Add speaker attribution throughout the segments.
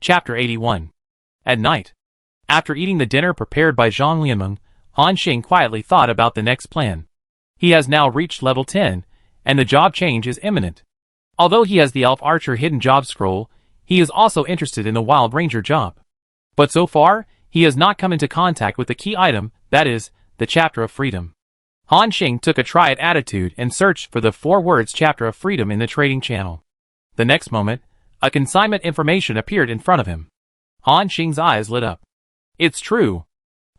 Speaker 1: Chapter 81. At night. After eating the dinner prepared by Zhang Lianmeng, Han Xing quietly thought about the next plan. He has now reached level 10, and the job change is imminent. Although he has the Elf Archer hidden job scroll, he is also interested in the Wild Ranger job. But so far, he has not come into contact with the key item, that is, the Chapter of Freedom. Han Xing took a try-it attitude and searched for the 4 words Chapter of Freedom in the trading channel. The next moment, a consignment information appeared in front of him. Han Xing's eyes lit up. It's true.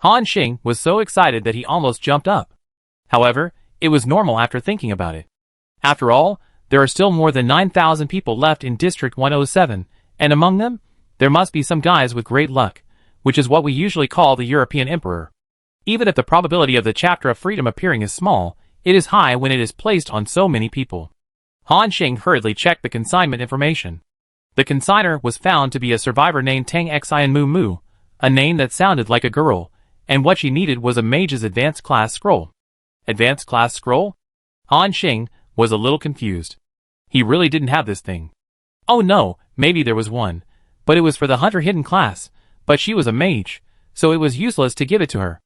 Speaker 1: Han Xing was so excited that he almost jumped up. However, it was normal after thinking about it. After all, there are still more than 9,000 people left in District 107, and among them, there must be some guys with great luck, which is what we usually call the European Emperor. Even if the probability of the Chapter of Freedom appearing is small, it is high when it is placed on so many people. Han Xing hurriedly checked the consignment information. The consigner was found to be a survivor named Tang Xian Mu Mu, a name that sounded like a girl, and what she needed was a mage's advanced class scroll. Advanced class scroll? Han Xing was a little confused. He really didn't have this thing. Oh no, maybe there was one, but it was for the hunter hidden class, but she was a mage, so it was useless to give it to her.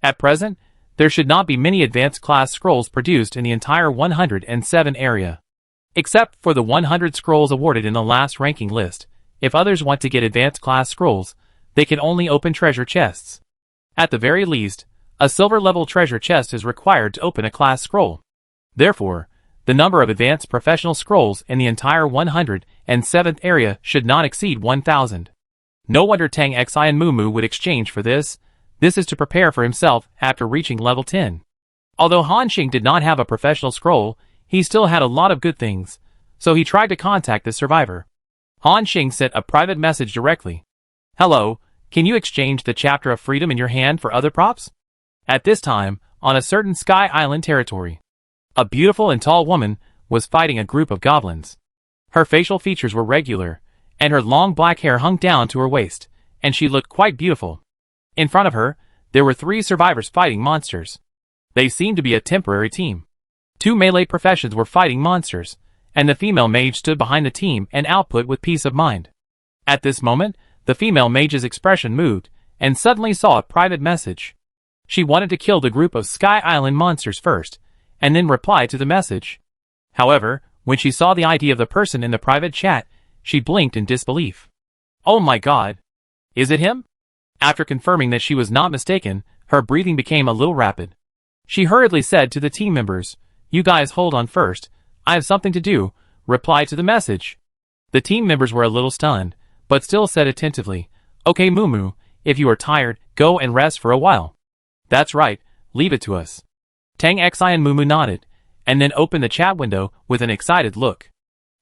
Speaker 1: At present, there should not be many advanced class scrolls produced in the entire 107 area. Except for the 100 scrolls awarded in the last ranking list, if others want to get advanced class scrolls, they can only open treasure chests. At the very least, a silver level treasure chest is required to open a class scroll. Therefore, the number of advanced professional scrolls in the entire 107th area should not exceed 1,000. No wonder Tang Xian Mu Mu would exchange for this. This is to prepare for himself after reaching level 10. Although Han Xing did not have a professional scroll, he still had a lot of good things, so he tried to contact the survivor. Han Xing sent a private message directly. Hello, can you exchange the Chapter of Freedom in your hand for other props? At this time, on a certain Sky Island territory, a beautiful and tall woman was fighting a group of goblins. Her facial features were regular, and her long black hair hung down to her waist, and she looked quite beautiful. In front of her, there were 3 survivors fighting monsters. They seemed to be a temporary team. 2 melee professions were fighting monsters, and the female mage stood behind the team and output with peace of mind. At this moment, the female mage's expression moved, and suddenly saw a private message. She wanted to kill the group of Sky Island monsters first, and then reply to the message. However, when she saw the ID of the person in the private chat, she blinked in disbelief. Oh my god! Is it him? After confirming that she was not mistaken, her breathing became a little rapid. She hurriedly said to the team members, "You guys hold on first, I have something to do," reply to the message. The team members were a little stunned, but still said attentively, "Okay Mumu, if you are tired, go and rest for a while." "That's right, leave it to us." Tang Xian Mumu nodded, and then opened the chat window with an excited look.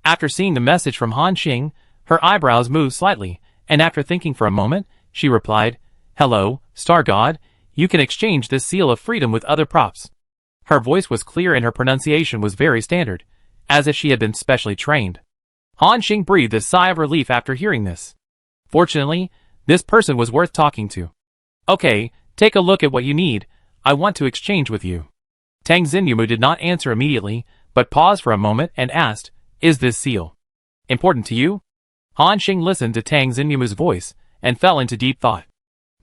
Speaker 1: After seeing the message from Han Xing, her eyebrows moved slightly, and after thinking for a moment, she replied, "Hello, Star God, you can exchange this seal of freedom with other props." Her voice was clear and her pronunciation was very standard, as if she had been specially trained. Han Xing breathed a sigh of relief after hearing this. Fortunately, this person was worth talking to. "Okay, take a look at what you need, I want to exchange with you." Tang Xinyumu did not answer immediately, but paused for a moment and asked, "Is this seal important to you?" Han Xing listened to Tang Xinyumu's voice, and fell into deep thought.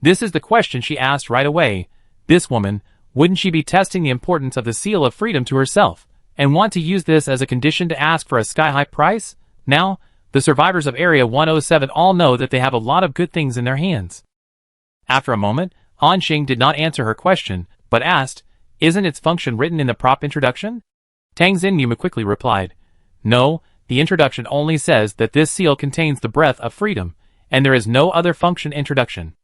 Speaker 1: This is the question she asked right away. This woman, wouldn't she be testing the importance of the seal of freedom to herself, and want to use this as a condition to ask for a sky-high price? Now, the survivors of Area 107 all know that they have a lot of good things in their hands. After a moment, Han Xing did not answer her question, but asked, "Isn't its function written in the prop introduction?" Tang Xinyumu quickly replied, "No, the introduction only says that this seal contains the breath of freedom, and there is no other function introduction."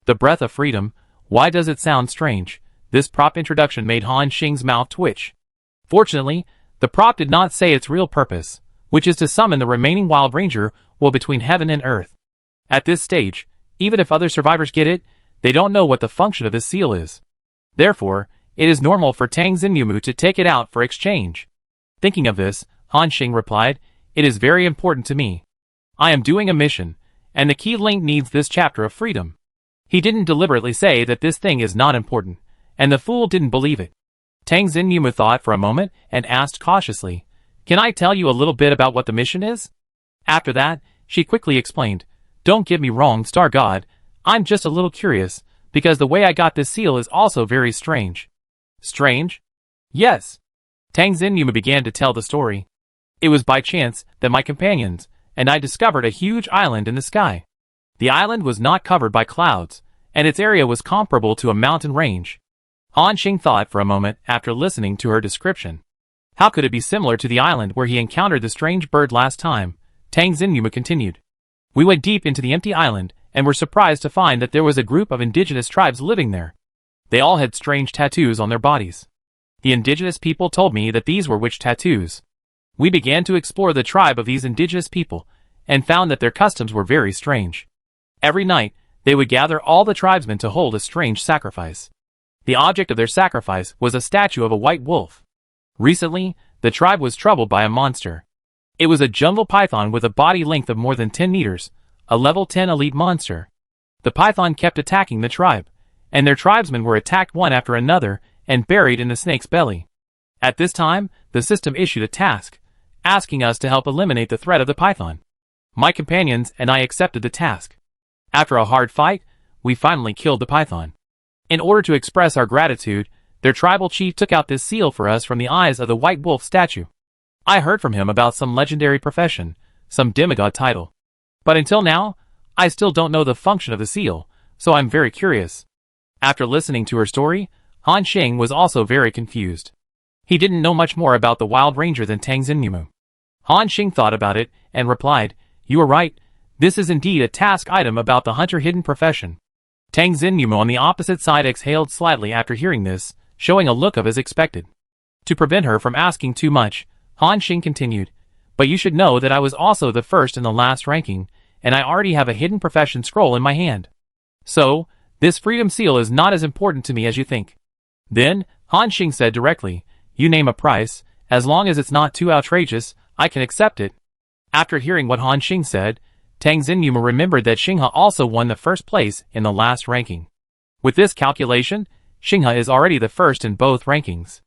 Speaker 1: The breath of freedom, why does it sound strange? This prop introduction made Han Xing's mouth twitch. Fortunately, the prop did not say its real purpose, which is to summon the remaining Wild Ranger while between heaven and earth. At this stage, even if other survivors get it, they don't know what the function of this seal is. Therefore, it is normal for Tang Xinyumu to take it out for exchange. Thinking of this, Han Xing replied, "It is very important to me. I am doing a mission, and the key link needs this Chapter of Freedom." He didn't deliberately say that this thing is not important, and the fool didn't believe it. Tang Xinyumu thought for a moment and asked cautiously, "Can I tell you a little bit about what the mission is?" After that, she quickly explained, Don't get me wrong, Star God, I'm just a little curious, because the way I got this seal is also very strange. Strange? Yes. Tang Xinyumu began to tell the story. It was by chance that my companions and I discovered a huge island in the sky. The island was not covered by clouds, and its area was comparable to a mountain range. Han Xing thought for a moment after listening to her description. How could it be similar to the island where he encountered the strange bird last time? Tang Xinyumu continued. We went deep into the empty island and were surprised to find that there was a group of indigenous tribes living there. They all had strange tattoos on their bodies. The indigenous people told me that these were witch tattoos. We began to explore the tribe of these indigenous people and found that their customs were very strange. Every night, they would gather all the tribesmen to hold a strange sacrifice. The object of their sacrifice was a statue of a white wolf. Recently, the tribe was troubled by a monster. It was a jungle python with a body length of more than 10 meters, a level 10 elite monster. The python kept attacking the tribe, and their tribesmen were attacked one after another and buried in the snake's belly. At this time, the system issued a task, asking us to help eliminate the threat of the python. My companions and I accepted the task. After a hard fight, we finally killed the python. In order to express our gratitude, their tribal chief took out this seal for us from the eyes of the white wolf statue. I heard from him about some legendary profession, some demigod title. But until now, I still don't know the function of the seal, so I'm very curious. After listening to her story, Han Xing was also very confused. He didn't know much more about the Wild Ranger than Tang Xinyumu. Han Xing thought about it and replied, You are right, this is indeed a task item about the hunter hidden profession. Tang Xinyumu on the opposite side exhaled slightly after hearing this, showing a look of as expected. To prevent her from asking too much, Han Xing continued, But you should know that I was also the first in the last ranking, and I already have a hidden profession scroll in my hand. So, this freedom seal is not as important to me as you think. Then, Han Xing said directly, You name a price, as long as it's not too outrageous, I can accept it. After hearing what Han Xing said, Tang Xinyumu remembered that Xinghe also won the first place in the last ranking. With this calculation, Xinghe is already the first in both rankings.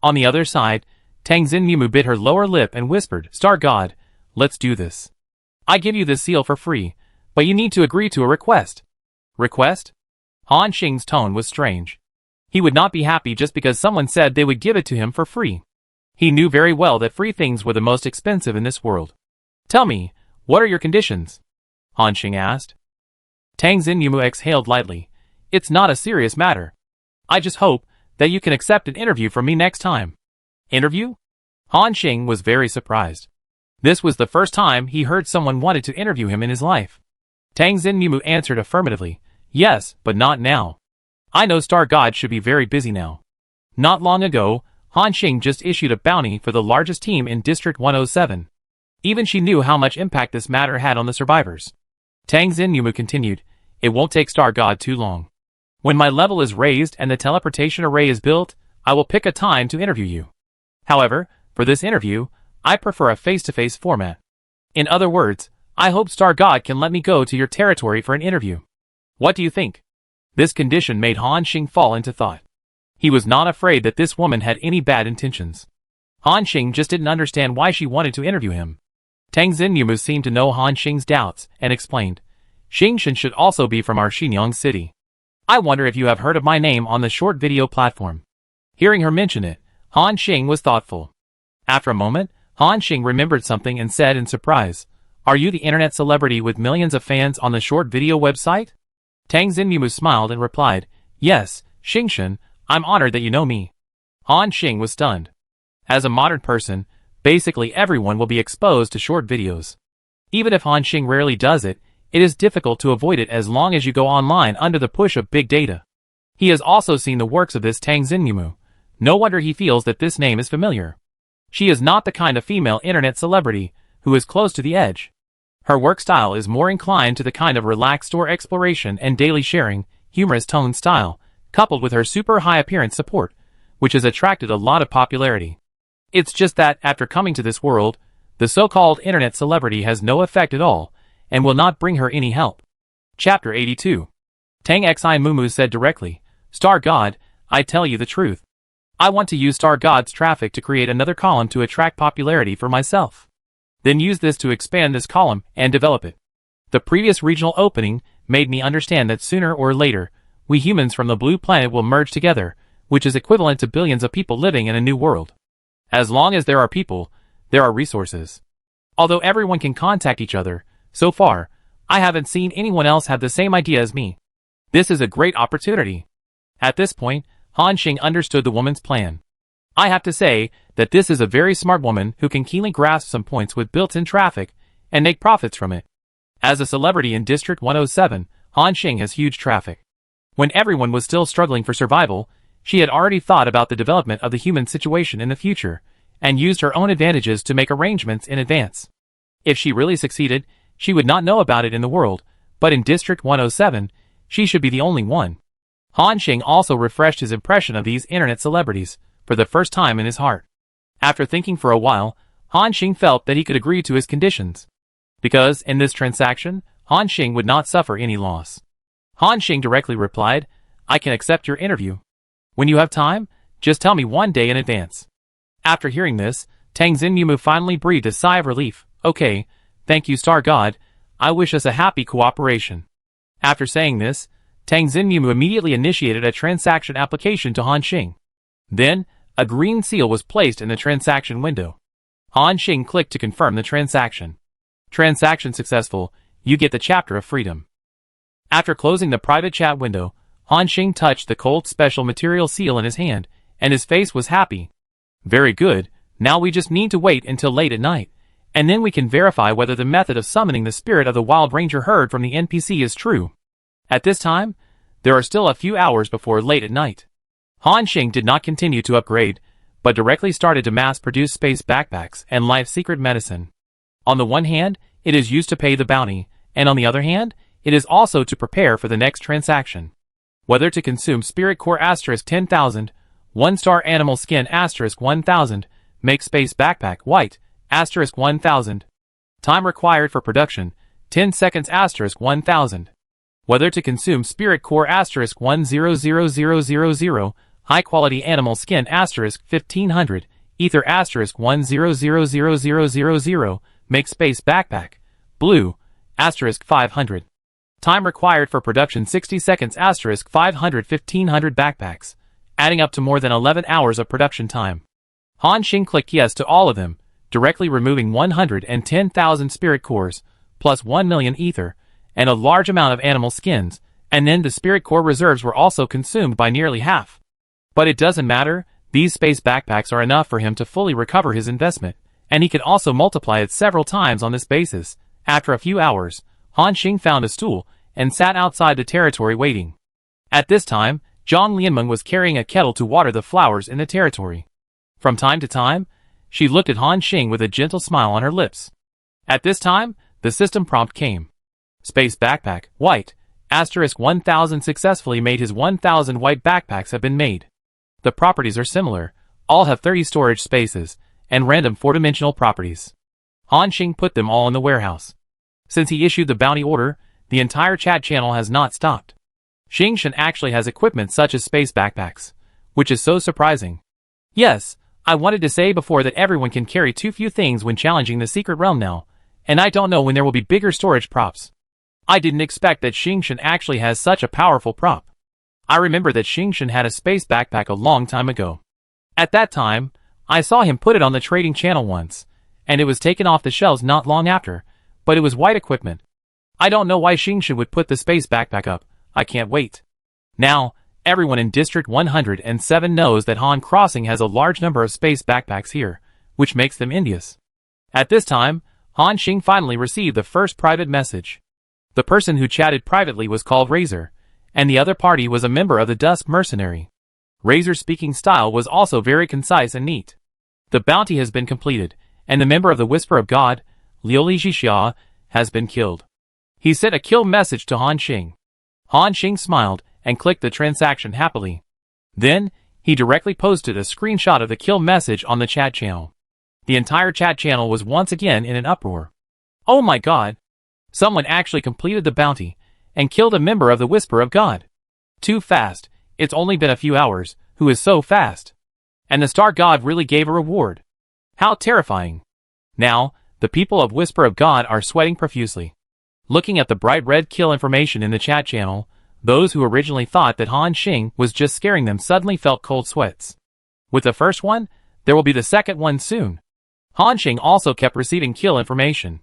Speaker 1: On the other side, Tang Xinyumu bit her lower lip and whispered, Star God, let's do this. I give you this seal for free, but you need to agree to a request. Request? Han Xing's tone was strange. He would not be happy just because someone said they would give it to him for free. He knew very well that free things were the most expensive in this world. Tell me, what are your conditions? Han Xing asked. Tang Xinyumu exhaled lightly. It's not a serious matter. I just hope that you can accept an interview from me next time. Interview? Han Xing was very surprised. This was the first time he heard someone wanted to interview him in his life. Tang Xinyumu answered affirmatively. Yes, but not now. I know Star God should be very busy now. Not long ago, Han Xing just issued a bounty for the largest team in District 107. Even she knew how much impact this matter had on the survivors. Tang Xinyumu continued, It won't take Star God too long. When my level is raised and the teleportation array is built, I will pick a time to interview you. However, for this interview, I prefer a face-to-face format. In other words, I hope Star God can let me go to your territory for an interview. What do you think? This condition made Han Xing fall into thought. He was not afraid that this woman had any bad intentions. Han Xing just didn't understand why she wanted to interview him. Tang Xinyumu seemed to know Han Xing's doubts and explained, Xingchen should also be from our Xinyang city. I wonder if you have heard of my name on the short video platform. Hearing her mention it, Han Xing was thoughtful. After a moment, Han Xing remembered something and said in surprise, Are you the internet celebrity with millions of fans on the short video website? Tang Xinyumu smiled and replied, Yes, Xingchen, I'm honored that you know me. Han Xing was stunned. As a modern person, basically everyone will be exposed to short videos. Even if Han Xing rarely does it, it is difficult to avoid it as long as you go online under the push of big data. He has also seen the works of this Tang Xinyumu. No wonder he feels that this name is familiar. She is not the kind of female internet celebrity who is close to the edge. Her work style is more inclined to the kind of relaxed store exploration and daily sharing, humorous tone style, coupled with her super high appearance support, which has attracted a lot of popularity. It's just that, after coming to this world, the so-called internet celebrity has no effect at all, and will not bring her any help. Chapter 82. Tang Xinyumu said directly, Star God, I tell you the truth. I want to use Star God's traffic to create another column to attract popularity for myself. Then use this to expand this column and develop it. The previous regional opening made me understand that sooner or later, we humans from the blue planet will merge together, which is equivalent to billions of people living in a new world. As long as there are people, there are resources. Although everyone can contact each other, so far, I haven't seen anyone else have the same idea as me. This is a great opportunity. At this point, Han Xing understood the woman's plan. I have to say that this is a very smart woman who can keenly grasp some points with built-in traffic and make profits from it. As a celebrity in District 107, Han Xing has huge traffic. When everyone was still struggling for survival, she had already thought about the development of the human situation in the future, and used her own advantages to make arrangements in advance. If she really succeeded, she would not know about it in the world, but in District 107, she should be the only one. Han Xing also refreshed his impression of these internet celebrities, for the first time in his heart. After thinking for a while, Han Xing felt that he could agree to his conditions. Because, in this transaction, Han Xing would not suffer any loss. Han Xing directly replied, "I can accept your interview. When you have time, just tell me one day in advance." After hearing this, Tang Xinmu finally breathed a sigh of relief. "Okay, thank you Star God, I wish us a happy cooperation." After saying this, Tang Xinmu immediately initiated a transaction application to Han Xing. Then, a green seal was placed in the transaction window. Han Xing clicked to confirm the transaction. Transaction successful, you get the chapter of freedom. After closing the private chat window, Han Xing touched the cold special material seal in his hand, and his face was happy. Very good, now we just need to wait until late at night, and then we can verify whether the method of summoning the spirit of the wild ranger heard from the NPC is true. At this time, there are still a few hours before late at night. Han Xing did not continue to upgrade, but directly started to mass-produce space backpacks and life secret medicine. On the one hand, it is used to pay the bounty, and on the other hand, it is also to prepare for the next transaction. Whether to consume Spirit Core * 10,000, 1-star animal skin * 1,000, make space backpack white * 1,000. Time required for production, 10 seconds * 1,000. Whether to consume Spirit Core * 1,000,000, high quality animal skin * 1,500, ether * 1,000,000, make space backpack blue * 500. Time required for production 60 seconds * 500 1,500 backpacks, adding up to more than 11 hours of production time. Han Xing clicked yes to all of them, directly removing 110,000 spirit cores, plus 1 million ether, and a large amount of animal skins, and then the spirit core reserves were also consumed by nearly half. But it doesn't matter, these space backpacks are enough for him to fully recover his investment, and he can also multiply it several times on this basis. After a few hours, Han Xing found a stool, and sat outside the territory waiting. At this time, Zhang Lianmeng was carrying a kettle to water the flowers in the territory. From time to time, she looked at Han Xing with a gentle smile on her lips. At this time, the system prompt came. Space backpack, white, * 1,000 successfully made. His 1,000 white backpacks have been made. The properties are similar, all have 30 storage spaces, and random 4-dimensional properties. Han Xing put them all in the warehouse. Since he issued the bounty order, the entire chat channel has not stopped. Xingshan actually has equipment such as space backpacks, which is so surprising. Yes, I wanted to say before that everyone can carry too few things when challenging the secret realm now, and I don't know when there will be bigger storage props. I didn't expect that Xingshan actually has such a powerful prop. I remember that Xingshan had a space backpack a long time ago. At that time, I saw him put it on the trading channel once, and it was taken off the shelves not long after, but it was white equipment. I don't know why Xingshan would put the space backpack up. I can't wait. Now, everyone in District 107 knows that Han Crossing has a large number of space backpacks here, which makes them envious. At this time, Han Xing finally received the first private message. The person who chatted privately was called Razor, and the other party was a member of the Dusk Mercenary. Razor's speaking style was also very concise and neat. The bounty has been completed, and the member of the Whisper of God, Liuli Jixia, has been killed. He sent a kill message to Han Xing. Han Xing smiled and clicked the transaction happily. Then, he directly posted a screenshot of the kill message on the chat channel. The entire chat channel was once again in an uproar. Oh my god! Someone actually completed the bounty, and killed a member of the Whisper of God. Too fast, it's only been a few hours, who is so fast? And the Star God really gave a reward. How terrifying. Now, the people of Whisper of God are sweating profusely. Looking at the bright red kill information in the chat channel, those who originally thought that Han Xing was just scaring them suddenly felt cold sweats. With the first one, there will be the second one soon. Han Xing also kept receiving kill information.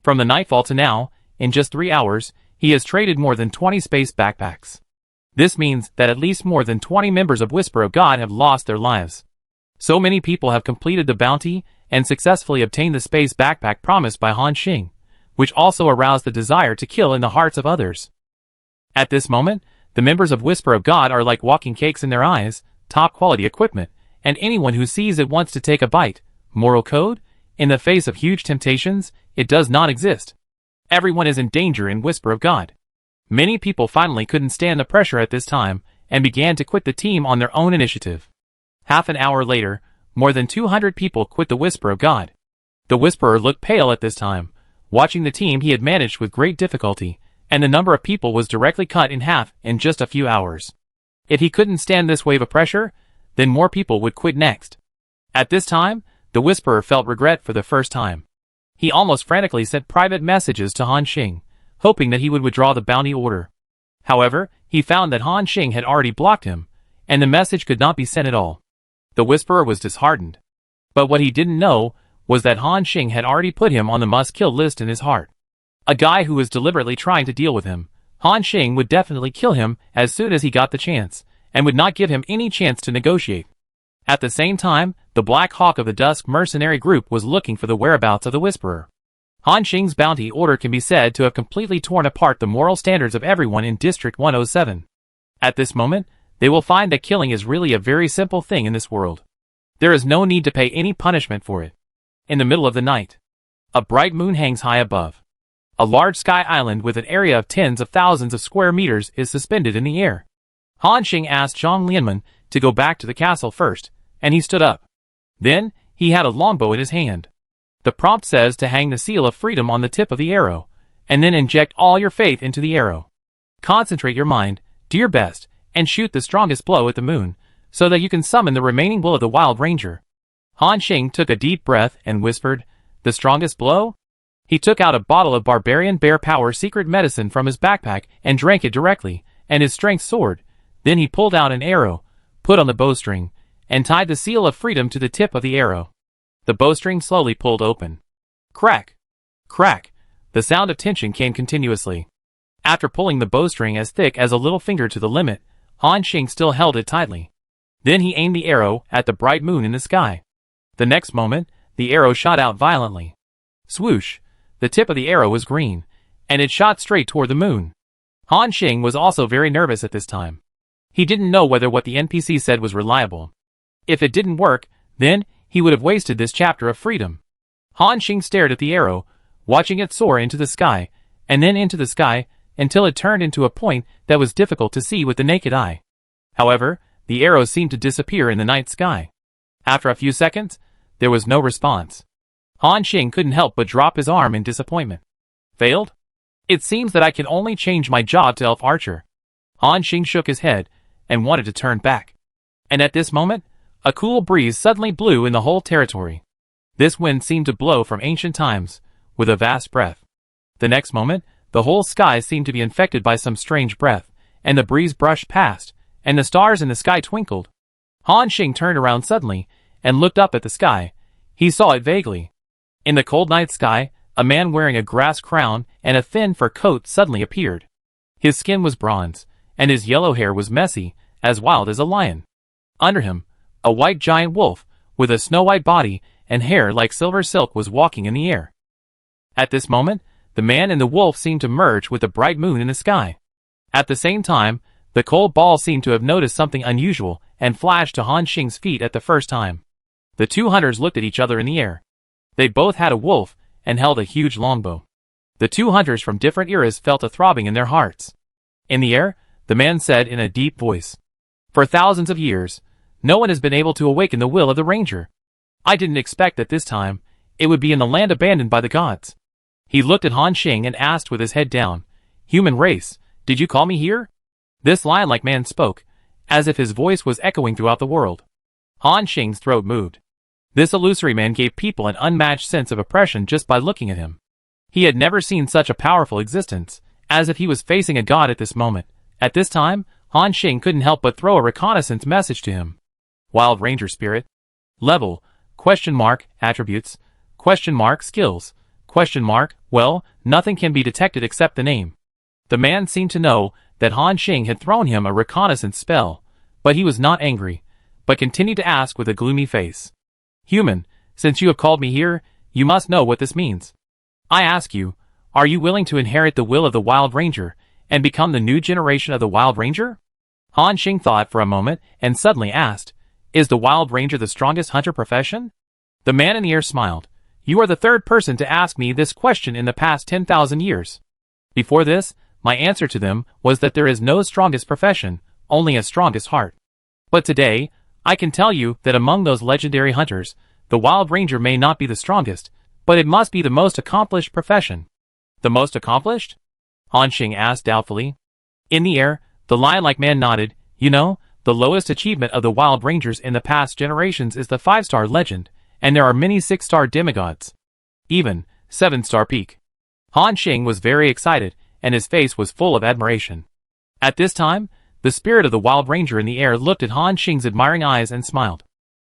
Speaker 1: From the nightfall to now, in just 3 hours, he has traded more than 20 space backpacks. This means that at least more than 20 members of Whisper of God have lost their lives. So many people have completed the bounty and successfully obtained the space backpack promised by Han Xing, which also aroused the desire to kill in the hearts of others. At this moment, the members of Whisper of God are like walking cakes in their eyes, top quality equipment, and anyone who sees it wants to take a bite. Moral code? In the face of huge temptations, it does not exist. Everyone is in danger in Whisper of God. Many people finally couldn't stand the pressure at this time, and began to quit the team on their own initiative. Half an hour later, more than 200 people quit the Whisper of God. The Whisperer looked pale at this time, watching the team he had managed with great difficulty, and the number of people was directly cut in half in just a few hours. If he couldn't stand this wave of pressure, then more people would quit next. At this time, the Whisperer felt regret for the first time. He almost frantically sent private messages to Han Xing, hoping that he would withdraw the bounty order. However, he found that Han Xing had already blocked him, and the message could not be sent at all. The Whisperer was disheartened. But what he didn't know was that Han Xing had already put him on the must-kill list in his heart. A guy who was deliberately trying to deal with him, Han Xing would definitely kill him as soon as he got the chance, and would not give him any chance to negotiate. At the same time, the Black Hawk of the Dusk mercenary group was looking for the whereabouts of the Whisperer. Han Xing's bounty order can be said to have completely torn apart the moral standards of everyone in District 107. At this moment, they will find that killing is really a very simple thing in this world. There is no need to pay any punishment for it. In the middle of the night, a bright moon hangs high above. A large sky island with an area of tens of thousands of square meters is suspended in the air. Han Xing asked Zhang Lianmen to go back to the castle first, and he stood up. Then, he had a longbow in his hand. The prompt says to hang the seal of freedom on the tip of the arrow, and then inject all your faith into the arrow. Concentrate your mind, do your best, and shoot the strongest blow at the moon, so that you can summon the remaining will of the Wild Ranger. Han Xing took a deep breath and whispered, "The strongest blow?" He took out a bottle of Barbarian Bear Power secret medicine from his backpack and drank it directly, and his strength soared. Then he pulled out an arrow, put on the bowstring, and tied the seal of freedom to the tip of the arrow. The bowstring slowly pulled open. Crack! Crack! The sound of tension came continuously. After pulling the bowstring as thick as a little finger to the limit, Han Xing still held it tightly. Then he aimed the arrow at the bright moon in the sky. The next moment, the arrow shot out violently. Swoosh! The tip of the arrow was green, and it shot straight toward the moon. Han Xing was also very nervous at this time. He didn't know whether what the NPC said was reliable. If it didn't work, then he would have wasted this chapter of freedom. Han Xing stared at the arrow, watching it soar into the sky, and then into the sky, until it turned into a point that was difficult to see with the naked eye. However, the arrow seemed to disappear in the night sky. After a few seconds, there was no response. Han Xing couldn't help but drop his arm in disappointment. Failed? It seems that I can only change my job to elf archer. Han Xing shook his head, and wanted to turn back. And at this moment, a cool breeze suddenly blew in the whole territory. This wind seemed to blow from ancient times, with a vast breath. The next moment, the whole sky seemed to be infected by some strange breath, and the breeze brushed past, and the stars in the sky twinkled. Han Xing turned around suddenly, and looked up at the sky. He saw it vaguely. In the cold night sky, a man wearing a grass crown and a thin fur coat suddenly appeared. His skin was bronze, and his yellow hair was messy, as wild as a lion. Under him, a white giant wolf, with a snow-white body and hair like silver silk was walking in the air. At this moment, the man and the wolf seemed to merge with the bright moon in the sky. At the same time, the cold ball seemed to have noticed something unusual and flashed to Han Xing's feet at the first time. The two hunters looked at each other in the air. They both had a wolf and held a huge longbow. The two hunters from different eras felt a throbbing in their hearts. In the air, the man said in a deep voice, "For thousands of years, no one has been able to awaken the will of the ranger. I didn't expect that this time, it would be in the land abandoned by the gods." He looked at Han Xing and asked with his head down, "Human race, did you call me here?" This lion-like man spoke, as if his voice was echoing throughout the world. Han Xing's throat moved. This illusory man gave people an unmatched sense of oppression just by looking at him. He had never seen such a powerful existence, as if he was facing a god at this moment. At this time, Han Xing couldn't help but throw a reconnaissance message to him. Wild Ranger Spirit. Level, ? Attributes, ? Skills, ? Well, nothing can be detected except the name. The man seemed to know that Han Xing had thrown him a reconnaissance spell, but he was not angry, but continued to ask with a gloomy face. Human, since you have called me here, you must know what this means. I ask you, are you willing to inherit the will of the Wild Ranger, and become the new generation of the Wild Ranger? Han Xing thought for a moment, and suddenly asked, is the Wild Ranger the strongest hunter profession? The man in the air smiled. You are the third person to ask me this question in the past 10,000 years. Before this, my answer to them was that there is no strongest profession, only a strongest heart. But today, I can tell you that among those legendary hunters, the Wild Ranger may not be the strongest, but it must be the most accomplished profession. The most accomplished? Han Xing asked doubtfully. In the air, the lion-like man nodded. You know, the lowest achievement of the Wild Rangers in the past generations is the 5-star legend, and there are many 6-star demigods. Even 7-star peak. Han Xing was very excited, and his face was full of admiration. At this time, the spirit of the Wild Ranger in the air looked at Han Xing's admiring eyes and smiled.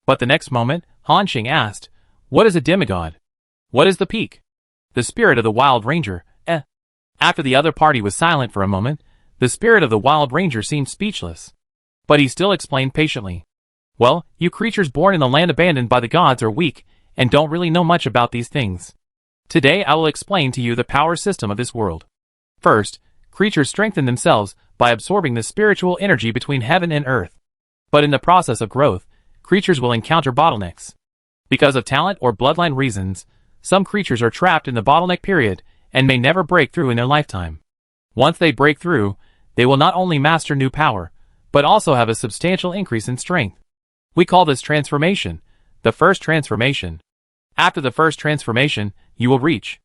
Speaker 1: But the next moment, Han Xing asked, what is a demigod? What is the peak? The spirit of the Wild Ranger, After the other party was silent for a moment, the spirit of the Wild Ranger seemed speechless. But he still explained patiently. Well, you creatures born in the land abandoned by the gods are weak, and don't really know much about these things. Today I will explain to you the power system of this world. First, creatures strengthen themselves by absorbing the spiritual energy between heaven and earth. But in the process of growth, creatures will encounter bottlenecks. Because of talent or bloodline reasons, some creatures are trapped in the bottleneck period and may never break through in their lifetime. Once they break through, they will not only master new power, but also have a substantial increase in strength. We call this transformation, the first transformation. After the first transformation, you will reach.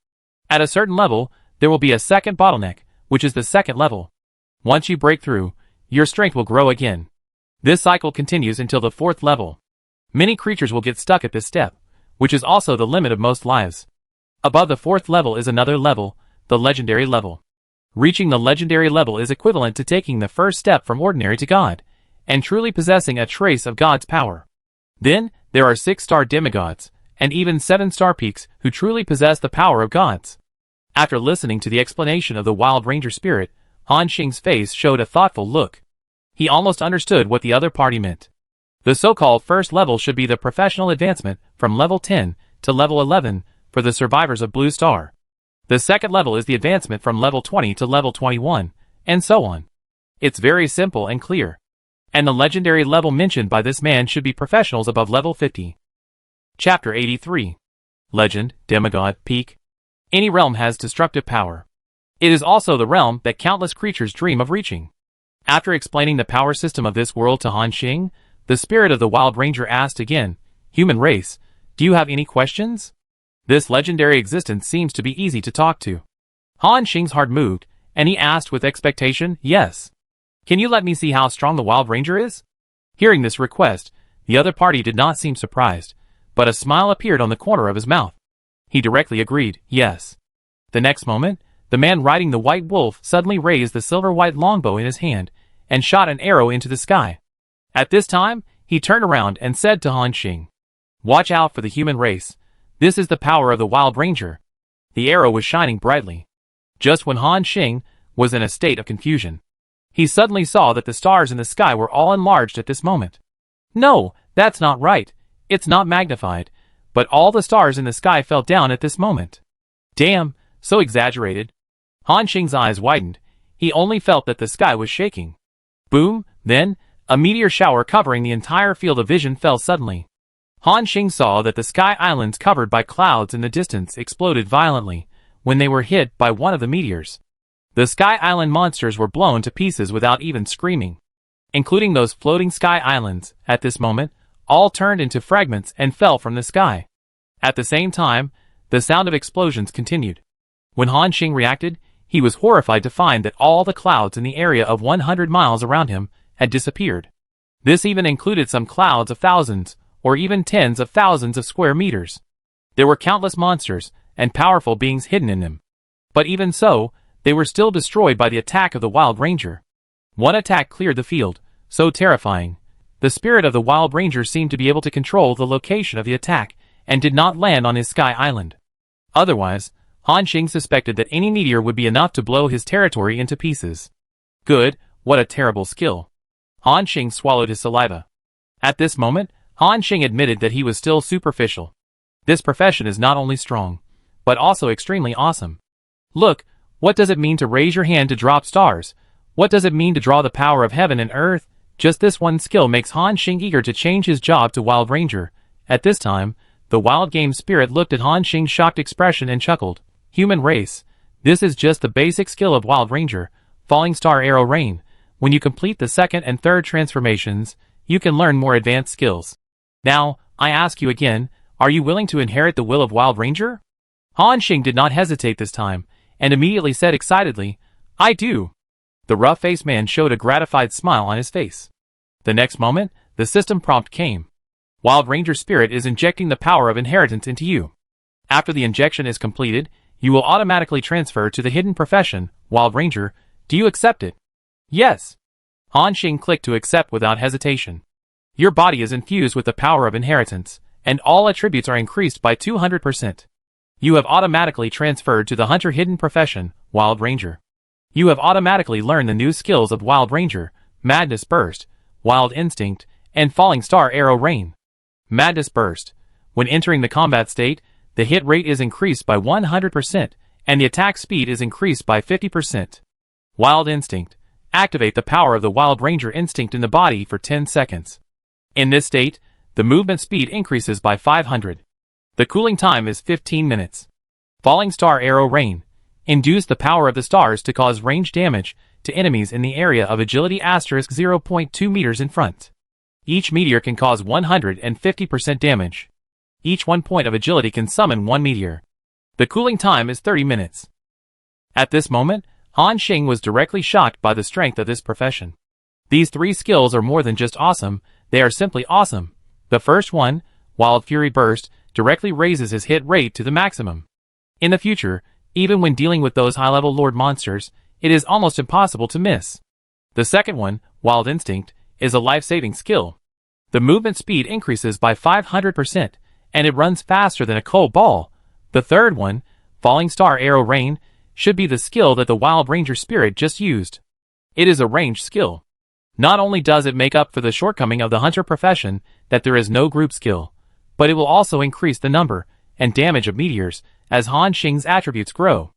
Speaker 1: At a certain level, there will be a second bottleneck, which is the second level. Once you break through, your strength will grow again. This cycle continues until the 4th level. Many creatures will get stuck at this step, which is also the limit of most lives. Above the 4th level is another level, the legendary level. Reaching the legendary level is equivalent to taking the first step from ordinary to God, and truly possessing a trace of God's power. Then, there are 6-star demigods, and even 7-star peaks who truly possess the power of gods. After listening to the explanation of the Wild Ranger spirit, Han Xing's face showed a thoughtful look. He almost understood what the other party meant. The so-called first level should be the professional advancement from level 10 to level 11 for the survivors of Blue Star. The second level is the advancement from level 20 to level 21, and so on. It's very simple and clear. And the legendary level mentioned by this man should be professionals above level 50. Chapter 83. Legend, Demigod, Peak. Any realm has destructive power. It is also the realm that countless creatures dream of reaching. After explaining the power system of this world to Han Xing, the spirit of the Wild Ranger asked again, Human race, do you have any questions? This legendary existence seems to be easy to talk to. Han Xing's heart moved, and he asked with expectation, Yes. Can you let me see how strong the Wild Ranger is? Hearing this request, the other party did not seem surprised, but a smile appeared on the corner of his mouth. He directly agreed, Yes. The next moment, the man riding the white wolf suddenly raised the silver-white longbow in his hand and shot an arrow into the sky. At this time, he turned around and said to Han Xing, Watch out for the human race. This is the power of the Wild Ranger. The arrow was shining brightly. Just when Han Xing was in a state of confusion, he suddenly saw that the stars in the sky were all enlarged at this moment. No, that's not right. It's not magnified, but all the stars in the sky fell down at this moment. Damn, so exaggerated. Han Xing's eyes widened. He only felt that the sky was shaking. Boom, then, a meteor shower covering the entire field of vision fell suddenly. Han Xing saw that the sky islands covered by clouds in the distance exploded violently when they were hit by one of the meteors. The sky island monsters were blown to pieces without even screaming. Including those floating sky islands, at this moment, all turned into fragments and fell from the sky. At the same time, the sound of explosions continued. When Han Xing reacted, he was horrified to find that all the clouds in the area of 100 miles around him had disappeared. This even included some clouds of thousands, or even tens of thousands of square meters. There were countless monsters and powerful beings hidden in them. But even so, they were still destroyed by the attack of the Wild Ranger. One attack cleared the field, so terrifying. The spirit of the Wild Ranger seemed to be able to control the location of the attack, and did not land on his sky island. Otherwise, Han Xing suspected that any meteor would be enough to blow his territory into pieces. Good, what a terrible skill. Han Xing swallowed his saliva. At this moment, Han Xing admitted that he was still superficial. This profession is not only strong, but also extremely awesome. Look, what does it mean to raise your hand to drop stars? What does it mean to draw the power of heaven and earth? Just this one skill makes Han Xing eager to change his job to Wild Ranger. At this time, the wild game spirit looked at Han Xing's shocked expression and chuckled. Human race, this is just the basic skill of Wild Ranger, Falling Star Arrow Rain. When you complete the second and third transformations, you can learn more advanced skills. Now, I ask you again, are you willing to inherit the will of Wild Ranger? Han Xing did not hesitate this time, and immediately said excitedly, I do. The rough-faced man showed a gratified smile on his face. The next moment, the system prompt came. Wild Ranger Spirit is injecting the power of inheritance into you. After the injection is completed, you will automatically transfer to the hidden profession, Wild Ranger. Do you accept it? Yes. Han Xing clicked to accept without hesitation. Your body is infused with the power of inheritance, and all attributes are increased by 200%. You have automatically transferred to the Hunter hidden profession, Wild Ranger. You have automatically learned the new skills of Wild Ranger, Madness Burst, Wild Instinct, and Falling Star Arrow Rain. Madness Burst. When entering the combat state, the hit rate is increased by 100%, and the attack speed is increased by 50%. Wild Instinct. Activate the power of the Wild Ranger instinct in the body for 10 seconds. In this state, the movement speed increases by 500. The cooling time is 15 minutes. Falling Star Arrow Rain. Induce the power of the stars to cause range damage to enemies in the area of agility *0.2 meters in front. Each meteor can cause 150% damage. Each 1 point of agility can summon 1 meteor. The cooling time is 30 minutes. At this moment, Han Xing was directly shocked by the strength of this profession. These 3 skills are more than just awesome, they are simply awesome. The first one, Wild Fury Burst, directly raises his hit rate to the maximum. In the future, even when dealing with those high-level Lord monsters, it is almost impossible to miss. The second one, Wild Instinct, is a life-saving skill. The movement speed increases by 500%, and it runs faster than a cold ball. The third one, Falling Star Arrow Rain, should be the skill that the Wild Ranger Spirit just used. It is a ranged skill. Not only does it make up for the shortcoming of the Hunter profession that there is no group skill, but it will also increase the number and damage of meteors as Han Xing's attributes grow.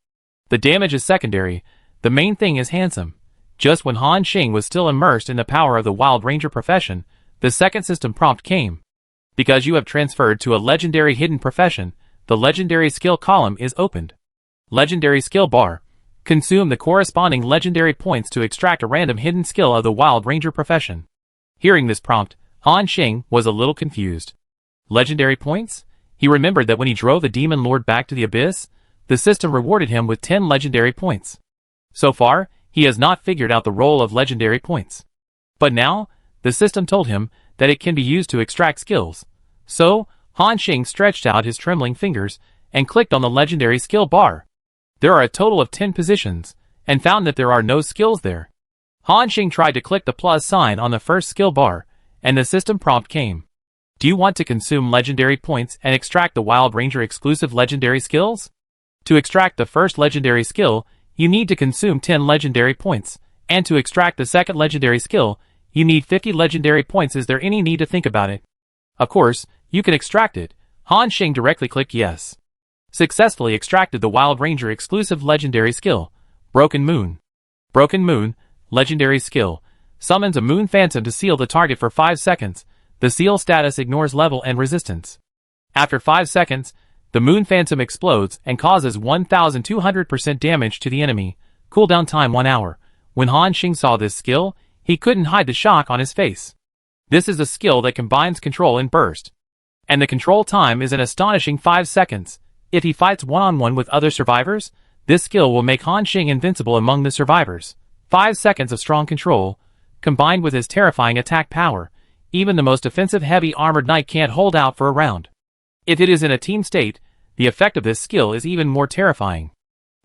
Speaker 1: The damage is secondary, the main thing is handsome. Just when Han Xing was still immersed in the power of the Wild Ranger profession, the second system prompt came. Because you have transferred to a legendary hidden profession, the legendary skill column is opened. Legendary skill bar. Consume the corresponding legendary points to extract a random hidden skill of the Wild Ranger profession. Hearing this prompt, Han Xing was a little confused. Legendary points? He remembered that when he drove the Demon Lord back to the Abyss, the system rewarded him with 10 legendary points. So far, he has not figured out the role of legendary points. But now, the system told him that it can be used to extract skills. So, Han Xing stretched out his trembling fingers and clicked on the legendary skill bar. There are a total of 10 positions, and found that there are no skills there. Han Xing tried to click the plus sign on the first skill bar, and the system prompt came. Do you want to consume legendary points and extract the Wild Ranger exclusive legendary skills? To extract the first legendary skill, you need to consume 10 legendary points, and to extract the second legendary skill, you need 50 legendary points. Is there any need to think about it? Of course, you can extract it. Han Xing directly clicked yes. Successfully extracted the Wild Ranger exclusive legendary skill, Broken Moon. Broken Moon, legendary skill, summons a moon phantom to seal the target for 5 seconds. The seal status ignores level and resistance. After 5 seconds, the moon phantom explodes and causes 1200% damage to the enemy. Cooldown time 1 hour. When Han Xing saw this skill, he couldn't hide the shock on his face. This is a skill that combines control and burst. And the control time is an astonishing 5 seconds. If he fights one-on-one with other survivors, this skill will make Han Xing invincible among the survivors. 5 seconds of strong control, combined with his terrifying attack power, even the most offensive heavy armored knight can't hold out for a round. If it is in a team state, the effect of this skill is even more terrifying.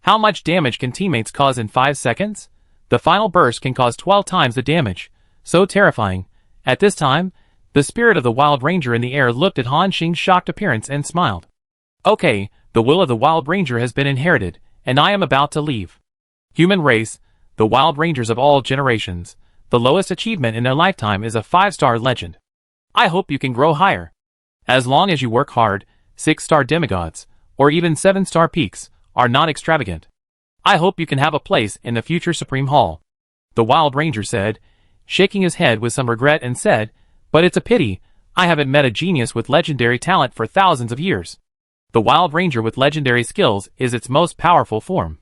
Speaker 1: How much damage can teammates cause in 5 seconds? The final burst can cause 12 times the damage. So terrifying. At this time, the spirit of the Wild Ranger in the air looked at Han Xing's shocked appearance and smiled. Okay, the will of the Wild Ranger has been inherited, and I am about to leave. Human race, the Wild Rangers of all generations, the lowest achievement in their lifetime is a 5-star legend. I hope you can grow higher. As long as you work hard, 6-star demigods, or even 7-star peaks, are not extravagant. I hope you can have a place in the future Supreme Hall. The Wild Ranger said, shaking his head with some regret, and said, but it's a pity, I haven't met a genius with legendary talent for thousands of years. The Wild Ranger with legendary skills is its most powerful form.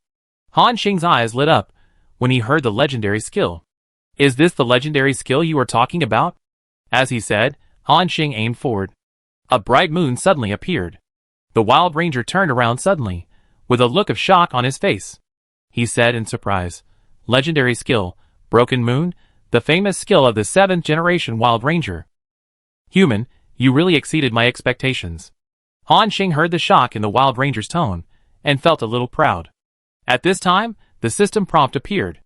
Speaker 1: Han Xing's eyes lit up when he heard the legendary skill. Is this the legendary skill you are talking about? As he said, Han Xing aimed forward. A bright moon suddenly appeared. The Wild Ranger turned around suddenly, with a look of shock on his face. He said in surprise, legendary skill, Broken Moon, the famous skill of the 7th generation Wild Ranger. Human, you really exceeded my expectations. Han Xing heard the shock in the Wild Ranger's tone, and felt a little proud. At this time, the system prompt appeared.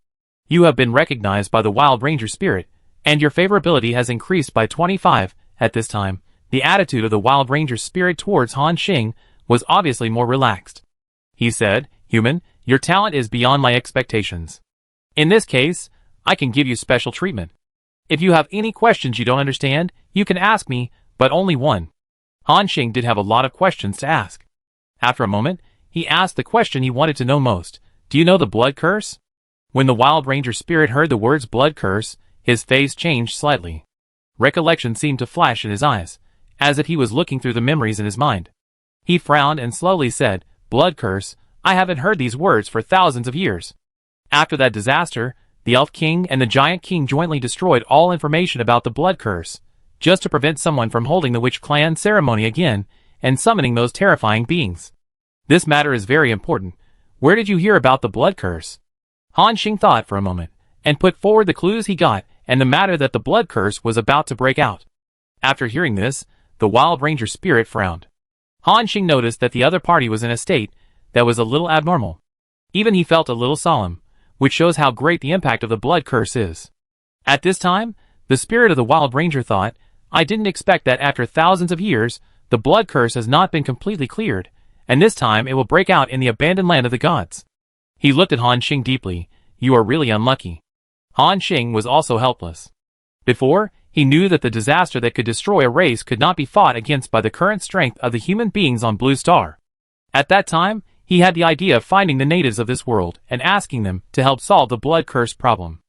Speaker 1: You have been recognized by the Wild Ranger spirit, and your favorability has increased by 25. At this time, the attitude of the Wild Ranger spirit towards Han Xing was obviously more relaxed. He said, Human, your talent is beyond my expectations. In this case, I can give you special treatment. If you have any questions you don't understand, you can ask me, but only one. Han Xing did have a lot of questions to ask. After a moment, he asked the question he wanted to know most. Do you know the blood curse? When the Wild Ranger spirit heard the words blood curse, his face changed slightly. Recollection seemed to flash in his eyes, as if he was looking through the memories in his mind. He frowned and slowly said, blood curse, I haven't heard these words for thousands of years. After that disaster, the Elf King and the Giant King jointly destroyed all information about the blood curse, just to prevent someone from holding the Witch Clan ceremony again and summoning those terrifying beings. This matter is very important. Where did you hear about the blood curse? Han Xing thought for a moment, and put forward the clues he got and the matter that the blood curse was about to break out. After hearing this, the Wild Ranger spirit frowned. Han Xing noticed that the other party was in a state that was a little abnormal. Even he felt a little solemn, which shows how great the impact of the blood curse is. At this time, the spirit of the Wild Ranger thought, I didn't expect that after thousands of years, the blood curse has not been completely cleared, and this time it will break out in the abandoned land of the gods. He looked at Han Xing deeply. You are really unlucky. Han Xing was also helpless. Before, he knew that the disaster that could destroy a race could not be fought against by the current strength of the human beings on Blue Star. At that time, he had the idea of finding the natives of this world and asking them to help solve the blood curse problem.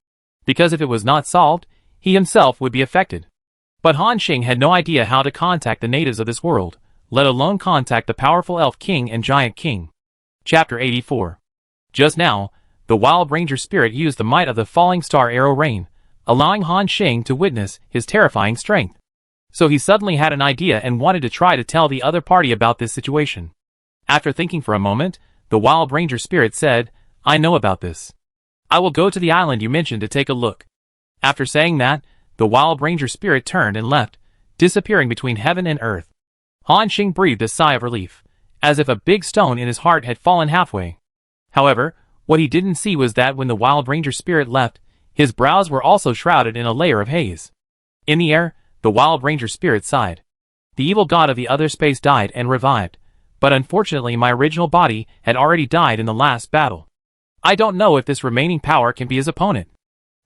Speaker 1: Because if it was not solved, he himself would be affected. But Han Xing had no idea how to contact the natives of this world, let alone contact the powerful Elf King and Giant King. Chapter 84. Just now, the Wild Ranger spirit used the might of the falling star arrow rain, allowing Han Xing to witness his terrifying strength. So he suddenly had an idea and wanted to try to tell the other party about this situation. After thinking for a moment, the Wild Ranger spirit said, I know about this. I will go to the island you mentioned to take a look. After saying that, the Wild Ranger spirit turned and left, disappearing between heaven and earth. Han Xing breathed a sigh of relief, as if a big stone in his heart had fallen halfway. However, what he didn't see was that when the Wild Ranger spirit left, his brows were also shrouded in a layer of haze. In the air, the Wild Ranger spirit sighed. The evil god of the other space died and revived, but unfortunately my original body had already died in the last battle. I don't know if this remaining power can be his opponent.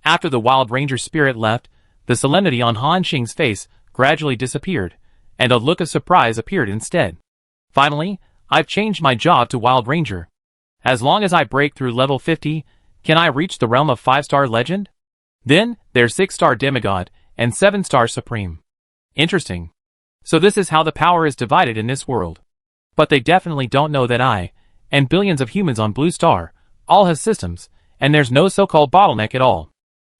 Speaker 1: After the Wild Ranger spirit left, the solemnity on Han Xing's face gradually disappeared, and a look of surprise appeared instead. Finally, I've changed my job to Wild Ranger. As long as I break through level 50, can I reach the realm of 5-star legend? Then, there's 6-star demigod, and 7-star supreme. Interesting. So this is how the power is divided in this world. But they definitely don't know that I, and billions of humans on Blue Star, all have systems, and there's no so-called bottleneck at all.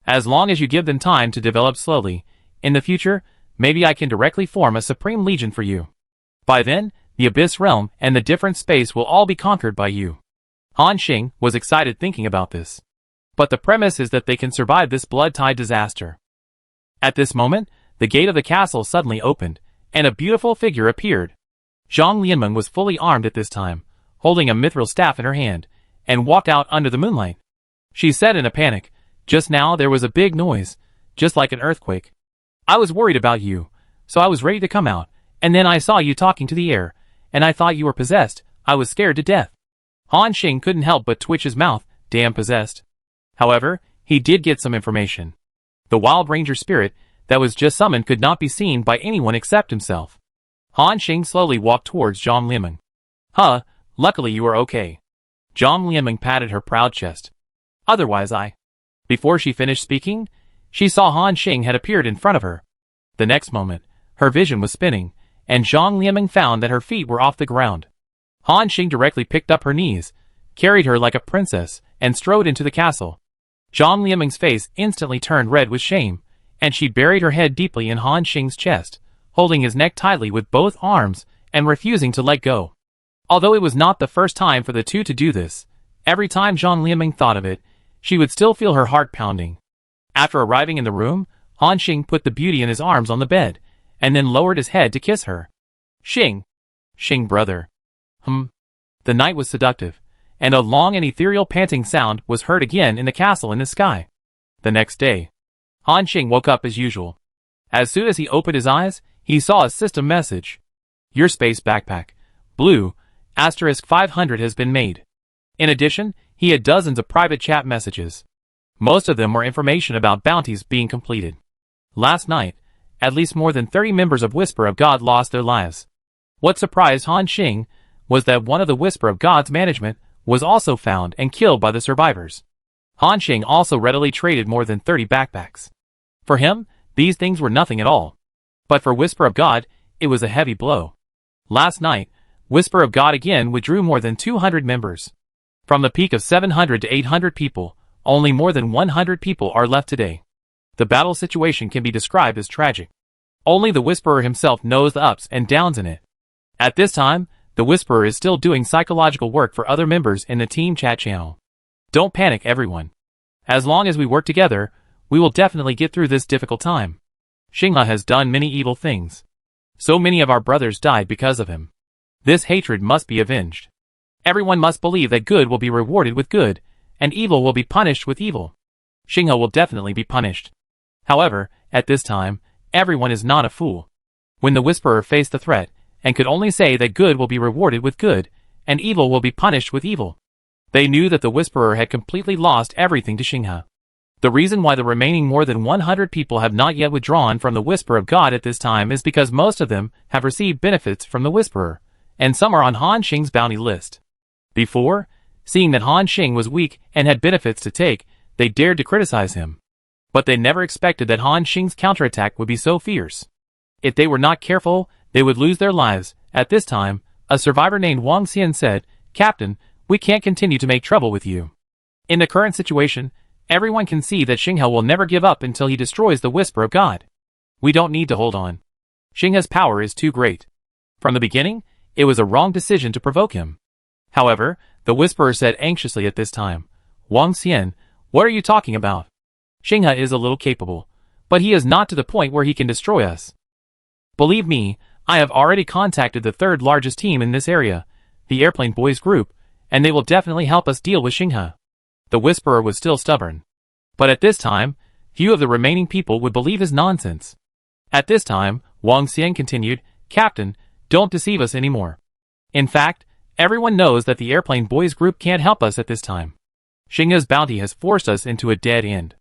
Speaker 1: As long as you give them time to develop slowly, in the future, maybe I can directly form a Supreme Legion for you. By then, the Abyss Realm and the different space will all be conquered by you. Han Xing was excited thinking about this. But the premise is that they can survive this blood-tide disaster. At this moment, the gate of the castle suddenly opened, and a beautiful figure appeared. Zhang Lianmeng was fully armed at this time, holding a mithril staff in her hand, and walked out under the moonlight. She said in a panic, "Just now there was a big noise, just like an earthquake. I was worried about you, so I was ready to come out, and then I saw you talking to the air, and I thought you were possessed. I was scared to death." Han Xing couldn't help but twitch his mouth. Damn possessed. However, he did get some information. The wild ranger spirit that was just summoned could not be seen by anyone except himself. Han Xing slowly walked towards Zhang Lianmeng. "Huh, luckily you are okay." Zhang Lianmeng patted her proud chest. "Otherwise Before she finished speaking, she saw Han Xing had appeared in front of her. The next moment, her vision was spinning, and Zhang Lianmeng found that her feet were off the ground. Han Xing directly picked up her knees, carried her like a princess, and strode into the castle. Zhang Lianmeng's face instantly turned red with shame, and she buried her head deeply in Han Xing's chest, holding his neck tightly with both arms and refusing to let go. Although it was not the first time for the two to do this, every time Zhang Lianmeng thought of it, she would still feel her heart pounding. After arriving in the room, Han Xing put the beauty in his arms on the bed, and then lowered his head to kiss her. Xing brother. The night was seductive, and a long and ethereal panting sound was heard again in the castle in the sky. The next day, Han Xing woke up as usual. As soon as he opened his eyes, he saw a system message. "Your space backpack, blue, *500 has been made." In addition, he had dozens of private chat messages. Most of them were information about bounties being completed. Last night, at least more than 30 members of Whisper of God lost their lives. What surprised Han Xing was that one of the Whisper of God's management was also found and killed by the survivors. Han Xing also readily traded more than 30 backpacks. For him, these things were nothing at all. But for Whisper of God, it was a heavy blow. Last night, Whisper of God again withdrew more than 200 members. From the peak of 700 to 800 people, only more than 100 people are left today. The battle situation can be described as tragic. Only the Whisperer himself knows the ups and downs in it. At this time, the Whisperer is still doing psychological work for other members in the team chat channel. Don't panic, everyone. As long as we work together, we will definitely get through this difficult time. Xinghe has done many evil things. So many of our brothers died because of him. This hatred must be avenged. Everyone must believe that good will be rewarded with good, and evil will be punished with evil. Xinghe will definitely be punished. However, at this time, everyone is not a fool. When the Whisperer faced the threat, and could only say that good will be rewarded with good, and evil will be punished with evil, they knew that the Whisperer had completely lost everything to Xinghe. The reason why the remaining more than 100 people have not yet withdrawn from the Whisper of God at this time is because most of them have received benefits from the Whisperer, and some are on Han Xing's bounty list. Before, seeing that Han Xing was weak and had benefits to take, they dared to criticize him. But they never expected that Han Xing's counterattack would be so fierce. If they were not careful, they would lose their lives. At this time, a survivor named Wang Xian said, "Captain, we can't continue to make trouble with you. In the current situation, everyone can see that Xinghe will never give up until he destroys the Whisper of God. We don't need to hold on. Xinghe's power is too great. From the beginning, it was a wrong decision to provoke him." However, the Whisperer said anxiously at this time, "Wang Xian, what are you talking about? Xinghe is a little capable, but he is not to the point where he can destroy us. Believe me, I have already contacted the third largest team in this area, the Airplane Boys group, and they will definitely help us deal with Xinghe." The Whisperer was still stubborn. But at this time, few of the remaining people would believe his nonsense. At this time, Wang Xian continued, "Captain, don't deceive us anymore. In fact, everyone knows that the Airplane Boys group can't help us at this time. Xinghe's bounty has forced us into a dead end.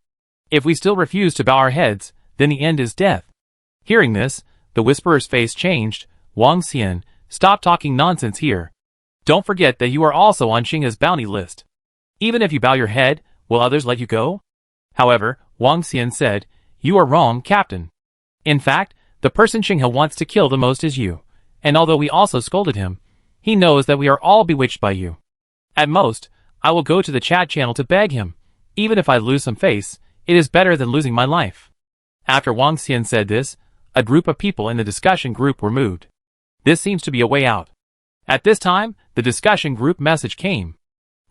Speaker 1: If we still refuse to bow our heads, then the end is death." Hearing this, the Whisperer's face changed. "Wang Xian, stop talking nonsense here. Don't forget that you are also on Xinghe's bounty list. Even if you bow your head, will others let you go?" However, Wang Xian said, "You are wrong, Captain. In fact, the person Xinghe wants to kill the most is you, and although we also scolded him, he knows that we are all bewitched by you. At most, I will go to the chat channel to beg him. Even if I lose some face, it is better than losing my life." After Wang Xian said this, a group of people in the discussion group were moved. This seems to be a way out. At this time, the discussion group message came.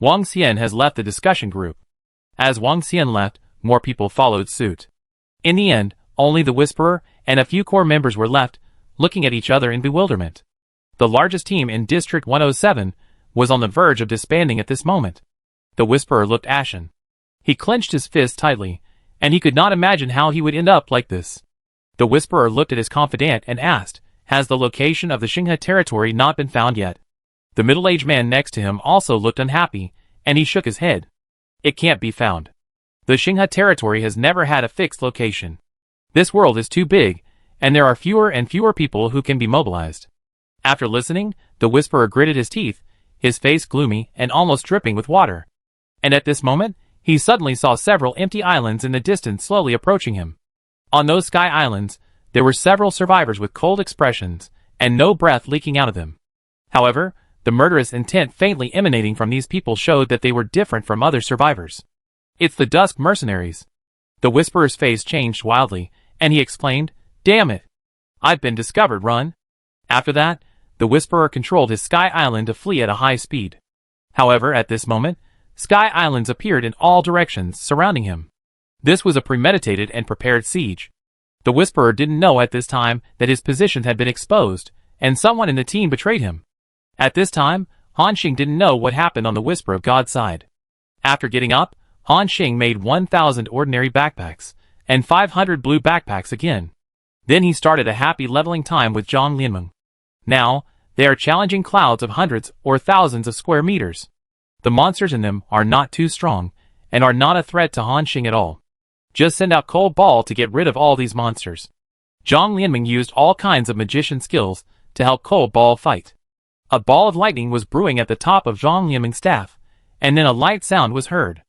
Speaker 1: Wang Xian has left the discussion group. As Wang Xian left, more people followed suit. In the end, only the Whisperer and a few core members were left, looking at each other in bewilderment. The largest team in District 107 was on the verge of disbanding at this moment. The Whisperer looked ashen. He clenched his fist tightly, and he could not imagine how he would end up like this. The Whisperer looked at his confidant and asked, "Has the location of the Xinghe territory not been found yet?" The middle-aged man next to him also looked unhappy, and he shook his head. "It can't be found. The Xinghe territory has never had a fixed location. This world is too big, and there are fewer and fewer people who can be mobilized." After listening, the Whisperer gritted his teeth, his face gloomy and almost dripping with water. And at this moment, he suddenly saw several empty islands in the distance slowly approaching him. On those sky islands, there were several survivors with cold expressions, and no breath leaking out of them. However, the murderous intent faintly emanating from these people showed that they were different from other survivors. "It's the Dusk Mercenaries." The Whisperer's face changed wildly, and he exclaimed, "Damn it! I've been discovered, run!" After that, the Whisperer controlled his sky island to flee at a high speed. However, at this moment, sky islands appeared in all directions surrounding him. This was a premeditated and prepared siege. The Whisperer didn't know at this time that his position had been exposed, and someone in the team betrayed him. At this time, Han Xing didn't know what happened on the Whisper of God's side. After getting up, Han Xing made 1,000 ordinary backpacks, and 500 blue backpacks again. Then he started a happy leveling time with Zhang Lianmeng. Now, they are challenging clouds of hundreds or thousands of square meters. The monsters in them are not too strong, and are not a threat to Han Xing at all. Just send out Cold Ball to get rid of all these monsters. Zhang Lianmeng used all kinds of magician skills to help Cold Ball fight. A ball of lightning was brewing at the top of Zhang Lianmeng's staff, and then a light sound was heard.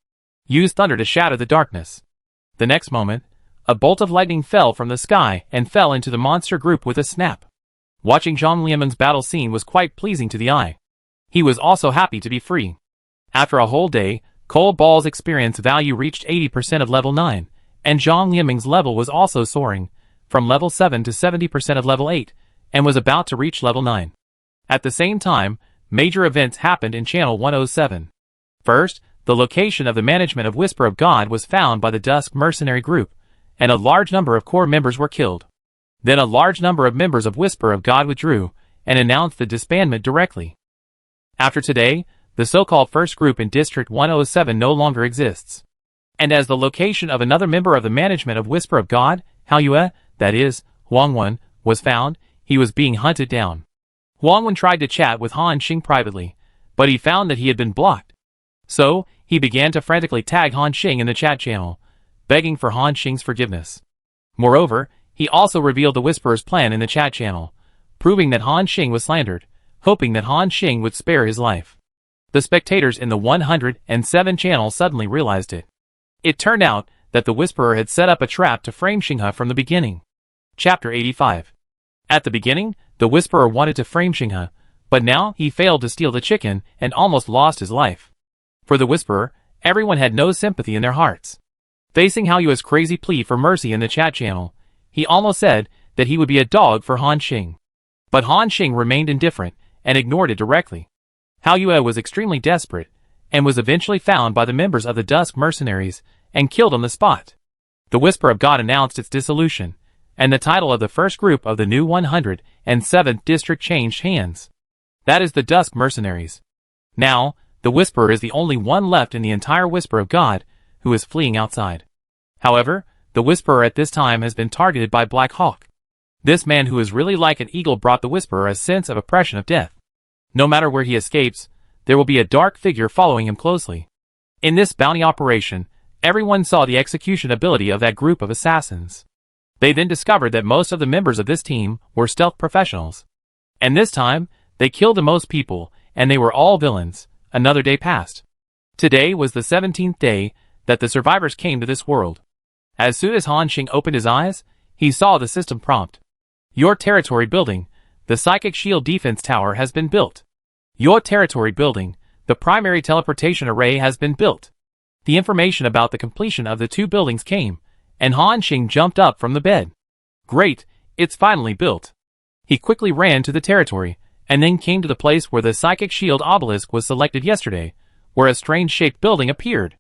Speaker 1: Use thunder to shatter the darkness. The next moment, a bolt of lightning fell from the sky and fell into the monster group with a snap. Watching Zhang Lianmeng's battle scene was quite pleasing to the eye. He was also happy to be free. After a whole day, Cold Ball's experience value reached 80% of level 9, and Zhang Lianmeng's level was also soaring, from level 7 to 70% of level 8, and was about to reach level 9. At the same time, major events happened in Channel 107. First, the location of the management of Whisper of God was found by the Dusk Mercenary Group, and a large number of core members were killed. Then a large number of members of Whisper of God withdrew, and announced the disbandment directly. After today, the so-called first group in District 107 no longer exists. And as the location of another member of the management of Whisper of God, Hao Yue, that is, Huang Wen, was found, he was being hunted down. Huang Wen tried to chat with Han Xing privately, but he found that he had been blocked. So, he began to frantically tag Han Xing in the chat channel, begging for Han Xing's forgiveness. Moreover, he also revealed the Whisperer's plan in the chat channel, proving that Han Xing was slandered, hoping that Han Xing would spare his life. The spectators in the 107 channel suddenly realized it. It turned out that the Whisperer had set up a trap to frame Xinghe from the beginning. Chapter 85. At the beginning, the Whisperer wanted to frame Xinghe, but now he failed to steal the chicken and almost lost his life. For the Whisperer, everyone had no sympathy in their hearts. Facing Hao Yue's crazy plea for mercy in the chat channel, he almost said that he would be a dog for Han Xing. But Han Xing remained indifferent and ignored it directly. Hao Yue was extremely desperate, and was eventually found by the members of the Dusk Mercenaries and killed on the spot. The Whisper of God announced its dissolution, and the title of the first group of the new 107th district changed hands. That is the Dusk Mercenaries. Now, the Whisperer is the only one left in the entire Whisper of God, who is fleeing outside. However, the Whisperer at this time has been targeted by Black Hawk. This man who is really like an eagle brought the Whisperer a sense of oppression of death. No matter where he escapes, there will be a dark figure following him closely. In this bounty operation, everyone saw the execution ability of that group of assassins. They then discovered that most of the members of this team were stealth professionals. And this time, they killed the most people, and they were all villains. Another day passed. Today was the 17th day that the survivors came to this world. As soon as Han Xing opened his eyes, he saw the system prompt. Your territory building, the psychic shield defense tower has been built. Your territory building, the primary teleportation array has been built. The information about the completion of the two buildings came, and Han Xing jumped up from the bed. Great, it's finally built. He quickly ran to the territory, and then came to the place where the psychic shield obelisk was selected yesterday, where a strange-shaped building appeared.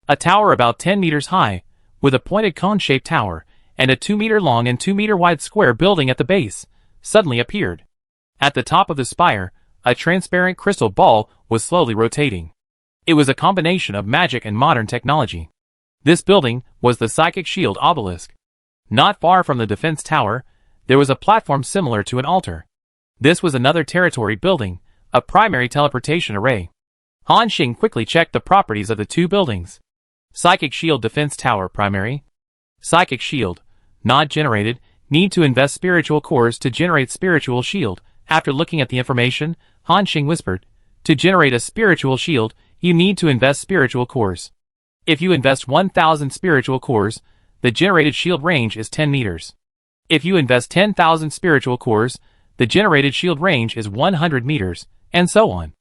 Speaker 1: A tower about 10 meters high, with a pointed cone-shaped tower, and a 2-meter-long and 2-meter-wide square building at the base, suddenly appeared. At the top of the spire, a transparent crystal ball was slowly rotating. It was a combination of magic and modern technology. This building was the Psychic Shield Obelisk. Not far from the defense tower, there was a platform similar to an altar. This was another territory building, a primary teleportation array. Han Xing quickly checked the properties of the two buildings. Psychic Shield Defense Tower Primary. Psychic Shield, not generated, need to invest spiritual cores to generate spiritual shield. After looking at the information, Han Xing whispered, to generate a spiritual shield, you need to invest spiritual cores. If you invest 1,000 spiritual cores, the generated shield range is 10 meters. If you invest 10,000 spiritual cores, the generated shield range is 100 meters, and so on.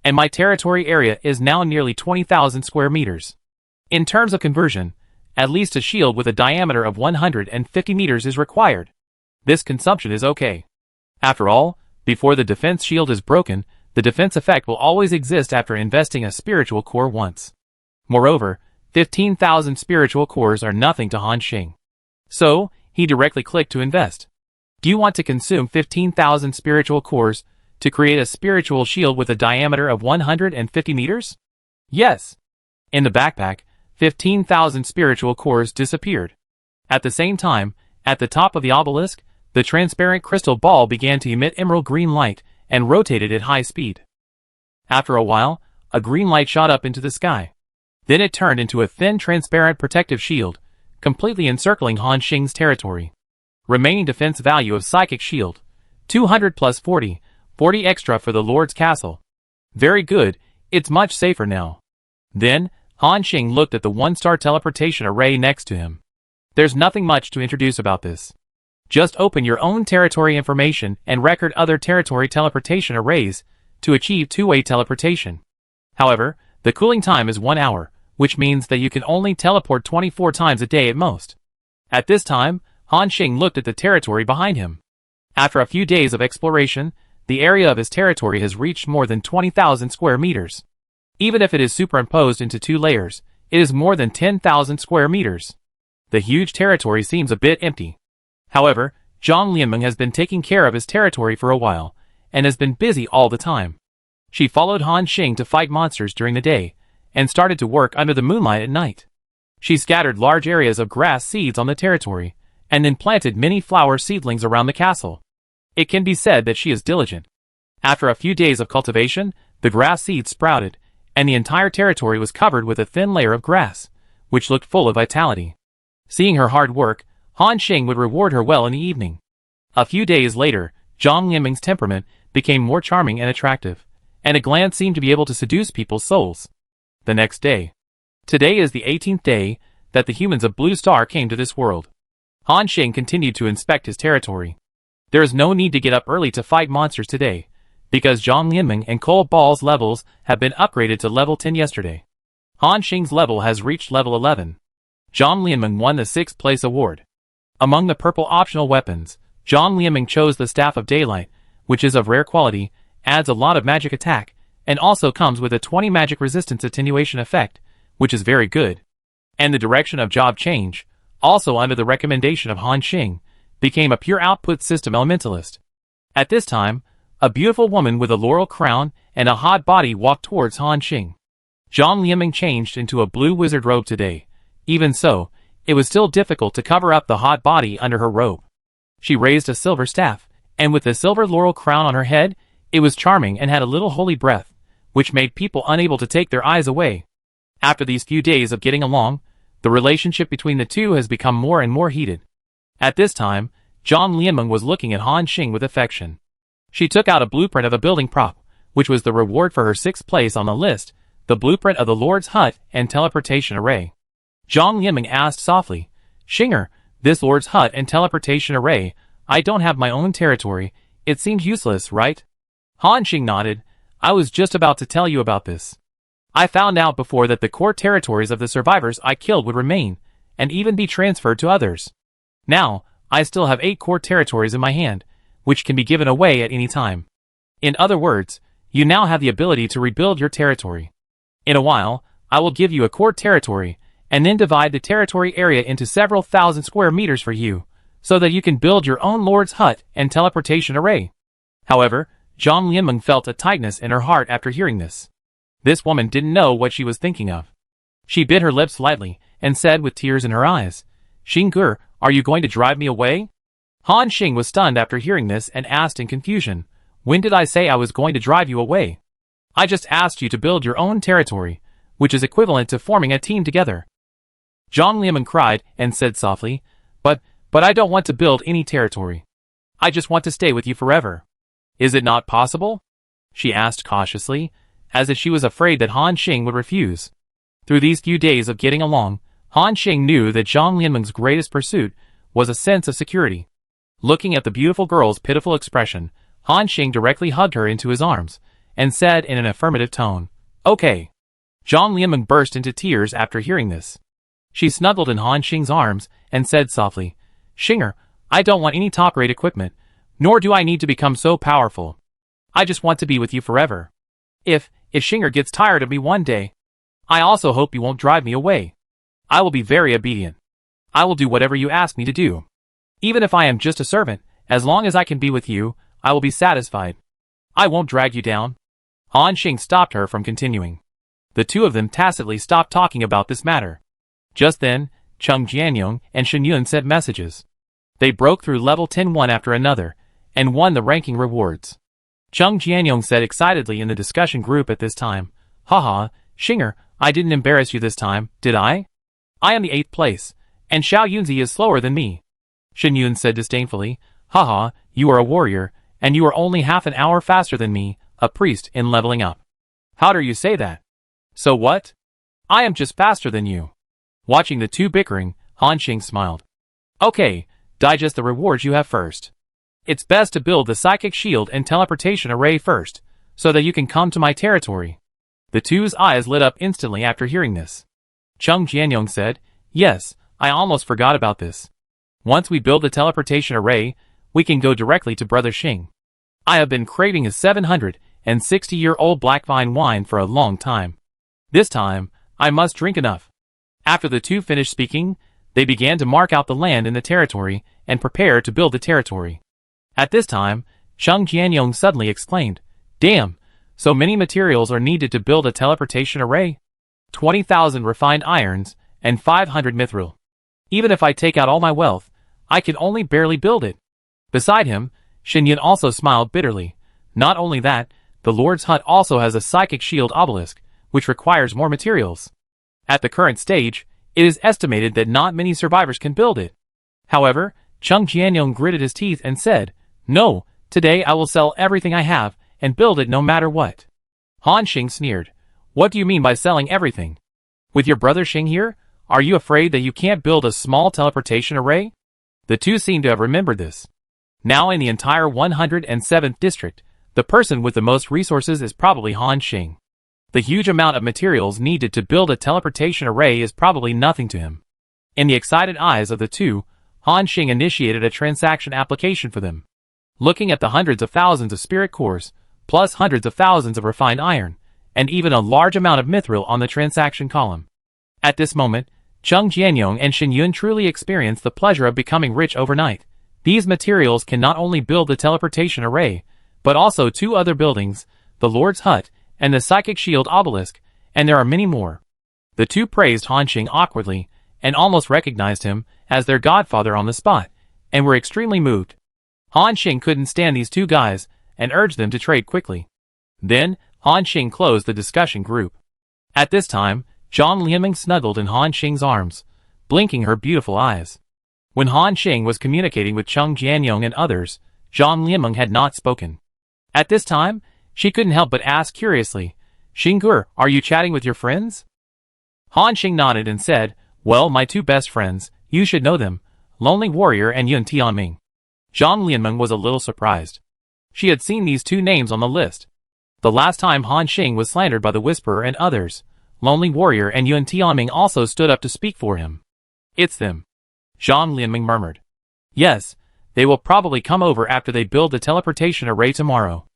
Speaker 1: And my territory area is now nearly 20,000 square meters. In terms of conversion, at least a shield with a diameter of 150 meters is required. This consumption is okay. After all, before the defense shield is broken, the defense effect will always exist after investing a spiritual core once. Moreover, 15,000 spiritual cores are nothing to Han Xing. So, he directly clicked to invest. Do you want to consume 15,000 spiritual cores to create a spiritual shield with a diameter of 150 meters? Yes. In the backpack, 15,000 spiritual cores disappeared. At the same time, at the top of the obelisk, the transparent crystal ball began to emit emerald green light and rotated at high speed. After a while, a green light shot up into the sky. Then it turned into a thin transparent protective shield, completely encircling Han Xing's territory. Remaining defense value of Psychic Shield, 200 plus 40, 40 extra for the Lord's Castle. Very good, it's much safer now. Then, Han Xing looked at the one-star teleportation array next to him. There's nothing much to introduce about this. Just open your own territory information and record other territory teleportation arrays to achieve two-way teleportation. However, the cooling time is 1 hour, which means that you can only teleport 24 times a day at most. At this time, Han Xing looked at the territory behind him. After a few days of exploration, the area of his territory has reached more than 20,000 square meters. Even if it is superimposed into 2 layers, it is more than 10,000 square meters. The huge territory seems a bit empty. However, Zhang Lianmeng has been taking care of his territory for a while, and has been busy all the time. She followed Han Xing to fight monsters during the day, and started to work under the moonlight at night. She scattered large areas of grass seeds on the territory, and then planted many flower seedlings around the castle. It can be said that she is diligent. After a few days of cultivation, the grass seeds sprouted, and the entire territory was covered with a thin layer of grass, which looked full of vitality. Seeing her hard work, Han Xing would reward her well in the evening. A few days later, Zhang Lianmeng's temperament became more charming and attractive, and a glance seemed to be able to seduce people's souls. The next day. Today is the 18th day that the humans of Blue Star came to this world. Han Xing continued to inspect his territory. There is no need to get up early to fight monsters today, because Zhang Lianmeng and Cole Ball's levels have been upgraded to level 10 yesterday. Han Xing's level has reached level 11. Zhang Lianmeng won the 6th place award. Among the purple optional weapons, Zhang Lianmeng chose the Staff of Daylight, which is of rare quality, adds a lot of magic attack, and also comes with a 20 magic resistance attenuation effect, which is very good. And the direction of job change, also under the recommendation of Han Xing, became a pure output system elementalist. At this time, a beautiful woman with a laurel crown and a hot body walked towards Han Xing. Zhang Lianmeng changed into a blue wizard robe today. Even so, it was still difficult to cover up the hot body under her robe. She raised a silver staff, and with the silver laurel crown on her head, it was charming and had a little holy breath, which made people unable to take their eyes away. After these few days of getting along, the relationship between the two has become more and more heated. At this time, Zhang Lianmeng was looking at Han Xing with affection. She took out a blueprint of a building prop, which was the reward for her 6th place on the list, the blueprint of the Lord's Hut and teleportation array. Zhang Lianmeng asked softly, Xinger, this Lord's Hut and teleportation array, I don't have my own territory, it seems useless, right? Han Xing nodded, I was just about to tell you about this. I found out before that the core territories of the survivors I killed would remain, and even be transferred to others. Now, I still have 8 core territories in my hand, which can be given away at any time. In other words, you now have the ability to rebuild your territory. In a while, I will give you a core territory, and then divide the territory area into several thousand square meters for you, so that you can build your own Lord's Hut and teleportation array. However, Zhang Lianmeng felt a tightness in her heart after hearing this. This woman didn't know what she was thinking of. She bit her lips lightly and said with tears in her eyes, "Xingge, are you going to drive me away?" Han Xing was stunned after hearing this and asked in confusion, "When did I say I was going to drive you away? I just asked you to build your own territory, which is equivalent to forming a team together." Zhang Lianmeng cried and said softly, But I don't want to build any territory. I just want to stay with you forever." "Is it not possible?" she asked cautiously, as if she was afraid that Han Xing would refuse. Through these few days of getting along, Han Xing knew that Zhang Lianmeng's greatest pursuit was a sense of security. Looking at the beautiful girl's pitiful expression, Han Xing directly hugged her into his arms, and said in an affirmative tone, "Okay." Zhang Lianmeng burst into tears after hearing this. She snuggled in Han Xing's arms and said softly, "Xingge, I don't want any top-rate equipment, nor do I need to become so powerful. I just want to be with you forever. If Xingge gets tired of me one day, I also hope you won't drive me away. I will be very obedient. I will do whatever you ask me to do. Even if I am just a servant, as long as I can be with you, I will be satisfied. I won't drag you down." Han Xing stopped her from continuing. The two of them tacitly stopped talking about this matter. Just then, Cheng Jianyong and Shen Yun sent messages. They broke through level 10 one after another, and won the ranking rewards. Cheng Jianyong said excitedly in the discussion group at this time, "Haha, Xingge, I didn't embarrass you this time, did I? I am the 8th place, and Xiao Yunzi is slower than me." Shen Yun said disdainfully, "Haha, you are a warrior, and you are only half an hour faster than me, a priest, in leveling up. How dare you say that? So what? I am just faster than you." Watching the two bickering, Han Xing smiled. "Okay, digest the rewards you have first. It's best to build the psychic shield and teleportation array first, so that you can come to my territory." The two's eyes lit up instantly after hearing this. Cheng Jianyong said, "Yes, I almost forgot about this. Once we build the teleportation array, we can go directly to Brother Xing. I have been craving his 760-year-old black vine wine for a long time. This time, I must drink enough." After the two finished speaking, they began to mark out the land in the territory and prepare to build the territory. At this time, Cheng Jianyong suddenly exclaimed, "Damn, so many materials are needed to build a teleportation array? 20,000 refined irons and 500 mithril. Even if I take out all my wealth, I can only barely build it." Beside him, Shen Yun also smiled bitterly. Not only that, the Lord's hut also has a psychic shield obelisk, which requires more materials. At the current stage, it is estimated that not many survivors can build it. However, Cheng Jianyong gritted his teeth and said, "No, today I will sell everything I have and build it no matter what." Han Xing sneered, "What do you mean by selling everything? With your brother Xing here, are you afraid that you can't build a small teleportation array?" The two seemed to have remembered this. Now in the entire 107th district, the person with the most resources is probably Han Xing. The huge amount of materials needed to build a teleportation array is probably nothing to him. In the excited eyes of the two, Han Xing initiated a transaction application for them. Looking at the hundreds of thousands of spirit cores, plus hundreds of thousands of refined iron, and even a large amount of mithril on the transaction column. At this moment, Cheng Jianyong and Shen Yun truly experienced the pleasure of becoming rich overnight. These materials can not only build the teleportation array, but also two other buildings, the Lord's hut, and the psychic shield obelisk, and there are many more. The two praised Han Xing awkwardly, and almost recognized him as their godfather on the spot, and were extremely moved. Han Xing couldn't stand these two guys, and urged them to trade quickly. Then, Han Xing closed the discussion group. At this time, Zhang Lianmeng snuggled in Han Xing's arms, blinking her beautiful eyes. When Han Xing was communicating with Cheng Jianyong and others, Zhang Lianmeng had not spoken. At this time, she couldn't help but ask curiously, "Xingge, are you chatting with your friends?" Han Xing nodded and said, "Well, my two best friends, you should know them, Lonely Warrior and Yun Tianming." Zhang Lianmeng was a little surprised. She had seen these two names on the list. The last time Han Xing was slandered by the Whisperer and others, Lonely Warrior and Yun Tianming also stood up to speak for him. "It's them," Zhang Lianmeng murmured. "Yes, they will probably come over after they build the teleportation array tomorrow."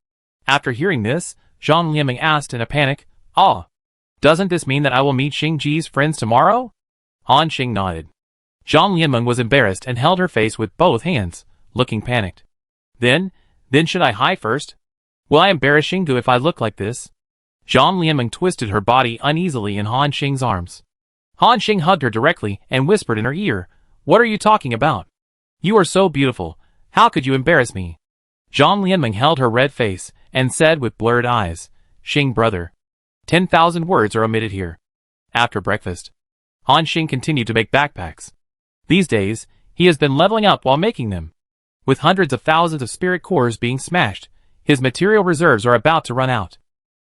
Speaker 1: After hearing this, Zhang Lianmeng asked in a panic, "Ah, doesn't this mean that I will meet Xing Ji's friends tomorrow?" Han Xing nodded. Zhang Lianmeng was embarrassed and held her face with both hands, looking panicked. Then should I hide first? Will I embarrass Xingge if I look like this?" Zhang Lianmeng twisted her body uneasily in Han Xing's arms. Han Xing hugged her directly and whispered in her ear, "What are you talking about? You are so beautiful, how could you embarrass me?" Zhang Lianmeng held her red face and said with blurred eyes, "Xing brother. 10,000 words are omitted here." After breakfast, Han Xing continued to make backpacks. These days, he has been leveling up while making them. With hundreds of thousands of spirit cores being smashed, his material reserves are about to run out.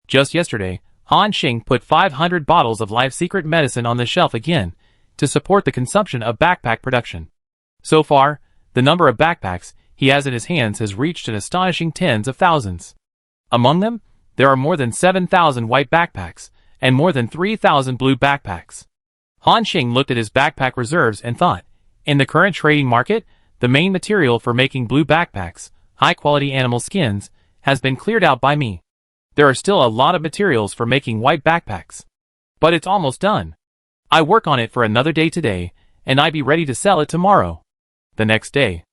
Speaker 1: Just yesterday, Han Xing put 500 bottles of life secret medicine on the shelf again to support the consumption of backpack production. So far, the number of backpacks he has in his hands has reached an astonishing tens of thousands. Among them, there are more than 7,000 white backpacks and more than 3,000 blue backpacks. Han Xing looked at his backpack reserves and thought, in the current trading market, the main material for making blue backpacks, high-quality animal skins, has been cleared out by me. There are still a lot of materials for making white backpacks. But it's almost done. I work on it for another day today, and I'd be ready to sell it tomorrow. The next day,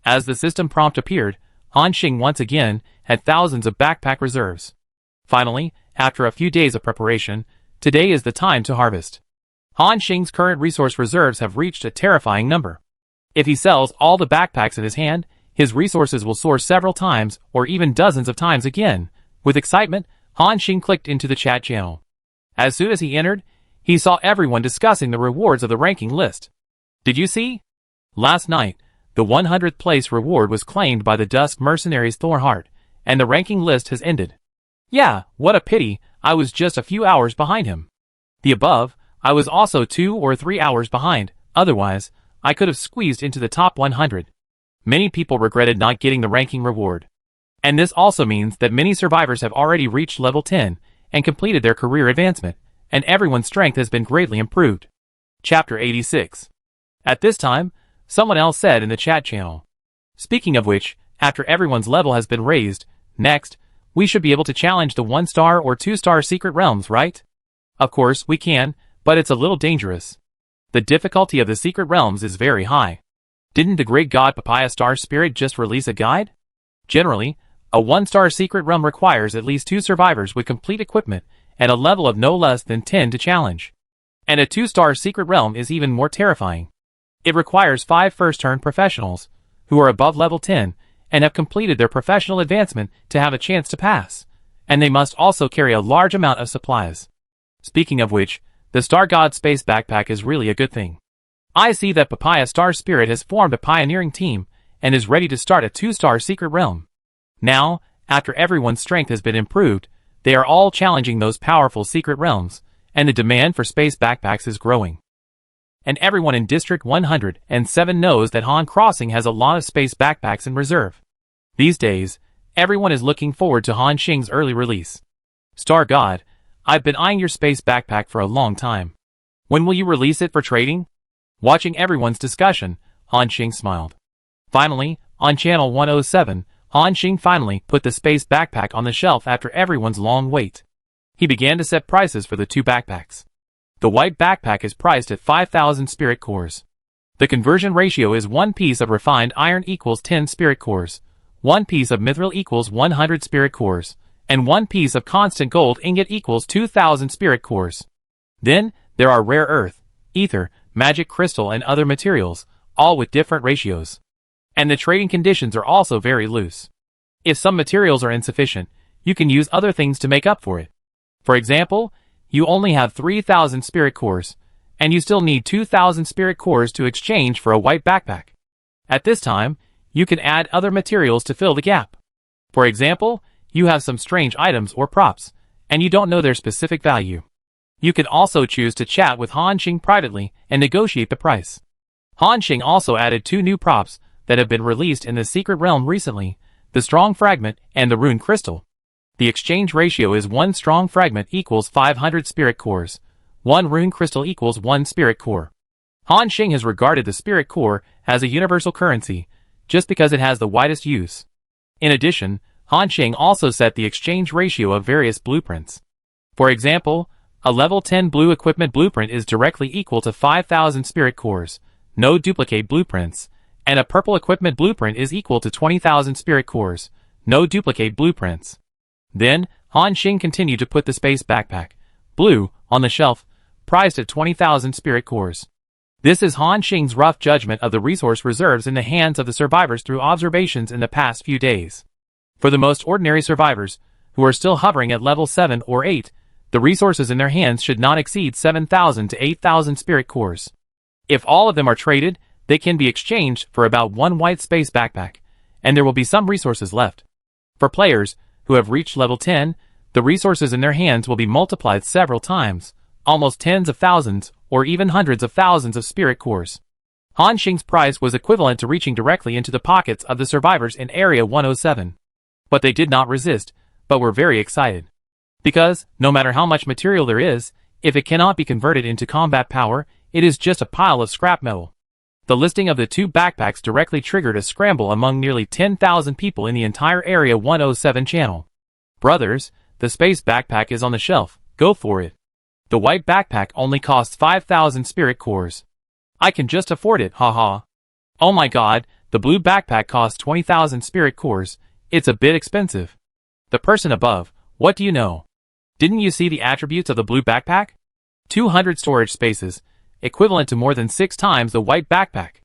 Speaker 1: as the system prompt appeared, Han Xing once again had thousands of backpack reserves. Finally, after a few days of preparation, today is the time to harvest. Han Xing's current resource reserves have reached a terrifying number. If he sells all the backpacks in his hand, his resources will soar several times or even dozens of times again. With excitement, Han Xing clicked into the chat channel. As soon as he entered, he saw everyone discussing the rewards of the ranking list. Did you see? Last night, the 100th place reward was claimed by the Dusk Mercenaries Thornheart, and the ranking list has ended. Yeah, what a pity, I was just a few hours behind him. The above, I was also 2 or 3 hours behind, otherwise, I could have squeezed into the top 100. Many people regretted not getting the ranking reward. And this also means that many survivors have already reached level 10 and completed their career advancement, and everyone's strength has been greatly improved. Chapter 86. At this time, someone else said in the chat channel. Speaking of which, after everyone's level has been raised, next, we should be able to challenge the 1-star or 2-star secret realms, right? Of course, we can, but it's a little dangerous. The difficulty of the secret realms is very high. Didn't the great god Papaya Star Spirit just release a guide? Generally, a 1-star secret realm requires at least 2 survivors with complete equipment and a level of no less than 10 to challenge. And a 2-star secret realm is even more terrifying. It requires 5 first-turn professionals, who are above level 10 and have completed their professional advancement to have a chance to pass, and they must also carry a large amount of supplies. Speaking of which, the Star God Space Backpack is really a good thing. I see that Papaya Star Spirit has formed a pioneering team and is ready to start a 2-star secret realm. Now, after everyone's strength has been improved, they are all challenging those powerful secret realms, and the demand for space backpacks is growing. And everyone in District 107 knows that Han Crossing has a lot of space backpacks in reserve. These days, everyone is looking forward to Han Xing's early release. Star God, I've been eyeing your space backpack for a long time. When will you release it for trading? Watching everyone's discussion, Han Xing smiled. Finally, on Channel 107, Han Xing finally put the space backpack on the shelf after everyone's long wait. He began to set prices for the 2 backpacks. The white backpack is priced at 5,000 spirit cores. The conversion ratio is 1 piece of refined iron equals 10 spirit cores, 1 piece of mithril equals 100 spirit cores, and 1 piece of constant gold ingot equals 2,000 spirit cores. Then, there are rare earth, ether, magic crystal and other materials, all with different ratios. And the trading conditions are also very loose. If some materials are insufficient, you can use other things to make up for it. For example, you only have 3,000 spirit cores, and you still need 2,000 spirit cores to exchange for a white backpack. At this time, you can add other materials to fill the gap. For example, you have some strange items or props, and you don't know their specific value. You can also choose to chat with Han Xing privately and negotiate the price. Han Xing also added 2 new props that have been released in the secret realm recently, the Strong Fragment and the Rune Crystal. The exchange ratio is 1 Strong Fragment equals 500 Spirit Cores, 1 Rune Crystal equals 1 Spirit Core. Han Xing has regarded the Spirit Core as a universal currency, just because it has the widest use. In addition, Han Xing also set the exchange ratio of various blueprints. For example, a level 10 blue equipment blueprint is directly equal to 5,000 Spirit Cores, no duplicate blueprints, and a purple equipment blueprint is equal to 20,000 spirit cores, no duplicate blueprints. Then, Han Xing continued to put the space backpack, blue, on the shelf, priced at 20,000 spirit cores. This is Han Xing's rough judgment of the resource reserves in the hands of the survivors through observations in the past few days. For the most ordinary survivors, who are still hovering at level 7 or 8, the resources in their hands should not exceed 7,000 to 8,000 spirit cores. If all of them are traded, they can be exchanged for about one white space backpack, and there will be some resources left. For players who have reached level 10, the resources in their hands will be multiplied several times, almost tens of thousands or even hundreds of thousands of spirit cores. Han Xing's price was equivalent to reaching directly into the pockets of the survivors in Area 107. But they did not resist, but were very excited. Because, no matter how much material there is, if it cannot be converted into combat power, it is just a pile of scrap metal. The listing of the two backpacks directly triggered a scramble among nearly 10,000 people in the entire Area 107 channel. Brothers, the space backpack is on the shelf, go for it. The white backpack only costs 5,000 spirit cores. I can just afford it, haha. Oh my god, the blue backpack costs 20,000 spirit cores, it's a bit expensive. The person above, what do you know? Didn't you see the attributes of the blue backpack? 200 storage spaces, equivalent to more than 6 times the white backpack.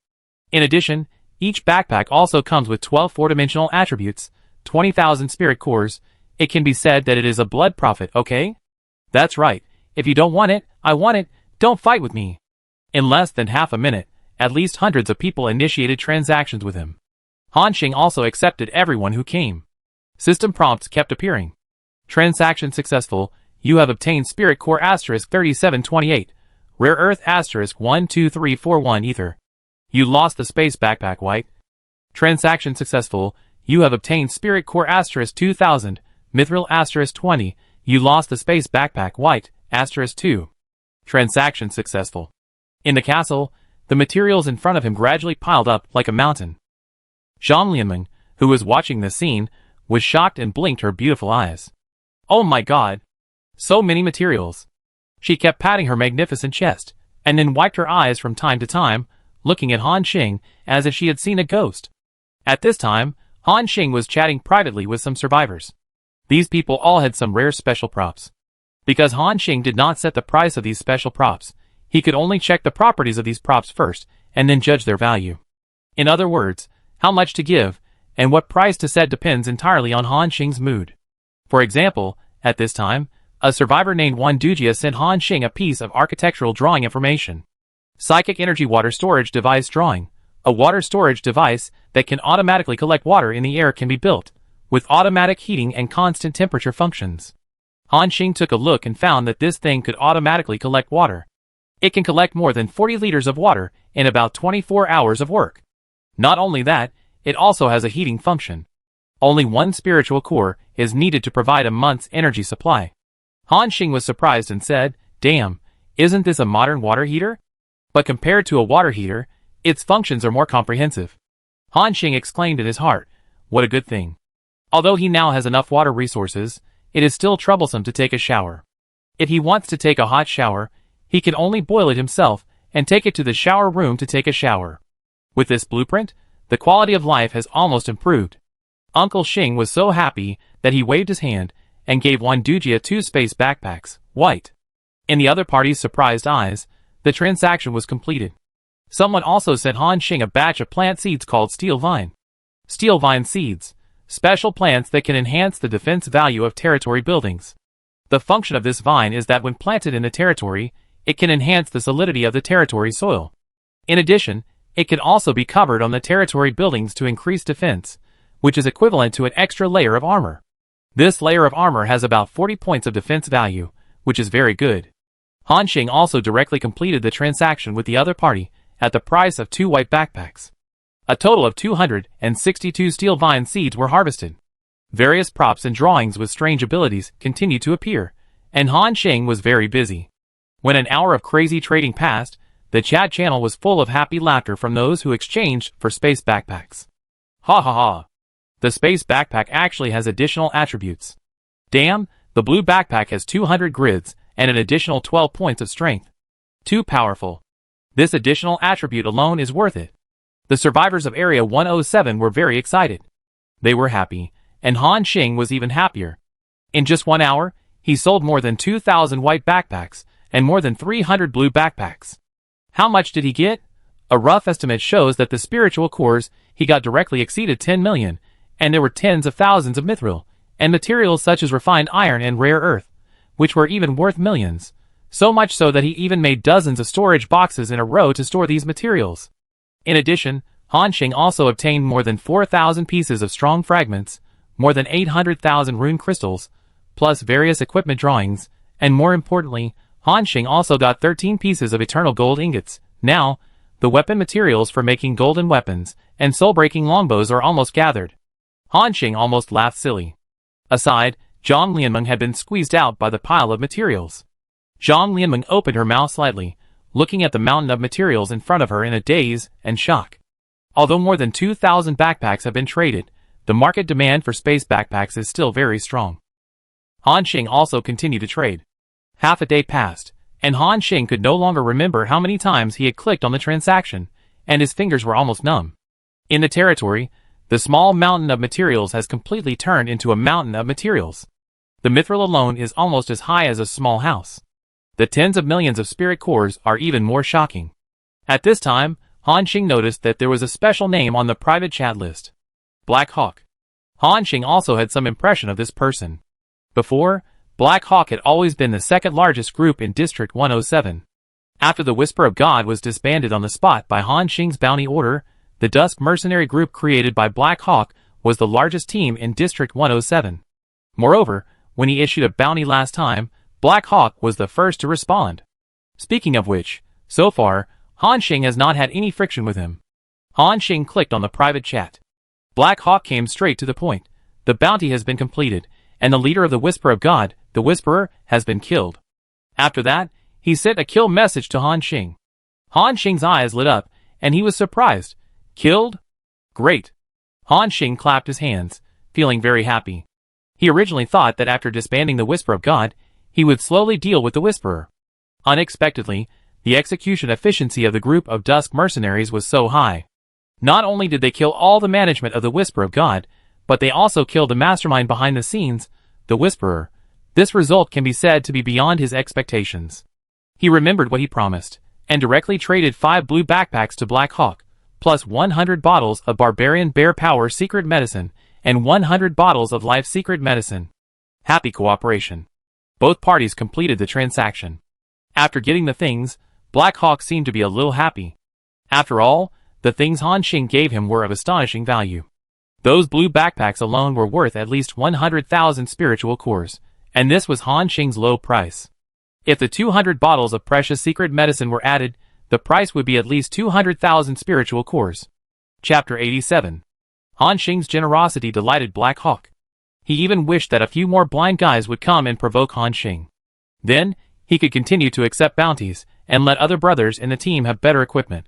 Speaker 1: In addition, each backpack also comes with 12 four-dimensional attributes, 20,000 spirit cores. It can be said that it is a blood prophet, okay? That's right, if you don't want it, I want it, don't fight with me. In less than half a minute, at least hundreds of people initiated transactions with him. Han Xing also accepted everyone who came. System prompts kept appearing. Transaction successful, you have obtained Spirit Core Asterisk 3728, Rare Earth Asterisk 12341 Ether. You lost the space backpack, white. Transaction successful, you have obtained Spirit Core Asterisk 2000, Mithril Asterisk 20, you lost the space backpack, white, Asterisk 2. Transaction successful. In the castle, the materials in front of him gradually piled up like a mountain. Zhang Lianmeng, who was watching the scene, was shocked and blinked her beautiful eyes. Oh my god! So many materials! She kept patting her magnificent chest, and then wiped her eyes from time to time, looking at Han Xing as if she had seen a ghost. At this time, Han Xing was chatting privately with some survivors. These people all had some rare special props. Because Han Xing did not set the price of these special props, he could only check the properties of these props first, and then judge their value. In other words, how much to give, and what price to set depends entirely on Han Xing's mood. For example, at this time, a survivor named Wan Dujia sent Han Xing a piece of architectural drawing information. Psychic Energy Water Storage Device Drawing. A water storage device that can automatically collect water in the air can be built, with automatic heating and constant temperature functions. Han Xing took a look and found that this thing could automatically collect water. It can collect more than 40 liters of water in about 24 hours of work. Not only that, it also has a heating function. Only one spiritual core is needed to provide a month's energy supply. Han Xing was surprised and said, "Damn, isn't this a modern water heater?" But compared to a water heater, its functions are more comprehensive. Han Xing exclaimed in his heart, what a good thing. Although he now has enough water resources, it is still troublesome to take a shower. If he wants to take a hot shower, he can only boil it himself and take it to the shower room to take a shower. With this blueprint, the quality of life has almost improved. Uncle Xing was so happy that he waved his hand and gave Wan Dujia 2 space backpacks, white. In the other party's surprised eyes, the transaction was completed. Someone also sent Han Xing a batch of plant seeds called Steel Vine. Steel Vine seeds, special plants that can enhance the defense value of territory buildings. The function of this vine is that when planted in the territory, it can enhance the solidity of the territory soil. In addition, it can also be covered on the territory buildings to increase defense, which is equivalent to an extra layer of armor. This layer of armor has about 40 points of defense value, which is very good. Han Xing also directly completed the transaction with the other party at the price of 2 white backpacks. A total of 262 steel vine seeds were harvested. Various props and drawings with strange abilities continued to appear, and Han Xing was very busy. When an hour of crazy trading passed, the chat channel was full of happy laughter from those who exchanged for space backpacks. Ha ha ha. The space backpack actually has additional attributes. Damn, the blue backpack has 200 grids and an additional 12 points of strength. Too powerful. This additional attribute alone is worth it. The survivors of Area 107 were very excited. They were happy, and Han Xing was even happier. In just 1 hour, he sold more than 2,000 white backpacks and more than 300 blue backpacks. How much did he get? A rough estimate shows that the spiritual cores he got directly exceeded 10 million, and there were tens of thousands of mithril, and materials such as refined iron and rare earth, which were even worth millions. So much so that he even made dozens of storage boxes in a row to store these materials. In addition, Hanxing also obtained more than 4,000 pieces of strong fragments, more than 800,000 rune crystals, plus various equipment drawings, and more importantly, Hanxing also got 13 pieces of eternal gold ingots. Now, the weapon materials for making golden weapons and soul-breaking longbows are almost gathered. Hanxing almost laughed silly. Aside, Zhang Lianmeng had been squeezed out by the pile of materials. Zhang Lianmeng opened her mouth slightly, looking at the mountain of materials in front of her in a daze and shock. Although more than 2,000 backpacks have been traded, the market demand for space backpacks is still very strong. Hanxing also continued to trade. Half a day passed, and Hanxing could no longer remember how many times he had clicked on the transaction, and his fingers were almost numb. In the territory, the small mountain of materials has completely turned into a mountain of materials. The mithril alone is almost as high as a small house. The tens of millions of spirit cores are even more shocking. At this time, Hanxing noticed that there was a special name on the private chat list. Black Hawk. Hanxing also had some impression of this person. Before, Black Hawk had always been the second largest group in District 107. After the Whisper of God was disbanded on the spot by Hanxing's bounty order, the Dusk mercenary group created by Black Hawk was the largest team in District 107. Moreover, when he issued a bounty last time, Black Hawk was the first to respond. Speaking of which, so far, Hanxing has not had any friction with him. Hanxing clicked on the private chat. Black Hawk came straight to the point. The bounty has been completed, and the leader of the Whisper of God, the Whisperer, has been killed. After that, he sent a kill message to Hanxing. Hanxing's eyes lit up, and he was surprised. Killed? Great. Hanxing clapped his hands, feeling very happy. He originally thought that after disbanding the Whisper of God, he would slowly deal with the Whisperer. Unexpectedly, the execution efficiency of the group of Dusk mercenaries was so high. Not only did they kill all the management of the Whisper of God, but they also killed the mastermind behind the scenes, the Whisperer. This result can be said to be beyond his expectations. He remembered what he promised, and directly traded 5 blue backpacks to Black Hawk, plus 100 bottles of Barbarian Bear Power Secret Medicine, and 100 bottles of Life Secret Medicine. Happy cooperation. Both parties completed the transaction. After getting the things, Black Hawk seemed to be a little happy. After all, the things Hanxing gave him were of astonishing value. Those blue backpacks alone were worth at least 100,000 spiritual cores, and this was Hanxing's low price. If the 200 bottles of precious secret medicine were added, the price would be at least 200,000 spiritual cores. Chapter 87. Hanxing's generosity delighted Black Hawk. He even wished that a few more blind guys would come and provoke Hanxing. Then, he could continue to accept bounties, and let other brothers in the team have better equipment.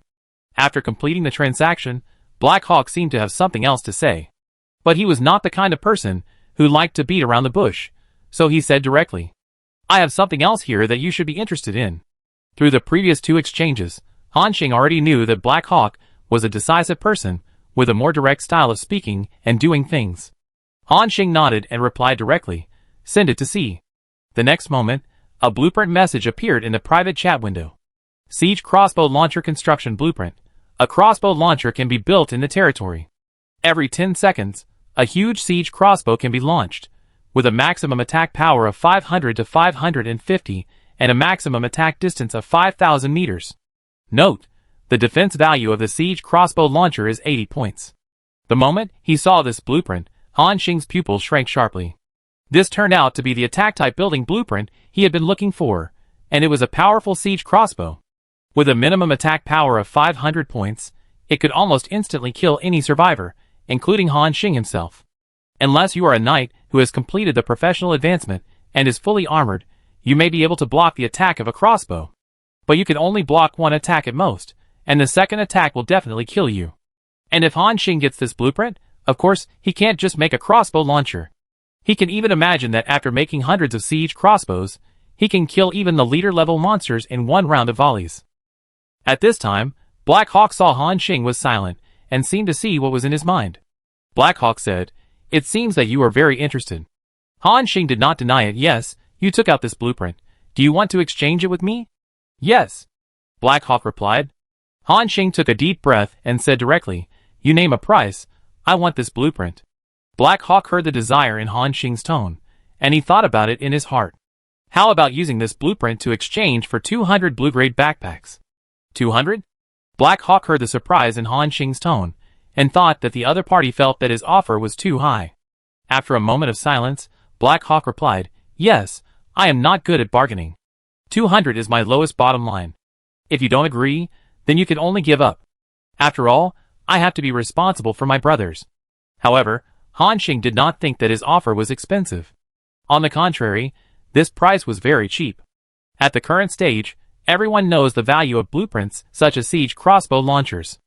Speaker 1: After completing the transaction, Black Hawk seemed to have something else to say. But he was not the kind of person who liked to beat around the bush, so he said directly, "I have something else here that you should be interested in." Through the previous 2 exchanges, Hanxing already knew that Black Hawk was a decisive person, with a more direct style of speaking and doing things. Hanxing nodded and replied directly, "Send it to see." The next moment, a blueprint message appeared in the private chat window. Siege Crossbow Launcher Construction Blueprint. A crossbow launcher can be built in the territory. Every 10 seconds, a huge siege crossbow can be launched, with a maximum attack power of 500 to 550 and a maximum attack distance of 5,000 meters. Note, the defense value of the siege crossbow launcher is 80 points. The moment he saw this blueprint, Hanxing's pupils shrank sharply. This turned out to be the attack-type building blueprint he had been looking for, and it was a powerful siege crossbow. With a minimum attack power of 500 points, it could almost instantly kill any survivor, including Hanxing himself. Unless you are a knight who has completed the professional advancement and is fully armored, you may be able to block the attack of a crossbow. But you can only block 1 attack at most, and the second attack will definitely kill you. And if Hanxing gets this blueprint, of course, he can't just make a crossbow launcher. He can even imagine that after making hundreds of siege crossbows, he can kill even the leader-level monsters in 1 round of volleys. At this time, Black Hawk saw Hanxing was silent, and seemed to see what was in his mind. Black Hawk said, "It seems that you are very interested. Han Xing did not deny it. Yes, you took out this blueprint. Do you want to exchange it with me? Yes, Black Hawk replied. Han Xing took a deep breath and said directly, you name a price, I want this blueprint. Black Hawk heard the desire in Han Xing's tone, and he thought about it in his heart. How about using this blueprint to exchange for 200 blue-grade backpacks? 200? Black Hawk heard the surprise in Han Xing's tone, and thought that the other party felt that his offer was too high. After a moment of silence, Black Hawk replied, yes, I am not good at bargaining. 200 is my lowest bottom line. If you don't agree, then you can only give up. After all, I have to be responsible for my brothers. However, Han Xing did not think that his offer was expensive. On the contrary, this price was very cheap. At the current stage, everyone knows the value of blueprints such as siege crossbow launchers.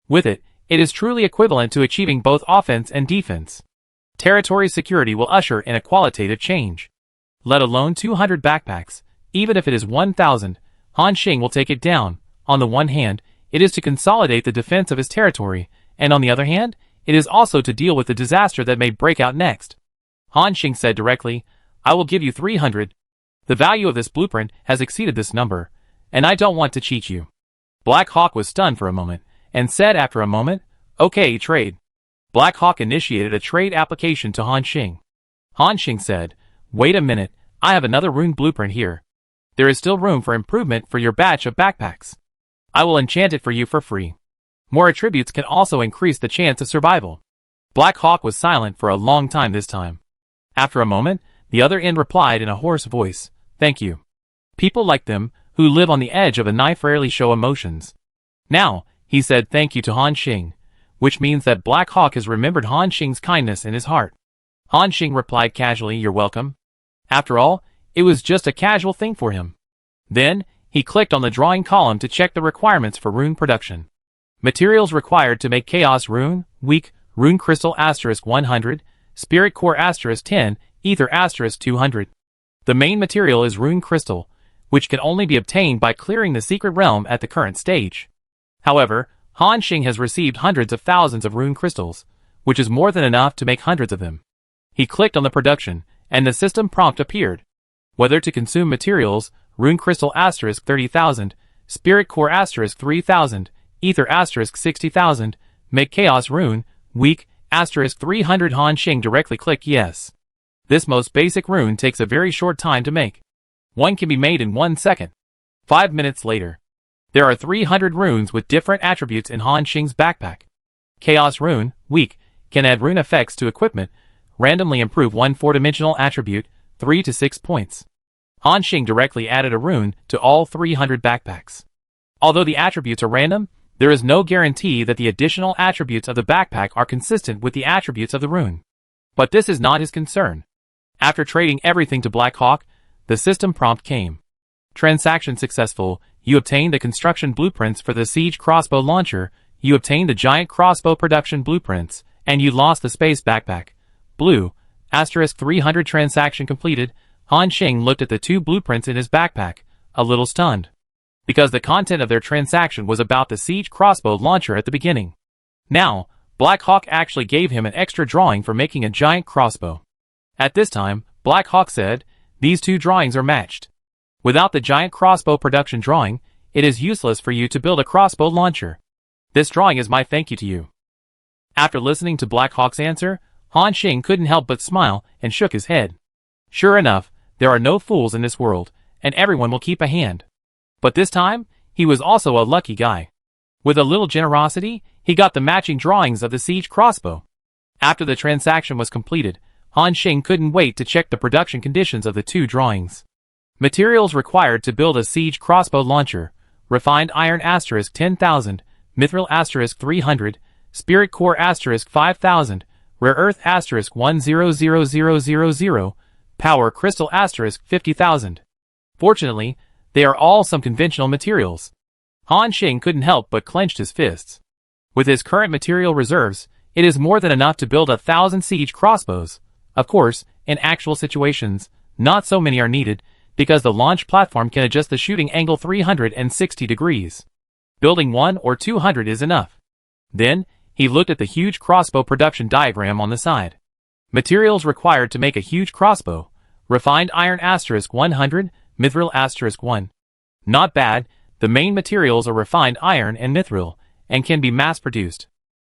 Speaker 1: With it, it is truly equivalent to achieving both offense and defense. Territory security will usher in a qualitative change. Let alone 200 backpacks, even if it is 1,000, Han Xing will take it down. On the one hand, it is to consolidate the defense of his territory, and on the other hand, it is also to deal with the disaster that may break out next. Han Xing said directly, I will give you 300. The value of this blueprint has exceeded this number, and I don't want to cheat you. Black Hawk was stunned for a moment, and said after a moment, okay, trade. Black Hawk initiated a trade application to Han Xing. Han Xing said, wait a minute, I have another rune blueprint here. There is still room for improvement for your batch of backpacks. I will enchant it for you for free. More attributes can also increase the chance of survival. Black Hawk was silent for a long time this time. After a moment, the other end replied in a hoarse voice, thank you. People like them, who live on the edge of a knife, rarely show emotions. Now, he said thank you to Han Xing, which means that Black Hawk has remembered Han Xing's kindness in his heart. Han Xing replied casually, you're welcome. After all, it was just a casual thing for him. Then, he clicked on the drawing column to check the requirements for rune production. Materials required to make Chaos Rune, Weak, Rune Crystal * 100, Spirit Core * 10, Ether * 200. The main material is Rune Crystal, which can only be obtained by clearing the secret realm at the current stage. However, Han Xing has received hundreds of thousands of rune crystals, which is more than enough to make hundreds of them. He clicked on the production, and the system prompt appeared. Whether to consume materials, Rune Crystal * 30,000, Spirit Core * 3,000, Ether * 60,000, make Chaos Rune, Weak * 300. Han Xing directly clicked yes. This most basic rune takes a very short time to make. One can be made in 1 second. 5 minutes later. There are 300 runes with different attributes in Han Xing's backpack. Chaos Rune, Weak, can add rune effects to equipment, randomly improve one 4-dimensional attribute, 3 to 6 points. Han Xing directly added a rune to all 300 backpacks. Although the attributes are random, there is no guarantee that the additional attributes of the backpack are consistent with the attributes of the rune. But this is not his concern. After trading everything to Black Hawk, the system prompt came. Transaction successful. You obtained the construction blueprints for the siege crossbow launcher, you obtained the giant crossbow production blueprints, and you lost the space backpack. Blue, * 300. Transaction completed. Han Xing looked at the 2 blueprints in his backpack, a little stunned. Because the content of their transaction was about the siege crossbow launcher at the beginning. Now, Black Hawk actually gave him an extra drawing for making a giant crossbow. At this time, Black Hawk said, these 2 drawings are matched. Without the giant crossbow production drawing, it is useless for you to build a crossbow launcher. This drawing is my thank you to you. After listening to Black Hawk's answer, Han Xing couldn't help but smile and shook his head. Sure enough, there are no fools in this world, and everyone will keep a hand. But this time, he was also a lucky guy. With a little generosity, he got the matching drawings of the siege crossbow. After the transaction was completed, Han Xing couldn't wait to check the production conditions of the 2 drawings. Materials required to build a siege crossbow launcher: refined iron * 10,000, mithril * 300, spirit core * 5,000, rare earth * 100,000, power crystal * 50,000. Fortunately, they are all some conventional materials. Han Xing couldn't help but clenched his fists. With his current material reserves, it is more than enough to build 1,000 siege crossbows. Of course, in actual situations, not so many are needed, because the launch platform can adjust the shooting angle 360 degrees. Building 1 or 200 is enough. Then, he looked at the huge crossbow production diagram on the side. Materials required to make a huge crossbow. Refined iron *100, mithril *1. Not bad, the main materials are refined iron and mithril, and can be mass-produced.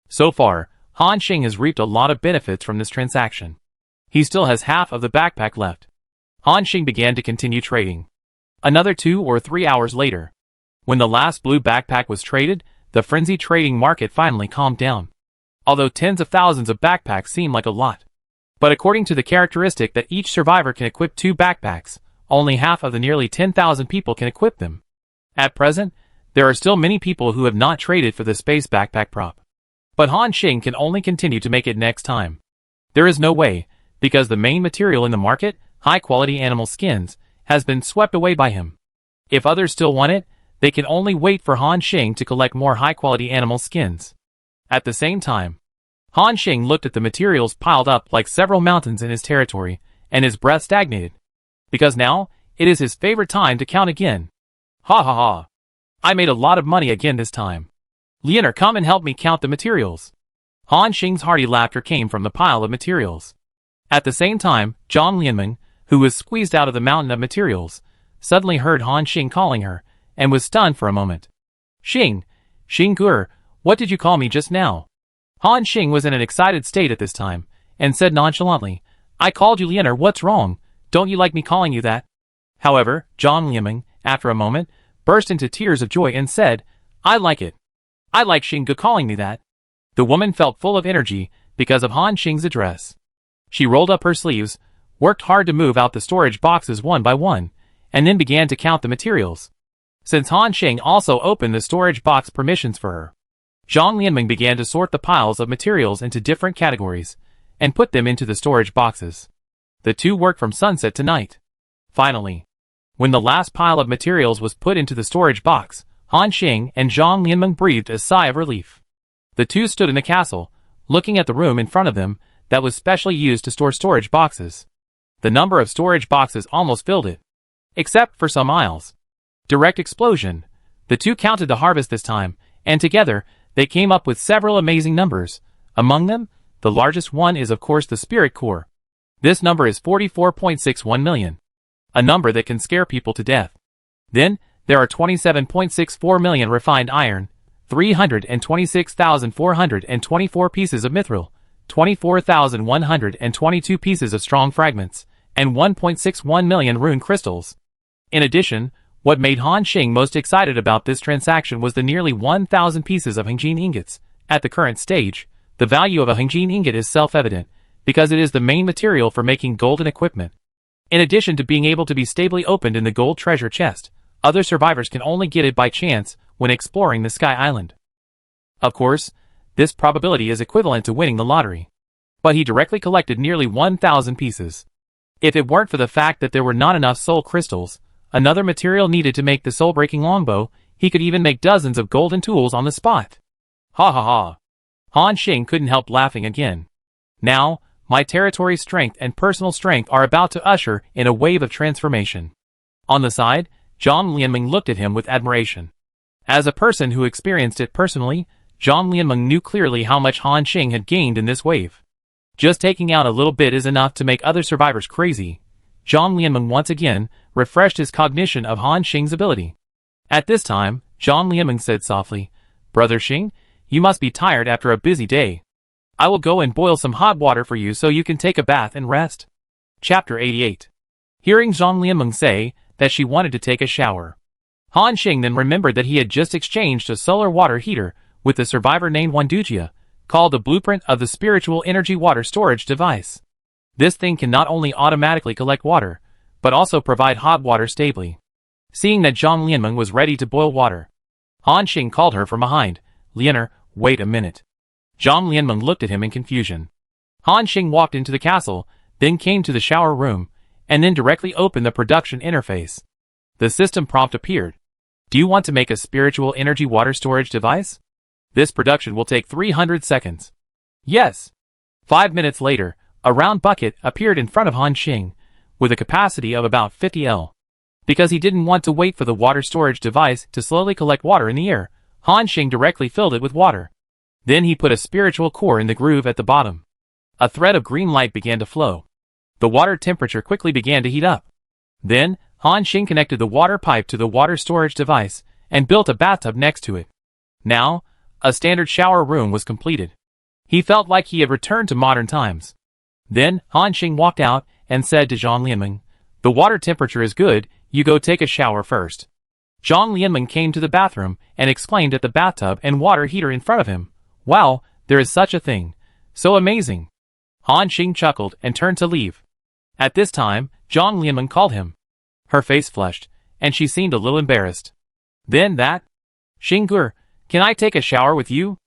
Speaker 1: So far, Han Xing has reaped a lot of benefits from this transaction. He still has half of the backpack left. Han Xing began to continue trading. Another 2 or 3 hours later, when the last blue backpack was traded, the frenzied trading market finally calmed down. Although tens of thousands of backpacks seem like a lot. But according to the characteristic that each survivor can equip 2 backpacks, only half of the nearly 10,000 people can equip them. At present, there are still many people who have not traded for the space backpack prop. But Han Xing can only continue to make it next time. There is no way, because the main material in the market, high-quality animal skins, has been swept away by him. If others still want it, they can only wait for Han Xing to collect more high-quality animal skins. At the same time, Han Xing looked at the materials piled up like several mountains in his territory, and his breath stagnated. Because now, it is his favorite time to count again. Ha ha ha. I made a lot of money again this time. Leonard, come and help me count the materials. Han Xing's hearty laughter came from the pile of materials. At the same time, Zhang Lianmeng, who was squeezed out of the mountain of materials, suddenly heard Han Xing calling her, and was stunned for a moment. Xing Gur, what did you call me just now? Han Xing was in an excited state at this time, and said nonchalantly, I called you Leonard, what's wrong? Don't you like me calling you that? However, Zhang Lianmeng, after a moment, burst into tears of joy and said, I like it. I like Xing Gu calling me that. The woman felt full of energy because of Han Xing's address. She rolled up her sleeves, worked hard to move out the storage boxes one by one, and then began to count the materials. Since Han Xing also opened the storage box permissions for her, Zhang Lianmeng began to sort the piles of materials into different categories, and put them into the storage boxes. The two worked from sunset to night. Finally, when the last pile of materials was put into the storage box, Han Xing and Zhang Lianmeng breathed a sigh of relief. The two stood in the castle, looking at the room in front of them that was specially used to store storage boxes. The number of storage boxes almost filled it. Except for some aisles. Direct explosion. The two counted the harvest this time, and together, they came up with several amazing numbers. Among them, the largest one is of course the spirit core. This number is 44.61 million. A number that can scare people to death. Then, there are 27.64 million refined iron, 326,424 pieces of mithril, 24,122 pieces of strong fragments, and 1.61 million rune crystals. In addition, what made Han Xing most excited about this transaction was the nearly 1,000 pieces of Hengjin ingots. At the current stage, the value of a Hengjin ingot is self-evident, because it is the main material for making golden equipment. In addition to being able to be stably opened in the gold treasure chest, other survivors can only get it by chance when exploring the Sky Island. Of course, this probability is equivalent to winning the lottery. But he directly collected nearly 1,000 pieces. If it weren't for the fact that there were not enough soul crystals, another material needed to make the soul-breaking longbow, he could even make dozens of golden tools on the spot. Ha ha ha. Han Xing couldn't help laughing again. Now, my territory strength and personal strength are about to usher in a wave of transformation. On the side, Zhang Lianmeng looked at him with admiration. As a person who experienced it personally, Zhang Lianmeng knew clearly how much Han Xing had gained in this wave. Just taking out a little bit is enough to make other survivors crazy. Zhang Lianmeng once again refreshed his cognition of Han Xing's ability. At this time, Zhang Lianmeng said softly, Brother Xing, you must be tired after a busy day. I will go and boil some hot water for you so you can take a bath and rest. Chapter 88. Hearing Zhang Lianmeng say that she wanted to take a shower, Han Xing then remembered that he had just exchanged a solar water heater with the survivor named Wandujia, called the blueprint of the spiritual energy water storage device. This thing can not only automatically collect water, but also provide hot water stably. Seeing that Zhang Lianmeng was ready to boil water, Han Xing called her from behind, Leonard, wait a minute. Zhang Lianmeng looked at him in confusion. Han Xing walked into the castle, then came to the shower room, and then directly opened the production interface. The system prompt appeared. Do you want to make a spiritual energy water storage device? This production will take 300 seconds. Yes. 5 minutes later, a round bucket appeared in front of Han Xing, with a capacity of about 50 L. Because he didn't want to wait for the water storage device to slowly collect water in the air, Han Xing directly filled it with water. Then he put a spiritual core in the groove at the bottom. A thread of green light began to flow. The water temperature quickly began to heat up. Then, Han Xing connected the water pipe to the water storage device and built a bathtub next to it. Now, a standard shower room was completed. He felt like he had returned to modern times. Then, Han Xing walked out and said to Zhang Lianmeng, "The water temperature is good, you go take a shower first." Zhang Lianmeng came to the bathroom and exclaimed at the bathtub and water heater in front of him. "Wow, there is such a thing. So amazing." Han Xing chuckled and turned to leave. At this time, Zhang Lianmeng called him. Her face flushed, and she seemed a little embarrassed. Then that? "Xinggur, can I take a shower with you?"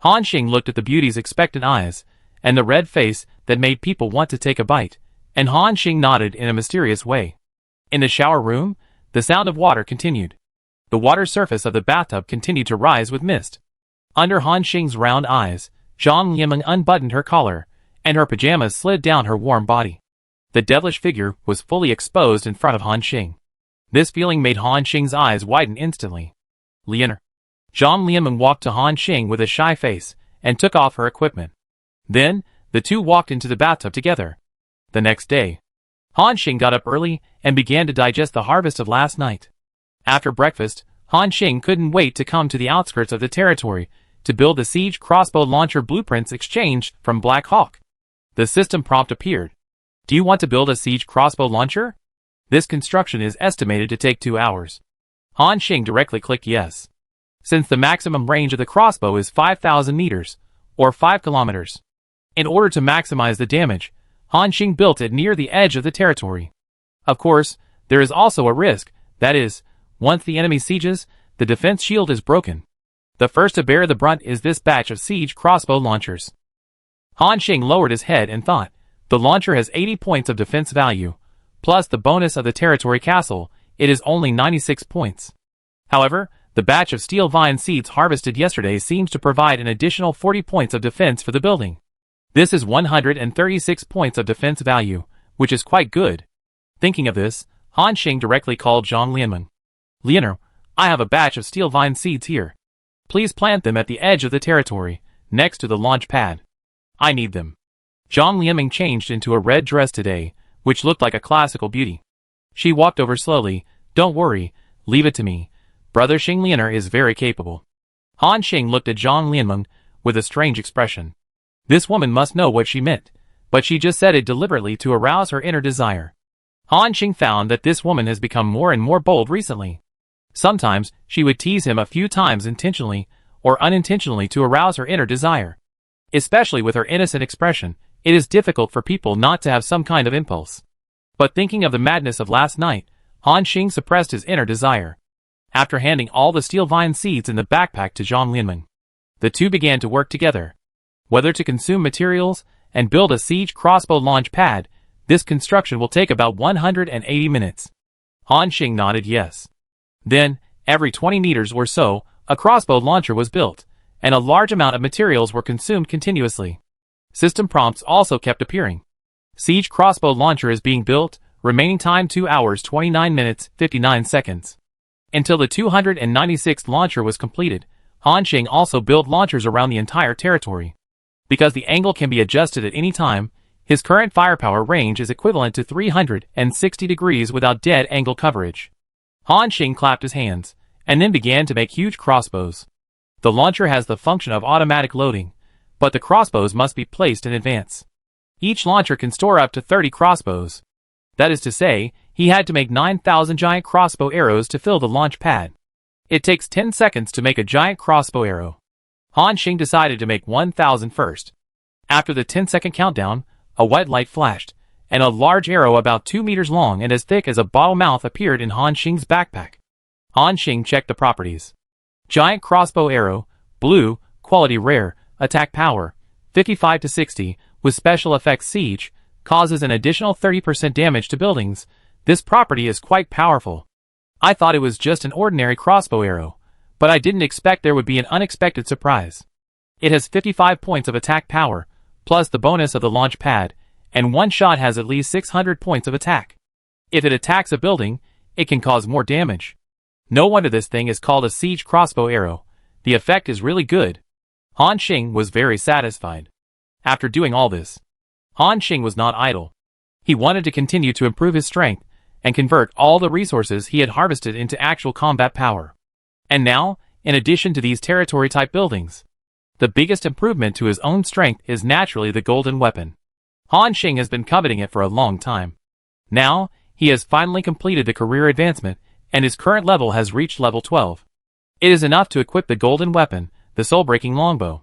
Speaker 1: Han Xing looked at the beauty's expectant eyes, and the red face that made people want to take a bite, and Han Xing nodded in a mysterious way. In the shower room, the sound of water continued. The water surface of the bathtub continued to rise with mist. Under Han Xing's round eyes, Zhang Lianmeng unbuttoned her collar, and her pajamas slid down her warm body. The devilish figure was fully exposed in front of Han Xing. This feeling made Han Xing's eyes widen instantly. "Lianer." Zhang Lianmeng walked to Han Xing with a shy face and took off her equipment. Then, the two walked into the bathtub together. The next day, Han Xing got up early and began to digest the harvest of last night. After breakfast, Han Xing couldn't wait to come to the outskirts of the territory to build the siege crossbow launcher blueprints exchanged from Black Hawk. The system prompt appeared. "Do you want to build a siege crossbow launcher? This construction is estimated to take 2 hours." Han Xing directly clicked yes. Since the maximum range of the crossbow is 5,000 meters, or 5 kilometers. In order to maximize the damage, Han Xing built it near the edge of the territory. Of course, there is also a risk, that is, once the enemy sieges, the defense shield is broken. The first to bear the brunt is this batch of siege crossbow launchers. Han Xing lowered his head and thought, the launcher has 80 points of defense value, plus the bonus of the territory castle, it is only 96 points. However, the batch of steel vine seeds harvested yesterday seems to provide an additional 40 points of defense for the building. This is 136 points of defense value, which is quite good. Thinking of this, Han Xing directly called Zhang Lianmeng. "Lianer, I have a batch of steel vine seeds here. Please plant them at the edge of the territory, next to the launch pad. I need them." Zhang Lianmeng changed into a red dress today, which looked like a classical beauty. She walked over slowly. "Don't worry, leave it to me. Brother Xing Lianer is very capable." Han Xing looked at Zhang Lianmeng with a strange expression. This woman must know what she meant, but she just said it deliberately to arouse her inner desire. Han Xing found that this woman has become more and more bold recently. Sometimes, she would tease him a few times intentionally or unintentionally to arouse her inner desire. Especially with her innocent expression, it is difficult for people not to have some kind of impulse. But thinking of the madness of last night, Han Xing suppressed his inner desire. After handing all the steel vine seeds in the backpack to Zhang Lianmeng, the two began to work together. Whether to consume materials and build a siege crossbow launch pad, this construction will take about 180 minutes. Han Xing nodded yes. Then, every 20 meters or so, a crossbow launcher was built, and a large amount of materials were consumed continuously. System prompts also kept appearing. Siege crossbow launcher is being built, remaining time 2 hours 29 minutes 59 seconds. Until the 296th launcher was completed, Han Xing also built launchers around the entire territory. Because the angle can be adjusted at any time, his current firepower range is equivalent to 360 degrees without dead angle coverage. Han Xing clapped his hands, and then began to make huge crossbows. The launcher has the function of automatic loading, but the crossbows must be placed in advance. Each launcher can store up to 30 crossbows. That is to say, he had to make 9,000 giant crossbow arrows to fill the launch pad. It takes 10 seconds to make a giant crossbow arrow. Han Xing decided to make 1,000 first. After the 10-second countdown, a white light flashed, and a large arrow about 2 meters long and as thick as a bottle mouth appeared in Han Xing's backpack. Han Xing checked the properties. Giant crossbow arrow, blue, quality rare, attack power, 55 to 60, with special effects siege, causes an additional 30% damage to buildings. This property is quite powerful. I thought it was just an ordinary crossbow arrow, but I didn't expect there would be an unexpected surprise. It has 55 points of attack power, plus the bonus of the launch pad, and one shot has at least 600 points of attack. If it attacks a building, it can cause more damage. No wonder this thing is called a siege crossbow arrow. The effect is really good. Han Xing was very satisfied. After doing all this, Han Xing was not idle. He wanted to continue to improve his strength and convert all the resources he had harvested into actual combat power. And now, in addition to these territory-type buildings, the biggest improvement to his own strength is naturally the golden weapon. Han Xing has been coveting it for a long time. Now, he has finally completed the career advancement, and his current level has reached level 12. It is enough to equip the golden weapon, the soul-breaking longbow.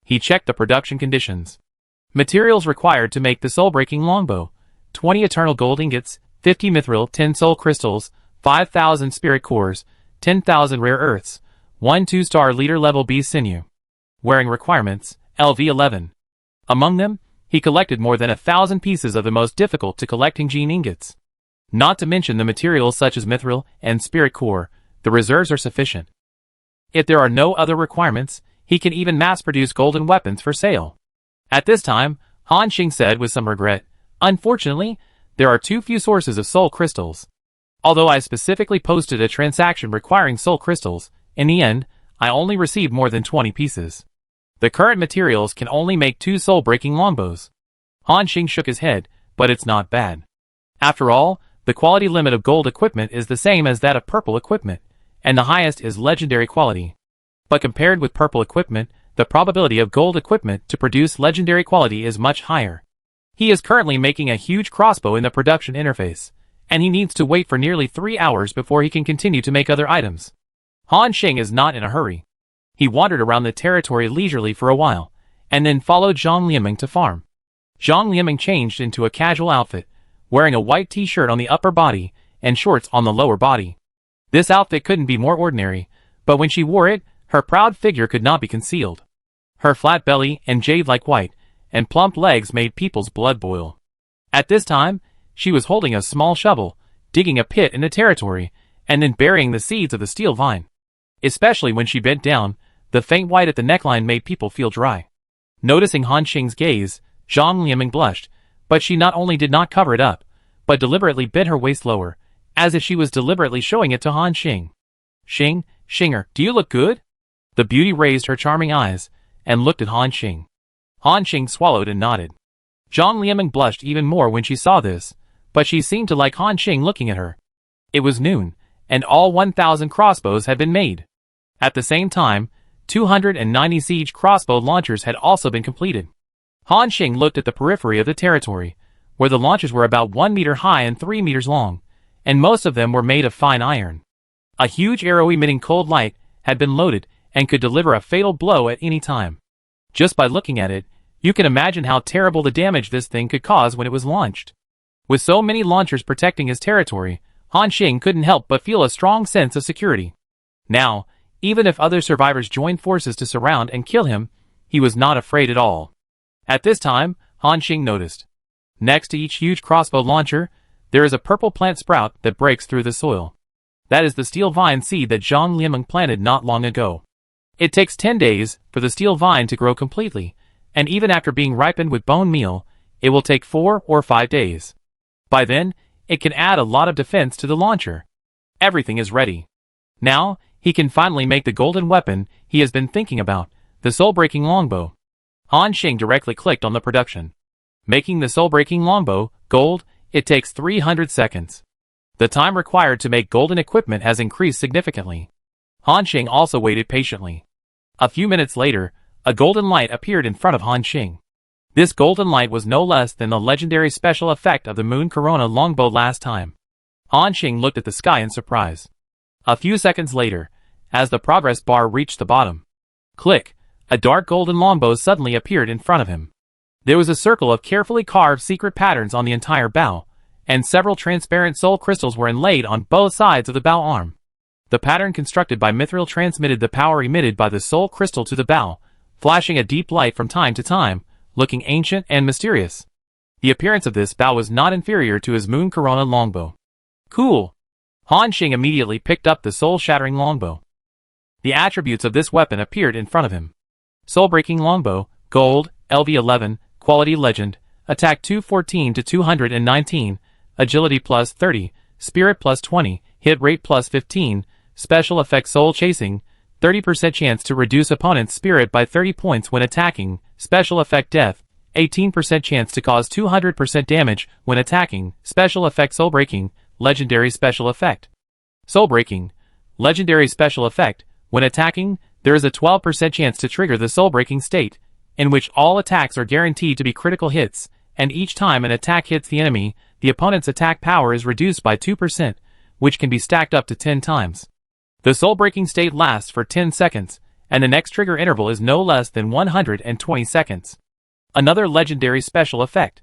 Speaker 1: He checked the production conditions. Materials required to make the soul-breaking longbow: 20 eternal gold ingots, 50 mithril, 10 soul crystals, 5,000 spirit cores, 10,000 rare earths, 1 2-star leader level B sinew. Wearing requirements: LV11. Among them, he collected more than 1,000 pieces of the most difficult to collecting gene ingots. Not to mention the materials such as mithril and spirit core, the reserves are sufficient. If there are no other requirements, he can even mass-produce golden weapons for sale. At this time, Han Xing said with some regret, "Unfortunately, there are too few sources of soul crystals. Although I specifically posted a transaction requiring soul crystals, in the end, I only received more than 20 pieces. The current materials can only make 2 soul-breaking longbows." Han Xing shook his head, but it's not bad. After all, the quality limit of gold equipment is the same as that of purple equipment, and the highest is legendary quality. But compared with purple equipment, the probability of gold equipment to produce legendary quality is much higher. He is currently making a huge crossbow in the production interface, and he needs to wait for nearly 3 hours before he can continue to make other items. Han Xing is not in a hurry. He wandered around the territory leisurely for a while, and then followed Zhang Lianmeng to farm. Zhang Lianmeng changed into a casual outfit, wearing a white t-shirt on the upper body and shorts on the lower body. This outfit couldn't be more ordinary, but when she wore it, her proud figure could not be concealed. Her flat belly and jade-like white and plump legs made people's blood boil. At this time, she was holding a small shovel, digging a pit in the territory, and then burying the seeds of the steel vine. Especially when she bent down, the faint white at the neckline made people feel dry. Noticing Han Xing's gaze, Zhang Lianmeng blushed, but she not only did not cover it up, but deliberately bent her waist lower, as if she was deliberately showing it to Han Xing. Xinger, do you look good?" The beauty raised her charming eyes, and looked at Han Xing. Han Xing swallowed and nodded. Zhang Lianmeng blushed even more when she saw this, but she seemed to like Han Xing looking at her. It was noon, and all 1,000 crossbows had been made. At the same time, 290 siege crossbow launchers had also been completed. Han Xing looked at the periphery of the territory, where the launchers were about 1 meter high and 3 meters long, and most of them were made of fine iron. A huge arrow emitting cold light had been loaded and could deliver a fatal blow at any time. Just by looking at it, you can imagine how terrible the damage this thing could cause when it was launched. With so many launchers protecting his territory, Han Xing couldn't help but feel a strong sense of security. Now, even if other survivors joined forces to surround and kill him, he was not afraid at all. At this time, Han Xing noticed. Next to each huge crossbow launcher, there is a purple plant sprout that breaks through the soil. That is the steel vine seed that Zhang Lianmeng planted not long ago. It takes 10 days for the steel vine to grow completely, and even after being ripened with bone meal, it will take 4 or 5 days. By then, it can add a lot of defense to the launcher. Everything is ready. Now, he can finally make the golden weapon he has been thinking about, the soul-breaking longbow. Han Xing directly clicked on the production. Making the soul-breaking longbow, gold, it takes 300 seconds. The time required to make golden equipment has increased significantly. Han Xing also waited patiently. A few minutes later, a golden light appeared in front of Han Xing. This golden light was no less than the legendary special effect of the Moon Corona longbow last time. Han Xing looked at the sky in surprise. A few seconds later, as the progress bar reached the bottom, click, a dark golden longbow suddenly appeared in front of him. There was a circle of carefully carved secret patterns on the entire bow, and several transparent soul crystals were inlaid on both sides of the bow arm. The pattern constructed by mithril transmitted the power emitted by the soul crystal to the bow, flashing a deep light from time to time, looking ancient and mysterious. The appearance of this bow was not inferior to his Moon Corona longbow. Cool! Han Xing immediately picked up the soul-shattering longbow. The attributes of this weapon appeared in front of him. Soul-breaking longbow, gold, LV11, quality legend, attack 214 to 219, agility plus 30, spirit plus 20, hit rate plus 15, special effect soul chasing, 30% chance to reduce opponent's spirit by 30 points when attacking, special effect death, 18% chance to cause 200% damage when attacking. Special effect Soul Breaking, legendary special effect. Soul Breaking, legendary special effect. When attacking, there is a 12% chance to trigger the Soul Breaking state, in which all attacks are guaranteed to be critical hits, and each time an attack hits the enemy, the opponent's attack power is reduced by 2%, which can be stacked up to 10 times. The Soul Breaking state lasts for 10 seconds, and the next trigger interval is no less than 120 seconds. Another legendary special effect.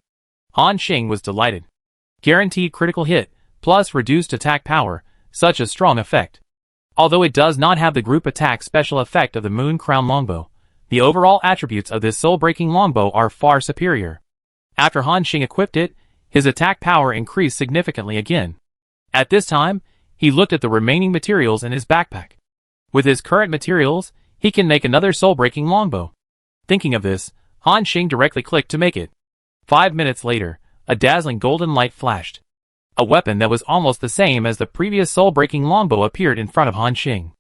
Speaker 1: Han Xing was delighted. Guaranteed critical hit, plus reduced attack power, such a strong effect. Although it does not have the group attack special effect of the Moon Crown Longbow, the overall attributes of this soul-breaking longbow are far superior. After Han Xing equipped it, his attack power increased significantly again. At this time, he looked at the remaining materials in his backpack. With his current materials, he can make another soul-breaking longbow. Thinking of this, Han Xing directly clicked to make it. 5 minutes later, a dazzling golden light flashed. A weapon that was almost the same as the previous soul-breaking longbow appeared in front of Han Xing.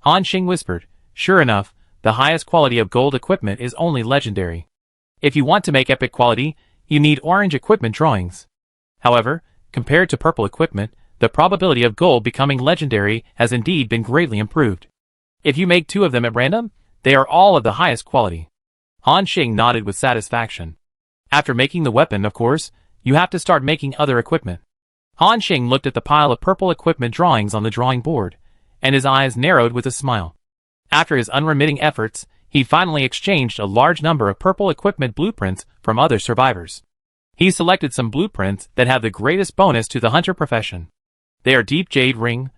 Speaker 1: Han Xing whispered, "Sure enough, the highest quality of gold equipment is only legendary. If you want to make epic quality, you need orange equipment drawings. However, compared to purple equipment, the probability of gold becoming legendary has indeed been greatly improved. If you make 2 of them at random, they are all of the highest quality." Han Xing nodded with satisfaction. After making the weapon, of course, you have to start making other equipment. Han Xing looked at the pile of purple equipment drawings on the drawing board, and his eyes narrowed with a smile. After his unremitting efforts, he finally exchanged a large number of purple equipment blueprints from other survivors. He selected some blueprints that have the greatest bonus to the hunter profession. They are Deep Jade Ring,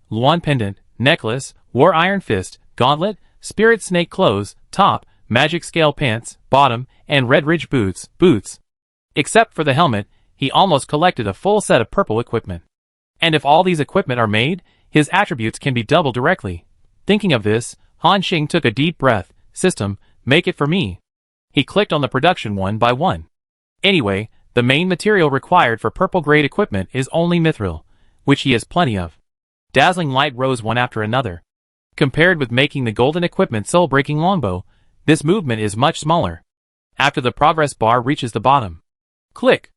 Speaker 1: Luan Pendant, Necklace, War Iron Fist, Gauntlet, Spirit Snake Clothes, Top, Magic Scale Pants, Bottom, and Red Ridge Boots. Except for the helmet, he almost collected a full set of purple equipment. And if all these equipment are made, his attributes can be doubled directly. Thinking of this, Han Xing took a deep breath. System, make it for me. He clicked on the production one by one. Anyway, the main material required for purple-grade equipment is only mithril, which he has plenty of. Dazzling light rose one after another. Compared with making the golden equipment soul-breaking longbow, this movement is much smaller. After the progress bar reaches the bottom. Click!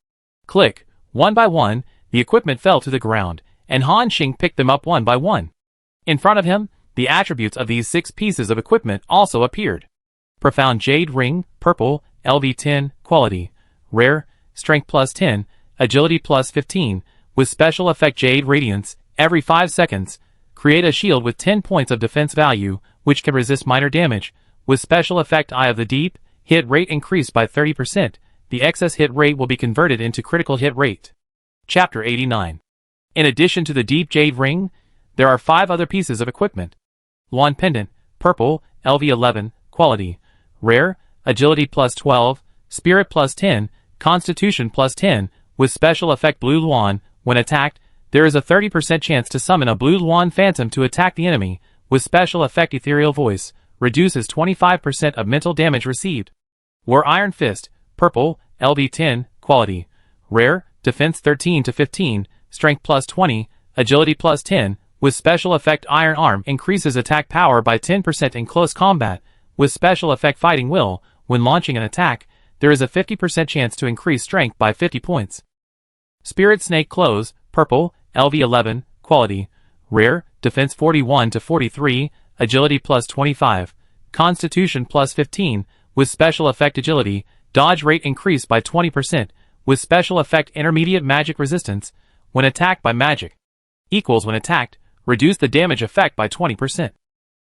Speaker 1: Click! One by one, the equipment fell to the ground, and Han Xing picked them up one by one. In front of him, the attributes of these 6 pieces of equipment also appeared. Profound Jade Ring, Purple, LV10, Quality. Rare, Strength plus 10, Agility plus 15, with special effect Jade Radiance. Every 5 seconds, create a shield with 10 points of defense value, which can resist minor damage. With special effect Eye of the Deep, hit rate increased by 30%. The excess hit rate will be converted into critical hit rate. Chapter 89. In addition to the Deep Jade Ring, there are 5 other pieces of equipment. Luan Pendant, Purple, LV11, Quality. Rare, Agility plus 12, Spirit plus 10, Constitution plus 10, with special effect Blue Luan. When attacked, there is a 30% chance to summon a Blue Luan Phantom to attack the enemy, with special effect Ethereal Voice, reduces 25% of mental damage received. War Iron Fist, Purple, LV10, Quality. Rare, Defense 13 to 15, Strength plus 20, Agility plus 10, with special effect Iron Arm increases attack power by 10% in close combat. With special effect Fighting Will, when launching an attack, there is a 50% chance to increase strength by 50 points. Spirit Snake Clothes, Purple, LV11, Quality. Rare, Defense 41 to 43, Agility plus 25, Constitution plus 15, with special effect Agility, dodge rate increased by 20%, with special effect Intermediate Magic Resistance, when attacked by magic. Equals when attacked, reduce the damage effect by 20%.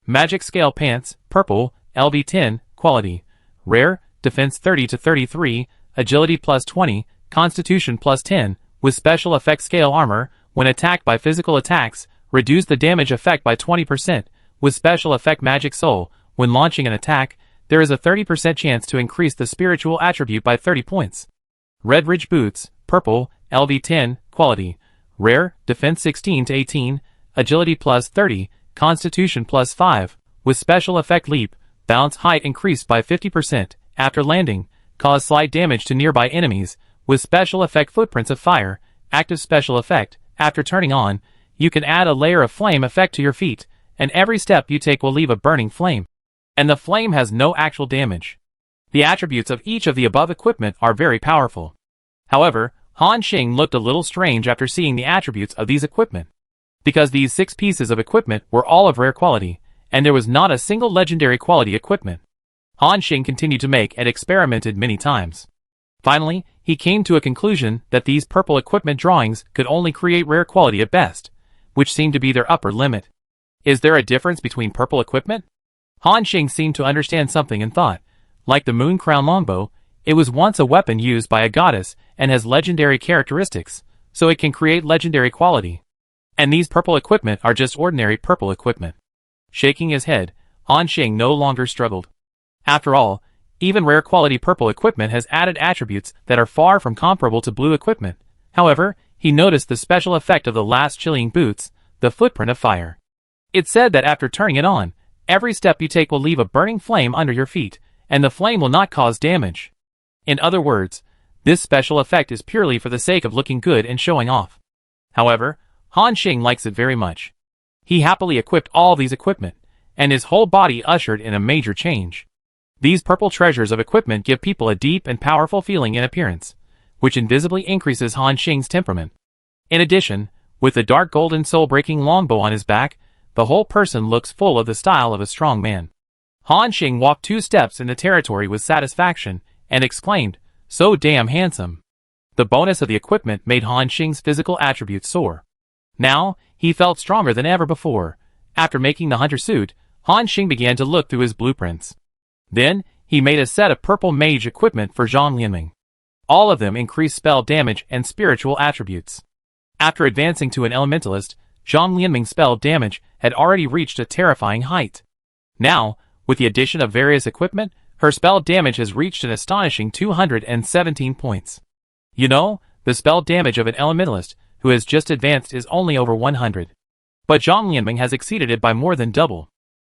Speaker 1: Magic Scale Pants, Purple, LV10, Quality. Rare, Defense 30 to 33, Agility plus 20, Constitution plus 10, with special effect Scale Armor, when attacked by physical attacks, reduce the damage effect by 20%, with special effect Magic Soul, when launching an attack, there is a 30% chance to increase the spiritual attribute by 30 points. Red Ridge Boots, Purple, LV10, Quality. Rare, Defense 16 to 18, Agility plus 30, Constitution plus 5, with special effect Leap, bounce height increased by 50%, after landing, cause slight damage to nearby enemies, with special effect Footprints of Fire, active special effect, after turning on, you can add a layer of flame effect to your feet, and every step you take will leave a burning flame. And the flame has no actual damage. The attributes of each of the above equipment are very powerful. However, Han Xing looked a little strange after seeing the attributes of these equipment. Because these 6 pieces of equipment were all of rare quality, and there was not a single legendary quality equipment. Han Xing continued to make and experimented many times. Finally, he came to a conclusion that these purple equipment drawings could only create rare quality at best, which seemed to be their upper limit. Is there a difference between purple equipment? Han Xing seemed to understand something and thought, like the Moon Crown Longbow, it was once a weapon used by a goddess and has legendary characteristics, so it can create legendary quality. And these purple equipment are just ordinary purple equipment. Shaking his head, Han Xing no longer struggled. After all, even rare quality purple equipment has added attributes that are far from comparable to blue equipment. However, he noticed the special effect of the last chilling boots, the footprint of fire. It's said that after turning it on, every step you take will leave a burning flame under your feet, and the flame will not cause damage. In other words, this special effect is purely for the sake of looking good and showing off. However, Han Xing likes it very much. He happily equipped all these equipment, and his whole body ushered in a major change. These purple treasures of equipment give people a deep and powerful feeling in appearance, which invisibly increases Han Xing's temperament. In addition, with the dark golden soul-breaking longbow on his back, the whole person looks full of the style of a strong man. Han Xing walked 2 steps in the territory with satisfaction, and exclaimed, "So damn handsome." The bonus of the equipment made Han Xing's physical attributes soar. Now, he felt stronger than ever before. After making the hunter suit, Han Xing began to look through his blueprints. Then, he made a set of purple mage equipment for Zhang Lianming. All of them increased spell damage and spiritual attributes. After advancing to an elementalist, Zhang Lianming's spell damage had already reached a terrifying height. Now, with the addition of various equipment, her spell damage has reached an astonishing 217 points. You know, the spell damage of an elementalist who has just advanced is only over 100. But Zhang Lianming has exceeded it by more than double.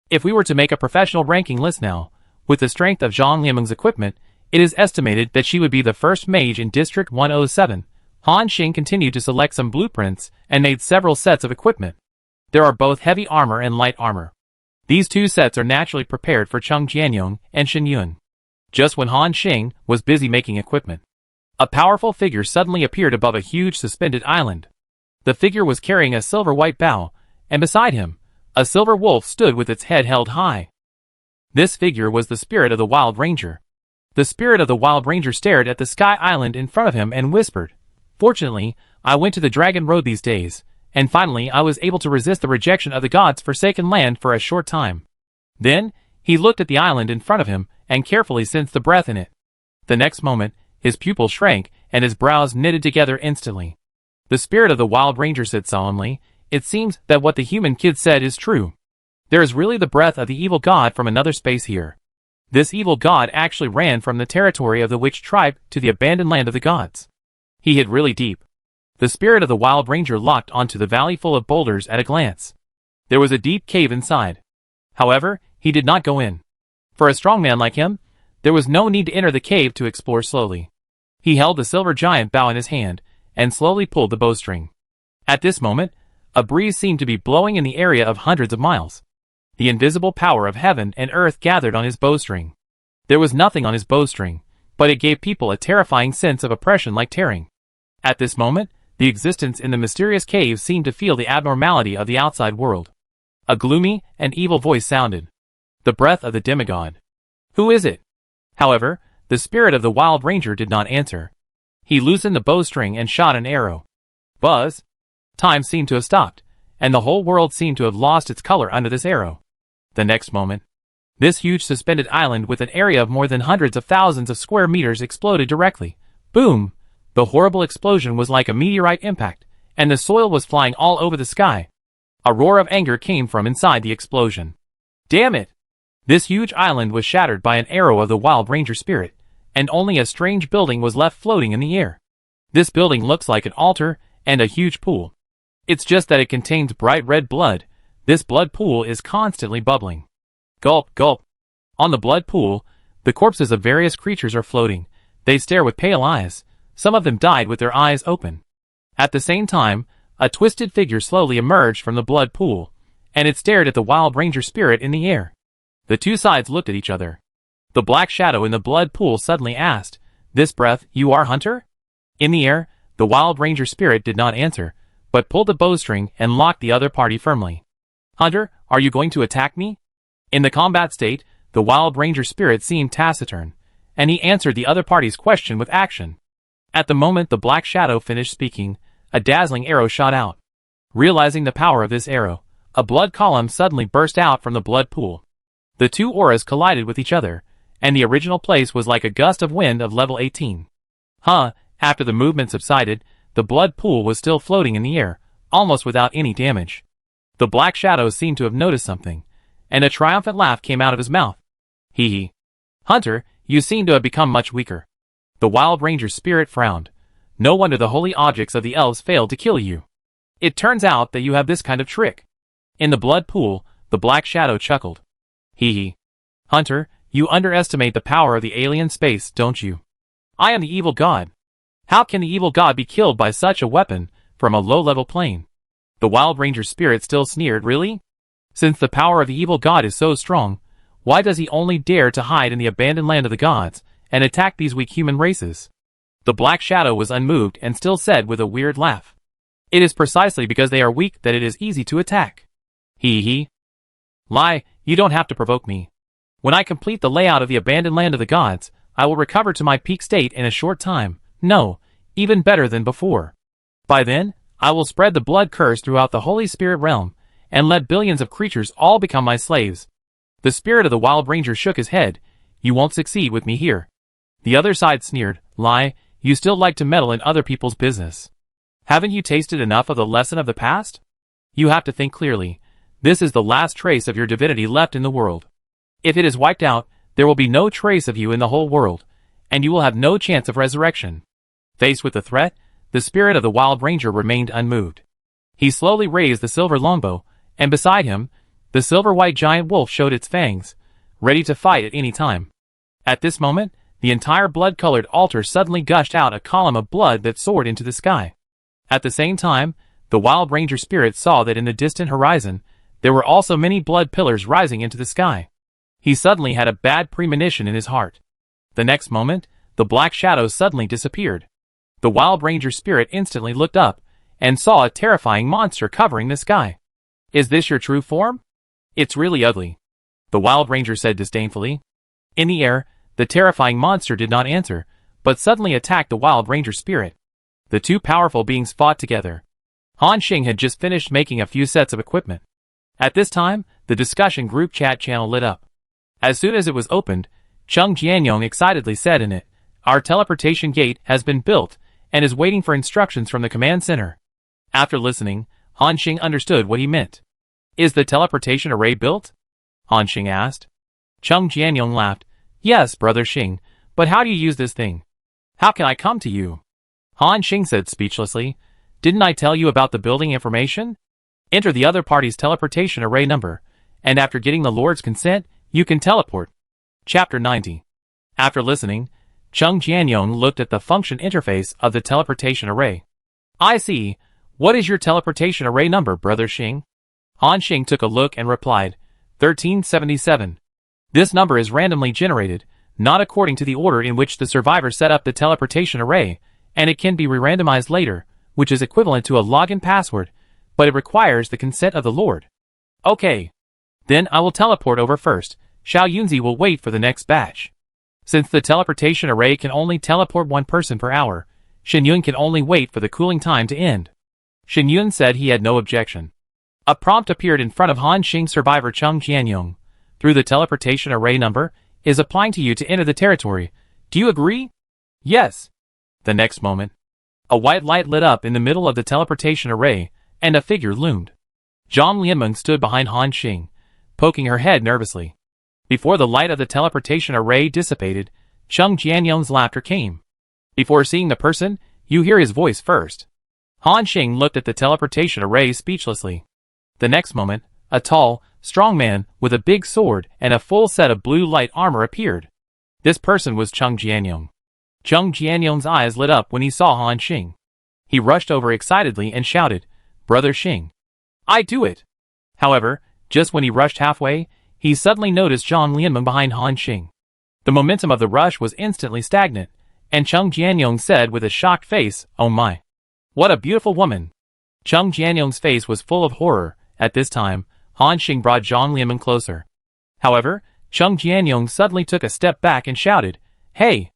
Speaker 1: If we were to make a professional ranking list now, with the strength of Zhang Lianming's equipment, it is estimated that she would be the first mage in District 107. Han Xing continued to select some blueprints and made several sets of equipment. There are both heavy armor and light armor. These 2 sets are naturally prepared for Cheng Jianyong and Shen Yun. Just when Han Xing was busy making equipment, a powerful figure suddenly appeared above a huge suspended island. The figure was carrying a silver-white bow, and beside him, a silver wolf stood with its head held high. This figure was the spirit of the Wild Ranger. The spirit of the Wild Ranger stared at the sky island in front of him and whispered, "Fortunately, I went to the Dragon Road these days, and finally I was able to resist the rejection of the gods' forsaken land for a short time." Then, he looked at the island in front of him and carefully sensed the breath in it. The next moment, his pupil shrank and his brows knitted together instantly. The spirit of the Wild Ranger said solemnly, "It seems that what the human kid said is true. There is really the breath of the evil god from another space here. This evil god actually ran from the territory of the witch tribe to the abandoned land of the gods." He hid really deep. The spirit of the Wild Ranger locked onto the valley full of boulders at a glance. There was a deep cave inside. However, he did not go in. For a strong man like him, there was no need to enter the cave to explore slowly. He held the silver giant bow in his hand, and slowly pulled the bowstring. At this moment, a breeze seemed to be blowing in the area of hundreds of miles. The invisible power of heaven and earth gathered on his bowstring. There was nothing on his bowstring, but it gave people a terrifying sense of oppression like tearing. At this moment, the existence in the mysterious cave seemed to feel the abnormality of the outside world. A gloomy and evil voice sounded. "The breath of the demigod. Who is it?" However, the spirit of the Wild Ranger did not answer. He loosened the bowstring and shot an arrow. Buzz! Time seemed to have stopped, and the whole world seemed to have lost its color under this arrow. The next moment, this huge suspended island with an area of more than hundreds of thousands of square meters exploded directly. Boom! The horrible explosion was like a meteorite impact, and the soil was flying all over the sky. A roar of anger came from inside the explosion. Damn it! This huge island was shattered by an arrow of the Wild Ranger spirit, and only a strange building was left floating in the air. This building looks like an altar and a huge pool. It's just that it contains bright red blood. This blood pool is constantly bubbling. Gulp, gulp. On the blood pool, the corpses of various creatures are floating. They stare with pale eyes. Some of them died with their eyes open. At the same time, a twisted figure slowly emerged from the blood pool, and it stared at the Wild Ranger spirit in the air. The 2 sides looked at each other. The black shadow in the blood pool suddenly asked, "This breath, you are Hunter?" In the air, the Wild Ranger spirit did not answer, but pulled the bowstring and locked the other party firmly. "Hunter, are you going to attack me?" In the combat state, the Wild Ranger spirit seemed taciturn, and he answered the other party's question with action. At the moment the black shadow finished speaking, a dazzling arrow shot out. Realizing the power of this arrow, a blood column suddenly burst out from the blood pool. The two auras collided with each other, and the original place was like a gust of wind of level 18. After the movement subsided, the blood pool was still floating in the air, almost without any damage. The black shadow seemed to have noticed something, and a triumphant laugh came out of his mouth. Hee hee. "Hunter, you seem to have become much weaker." The Wild Ranger spirit frowned. "No wonder the holy objects of the elves failed to kill you. It turns out that you have this kind of trick." In the blood pool, the black shadow chuckled. "Hee hee. Hunter, you underestimate the power of the alien space, don't you? I am the evil god. How can the evil god be killed by such a weapon from a low-level plane?" The Wild Ranger spirit still sneered. "Really? Since the power of the evil god is so strong, why does he only dare to hide in the abandoned land of the gods and attack these weak human races?" The black shadow was unmoved and still said with a weird laugh, "It is precisely because they are weak that it is easy to attack." Hee hee. "Lie, you don't have to provoke me. When I complete the layout of the abandoned land of the gods, I will recover to my peak state in a short time. No, even better than before. By then, I will spread the blood curse throughout the Holy Spirit realm, and let billions of creatures all become my slaves." The spirit of the Wild Ranger shook his head. "You won't succeed with me here." The other side sneered. "Lie, you still like to meddle in other people's business. Haven't you tasted enough of the lesson of the past? You have to think clearly. This is the last trace of your divinity left in the world. If it is wiped out, there will be no trace of you in the whole world, and you will have no chance of resurrection." Faced with the threat, the spirit of the Wild Ranger remained unmoved. He slowly raised the silver longbow, and beside him, the silver-white giant wolf showed its fangs, ready to fight at any time. At this moment, the entire blood-colored altar suddenly gushed out a column of blood that soared into the sky. At the same time, the Wild Ranger spirit saw that in the distant horizon, there were also many blood pillars rising into the sky. He suddenly had a bad premonition in his heart. The next moment, the black shadow suddenly disappeared. The Wild Ranger spirit instantly looked up, and saw a terrifying monster covering the sky. "Is this your true form? It's really ugly," the Wild Ranger said disdainfully. In the air, the terrifying monster did not answer, but suddenly attacked the Wild Ranger spirit. The two powerful beings fought together. Han Xing had just finished making a few sets of equipment. At this time, the discussion group chat channel lit up. As soon as it was opened, Chung Jianyong excitedly said in it, "Our teleportation gate has been built and is waiting for instructions from the command center." After listening, Han Xing understood what he meant. "Is the teleportation array built?" Han Xing asked. Chung Jianyong laughed. "Yes, brother Xing, but how do you use this thing? How can I come to you?" Han Xing said speechlessly, "Didn't I tell you about the building information? Enter the other party's teleportation array number, and after getting the Lord's consent, you can teleport." Chapter 90. After listening, Chung Jianyong looked at the function interface of the teleportation array. "I see. What is your teleportation array number, brother Xing?" Han Xing took a look and replied, 1377. This number is randomly generated, not according to the order in which the survivor set up the teleportation array, and it can be re-randomized later, which is equivalent to a login password, but it requires the consent of the Lord. Okay. Then I will teleport over first. Xiao Yunzi will wait for the next batch. Since the teleportation array can only teleport one person per hour, Shen Yun can only wait for the cooling time to end. Shen Yun said he had no objection. A prompt appeared in front of Han Xing survivor Chung Jianyong. "Through the teleportation array number, is applying to you to enter the territory. Do you agree?" "Yes." The next moment, a white light lit up in the middle of the teleportation array, and a figure loomed. Zhang Lianmeng stood behind Han Xing, poking her head nervously. Before the light of the teleportation array dissipated, Chung Jianyong's laughter came. "Before seeing the person, you hear his voice first." Han Xing looked at the teleportation array speechlessly. The next moment, a tall, strong man with a big sword and a full set of blue light armor appeared. This person was Chung Jianyong. Chung Jianyong's eyes lit up when he saw Han Xing. He rushed over excitedly and shouted, "Brother Xing, I do it!" However, just when he rushed halfway, he suddenly noticed Zhang Lianmeng behind Han Xing. The momentum of the rush was instantly stagnant, and Chung Jianyong said with a shocked face, "Oh my! What a beautiful woman!" Chung Jianyong's face was full of horror. At this time, Han Xing brought Zhang Lianmeng closer. However, Chung Jianyong suddenly took a step back and shouted, "Hey!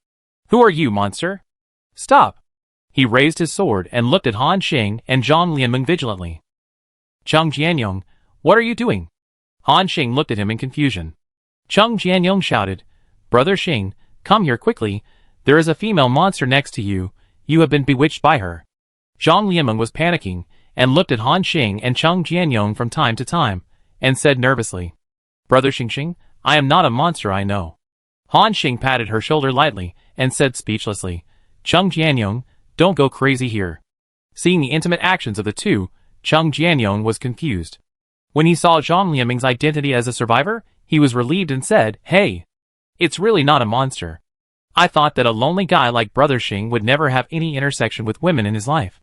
Speaker 1: Who are you, monster? Stop!" He raised his sword and looked at Han Xing and Zhang Lianmeng vigilantly. "Chung Jianyong, what are you doing?" Han Xing looked at him in confusion. Chung Jianyong shouted, "Brother Xing, come here quickly. There is a female monster next to you. You have been bewitched by her." Zhang Lianmeng was panicking and looked at Han Xing and Chung Jianyong from time to time, and said nervously, "Brother Xing, I am not a monster, I know." Han Xing patted her shoulder lightly and said speechlessly, "Chung Jianyong, don't go crazy here." Seeing the intimate actions of the two, Chung Jianyong was confused. When he saw Zhang Lianmeng's identity as a survivor, he was relieved and said, "Hey, it's really not a monster. I thought that a lonely guy like Brother Xing would never have any intersection with women in his life."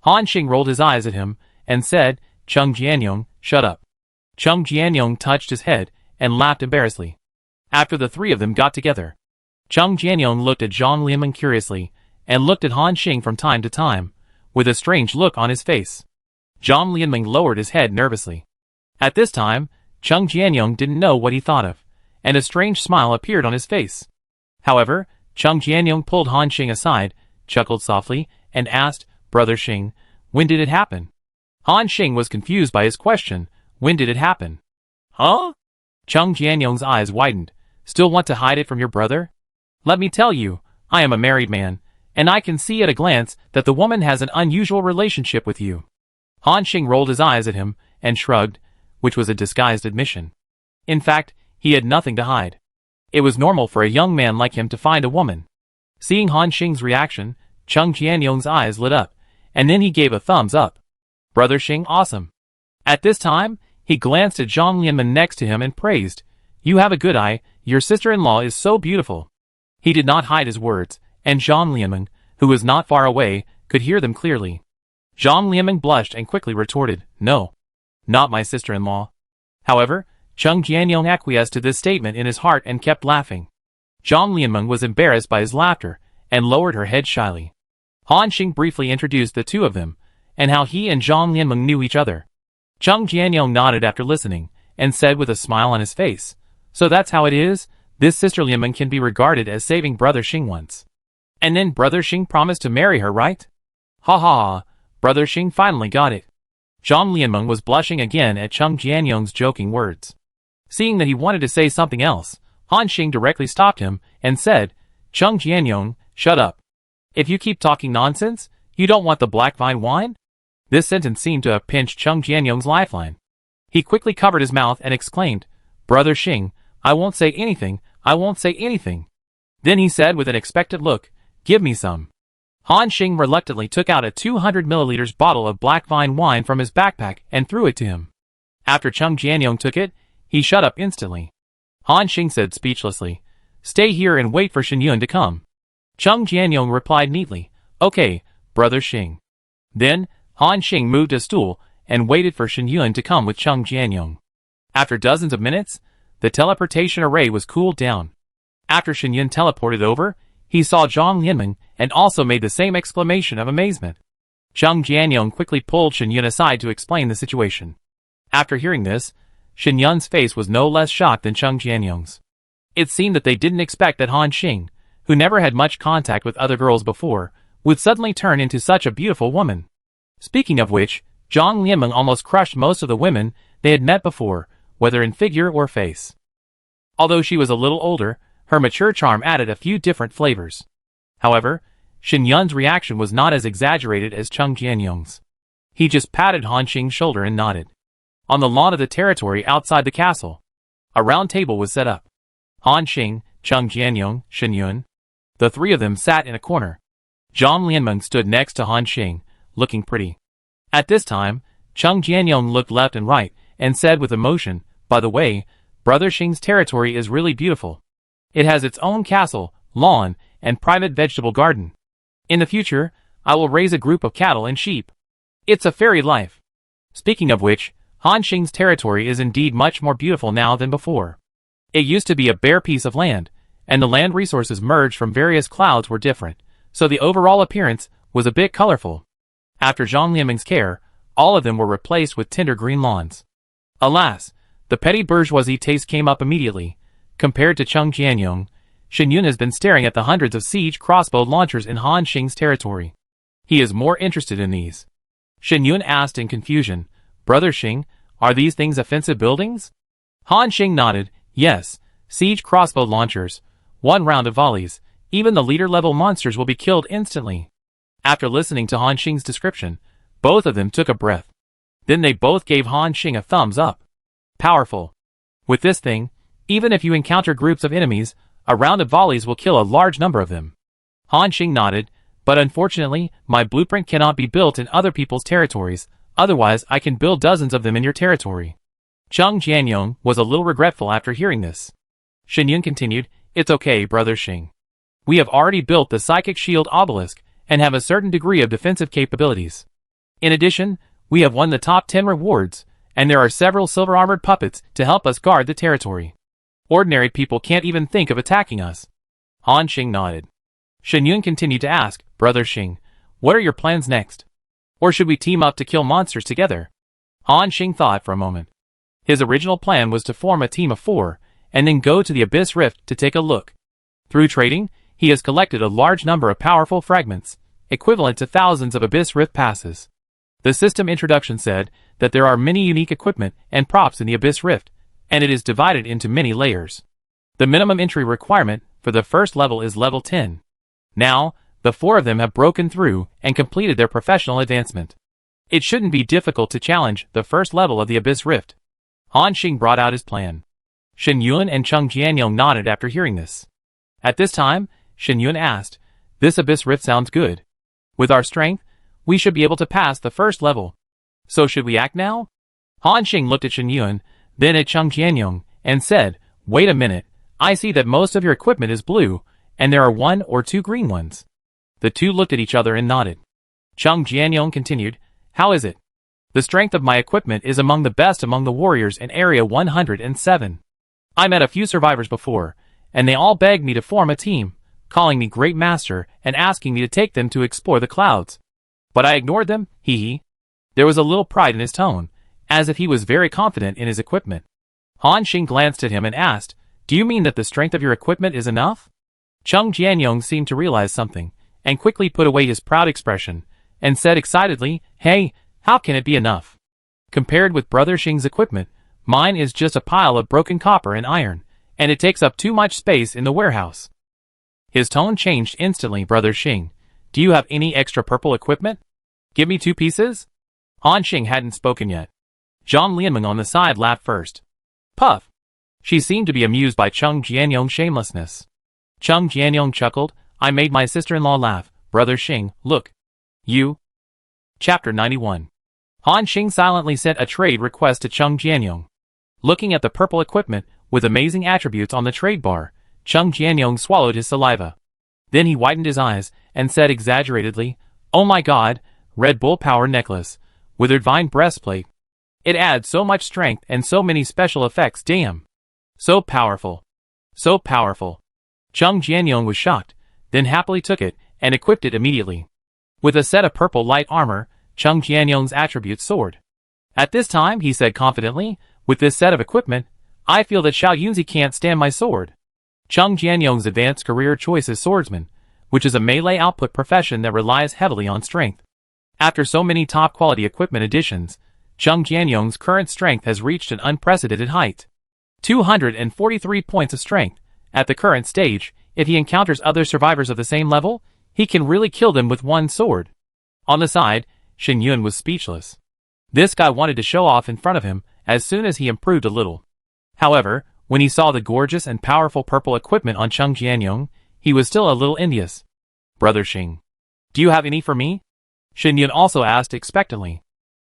Speaker 1: Han Xing rolled his eyes at him and said, "Chung Jianyong, shut up." Chung Jianyong touched his head and laughed embarrassedly. After the three of them got together, Chung Jianyong looked at Zhang Lianmeng curiously and looked at Han Xing from time to time, with a strange look on his face. Zhang Lianmeng lowered his head nervously. At this time, Chung Jianyong didn't know what he thought of, and a strange smile appeared on his face. However, Chung Jianyong pulled Han Xing aside, chuckled softly, and asked, "Brother Xing, when did it happen?" Han Xing was confused by his question. When did it happen? Huh? Chung Jianyong's eyes widened. Still want to hide it from your brother? Let me tell you, I am a married man, and I can see at a glance that the woman has an unusual relationship with you. Han Xing rolled his eyes at him and shrugged, which was a disguised admission. In fact, he had nothing to hide. It was normal for a young man like him to find a woman. Seeing Han Xing's reaction, Chung Jianyong's eyes lit up, and then he gave a thumbs up. "Brother Xing, awesome." At this time, he glanced at Zhang Lianmeng next to him and praised, "You have a good eye, your sister-in-law is so beautiful." He did not hide his words, and Zhang Lianmeng, who was not far away, could hear them clearly. Zhang Lianmeng blushed and quickly retorted, "No, not my sister-in-law." However, Chung Jianyong acquiesced to this statement in his heart and kept laughing. Zhang Lianmeng was embarrassed by his laughter and lowered her head shyly. Han Xing briefly introduced the two of them, and how he and Zhang Lianmeng knew each other. Chung Jianyong nodded after listening, and said with a smile on his face, "So that's how it is? This sister Lianmeng can be regarded as saving Brother Xing once. And then Brother Xing promised to marry her, right? Ha ha ha, Brother Xing finally got it." Zhang Lianmeng was blushing again at Chung Jianyong's joking words. Seeing that he wanted to say something else, Han Xing directly stopped him and said, "Chung Jianyong, shut up. If you keep talking nonsense, you don't want the black vine wine?" This sentence seemed to have pinched Chung Jianyong's lifeline. He quickly covered his mouth and exclaimed, "Brother Xing, I won't say anything, I won't say anything." Then he said with an expectant look, "Give me some." Han Xing reluctantly took out a 200 milliliters bottle of black vine wine from his backpack and threw it to him. After Chung Jianyong took it, he shut up instantly. Han Xing said speechlessly, "Stay here and wait for Shenyun to come." Chung Jianyong replied neatly, "Okay, Brother Xing." Then, Han Xing moved a stool and waited for Shenyun to come with Chung Jianyong. After dozens of minutes, the teleportation array was cooled down. After Shenyun teleported over, he saw Zhang Lianmeng and also made the same exclamation of amazement. Chung Jianyong quickly pulled Shenyun aside to explain the situation. After hearing this, Shenyun's face was no less shocked than Chung Jianyong's. It seemed that they didn't expect that Han Xing, who never had much contact with other girls before, would suddenly turn into such a beautiful woman. Speaking of which, Zhang Lianmeng almost crushed most of the women they had met before, whether in figure or face. Although she was a little older, her mature charm added a few different flavors. However, Shenyun's reaction was not as exaggerated as Chung Jianyong's. He just patted Han Xing's shoulder and nodded. On the lawn of the territory outside the castle, a round table was set up. Han Xing, Chung Jianyong, Shenyun. The three of them sat in a corner. Zhang Lianmeng stood next to Han Xing, looking pretty. At this time, Chung Jianyong looked left and right, and said with emotion, "By the way, Brother Xing's territory is really beautiful. It has its own castle, lawn, and private vegetable garden. In the future, I will raise a group of cattle and sheep. It's a fairy life." Speaking of which, Han Xing's territory is indeed much more beautiful now than before. It used to be a bare piece of land, and the land resources merged from various clouds were different, so the overall appearance was a bit colorful. After Zhang Lianmeng's care, all of them were replaced with tender green lawns. Alas, the petty bourgeoisie taste came up immediately. Compared to Cheng Jianyong, Shen Yun has been staring at the hundreds of siege crossbow launchers in Han Xing's territory. He is more interested in these. Shen Yun asked in confusion, "Brother Xing, are these things offensive buildings?" Han Xing nodded, "Yes, siege crossbow launchers. 1 round of volleys, even the leader-level monsters will be killed instantly." After listening to Han Xing's description, both of them took a breath. Then they both gave Han Xing a thumbs up. Powerful. With this thing, even if you encounter groups of enemies, a round of volleys will kill a large number of them. Han Xing nodded, "But unfortunately, my blueprint cannot be built in other people's territories, otherwise I can build dozens of them in your territory." Cheng Jianyong was a little regretful after hearing this. Shen Yun continued, "It's okay, Brother Xing. We have already built the Psychic Shield Obelisk and have a certain degree of defensive capabilities. In addition, we have won the top 10 rewards, and there are several silver-armored puppets to help us guard the territory. Ordinary people can't even think of attacking us." Han Xing nodded. Shen Yun continued to ask, "Brother Xing, what are your plans next? Or should we team up to kill monsters together?" Han Xing thought for a moment. His original plan was to form a team of 4, and then go to the Abyss Rift to take a look. Through trading, he has collected a large number of powerful fragments, equivalent to thousands of Abyss Rift passes. The system introduction said that there are many unique equipment and props in the Abyss Rift, and it is divided into many layers. The minimum entry requirement for the first level is level 10. Now, the 4 of them have broken through and completed their professional advancement. It shouldn't be difficult to challenge the first level of the Abyss Rift. Han Xing brought out his plan. Shen Yun and Cheng Jianyong nodded after hearing this. At this time, Shen Yun asked, "This Abyss Rift sounds good. With our strength, we should be able to pass the first level. So should we act now?" Han Xing looked at Shen Yun, then at Cheng Jianyong, and said, "Wait a minute, I see that most of your equipment is blue, and there are 1 or 2 green ones." The two looked at each other and nodded. Cheng Jianyong continued, "How is it? The strength of my equipment is among the best among the warriors in Area 107. I met a few survivors before, and they all begged me to form a team, calling me Great Master and asking me to take them to explore the clouds. But I ignored them, hee. There was a little pride in his tone, as if he was very confident in his equipment. Han Xing glanced at him and asked, "Do you mean that the strength of your equipment is enough?" Cheng Jianyong seemed to realize something, and quickly put away his proud expression, and said excitedly, "Hey, how can it be enough? Compared with Brother Xing's equipment, mine is just a pile of broken copper and iron, and it takes up too much space in the warehouse." His tone changed instantly. "Brother Xing, do you have any extra purple equipment? Give me 2 pieces? Han Xing hadn't spoken yet. Zhang Lianmeng on the side laughed first. Puff! She seemed to be amused by Cheng Jianyong's shamelessness. Cheng Jianyong chuckled, "I made my sister-in-law laugh. Brother Xing, look. You." Chapter 91. Han Xing silently sent a trade request to Cheng Jianyong. Looking at the purple equipment with amazing attributes on the trade bar, Cheng Jianyong swallowed his saliva. Then he widened his eyes and said exaggeratedly, "Oh my god, Red Bull Power Necklace, Withered Vine Breastplate. It adds so much strength and so many special effects, damn. So powerful. So powerful." Cheng Jianyong was shocked, then happily took it and equipped it immediately. With a set of purple light armor, Cheng Jianyong's attributes soared. At this time, he said confidently, "With this set of equipment, I feel that Xiao Yunzi can't stand my sword." Cheng Jianyong's advanced career choice is swordsman, which is a melee output profession that relies heavily on strength. After so many top-quality equipment additions, Cheng Jianyong's current strength has reached an unprecedented height. 243 points of strength. At the current stage, if he encounters other survivors of the same level, he can really kill them with one sword. On the side, Shen Yun was speechless. This guy wanted to show off in front of him as soon as he improved a little. However, when he saw the gorgeous and powerful purple equipment on Cheng Jianyong, he was still a little envious. "Brother Xing, do you have any for me?" Shen Yun also asked expectantly.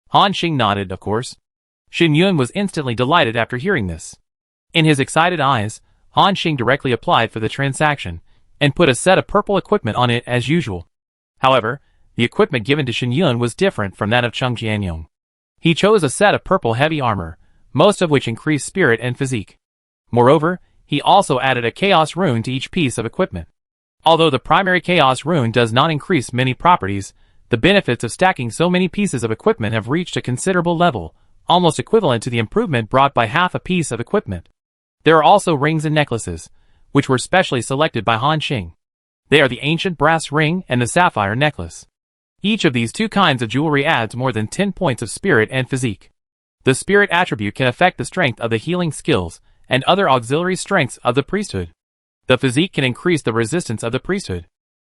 Speaker 1: Han Xing nodded, of course. Shen Yun was instantly delighted after hearing this. In his excited eyes, Han Xing directly applied for the transaction, and put a set of purple equipment on it as usual. However, the equipment given to Shen Yun was different from that of Cheng Jianyong. He chose a set of purple heavy armor, most of which increased spirit and physique. Moreover, he also added a Chaos Rune to each piece of equipment. Although the primary Chaos Rune does not increase many properties, the benefits of stacking so many pieces of equipment have reached a considerable level, almost equivalent to the improvement brought by half a piece of equipment. There are also rings and necklaces, which were specially selected by Han Xing. They are the ancient brass ring and the sapphire necklace. Each of these two kinds of jewelry adds more than 10 points of spirit and physique. The spirit attribute can affect the strength of the healing skills and other auxiliary strengths of the priesthood. The physique can increase the resistance of the priesthood.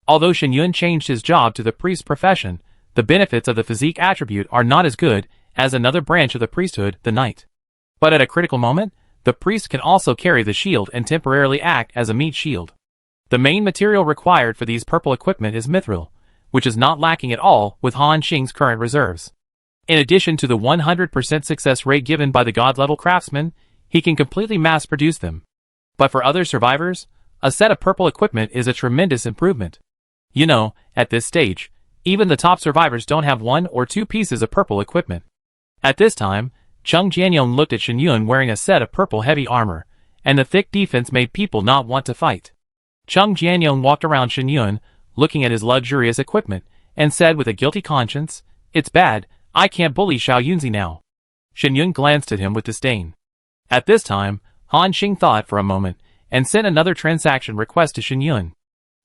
Speaker 1: Although Shen Yun changed his job to the priest profession, the benefits of the physique attribute are not as good as another branch of the priesthood, the knight. But at a critical moment, the priest can also carry the shield and temporarily act as a meat shield. The main material required for these purple equipment is mithril, which is not lacking at all with Han Xing's current reserves. In addition to the 100% success rate given by the god-level craftsman, he can completely mass-produce them. But for other survivors, a set of purple equipment is a tremendous improvement. You know, at this stage, even the top survivors don't have 1 or 2 pieces of purple equipment. At this time, Cheng Jianyong looked at Shen Yun wearing a set of purple heavy armor, and the thick defense made people not want to fight. Cheng Jianyong walked around Shen Yun, looking at his luxurious equipment, and said with a guilty conscience, "It's bad, I can't bully Xiao Yunzi now." Shen Yun glanced at him with disdain. At this time, Han Xing thought for a moment, and sent another transaction request to Shen Yun.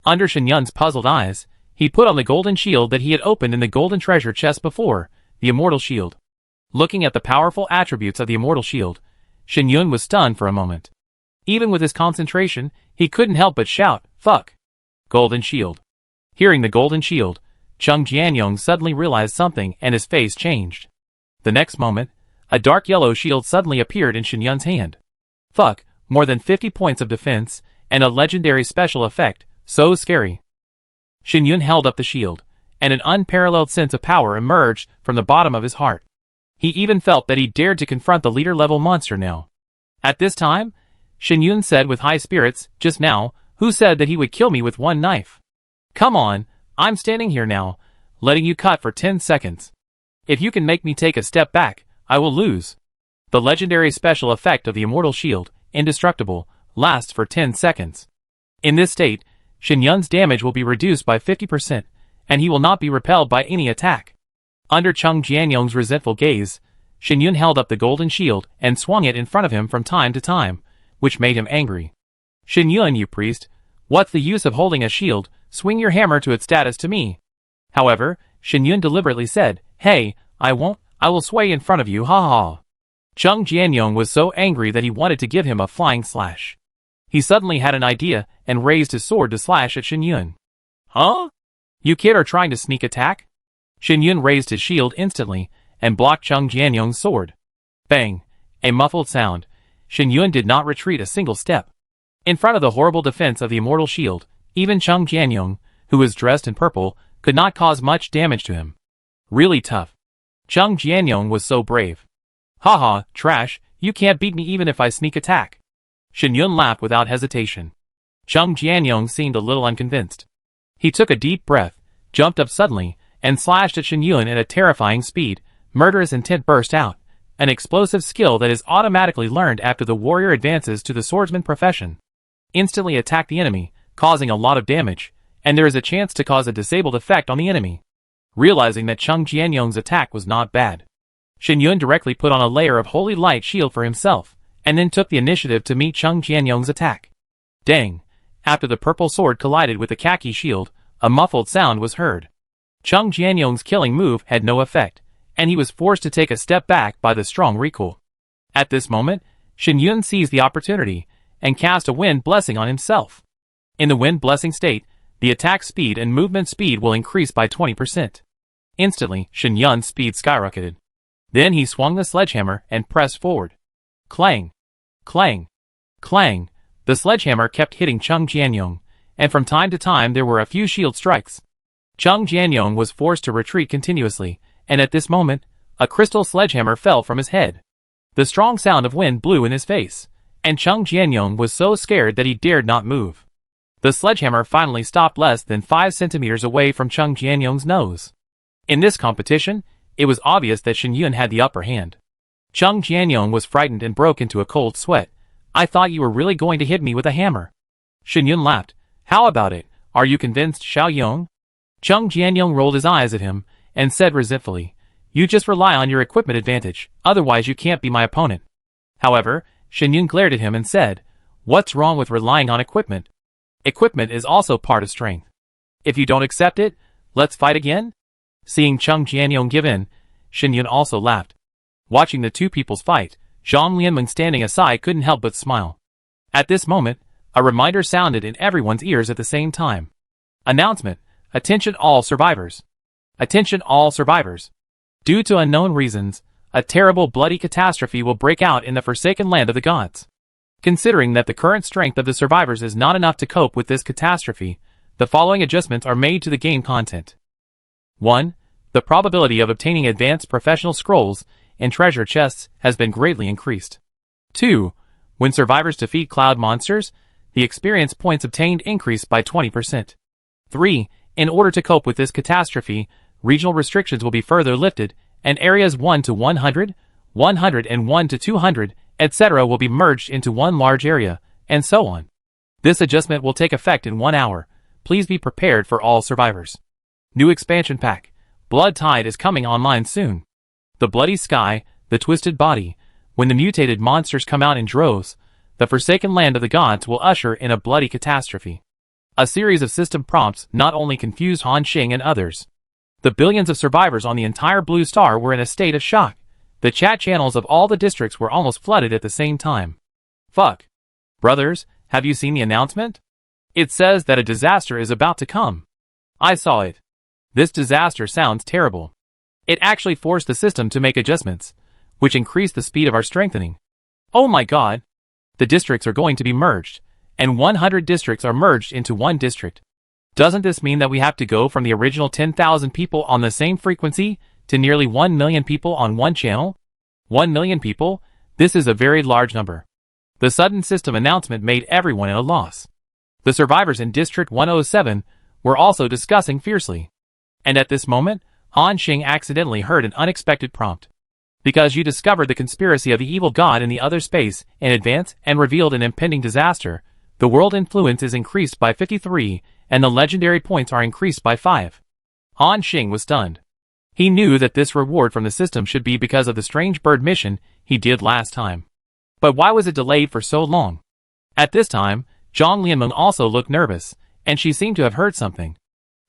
Speaker 1: Under Shen Yun's puzzled eyes, he put on the golden shield that he had opened in the golden treasure chest before, the immortal shield. Looking at the powerful attributes of the immortal shield, Shen Yun was stunned for a moment. Even with his concentration, he couldn't help but shout, "Fuck! Golden shield." Hearing the golden shield, Cheng Jianyong suddenly realized something and his face changed. The next moment, a dark yellow shield suddenly appeared in Shen Yun's hand. Fuck, more than 50 points of defense, and a legendary special effect, so scary. Shen Yun held up the shield, and an unparalleled sense of power emerged from the bottom of his heart. He even felt that he dared to confront the leader-level monster now. At this time, Shen Yun said with high spirits, "Just now, who said that he would kill me with one knife? Come on, I'm standing here now, letting you cut for 10 seconds. If you can make me take a step back, I will lose." The legendary special effect of the immortal shield, indestructible, lasts for 10 seconds. In this state, Shen Yun's damage will be reduced by 50%, and he will not be repelled by any attack. Under Cheng Jianyong's resentful gaze, Shen Yun held up the golden shield and swung it in front of him from time to time, which made him angry. "Shen Yun, you priest, what's the use of holding a shield? Swing your hammer to its status to me." However, Shen Yun deliberately said, "Hey, I will sway in front of you, ha ha." Cheng Jianyong was so angry that he wanted to give him a flying slash. He suddenly had an idea and raised his sword to slash at Shen Yun. "Huh? You kid are trying to sneak attack?" Shen Yun raised his shield instantly and blocked Cheng Jianyong's sword. Bang! A muffled sound. Shen Yun did not retreat a single step. In front of the horrible defense of the immortal shield, even Cheng Jianyong, who was dressed in purple, could not cause much damage to him. Really tough. Cheng Jianyong was so brave. "Haha, trash, you can't beat me even if I sneak attack." Shen Yun laughed without hesitation. Cheng Jianyong seemed a little unconvinced. He took a deep breath, jumped up suddenly, and slashed at Shen Yun at a terrifying speed. Murderous intent burst out, an explosive skill that is automatically learned after the warrior advances to the swordsman profession. Instantly attack the enemy, causing a lot of damage, and there is a chance to cause a disabled effect on the enemy. Realizing that Cheng Jianyong's attack was not bad, Shen Yun directly put on a layer of holy light shield for himself, and then took the initiative to meet Cheng Jianyong's attack. Dang! After the purple sword collided with the khaki shield, a muffled sound was heard. Cheng Jianyong's killing move had no effect, and he was forced to take a step back by the strong recoil. At this moment, Shen Yun seized the opportunity, and cast a wind blessing on himself. In the wind blessing state, the attack speed and movement speed will increase by 20%. Instantly, Shen Yun's speed skyrocketed. Then he swung the sledgehammer and pressed forward. Clang! Clang! Clang! The sledgehammer kept hitting Cheng Jianyong, and from time to time there were a few shield strikes. Cheng Jianyong was forced to retreat continuously, and at this moment, a crystal sledgehammer fell from his head. The strong sound of wind blew in his face, and Cheng Jianyong was so scared that he dared not move. The sledgehammer finally stopped less than 5 centimeters away from Cheng Jianyong's nose. In this competition, it was obvious that Shen Yun had the upper hand. Cheng Jianyong was frightened and broke into a cold sweat, I thought you were really going to hit me with a hammer. Shen Yun laughed. How about it? Are you convinced, Xiao Yong? Chung Jianyong rolled his eyes at him and said resentfully, you just rely on your equipment advantage, otherwise you can't be my opponent. However, Shen Yun glared at him and said, what's wrong with relying on equipment? Equipment is also part of strength. If you don't accept it, let's fight again? Seeing Chung Jianyong give in, Shen Yun also laughed. Watching the two peoples fight, Zhang Lianmeng standing aside couldn't help but smile. At this moment, a reminder sounded in everyone's ears at the same time. Announcement, attention all survivors. Attention all survivors. Due to unknown reasons, a terrible bloody catastrophe will break out in the forsaken land of the gods. Considering that the current strength of the survivors is not enough to cope with this catastrophe, the following adjustments are made to the game content. 1. The probability of obtaining advanced professional scrolls and treasure chests has been greatly increased. 2. When survivors defeat cloud monsters, the experience points obtained increase by 20%. 3. In order to cope with this catastrophe, regional restrictions will be further lifted, and areas 1 to 100, 101 to 200, etc. will be merged into one large area, and so on. This adjustment will take effect in 1 hour. Please be prepared for all survivors. New expansion pack. Blood Tide is coming online soon. The bloody sky, the twisted body. When the mutated monsters come out in droves, the forsaken land of the gods will usher in a bloody catastrophe. A series of system prompts not only confused Han Xing and others. The billions of survivors on the entire Blue Star were in a state of shock. The chat channels of all the districts were almost flooded at the same time. Fuck. Brothers, have you seen the announcement? It says that a disaster is about to come. I saw it. This disaster sounds terrible. It actually forced the system to make adjustments, which increased the speed of our strengthening. Oh my god. The districts are going to be merged, and 100 districts are merged into one district. Doesn't this mean that we have to go from the original 10,000 people on the same frequency to nearly 1 million people on one channel? 1 million people? This is a very large number. The sudden system announcement made everyone at a loss. The survivors in District 107 were also discussing fiercely. And at this moment, Han Xing accidentally heard an unexpected prompt. Because you discovered the conspiracy of the evil god in the other space in advance and revealed an impending disaster, the world influence is increased by 53, and the legendary points are increased by 5. Han Xing was stunned. He knew that this reward from the system should be because of the strange bird mission he did last time. But why was it delayed for so long? At this time, Zhang Lianmeng also looked nervous, and she seemed to have heard something.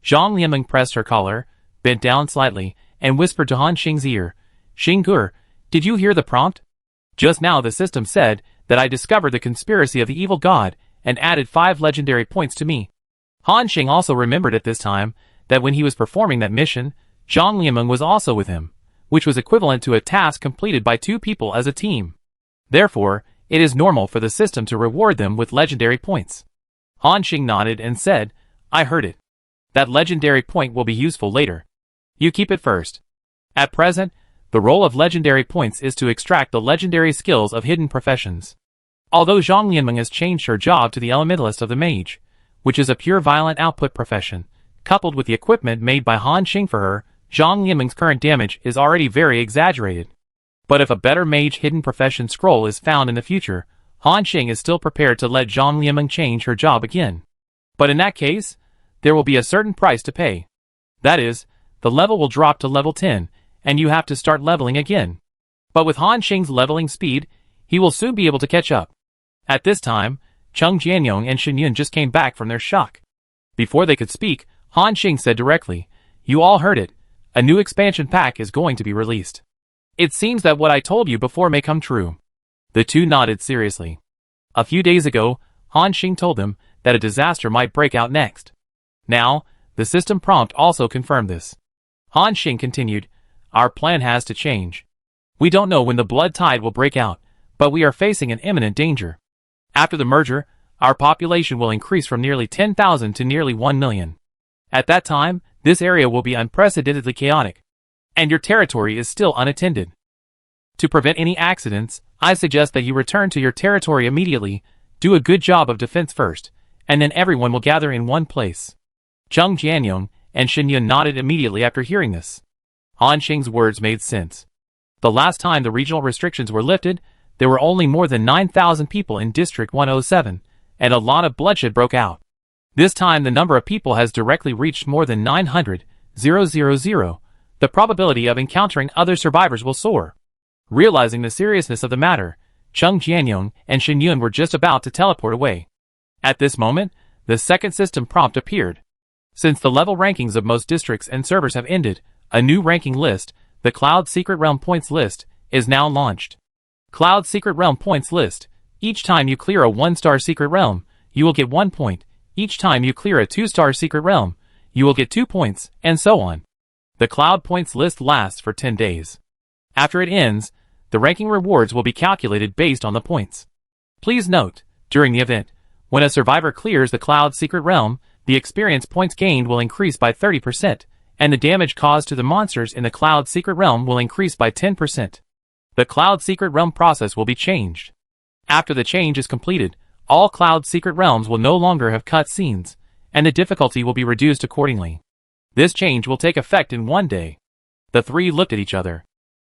Speaker 1: Zhang Lianmeng pressed her collar, bent down slightly, and whispered to Han Xing's ear, Xinggur, did you hear the prompt? Just now the system said that I discovered the conspiracy of the evil god and added 5 legendary points to me. Han Xing also remembered at this time that when he was performing that mission, Zhang Lianmeng was also with him, which was equivalent to a task completed by 2 people as a team. Therefore, it is normal for the system to reward them with legendary points. Han Xing nodded and said, I heard it. That legendary point will be useful later. You keep it first. At present, the role of legendary points is to extract the legendary skills of hidden professions. Although Zhang Lianmeng has changed her job to the elementalist of the mage, which is a pure violent output profession, coupled with the equipment made by Han Xing for her, Zhang Lianmeng's current damage is already very exaggerated. But if a better mage hidden profession scroll is found in the future, Han Xing is still prepared to let Zhang Lianmeng change her job again. But in that case, there will be a certain price to pay. That is, the level will drop to level 10, and you have to start leveling again. But with Han Xing's leveling speed, he will soon be able to catch up. At this time, Chung Jianyong and Shen Yun just came back from their shock. Before they could speak, Han Xing said directly, You all heard it. A new expansion pack is going to be released. It seems that what I told you before may come true. The two nodded seriously. A few days ago, Han Xing told them that a disaster might break out next. Now, the system prompt also confirmed this. Han Xing continued, Our plan has to change. We don't know when the blood tide will break out, but we are facing an imminent danger. After the merger, our population will increase from nearly 10,000 to nearly 1 million. At that time, this area will be unprecedentedly chaotic. And your territory is still unattended. To prevent any accidents, I suggest that you return to your territory immediately, do a good job of defense first, and then everyone will gather in one place. Chung Jianyong and Shen Yun nodded immediately after hearing this. Han Xing's words made sense. The last time the regional restrictions were lifted, there were only more than 9,000 people in District 107, and a lot of bloodshed broke out. This time the number of people has directly reached more than 900,000. The probability of encountering other survivors will soar. Realizing the seriousness of the matter, Chung Jianyong and Shen Yun were just about to teleport away. At this moment, the second system prompt appeared. Since the level rankings of most districts and servers have ended, a new ranking list, the Cloud Secret Realm Points list, is now launched. Cloud Secret Realm Points list. Each time you clear a 1-star secret realm, you will get 1 point. Each time you clear a 2-star secret realm, you will get 2 points, and so on. The Cloud Points list lasts for 10 days. After it ends, the ranking rewards will be calculated based on the points. Please note, during the event, when a survivor clears the Cloud Secret Realm, the experience points gained will increase by 30%, and the damage caused to the monsters in the Cloud Secret Realm will increase by 10%. The Cloud Secret Realm process will be changed. After the change is completed, all Cloud Secret Realms will no longer have cutscenes, and the difficulty will be reduced accordingly. This change will take effect in 1 day. The three looked at each other.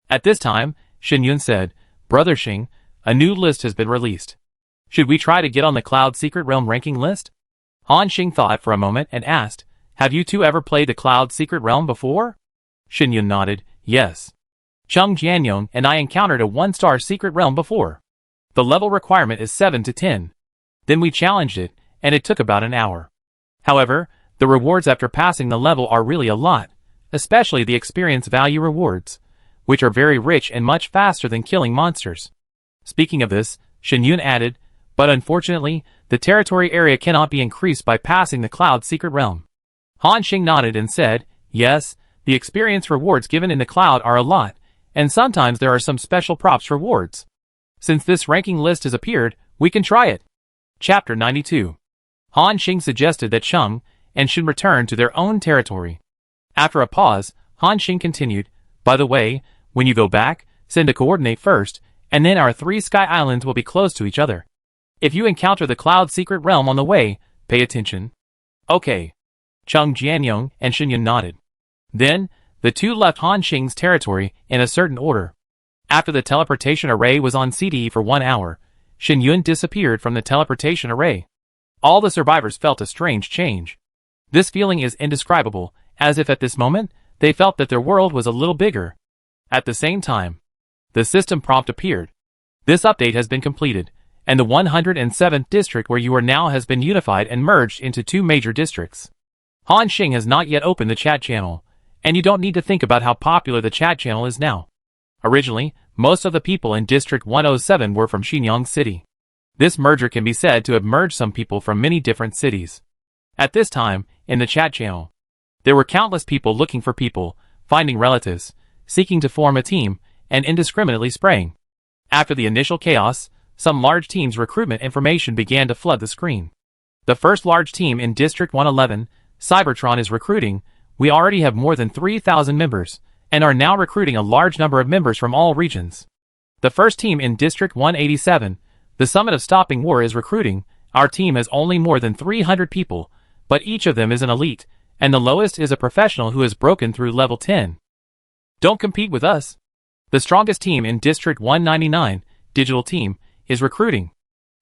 Speaker 1: At this time, Shen Yun said, "Brother Xing, a new list has been released. Should we try to get on the Cloud Secret Realm ranking list?" Han Xing thought for a moment and asked, "Have you two ever played the Cloud Secret Realm before?" Shen Yun nodded, "Yes. Chung Jianyong and I encountered a 1-star secret realm before. The level requirement is 7 to 10. Then we challenged it, and it took about an hour. However, the rewards after passing the level are really a lot, especially the experience value rewards, which are very rich and much faster than killing monsters." Speaking of this, Shen Yun added, "But unfortunately, the territory area cannot be increased by passing the Cloud Secret Realm." Han Xing nodded and said, "Yes, the experience rewards given in the cloud are a lot, and sometimes there are some special props rewards. Since this ranking list has appeared, we can try it." Chapter 92. Han Xing suggested that Chung and Shen return to their own territory. After a pause, Han Xing continued, "By the way, when you go back, send a coordinate first, and then our 3 sky islands will be close to each other. If you encounter the Cloud Secret Realm on the way, pay attention." "Okay." Chung Jianyong and Shen Yun nodded. Then, the two left Han Xing's territory in a certain order. After the teleportation array was on CDE for 1 hour, Shen Yun disappeared from the teleportation array. All the survivors felt a strange change. This feeling is indescribable, as if at this moment, they felt that their world was a little bigger. At the same time, the system prompt appeared. This update has been completed, and the 107th district where you are now has been unified and merged into 2 major districts. Han Xing has not yet opened the chat channel, and you don't need to think about how popular the chat channel is now. Originally, most of the people in District 107 were from Xinyang City. This merger can be said to have merged some people from many different cities. At this time, in the chat channel, there were countless people looking for people, finding relatives, seeking to form a team, and indiscriminately spraying. After the initial chaos, some large teams' recruitment information began to flood the screen. The first large team in District 111, Cybertron, is recruiting. "We already have more than 3,000 members, and are now recruiting a large number of members from all regions." The first team in District 187, the Summit of Stopping War, is recruiting. "Our team has only more than 300 people, but each of them is an elite, and the lowest is a professional who has broken through level 10. Don't compete with us." The strongest team in District 199, Digital Team, is recruiting.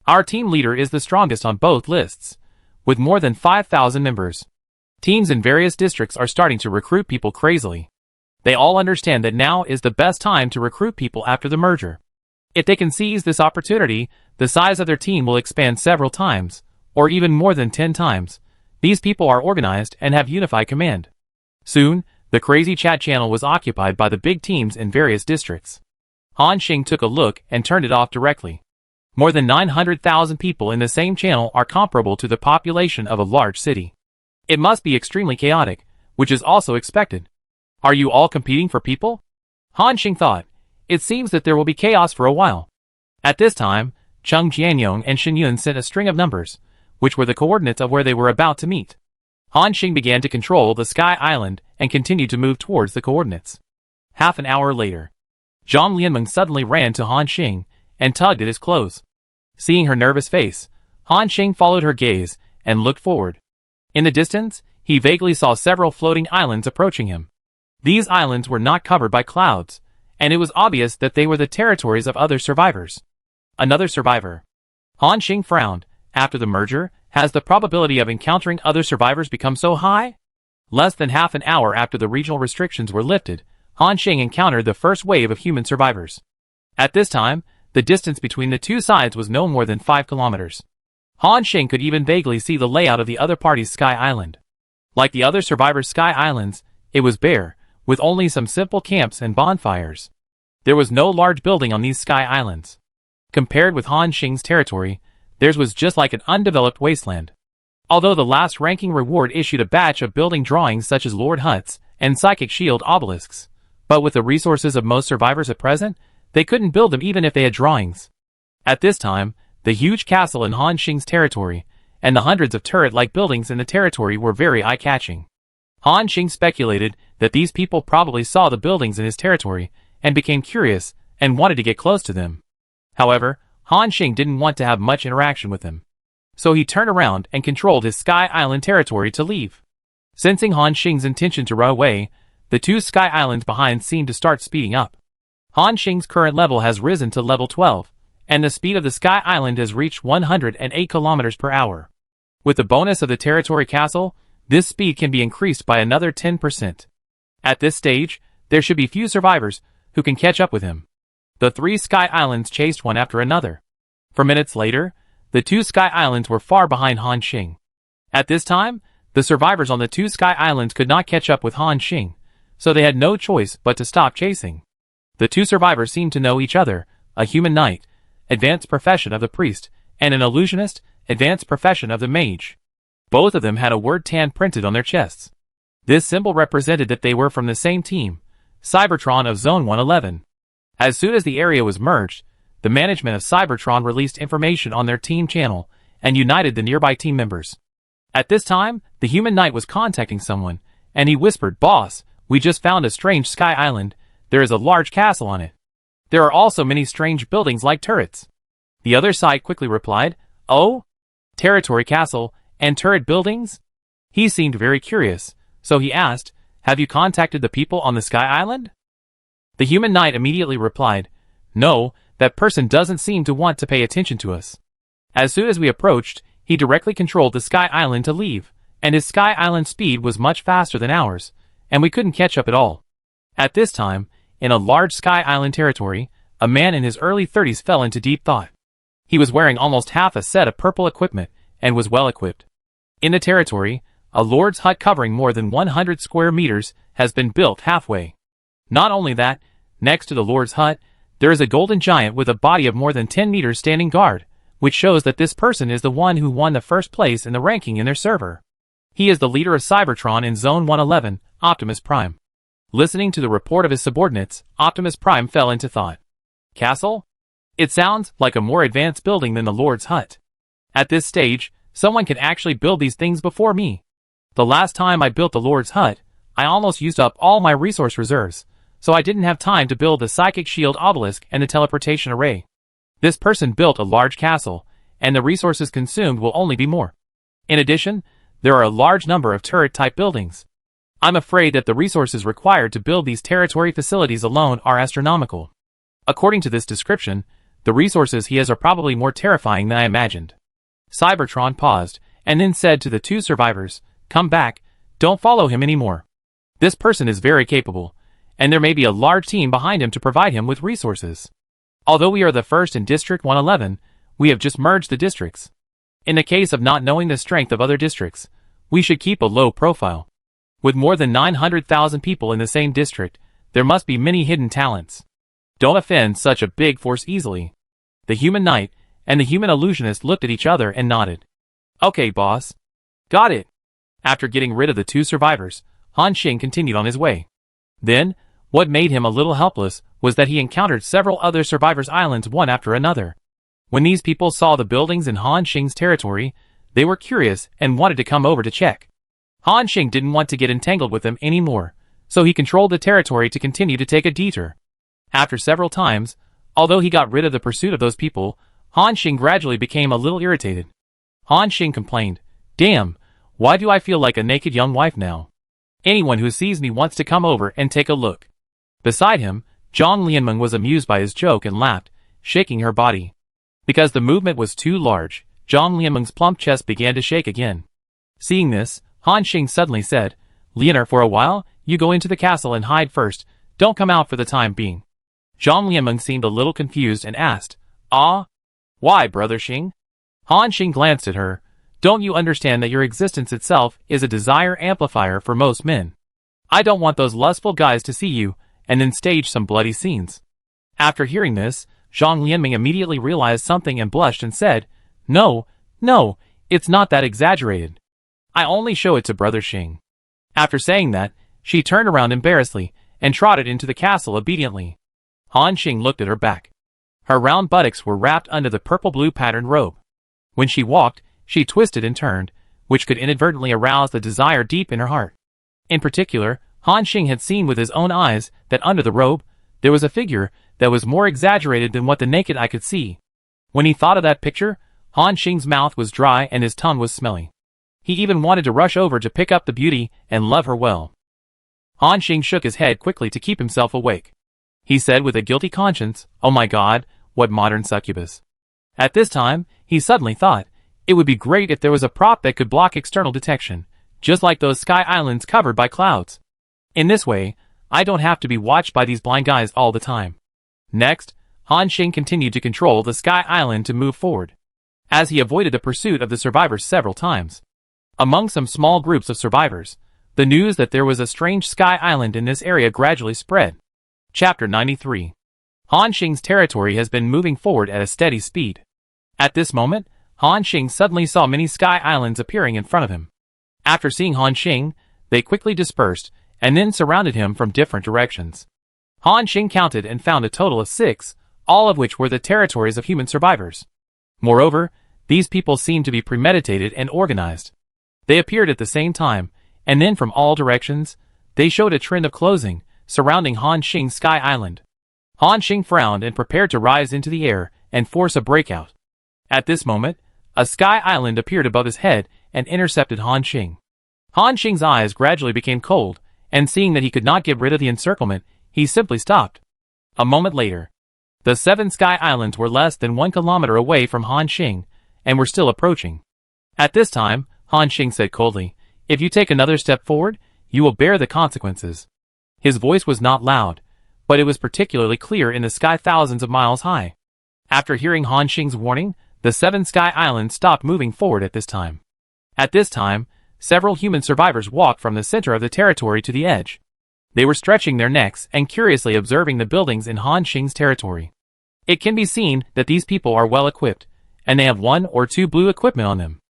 Speaker 1: "Our team leader is the strongest on both lists, with more than 5,000 members." Teams in various districts are starting to recruit people crazily. They all understand that now is the best time to recruit people after the merger. If they can seize this opportunity, the size of their team will expand several times, or even more than 10 times. These people are organized and have unified command. Soon, the crazy chat channel was occupied by the big teams in various districts. Han Xing took a look and turned it off directly. More than 900,000 people in the same channel are comparable to the population of a large city. It must be extremely chaotic, which is also expected. Are you all competing for people? Han Xing thought. It seems that there will be chaos for a while. At this time, Chung Jianyong and Shen Yun sent a string of numbers, which were the coordinates of where they were about to meet. Han Xing began to control the Sky Island and continued to move towards the coordinates. Half an hour later, Zhang Lianmeng suddenly ran to Han Xing and tugged at his clothes. Seeing her nervous face, Han Xing followed her gaze and looked forward. In the distance, he vaguely saw several floating islands approaching him. These islands were not covered by clouds, and it was obvious that they were the territories of other survivors. Another survivor. Han Xing frowned. After the merger, has the probability of encountering other survivors become so high? Less than half an hour after the regional restrictions were lifted, Han Xing encountered the first wave of human survivors. At this time, the distance between the two sides was no more than 5 kilometers. Han Xing could even vaguely see the layout of the other party's Sky Island. Like the other survivors' Sky Islands, it was bare, with only some simple camps and bonfires. There was no large building on these Sky Islands. Compared with Han Xing's territory, theirs was just like an undeveloped wasteland. Although the last ranking reward issued a batch of building drawings such as Lord Huts and Psychic Shield obelisks, but with the resources of most survivors at present, they couldn't build them even if they had drawings. At this time, the huge castle in Han Xing's territory, and the hundreds of turret-like buildings in the territory were very eye-catching. Han Xing speculated that these people probably saw the buildings in his territory and became curious and wanted to get close to them. However, Han Xing didn't want to have much interaction with them. So he turned around and controlled his Sky Island territory to leave. Sensing Han Xing's intention to run away, the two Sky Islands behind seemed to start speeding up. Han Xing's current level has risen to level 12, and the speed of the Sky Island has reached 108 kilometers per hour. With the bonus of the territory castle, this speed can be increased by another 10%. At this stage, there should be few survivors who can catch up with him. The three Sky Islands chased one after another. For minutes later, the two Sky Islands were far behind Han Xing. At this time, the survivors on the two Sky Islands could not catch up with Han Xing, so they had no choice but to stop chasing. The two survivors seemed to know each other, a human knight, advanced profession of the priest, and an illusionist, advanced profession of the mage. Both of them had a word Tan printed on their chests. This symbol represented that they were from the same team, Cybertron of Zone 111. As soon as the area was merged, the management of Cybertron released information on their team channel and united the nearby team members. At this time, the human knight was contacting someone, and he whispered, "Boss, we just found a strange Sky Island. There is a large castle on it. There are also many strange buildings like turrets." The other side quickly replied, "Oh? Territory castle and turret buildings?" He seemed very curious, so he asked, "Have you contacted the people on the Sky Island?" The human knight immediately replied, "No, that person doesn't seem to want to pay attention to us." As soon as we approached, he directly controlled the Sky Island to leave, and his Sky Island speed was much faster than ours, and we couldn't catch up at all. At this time, in a large Sky Island territory, a man in his early 30s fell into deep thought. He was wearing almost half a set of purple equipment, and was well equipped. In the territory, a lord's hut covering more than 100 square meters has been built halfway. Not only that, next to the lord's hut, there is a golden giant with a body of more than 10 meters standing guard, which shows that this person is the one who won the first place in the ranking in their server. He is the leader of Cybertron in Zone 111, Optimus Prime. Listening to the report of his subordinates, Optimus Prime fell into thought. Castle? It sounds like a more advanced building than the Lord's hut. At this stage, someone can actually build these things before me. The last time I built the Lord's hut, I almost used up all my resource reserves, so I didn't have time to build the Psychic Shield obelisk and the teleportation array. This person built a large castle, and the resources consumed will only be more. In addition, there are a large number of turret-type buildings. I'm afraid that the resources required to build these territory facilities alone are astronomical. According to this description, the resources he has are probably more terrifying than I imagined. Cybertron paused, and then said to the two survivors, "Come back, don't follow him anymore. This person is very capable, and there may be a large team behind him to provide him with resources. Although we are the first in District 111, we have just merged the districts. In the case of not knowing the strength of other districts, we should keep a low profile. With more than 900,000 people in the same district, there must be many hidden talents. Don't offend such a big force easily." The human knight and the human illusionist looked at each other and nodded. "Okay, boss. Got it." After getting rid of the two survivors, Han Xing continued on his way. Then, what made him a little helpless was that he encountered several other survivors' islands one after another. When these people saw the buildings in Han Xing's territory, they were curious and wanted to come over to check. Han Xing didn't want to get entangled with them anymore, so he controlled the territory to continue to take a detour. After several times, although he got rid of the pursuit of those people, Han Xing gradually became a little irritated. Han Xing complained, "Damn, why do I feel like a naked young wife now? Anyone who sees me wants to come over and take a look." Beside him, Zhang Lianmeng was amused by his joke and laughed, shaking her body. Because the movement was too large, Zhang Lianmeng's plump chest began to shake again. Seeing this, Han Xing suddenly said, "Leonor, for a while, you go into the castle and hide first, don't come out for the time being." Zhang Lianmeng seemed a little confused and asked, "Ah? Why, Brother Xing?" Han Xing glanced at her. "Don't you understand that your existence itself is a desire amplifier for most men? I don't want those lustful guys to see you, and then stage some bloody scenes." After hearing this, Zhang Lianmeng immediately realized something and blushed and said, No, it's not that exaggerated. I only show it to Brother Xing." After saying that, she turned around embarrassedly and trotted into the castle obediently. Han Xing looked at her back. Her round buttocks were wrapped under the purple-blue patterned robe. When she walked, she twisted and turned, which could inadvertently arouse the desire deep in her heart. In particular, Han Xing had seen with his own eyes that under the robe, there was a figure that was more exaggerated than what the naked eye could see. When he thought of that picture, Han Xing's mouth was dry and his tongue was smelly. He even wanted to rush over to pick up the beauty and love her well. Han Xing shook his head quickly to keep himself awake. He said with a guilty conscience, "Oh my God, what modern succubus." At this time, he suddenly thought, it would be great if there was a prop that could block external detection, just like those sky islands covered by clouds. In this way, I don't have to be watched by these blind guys all the time. Next, Han Xing continued to control the sky island to move forward, as he avoided the pursuit of the survivors several times. Among some small groups of survivors, the news that there was a strange sky island in this area gradually spread. Chapter 93. Han Xing's territory has been moving forward at a steady speed. At this moment, Han Xing suddenly saw many sky islands appearing in front of him. After seeing Han Xing, they quickly dispersed and then surrounded him from different directions. Han Xing counted and found a total of 6, all of which were the territories of human survivors. Moreover, these people seemed to be premeditated and organized. They appeared at the same time, and then from all directions, they showed a trend of closing, surrounding Han Xing's sky island. Han Xing frowned and prepared to rise into the air and force a breakout. At this moment, a sky island appeared above his head and intercepted Han Xing. Han Xing's eyes gradually became cold, and seeing that he could not get rid of the encirclement, he simply stopped. A moment later, the 7 sky islands were less than 1 kilometer away from Han Xing, and were still approaching. At this time, Han Xing said coldly, "If you take another step forward, you will bear the consequences." His voice was not loud, but it was particularly clear in the sky thousands of miles high. After hearing Han Xing's warning, the 7 sky islands stopped moving forward at this time. At this time, several human survivors walked from the center of the territory to the edge. They were stretching their necks and curiously observing the buildings in Han Xing's territory. It can be seen that these people are well equipped, and they have 1 or 2 blue equipment on them.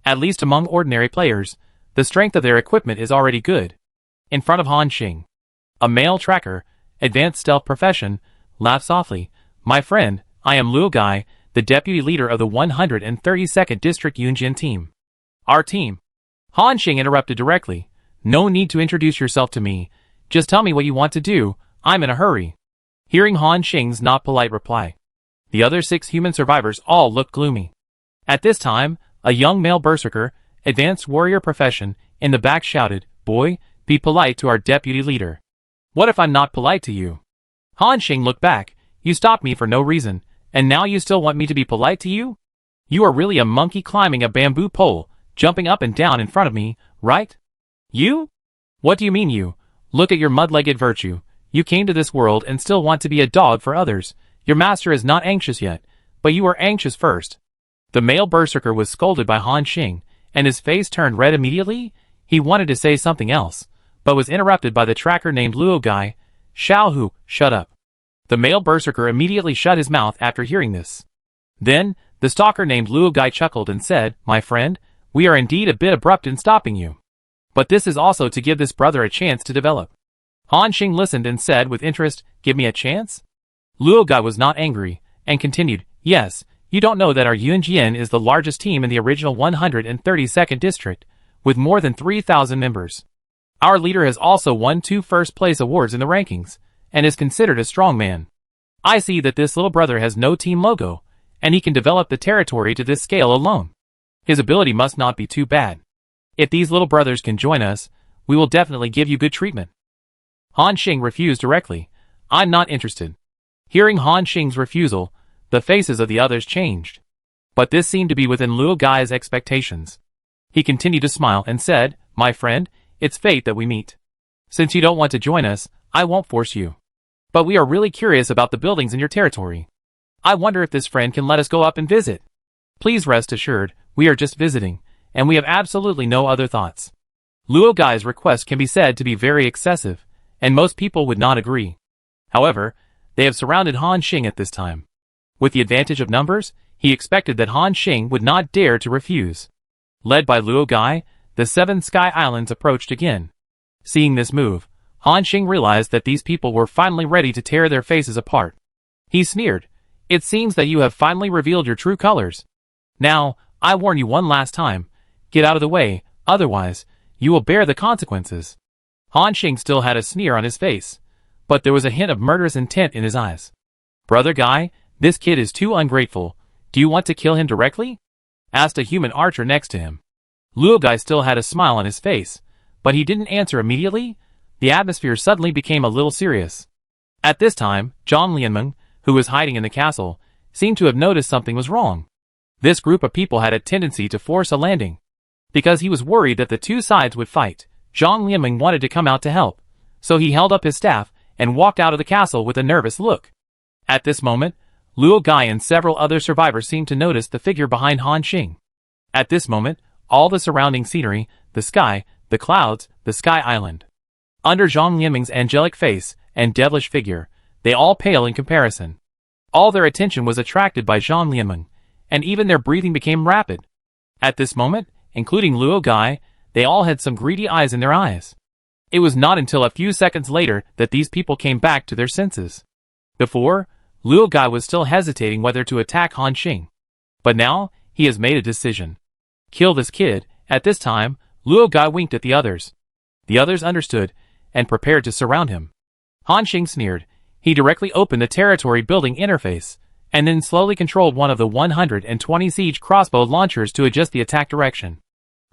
Speaker 1: At least among ordinary players, the strength of their equipment is already good. In front of Han Xing, a male tracker, advanced stealth profession, laughed softly. "My friend, I am Luo Gai, the deputy leader of the 132nd District Yunjian team." "Our team?" Han Xing interrupted directly. "No need to introduce yourself to me. Just tell me what you want to do, I'm in a hurry." Hearing Han Xing's not polite reply, the other 6 human survivors all looked gloomy. At this time, a young male berserker, advanced warrior profession, in the back shouted, "Boy, be polite to our deputy leader." "What if I'm not polite to you?" Han Xing looked back. "You stopped me for no reason, and now you still want me to be polite to you? You are really a monkey climbing a bamboo pole, jumping up and down in front of me, right? You? What do you mean you? Look at your mud-legged virtue. You came to this world and still want to be a dog for others. Your master is not anxious yet, but you are anxious first." The male berserker was scolded by Han Xing, and his face turned red immediately. He wanted to say something else, but was interrupted by the tracker named Luo Gai. "Xiao Hu, shut up." The male berserker immediately shut his mouth after hearing this. Then, the stalker named Luo Gai chuckled and said, "My friend, we are indeed a bit abrupt in stopping you. But this is also to give this brother a chance to develop." Han Xing listened and said with interest, "Give me a chance?" Luo Gai was not angry, and continued, "Yes, you don't know that our Yunjian is the largest team in the original 132nd district, with more than 3,000 members. Our leader has also won 2 first-place awards in the rankings, and is considered a strong man. I see that this little brother has no team logo, and he can develop the territory to this scale alone. His ability must not be too bad. If these little brothers can join us, we will definitely give you good treatment." Han Xing refused directly. "I'm not interested." Hearing Han Xing's refusal, The faces of the others changed. But this seemed to be within Luo Gai's expectations. He continued to smile and said, "My friend, it's fate that we meet. Since you don't want to join us, I won't force you. But we are really curious about the buildings in your territory. I wonder if this friend can let us go up and visit. Please rest assured, we are just visiting, and we have absolutely no other thoughts." Luo Gai's request can be said to be very excessive, and most people would not agree. However, they have surrounded Han Xing at this time. With the advantage of numbers, he expected that Han Xing would not dare to refuse. Led by Luo Gai, the 7 Sky Islands approached again. Seeing this move, Han Xing realized that these people were finally ready to tear their faces apart. He sneered, "It seems that you have finally revealed your true colors. Now, I warn you one last time, get out of the way, otherwise, you will bear the consequences." Han Xing still had a sneer on his face, but there was a hint of murderous intent in his eyes. "Brother Guy, this kid is too ungrateful. Do you want to kill him directly?" asked a human archer next to him. Luo Gai still had a smile on his face, but he didn't answer immediately. The atmosphere suddenly became a little serious. At this time, Zhang Lianmeng, who was hiding in the castle, seemed to have noticed something was wrong. This group of people had a tendency to force a landing. Because he was worried that the two sides would fight, Zhang Lianmeng wanted to come out to help, so he held up his staff and walked out of the castle with a nervous look. At this moment, Luo Gai and several other survivors seemed to notice the figure behind Han Xing. At this moment, all the surrounding scenery, the sky, the clouds, the Sky Island. Under Zhang Lianmeng's angelic face and devilish figure, they all pale in comparison. All their attention was attracted by Zhang Lianmeng, and even their breathing became rapid. At this moment, including Luo Gai, they all had some greedy eyes in their eyes. It was not until a few seconds later that these people came back to their senses. Before, Luo Gai was still hesitating whether to attack Han Xing. But now, he has made a decision. Kill this kid. At this time, Luo Gai winked at the others. The others understood, and prepared to surround him. Han Xing sneered. He directly opened the territory building interface, and then slowly controlled one of the 120 siege crossbow launchers to adjust the attack direction.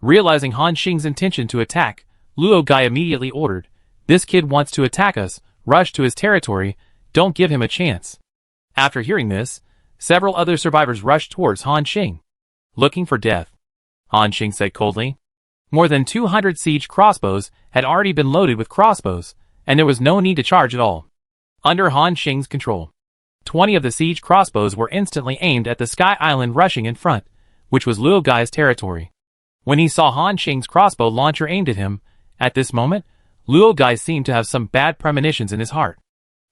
Speaker 1: Realizing Han Xing's intention to attack, Luo Gai immediately ordered, "This kid wants to attack us, rush to his territory, don't give him a chance." After hearing this, several other survivors rushed towards Han Xing. "Looking for death," Han Xing said coldly. More than 200 siege crossbows had already been loaded with crossbows, and there was no need to charge at all. Under Han Xing's control, 20 of the siege crossbows were instantly aimed at the Sky Island rushing in front, which was Luo Gai's territory. When he saw Han Xing's crossbow launcher aimed at him, at this moment, Luo Gai seemed to have some bad premonitions in his heart.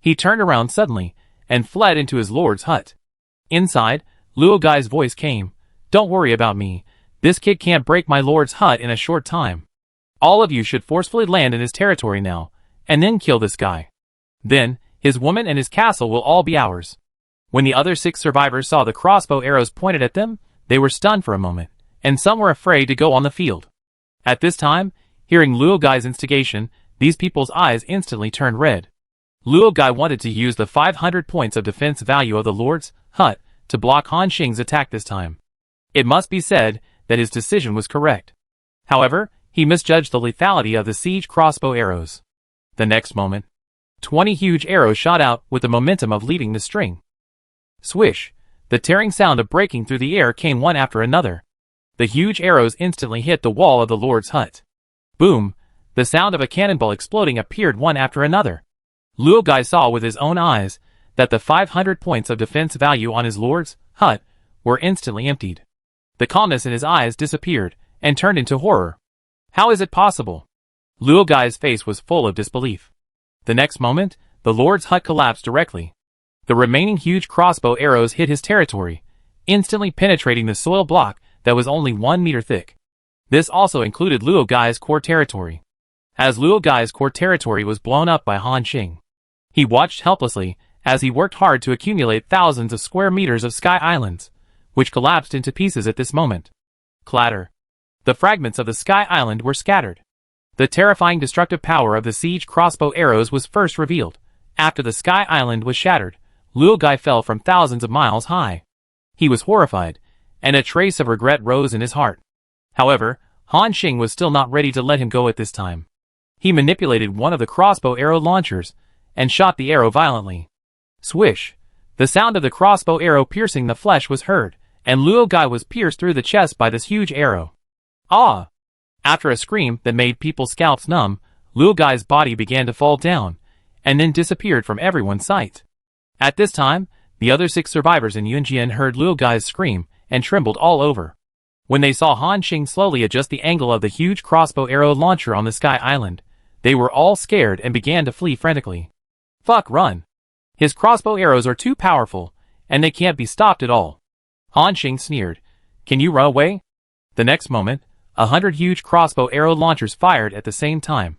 Speaker 1: He turned around suddenly, and fled into his lord's hut. Inside, Luo Gai's voice came, "Don't worry about me. This kid can't break my lord's hut in a short time. All of you should forcefully land in his territory now, and then kill this guy. Then, his woman and his castle will all be ours." When the other 6 survivors saw the crossbow arrows pointed at them, they were stunned for a moment, and some were afraid to go on the field. At this time, hearing Luo Gai's instigation, these people's eyes instantly turned red. Luo Gai wanted to use the 500 points of defense value of the Lord's hut to block Han Xing's attack this time. It must be said that his decision was correct. However, he misjudged the lethality of the siege crossbow arrows. The next moment, 20 huge arrows shot out with the momentum of leaving the string. Swish! The tearing sound of breaking through the air came one after another. The huge arrows instantly hit the wall of the Lord's hut. Boom! The sound of a cannonball exploding appeared one after another. Luo Gai saw with his own eyes that the 500 points of defense value on his lord's hut were instantly emptied. The calmness in his eyes disappeared and turned into horror. How is it possible? Luo Gai's face was full of disbelief. The next moment, the lord's hut collapsed directly. The remaining huge crossbow arrows hit his territory, instantly penetrating the soil block that was only 1 meter thick. This also included Luo Gai's core territory. As Luo Gai's core territory was blown up by Han Xing, he watched helplessly as he worked hard to accumulate thousands of square meters of Sky Islands, which collapsed into pieces at this moment. Clatter. The fragments of the Sky Island were scattered. The terrifying destructive power of the siege crossbow arrows was first revealed. After the Sky Island was shattered, Luo Gai fell from thousands of miles high. He was horrified, and a trace of regret rose in his heart. However, Han Xing was still not ready to let him go at this time. He manipulated one of the crossbow arrow launchers, and shot the arrow violently. Swish! The sound of the crossbow arrow piercing the flesh was heard, and Luo Gai was pierced through the chest by this huge arrow. Ah! After a scream that made people's scalps numb, Luo Gai's body began to fall down, and then disappeared from everyone's sight. At this time, the other 6 survivors in Yunjian heard Luo Gai's scream and trembled all over. When they saw Han Xing slowly adjust the angle of the huge crossbow arrow launcher on the Sky Island, they were all scared and began to flee frantically. Fuck, run! His crossbow arrows are too powerful, and they can't be stopped at all. Han Xing sneered. Can you run away? The next moment, 100 huge crossbow arrow launchers fired at the same time.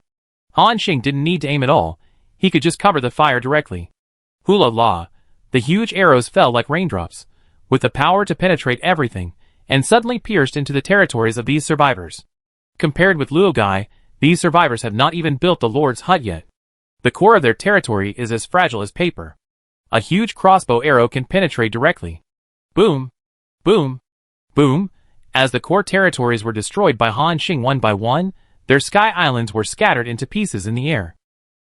Speaker 1: Han Xing didn't need to aim at all, he could just cover the fire directly. Hula la! The huge arrows fell like raindrops, with the power to penetrate everything, and suddenly pierced into the territories of these survivors. Compared with Luo Gai, these survivors have not even built the Lord's hut yet. The core of their territory is as fragile as paper. A huge crossbow arrow can penetrate directly. Boom! Boom! Boom! As the core territories were destroyed by Han Xing one by one, their sky islands were scattered into pieces in the air.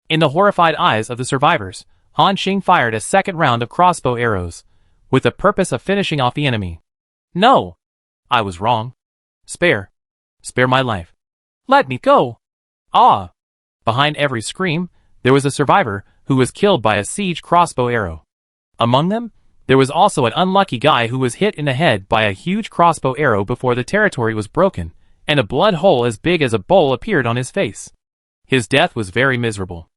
Speaker 1: In the horrified eyes of the survivors, Han Xing fired a second round of crossbow arrows, with the purpose of finishing off the enemy. No! I was wrong. Spare my life. Let me go! Ah! Behind every scream, there was a survivor who was killed by a siege crossbow arrow. Among them, there was also an unlucky guy who was hit in the head by a huge crossbow arrow before the territory was broken, and a blood hole as big as a bowl appeared on his face. His death was very miserable.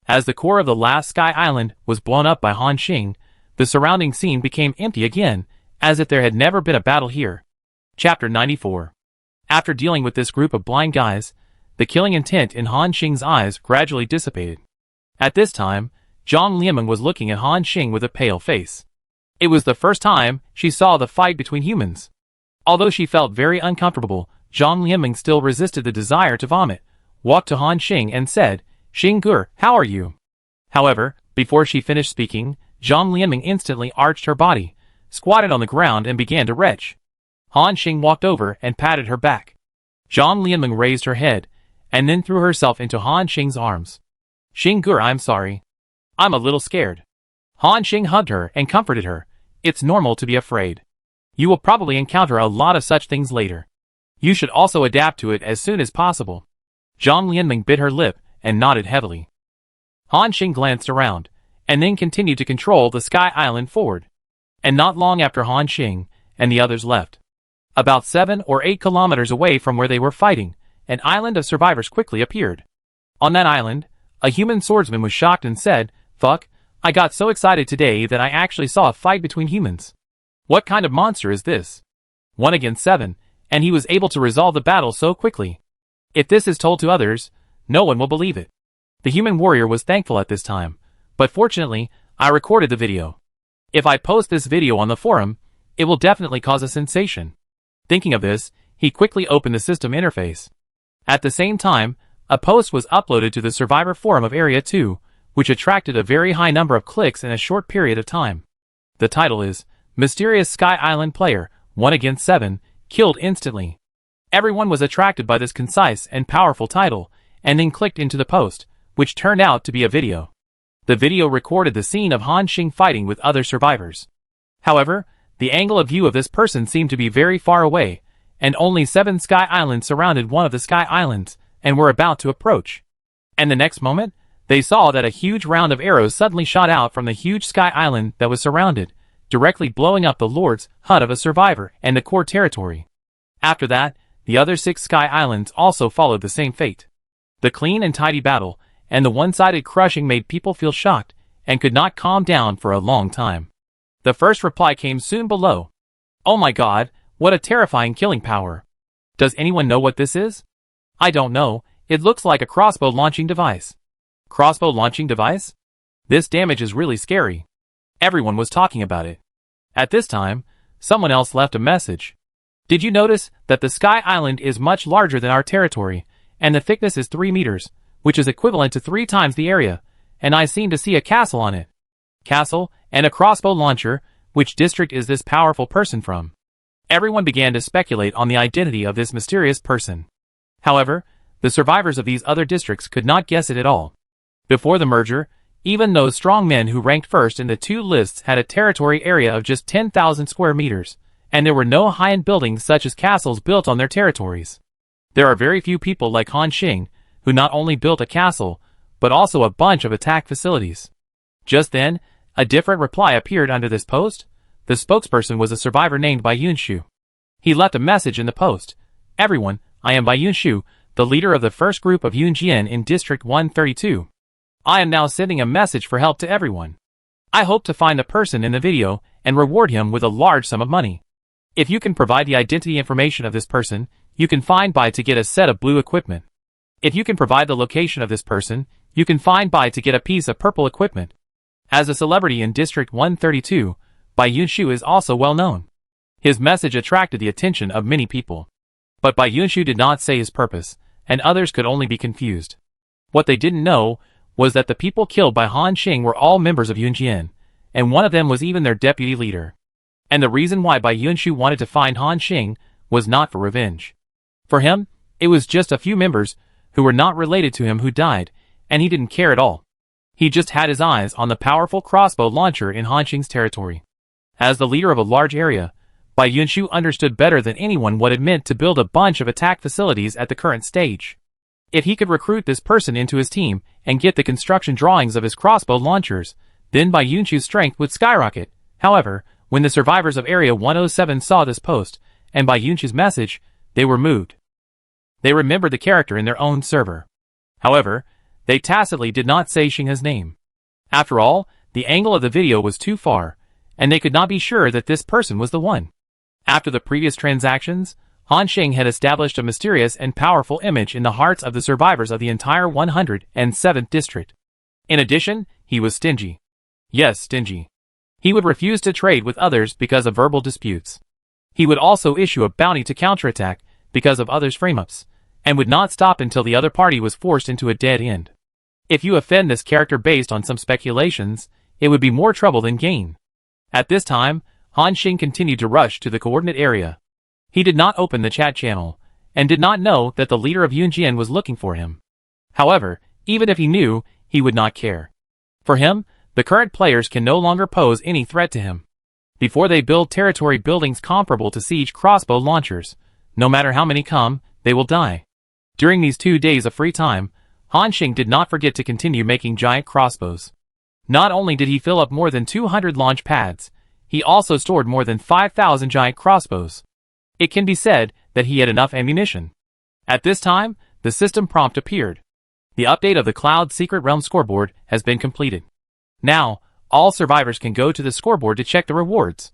Speaker 1: As the core of the last Sky Island was blown up by Han Xing, the surrounding scene became empty again, as if there had never been a battle here. Chapter 94. After dealing with this group of blind guys, the killing intent in Han Xing's eyes gradually dissipated. At this time, Zhang Lianmeng was looking at Han Xing with a pale face. It was the first time she saw the fight between humans. Although she felt very uncomfortable, Zhang Lianmeng still resisted the desire to vomit, walked to Han Xing and said, "Xing Gur, how are you?" However, before she finished speaking, Zhang Lianmeng instantly arched her body, squatted on the ground and began to retch. Han Xing walked over and patted her back. Zhang Lianmeng raised her head, and then threw herself into Han Xing's arms. "Xing Gur, I'm sorry. I'm a little scared." Han Xing hugged her and comforted her. "It's normal to be afraid. You will probably encounter a lot of such things later. You should also adapt to it as soon as possible." Zhang Lianmeng bit her lip and nodded heavily. Han Xing glanced around, and then continued to control the Sky Island forward. And not long after Han Xing and the others left, about 7 or 8 kilometers away from where they were fighting, an island of survivors quickly appeared. On that island, a human swordsman was shocked and said, "Fuck, I got so excited today that I actually saw a fight between humans. What kind of monster is this? 1 against 7, and he was able to resolve the battle so quickly. If this is told to others, no one will believe it." The human warrior was thankful at this time, but fortunately, I recorded the video. If I post this video on the forum, it will definitely cause a sensation. Thinking of this, he quickly opened the system interface. At the same time, a post was uploaded to the survivor forum of Area 2, which attracted a very high number of clicks in a short period of time. The title is, "Mysterious Sky Island Player, 1 against 7, Killed Instantly." Everyone was attracted by this concise and powerful title, and then clicked into the post, which turned out to be a video. The video recorded the scene of Han Xing fighting with other survivors. However, the angle of view of this person seemed to be very far away, and only 7 Sky Islands surrounded one of the Sky Islands, and were about to approach. And the next moment, they saw that a huge round of arrows suddenly shot out from the huge Sky Island that was surrounded, directly blowing up the Lord's hut of a survivor and the core territory. After that, the other 6 Sky Islands also followed the same fate. The clean and tidy battle, and the one-sided crushing made people feel shocked, and could not calm down for a long time. The first reply came soon below. "Oh my god, what a terrifying killing power. Does anyone know what this is?" "I don't know, it looks like a crossbow launching device." "Crossbow launching device? This damage is really scary." Everyone was talking about it. At this time, someone else left a message. "Did you notice that the Sky Island is much larger than our territory, and the thickness is 3 meters, which is equivalent to 3 times the area, and I seem to see a castle on it." Castle, and a crossbow launcher, which district is this powerful person from? Everyone began to speculate on the identity of this mysterious person. However, the survivors of these other districts could not guess it at all. Before the merger, Even those strong men who ranked first in the two lists had a territory area of just 10,000 square meters, and there were no high-end buildings such as castles built on their territories. There are very few people like Han Xing, who not only built a castle, but also a bunch of attack facilities. Just then, a different reply appeared under this post. The spokesperson was a survivor named Bai Yunshu. He left a message in the post. Everyone, I am Bai Yunshu, the leader of the first group of Yunjian in District 132. I am now sending a message for help to everyone. I hope to find the person in the video and reward him with a large sum of money. If you can provide the identity information of this person, you can find Bai to get a set of blue equipment. If you can provide the location of this person, you can find Bai to get a piece of purple equipment. As a celebrity in District 132, Bai Yunshu is also well known. His message attracted the attention of many people. But Bai Yunshu did not say his purpose, and others could only be confused. What they didn't know was that the people killed by Han Xing were all members of Yunjian, and one of them was even their deputy leader. And the reason why Bai Yunshu wanted to find Han Xing was not for revenge. For him, it was just a few members who were not related to him who died, and he didn't care at all. He just had his eyes on the powerful crossbow launcher in Han Xing's territory. As the leader of a large area, Bai Yunshu understood better than anyone what it meant to build a bunch of attack facilities at the current stage. If he could recruit this person into his team and get the construction drawings of his crossbow launchers, then Bai Yunshu's strength would skyrocket. However, when the survivors of Area 107 saw this post and Bai Yunshu's message, they were moved. They remembered the character in their own server. However, they tacitly did not say Xinghe's name. After all, the angle of the video was too far, and they could not be sure that this person was the one. After the previous transactions, Han Xing had established a mysterious and powerful image in the hearts of the survivors of the entire 107th district. In addition, he was stingy. Yes, stingy. He would refuse to trade with others because of verbal disputes. He would also issue a bounty to counterattack because of others' frame-ups, and would not stop until the other party was forced into a dead end. If you offend this character based on some speculations, it would be more trouble than gain. At this time, Han Xing continued to rush to the coordinate area. He did not open the chat channel, and did not know that the leader of Yunjian was looking for him. However, even if he knew, he would not care. For him, the current players can no longer pose any threat to him. Before they build territory buildings comparable to siege crossbow launchers, no matter how many come, they will die. During these 2 days of free time, Han Xing did not forget to continue making giant crossbows. Not only did he fill up more than 200 launch pads, he also stored more than 5,000 giant crossbows. It can be said that he had enough ammunition. At this time, the system prompt appeared. The update of the Cloud Secret Realm scoreboard has been completed. Now, all survivors can go to the scoreboard to check the rewards.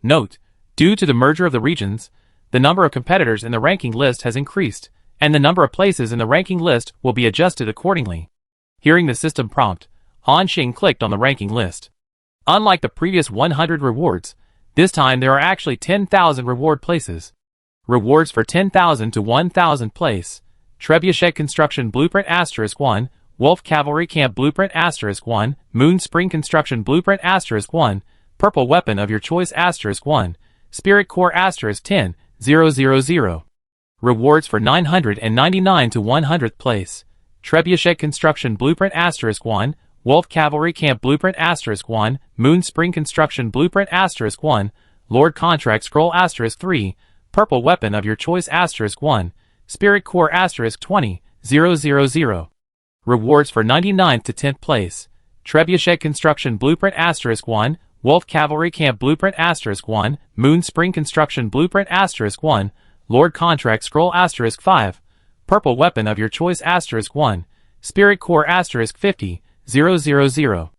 Speaker 1: Note, due to the merger of the regions, the number of competitors in the ranking list has increased, and the number of places in the ranking list will be adjusted accordingly. Hearing the system prompt, Han Xing clicked on the ranking list. Unlike the previous 100 rewards, this time there are actually 10,000 reward places. Rewards for 10,000 to 1,000 place. Trebuchet Construction Blueprint *1, Wolf Cavalry Camp Blueprint *1, Moon Spring Construction Blueprint *1, Purple Weapon of your choice *1, Spirit Core *10, 000. Rewards for 999 to 100th place. Trebuchet Construction Blueprint *1, Wolf Cavalry Camp Blueprint *1, Moon Spring Construction Blueprint *1, Lord Contract Scroll *3, Purple Weapon of your choice *1, Spirit Core *20, 000. Rewards for 99th to 10th place. Trebuchet Construction Blueprint *1, Wolf Cavalry Camp Blueprint *1, Moon Spring Construction Blueprint *1, Lord Contract Scroll *5, Purple Weapon of your choice *1, Spirit Core *50, 000.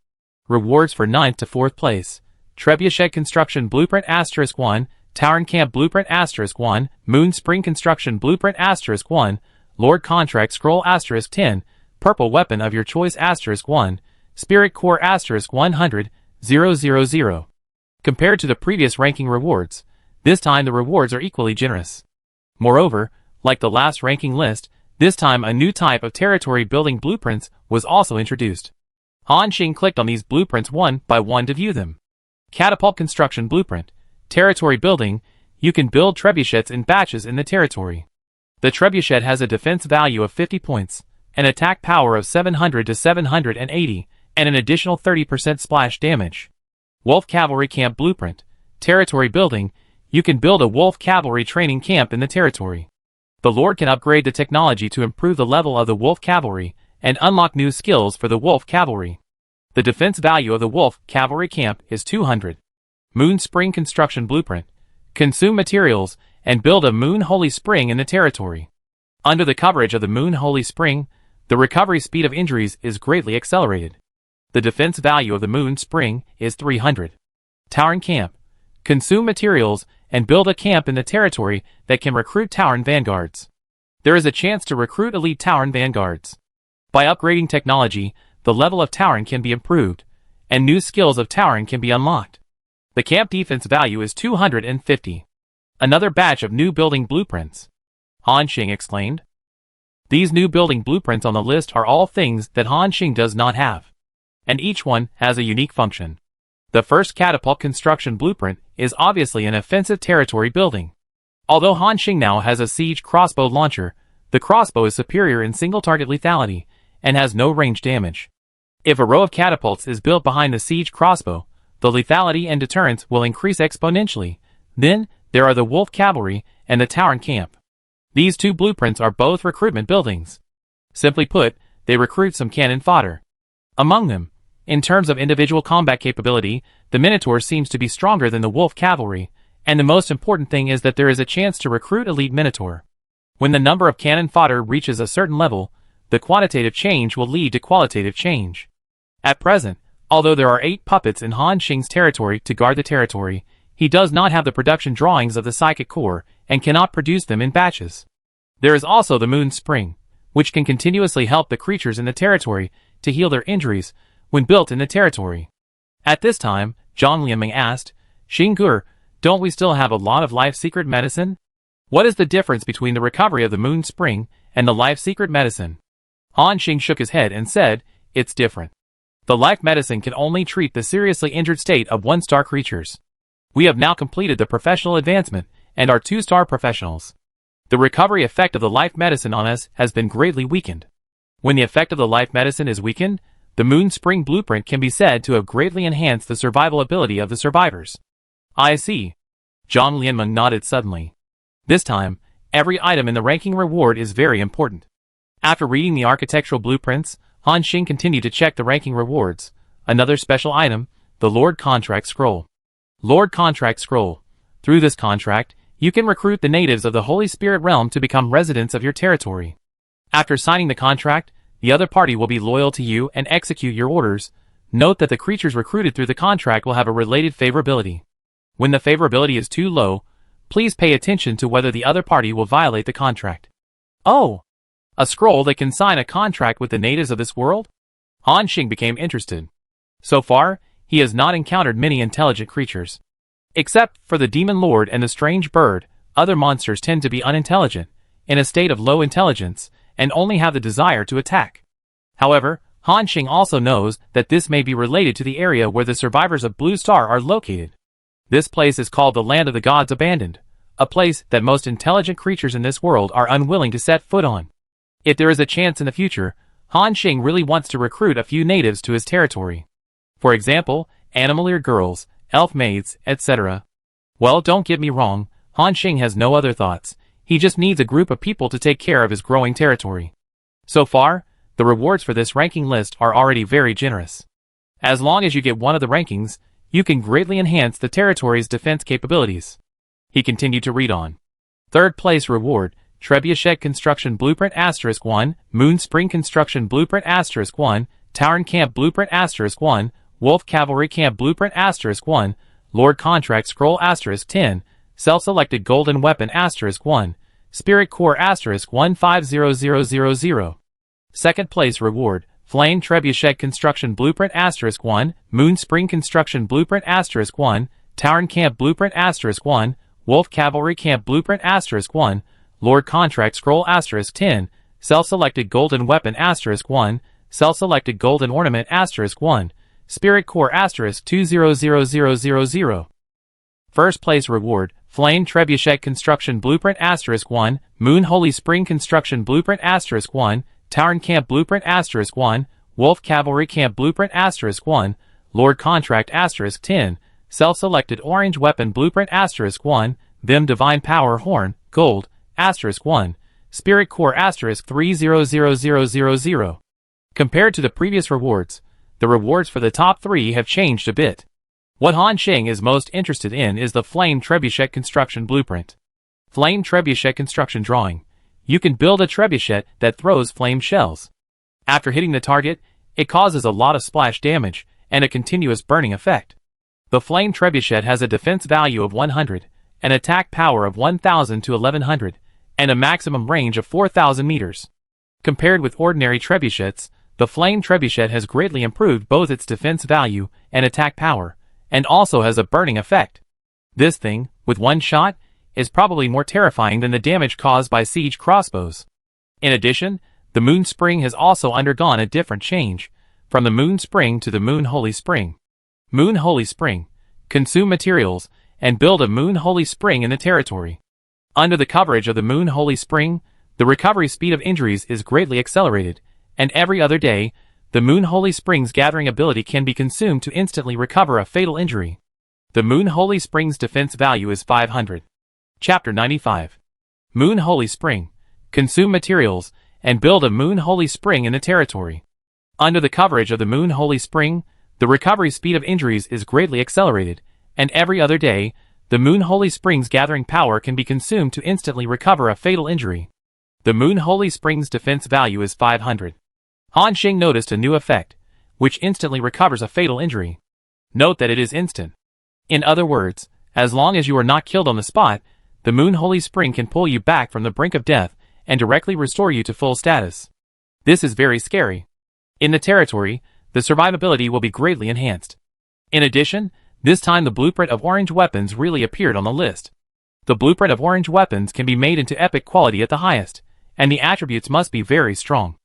Speaker 1: Rewards for 9th to 4th place. Trebuchet Construction Blueprint *1, Tauren Camp Blueprint *1, Moon Spring Construction Blueprint *1, Lord Contract Scroll *10, Purple Weapon of your choice *1, Spirit Core *100, 000. Compared to the previous ranking rewards, this time the rewards are equally generous. Moreover, like the last ranking list, this time a new type of territory building blueprints was also introduced. Han Xing clicked on these blueprints one by one to view them. Catapult Construction Blueprint. Territory Building. You can build trebuchets in batches in the territory. The trebuchet has a defense value of 50 points, an attack power of 700 to 780, and an additional 30% splash damage. Wolf Cavalry Camp Blueprint. Territory building. You can build a Wolf Cavalry training camp in the territory. The Lord can upgrade the technology to improve the level of the Wolf Cavalry and unlock new skills for the Wolf Cavalry. The defense value of the Wolf Cavalry Camp is 200. Moon Spring Construction Blueprint. Consume materials and build a Moon Holy Spring in the territory. Under the coverage of the Moon Holy Spring, the recovery speed of injuries is greatly accelerated. The defense value of the Moon Spring is 300. Tauren Camp. Consume materials and build a camp in the territory that can recruit Tauren Vanguards. There is a chance to recruit elite Tauren Vanguards. By upgrading technology, the level of Tauren can be improved, and new skills of Tauren can be unlocked. The camp defense value is 250. Another batch of new building blueprints. Han Xing exclaimed. These new building blueprints on the list are all things that Han Xing does not have, and each one has a unique function. The first catapult construction blueprint is obviously an offensive territory building. Although Han Xing now has a siege crossbow launcher, the crossbow is superior in single target lethality and has no range damage. If a row of catapults is built behind the siege crossbow, the lethality and deterrence will increase exponentially. Then, there are the Wolf Cavalry and the Tauren Camp. These two blueprints are both recruitment buildings. Simply put, they recruit some cannon fodder. Among them, in terms of individual combat capability, the Minotaur seems to be stronger than the Wolf Cavalry, and the most important thing is that there is a chance to recruit elite Minotaur. When the number of cannon fodder reaches a certain level, the quantitative change will lead to qualitative change. At present, although there are 8 puppets in Han Xing's territory to guard the territory, he does not have the production drawings of the Psychic Core and cannot produce them in batches. There is also the Moon Spring, which can continuously help the creatures in the territory to heal their injuries when built in the territory. At this time, Zhang Lianming asked, Xinggur, don't we still have a lot of life secret medicine? What is the difference between the recovery of the Moon Spring and the life secret medicine? Han Xing shook his head and said, it's different. The life medicine can only treat the seriously injured state of 1-star creatures. We have now completed the professional advancement and are 2-star professionals. The recovery effect of the life medicine on us has been greatly weakened. When the effect of the life medicine is weakened, the Moon Spring blueprint can be said to have greatly enhanced the survival ability of the survivors. I see. Zhang Lianmeng nodded suddenly. This time, every item in the ranking reward is very important. After reading the architectural blueprints, Han Xing continued to check the ranking rewards. Another special item, the Lord Contract Scroll. Lord Contract Scroll. Through this contract, you can recruit the natives of the Holy Spirit Realm to become residents of your territory. After signing the contract, the other party will be loyal to you and execute your orders. Note that the creatures recruited through the contract will have a related favorability. When the favorability is too low, please pay attention to whether the other party will violate the contract. Oh! A scroll that can sign a contract with the natives of this world? Han Xing became interested. So far, he has not encountered many intelligent creatures. Except for the Demon Lord and the strange bird, other monsters tend to be unintelligent, in a state of low intelligence, and only have the desire to attack. However, Han Xing also knows that this may be related to the area where the survivors of Blue Star are located. This place is called the Land of the Gods Abandoned, a place that most intelligent creatures in this world are unwilling to set foot on. If there is a chance in the future, Han Xing really wants to recruit a few natives to his territory. For example, animal-eared girls, elf maids, etc. Well, don't get me wrong, Han Xing has no other thoughts. He just needs a group of people to take care of his growing territory. So far, the rewards for this ranking list are already very generous. As long as you get one of the rankings, you can greatly enhance the territory's defense capabilities. He continued to read on. 3rd place reward, Trebuchet Construction Blueprint *1, Moon Spring Construction Blueprint *1, Tauren Camp Blueprint *1, Wolf Cavalry Camp Blueprint *1, Lord Contract Scroll *10, Self-Selected Golden Weapon *1, Spirit Core *150000. 2nd place reward, Flame Trebuchet Construction Blueprint *1, Moon Spring Construction Blueprint *1, Tauren Camp Blueprint *1, Wolf Cavalry Camp Blueprint *1, Lord Contract Scroll *10, Self-Selected Golden Weapon *1, Self-Selected Golden Ornament *1, Spirit Core *200000. 1st place reward, Flame Trebuchet Construction Blueprint *1, Moon Holy Spring Construction Blueprint *1, Tauren Camp Blueprint *1, Wolf Cavalry Camp Blueprint *1, Lord Contract *10, Self-Selected Orange Weapon Blueprint *1, Vim Divine Power Horn, Gold, *1, Spirit Core *300000. Compared to the previous rewards, the rewards for the top 3 have changed a bit. What Han Xing is most interested in is the Flame Trebuchet Construction Blueprint. Flame Trebuchet Construction Drawing. You can build a trebuchet that throws flame shells. After hitting the target, it causes a lot of splash damage and a continuous burning effect. The Flame Trebuchet has a defense value of 100, an attack power of 1000 to 1100, and a maximum range of 4000 meters. Compared with ordinary trebuchets, the Flame Trebuchet has greatly improved both its defense value and attack power, and also has a burning effect. This thing, with one shot, is probably more terrifying than the damage caused by siege crossbows. In addition, the Moon Spring has also undergone a different change, from the Moon Spring to the Moon Holy Spring. Moon Holy Spring. Consume materials, and build a Moon Holy Spring in the territory. Under the coverage of the Moon Holy Spring, the recovery speed of injuries is greatly accelerated, and every other day, the Moon Holy Spring's gathering ability can be consumed to instantly recover a fatal injury. The Moon Holy Spring's defense value is 500. Chapter 95. Moon Holy Spring. Consume materials, and build a Moon Holy Spring in the territory. Under the coverage of the Moon Holy Spring, the recovery speed of injuries is greatly accelerated, and every other day, the Moon Holy Spring's gathering power can be consumed to instantly recover a fatal injury. The Moon Holy Spring's defense value is 500. Han Xing noticed a new effect, which instantly recovers a fatal injury. Note that it is instant. In other words, as long as you are not killed on the spot, the Moon Holy Spring can pull you back from the brink of death and directly restore you to full status. This is very scary. In the territory, the survivability will be greatly enhanced. In addition, this time the blueprint of orange weapons really appeared on the list. The blueprint of orange weapons can be made into epic quality at the highest, and the attributes must be very strong.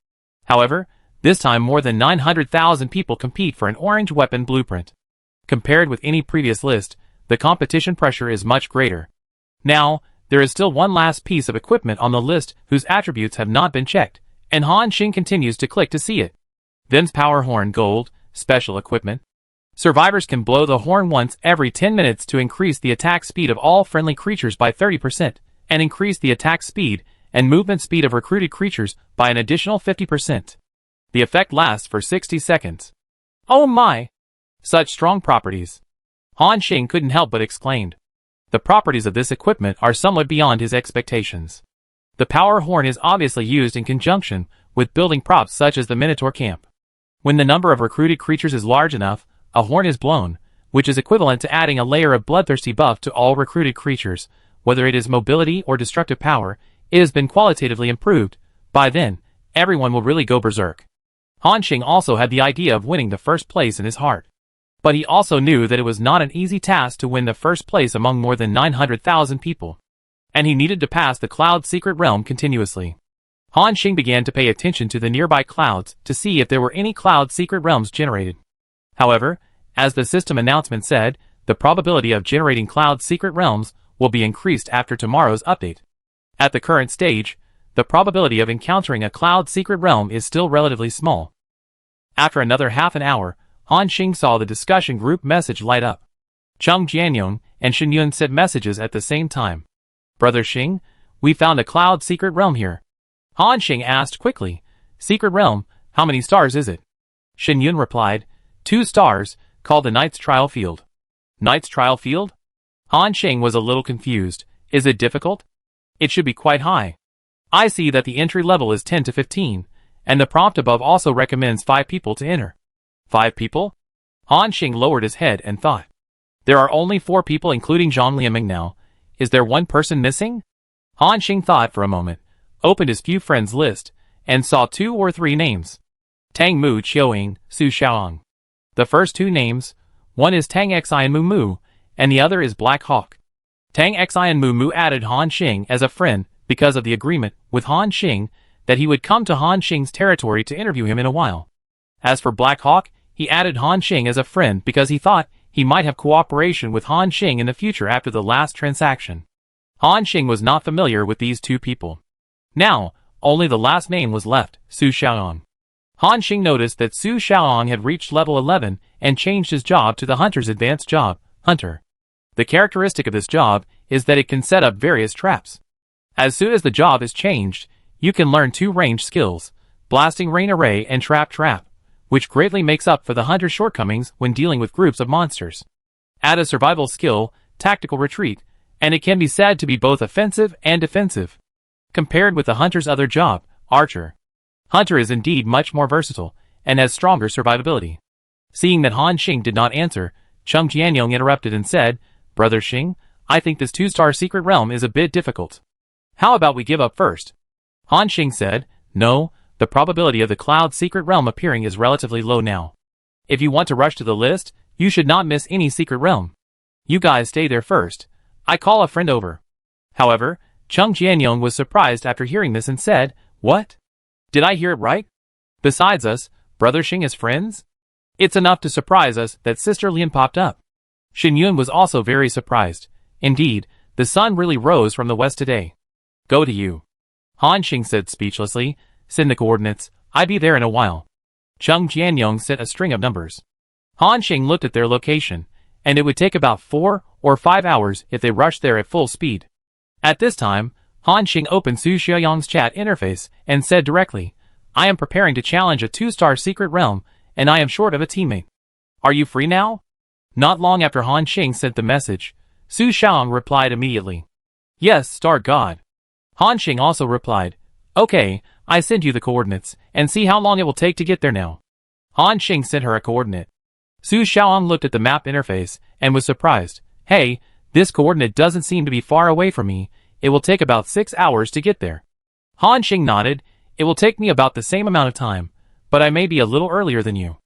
Speaker 1: However, this time more than 900,000 people compete for an orange weapon blueprint. Compared with any previous list, the competition pressure is much greater. Now, there is still one last piece of equipment on the list whose attributes have not been checked, and Han Xing continues to click to see it. Vim's Power Horn Gold, Special Equipment. Survivors can blow the horn once every 10 minutes to increase the attack speed of all friendly creatures by 30%, and increase the attack speed and movement speed of recruited creatures by an additional 50%. The effect lasts for 60 seconds. Oh my! Such strong properties. Han Xing couldn't help but exclaimed. The properties of this equipment are somewhat beyond his expectations. The power horn is obviously used in conjunction with building props such as the Minotaur camp. When the number of recruited creatures is large enough, a horn is blown, which is equivalent to adding a layer of bloodthirsty buff to all recruited creatures. Whether it is mobility or destructive power, it has been qualitatively improved. By then, everyone will really go berserk. Han Xing also had the idea of winning the first place in his heart. But he also knew that it was not an easy task to win the first place among more than 900,000 people. And he needed to pass the Cloud Secret Realm continuously. Han Xing began to pay attention to the nearby clouds to see if there were any Cloud Secret Realms generated. However, as the system announcement said, the probability of generating Cloud Secret Realms will be increased after tomorrow's update. At the current stage, the probability of encountering a Cloud Secret Realm is still relatively small. After another half an hour, Han Xing saw the discussion group message light up. Chung Jianyong and Shen Yun sent messages at the same time. Brother Xing, we found a Cloud Secret Realm here. Han Xing asked quickly. Secret Realm, how many stars is it? Shen Yun replied, 2 stars, called the Knight's Trial Field. Knight's Trial Field? Han Xing was a little confused. Is it difficult? It should be quite high. I see that the entry level is 10 to 15, and the prompt above also recommends 5 people to enter. 5 people? Han Xing lowered his head and thought. There are only 4 people including Zhang Lianming now. Is there one person missing? Han Xing thought for a moment, opened his few friends list, and saw 2 or 3 names. Tang Mu Qiuing, Su Xiaoang. The first 2 names, one is Tang Xian Mu Mu, and the other is Black Hawk. Tang Xian Mu Mu added Han Xing as a friend because of the agreement with Han Xing that he would come to Han Xing's territory to interview him in a while. As for Black Hawk, he added Han Xing as a friend because he thought he might have cooperation with Han Xing in the future after the last transaction. Han Xing was not familiar with these 2 people. Now, only the last name was left, Su Xiaoang. Han Xing noticed that Su Xiaoyang had reached level 11 and changed his job to the Hunter's advanced job, Hunter. The characteristic of this job is that it can set up various traps. As soon as the job is changed, you can learn 2 range skills, Blasting Rain Array and Trap, which greatly makes up for the Hunter's shortcomings when dealing with groups of monsters. Add a survival skill, Tactical Retreat, and it can be said to be both offensive and defensive. Compared with the Hunter's other job, Archer. Hunter is indeed much more versatile, and has stronger survivability. Seeing that Han Xing did not answer, Chung Jianyong interrupted and said, Brother Xing, I think this 2-star secret realm is a bit difficult. How about we give up first? Han Xing said, No, the probability of the Cloud secret realm appearing is relatively low now. If you want to rush to the list, you should not miss any secret realm. You guys stay there first. I call a friend over. However, Chung Jianyong was surprised after hearing this and said, What? Did I hear it right? Besides us, Brother Xing is friends? It's enough to surprise us that Sister Lian popped up. Xin Yun was also very surprised. Indeed, the sun really rose from the west today. Go to you. Han Xing said speechlessly, Send the coordinates, I'll be there in a while. Chung Jianyong sent a string of numbers. Han Xing looked at their location, and it would take about 4 or 5 hours if they rushed there at full speed. At this time, Han Xing opened Su Xiaoyang's chat interface and said directly, I am preparing to challenge a 2-star secret realm, and I am short of a teammate. Are you free now? Not long after Han Xing sent the message, Su Xiaoyang replied immediately. Yes, Star God. Han Xing also replied, Okay, I send you the coordinates, and see how long it will take to get there now. Han Xing sent her a coordinate. Su Xiaoyang looked at the map interface and was surprised. Hey, this coordinate doesn't seem to be far away from me. It will take about 6 hours to get there. Han Xing nodded. It will take me about the same amount of time, but I may be a little earlier than you.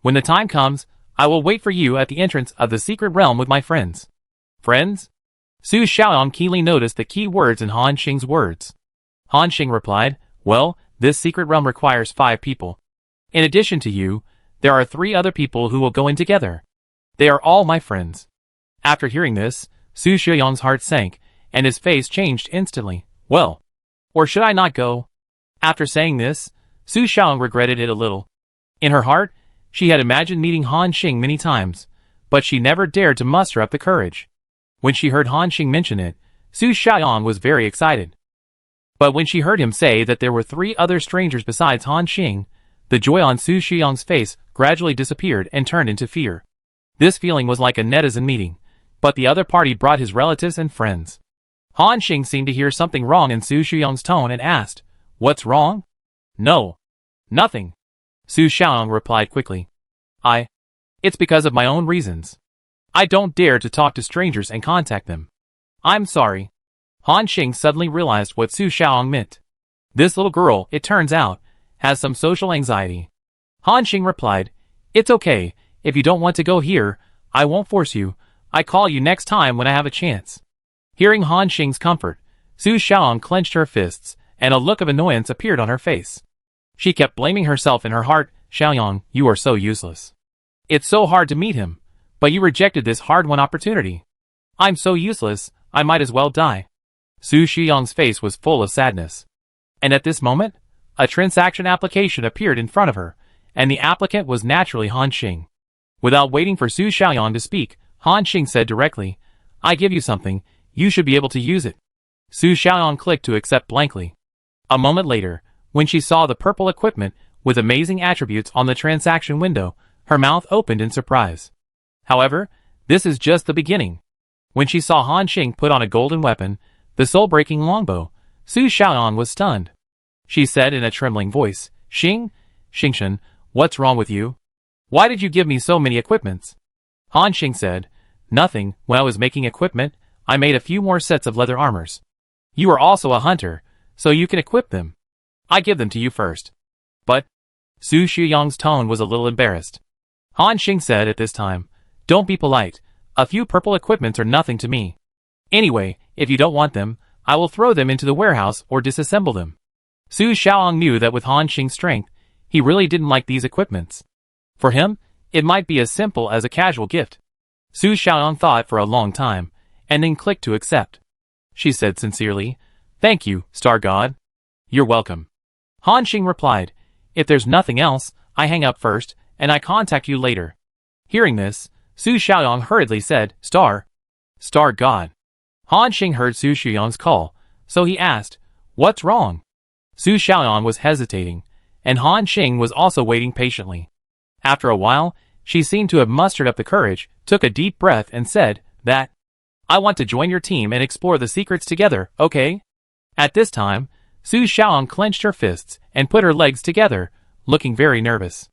Speaker 1: When the time comes, I will wait for you at the entrance of the secret realm with my friends. Friends? Su Xiaoyang keenly noticed the key words in Han Xing's words. Han Xing replied, Well, this secret realm requires 5 people. In addition to you, there are 3 other people who will go in together. They are all my friends. After hearing this, Su Xiaoyang's heart sank, and his face changed instantly. Well, or should I not go? After saying this, Su Xiaoyang regretted it a little. In her heart, she had imagined meeting Han Xing many times, but she never dared to muster up the courage. When she heard Han Xing mention it, Su Xiaoyang was very excited. But when she heard him say that there were 3 other strangers besides Han Xing, the joy on Su Xiaoyang's face gradually disappeared and turned into fear. This feeling was like a netizen meeting, but the other party brought his relatives and friends. Han Xing seemed to hear something wrong in Su Xiaoyang's tone and asked, What's wrong? No. Nothing. Su Xiaoyang replied quickly. It's because of my own reasons. I don't dare to talk to strangers and contact them. I'm sorry. Han Xing suddenly realized what Su Xiaoyang meant. This little girl, it turns out, has some social anxiety. Han Xing replied, It's okay, if you don't want to go here, I won't force you. I call you next time when I have a chance. Hearing Han Xing's comfort, Su Xiaoyang clenched her fists, and a look of annoyance appeared on her face. She kept blaming herself in her heart, Xiaoyang, you are so useless. It's so hard to meet him, but you rejected this hard-won opportunity. I'm so useless, I might as well die. Su Xiaoyang's face was full of sadness. And at this moment, a transaction application appeared in front of her, and the applicant was naturally Han Xing. Without waiting for Su Xiaoyang to speak, Han Xing said directly, I give you something, you should be able to use it. Su Xiaoyang clicked to accept blankly. A moment later, when she saw the purple equipment with amazing attributes on the transaction window, her mouth opened in surprise. However, this is just the beginning. When she saw Han Xing put on a golden weapon, the soul-breaking longbow, Su Xiaoyang was stunned. She said in a trembling voice, Xingchen, what's wrong with you? Why did you give me so many equipments? Han Xing said, Nothing, when I was making equipment, I made a few more sets of leather armors. You are also a hunter, so you can equip them. I give them to you first. But, Su Xiaoyang's tone was a little embarrassed. Han Xing said at this time, Don't be polite, a few purple equipments are nothing to me. Anyway, if you don't want them, I will throw them into the warehouse or disassemble them. Su Xiaoyang knew that with Han Xing's strength, he really didn't like these equipments. For him, it might be as simple as a casual gift. Su Xiaoyang thought for a long time, and then clicked to accept. She said sincerely, Thank you, Star God. You're welcome. Han Xing replied, If there's nothing else, I hang up first, and I contact you later. Hearing this, Su Xiaoyang hurriedly said, Star God. Han Xing heard Su Xiaoyang's call, so he asked, What's wrong? Su Xiaoyang was hesitating, and Han Xing was also waiting patiently. After a while, she seemed to have mustered up the courage, took a deep breath and said, That I want to join your team and explore the secrets together, okay? At this time, Su Xiaoyang clenched her fists and put her legs together, looking very nervous.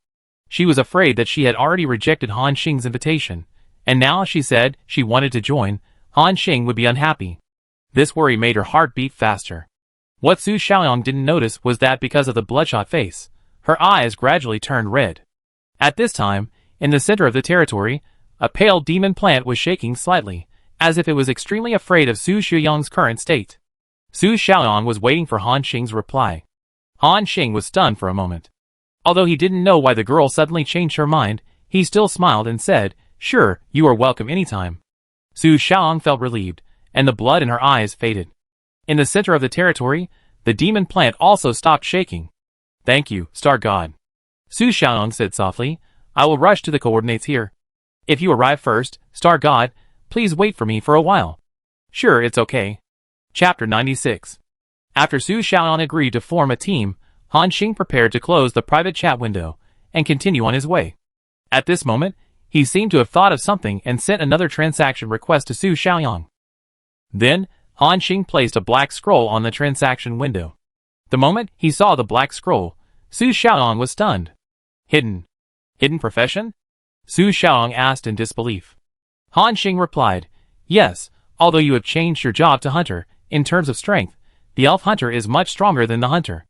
Speaker 1: She was afraid that she had already rejected Han Xing's invitation, and now she said she wanted to join, Han Xing would be unhappy. This worry made her heart beat faster. What Su Xiaoyang didn't notice was that because of the bloodshot face, her eyes gradually turned red. At this time, in the center of the territory, a pale demon plant was shaking slightly, as if it was extremely afraid of Su Xiaoyang's current state. Su Xiaoyang was waiting for Han Xing's reply. Han Xing was stunned for a moment. Although he didn't know why the girl suddenly changed her mind, he still smiled and said, Sure, you are welcome anytime. Su Xiaoyang felt relieved, and the blood in her eyes faded. In the center of the territory, the demon plant also stopped shaking. Thank you, Star God. Su Xiaoyang said softly, I will rush to the coordinates here. If you arrive first, Star God, please wait for me for a while. Sure, it's okay. Chapter 96. After Su Xiaoyang agreed to form a team, Han Xing prepared to close the private chat window and continue on his way. At this moment, he seemed to have thought of something and sent another transaction request to Su Xiaoyang. Then, Han Xing placed a black scroll on the transaction window. The moment he saw the black scroll, Su Xiaoyang was stunned. Hidden profession? Su Xiaoyang asked in disbelief. Han Xing replied, Yes, although you have changed your job to hunter, in terms of strength, the elf hunter is much stronger than the hunter.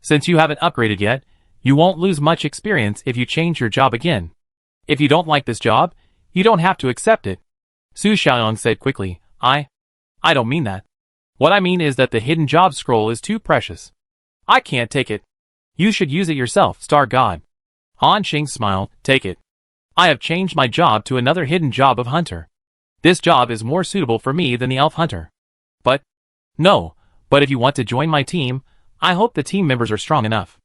Speaker 1: Since you haven't upgraded yet, you won't lose much experience if you change your job again. If you don't like this job, you don't have to accept it. Su Xiaoyang said quickly, I don't mean that. What I mean is that the hidden job scroll is too precious. I can't take it. You should use it yourself, Star God. Han Xing smiled, Take it. I have changed my job to another hidden job of hunter. This job is more suitable for me than the elf hunter. But if you want to join my team, I hope the team members are strong enough.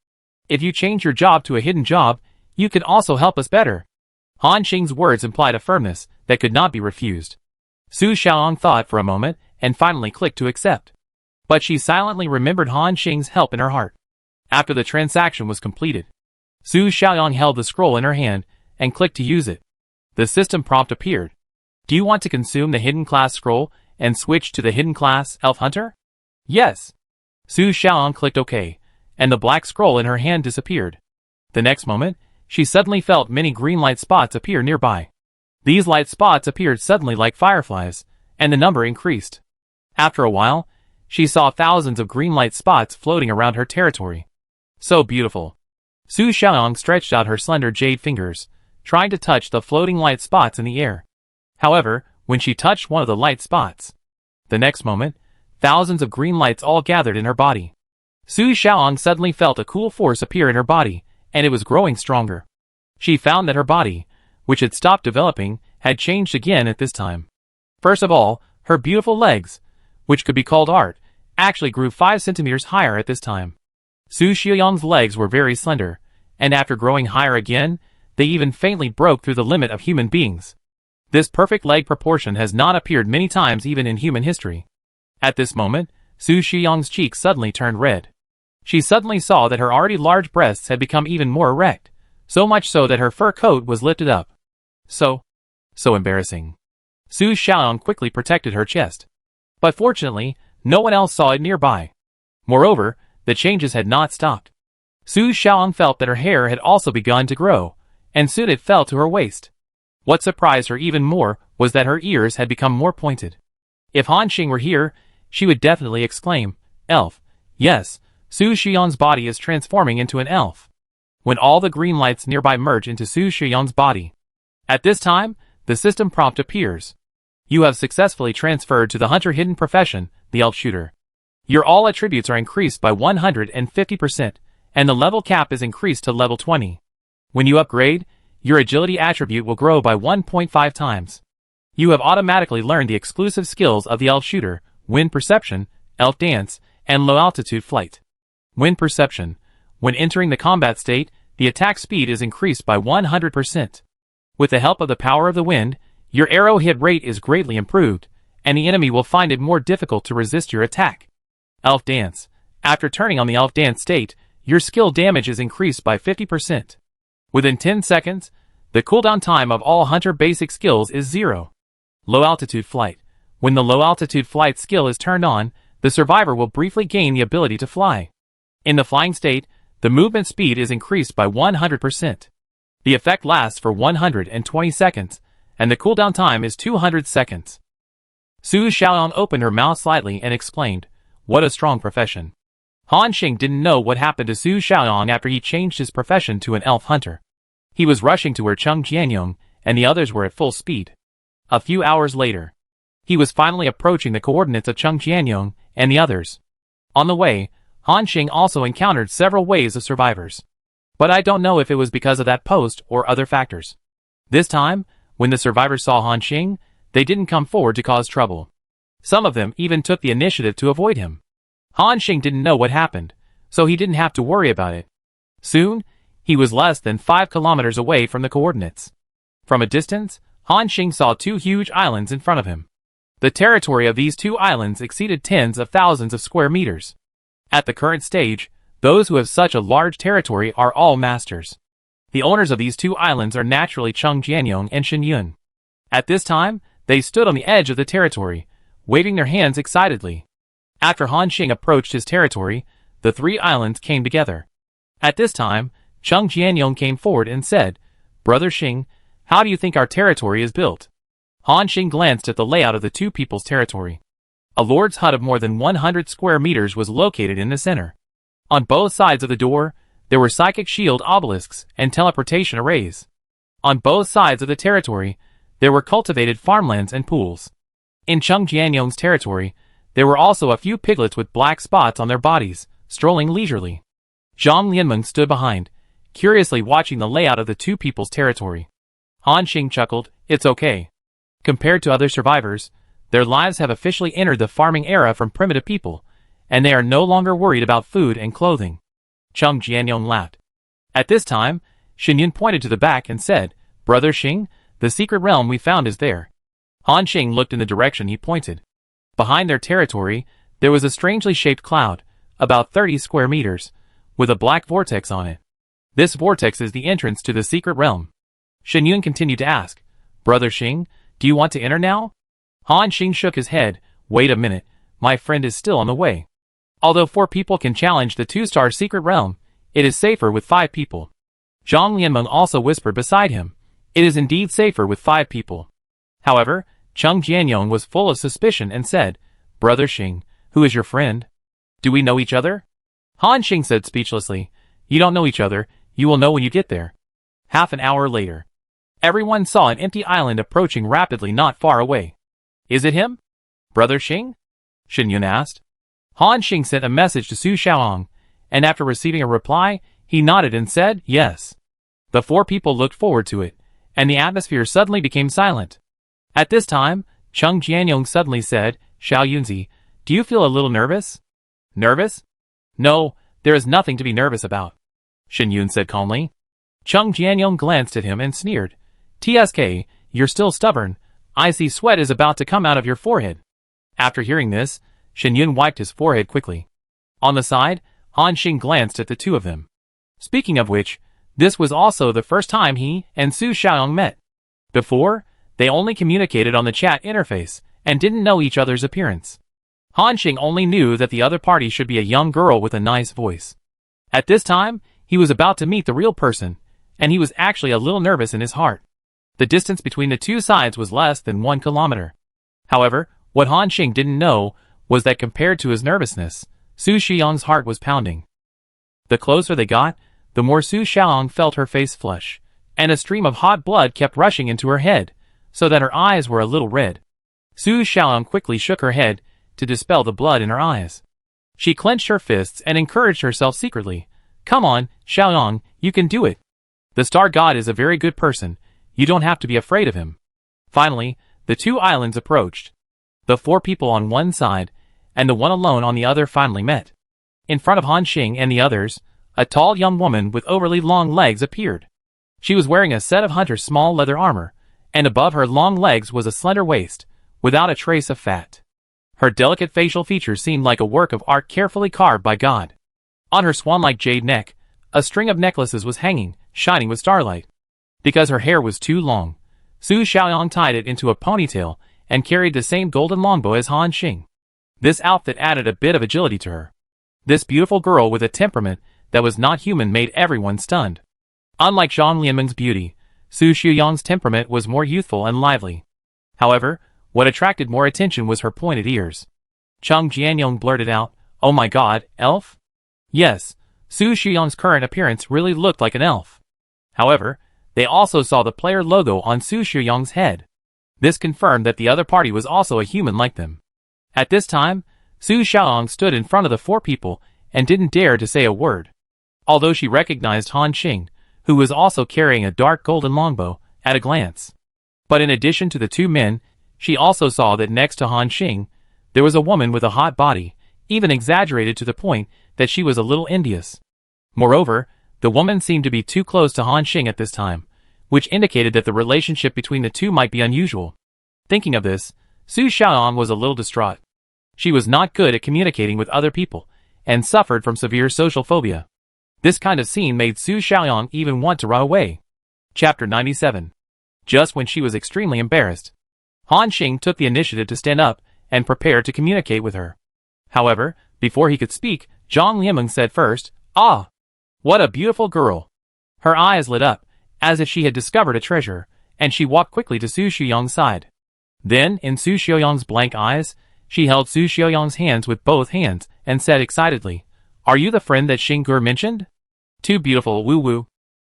Speaker 1: If you change your job to a hidden job, you can also help us better. Han Xing's words implied a firmness that could not be refused. Su Xiaoyang thought for a moment and finally clicked to accept. But she silently remembered Han Xing's help in her heart. After the transaction was completed, Su Xiaoyang held the scroll in her hand and clicked to use it. The system prompt appeared. Do you want to consume the hidden class scroll and switch to the hidden class elf hunter? Yes. Su Xiaoyang clicked OK, and the black scroll in her hand disappeared. The next moment, she suddenly felt many green light spots appear nearby. These light spots appeared suddenly like fireflies, and the number increased. After a while, she saw thousands of green light spots floating around her territory. So beautiful. Su Xiaoyang stretched out her slender jade fingers, trying to touch the floating light spots in the air. However, when she touched one of the light spots, the next moment, thousands of green lights all gathered in her body. Su Xiaoyang suddenly felt a cool force appear in her body, and it was growing stronger. She found that her body, which had stopped developing, had changed again at this time. First of all, her beautiful legs, which could be called art, actually grew 5 centimeters higher at this time. Su Xiaoyang's legs were very slender, and after growing higher again, they even faintly broke through the limit of human beings. This perfect leg proportion has not appeared many times even in human history. At this moment, Su Xiaoyang's cheeks suddenly turned red. She suddenly saw that her already large breasts had become even more erect, so much so that her fur coat was lifted up. So embarrassing. Su Xiaoyang quickly protected her chest. But fortunately, no one else saw it nearby. Moreover, the changes had not stopped. Su Xiaoyang felt that her hair had also begun to grow, and soon it fell to her waist. What surprised her even more was that her ears had become more pointed. If Han Xing were here, she would definitely exclaim, Elf. Yes, Su Xiaoyang's body is transforming into an elf. When all the green lights nearby merge into Su Xiaoyang's body. At this time, the system prompt appears. You have successfully transferred to the hunter hidden profession, the elf shooter. Your all attributes are increased by 150%, and the level cap is increased to level 20. When you upgrade, your agility attribute will grow by 1.5 times. You have automatically learned the exclusive skills of the elf shooter, wind perception, elf dance, and low altitude flight. Wind perception. When entering the combat state, the attack speed is increased by 100%. With the help of the power of the wind, your arrow hit rate is greatly improved, and the enemy will find it more difficult to resist your attack. Elf Dance. After turning on the Elf Dance state, your skill damage is increased by 50%. Within 10 seconds, the cooldown time of all hunter basic skills is 0. Low Altitude Flight. When the Low Altitude Flight skill is turned on, the survivor will briefly gain the ability to fly. In the flying state, the movement speed is increased by 100%. The effect lasts for 120 seconds, and the cooldown time is 200 seconds. Su Xiaoyang opened her mouth slightly and explained, "What a strong profession." Han Xing didn't know what happened to Su Xiaoyang after he changed his profession to an elf hunter. He was rushing to where Cheng Jianyong and the others were at full speed. A few hours later, he was finally approaching the coordinates of Cheng Jianyong and the others. On the way, Han Xing also encountered several waves of survivors. But I don't know if it was because of that post or other factors. This time, when the survivors saw Han Xing, they didn't come forward to cause trouble. Some of them even took the initiative to avoid him. Han Xing didn't know what happened, so he didn't have to worry about it. Soon, he was less than 5 kilometers away from the coordinates. From a distance, Han Xing saw 2 huge islands in front of him. The territory of these 2 islands exceeded tens of thousands of square meters. At the current stage, those who have such a large territory are all masters. The owners of these 2 islands are naturally Cheng Jianyong and Shen Yun. At this time, they stood on the edge of the territory, waving their hands excitedly. After Han Xing approached his territory, the 3 islands came together. At this time, Cheng Jianyong came forward and said, "Brother Xing, how do you think our territory is built?" Han Xing glanced at the layout of the 2 people's territory. A lord's hut of more than 100 square meters was located in the center. On both sides of the door, there were psychic shield obelisks and teleportation arrays. On both sides of the territory, there were cultivated farmlands and pools. In Cheng Jianyong's territory, there were also a few piglets with black spots on their bodies, strolling leisurely. Zhang Lianmeng stood behind, curiously watching the layout of the 2 people's territory. Han Xing chuckled, "It's okay. Compared to other survivors, their lives have officially entered the farming era from primitive people, and they are no longer worried about food and clothing." Cheng Jianyong laughed. At this time, Shen Yun pointed to the back and said, "Brother Xing, the secret realm we found is there." Han Xing looked in the direction he pointed. Behind their territory, there was a strangely shaped cloud, about 30 square meters, with a black vortex on it. This vortex is the entrance to the secret realm. Shen Yun continued to ask, "Brother Xing, do you want to enter now?" Han Xing shook his head. "Wait a minute, my friend is still on the way. Although 4 people can challenge the 2-star secret realm, it is safer with 5 people." Zhang Lianmeng also whispered beside him, "It is indeed safer with 5 people." However, Cheng Jianyong was full of suspicion and said, "Brother Xing, who is your friend? Do we know each other?" Han Xing said speechlessly, "You don't know each other, you will know when you get there." Half an hour later, everyone saw an empty island approaching rapidly not far away. "Is it him? Brother Xing?" Shen Yun asked. Han Xing sent a message to Su Xiaoyang, and after receiving a reply, he nodded and said, "Yes." The 4 people looked forward to it, and the atmosphere suddenly became silent. At this time, Cheng Jianyong suddenly said, "Xiao Yunzi, do you feel a little nervous?" "Nervous? No, there is nothing to be nervous about," Shen Yun said calmly. Cheng Jianyong glanced at him and sneered, "TSK, you're still stubborn. I see sweat is about to come out of your forehead." After hearing this, Shen Yun wiped his forehead quickly. On the side, Han Xing glanced at the 2 of them. Speaking of which, this was also the first time he and Su Xiaoyang met. Before, they only communicated on the chat interface and didn't know each other's appearance. Han Xing only knew that the other party should be a young girl with a nice voice. At this time, he was about to meet the real person, and he was actually a little nervous in his heart. The distance between the 2 sides was less than 1 kilometer. However, what Han Xing didn't know was that compared to his nervousness, Su Xiaoyang's heart was pounding. The closer they got, the more Su Xiaoyang felt her face flush, and a stream of hot blood kept rushing into her head, so that her eyes were a little red. Su Xiaoyang quickly shook her head to dispel the blood in her eyes. She clenched her fists and encouraged herself secretly, "Come on, Xiaoyang, you can do it. The Star God is a very good person. You don't have to be afraid of him." Finally, the 2 islands approached. The 4 people on one side, and the one alone on the other finally met. In front of Han Xing and the others, a tall young woman with overly long legs appeared. She was wearing a set of hunter's small leather armor, and above her long legs was a slender waist, without a trace of fat. Her delicate facial features seemed like a work of art carefully carved by God. On her swan-like jade neck, a string of necklaces was hanging, shining with starlight. Because her hair was too long, Su Xiaoyang tied it into a ponytail and carried the same golden longbow as Han Xing. This outfit added a bit of agility to her. This beautiful girl with a temperament that was not human made everyone stunned. Unlike Zhang Lianmeng's beauty, Su Xiaoyang's temperament was more youthful and lively. However, what attracted more attention was her pointed ears. Cheng Jianyong blurted out, "Oh my god, elf?" Yes, Su Xiaoyang's current appearance really looked like an elf. However, they also saw the player logo on Su Xiaoyang's head. This confirmed that the other party was also a human like them. At this time, Su Xiaoyang stood in front of the four people and didn't dare to say a word. Although she recognized Han Xing, who was also carrying a dark golden longbow, at a glance. But in addition to the two men, she also saw that next to Han Xing, there was a woman with a hot body, even exaggerated to the point that she was a little envious. Moreover, the woman seemed to be too close to Han Xing at this time, which indicated that the relationship between the two might be unusual. Thinking of this, Su Xiaoyang was a little distraught. She was not good at communicating with other people, and suffered from severe social phobia. This kind of scene made Su Xiaoyang even want to run away. Chapter 97. Just when she was extremely embarrassed, Han Xing took the initiative to stand up and prepare to communicate with her. However, before he could speak, Zhang Lianmeng said first, "Ah! What a beautiful girl!" Her eyes lit up, as if she had discovered a treasure, and she walked quickly to Su Xiaoyang's side. Then, in Su Xiaoyang's blank eyes, she held Su Xiaoyang's hands with both hands and said excitedly, "Are you the friend that Xing Ge mentioned? Too beautiful, woo-woo.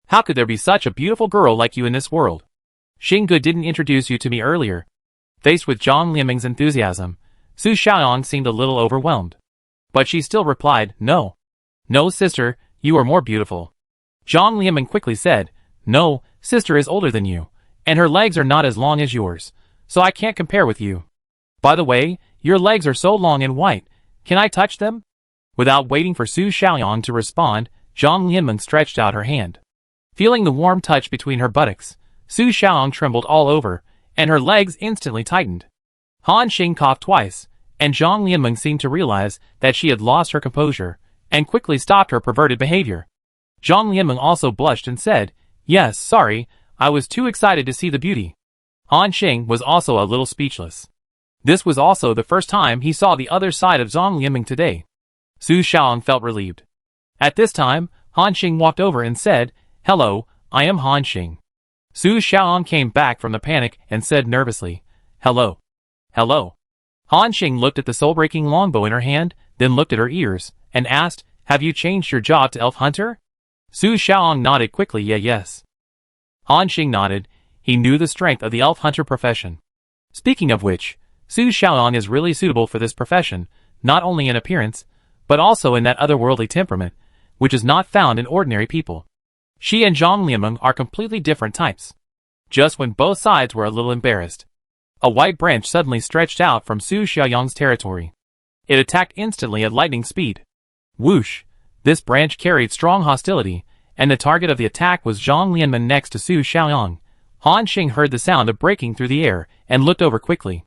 Speaker 1: How could there be such a beautiful girl like you in this world? Xing Ge didn't introduce you to me earlier." Faced with Zhang Lianmeng's enthusiasm, Su Xiaoyang seemed a little overwhelmed. But she still replied, "No. No, sister, you are more beautiful." Zhang Lianmeng quickly said, "No, sister is older than you, and her legs are not as long as yours, so I can't compare with you. By the way, your legs are so long and white, can I touch them?" Without waiting for Su Xiaoyang to respond, Zhang Lianmeng stretched out her hand. Feeling the warm touch between her buttocks, Su Xiaoyang trembled all over, and her legs instantly tightened. Han Xing coughed twice, and Zhang Lianmeng seemed to realize that she had lost her composure, and quickly stopped her perverted behavior. Zhang Lianmeng also blushed and said, "Yes, sorry, I was too excited to see the beauty." Han Xing was also a little speechless. This was also the first time he saw the other side of Zhang Lianmeng today. Su Xiaoyang felt relieved. At this time, Han Xing walked over and said, "Hello, I am Han Xing." Su Xiaoyang came back from the panic and said nervously, "Hello. Hello." Han Xing looked at the soul-breaking longbow in her hand, then looked at her ears, and asked, "Have you changed your job to elf hunter?" Su Xiaoyang nodded quickly, yes. Han Xing nodded. He knew the strength of the elf hunter profession. Speaking of which, Su Xiaoyang is really suitable for this profession, not only in appearance, but also in that otherworldly temperament, which is not found in ordinary people. She and Zhang Lianmeng are completely different types. Just when both sides were a little embarrassed, a white branch suddenly stretched out from Su Xiaoyang's territory. It attacked instantly at lightning speed. Whoosh! This branch carried strong hostility, and the target of the attack was Zhang Lianmeng next to Su Xiaoyang. Han Xing heard the sound of breaking through the air, and looked over quickly.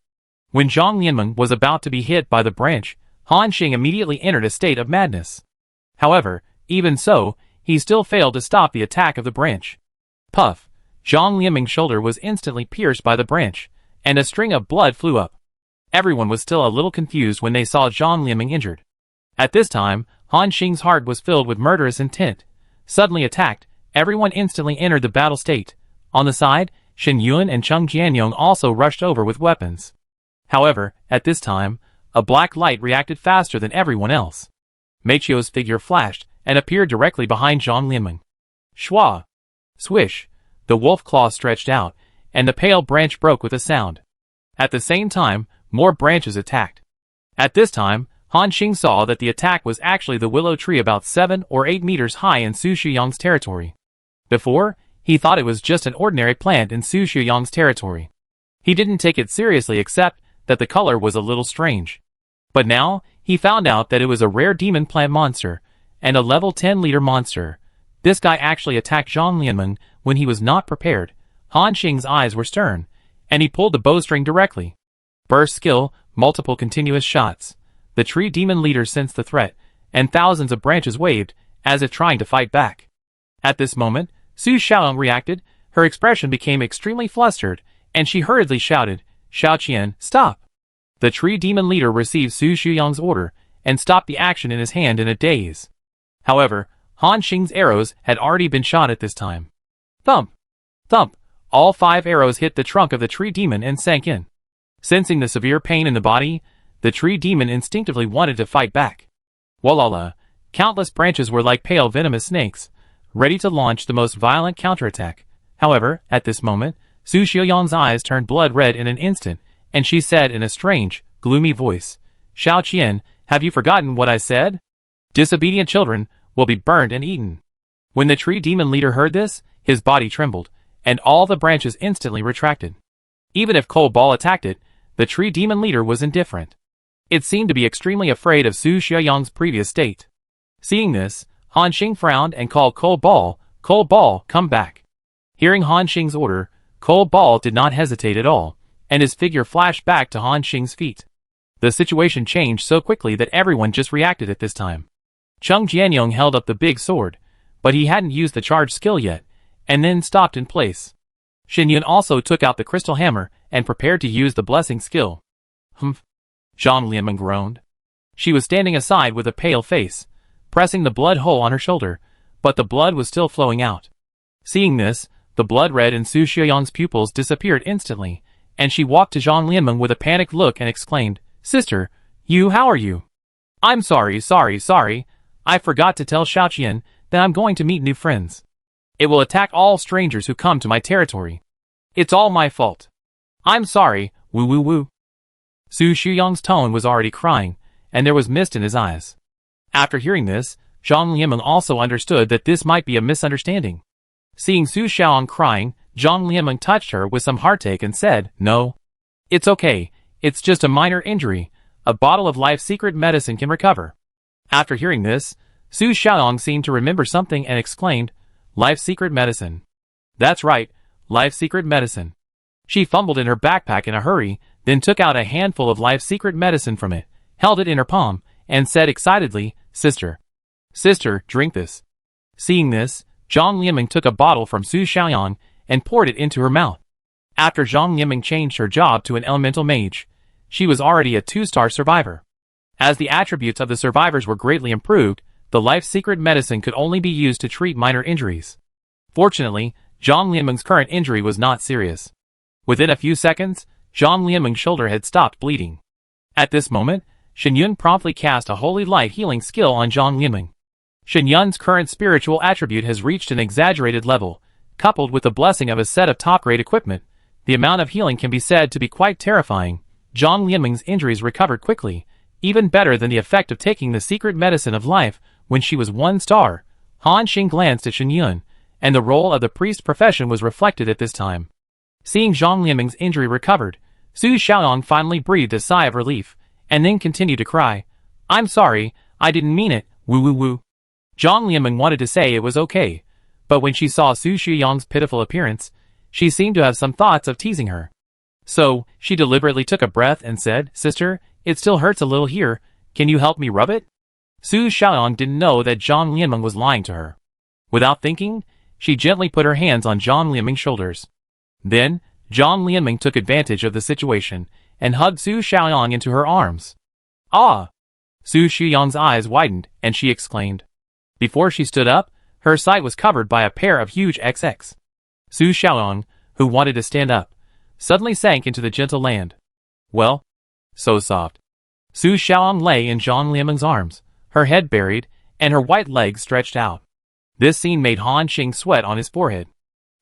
Speaker 1: When Zhang Lianmeng was about to be hit by the branch, Han Xing immediately entered a state of madness. However, even so, he still failed to stop the attack of the branch. Puff! Zhang Lianmeng's shoulder was instantly pierced by the branch, and a string of blood flew up. Everyone was still a little confused when they saw Zhang Lianmeng injured. At this time, Han Xing's heart was filled with murderous intent. Suddenly attacked, everyone instantly entered the battle state. On the side, Shen Yuan and Cheng Jianyong also rushed over with weapons. However, at this time, a black light reacted faster than everyone else. Meichio's figure flashed and appeared directly behind Zhang Lianmeng. Shwa! Swish! The wolf claw stretched out, and the pale branch broke with a sound. At the same time, more branches attacked. At this time, Han Xing saw that the attack was actually the willow tree about 7 or 8 meters high in Su Xiaoyang's territory. Before, he thought it was just an ordinary plant in Su Xiaoyang's territory. He didn't take it seriously except that the color was a little strange. But now, he found out that it was a rare demon plant monster, and a level 10 leader monster. This guy actually attacked Zhang Lianmeng when he was not prepared. Han Xing's eyes were stern, and he pulled the bowstring directly. Burst skill, multiple continuous shots. The tree demon leader sensed the threat, and thousands of branches waved, as if trying to fight back. At this moment, Su Xiaoyang reacted. Her expression became extremely flustered, and she hurriedly shouted, "Xiaoqian, stop!" The tree demon leader received Su Xiaoyang's order, and stopped the action in his hand in a daze. However, Han Xing's arrows had already been shot at this time. Thump! Thump! All 5 arrows hit the trunk of the tree demon and sank in. Sensing the severe pain in the body, the tree demon instinctively wanted to fight back. Walala! Countless branches were like pale venomous snakes, ready to launch the most violent counterattack. However, at this moment, Su Xiaoyang's eyes turned blood red in an instant, and she said in a strange, gloomy voice, "Xiaoqian, have you forgotten what I said? Disobedient children will be burned and eaten." When the tree demon leader heard this, his body trembled, and all the branches instantly retracted. Even if Cold Ball attacked it, the tree demon leader was indifferent. It seemed to be extremely afraid of Su Xiaoyang's previous state. Seeing this, Han Xing frowned and called Cold Ball, come back. Hearing Han Xing's order, Cold Ball did not hesitate at all, and his figure flashed back to Han Xing's feet. The situation changed so quickly that everyone just reacted at this time. Chung Jianyong held up the big sword, but he hadn't used the charge skill yet, and then stopped in place. Shen Yun also took out the crystal hammer and prepared to use the blessing skill. Humph! Zhang Lianmeng groaned. She was standing aside with a pale face, pressing the blood hole on her shoulder, but the blood was still flowing out. Seeing this, the blood red in Su Xiaoyang's pupils disappeared instantly, and she walked to Zhang Lianmeng with a panicked look and exclaimed, "Sister, how are you?" "I'm sorry. I forgot to tell Xiaoqian that I'm going to meet new friends. It will attack all strangers who come to my territory. It's all my fault. I'm sorry, woo." Su Xiaoyang's tone was already crying, and there was mist in his eyes. After hearing this, Zhang Lianmeng also understood that this might be a misunderstanding. Seeing Su Xiaoyang crying, Zhang Lianmeng touched her with some heartache and said, "No. It's okay, it's just a minor injury. A bottle of life secret medicine can recover." After hearing this, Su Xiaoyang seemed to remember something and exclaimed, "Life secret medicine. That's right, life secret medicine." She fumbled in her backpack in a hurry, then took out a handful of life secret medicine from it, held it in her palm, and said excitedly, Sister, drink this." Seeing this, Zhang Lianmeng took a bottle from Su Xiaoyang and poured it into her mouth. After Zhang Lianmeng changed her job to an elemental mage, she was already a 2-star survivor. As the attributes of the survivors were greatly improved, the life secret medicine could only be used to treat minor injuries. Fortunately, Zhang Lianmeng's current injury was not serious. Within a few seconds, Zhang Lianmeng's shoulder had stopped bleeding. At this moment, Shen Yun promptly cast a holy light healing skill on Zhang Lianmeng. Shen Yun's current spiritual attribute has reached an exaggerated level. Coupled with the blessing of a set of top-grade equipment, the amount of healing can be said to be quite terrifying. Zhang Lianmeng's injuries recovered quickly, even better than the effect of taking the secret medicine of life when she was 1 star. Han Xing glanced at Shen Yun, and the role of the priest profession was reflected at this time. Seeing Zhang Lianmeng's injury recovered, Su Xiaoyang finally breathed a sigh of relief, and then continued to cry, "I'm sorry, I didn't mean it, woo." Zhang Lianmeng wanted to say it was okay, but when she saw Su Xiaoyang's pitiful appearance, she seemed to have some thoughts of teasing her. So, she deliberately took a breath and said, "Sister, it still hurts a little here, can you help me rub it?" Su Xiaoyang didn't know that Zhang Lianmeng was lying to her. Without thinking, she gently put her hands on Zhang Lianmeng's shoulders. Then, Zhang Lianmeng took advantage of the situation, and hugged Su Xiaoyang into her arms. "Ah!" Su Xiaoyang's eyes widened, and she exclaimed. Before she stood up, her sight was covered by a pair of huge XX. Su Xiaoyang, who wanted to stand up, suddenly sank into the gentle land. Well, so soft. Su Xiaoyang lay in Zhang Lianmeng's arms, her head buried, and her white legs stretched out. This scene made Han Xing sweat on his forehead.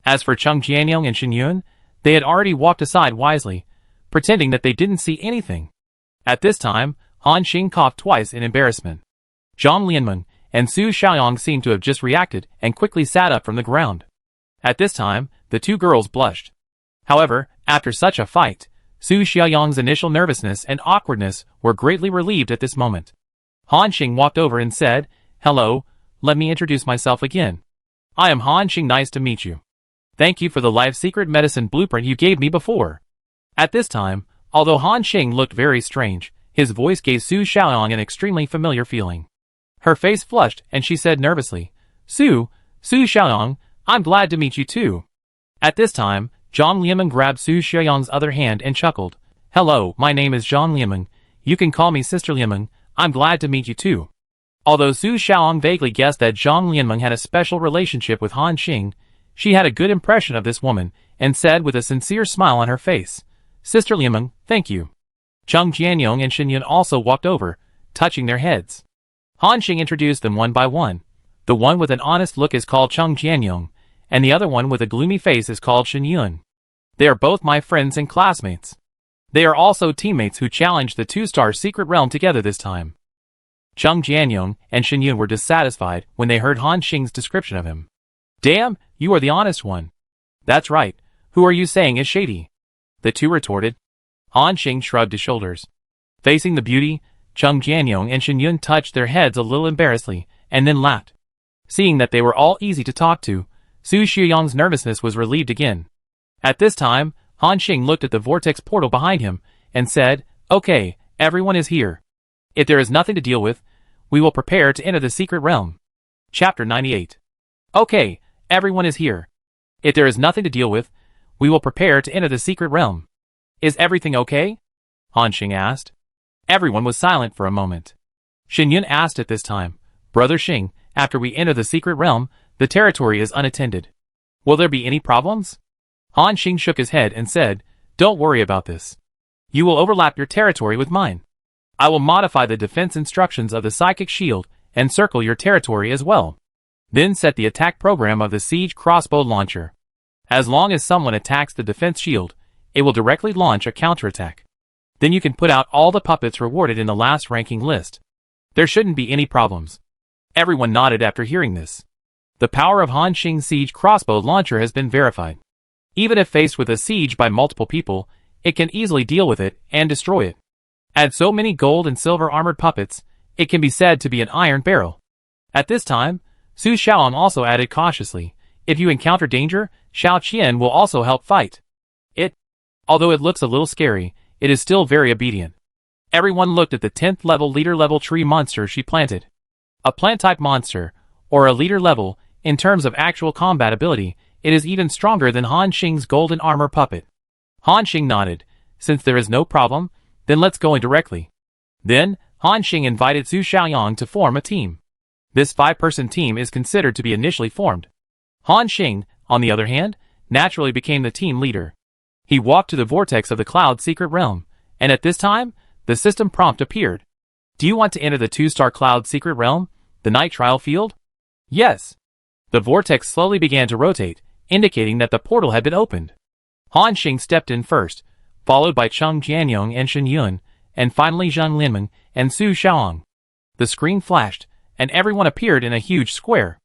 Speaker 1: As for Chung Jianyong and Shen Yun, they had already walked aside wisely, pretending that they didn't see anything. At this time, Han Xing coughed twice in embarrassment. Zhang Lianmeng and Su Xiaoyang seemed to have just reacted and quickly sat up from the ground. At this time, the two girls blushed. However, after such a fight, Su Xiaoyang's initial nervousness and awkwardness were greatly relieved at this moment. Han Xing walked over and said, Hello, let me introduce myself again. I am Han Xing, nice to meet you. Thank you for the life secret medicine blueprint you gave me before. At this time, although Han Xing looked very strange, his voice gave Su Xiaoyang an extremely familiar feeling. Her face flushed and she said nervously, Su Xiaoyang, I'm glad to meet you too. At this time, Zhang Lianmeng grabbed Su Xiaoyang's other hand and chuckled. Hello, my name is Zhang Lianmeng. You can call me Sister Lianmeng. I'm glad to meet you too. Although Su Xiaoyang vaguely guessed that Zhang Lianmeng had a special relationship with Han Xing, she had a good impression of this woman and said with a sincere smile on her face, Sister Lianmeng, thank you. Cheng Jianyong and Shen Yun also walked over, touching their heads. Han Xing introduced them one by one. The one with an honest look is called Cheng Jianyong, and the other one with a gloomy face is called Shen Yun. They are both my friends and classmates. They are also teammates who challenged the two-star secret realm together this time. Cheng Jianyong and Shen Yun were dissatisfied when they heard Han Xing's description of him. Damn, you are the honest one. That's right, who are you saying is shady? The two retorted. Han Xing shrugged his shoulders. Facing the beauty, Cheng Jianyong and Shen Yun touched their heads a little embarrassedly, and then laughed. Seeing that they were all easy to talk to, Su Xiaoyang's nervousness was relieved again. At this time, Han Xing looked at the vortex portal behind him, and said, Okay, everyone is here. If there is nothing to deal with, we will prepare to enter the secret realm. Chapter 98. Okay, everyone is here. If there is nothing to deal with, we will prepare to enter the secret realm. Is everything okay? Han Xing asked. Everyone was silent for a moment. Shen Yun asked at this time, Brother Xing, after we enter the secret realm, the territory is unattended. Will there be any problems? Han Xing shook his head and said, Don't worry about this. You will overlap your territory with mine. I will modify the defense instructions of the psychic shield and circle your territory as well. Then set the attack program of the siege crossbow launcher. As long as someone attacks the defense shield, it will directly launch a counterattack. Then you can put out all the puppets rewarded in the last ranking list. There shouldn't be any problems. Everyone nodded after hearing this. The power of Han Xing's siege crossbow launcher has been verified. Even if faced with a siege by multiple people, it can easily deal with it and destroy it. Add so many gold and silver armored puppets, it can be said to be an iron barrel. At this time, Su Xiaoyang also added cautiously, If you encounter danger, Xiao Qian will also help fight. Although it looks a little scary, it is still very obedient. Everyone looked at the 10th level leader level tree monster she planted. A plant type monster, or a leader level, in terms of actual combat ability, it is even stronger than Han Xing's golden armor puppet. Han Xing nodded. Since there is no problem, then let's go in directly. Then, Han Xing invited Su Xiaoyang to form a team. This 5-person team is considered to be initially formed. Han Xing, on the other hand, naturally became the team leader. He walked to the vortex of the cloud secret realm, and at this time, the system prompt appeared. Do you want to enter the 2-star cloud secret realm, the night trial field? Yes. The vortex slowly began to rotate, indicating that the portal had been opened. Han Xing stepped in first, followed by Cheng Jianyong and Shen Yun, and finally Zhang Lianmeng and Su Xiaoyang. The screen flashed, and everyone appeared in a huge square.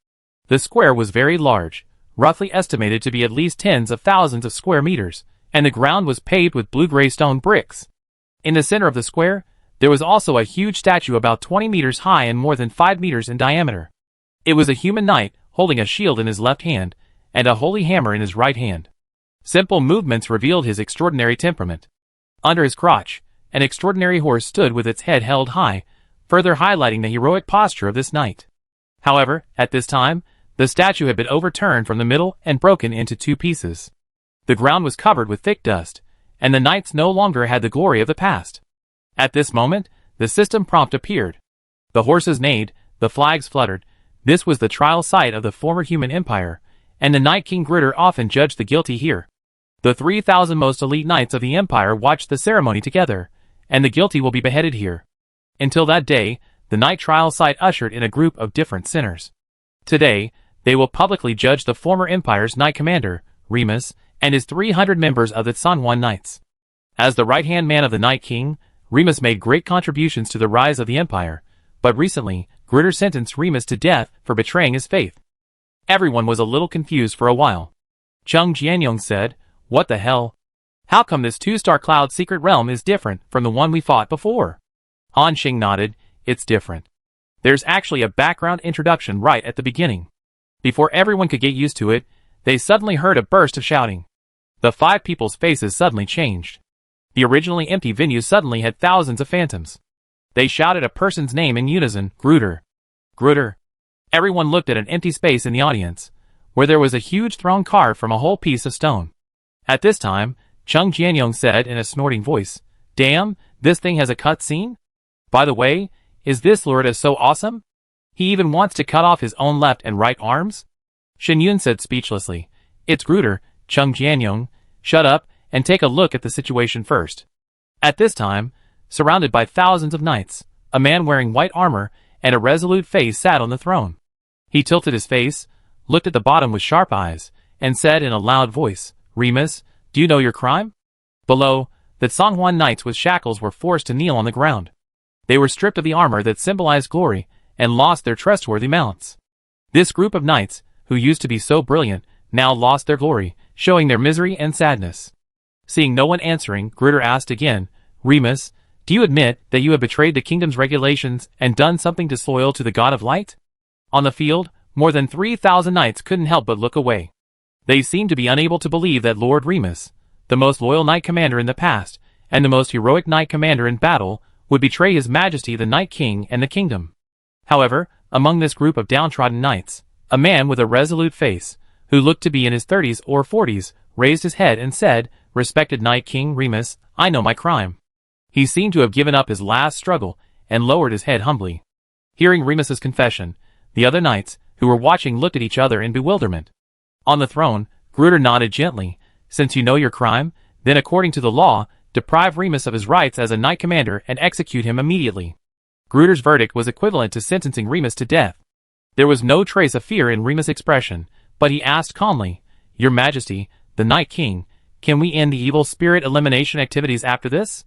Speaker 1: The square was very large, roughly estimated to be at least tens of thousands of square meters, and the ground was paved with blue-gray stone bricks. In the center of the square, there was also a huge statue about 20 meters high and more than 5 meters in diameter. It was a human knight holding a shield in his left hand and a holy hammer in his right hand. Simple movements revealed his extraordinary temperament. Under his crotch, an extraordinary horse stood with its head held high, further highlighting the heroic posture of this knight. However, at this time, the statue had been overturned from the middle and broken into 2 pieces. The ground was covered with thick dust, and the knights no longer had the glory of the past. At this moment, the system prompt appeared. The horses neighed, the flags fluttered. This was the trial site of the former human empire, and the Night King Gritter often judged the guilty here. The 3,000 most elite knights of the empire watched the ceremony together, and the guilty will be beheaded here. Until that day, the night trial site ushered in a group of different sinners. Today, they will publicly judge the former empire's knight commander, Remus, and his 300 members of the Sanhuan Knights. As the right-hand man of the Night King, Remus made great contributions to the rise of the empire, but recently, Gritter sentenced Remus to death for betraying his faith. Everyone was a little confused for a while. Cheng Jianyong said, What the hell? How come this 2-star cloud secret realm is different from the one we fought before? Han Xing nodded, It's different. There's actually a background introduction right at the beginning. Before everyone could get used to it, they suddenly heard a burst of shouting. The 5 people's faces suddenly changed. The originally empty venue suddenly had thousands of phantoms. They shouted a person's name in unison, Gruder. Gruder. Everyone looked at an empty space in the audience, where there was a huge throne carved from a whole piece of stone. At this time, Chung Jianyong said in a snorting voice, "Damn, this thing has a cut scene? By the way, is this Lord so awesome? He even wants to cut off his own left and right arms?" Shen Yun said speechlessly, "It's Gruder, Chung Jianyong, shut up and take a look at the situation first." At this time, surrounded by thousands of knights, a man wearing white armor and a resolute face sat on the throne. He tilted his face, looked at the bottom with sharp eyes, and said in a loud voice, "Remus, do you know your crime?" Below, the Songhuan knights with shackles were forced to kneel on the ground. They were stripped of the armor that symbolized glory and lost their trustworthy mounts. This group of knights, who used to be so brilliant, now lost their glory, showing their misery and sadness. Seeing no one answering, Gruder asked again, "Remus, do you admit that you have betrayed the kingdom's regulations and done something disloyal to the God of Light?" On the field, more than 3,000 knights couldn't help but look away. They seemed to be unable to believe that Lord Remus, the most loyal knight commander in the past, and the most heroic knight commander in battle, would betray His Majesty the Night King and the kingdom. However, among this group of downtrodden knights, a man with a resolute face, who looked to be in his 30s or 40s, raised his head and said, "Respected Night King Remus, I know my crime." He seemed to have given up his last struggle and lowered his head humbly. Hearing Remus's confession, the other knights, who were watching, looked at each other in bewilderment. On the throne, Gruder nodded gently. "Since you know your crime, then according to the law, deprive Remus of his rights as a knight commander and execute him immediately." Gruder's verdict was equivalent to sentencing Remus to death. There was no trace of fear in Remus' expression, but he asked calmly, "Your Majesty, the Night King, can we end the evil spirit elimination activities after this?"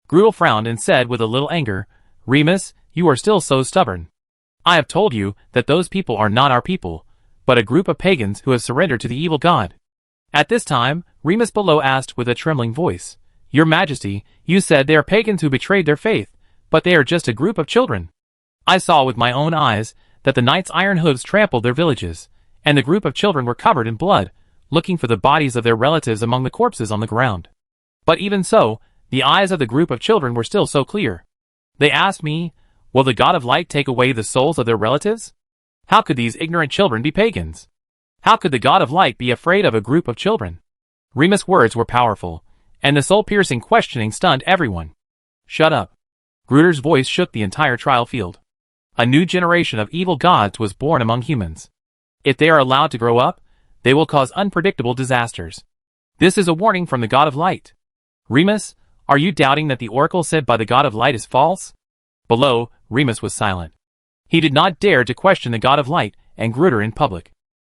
Speaker 1: Gruder frowned and said with a little anger, "Remus, you are still so stubborn. I have told you that those people are not our people, but a group of pagans who have surrendered to the evil god." At this time, Remus below asked with a trembling voice, "Your Majesty, you said they are pagans who betrayed their faith, but they are just a group of children. I saw with my own eyes that the knights' iron hooves trampled their villages, and the group of children were covered in blood, looking for the bodies of their relatives among the corpses on the ground. But even so, the eyes of the group of children were still so clear. They asked me, 'Will the God of Light take away the souls of their relatives?' How could these ignorant children be pagans? How could the God of Light be afraid of a group of children?" Remus' words were powerful, and the soul-piercing questioning stunned everyone. "Shut up." Gruder's voice shook the entire trial field. A new generation of evil gods was born among humans. If they are allowed to grow up, they will cause unpredictable disasters. This is a warning from the God of Light. Remus, are you doubting that the oracle said by the God of Light is false? Below, Remus was silent. He did not dare to question the God of Light and Gruder in public.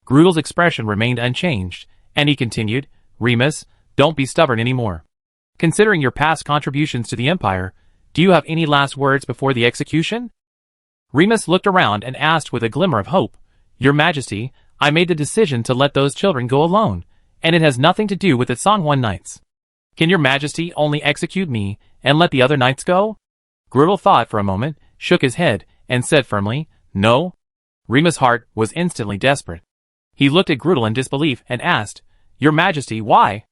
Speaker 1: Grudel's expression remained unchanged, and he continued, "Remus, don't be stubborn anymore. Considering your past contributions to the Empire, do you have any last words before the execution?" Remus looked around and asked with a glimmer of hope, "Your Majesty, I made the decision to let those children go alone, and it has nothing to do with the Songhuan Knights. Can your Majesty only execute me and let the other knights go?" Grudel thought for a moment, shook his head, and said firmly, "No." Remus' heart was instantly desperate. He looked at Grudel in disbelief and asked, "Your Majesty, why?"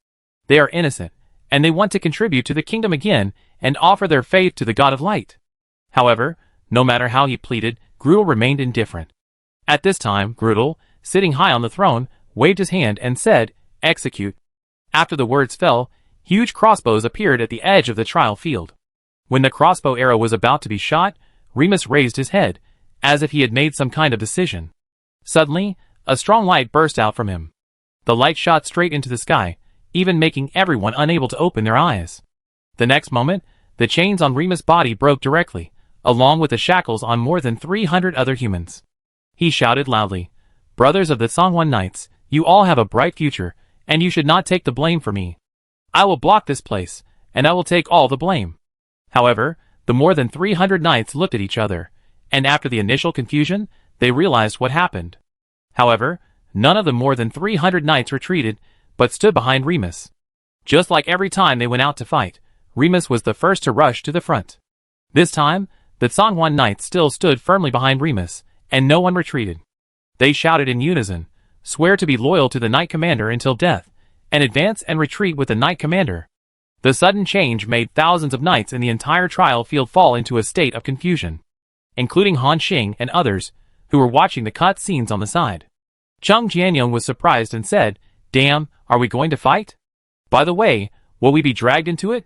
Speaker 1: "They are innocent, and they want to contribute to the kingdom again and offer their faith to the God of Light." However, no matter how he pleaded, Grudel remained indifferent. At this time, Grudel, sitting high on the throne, waved his hand and said, "Execute." After the words fell, huge crossbows appeared at the edge of the trial field. When the crossbow arrow was about to be shot, Remus raised his head, as if he had made some kind of decision. Suddenly, a strong light burst out from him. The light shot straight into the sky, even making everyone unable to open their eyes. The next moment, the chains on Remus' body broke directly, along with the shackles on more than 300 other humans. He shouted loudly, "Brothers of the Songhuan Knights, you all have a bright future, and you should not take the blame for me. I will block this place, and I will take all the blame." However, the more than 300 knights looked at each other, and after the initial confusion, they realized what happened. However, none of the more than 300 knights retreated, but stood behind Remus. Just like every time they went out to fight, Remus was the first to rush to the front. This time, the Sangwon Knights still stood firmly behind Remus, and no one retreated. They shouted in unison, "Swear to be loyal to the Knight Commander until death, and advance and retreat with the Knight Commander." The sudden change made thousands of knights in the entire trial field fall into a state of confusion, including Han Xing and others, who were watching the cut scenes on the side. Chung Jianyong was surprised and said, "Damn, are we going to fight? By the way, will we be dragged into it?"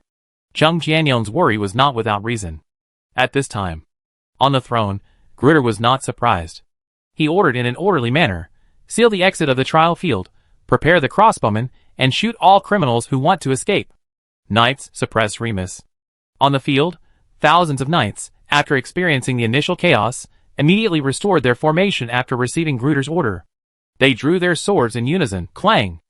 Speaker 1: Chung Jianyong's worry was not without reason. At this time, on the throne, Gritter was not surprised. He ordered in an orderly manner, "Seal the exit of the trial field, prepare the crossbowmen, and shoot all criminals who want to escape." Knights suppressed Remus. On the field, thousands of knights, after experiencing the initial chaos, immediately restored their formation after receiving Gritter's order. They drew their swords in unison, clang,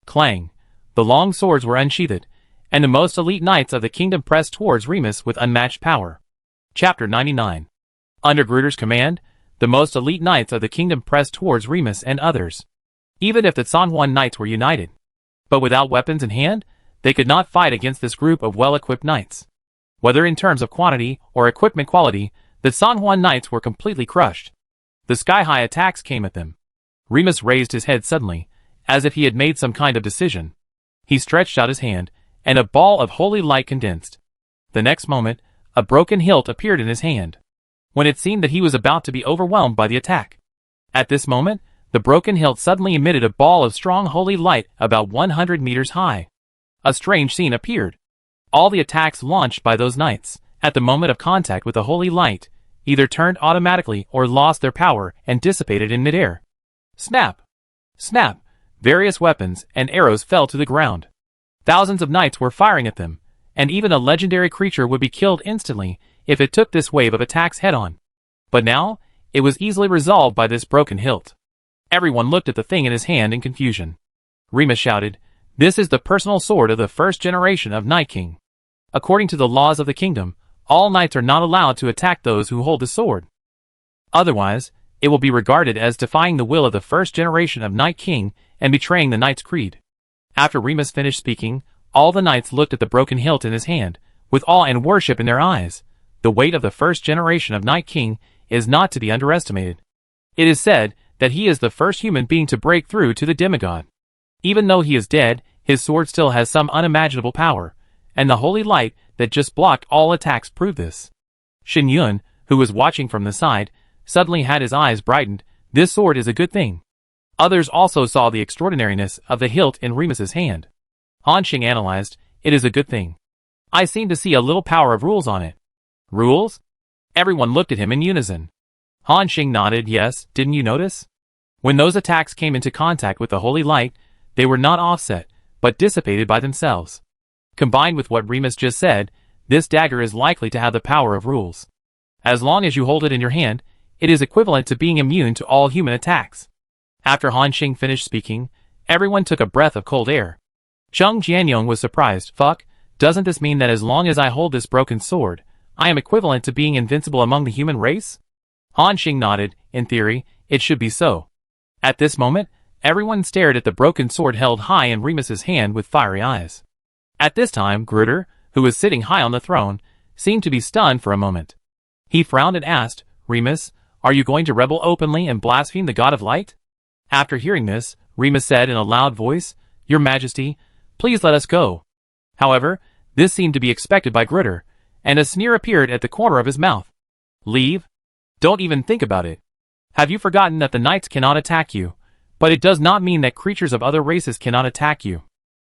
Speaker 1: clang. The long swords were unsheathed, and the most elite knights of the kingdom pressed towards Remus with unmatched power. Chapter 99. Under Gritter's command, the most elite knights of the kingdom pressed towards Remus and others. Even if the Sangwon Knights were united, but without weapons in hand, they could not fight against this group of well-equipped knights. Whether in terms of quantity or equipment quality, the Sangwon Knights were completely crushed. The sky-high attacks came at them. Remus raised his head suddenly, as if he had made some kind of decision. He stretched out his hand, and a ball of holy light condensed. The next moment, a broken hilt appeared in his hand, when it seemed that he was about to be overwhelmed by the attack. At this moment, the broken hilt suddenly emitted a ball of strong holy light about 100 meters high. A strange scene appeared. All the attacks launched by those knights, at the moment of contact with the holy light, either turned automatically or lost their power and dissipated in midair. Snap! Snap! Various weapons and arrows fell to the ground. Thousands of knights were firing at them, and even a legendary creature would be killed instantly if it took this wave of attacks head-on. But now, it was easily resolved by this broken hilt. Everyone looked at the thing in his hand in confusion. Remus shouted, "This is the personal sword of the first generation of Night King. According to the laws of the kingdom, all knights are not allowed to attack those who hold the sword. Otherwise, it will be regarded as defying the will of the first generation of Night King and betraying the knight's creed." After Remus finished speaking, all the knights looked at the broken hilt in his hand, with awe and worship in their eyes. The weight of the first generation of Night King is not to be underestimated. It is said that he is the first human being to break through to the demigod. Even though he is dead, his sword still has some unimaginable power, and the holy light that just blocked all attacks proved this. Shin Yun, who was watching from the side, suddenly had his eyes brightened. This sword is a good thing. Others also saw the extraordinariness of the hilt in Remus's hand. Han Xing analyzed, "It is a good thing. I seem to see a little power of rules on it." "Rules?" Everyone looked at him in unison. Han Xing nodded, "Yes, didn't you notice? When those attacks came into contact with the holy light, they were not offset, but dissipated by themselves. Combined with what Remus just said, this dagger is likely to have the power of rules. As long as you hold it in your hand, it is equivalent to being immune to all human attacks." After Han Xing finished speaking, everyone took a breath of cold air. Chung Jianyong was surprised. "Fuck, doesn't this mean that as long as I hold this broken sword, I am equivalent to being invincible among the human race?" Han Xing nodded. "In theory, it should be so." At this moment, everyone stared at the broken sword held high in Remus's hand with fiery eyes. At this time, Gritter, who was sitting high on the throne, seemed to be stunned for a moment. He frowned and asked, "Remus, are you going to rebel openly and blaspheme the God of Light?" After hearing this, Remus said in a loud voice, "Your Majesty, please let us go." However, this seemed to be expected by Gritter, and a sneer appeared at the corner of his mouth. "Leave? Don't even think about it. Have you forgotten that the knights cannot attack you? But it does not mean that creatures of other races cannot attack you."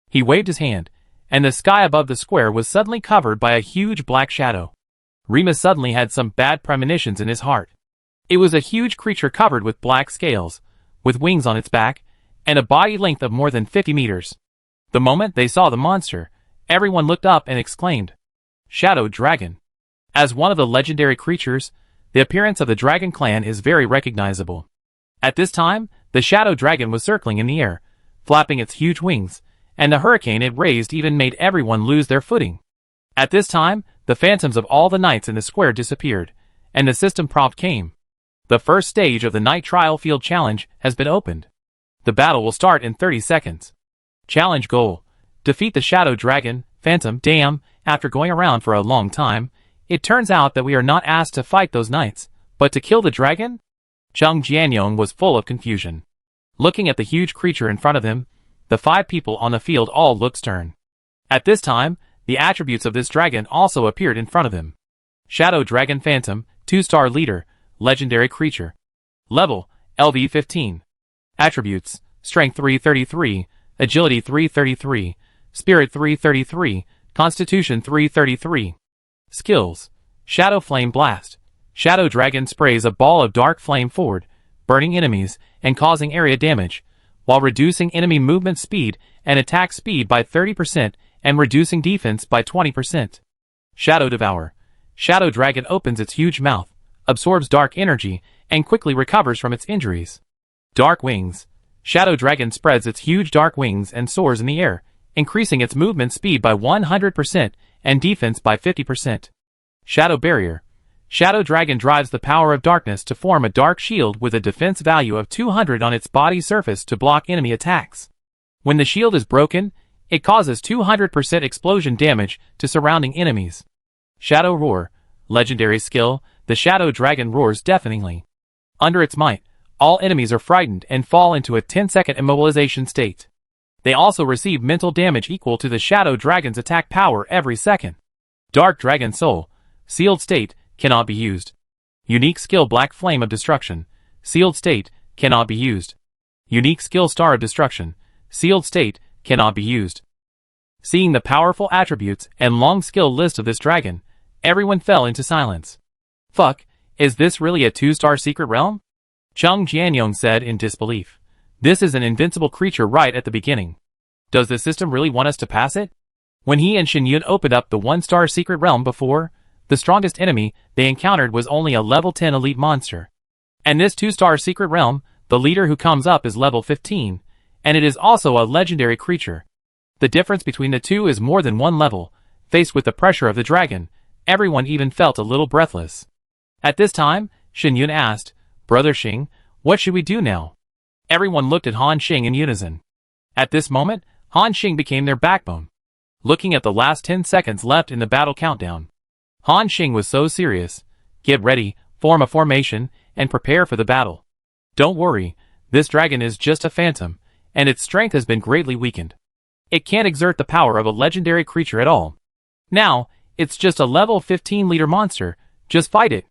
Speaker 1: He waved his hand, and the sky above the square was suddenly covered by a huge black shadow. Remus suddenly had some bad premonitions in his heart. It was a huge creature covered with black scales, with wings on its back, and a body length of more than 50 meters. The moment they saw the monster, everyone looked up and exclaimed, "Shadow Dragon." As one of the legendary creatures, the appearance of the Dragon Clan is very recognizable. At this time, the Shadow Dragon was circling in the air, flapping its huge wings, and the hurricane it raised even made everyone lose their footing. At this time, the phantoms of all the knights in the square disappeared, and the system prompt came. The first stage of the Night Trial Field Challenge has been opened. The battle will start in 30 seconds. Challenge goal: defeat the Shadow Dragon, Phantom Dam. After going around for a long time, It turns out that we are not asked to fight those knights, but to kill the dragon? Zhang Jianyong was full of confusion. Looking at the huge creature in front of him, the 5 people on the field all looked stern. At this time, the attributes of this dragon also appeared in front of him. Shadow Dragon Phantom, 2-star leader, legendary creature. Level, LV15. Attributes, Strength 333, Agility 333, Spirit 333, Constitution 333. Skills, Shadow Flame Blast. Shadow Dragon sprays a ball of dark flame forward, burning enemies and causing area damage, while reducing enemy movement speed and attack speed by 30% and reducing defense by 20%. Shadow Devour. Shadow Dragon opens its huge mouth, absorbs dark energy, and quickly recovers from its injuries. Dark Wings. Shadow Dragon spreads its huge dark wings and soars in the air, increasing its movement speed by 100% and defense by 50%. Shadow Barrier. Shadow Dragon drives the power of darkness to form a dark shield with a defense value of 200 on its body surface to block enemy attacks. When the shield is broken, it causes 200% explosion damage to surrounding enemies. Shadow Roar. Legendary skill, the Shadow Dragon roars deafeningly. Under its might, all enemies are frightened and fall into a 10-second immobilization state. They also receive mental damage equal to the Shadow Dragon's attack power every second. Dark Dragon Soul. Sealed state, cannot be used. Unique skill Black Flame of Destruction. Sealed state, cannot be used. Unique skill Star of Destruction. Sealed state, cannot be used. Seeing the powerful attributes and long skill list of this dragon, everyone fell into silence. Fuck, is this really a 2-star secret realm? Zhang Jianyong said in disbelief. This is an invincible creature right at the beginning. Does the system really want us to pass it? When he and Xinyun opened up the 1-star secret realm before, the strongest enemy they encountered was only a level 10 elite monster. And this 2-star secret realm, the leader who comes up is level 15, and it is also a legendary creature. The difference between the two is more than 1 level. Faced with the pressure of the dragon, everyone even felt a little breathless. At this time, Xinyun asked, Brother Xing, what should we do now? Everyone looked at Han Xing in unison. At this moment, Han Xing became their backbone. Looking at the last 10 seconds left in the battle countdown, Han Xing was so serious. Get ready, form a formation, and prepare for the battle. Don't worry, this dragon is just a phantom, and its strength has been greatly weakened. It can't exert the power of a legendary creature at all. Now, it's just a level 15 leader monster, just fight it.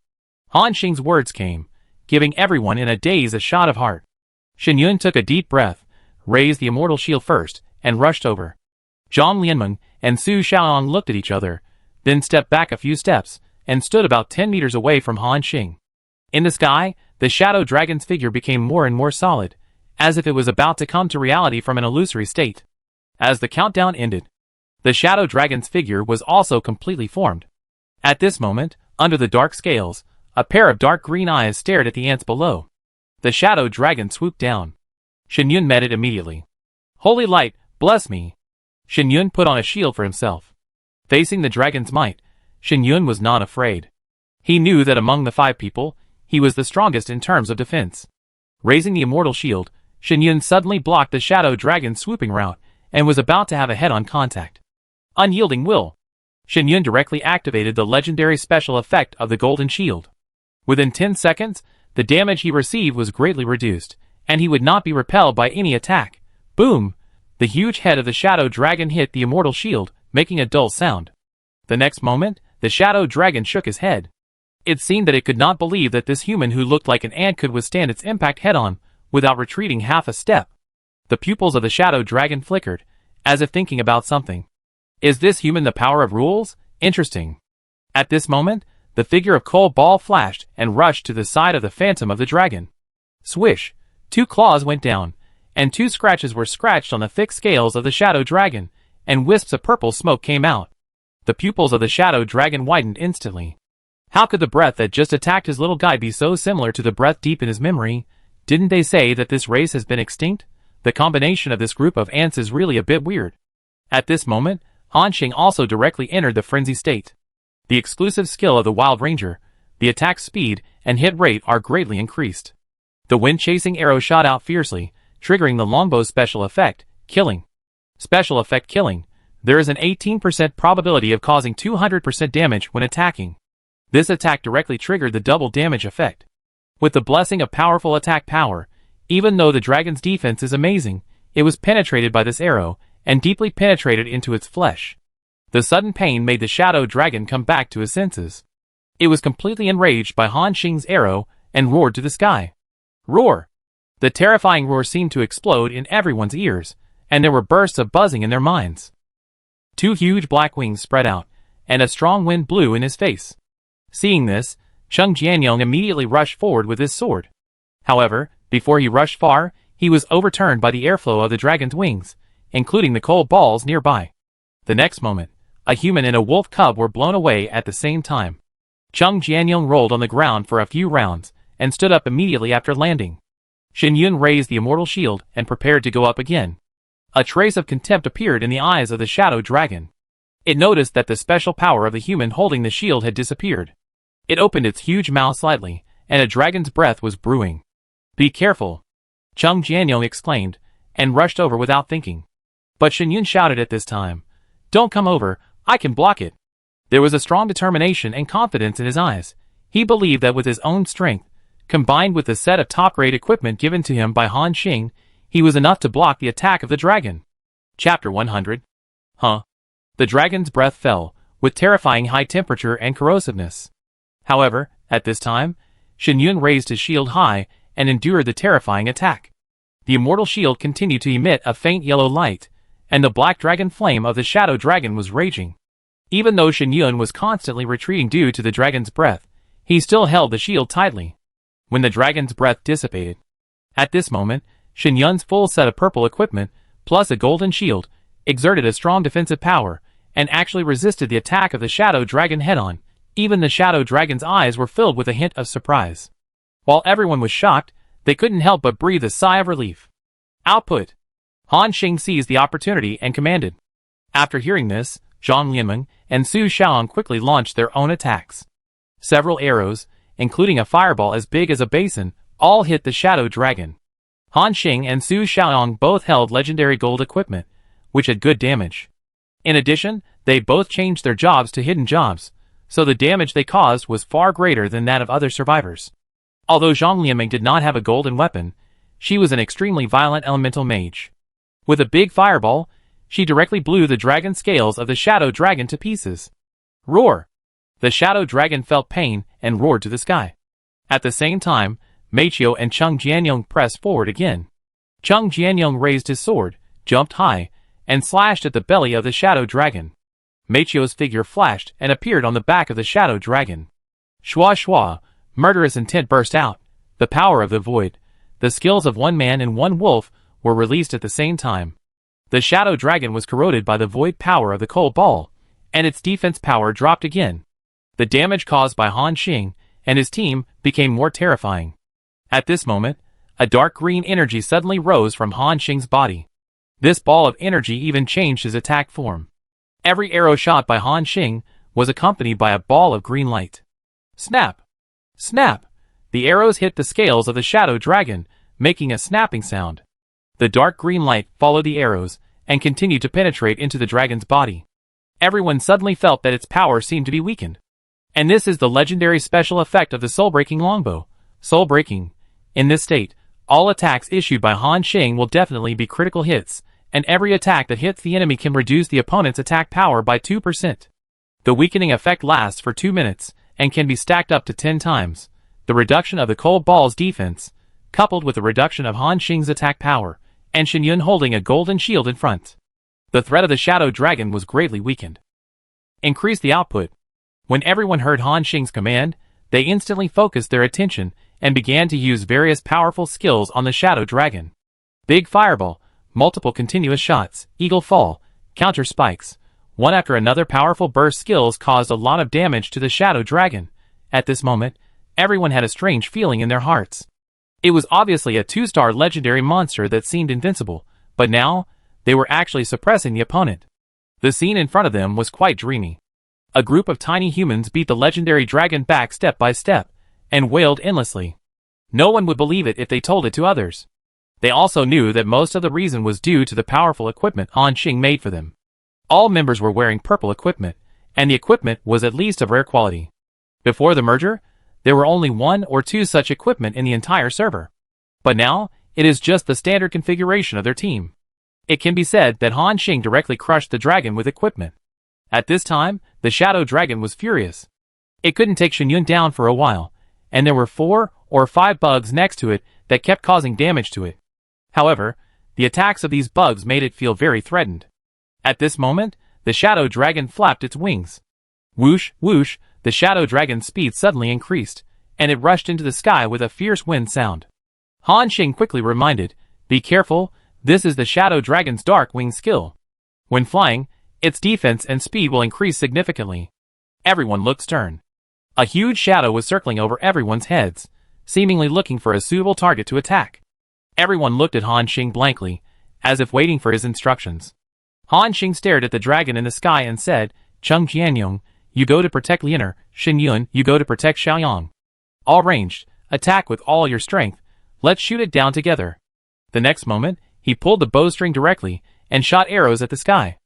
Speaker 1: Han Xing's words came, giving everyone in a daze a shot of heart. Xinyun took a deep breath, raised the immortal shield first, and rushed over. Zhang Lianmeng and Su Xiaoyang looked at each other, then stepped back a few steps, and stood about 10 meters away from Han Xing. In the sky, the Shadow Dragon's figure became more and more solid, as if it was about to come to reality from an illusory state. As the countdown ended, the Shadow Dragon's figure was also completely formed. At this moment, under the dark scales, a pair of dark green eyes stared at the ants below. The Shadow Dragon swooped down. Xinyun met it immediately. Holy light, bless me! Xinyun put on a shield for himself. Facing the dragon's might, Xinyun was not afraid. He knew that among the 5 people, he was the strongest in terms of defense. Raising the immortal shield, Xinyun suddenly blocked the Shadow Dragon's swooping route and was about to have a head-on contact. Unyielding Will. Xinyun directly activated the legendary special effect of the Golden Shield. Within 10 seconds, the damage he received was greatly reduced, and he would not be repelled by any attack. Boom! The huge head of the Shadow Dragon hit the immortal shield, making a dull sound. The next moment, the Shadow Dragon shook his head. It seemed that it could not believe that this human who looked like an ant could withstand its impact head-on, without retreating half a step. The pupils of the Shadow Dragon flickered, as if thinking about something. Is this human the power of rules? Interesting. At this moment, the figure of Cole Ball flashed and rushed to the side of the phantom of the dragon. Swish! 2 claws went down, and 2 scratches were scratched on the thick scales of the Shadow Dragon, and wisps of purple smoke came out. The pupils of the Shadow Dragon widened instantly. How could the breath that just attacked his little guy be so similar to the breath deep in his memory? Didn't they say that this race has been extinct? The combination of this group of ants is really a bit weird. At this moment, Han Xing also directly entered the frenzy state. The exclusive skill of the Wild Ranger, the attack speed and hit rate are greatly increased. The wind-chasing arrow shot out fiercely, triggering the longbow special effect, killing. Special effect killing. There is an 18% probability of causing 200% damage when attacking. This attack directly triggered the double damage effect. With the blessing of powerful attack power, even though the dragon's defense is amazing, it was penetrated by this arrow, and deeply penetrated into its flesh. The sudden pain made the shadow dragon come back to his senses. It was completely enraged by Han Xing's arrow, and roared to the sky. Roar! The terrifying roar seemed to explode in everyone's ears, and there were bursts of buzzing in their minds. Two huge black wings spread out, and a strong wind blew in his face. Seeing this, Cheng Jianyong immediately rushed forward with his sword. However, before he rushed far, he was overturned by the airflow of the dragon's wings, including the cold balls nearby. The next moment, a human and a wolf cub were blown away at the same time. Cheng Jianyong rolled on the ground for a few rounds, and stood up immediately after landing. Shen Yun raised the immortal shield and prepared to go up again. A trace of contempt appeared in the eyes of the shadow dragon. It noticed that the special power of the human holding the shield had disappeared. It opened its huge mouth slightly, and a dragon's breath was brewing. Be careful! Cheng Jianyong exclaimed, and rushed over without thinking. But Shen Yun shouted at this time, Don't come over, I can block it. There was a strong determination and confidence in his eyes. He believed that with his own strength, combined with the set of top-grade equipment given to him by Han Xing, he was enough to block the attack of the dragon. Chapter 100. The dragon's breath fell, with terrifying high temperature and corrosiveness. However, at this time, Shen Yun raised his shield high and endured the terrifying attack. The immortal shield continued to emit a faint yellow light, and the black dragon flame of the shadow dragon was raging. Even though Shen Yun was constantly retreating due to the dragon's breath, he still held the shield tightly. When the dragon's breath dissipated. At this moment, Shen Yun's full set of purple equipment, plus a golden shield, exerted a strong defensive power, and actually resisted the attack of the shadow dragon head-on. Even the shadow dragon's eyes were filled with a hint of surprise. While everyone was shocked, they couldn't help but breathe a sigh of relief. Output! Han Xing seized the opportunity and commanded. After hearing this, Zhang Lianmeng and Su Shaoong quickly launched their own attacks. Several arrows, including a fireball as big as a basin, all hit the shadow dragon. Han Xing and Su Shaoong both held legendary gold equipment, which had good damage. In addition, they both changed their jobs to hidden jobs, so the damage they caused was far greater than that of other survivors. Although Zhang Lianmeng did not have a golden weapon, she was an extremely violent elemental mage. With a big fireball, she directly blew the dragon scales of the shadow dragon to pieces. Roar! The shadow dragon felt pain and roared to the sky. At the same time, Meiqiu and Cheng Jianyong pressed forward again. Cheng Jianyong raised his sword, jumped high, and slashed at the belly of the shadow dragon. Meiqiu's figure flashed and appeared on the back of the shadow dragon. Shua shua, murderous intent burst out. The power of the void, the skills of one man and one wolf, were released at the same time. The shadow dragon was corroded by the void power of the cold ball, and its defense power dropped again. The damage caused by Han Xing and his team became more terrifying. At this moment, a dark green energy suddenly rose from Han Xing's body. This ball of energy even changed his attack form. Every arrow shot by Han Xing was accompanied by a ball of green light. Snap! Snap! The arrows hit the scales of the shadow dragon, making a snapping sound. The dark green light followed the arrows and continued to penetrate into the dragon's body. Everyone suddenly felt that its power seemed to be weakened. And this is the legendary special effect of the soul-breaking longbow. Soul-breaking. In this state, all attacks issued by Han Xing will definitely be critical hits, and every attack that hits the enemy can reduce the opponent's attack power by 2%. The weakening effect lasts for 2 minutes, and can be stacked up to 10 times. The reduction of the cold ball's defense, coupled with the reduction of Han Xing's attack power, and Shen Yun holding a golden shield in front. The threat of the shadow dragon was greatly weakened. Increase the output. When everyone heard Han Xing's command, they instantly focused their attention and began to use various powerful skills on the shadow dragon. Big fireball, multiple continuous shots, eagle fall, counter spikes. One after another powerful burst skills caused a lot of damage to the shadow dragon. At this moment, everyone had a strange feeling in their hearts. It was obviously a 2-star legendary monster that seemed invincible, but now, they were actually suppressing the opponent. The scene in front of them was quite dreamy. A group of tiny humans beat the legendary dragon back step by step, and wailed endlessly. No one would believe it if they told it to others. They also knew that most of the reason was due to the powerful equipment Han Xing made for them. All members were wearing purple equipment, and the equipment was at least of rare quality. Before the merger, there were only 1 or 2 such equipment in the entire server. But now, it is just the standard configuration of their team. It can be said that Han Xing directly crushed the dragon with equipment. At this time, the Shadow Dragon was furious. It couldn't take Shen Yun down for a while, and there were 4 or 5 bugs next to it that kept causing damage to it. However, the attacks of these bugs made it feel very threatened. At this moment, the Shadow Dragon flapped its wings. Whoosh, whoosh, the Shadow Dragon's speed suddenly increased, and it rushed into the sky with a fierce wind sound. Han Xing quickly reminded, "Be careful, this is the Shadow Dragon's Dark Wing skill. When flying, its defense and speed will increase significantly." Everyone looked stern. A huge shadow was circling over everyone's heads, seemingly looking for a suitable target to attack. Everyone looked at Han Xing blankly, as if waiting for his instructions. Han Xing stared at the dragon in the sky and said, "Cheng Jianyong, you go to protect Lianer, Shen Yun, you go to protect Xiaoyang. All ranged, attack with all your strength, let's shoot it down together." The next moment, he pulled the bowstring directly, and shot arrows at the sky.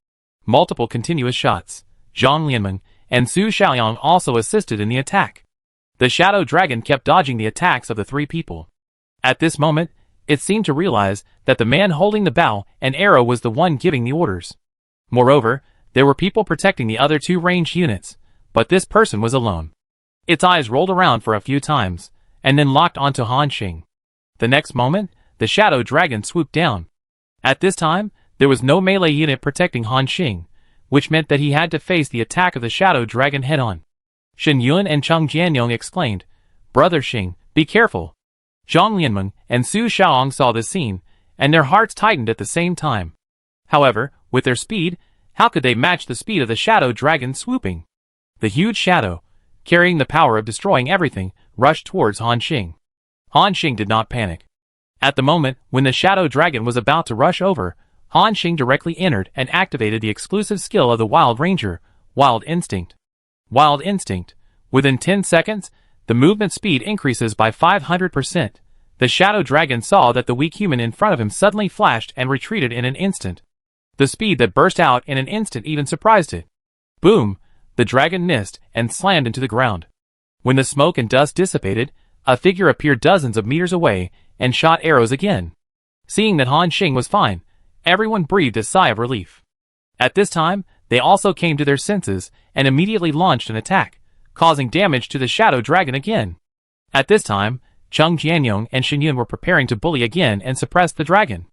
Speaker 1: Multiple continuous shots. Zhang Lianmeng and Su Xiaoyang also assisted in the attack. The Shadow Dragon kept dodging the attacks of the 3 people. At this moment, it seemed to realize that the man holding the bow and arrow was the one giving the orders. Moreover, there were people protecting the other 2 ranged units, but this person was alone. Its eyes rolled around for a few times, and then locked onto Han Xing. The next moment, the Shadow Dragon swooped down. At this time, there was no melee unit protecting Han Xing, which meant that he had to face the attack of the Shadow Dragon head-on. Shen Yun and Cheng Jianyong exclaimed, "Brother Xing, be careful." Zhang Lianmeng and Su Xiaoyang saw this scene, and their hearts tightened at the same time. However, with their speed, how could they match the speed of the Shadow Dragon swooping? The huge shadow, carrying the power of destroying everything, rushed towards Han Xing. Han Xing did not panic. At the moment when the Shadow Dragon was about to rush over, Han Xing directly entered and activated the exclusive skill of the Wild Ranger, Wild Instinct. Wild Instinct. Within 10 seconds, the movement speed increases by 500%. The Shadow Dragon saw that the weak human in front of him suddenly flashed and retreated in an instant. The speed that burst out in an instant even surprised it. Boom! The dragon missed and slammed into the ground. When the smoke and dust dissipated, a figure appeared dozens of meters away and shot arrows again. Seeing that Han Xing was fine, everyone breathed a sigh of relief. At this time, they also came to their senses and immediately launched an attack, causing damage to the Shadow Dragon again. At this time, Cheng Jianyong and Shen Yun were preparing to bully again and suppress the dragon.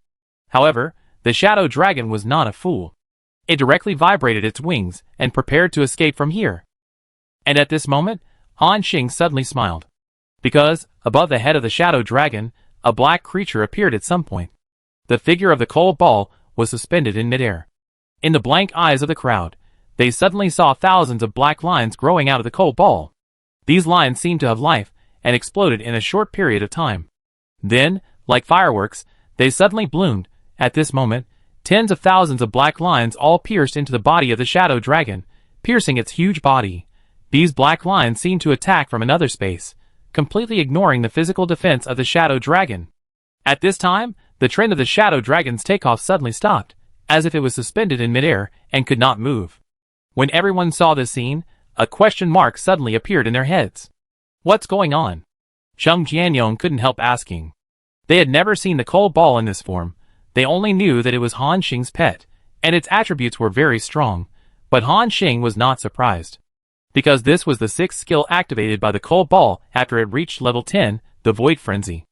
Speaker 1: However, the Shadow Dragon was not a fool. It directly vibrated its wings and prepared to escape from here. And at this moment, Han Xing suddenly smiled. Because, above the head of the Shadow Dragon, a black creature appeared at some point. The figure of the cold ball was suspended in midair. In the blank eyes of the crowd, they suddenly saw thousands of black lines growing out of the cold ball. These lines seemed to have life and exploded in a short period of time. Then, like fireworks, they suddenly bloomed. At this moment, tens of thousands of black lines all pierced into the body of the Shadow Dragon, piercing its huge body. These black lines seemed to attack from another space, completely ignoring the physical defense of the Shadow Dragon. At this time, the trend of the Shadow Dragon's takeoff suddenly stopped, as if it was suspended in midair and could not move. When everyone saw this scene, a question mark suddenly appeared in their heads. What's going on? Cheng Jianyong couldn't help asking. They had never seen the cold ball in this form. They only knew that it was Han Xing's pet, and its attributes were very strong, but Han Xing was not surprised. Because this was the 6th skill activated by the cold ball after it reached level 10, the Void Frenzy.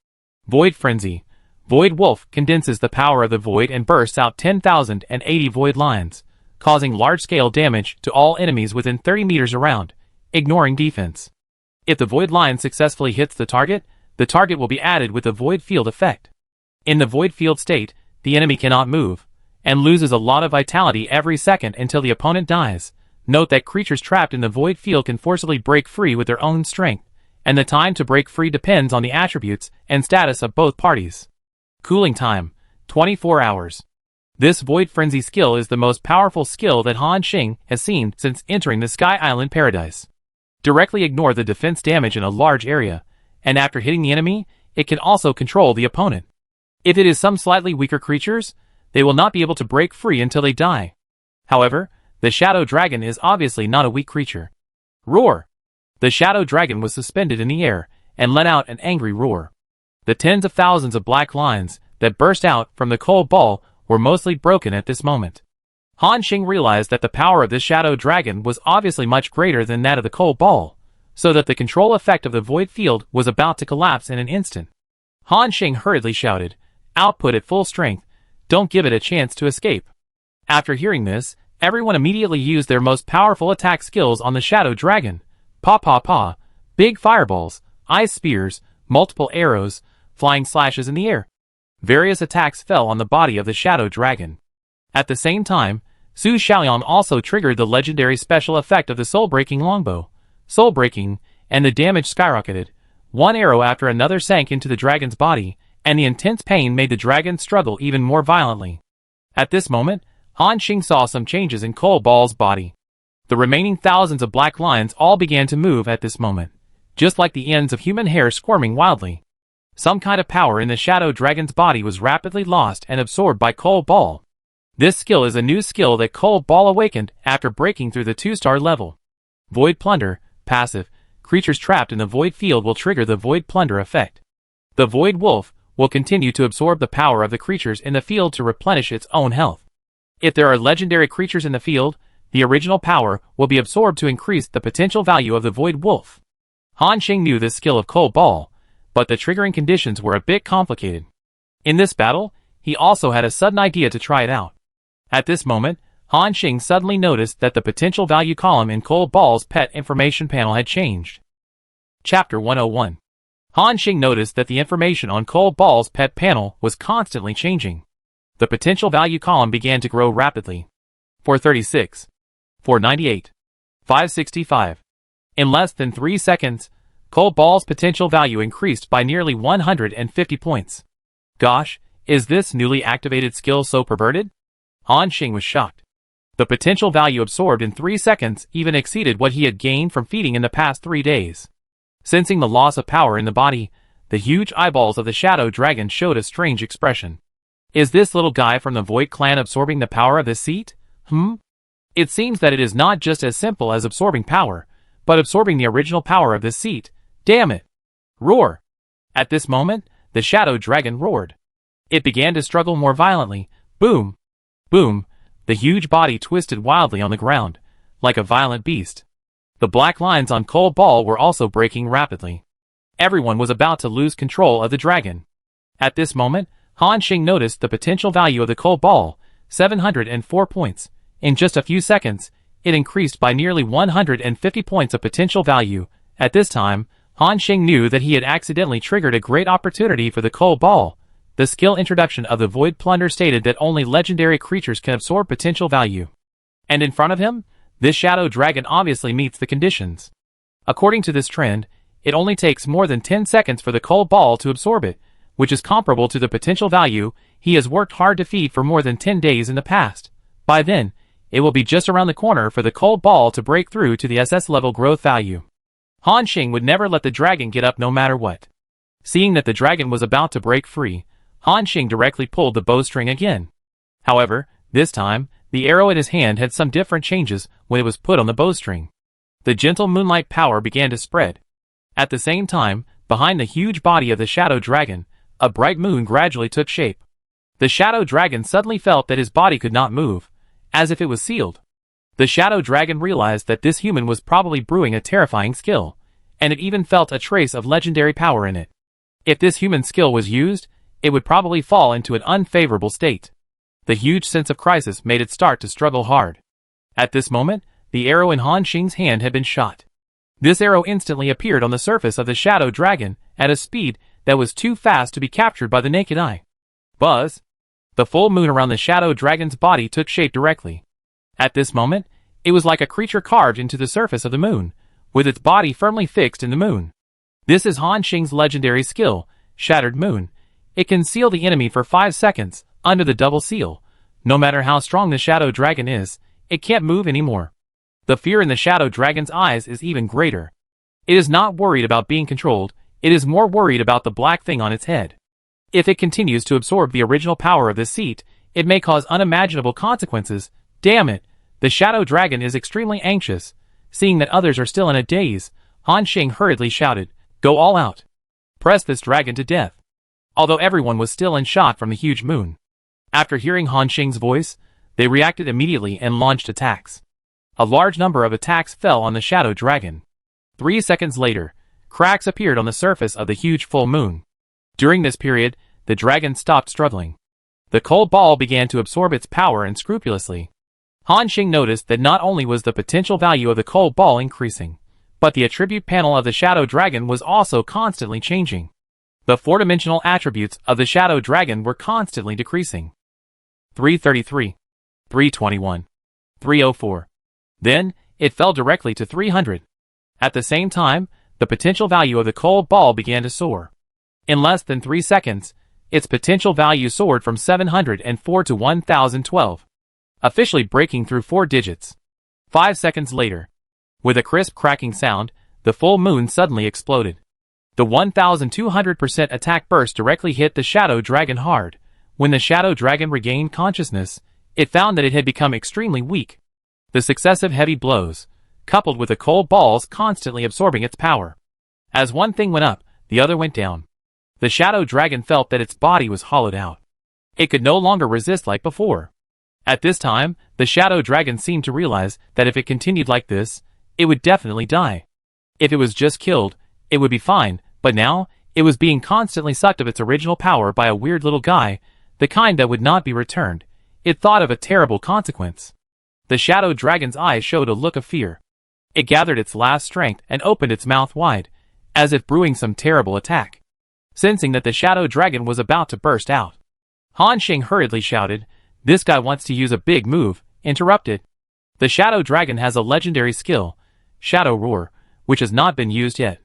Speaker 1: Void Frenzy. Void Wolf condenses the power of the void and bursts out 10,080 void lines, causing large-scale damage to all enemies within 30 meters around, ignoring defense. If the void line successfully hits the target will be added with the void field effect. In the void field state, the enemy cannot move, and loses a lot of vitality every second until the opponent dies. Note that creatures trapped in the void field can forcibly break free with their own strength, and the time to break free depends on the attributes and status of both parties. Cooling time, 24 hours. This Void Frenzy skill is the most powerful skill that Han Xing has seen since entering the Sky Island Paradise. Directly ignore the defense damage in a large area, and after hitting the enemy, it can also control the opponent. If it is some slightly weaker creatures, they will not be able to break free until they die. However, the Shadow Dragon is obviously not a weak creature. Roar! The shadow dragon was suspended in the air and let out an angry roar. The tens of thousands of black lines that burst out from the cold ball were mostly broken at this moment. Han Xing realized that the power of this shadow dragon was obviously much greater than that of the cold ball, so that the control effect of the void field was about to collapse in an instant. Han Xing hurriedly shouted, "Output at full strength, don't give it a chance to escape." After hearing this, everyone immediately used their most powerful attack skills on the shadow dragon. Pa pa pa, big fireballs, ice spears, multiple arrows, flying slashes in the air. Various attacks fell on the body of the shadow dragon. At the same time, Su Xiaoliang also triggered the legendary special effect of the soul-breaking longbow. Soul-breaking, and the damage skyrocketed. One arrow after another sank into the dragon's body, and the intense pain made the dragon struggle even more violently. At this moment, Han Xing saw some changes in Cold Ball's body. The remaining thousands of black lines all began to move at this moment, just like the ends of human hair squirming wildly. Some kind of power in the shadow dragon's body was rapidly lost and absorbed by Cold Ball. This skill is a new skill that Cold Ball awakened after breaking through the 2-star level. Void Plunder, passive. Creatures trapped in the void field will trigger the Void Plunder effect. The Void Wolf will continue to absorb the power of the creatures in the field to replenish its own health. If there are legendary creatures in the field, the original power will be absorbed to increase the potential value of the Void Wolf. Han Xing knew this skill of Cold Ball, but the triggering conditions were a bit complicated. In this battle, he also had a sudden idea to try it out. At this moment, Han Xing suddenly noticed that the potential value column in Cold Ball's pet information panel had changed. Chapter 101. Han Xing noticed that the information on Cold Ball's pet panel was constantly changing. The potential value column began to grow rapidly. 436. 498. 565. In less than 3 seconds, Cold Ball's potential value increased by nearly 150 points. Gosh, is this newly activated skill so perverted? Han Xing was shocked. The potential value absorbed in 3 seconds even exceeded what he had gained from feeding in the past 3 days. Sensing the loss of power in the body, the huge eyeballs of the shadow dragon showed a strange expression. Is this little guy from the Void Clan absorbing the power of this seat? It seems that it is not just as simple as absorbing power, but absorbing the original power of this seat. Damn it! Roar! At this moment, the shadow dragon roared. It began to struggle more violently. Boom! Boom! The huge body twisted wildly on the ground, like a violent beast. The black lines on Cold Ball were also breaking rapidly. Everyone was about to lose control of the dragon. At this moment, Han Xing noticed the potential value of the Cold Ball, 704 points. In just a few seconds, it increased by nearly 150 points of potential value. At this time, Han Xing knew that he had accidentally triggered a great opportunity for the Cold Ball. The skill introduction of the Void Plunder stated that only legendary creatures can absorb potential value. And in front of him, this shadow dragon obviously meets the conditions. According to this trend, it only takes more than 10 seconds for the Cold Ball to absorb it, which is comparable to the potential value he has worked hard to feed for more than 10 days in the past. By then, it will be just around the corner for the Cold Ball to break through to the SS level growth value. Han Xing would never let the dragon get up no matter what. Seeing that the dragon was about to break free, Han Xing directly pulled the bowstring again. However, this time, the arrow in his hand had some different changes when it was put on the bowstring. The gentle moonlight power began to spread. At the same time, behind the huge body of the shadow dragon, a bright moon gradually took shape. The shadow dragon suddenly felt that his body could not move, as if it was sealed. The shadow dragon realized that this human was probably brewing a terrifying skill, and it even felt a trace of legendary power in it. If this human skill was used, it would probably fall into an unfavorable state. The huge sense of crisis made it start to struggle hard. At this moment, the arrow in Han Xing's hand had been shot. This arrow instantly appeared on the surface of the shadow dragon at a speed that was too fast to be captured by the naked eye. Buzz! The full moon around the shadow dragon's body took shape directly. At this moment, it was like a creature carved into the surface of the moon, with its body firmly fixed in the moon. This is Han Xing's legendary skill, Shattered Moon. It can seal the enemy for 5 seconds, under the double seal. No matter how strong the shadow dragon is, it can't move anymore. The fear in the shadow dragon's eyes is even greater. It is not worried about being controlled, it is more worried about the black thing on its head. If it continues to absorb the original power of this seat, it may cause unimaginable consequences. Damn it! The shadow dragon is extremely anxious. Seeing that others are still in a daze, Han Xing hurriedly shouted, "Go all out! Press this dragon to death!" Although everyone was still in shock from the huge moon. After hearing Han Xing's voice, they reacted immediately and launched attacks. A large number of attacks fell on the shadow dragon. 3 seconds later, cracks appeared on the surface of the huge full moon. During this period, the dragon stopped struggling. The cold ball began to absorb its power unscrupulously. Han Xing noticed that not only was the potential value of the cold ball increasing, but the attribute panel of the shadow dragon was also constantly changing. The 4-dimensional attributes of the shadow dragon were constantly decreasing. 333, 321, 304. Then, it fell directly to 300. At the same time, the potential value of the cold ball began to soar. In less than 3 seconds, its potential value soared from 704 to 1012, officially breaking through 4 digits. 5 seconds later, with a crisp cracking sound, the full moon suddenly exploded. The 1200% attack burst directly hit the shadow dragon hard. When the shadow dragon regained consciousness, it found that it had become extremely weak. The successive heavy blows, coupled with the cold balls constantly absorbing its power. As one thing went up, the other went down. The shadow dragon felt that its body was hollowed out. It could no longer resist like before. At this time, the shadow dragon seemed to realize that if it continued like this, it would definitely die. If it was just killed, it would be fine, but now, it was being constantly sucked of its original power by a weird little guy, the kind that would not be returned. It thought of a terrible consequence. The shadow dragon's eyes showed a look of fear. It gathered its last strength and opened its mouth wide, as if brewing some terrible attack. Sensing that the shadow dragon was about to burst out, Han Xing hurriedly shouted, "This guy wants to use a big move," interrupted. The shadow dragon has a legendary skill, Shadow Roar, which has not been used yet.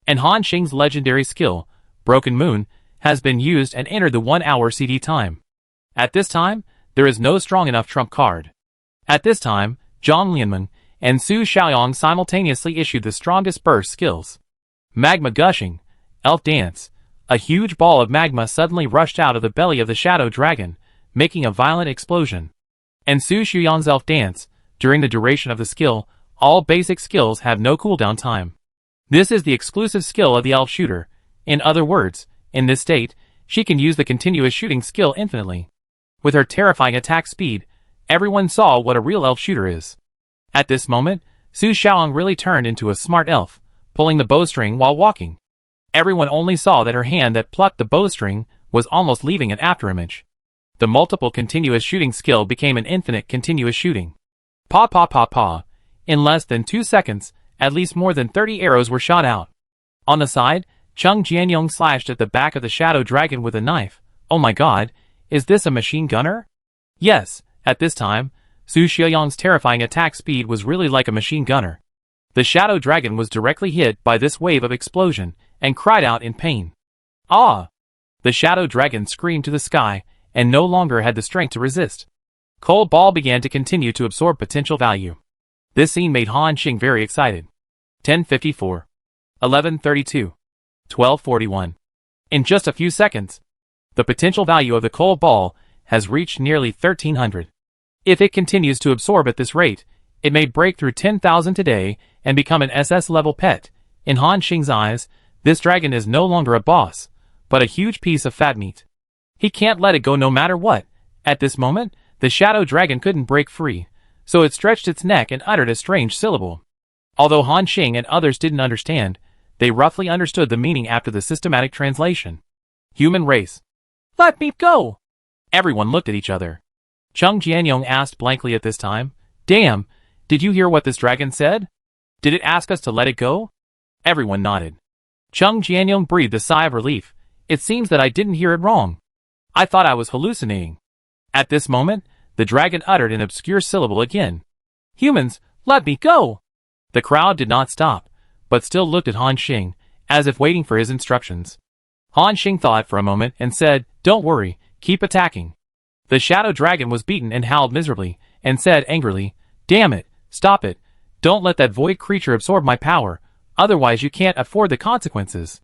Speaker 1: And Han Xing's legendary skill, Broken Moon, has been used and entered the 1-hour CD time. At this time, there is no strong enough trump card. At this time, Zhang Lianmeng and Su Xiaoyang simultaneously issued the strongest burst skills. Magma Gushing, Elf Dance. A huge ball of magma suddenly rushed out of the belly of the shadow dragon, making a violent explosion. And Su Xiaoyang's Elf Dance. During the duration of the skill, all basic skills have no cooldown time. This is the exclusive skill of the elf shooter. In other words, in this state, she can use the continuous shooting skill infinitely. With her terrifying attack speed, everyone saw what a real elf shooter is. At this moment, Su Xiaoyang really turned into a smart elf, pulling the bowstring while walking. Everyone only saw that her hand that plucked the bowstring was almost leaving an afterimage. The multiple continuous shooting skill became an infinite continuous shooting. Pa pa pa pa. In less than 2 seconds, at least more than 30 arrows were shot out. On the side, Cheng Jianyong slashed at the back of the shadow dragon with a knife. Oh my god, is this a machine gunner? Yes, at this time, Su Xiaoyang's terrifying attack speed was really like a machine gunner. The shadow dragon was directly hit by this wave of explosion, and cried out in pain. Ah! The shadow dragon screamed to the sky, and no longer had the strength to resist. Cold Ball began to continue to absorb potential value. This scene made Han Xing very excited. 10:54, 11:32, 12:41. In just a few seconds, the potential value of the Cold Ball has reached nearly 1300. If it continues to absorb at this rate, it may break through 10,000 today and become an SS-level pet. In Han Xing's eyes, this dragon is no longer a boss, but a huge piece of fat meat. He can't let it go no matter what. At this moment, the shadow dragon couldn't break free, so it stretched its neck and uttered a strange syllable. Although Han Xing and others didn't understand, they roughly understood the meaning after the systematic translation. Human race. Let me go! Everyone looked at each other. Cheng Jianyong asked blankly at this time, Damn, did you hear what this dragon said? Did it ask us to let it go? Everyone nodded. Cheng Jianyong breathed a sigh of relief. It seems that I didn't hear it wrong. I thought I was hallucinating. At this moment, the dragon uttered an obscure syllable again. Humans, let me go! The crowd did not stop, but still looked at Han Xing, as if waiting for his instructions. Han Xing thought for a moment and said, Don't worry, keep attacking. The shadow dragon was beaten and howled miserably, and said angrily, Damn it, stop it. Don't let that void creature absorb my power, otherwise you can't afford the consequences.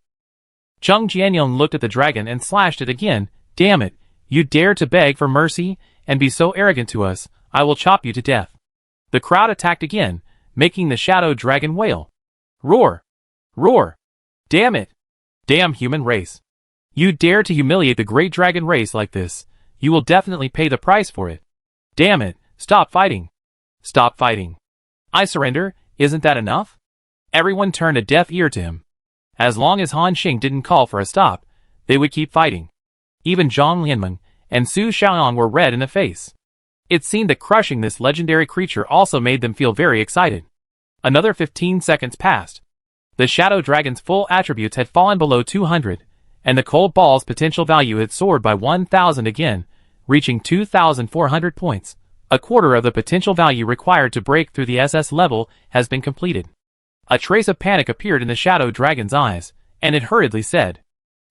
Speaker 1: Cheng Jianyong looked at the dragon and slashed it again. Damn it, you dare to beg for mercy and be so arrogant to us, I will chop you to death. The crowd attacked again, making the shadow dragon wail. Roar! Roar! Damn it! Damn human race! You dare to humiliate the great dragon race like this, you will definitely pay the price for it. Damn it, stop fighting! Stop fighting! I surrender, isn't that enough? Everyone turned a deaf ear to him. As long as Han Xing didn't call for a stop, they would keep fighting. Even Zhang Lianmeng and Su Xiaoyang were red in the face. It seemed that crushing this legendary creature also made them feel very excited. Another 15 seconds passed. The Shadow Dragon's full attributes had fallen below 200, and the cold ball's potential value had soared by 1,000 again, reaching 2,400 points. A quarter of the potential value required to break through the SS level has been completed. A trace of panic appeared in the Shadow Dragon's eyes, and it hurriedly said,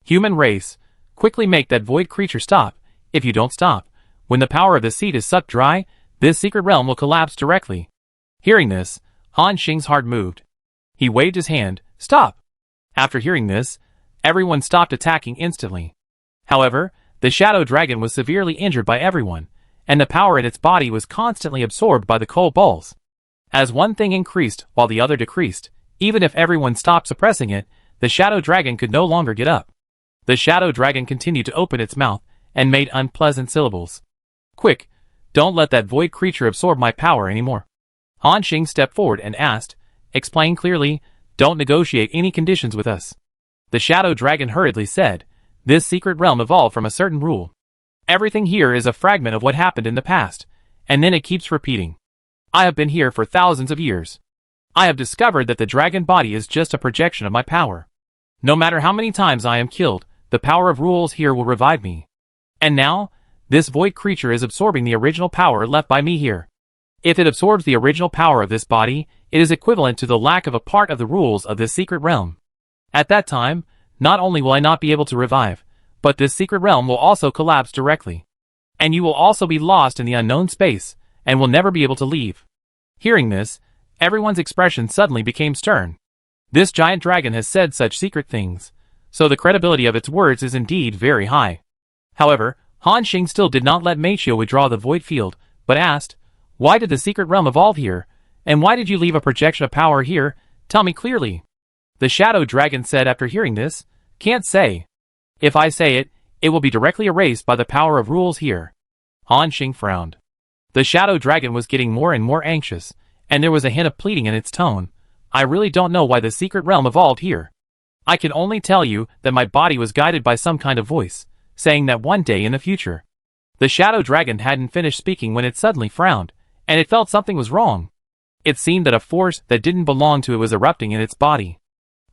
Speaker 1: "Human race, quickly make that void creature stop. If you don't stop, when the power of the seed is sucked dry, this secret realm will collapse directly." Hearing this, Han Xing's heart moved. He waved his hand, "Stop!" After hearing this, everyone stopped attacking instantly. However, the Shadow Dragon was severely injured by everyone, and the power in its body was constantly absorbed by the cold balls. As one thing increased while the other decreased, even if everyone stopped suppressing it, the Shadow Dragon could no longer get up. The Shadow Dragon continued to open its mouth and made unpleasant syllables. "Quick, don't let that void creature absorb my power anymore." Han Xing stepped forward and asked, "Explain clearly, don't negotiate any conditions with us." The Shadow Dragon hurriedly said, "This secret realm evolved from a certain rule. Everything here is a fragment of what happened in the past, and then it keeps repeating. I have been here for thousands of years. I have discovered that the dragon body is just a projection of my power. No matter how many times I am killed, the power of rules here will revive me. And now, this void creature is absorbing the original power left by me here. If it absorbs the original power of this body, it is equivalent to the lack of a part of the rules of this secret realm. At that time, not only will I not be able to revive, but this secret realm will also collapse directly. And you will also be lost in the unknown space, and will never be able to leave." Hearing this, everyone's expression suddenly became stern. This giant dragon has said such secret things, so the credibility of its words is indeed very high. However, Han Xing still did not let Meishiu withdraw the void field, but asked, "Why did the secret realm evolve here? And why did you leave a projection of power here? Tell me clearly." The Shadow Dragon said after hearing this, "Can't say. If I say it, it will be directly erased by the power of rules here." Han Xing frowned. The Shadow Dragon was getting more and more anxious, and there was a hint of pleading in its tone. "I really don't know why the secret realm evolved here. I can only tell you that my body was guided by some kind of voice, saying that one day in the future." The Shadow Dragon hadn't finished speaking when it suddenly frowned, and it felt something was wrong. It seemed that a force that didn't belong to it was erupting in its body.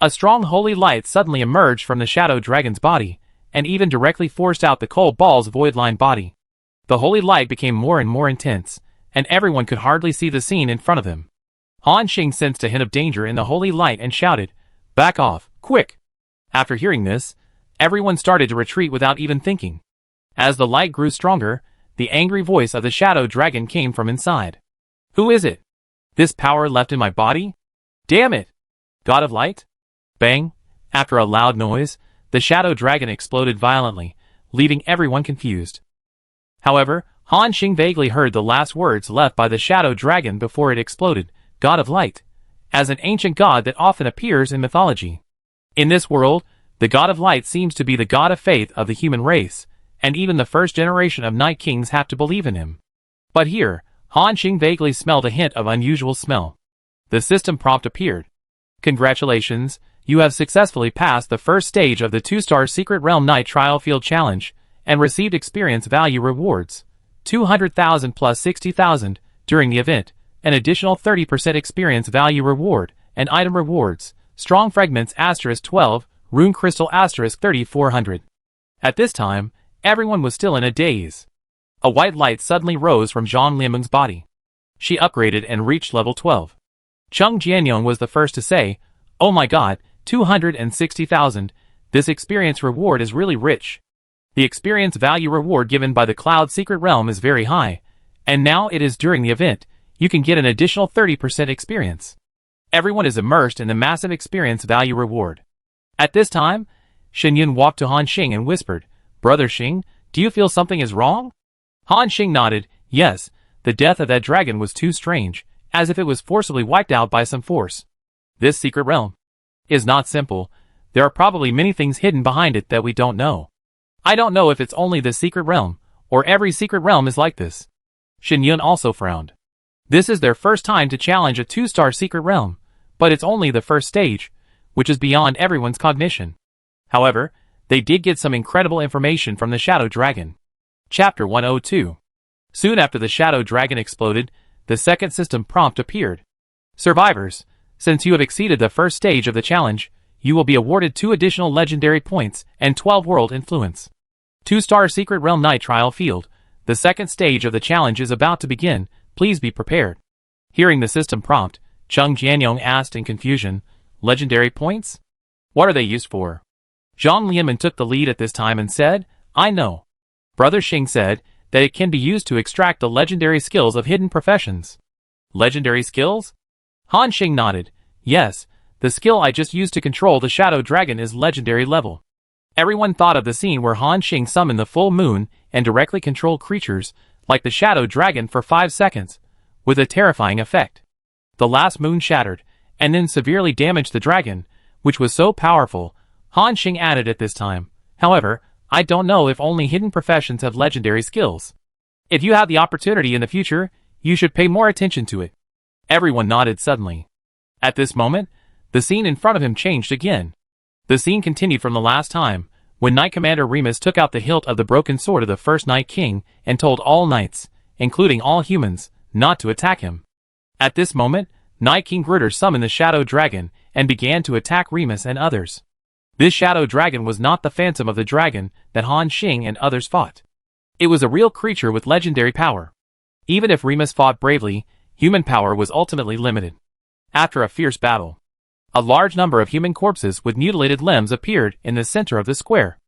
Speaker 1: A strong holy light suddenly emerged from the Shadow Dragon's body, and even directly forced out the cold ball's void-line body. The holy light became more and more intense, and everyone could hardly see the scene in front of them. Han Xing sensed a hint of danger in the holy light and shouted, "Back off, quick!" After hearing this, everyone started to retreat without even thinking. As the light grew stronger, the angry voice of the Shadow Dragon came from inside. "Who is it? This power left in my body? Damn it! God of Light?" Bang! After a loud noise, the Shadow Dragon exploded violently, leaving everyone confused. However, Han Xing vaguely heard the last words left by the Shadow Dragon before it exploded, "God of Light," as an ancient god that often appears in mythology. In this world, the God of Light seems to be the god of faith of the human race, and even the first generation of Night Kings have to believe in him. But here, Han Xing vaguely smelled a hint of unusual smell. The system prompt appeared. "Congratulations, you have successfully passed the first stage of the 2-star Secret Realm Night Trial Field Challenge, and received experience value rewards, 200,000 plus 60,000, during the event, an additional 30% experience value reward, and item rewards, Strong Fragments *12, Rune Crystal *3400. At this time, everyone was still in a daze. A white light suddenly rose from Zhang Lianmeng's body. She upgraded and reached level 12. Cheng Jianyong was the first to say, "Oh my god, 260,000, this experience reward is really rich. The experience value reward given by the Cloud Secret Realm is very high, and now it is during the event, you can get an additional 30% experience." Everyone is immersed in the massive experience value reward. At this time, Shen Yun walked to Han Xing and whispered, "Brother Xing, do you feel something is wrong?" Han Xing nodded, "Yes, the death of that dragon was too strange, as if it was forcibly wiped out by some force. This secret realm. is not simple. There are probably many things hidden behind it that we don't know. I don't know if it's only the secret realm, or every secret realm is like this. Shin Yun also frowned. This is their first time to challenge a 2-star secret realm, but it's only the first stage, which is beyond everyone's cognition. However, they did get some incredible information from the Shadow Dragon. Chapter 102. Soon after the Shadow Dragon exploded, the second system prompt appeared. Survivors, since you have exceeded the first stage of the challenge, you will be awarded 2 additional legendary points and 12 world influence. 2-star Secret Realm Night Trial Field. The second stage of the challenge is about to begin, please be prepared. Hearing the system prompt, Chung Jianyong asked in confusion, legendary points? What are they used for? Zhang Lianmen took the lead at this time and said, I know. Brother Xing said that it can be used to extract the legendary skills of hidden professions. Legendary skills? Han Xing nodded. Yes, the skill I just used to control the Shadow Dragon is legendary level. Everyone thought of the scene where Han Xing summoned the full moon and directly controlled creatures, like the Shadow Dragon for 5 seconds, with a terrifying effect. The last moon shattered, and then severely damaged the dragon, which was so powerful, Han Xing added at this time. However, I don't know if only hidden professions have legendary skills. If you have the opportunity in the future, you should pay more attention to it. Everyone nodded suddenly. At this moment, the scene in front of him changed again. The scene continued from the last time, when Knight Commander Remus took out the hilt of the broken sword of the first Night King and told all knights, including all humans, not to attack him. At this moment, Night King Gruder summoned the Shadow Dragon and began to attack Remus and others. This Shadow Dragon was not the phantom of the dragon that Han Xing and others fought. It was a real creature with legendary power. Even if Remus fought bravely, human power was ultimately limited. After a fierce battle, a large number of human corpses with mutilated limbs appeared in the center of the square.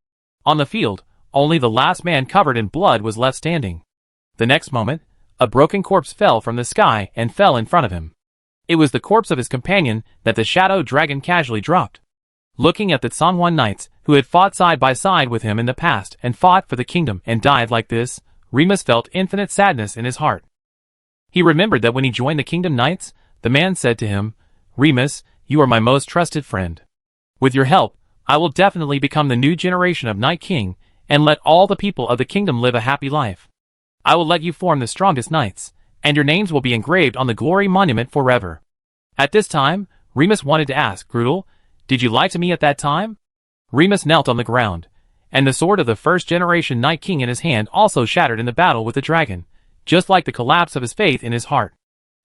Speaker 1: On the field, only the last man covered in blood was left standing. The next moment, a broken corpse fell from the sky and fell in front of him. It was the corpse of his companion that the Shadow Dragon casually dropped. Looking at the Sangwon Knights, who had fought side by side with him in the past and fought for the kingdom and died like this, Remus felt infinite sadness in his heart. He remembered that when he joined the Kingdom Knights, the man said to him, Remus, you are my most trusted friend. With your help, I will definitely become the new generation of Night King and let all the people of the kingdom live a happy life. I will let you form the strongest knights, and your names will be engraved on the glory monument forever. At this time, Remus wanted to ask, Grudel, did you lie to me at that time? Remus knelt on the ground, and the sword of the first generation Night King in his hand also shattered in the battle with the dragon, just like the collapse of his faith in his heart.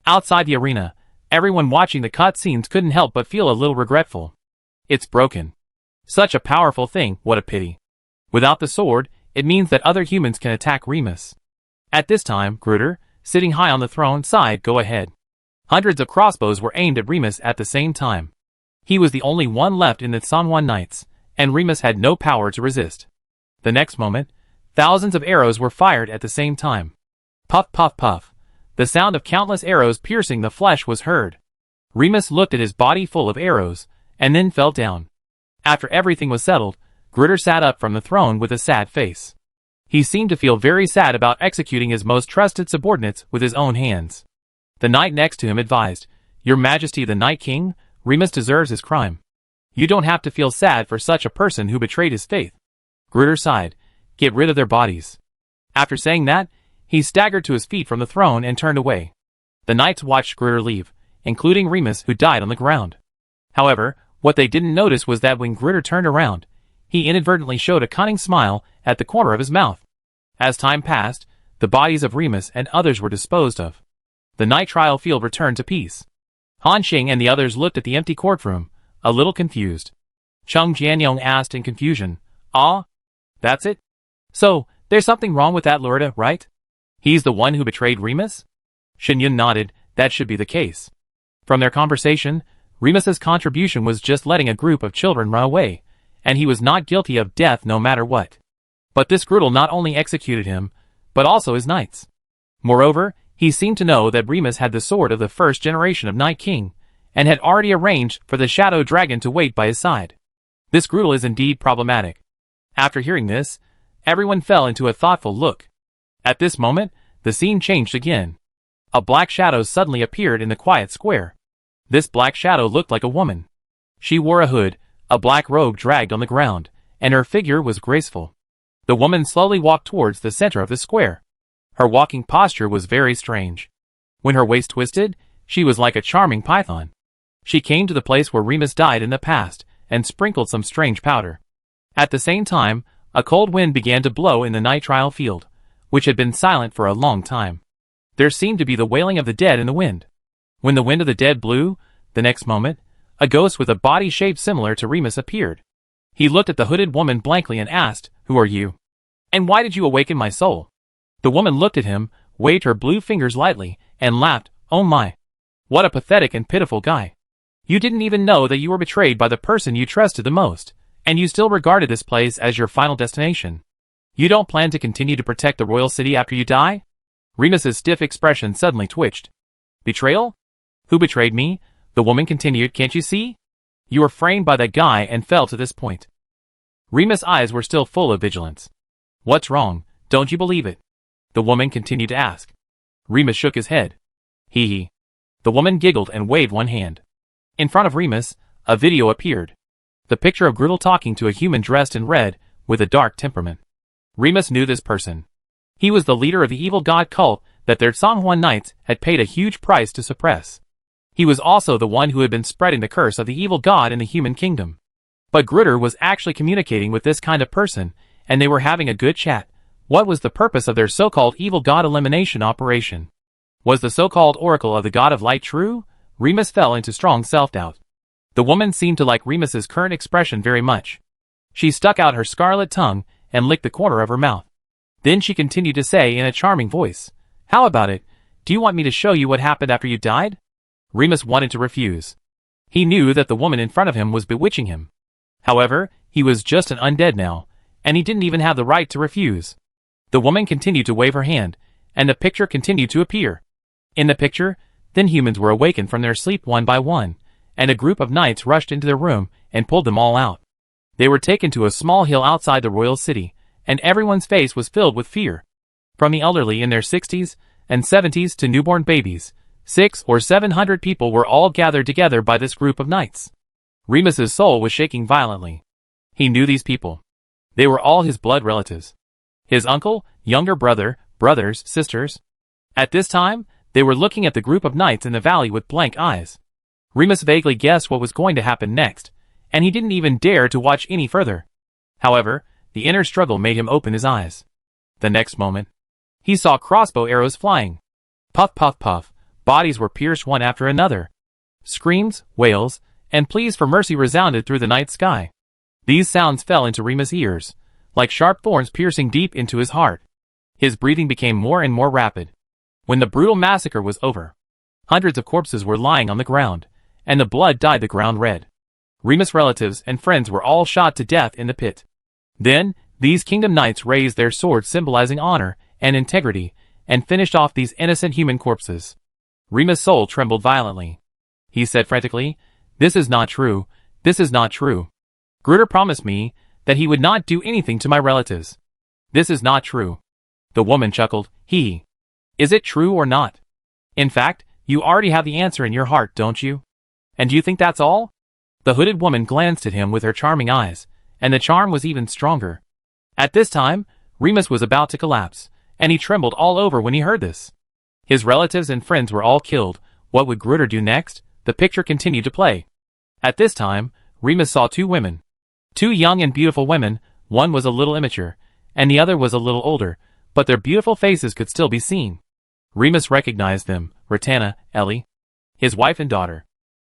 Speaker 1: Outside the arena, everyone watching the cutscenes couldn't help but feel a little regretful. It's broken. Such a powerful thing, what a pity. Without the sword, it means that other humans can attack Remus. At this time, Gruder, sitting high on the throne, sighed, go ahead. Hundreds of crossbows were aimed at Remus at the same time. He was the only one left in the Sangwon Knights, and Remus had no power to resist. The next moment, thousands of arrows were fired at the same time. Puff, puff, puff. The sound of countless arrows piercing the flesh was heard. Remus looked at his body full of arrows, and then fell down. After everything was settled, Gruder sat up from the throne with a sad face. He seemed to feel very sad about executing his most trusted subordinates with his own hands. The knight next to him advised, Your Majesty the Night King, Remus deserves his crime. You don't have to feel sad for such a person who betrayed his faith. Gruder sighed, Get rid of their bodies. After saying that, he staggered to his feet from the throne and turned away. The knights watched Gruder leave, including Remus, who died on the ground. However, what they didn't notice was that when Gruder turned around, he inadvertently showed a cunning smile at the corner of his mouth. As time passed, the bodies of Remus and others were disposed of. The night trial field returned to peace. Han Xing and the others looked at the empty courtroom, a little confused. Chung Jianyong asked in confusion, Ah? That's it? So, there's something wrong with that Lurda, right? He's the one who betrayed Remus? Shin Yun nodded, that should be the case. From their conversation, Remus's contribution was just letting a group of children run away, and he was not guilty of death no matter what. But this Grudel not only executed him, but also his knights. Moreover, he seemed to know that Remus had the sword of the first generation of Night King, and had already arranged for the Shadow Dragon to wait by his side. This Grudel is indeed problematic. After hearing this, everyone fell into a thoughtful look. At this moment, the scene changed again. A black shadow suddenly appeared in the quiet square. This black shadow looked like a woman. She wore a hood, a black robe dragged on the ground, and her figure was graceful. The woman slowly walked towards the center of the square. Her walking posture was very strange. When her waist twisted, she was like a charming python. She came to the place where Remus died in the past, and sprinkled some strange powder. At the same time, a cold wind began to blow in the nitrile field, which had been silent for a long time. There seemed to be the wailing of the dead in the wind. When the wind of the dead blew, the next moment, a ghost with a body shaped similar to Remus appeared. He looked at the hooded woman blankly and asked, "Who are you? And why did you awaken my soul?" The woman looked at him, waved her blue fingers lightly, and laughed. "Oh my! What a pathetic and pitiful guy. You didn't even know that you were betrayed by the person you trusted the most, and you still regarded this place as your final destination. You don't plan to continue to protect the royal city after you die?" Remus's stiff expression suddenly twitched. "Betrayal? Who betrayed me?" The woman continued. "Can't you see? You were framed by that guy and fell to this point." Remus's eyes were still full of vigilance. "What's wrong? Don't you believe it?" the woman continued to ask. Remus shook his head. Hee hee. The woman giggled and waved one hand. In front of Remus, a video appeared. The picture of Grudel talking to a human dressed in red, with a dark temperament. Remus knew this person. He was the leader of the evil god cult that their Songhuan knights had paid a huge price to suppress. He was also the one who had been spreading the curse of the evil god in the human kingdom. But Gruder was actually communicating with this kind of person, and they were having a good chat. What was the purpose of their so-called evil god elimination operation? Was the so-called oracle of the god of light true? Remus fell into strong self-doubt. The woman seemed to like Remus's current expression very much. She stuck out her scarlet tongue and licked the corner of her mouth. Then she continued to say in a charming voice, "How about it? Do you want me to show you what happened after you died?" Remus wanted to refuse. He knew that the woman in front of him was bewitching him. However, he was just an undead now, and he didn't even have the right to refuse. The woman continued to wave her hand, and the picture continued to appear. In the picture, then humans were awakened from their sleep one by one, and a group of knights rushed into their room and pulled them all out. They were taken to a small hill outside the royal city, and everyone's face was filled with fear. From the elderly in their 60s and 70s to newborn babies, 600 or 700 people were all gathered together by this group of knights. Remus's soul was shaking violently. He knew these people. They were all his blood relatives. His uncle, younger brother, brothers, sisters. At this time, they were looking at the group of knights in the valley with blank eyes. Remus vaguely guessed what was going to happen next, and he didn't even dare to watch any further. However, the inner struggle made him open his eyes. The next moment, he saw crossbow arrows flying. Puff, puff, puff, bodies were pierced one after another. Screams, wails, and pleas for mercy resounded through the night sky. These sounds fell into Remus' ears, like sharp thorns piercing deep into his heart. His breathing became more and more rapid. When the brutal massacre was over, hundreds of corpses were lying on the ground, and the blood dyed the ground red. Remus' relatives and friends were all shot to death in the pit. Then, these kingdom knights raised their swords symbolizing honor and integrity, and finished off these innocent human corpses. Remus' soul trembled violently. He said frantically, "This is not true, this is not true. Gruder promised me that he would not do anything to my relatives. This is not true." The woman chuckled. Is it true or not? In fact, you already have the answer in your heart, don't you? And do you think that's all? The hooded woman glanced at him with her charming eyes, and the charm was even stronger. At this time, Remus was about to collapse, and he trembled all over when he heard this. His relatives and friends were all killed. What would Gruder do next? The picture continued to play. At this time, Remus saw two women. Two young and beautiful women. One was a little immature, and the other was a little older, but their beautiful faces could still be seen. Remus recognized them, Ratana, Ellie, his wife and daughter.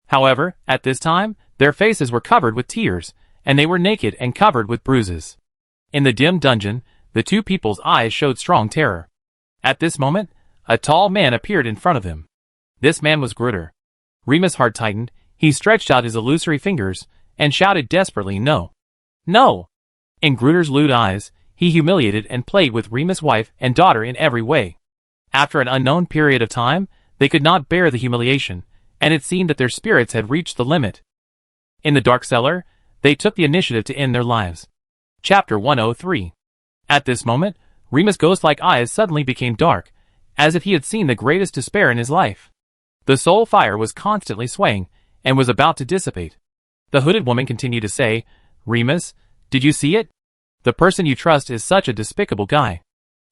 Speaker 1: However, at this time, their faces were covered with tears, and they were naked and covered with bruises. In the dim dungeon, the two people's eyes showed strong terror. At this moment, a tall man appeared in front of them. This man was Gruder. Remus' heart tightened. He stretched out his illusory fingers and shouted desperately, "No! No!" In Gruder's lewd eyes, he humiliated and played with Remus' wife and daughter in every way. After an unknown period of time, they could not bear the humiliation, and it seemed that their spirits had reached the limit. In the dark cellar, they took the initiative to end their lives. Chapter 103. At this moment, Remus' ghost-like eyes suddenly became dark, as if he had seen the greatest despair in his life. The soul fire was constantly swaying, and was about to dissipate. The hooded woman continued to say, Remus, did you see it? The person you trust is such a despicable guy.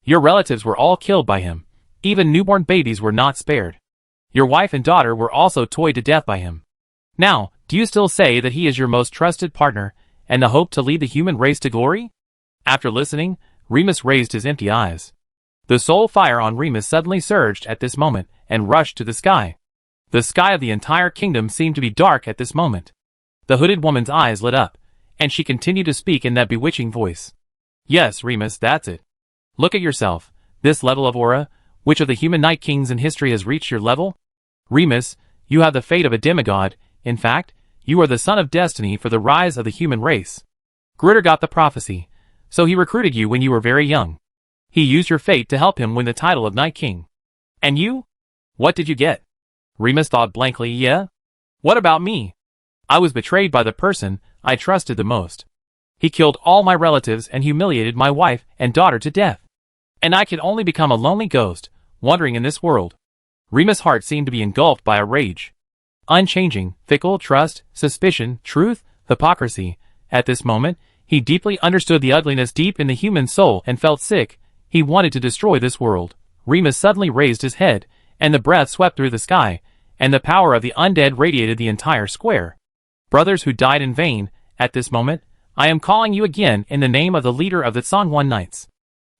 Speaker 1: Your relatives were all killed by him. Even newborn babies were not spared. Your wife and daughter were also toyed to death by him. Now, do you still say that he is your most trusted partner, and the hope to lead the human race to glory? After listening, Remus raised his empty eyes. The soul fire on Remus suddenly surged at this moment and rushed to the sky. The sky of the entire kingdom seemed to be dark at this moment. The hooded woman's eyes lit up, and she continued to speak in that bewitching voice. Yes, Remus, that's it. Look at yourself. This level of aura, which of the human Night Kings in history has reached your level? Remus, you have the fate of a demigod. In fact, you are the son of destiny for the rise of the human race. Gritter got the prophecy, so he recruited you when you were very young. He used your fate to help him win the title of Night King. And you? What did you get? Remus thought blankly. Yeah? What about me? I was betrayed by the person I trusted the most. He killed all my relatives and humiliated my wife and daughter to death. And I could only become a lonely ghost, wandering in this world. Remus' heart seemed to be engulfed by a rage. Unchanging, fickle, trust, suspicion, truth, hypocrisy. At this moment, he deeply understood the ugliness deep in the human soul and felt sick. He wanted to destroy this world. Remus suddenly raised his head, and the breath swept through the sky, and the power of the undead radiated the entire square. Brothers who died in vain, at this moment, I am calling you again in the name of the leader of the Songwon Knights.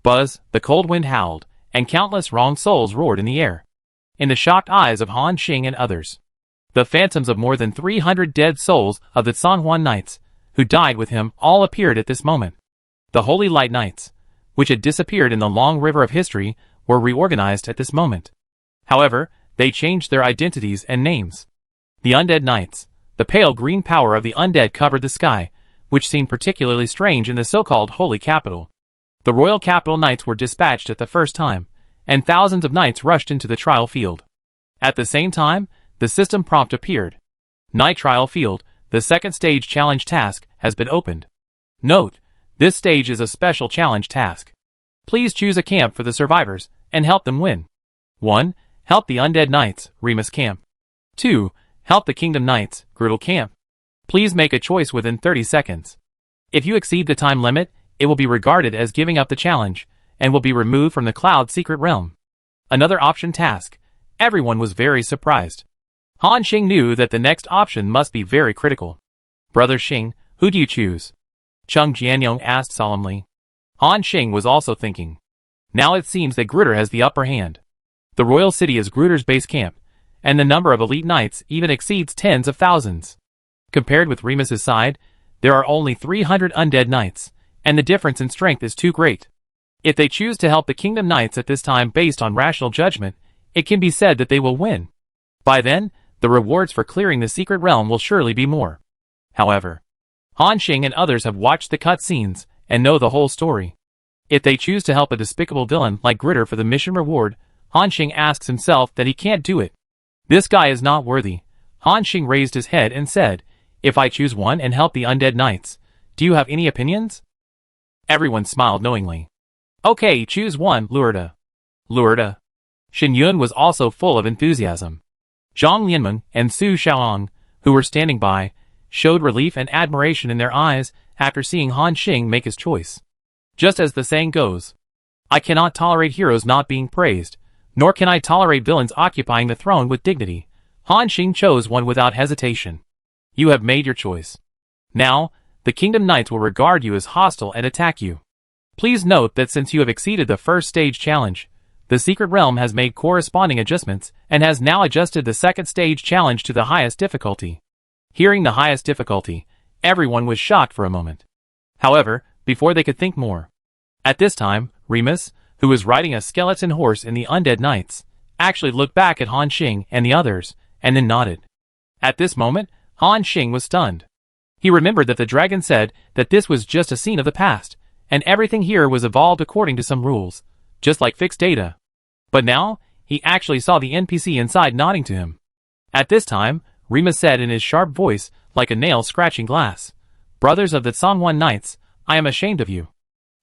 Speaker 1: Buzz, the cold wind howled, and countless wronged souls roared in the air. In the shocked eyes of Han Xing and others, the phantoms of more than 300 dead souls of the Songwon Knights, who died with him, all appeared at this moment. The Holy Light Knights, which had disappeared in the long river of history, were reorganized at this moment. However, they changed their identities and names. The Undead Knights. The pale green power of the undead covered the sky, which seemed particularly strange in the so-called Holy Capital. The Royal Capital Knights were dispatched at the first time, and thousands of knights rushed into the trial field. At the same time, the system prompt appeared. Night Trial Field, the second stage challenge task, has been opened. Note, this stage is a special challenge task. Please choose a camp for the survivors, and help them win. 1. Help the Undead Knights, Remus Camp. 2. Help the Kingdom Knights, Griddle Camp. Please make a choice within 30 seconds. If you exceed the time limit, it will be regarded as giving up the challenge, and will be removed from the Cloud Secret Realm. Another option task. Everyone was very surprised. Han Xing knew that the next option must be very critical. Brother Xing, who do you choose? Chung Jianyong asked solemnly. Han Xing was also thinking. Now it seems that Gritter has the upper hand. The royal city is Gritter's base camp, and the number of elite knights even exceeds tens of thousands. Compared with Remus's side, there are only 300 undead knights, and the difference in strength is too great. If they choose to help the Kingdom Knights at this time based on rational judgment, it can be said that they will win. By then, the rewards for clearing the secret realm will surely be more. However, Han Xing and others have watched the cutscenes and know the whole story. If they choose to help a despicable villain like Gritter for the mission reward, Han Xing asks himself that he can't do it. This guy is not worthy. Han Xing raised his head and said, If I choose one and help the Undead Knights, do you have any opinions? Everyone smiled knowingly. Okay, choose one, Luerda. Luerda. Shen Yun was also full of enthusiasm. Zhang Lianmeng and Su Xiaoang, who were standing by, showed relief and admiration in their eyes after seeing Han Xing make his choice. Just as the saying goes, I cannot tolerate heroes not being praised, nor can I tolerate villains occupying the throne with dignity. Han Xing chose one without hesitation. You have made your choice. Now, the Kingdom Knights will regard you as hostile and attack you. Please note that since you have exceeded the first stage challenge, the Secret Realm has made corresponding adjustments and has now adjusted the second stage challenge to the highest difficulty. Hearing the highest difficulty, everyone was shocked for a moment. However, before they could think more. At this time, Remus, who was riding a skeleton horse in the Undead Knights, actually looked back at Han Xing and the others, and then nodded. At this moment, Han Xing was stunned. He remembered that the dragon said that this was just a scene of the past, and everything here was evolved according to some rules, just like fixed data. But now, he actually saw the NPC inside nodding to him. At this time, Remus said in his sharp voice, like a nail scratching glass, Brothers of the Songwon Knights, I am ashamed of you.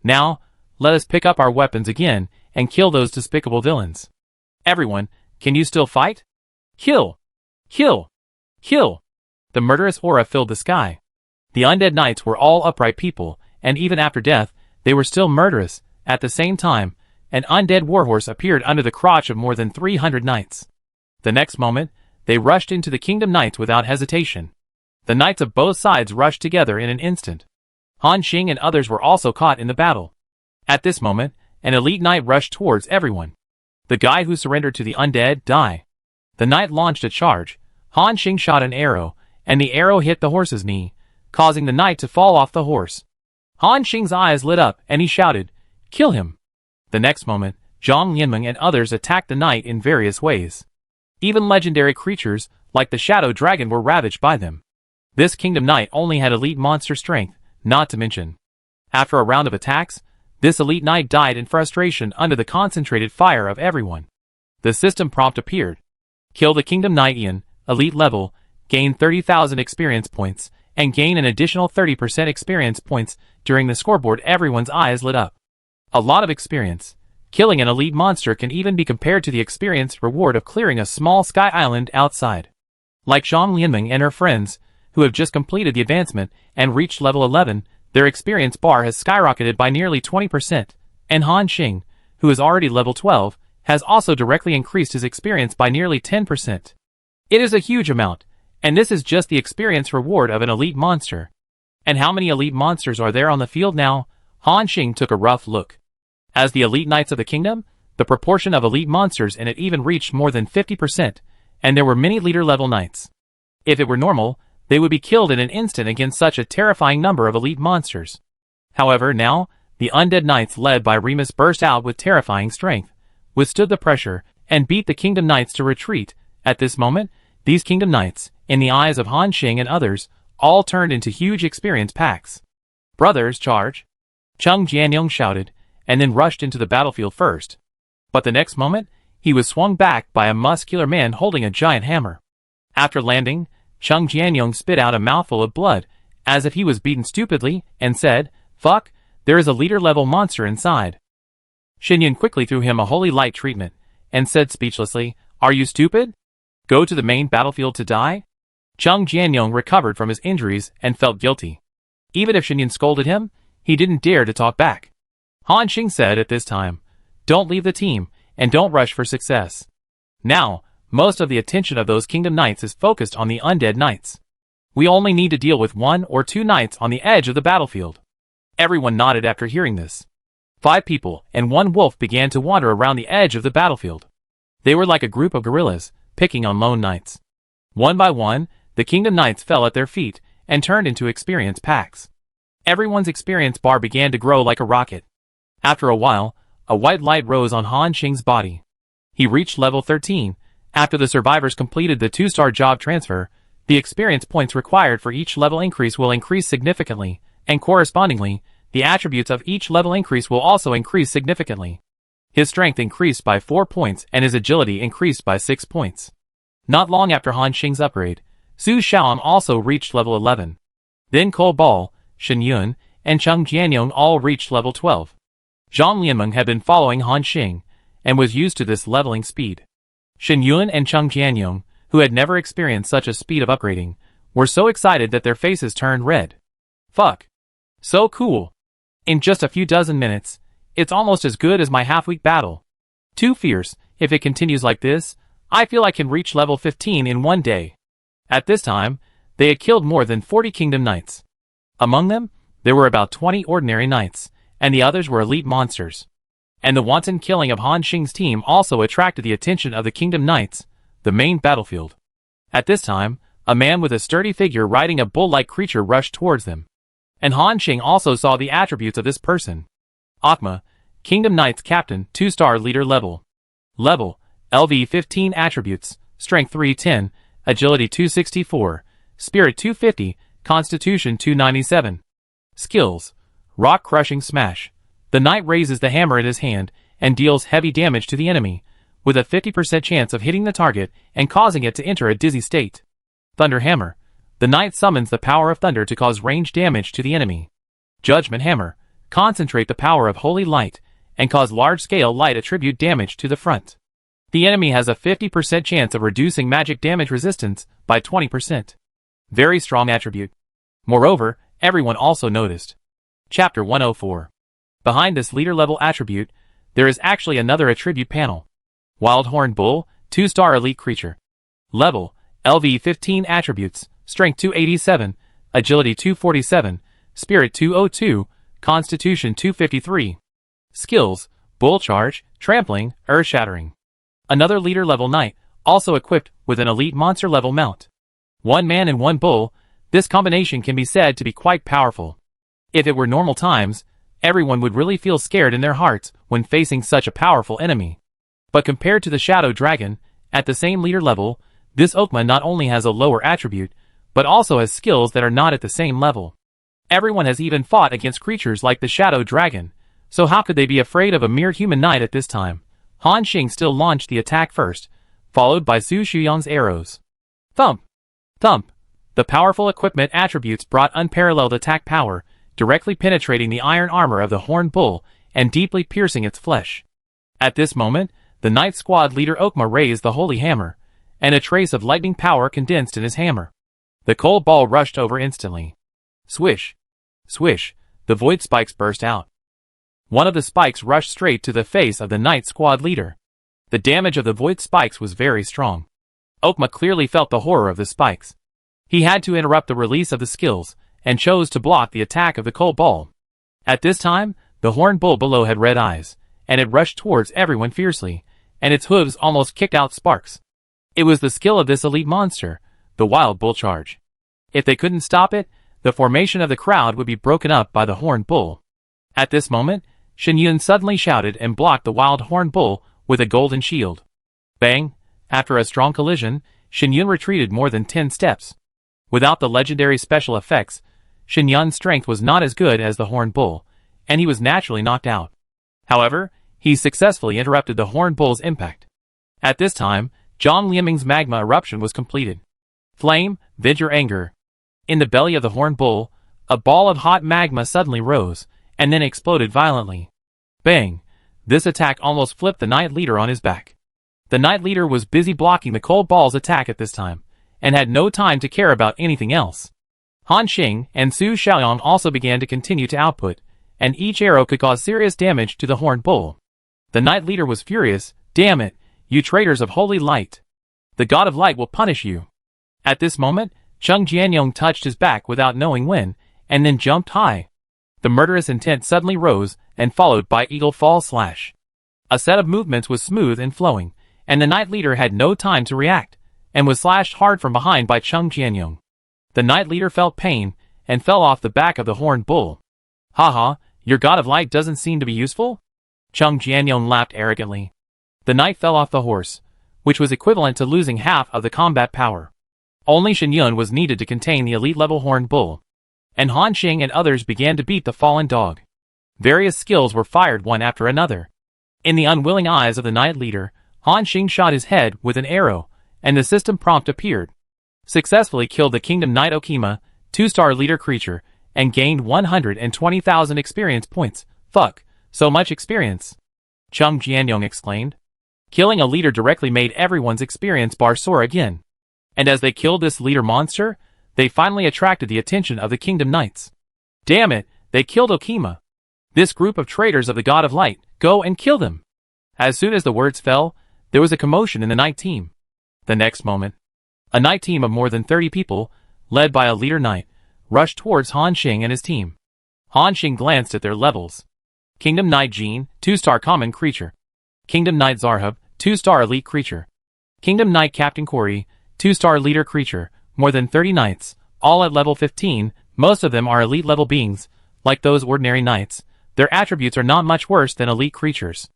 Speaker 1: Now, let us pick up our weapons again and kill those despicable villains. Everyone, can you still fight? Kill! Kill! Kill! The murderous aura filled the sky. The undead knights were all upright people, and even after death, they were still murderous. At the same time, an undead warhorse appeared under the crotch of more than 300 knights. The next moment, they rushed into the Kingdom Knights without hesitation. The knights of both sides rushed together in an instant. Han Xing and others were also caught in the battle. At this moment, an elite knight rushed towards everyone. The guy who surrendered to the undead died. The knight launched a charge. Han Xing shot an arrow, and the arrow hit the horse's knee, causing the knight to fall off the horse. Han Xing's eyes lit up, and he shouted, "Kill him!" The next moment, Zhang Lianmeng and others attacked the knight in various ways. Even legendary creatures, like the Shadow Dragon, were ravaged by them. This Kingdom Knight only had elite monster strength, not to mention. After a round of attacks, this elite knight died in frustration under the concentrated fire of everyone. The system prompt appeared. Kill the Kingdom Knight in elite level, gain 30,000 experience points, and gain an additional 30% experience points. During the scoreboard, everyone's eyes lit up. A lot of experience. Killing an elite monster can even be compared to the experience reward of clearing a small sky island outside. Like Zhang Lianmeng and her friends, who have just completed the advancement and reached level 11, their experience bar has skyrocketed by nearly 20%, and Han Xing, who is already level 12, has also directly increased his experience by nearly 10%. It is a huge amount, and this is just the experience reward of an elite monster. And how many elite monsters are there on the field now? Han Xing took a rough look. As the elite knights of the kingdom, the proportion of elite monsters in it even reached more than 50%, and there were many leader-level knights. If it were normal, they would be killed in an instant against such a terrifying number of elite monsters. However, now, the undead knights led by Remus burst out with terrifying strength, withstood the pressure, and beat the Kingdom Knights to retreat. At this moment, these Kingdom Knights, in the eyes of Han Xing and others, all turned into huge experience packs. "Brothers, charge!" Cheng Jianyong shouted, and then rushed into the battlefield first. But the next moment, he was swung back by a muscular man holding a giant hammer. After landing, Cheng Jianyong spit out a mouthful of blood, as if he was beaten stupidly, and said, "Fuck, there is a leader-level monster inside." Xinyan quickly threw him a holy light treatment, and said speechlessly, "Are you stupid? Go to the main battlefield to die?" Cheng Jianyong recovered from his injuries and felt guilty. Even if Xinyan scolded him, he didn't dare to talk back. Han Xing said at this time, "Don't leave the team, and don't rush for success." Now, most of the attention of those Kingdom Knights is focused on the undead knights. We only need to deal with 1 or 2 knights on the edge of the battlefield. Everyone nodded after hearing this. 5 people and 1 wolf began to wander around the edge of the battlefield. They were like a group of gorillas, picking on lone knights. One by one, the Kingdom Knights fell at their feet and turned into experience packs. Everyone's experience bar began to grow like a rocket. After a while, a white light rose on Han Xing's body. He reached level 13. After the survivors completed the 2-star job transfer, the experience points required for each level increase will increase significantly, and correspondingly, the attributes of each level increase will also increase significantly. His strength increased by 4 points and his agility increased by 6 points. Not long after Han Xing's upgrade, Su Shaoan also reached level 11. Then Ko Bal, Shen Yun, and Cheng Jianyong all reached level 12. Zhang Lianmeng had been following Han Xing, and was used to this leveling speed. Shen Yun and Cheng Jianyong, who had never experienced such a speed of upgrading, were so excited that their faces turned red. Fuck. So cool. In just a few dozen minutes, it's almost as good as my half-week battle. Too fierce. If it continues like this, I feel I can reach level 15 in one day. At this time, they had killed more than 40 Kingdom Knights. Among them, there were about 20 ordinary knights, and the others were elite monsters. And the wanton killing of Han Xing's team also attracted the attention of the Kingdom Knights, the main battlefield. At this time, a man with a sturdy figure riding a bull-like creature rushed towards them. And Han Xing also saw the attributes of this person. Akma, Kingdom Knights Captain, 2-star leader level. Level, LV 15 attributes, Strength 310, Agility 264, Spirit 250, Constitution 297. Skills, Rock Crushing Smash. The knight raises the hammer in his hand and deals heavy damage to the enemy, with a 50% chance of hitting the target and causing it to enter a dizzy state. Thunder Hammer. The knight summons the power of thunder to cause range damage to the enemy. Judgment Hammer. Concentrate the power of holy light and cause large-scale light attribute damage to the front. The enemy has a 50% chance of reducing magic damage resistance by 20%. Very strong attribute. Moreover, everyone also noticed. Chapter 104. Behind this leader-level attribute, there is actually another attribute panel. Wild Horned Bull, 2-star elite creature. Level, LV15 attributes, Strength 287, Agility 247, Spirit 202, Constitution 253. Skills, Bull Charge, Trampling, Earth-Shattering. Another leader-level knight, also equipped with an elite monster-level mount. 1 man and 1 bull, this combination can be said to be quite powerful. If it were normal times, everyone would really feel scared in their hearts when facing such a powerful enemy. But compared to the Shadow Dragon, at the same leader level, this Okma not only has a lower attribute, but also has skills that are not at the same level. Everyone has even fought against creatures like the Shadow Dragon, so how could they be afraid of a mere human knight at this time? Han Xing still launched the attack first, followed by Su Shuyan's arrows. Thump! Thump! The powerful equipment attributes brought unparalleled attack power, directly penetrating the iron armor of the Horned Bull and deeply piercing its flesh. At this moment, the Knight Squad leader Okma raised the Holy Hammer, and a trace of lightning power condensed in his hammer. The cold ball rushed over instantly. Swish! Swish! The void spikes burst out. One of the spikes rushed straight to the face of the Knight Squad leader. The damage of the void spikes was very strong. Okma clearly felt the horror of the spikes. He had to interrupt the release of the skills, and chose to block the attack of the cold ball. At this time, the Horned Bull below had red eyes, and it rushed towards everyone fiercely, and its hooves almost kicked out sparks. It was the skill of this elite monster, the Wild Bull Charge. If they couldn't stop it, the formation of the crowd would be broken up by the Horned Bull. At this moment, Shen Yun suddenly shouted and blocked the Wild Horned Bull with a golden shield. Bang! After a strong collision, Shen Yun retreated more than 10 steps. Without the legendary special effects, Shen Yun's strength was not as good as the Horned Bull, and he was naturally knocked out. However, he successfully interrupted the Horned Bull's impact. At this time, Zhang Lianming's magma eruption was completed. Flame, vent your anger. In the belly of the Horned Bull, a ball of hot magma suddenly rose, and then exploded violently. Bang! This attack almost flipped the Knight Leader on his back. The Knight Leader was busy blocking the cold ball's attack at this time, and had no time to care about anything else. Han Xing and Su Xiaoyang also began to continue to output, and each arrow could cause serious damage to the Horned Bull. The Knight Leader was furious. Damn it, you traitors of holy light! The God of Light will punish you. At this moment, Cheng Jianyong touched his back without knowing when, and then jumped high. The murderous intent suddenly rose, and followed by Eagle Fall Slash. A set of movements was smooth and flowing, and the Knight Leader had no time to react, and was slashed hard from behind by Cheng Jianyong. The Knight Leader felt pain, and fell off the back of the Horned Bull. Haha, your God of Light doesn't seem to be useful? Cheng Jianyong laughed arrogantly. The Knight fell off the horse, which was equivalent to losing half of the combat power. Only Shen Yun was needed to contain the elite-level Horned Bull, and Han Xing and others began to beat the fallen dog. Various skills were fired one after another. In the unwilling eyes of the Knight Leader, Han Xing shot his head with an arrow, and the system prompt appeared. Successfully killed the Kingdom Knight Okima, 2-star leader creature, and gained 120,000 experience points. Fuck, so much experience! Cheng Jianyong exclaimed. Killing a leader directly made everyone's experience bar soar again. And as they killed this leader monster, they finally attracted the attention of the Kingdom Knights. Damn it, they killed Okima. This group of traitors of the God of Light, go and kill them! As soon as the words fell, there was a commotion in the Knight team. The next moment, a Knight team of more than 30 people, led by a leader Knight, rushed towards Han Xing and his team. Han Xing glanced at their levels. Kingdom Knight Jean, 2-star common creature. Kingdom Knight Zarhub, 2-star elite creature. Kingdom Knight Captain Corey, 2-star leader creature, more than 30 knights, all at level 15, most of them are elite level beings, like those ordinary knights. Their attributes are not much worse than elite creatures.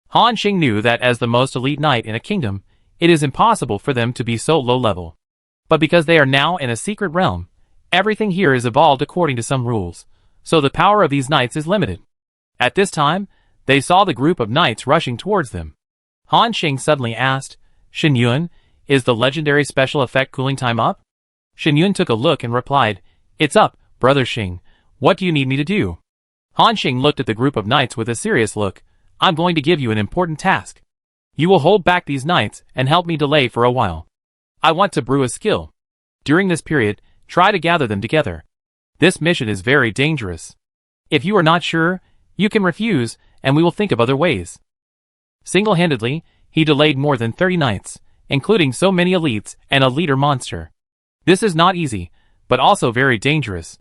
Speaker 1: Han Xing knew that as the most elite knight in a kingdom, it is impossible for them to be so low level. But because they are now in a secret realm, everything here is evolved according to some rules, so the power of these knights is limited. At this time, they saw the group of knights rushing towards them. Han Xing suddenly asked, Shen Yun, is the legendary special effect cooling time up? Shen Yun took a look and replied, It's up, brother Xing. What do you need me to do? Han Xing looked at the group of knights with a serious look. I'm going to give you an important task. You will hold back these knights and help me delay for a while. I want to brew a skill. During this period, try to gather them together. This mission is very dangerous. If you are not sure, you can refuse, and we will think of other ways. Single-handedly, he delayed more than 30 knights, including so many elites and a leader monster. This is not easy, but also very dangerous.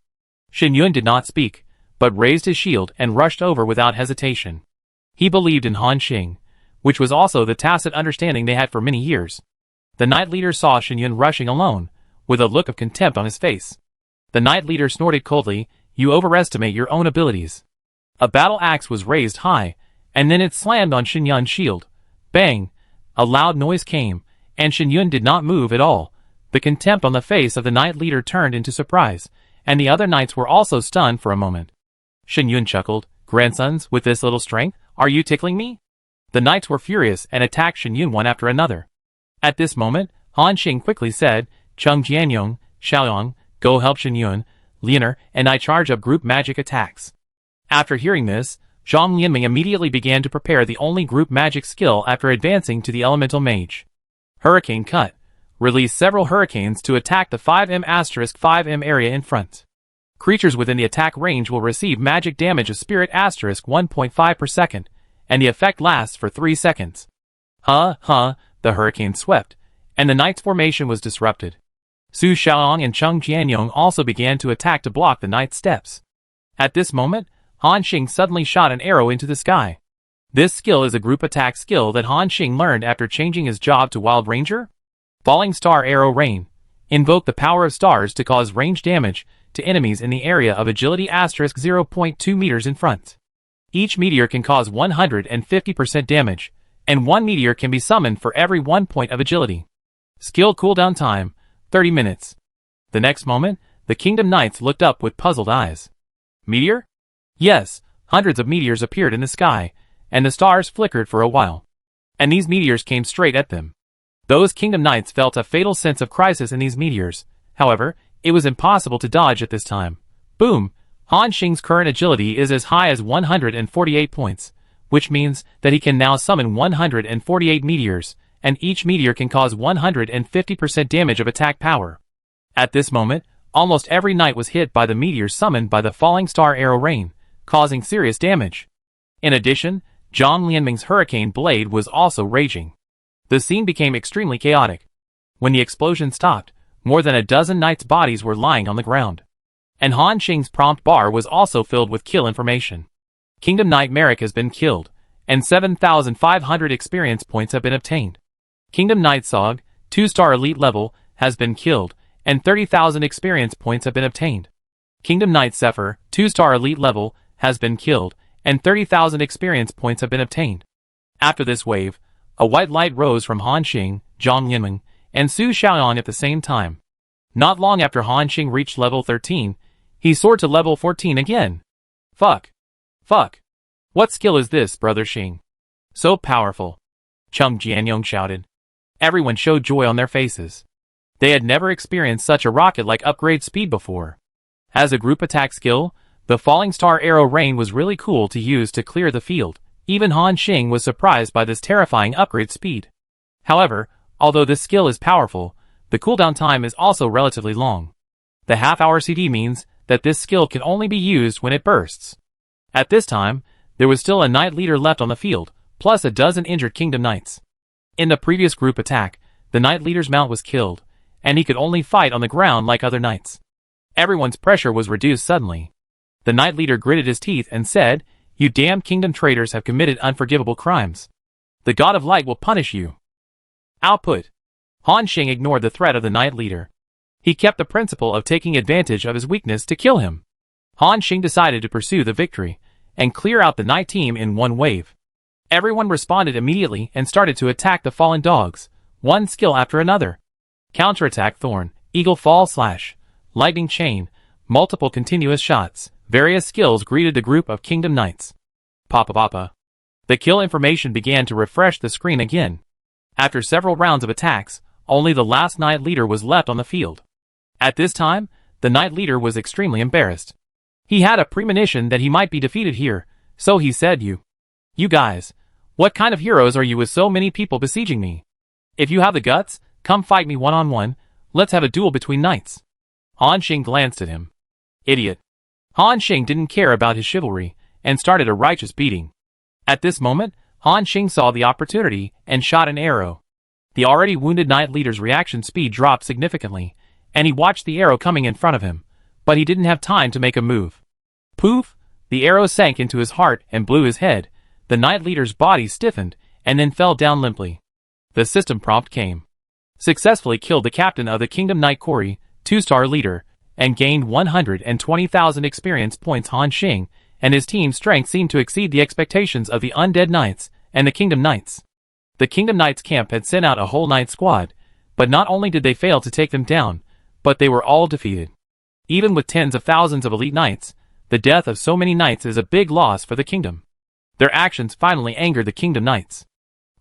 Speaker 1: Shen Yun did not speak, but raised his shield and rushed over without hesitation. He believed in Han Xing, which was also the tacit understanding they had for many years. The knight leader saw Shen Yun rushing alone, with a look of contempt on his face. The knight leader snorted coldly, "You overestimate your own abilities." A battle axe was raised high, and then it slammed on Shen Yun's shield. Bang! A loud noise came, and Shen Yun did not move at all. The contempt on the face of the knight leader turned into surprise, and the other knights were also stunned for a moment. Shen Yun chuckled, "Grandsons, with this little strength, are you tickling me?" The knights were furious and attacked Shen Yun one after another. At this moment, Han Xing quickly said, "Cheng Jianyong, Xiaoyang, go help Shen Yun, Lianer, and I charge up group magic attacks." After hearing this, Zhang Lianming immediately began to prepare the only group magic skill after advancing to the elemental mage. Hurricane Cut. Release several hurricanes to attack the 5M*5M area in front. Creatures within the attack range will receive magic damage of Spirit *1.5 per second, and the effect lasts for 3 seconds. The hurricane swept, and the knight's formation was disrupted. Su Xiaoyang and Cheng Jianyong also began to attack to block the knight's steps. At this moment, Han Xing suddenly shot an arrow into the sky. This skill is a group attack skill that Han Xing learned after changing his job to Wild Ranger. Falling Star Arrow Rain. Invoke the power of stars to cause range damage to enemies in the area of agility *0.2 meters in front. Each meteor can cause 150% damage, and one meteor can be summoned for every 1 point of agility. Skill cooldown time, 30 minutes. The next moment, the Kingdom Knights looked up with puzzled eyes. Meteor? Yes, hundreds of meteors appeared in the sky, and the stars flickered for a while. And these meteors came straight at them. Those Kingdom Knights felt a fatal sense of crisis in these meteors. However, it was impossible to dodge at this time. Boom! Han Xing's current agility is as high as 148 points, which means that he can now summon 148 meteors, and each meteor can cause 150% damage of attack power. At this moment, almost every knight was hit by the meteors summoned by the Falling Star Arrow Rain, causing serious damage. In addition, Zhang Lianming's Hurricane Blade was also raging. The scene became extremely chaotic. When the explosion stopped, more than a dozen knights' bodies were lying on the ground. And Han Xing's prompt bar was also filled with kill information. Kingdom Knight Merrick has been killed, and 7,500 experience points have been obtained. Kingdom Knight Sog, 2-star elite level, has been killed, and 30,000 experience points have been obtained. Kingdom Knight Zephyr, 2-star elite level, has been killed, and 30,000 experience points have been obtained. After this wave, a white light rose from Han Xing, Zhang Lianming, and Su Xiaoyang at the same time. Not long after Han Xing reached level 13, he soared to level 14 again. Fuck. What skill is this, Brother Xing? So powerful. Cheng Jianyong shouted. Everyone showed joy on their faces. They had never experienced such a rocket-like upgrade speed before. As a group attack skill, the Falling Star Arrow Rain was really cool to use to clear the field. Even Han Xing was surprised by this terrifying upgrade speed. However, although this skill is powerful, the cooldown time is also relatively long. The half-hour CD means that this skill can only be used when it bursts. At this time, there was still a knight leader left on the field, plus a dozen injured Kingdom Knights. In the previous group attack, the knight leader's mount was killed, and he could only fight on the ground like other knights. Everyone's pressure was reduced suddenly. The knight leader gritted his teeth and said, "You damned kingdom traitors have committed unforgivable crimes. The God of Light will punish you." Output. Han Xing ignored the threat of the knight leader. He kept the principle of taking advantage of his weakness to kill him. Han Xing decided to pursue the victory, and clear out the knight team in one wave. Everyone responded immediately and started to attack the fallen dogs, one skill after another. Counterattack Thorn, Eagle Fall Slash, Lightning Chain, multiple continuous shots. Various skills greeted the group of Kingdom Knights. Papa. The kill information began to refresh the screen again. After several rounds of attacks, only the last knight leader was left on the field. At this time, the knight leader was extremely embarrassed. He had a premonition that he might be defeated here, so he said, You guys, what kind of heroes are you with so many people besieging me? If you have the guts, come fight me one-on-one, let's have a duel between knights." Han Xing glanced at him. Idiot. Han Xing didn't care about his chivalry, and started a righteous beating. At this moment, Han Xing saw the opportunity and shot an arrow. The already wounded knight leader's reaction speed dropped significantly, and he watched the arrow coming in front of him, but he didn't have time to make a move. Poof! The arrow sank into his heart and blew his head. The knight leader's body stiffened, and then fell down limply. The system prompt came. Successfully killed the captain of the Kingdom Knight Corey, 2-star leader, and gained 120,000 experience points. Han Xing and his team's strength seemed to exceed the expectations of the Undead Knights and the Kingdom Knights. The Kingdom Knights camp had sent out a whole knight squad, but not only did they fail to take them down, but they were all defeated. Even with tens of thousands of elite knights, the death of so many knights is a big loss for the kingdom. Their actions finally angered the Kingdom Knights.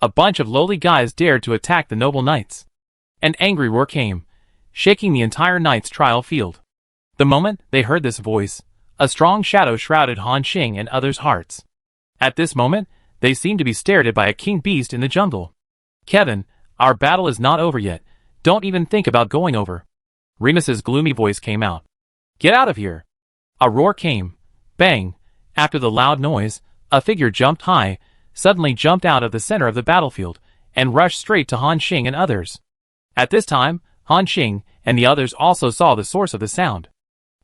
Speaker 1: A bunch of lowly guys dared to attack the noble knights. An angry roar came, shaking the entire knight's trial field. The moment they heard this voice, a strong shadow shrouded Han Xing and others' hearts. At this moment, they seemed to be stared at by a king beast in the jungle. Kevin, our battle is not over yet. Don't even think about going over. Remus's gloomy voice came out. Get out of here. A roar came. Bang! After the loud noise, a figure jumped high, suddenly jumped out of the center of the battlefield, and rushed straight to Han Xing and others. At this time, Han Xing and the others also saw the source of the sound.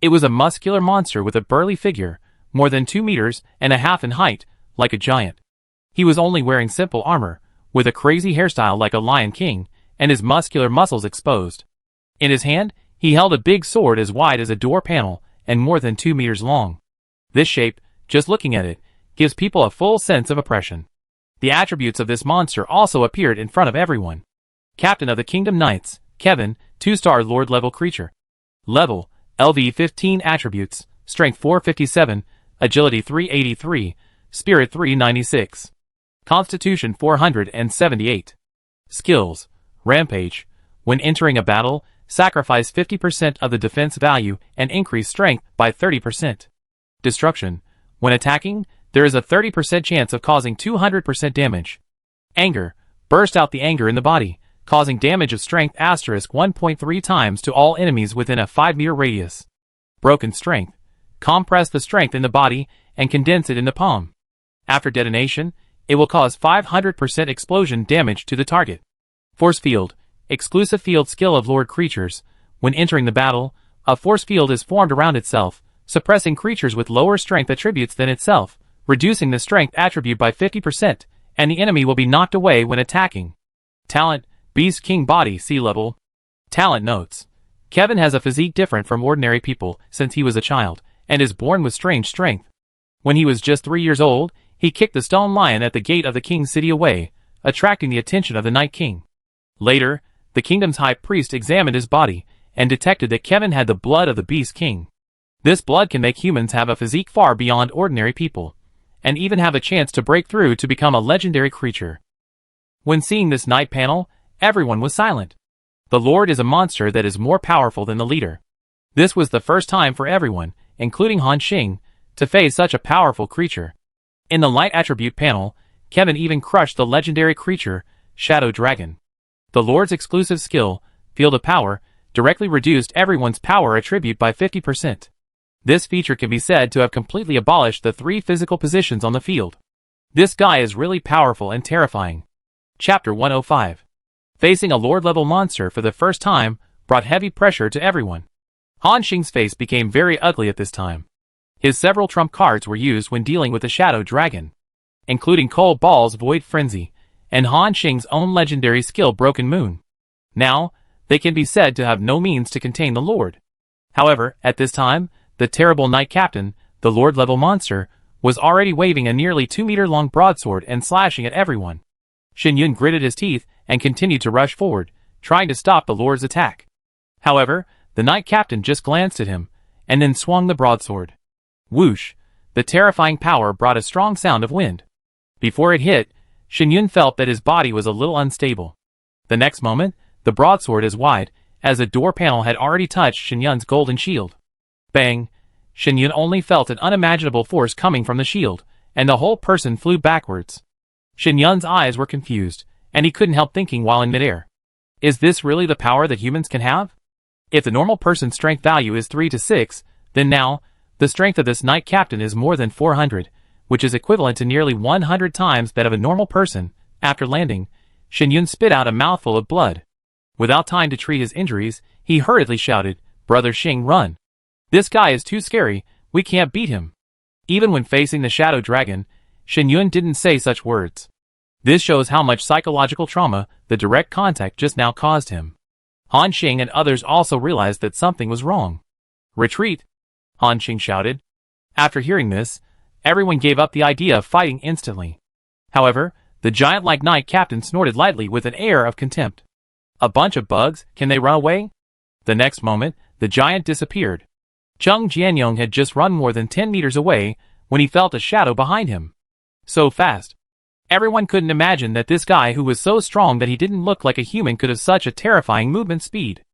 Speaker 1: It was a muscular monster with a burly figure, more than 2.5 meters in height, like a giant. He was only wearing simple armor, with a crazy hairstyle like a lion king, and his muscular muscles exposed. In his hand, he held a big sword as wide as a door panel and more than 2 meters long. This shape, just looking at it, gives people a full sense of oppression. The attributes of this monster also appeared in front of everyone. Captain of the Kingdom Knights, Kevin, 2-star Lord level creature. Level, LV 15 attributes, Strength 457, Agility 383, Spirit 396. Constitution 478. Skills, Rampage. When entering a battle, sacrifice 50% of the defense value and increase strength by 30%. Destruction. When attacking, there is a 30% chance of causing 200% damage. Anger. Burst out the anger in the body, causing damage of strength * 1.3 times to all enemies within a 5-meter radius. Broken strength. Compress the strength in the body and condense it in the palm. After detonation, it will cause 500% explosion damage to the target. Force field. Exclusive field skill of Lord creatures. When entering the battle, a force field is formed around itself, suppressing creatures with lower strength attributes than itself, reducing the strength attribute by 50%, and the enemy will be knocked away when attacking. Talent, Beast King body sea level. Talent notes. Kevin has a physique different from ordinary people since he was a child, and is born with strange strength. When he was just 3 years old, he kicked the stone lion at the gate of the king's city away, attracting the attention of the Night King. Later, the kingdom's high priest examined his body, and detected that Kevin had the blood of the Beast King. This blood can make humans have a physique far beyond ordinary people, and even have a chance to break through to become a legendary creature. When seeing this knight panel, everyone was silent. The Lord is a monster that is more powerful than the leader. This was the first time for everyone, including Han Xing, to face such a powerful creature. In the light attribute panel, Kevin even crushed the legendary creature, Shadow Dragon. The Lord's exclusive skill, Field of Power, directly reduced everyone's power attribute by 50%. This feature can be said to have completely abolished the 3 physical positions on the field. This guy is really powerful and terrifying. Chapter 105. Facing a Lord-level monster for the first time brought heavy pressure to everyone. Han Xing's face became very ugly at this time. His several trump cards were used when dealing with the Shadow Dragon, including Cole Ball's Void Frenzy, and Han Xing's own legendary skill Broken Moon. Now, they can be said to have no means to contain the Lord. However, at this time, the terrible Knight Captain, the Lord-level monster, was already waving a nearly 2-meter-long broadsword and slashing at everyone. Shen Yun gritted his teeth and continued to rush forward, trying to stop the Lord's attack. However, the Knight Captain just glanced at him, and then swung the broadsword. Whoosh! The terrifying power brought a strong sound of wind. Before it hit, Shen Yun felt that his body was a little unstable. The next moment, the broadsword as wide as a door panel had already touched Shen Yun's golden shield. Bang! Shen Yun only felt an unimaginable force coming from the shield, and the whole person flew backwards. Shen Yun's eyes were confused, and he couldn't help thinking while in midair. Is this really the power that humans can have? If the normal person's strength value is 3 to 6, then now, the strength of this knight captain is more than 400, which is equivalent to nearly 100 times that of a normal person. After landing, Shen Yun spit out a mouthful of blood. Without time to treat his injuries, he hurriedly shouted, "Brother Xing, run! This guy is too scary, we can't beat him." Even when facing the shadow dragon, Shen Yun didn't say such words. This shows how much psychological trauma the direct contact just now caused him. Han Xing and others also realized that something was wrong. "Retreat!" Han Xing shouted. After hearing this, everyone gave up the idea of fighting instantly. However, the giant-like knight captain snorted lightly with an air of contempt. "A bunch of bugs, can they run away?" The next moment, the giant disappeared. Chung Jianyong had just run more than 10 meters away when he felt a shadow behind him. So fast. Everyone couldn't imagine that this guy who was so strong that he didn't look like a human could have such a terrifying movement speed.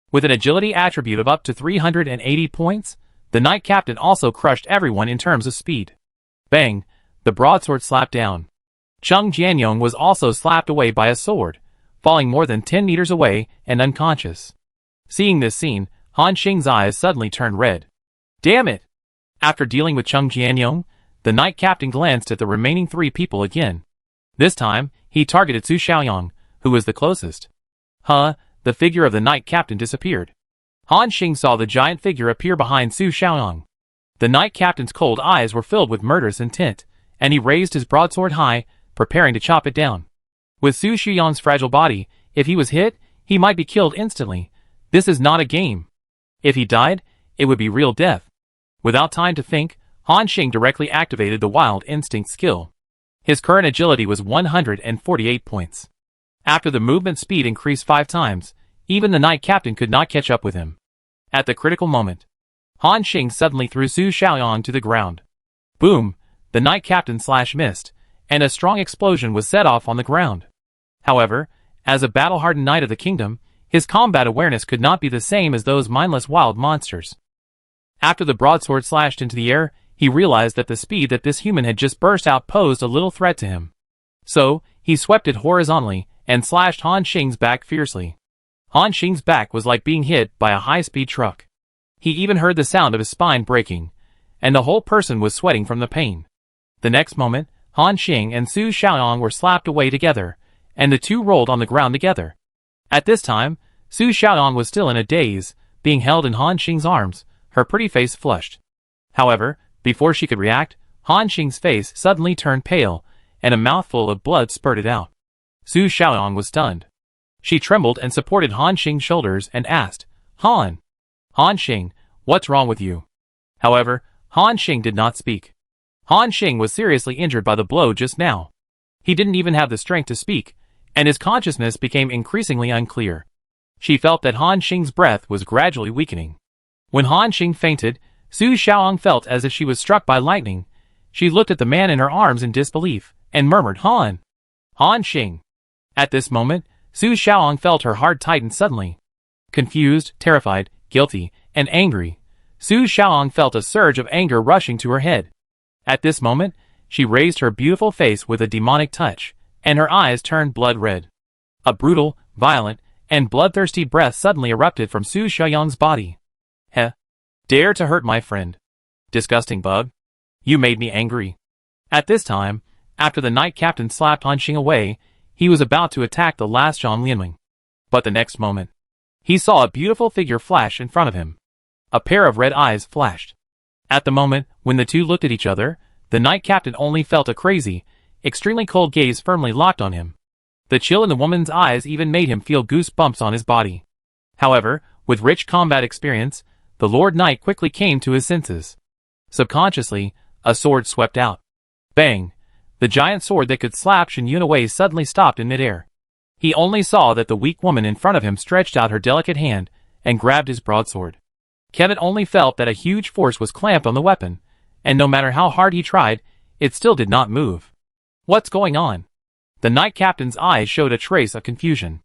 Speaker 1: With an agility attribute of up to 380 points, the knight captain also crushed everyone in terms of speed. Bang! The broadsword slapped down. Chung Jianyong was also slapped away by a sword, falling more than 10 meters away and unconscious. Seeing this scene, Han Xing's eyes suddenly turned red. Damn it! After dealing with Chung Jianyong, the knight captain glanced at the remaining 3 people again. This time, he targeted Su Xiaoyang, who was the closest. The figure of the knight captain disappeared. Han Xing saw the giant figure appear behind Su Xiaoyang. The knight captain's cold eyes were filled with murderous intent, and he raised his broadsword high, preparing to chop it down. With Su Xiaoyang's fragile body, if he was hit, he might be killed instantly. This is not a game. If he died, it would be real death. Without time to think, Han Xing directly activated the Wild Instinct skill. His current agility was 148 points. After the movement speed increased 5 times, even the knight captain could not catch up with him. At the critical moment, Han Xing suddenly threw Su Xiaoyang to the ground. Boom! The knight captain missed, and a strong explosion was set off on the ground. However, as a battle-hardened knight of the kingdom, his combat awareness could not be the same as those mindless wild monsters. After the broadsword slashed into the air, he realized that the speed that this human had just burst out posed a little threat to him. So, he swept it horizontally and slashed Han Xing's back fiercely. Han Xing's back was like being hit by a high-speed truck. He even heard the sound of his spine breaking, and the whole person was sweating from the pain. The next moment, Han Xing and Su Xiaoyang were slapped away together, and the two rolled on the ground together. At this time, Su Xiaoyang was still in a daze, being held in Han Xing's arms, her pretty face flushed. However, before she could react, Han Xing's face suddenly turned pale, and a mouthful of blood spurted out. Su Xiaoyang was stunned. She trembled and supported Han Xing's shoulders and asked, Han Xing, what's wrong with you?" However, Han Xing did not speak. Han Xing was seriously injured by the blow just now. He didn't even have the strength to speak, and his consciousness became increasingly unclear. She felt that Han Xing's breath was gradually weakening. When Han Xing fainted, Su Xiaoyang felt as if she was struck by lightning. She looked at the man in her arms in disbelief, and murmured, Han Xing." At this moment, Su Xiaoyang felt her heart tighten suddenly. Confused, terrified, guilty, and angry, Su Xiaoyang felt a surge of anger rushing to her head. At this moment, she raised her beautiful face with a demonic touch, and her eyes turned blood red. A brutal, violent, and bloodthirsty breath suddenly erupted from Su Xiaoyang's body. Dare to hurt my friend. Disgusting bug. You made me angry. At this time, after the knight captain slapped Han Xing away, he was about to attack the last Zhang Lianmeng. But the next moment, he saw a beautiful figure flash in front of him. A pair of red eyes flashed. At the moment, when the two looked at each other, the knight captain only felt a crazy, extremely cold gaze firmly locked on him. The chill in the woman's eyes even made him feel goosebumps on his body. However, with rich combat experience, the Lord Knight quickly came to his senses. Subconsciously, a sword swept out. Bang! The giant sword that could slap Shen Yun away suddenly stopped in midair. He only saw that the weak woman in front of him stretched out her delicate hand and grabbed his broadsword. Kevin only felt that a huge force was clamped on the weapon, and no matter how hard he tried, it still did not move. What's going on? The knight captain's eyes showed a trace of confusion.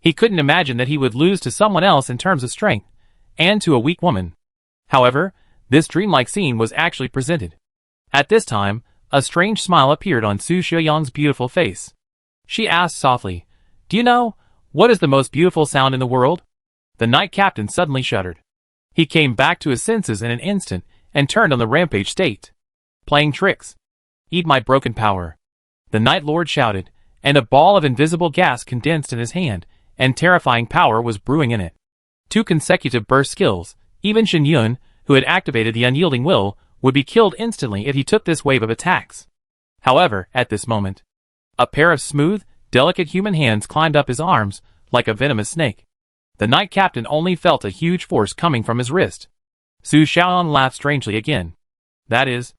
Speaker 1: He couldn't imagine that he would lose to someone else in terms of strength, and to a weak woman. However, this dreamlike scene was actually presented. At this time, a strange smile appeared on Su Xiaoyang's beautiful face. She asked softly, "Do you know, what is the most beautiful sound in the world?" The knight captain suddenly shuddered. He came back to his senses in an instant and turned on the rampage state. Playing tricks. Eat my broken power. The Night Lord shouted, and a ball of invisible gas condensed in his hand, and terrifying power was brewing in it. 2 consecutive burst skills. Even Shen Yun, who had activated the unyielding will, would be killed instantly if he took this wave of attacks. However, at this moment, a pair of smooth, delicate human hands climbed up his arms, like a venomous snake. The knight captain only felt a huge force coming from his wrist. Su Xiaoyang laughed strangely again. That is,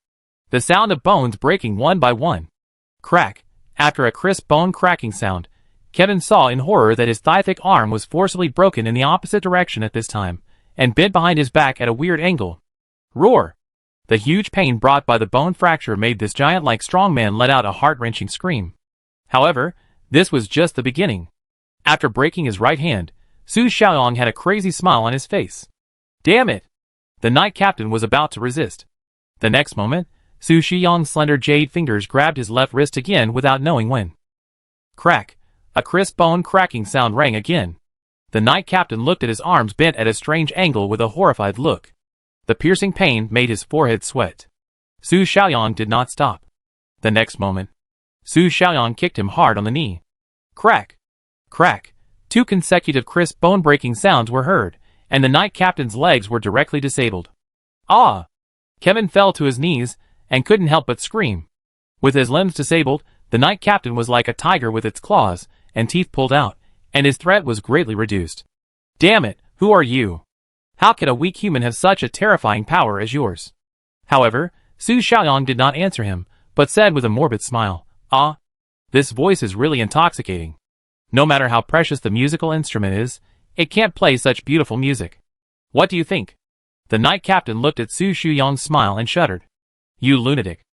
Speaker 1: the sound of bones breaking one by one. Crack. After a crisp bone cracking sound, Kevin saw in horror that his thigh-thick arm was forcibly broken in the opposite direction at this time, and bent behind his back at a weird angle. Roar! The huge pain brought by the bone fracture made this giant-like strongman let out a heart-wrenching scream. However, this was just the beginning. After breaking his right hand, Su Xiaoyang had a crazy smile on his face. Damn it! The knight captain was about to resist. The next moment, Su Xiaoyang's slender jade fingers grabbed his left wrist again without knowing when. Crack! A crisp bone cracking sound rang again. The knight captain looked at his arms bent at a strange angle with a horrified look. The piercing pain made his forehead sweat. Su Xiaoyang did not stop. The next moment, Su Xiaoyang kicked him hard on the knee. Crack! Crack! 2 consecutive crisp bone-breaking sounds were heard, and the knight captain's legs were directly disabled. Ah! Kevin fell to his knees, and couldn't help but scream. With his limbs disabled, the knight captain was like a tiger with its claws and teeth pulled out, and his threat was greatly reduced. Damn it, who are you? How can a weak human have such a terrifying power as yours? However, Su Xiaoyang did not answer him, but said with a morbid smile, Ah, this voice is really intoxicating. No matter how precious the musical instrument is, it can't play such beautiful music. What do you think? The knight captain looked at Su Xiaoyang's smile and shuddered. You lunatic.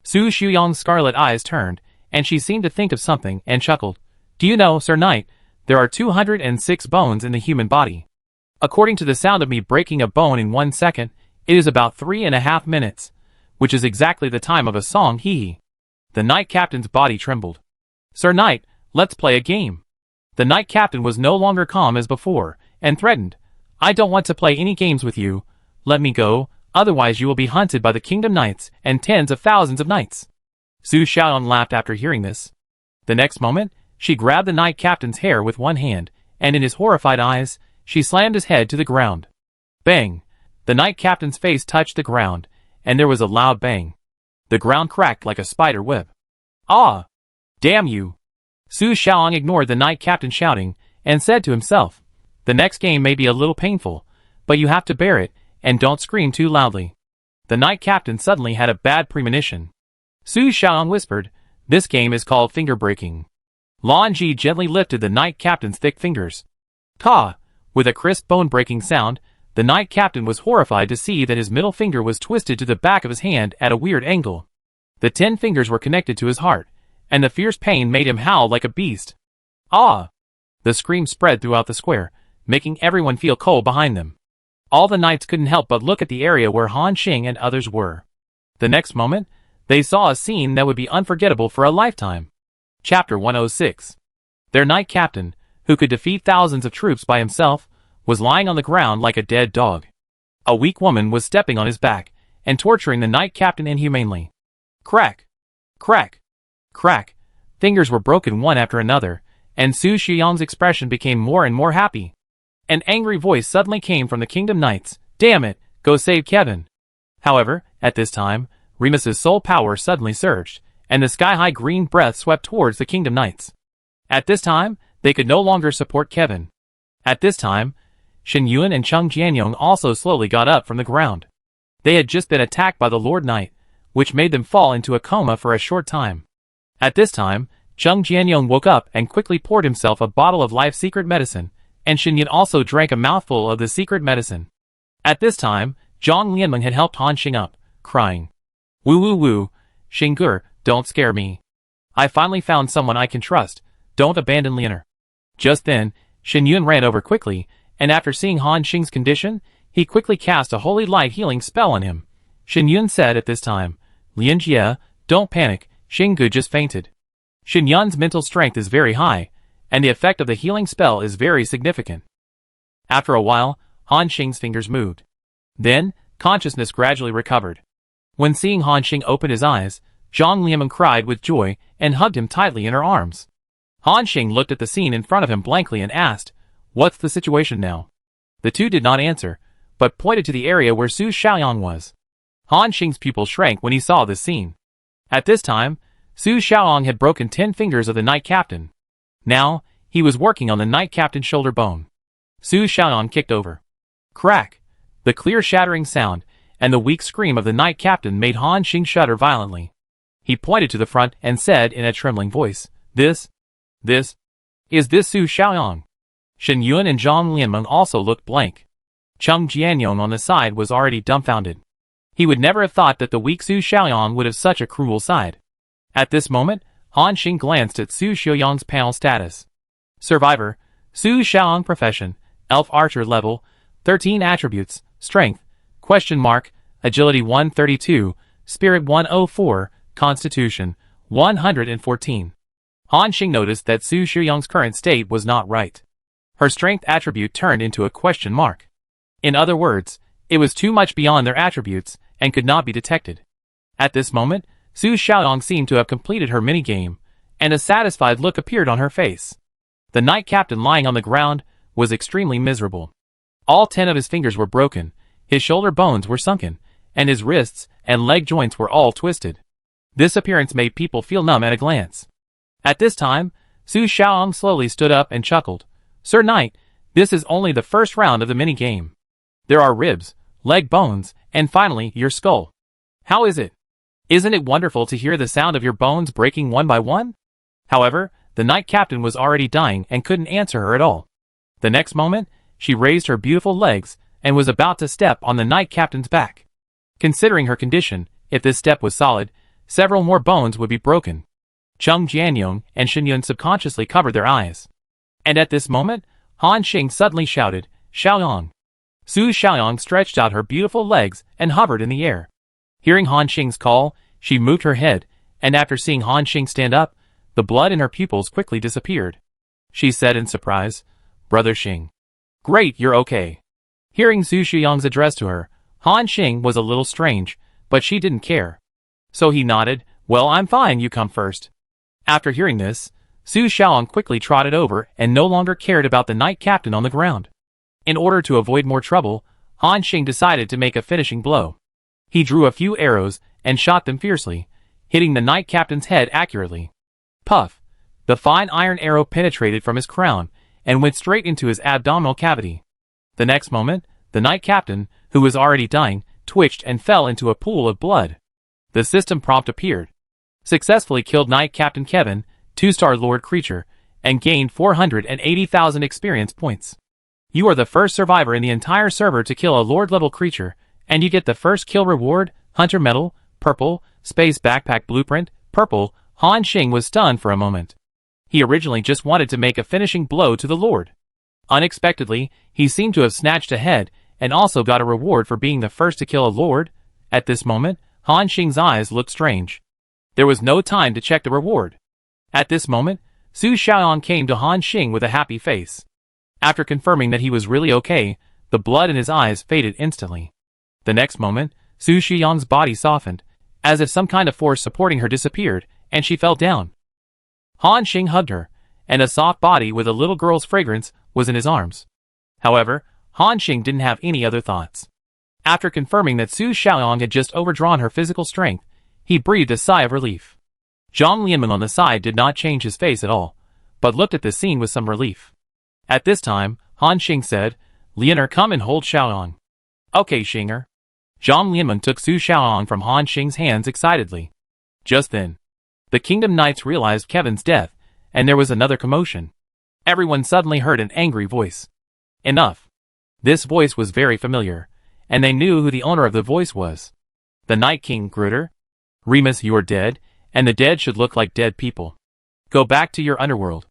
Speaker 1: Su Xiaoyang's scarlet eyes turned, and she seemed to think of something and chuckled. Do you know, Sir Knight, there are 206 bones in the human body. According to the sound of me breaking a bone in 1 second, it is about 3.5 minutes, which is exactly the time of a song, hee. The knight captain's body trembled. Sir Knight, let's play a game. The knight captain was no longer calm as before, and threatened. I don't want to play any games with you. Let me go, otherwise you will be hunted by the kingdom knights and tens of thousands of knights. Su Xiaoyang laughed after hearing this. The next moment, she grabbed the knight captain's hair with one hand, and in his horrified eyes, she slammed his head to the ground. Bang! The knight captain's face touched the ground, and there was a loud bang. The ground cracked like a spider web. Ah! Damn you! Su Xiaoyang ignored the knight captain shouting, and said to himself, the next game may be a little painful, but you have to bear it, and don't scream too loudly. The knight captain suddenly had a bad premonition. Su Xiaoyang whispered, this game is called finger breaking. Lan Ji gently lifted the knight captain's thick fingers. Ka! With a crisp bone-breaking sound, the knight captain was horrified to see that his middle finger was twisted to the back of his hand at a weird angle. The 10 fingers were connected to his heart, and the fierce pain made him howl like a beast. Ah! The scream spread throughout the square, making everyone feel cold behind them. All the knights couldn't help but look at the area where Han Xing and others were. The next moment, they saw a scene that would be unforgettable for a lifetime. Chapter 106. Their knight captain, who could defeat thousands of troops by himself, was lying on the ground like a dead dog. A weak woman was stepping on his back, and torturing the knight captain inhumanely. Crack! Crack! Crack! Fingers were broken one after another, and Su Xiaoyang's expression became more and more happy. An angry voice suddenly came from the Kingdom Knights. Damn it, go save Kevin. However, at this time, Remus's soul power suddenly surged, and the sky-high green breath swept towards the Kingdom Knights. At this time, they could no longer support Kevin. At this time, Shen Yun and Cheng Jianyong also slowly got up from the ground. They had just been attacked by the Lord Knight, which made them fall into a coma for a short time. At this time, Cheng Jianyong woke up and quickly poured himself a bottle of life secret medicine, and Shen Yun also drank a mouthful of the secret medicine. At this time, Zhang Lianmeng had helped Han Xing up, crying, Woo woo woo, Xingger, don't scare me. I finally found someone I can trust, don't abandon Lianer. Just then, Shen Yun ran over quickly, and after seeing Han Xing's condition, he quickly cast a holy light healing spell on him. Shen Yun said at this time, Lian Jie, don't panic, Xinggu just fainted. Shen Yun's mental strength is very high, and the effect of the healing spell is very significant. After a while, Han Xing's fingers moved. Then, consciousness gradually recovered. When seeing Han Xing open his eyes, Zhang Lianmeng cried with joy and hugged him tightly in her arms. Han Xing looked at the scene in front of him blankly and asked, "What's the situation now?" The two did not answer, but pointed to the area where Su Xiaoyang was. Han Xing's pupil shrank when he saw this scene. At this time, Su Xiaoyang had broken 10 fingers of the Knight Captain. Now, he was working on the Knight Captain's shoulder bone. Su Xiaoyang kicked over. Crack! The clear shattering sound and the weak scream of the Knight Captain made Han Xing shudder violently. He pointed to the front and said in a trembling voice, Is this Su Xiaoyang?" Shen Yuan and Zhang Lianmeng also looked blank. Cheng Jianyong on the side was already dumbfounded. He would never have thought that the weak Su Xiaoyang would have such a cruel side. At this moment, Han Xing glanced at Su Xiaoyang's panel status. Survivor, Su Xiaoyang profession, Elf Archer level, 13 attributes, Strength, Agility 132, Spirit 104, Constitution, 114. Han Xing noticed that Su Xiaoyang's current state was not right. Her strength attribute turned into a question mark. In other words, it was too much beyond their attributes and could not be detected. At this moment, Su Xiaoyang seemed to have completed her minigame, and a satisfied look appeared on her face. The Knight Captain lying on the ground was extremely miserable. All 10 of his fingers were broken, his shoulder bones were sunken, and his wrists and leg joints were all twisted. This appearance made people feel numb at a glance. At this time, Su Xiaoyang slowly stood up and chuckled. "Sir Knight, this is only the first round of the mini-game. There are ribs, leg bones, and finally, your skull. How is it? Isn't it wonderful to hear the sound of your bones breaking one by one?" However, the Knight Captain was already dying and couldn't answer her at all. The next moment, she raised her beautiful legs and was about to step on the Knight Captain's back. Considering her condition, if this step was solid, several more bones would be broken. Cheng Jianyong and Shen Yun subconsciously covered their eyes. And at this moment, Han Xing suddenly shouted, "Xiaoyang!" Su Xiaoyang stretched out her beautiful legs and hovered in the air. Hearing Han Xing's call, she moved her head, and after seeing Han Xing stand up, the blood in her pupils quickly disappeared. She said in surprise, "Brother Xing. Great, you're okay." Hearing Su Xiaoyang's address to her, Han Xing was a little strange, but she didn't care. So he nodded, "Well, I'm fine, you come first." After hearing this, Su Xiaoyang quickly trotted over and no longer cared about the Knight Captain on the ground. In order to avoid more trouble, Han Xing decided to make a finishing blow. He drew a few arrows and shot them fiercely, hitting the Knight Captain's head accurately. Puff! The fine iron arrow penetrated from his crown and went straight into his abdominal cavity. The next moment, the Knight Captain, who was already dying, twitched and fell into a pool of blood. The system prompt appeared. Successfully killed Knight Captain Kevin, 2-star Lord creature, and gained 480,000 experience points. You are the first survivor in the entire server to kill a Lord-level creature, and you get the first kill reward, Hunter Medal, purple, Space Backpack Blueprint, purple. Han Xing was stunned for a moment. He originally just wanted to make a finishing blow to the Lord. Unexpectedly, he seemed to have snatched ahead, and also got a reward for being the first to kill a Lord. At this moment, Han Xing's eyes looked strange. There was no time to check the reward. At this moment, Su Xiaoyang came to Han Xing with a happy face. After confirming that he was really okay, the blood in his eyes faded instantly. The next moment, Su Xiaoyang's body softened, as if some kind of force supporting her disappeared, and she fell down. Han Xing hugged her, and a soft body with a little girl's fragrance was in his arms. However, Han Xing didn't have any other thoughts. After confirming that Su Xiaoyang had just overdrawn her physical strength, he breathed a sigh of relief. Zhang Lianmeng on the side did not change his face at all, but looked at the scene with some relief. At this time, Han Xing said, "Lianer, come and hold Xiaoyang." "Okay, Xinger." Zhang Lianmeng took Su Xiaoyang from Han Xing's hands excitedly. Just then, the Kingdom Knights realized Kevin's death, and there was another commotion. Everyone suddenly heard an angry voice. Enough. This voice was very familiar, and they knew who the owner of the voice was. The Night King, Gruder. "Remus, you are dead, and the dead should look like dead people. Go back to your underworld."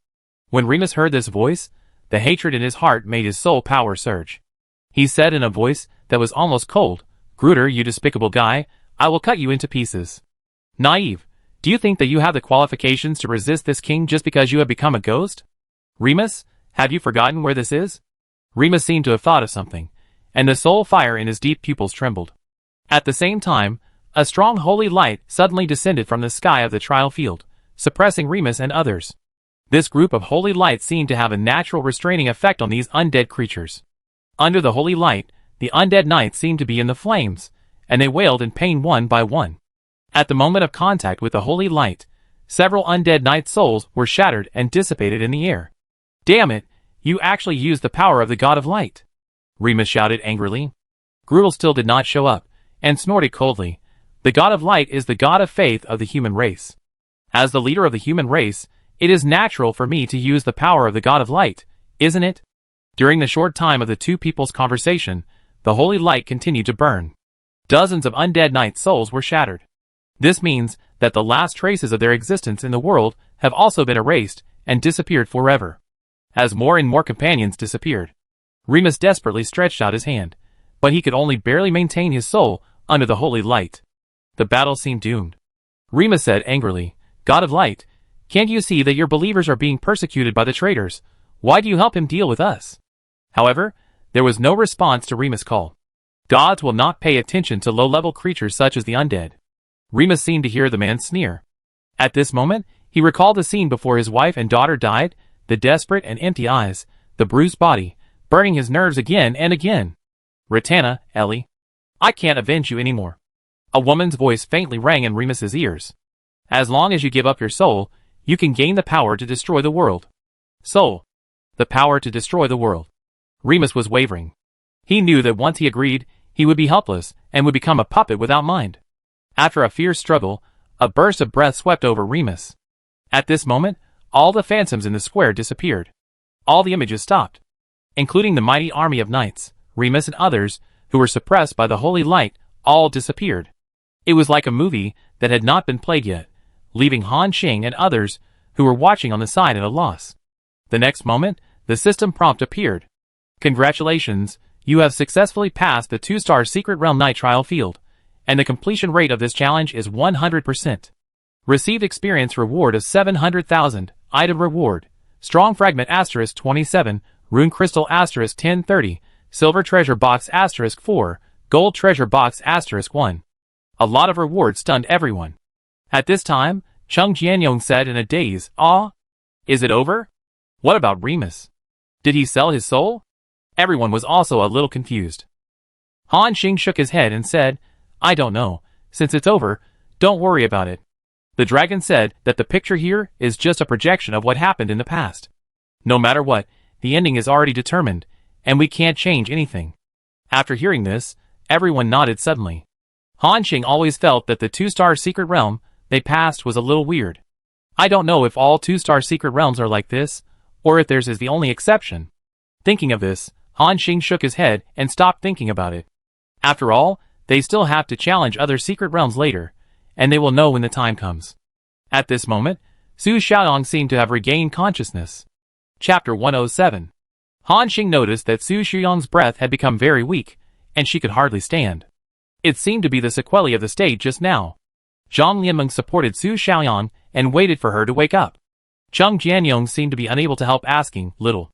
Speaker 1: When Remus heard this voice, the hatred in his heart made his soul power surge. He said in a voice that was almost cold, "Gruder, you despicable guy, I will cut you into pieces." "Naive. Do you think that you have the qualifications to resist this king just because you have become a ghost? Remus, have you forgotten where this is?" Remus seemed to have thought of something, and the soul fire in his deep pupils trembled. At the same time, a strong holy light suddenly descended from the sky of the trial field, suppressing Remus and others. This group of holy light seemed to have a natural restraining effect on these undead creatures. Under the holy light, the undead knights seemed to be in the flames, and they wailed in pain one by one. At the moment of contact with the holy light, several undead knights' souls were shattered and dissipated in the air. "Damn it, you actually used the power of the God of Light!" Remus shouted angrily. Groodle still did not show up, and snorted coldly. "The God of Light is the God of faith of the human race. As the leader of the human race, it is natural for me to use the power of the God of Light, isn't it?" During the short time of the two people's conversation, the holy light continued to burn. Dozens of undead knights' souls were shattered. This means that the last traces of their existence in the world have also been erased and disappeared forever. As more and more companions disappeared, Remus desperately stretched out his hand, but he could only barely maintain his soul under the holy light. The battle seemed doomed. Remus said angrily, "God of Light, can't you see that your believers are being persecuted by the traitors? Why do you help him deal with us?" However, there was no response to Remus' call. Gods will not pay attention to low-level creatures such as the undead. Remus seemed to hear the man sneer. At this moment, he recalled the scene before his wife and daughter died, the desperate and empty eyes, the bruised body, burning his nerves again and again. "Ratana, Ellie, I can't avenge you anymore." A woman's voice faintly rang in Remus's ears. "As long as you give up your soul, you can gain the power to destroy the world." Soul. The power to destroy the world. Remus was wavering. He knew that once he agreed, he would be helpless and would become a puppet without mind. After a fierce struggle, a burst of breath swept over Remus. At this moment, all the phantoms in the square disappeared. All the images stopped, including the mighty army of knights. Remus and others, who were suppressed by the holy light, all disappeared. It was like a movie that had not been played yet, leaving Han Xing and others, who were watching on the side at a loss. The next moment, the system prompt appeared. "Congratulations, you have successfully passed the 2-star Secret Realm Night Trial Field, and the completion rate of this challenge is 100%. Received experience reward of 700,000, item reward, Strong Fragment * 27, Rune Crystal * 1030, Silver Treasure Box * 4, Gold Treasure Box * 1. A lot of rewards stunned everyone. At this time, Chung Jianyong said in a daze, "Ah? Is it over? What about Remus? Did he sell his soul?" Everyone was also a little confused. Han Xing shook his head and said, "I don't know. Since it's over, don't worry about it. The dragon said that the picture here is just a projection of what happened in the past. No matter what, the ending is already determined, and we can't change anything." After hearing this, everyone nodded suddenly. Han Xing always felt that the 2-star Secret Realm they passed was a little weird. I don't know if all 2-star Secret Realms are like this, or if theirs is the only exception. Thinking of this, Han Xing shook his head and stopped thinking about it. After all, they still have to challenge other secret realms later, and they will know when the time comes. At this moment, Su Xiaoyang seemed to have regained consciousness. Chapter 107. Han Xing noticed that Su Xiaoyang's breath had become very weak, and she could hardly stand. It seemed to be the sequelae of the state just now. Zhang Lianmeng supported Su Xiaoyang and waited for her to wake up. Chung Jianyong seemed to be unable to help, asking, Little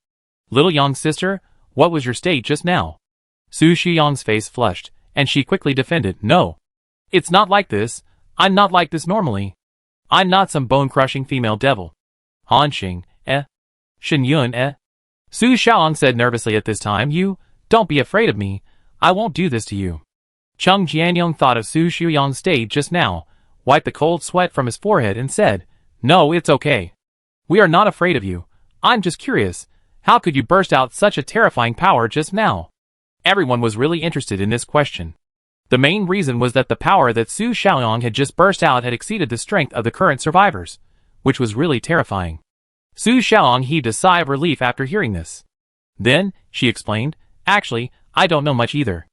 Speaker 1: Yang's sister, what was your state just now?" Su Xiaoyang's face flushed, and she quickly defended, "No. It's not like this. I'm not like this normally. I'm not some bone-crushing female devil." Han Xing, Shen Yun, Su Xiaoyang said nervously at this time, Don't be afraid of me. I won't do this to you." Chung Jianyong thought of Su Xiaoyang's state just now, wiped the cold sweat from his forehead and said, "No, it's okay. We are not afraid of you. I'm just curious. How could you burst out such a terrifying power just now?" Everyone was really interested in this question. The main reason was that the power that Su Xiaoyang had just burst out had exceeded the strength of the current survivors, which was really terrifying. Su Xiaoyang heaved a sigh of relief after hearing this. Then, she explained, "Actually, I don't know much either.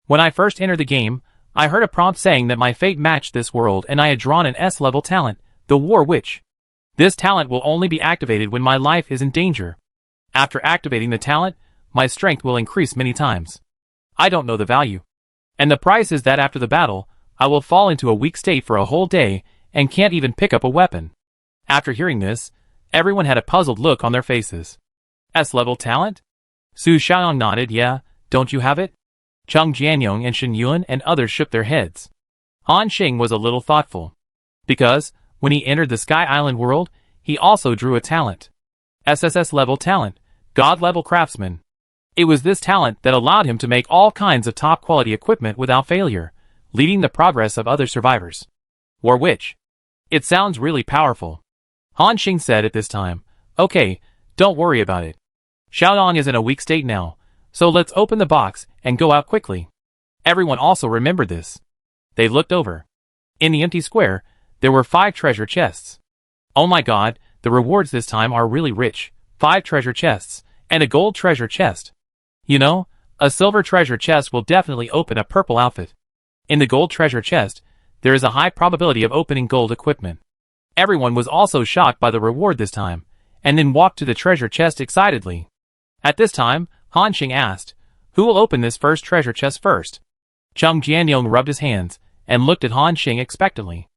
Speaker 1: When I first entered the game, I heard a prompt saying that my fate matched this world and I had drawn an S-level talent, the War Witch. This talent will only be activated when my life is in danger. After activating the talent, my strength will increase many times. I don't know the value. And the price is that after the battle, I will fall into a weak state for a whole day and can't even pick up a weapon." After hearing this, everyone had a puzzled look on their faces. S-level talent? Su Xiaoyang nodded. Yeah, don't you have it? Cheng Jianyong and Shen Yuan and others shook their heads. Han Xing was a little thoughtful. Because, when he entered the Sky Island world, he also drew a talent. SSS level talent, God level craftsman. It was this talent that allowed him to make all kinds of top quality equipment without failure, leading the progress of other survivors. War Witch. It sounds really powerful. Han Xing said at this time. Okay, don't worry about it. Xiaodong is in a weak state now, so let's open the box and go out quickly. Everyone also remembered this. They looked over. In the empty square, there were 5 treasure chests. Oh my god, the rewards this time are really rich. 5 treasure chests, and a gold treasure chest. You know, a silver treasure chest will definitely open a purple outfit. In the gold treasure chest, there is a high probability of opening gold equipment. Everyone was also shocked by the reward this time, and then walked to the treasure chest excitedly. At this time, Han Xing asked, who will open this first treasure chest first? Cheng Jianyong rubbed his hands, and looked at Han Xing expectantly.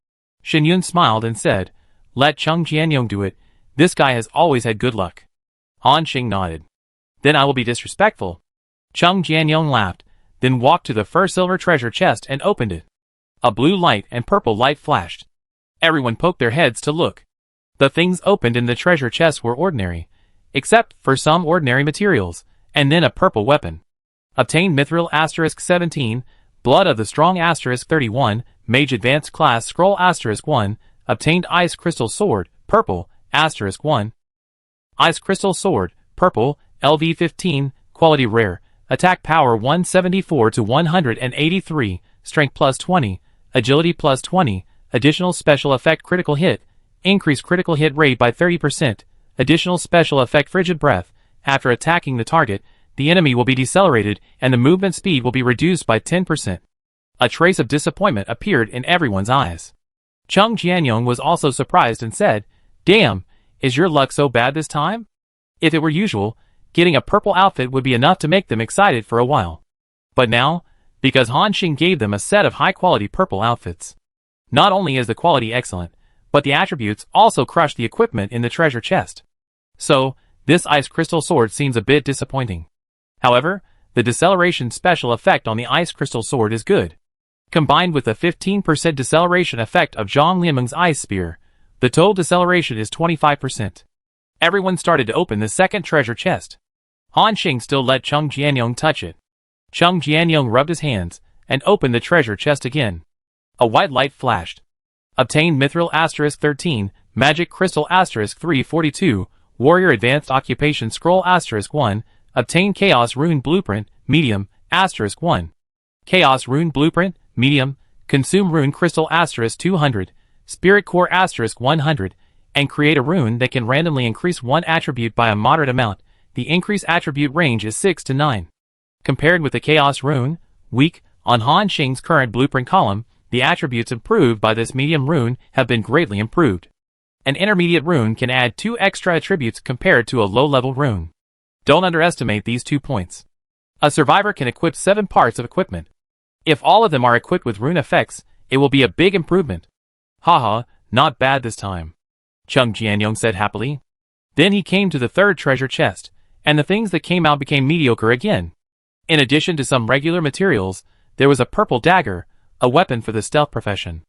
Speaker 1: Shen Yun smiled and said, let Cheng Jianyong do it, this guy has always had good luck. Han Xing nodded. Then I will be disrespectful. Cheng Jianyong laughed, then walked to the first silver treasure chest and opened it. A blue light and purple light flashed. Everyone poked their heads to look. The things opened in the treasure chest were ordinary, except for some ordinary materials, and then a purple weapon. Obtained Mithril *17, Blood of the Strong *31, Mage Advanced Class Scroll *1, obtained Ice Crystal Sword, purple, *1. Ice Crystal Sword, purple, LV15, quality rare, attack power 174 to 183, strength plus 20, agility plus 20, additional special effect critical hit, increase critical hit rate by 30%, additional special effect frigid breath, after attacking the target, the enemy will be decelerated and the movement speed will be reduced by 10%. A trace of disappointment appeared in everyone's eyes. Cheng Jianyong was also surprised and said, damn, is your luck so bad this time? If it were usual, getting a purple outfit would be enough to make them excited for a while. But now, because Han Xing gave them a set of high-quality purple outfits. Not only is the quality excellent, but the attributes also crush the equipment in the treasure chest. So, this ice crystal sword seems a bit disappointing. However, the deceleration special effect on the ice crystal sword is good. Combined with the 15% deceleration effect of Zhang Lianmeng's ice spear, the total deceleration is 25%. Everyone started to open the second treasure chest. Han Xing still let Cheng Jianyong touch it. Cheng Jianyong rubbed his hands, and opened the treasure chest again. A white light flashed. Obtained Mithril *13, Magic Crystal *342, Warrior Advanced Occupation Scroll *1, obtained Chaos Rune Blueprint, medium, *1. Chaos Rune Blueprint, medium, consume Rune Crystal *200, Spirit Core *100, and create a rune that can randomly increase one attribute by a moderate amount. The increase attribute range is 6 to 9. Compared with the Chaos Rune, weak, on Han Xing's current blueprint column, the attributes improved by this medium rune have been greatly improved. An intermediate rune can add 2 extra attributes compared to a low-level rune. Don't underestimate these 2 points. A survivor can equip 7 parts of equipment. If all of them are equipped with rune effects, it will be a big improvement. Haha, not bad this time. Cheng Jianyong said happily. Then he came to the third treasure chest, and the things that came out became mediocre again. In addition to some regular materials, there was a purple dagger, a weapon for the stealth profession.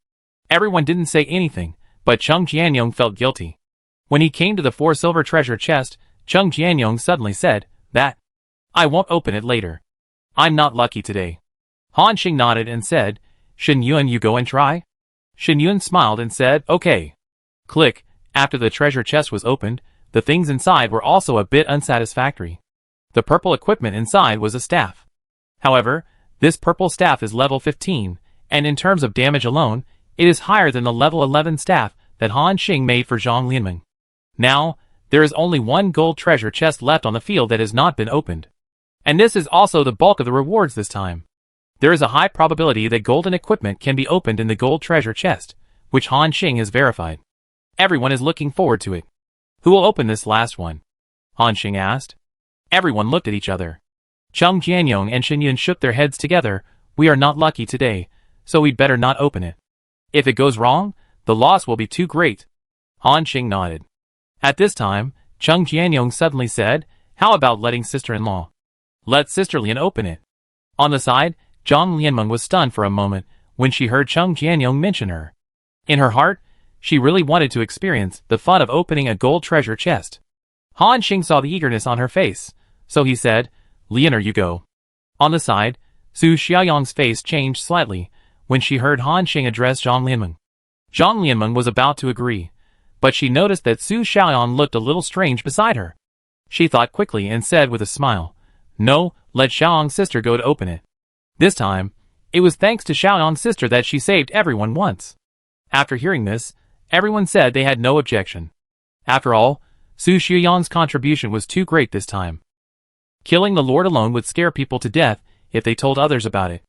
Speaker 1: Everyone didn't say anything, but Cheng Jianyong felt guilty. When he came to the 4 silver treasure chest, Cheng Jianyong suddenly said, that. I won't open it later. I'm not lucky today. Han Xing nodded and said, Shen Yun, you go and try? Shen Yun smiled and said, okay. Click. After the treasure chest was opened, the things inside were also a bit unsatisfactory. The purple equipment inside was a staff. However, this purple staff is level 15, and in terms of damage alone, it is higher than the level 11 staff that Han Xing made for Zhang Lianmeng. Now, there is only 1 gold treasure chest left on the field that has not been opened. And this is also the bulk of the rewards this time. There is a high probability that golden equipment can be opened in the gold treasure chest, which Han Xing has verified. Everyone is looking forward to it. Who will open this last one? Han Xing asked. Everyone looked at each other. Cheng Jianyong and Shen Yun shook their heads together. We are not lucky today, so we'd better not open it. If it goes wrong, the loss will be too great. Han Xing nodded. At this time, Cheng Jianyong suddenly said, how about letting sister-in-law Let Sister Lian open it. On the side, Zhang Lianmeng was stunned for a moment when she heard Cheng Jianyong mention her. In her heart, she really wanted to experience the fun of opening a gold treasure chest. Han Xing saw the eagerness on her face, so he said, "Lianer, you go." On the side, Su Xiaoyang's face changed slightly when she heard Han Xing address Zhang Lianmeng. Zhang Lianmeng was about to agree, but she noticed that Su Xiaoyang looked a little strange beside her. She thought quickly and said with a smile, "No, let Xiaoyang's sister go to open it." This time, it was thanks to Xiaoyang's sister that she saved everyone once. After hearing this, everyone said they had no objection. After all, Su Xiaoyang's contribution was too great this time. Killing the Lord alone would scare people to death if they told others about it.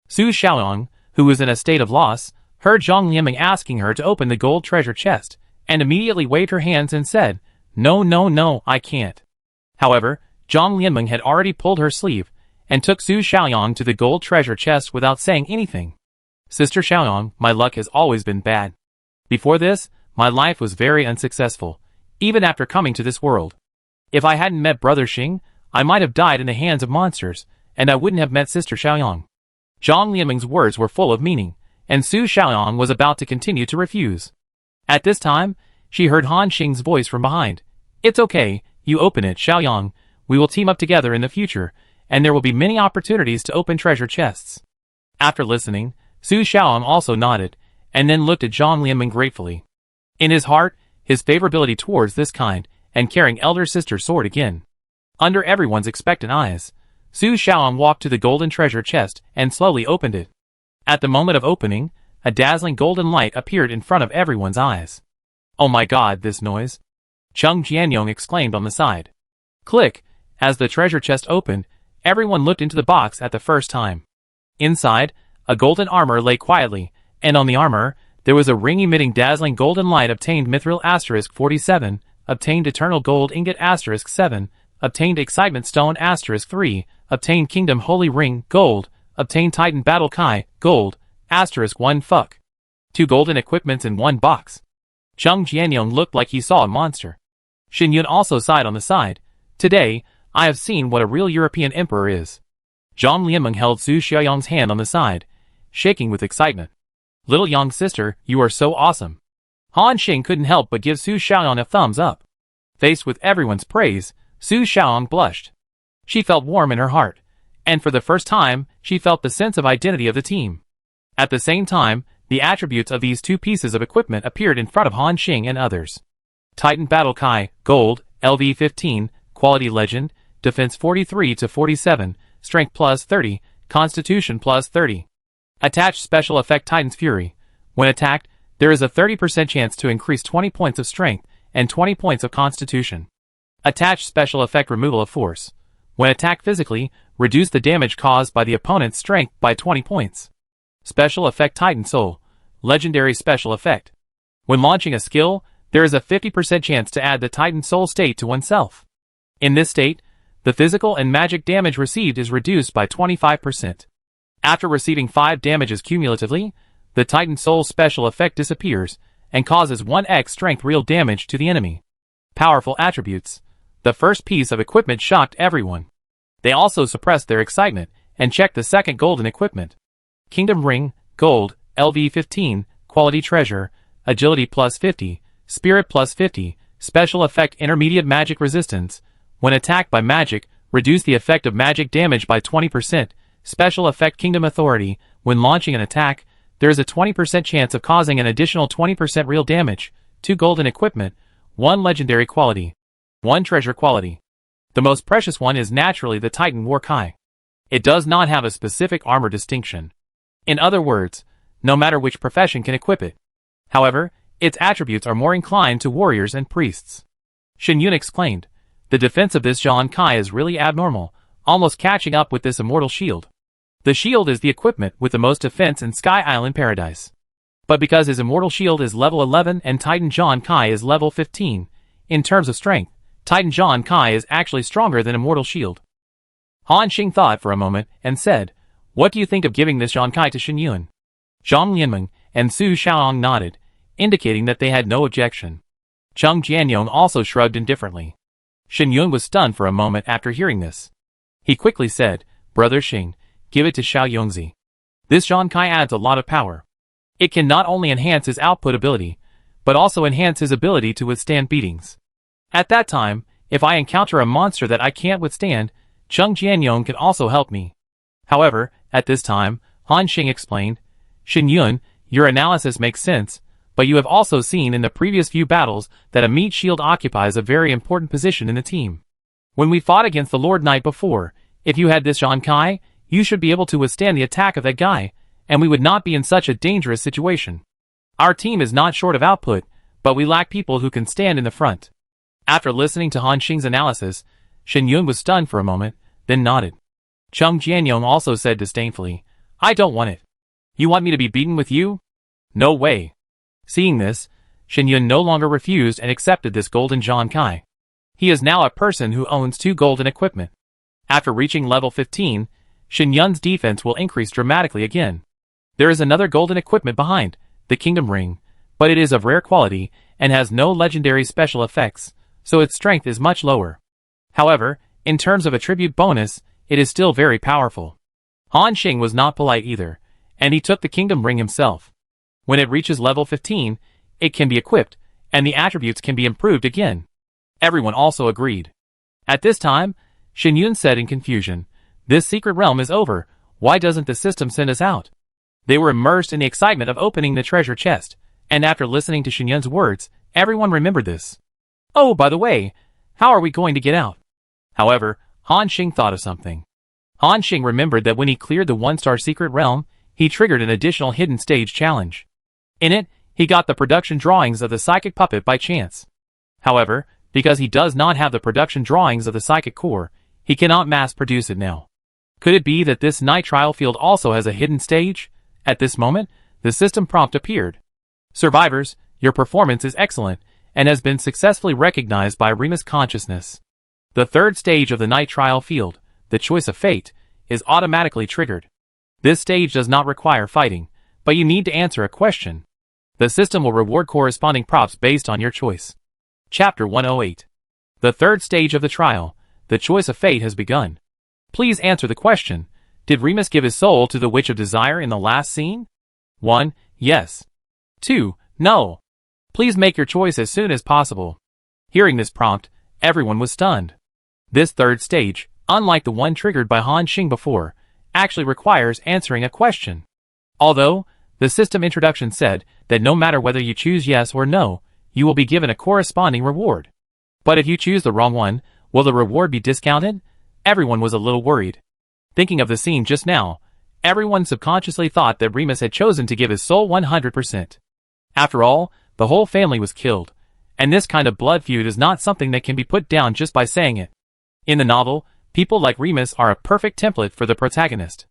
Speaker 1: Su Xiaoyang, who was in a state of loss, heard Zhang Lianmeng asking her to open the gold treasure chest, and immediately waved her hands and said, "No, no, no, I can't." However, Zhang Lianmeng had already pulled her sleeve, and took Su Xiaoyang to the gold treasure chest without saying anything. "Sister Xiaoyang, my luck has always been bad. Before this, my life was very unsuccessful, even after coming to this world. If I hadn't met Brother Xing, I might have died in the hands of monsters, and I wouldn't have met Sister Xiaoyang." Zhang Lianmeng's words were full of meaning, and Su Xiaoyang was about to continue to refuse. At this time, she heard Han Xing's voice from behind. "It's okay, you open it, Xiaoyang. We will team up together in the future, and there will be many opportunities to open treasure chests." After listening, Su Xiaoyang also nodded, and then looked at Zhang Lianmeng gratefully. In his heart, his favorability towards this kind, and caring elder sister soared again. Under everyone's expectant eyes, Su Xiaoyang walked to the golden treasure chest and slowly opened it. At the moment of opening, a dazzling golden light appeared in front of everyone's eyes. "Oh my god, this noise!" Cheng Jianyong exclaimed on the side. Click! As the treasure chest opened, everyone looked into the box at the first time. Inside, a golden armor lay quietly, and on the armor, there was a ring emitting dazzling golden light. Obtained Mithril *47, obtained Eternal Gold Ingot *7, obtained Excitement Stone *3, obtained Kingdom Holy Ring, gold, obtained Titan Battle Kai, gold, *1 fuck. 2 golden equipments in 1 box. Cheng Jianyong looked like he saw a monster. Xin Yun also sighed on the side. "Today, I have seen what a real European emperor is." Zhang Lianmeng held Su Xiaoyang's hand on the side, shaking with excitement. "Little Yang's sister, you are so awesome." Han Xing couldn't help but give Su Xiaoyang a thumbs up. Faced with everyone's praise, Su Xiaoyang blushed. She felt warm in her heart, and for the first time, she felt the sense of identity of the team. At the same time, the attributes of these 2 pieces of equipment appeared in front of Han Xing and others. Titan Battle Kai, gold, LV15, quality legend, defense 43 to 47, strength plus 30, constitution plus 30. Attached special effect Titan's Fury. When attacked, there is a 30% chance to increase 20 points of strength and 20 points of constitution. Attached special effect Removal of Force. When attacked physically, reduce the damage caused by the opponent's strength by 20 points. Special effect Titan Soul. Legendary special effect. When launching a skill, there is a 50% chance to add the Titan Soul state to oneself. In this state, the physical and magic damage received is reduced by 25%. After receiving 5 damages cumulatively, the Titan Soul special effect disappears and causes 1x strength real damage to the enemy. Powerful attributes. The first piece of equipment shocked everyone. They also suppressed their excitement and checked the second golden equipment. Kingdom Ring, gold, LV15, quality treasure, agility plus 50, spirit plus 50, special effect intermediate magic resistance. When attacked by magic, reduce the effect of magic damage by 20%. Special effect Kingdom Authority. When launching an attack, there is a 20% chance of causing an additional 20% real damage. 2 golden equipment, 1 legendary quality, 1 treasure quality. The most precious one is naturally the Titan War Kai. It does not have a specific armor distinction. In other words, no matter which profession can equip it. However, its attributes are more inclined to warriors and priests. Xin Yun exclaimed, "The defense of this Zhan Kai is really abnormal, almost catching up with this immortal shield. The shield is the equipment with the most defense in Sky Island Paradise. But because his immortal shield is level 11 and Titan Zhan Kai is level 15, in terms of strength, Titan Zhan Kai is actually stronger than immortal shield." Han Xing thought for a moment and said, "What do you think of giving this Zhan Kai to Xin Yun?" Zhang Lianmeng and Su Xiaoyang nodded, indicating that they had no objection. Cheng Jianyong also shrugged indifferently. Xin Yun was stunned for a moment after hearing this. He quickly said, Brother Xing, give it to Xiao Yongzi. This Zhang Kai adds a lot of power. It can not only enhance his output ability, but also enhance his ability to withstand beatings. At that time, if I encounter a monster that I can't withstand, Cheng Jianyong can also help me. However, at this time, Han Xing explained, Xin Yun, your analysis makes sense, but you have also seen in the previous few battles that a meat shield occupies a very important position in the team. When we fought against the Lord Knight before, if you had this Zhang Kai, you should be able to withstand the attack of that guy, and we would not be in such a dangerous situation. Our team is not short of output, but we lack people who can stand in the front. After listening to Han Xing's analysis, Xin Yun was stunned for a moment, then nodded. Cheng Jianyong also said disdainfully, I don't want it. You want me to be beaten with you? No way. Seeing this, Xin Yun no longer refused and accepted this golden Zhang Kai. He is now a person who owns 2 golden equipment. After reaching level 15, Xin Yun's defense will increase dramatically again. There is another golden equipment behind, the Kingdom Ring, but it is of rare quality and has no legendary special effects, so its strength is much lower. However, in terms of attribute bonus, it is still very powerful. Han Xing was not polite either, and he took the Kingdom Ring himself. When it reaches level 15, it can be equipped, and the attributes can be improved again. Everyone also agreed. At this time, Xin Yun said in confusion, This secret realm is over, why doesn't the system send us out? They were immersed in the excitement of opening the treasure chest, and after listening to Xin Yun's words, everyone remembered this. Oh, by the way, how are we going to get out? However, Han Xing thought of something. Han Xing remembered that when he cleared the 1-star secret realm, he triggered an additional hidden stage challenge. In it, he got the production drawings of the psychic puppet by chance. However, because he does not have the production drawings of the psychic core, he cannot mass produce it now. Could it be that this night trial field also has a hidden stage? At this moment, the system prompt appeared. Survivors, your performance is excellent, and has been successfully recognized by Remus Consciousness. The 3rd stage of the night trial field, the choice of fate, is automatically triggered. This stage does not require fighting, but you need to answer a question. The system will reward corresponding props based on your choice. Chapter 108. The 3rd stage of the trial, the choice of fate has begun. Please answer the question. Did Remus give his soul to the Witch of Desire in the last scene? 1. Yes. 2. No. Please make your choice as soon as possible. Hearing this prompt, everyone was stunned. This 3rd stage, unlike the one triggered by Han Xing before, actually requires answering a question. Although, the system introduction said that no matter whether you choose yes or no, you will be given a corresponding reward. But if you choose the wrong one, will the reward be discounted? Everyone was a little worried. Thinking of the scene just now, everyone subconsciously thought that Remus had chosen to give his soul 100%. After all, the whole family was killed, and this kind of blood feud is not something that can be put down just by saying it. In the novel, people like Remus are a perfect template for the protagonist.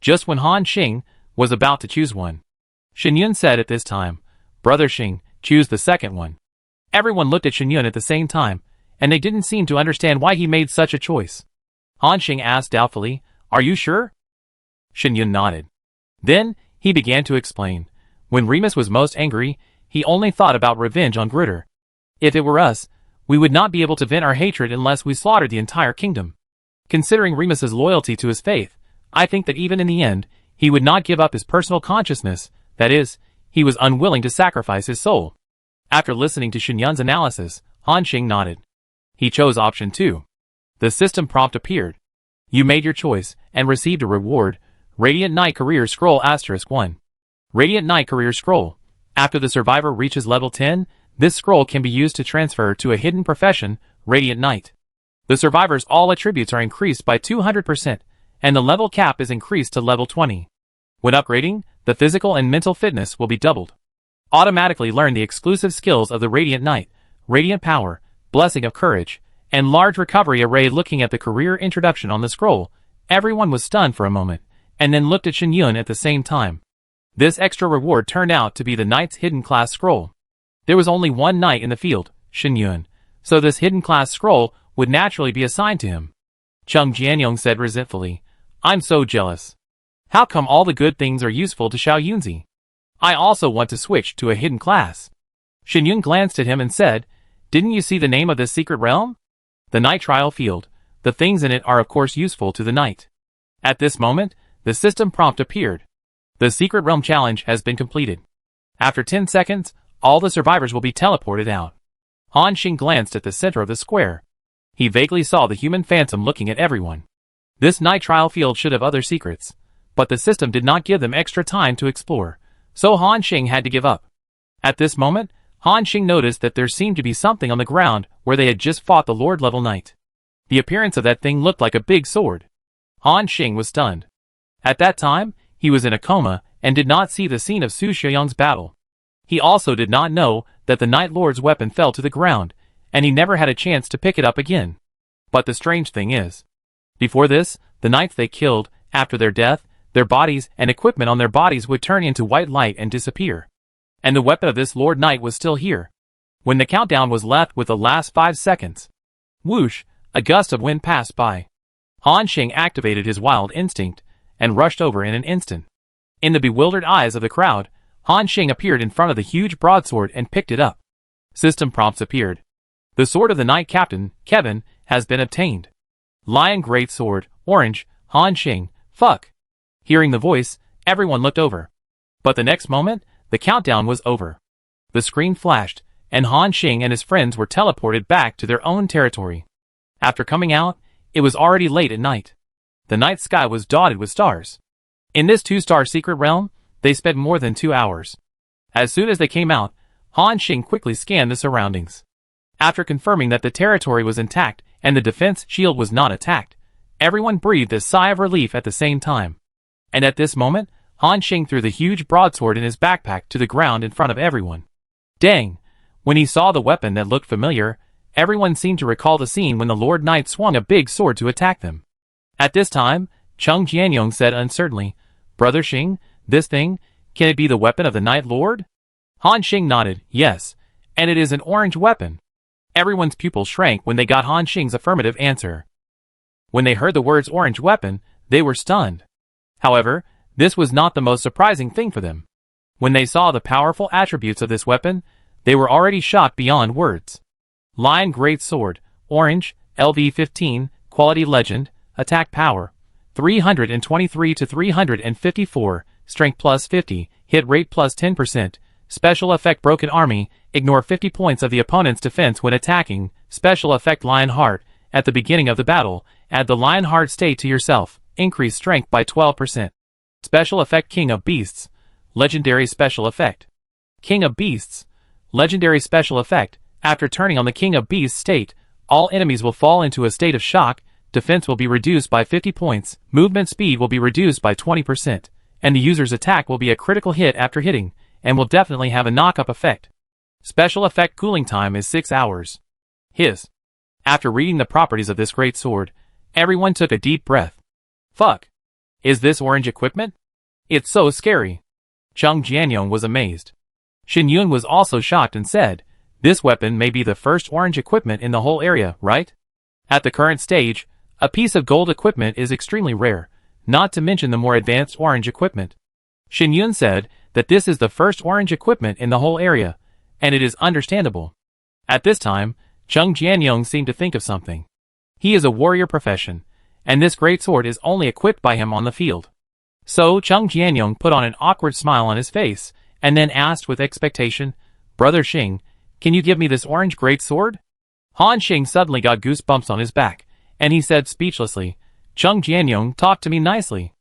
Speaker 1: Just when Han Xing was about to choose one, Xin Yun said at this time, Brother Xing, choose the second one. Everyone looked at Xin Yun at the same time, and they didn't seem to understand why he made such a choice. Han Xing asked doubtfully, Are you sure? Xin Yun nodded. Then, he began to explain. When Remus was most angry, he only thought about revenge on Gritter. If it were us, we would not be able to vent our hatred unless we slaughtered the entire kingdom. Considering Remus's loyalty to his faith, I think that even in the end, he would not give up his personal consciousness, that is, he was unwilling to sacrifice his soul. After listening to Xin Yun's analysis, Han Xing nodded. He chose option 2. The system prompt appeared. You made your choice, and received a reward, Radiant Knight Career Scroll *1. Radiant Knight Career Scroll. After the survivor reaches level 10, this scroll can be used to transfer to a hidden profession, Radiant Knight. The survivor's all attributes are increased by 200%, and the level cap is increased to level 20. When upgrading, the physical and mental fitness will be doubled. Automatically learn the exclusive skills of the Radiant Knight, Radiant Power, Blessing of Courage, and Large Recovery Array. Looking at the career introduction on the scroll, everyone was stunned for a moment, and then looked at Xin Yun at the same time. This extra reward turned out to be the Knight's Hidden Class Scroll. There was only one Knight in the field, Xin Yun, so this Hidden Class Scroll would naturally be assigned to him. Cheng Jianyong said resentfully, I'm so jealous. How come all the good things are useful to Xiao Yunzi? I also want to switch to a hidden class. Xin Yun glanced at him and said, Didn't you see the name of this secret realm? The Night Trial Field, the things in it are of course useful to the knight. At this moment, the system prompt appeared. The Secret Realm challenge has been completed. After 10 seconds, all the survivors will be teleported out. Han Xing glanced at the center of the square. He vaguely saw the human phantom looking at everyone. This night trial field should have other secrets, but the system did not give them extra time to explore, so Han Xing had to give up. At this moment, Han Xing noticed that there seemed to be something on the ground where they had just fought the Lord-level knight. The appearance of that thing looked like a big sword. Han Xing was stunned. At that time, he was in a coma and did not see the scene of Su Xiaoyang's battle. He also did not know that the Night Lord's weapon fell to the ground, and he never had a chance to pick it up again. But the strange thing is, before this, the knights they killed, after their death, their bodies and equipment on their bodies would turn into white light and disappear. And the weapon of this Lord Knight was still here. When the countdown was left with the last 5 seconds, whoosh, a gust of wind passed by. Han Xing activated his wild instinct and rushed over in an instant. In the bewildered eyes of the crowd, Han Xing appeared in front of the huge broadsword and picked it up. System prompts appeared. The sword of the Knight Captain, Kevin, has been obtained. Lion Great Sword, Orange, Han Xing, fuck. Hearing the voice, everyone looked over. But the next moment, the countdown was over. The screen flashed, and Han Xing and his friends were teleported back to their own territory. After coming out, it was already late at night. The night sky was dotted with stars. In this 2-star secret realm, they spent more than 2 hours. As soon as they came out, Han Xing quickly scanned the surroundings. After confirming that the territory was intact and the defense shield was not attacked, everyone breathed a sigh of relief at the same time. And at this moment, Han Xing threw the huge broadsword in his backpack to the ground in front of everyone. Dang! When he saw the weapon that looked familiar, everyone seemed to recall the scene when the Lord Knight swung a big sword to attack them. At this time, Cheng Jianyong said uncertainly, "Brother Xing, this thing, can it be the weapon of the Night Lord?" Han Xing nodded, yes, and it is an orange weapon. Everyone's pupils shrank when they got Han Xing's affirmative answer. When they heard the words orange weapon, they were stunned. However, this was not the most surprising thing for them. When they saw the powerful attributes of this weapon, they were already shocked beyond words. Lion Great Sword, Orange, LV15, Quality Legend, Attack Power, 323 to 354, Strength plus 50, Hit Rate plus 10%, Special Effect Broken Army, ignore 50 points of the opponent's defense when attacking, Special Effect Lion Heart, at the beginning of the battle, add the Lion Heart state to yourself, increase strength by 12%. Special Effect King of Beasts, Legendary Special Effect. King of Beasts, Legendary Special Effect, after turning on the King of Beasts state, all enemies will fall into a state of shock, defense will be reduced by 50 points, movement speed will be reduced by 20%, and the user's attack will be a critical hit after hitting, and will definitely have a knock-up effect. Special Effect Cooling Time is 6 hours. Hiss. After reading the properties of this great sword, everyone took a deep breath. Fuck. Is this orange equipment? It's so scary. Cheng Jianyong was amazed. Xin Yun was also shocked and said, "This weapon may be the first orange equipment in the whole area, right? At the current stage, a piece of gold equipment is extremely rare, not to mention the more advanced orange equipment." Xin Yun said that this is the first orange equipment in the whole area, and it is understandable. At this time, Cheng Jianyong seemed to think of something. He is a warrior profession, and this great sword is only equipped by him on the field. So Cheng Jianyong put on an awkward smile on his face, and then asked with expectation, "Brother Xing, can you give me this orange great sword?" Han Xing suddenly got goosebumps on his back, and he said speechlessly, "Cheng Jianyong, talk to me nicely."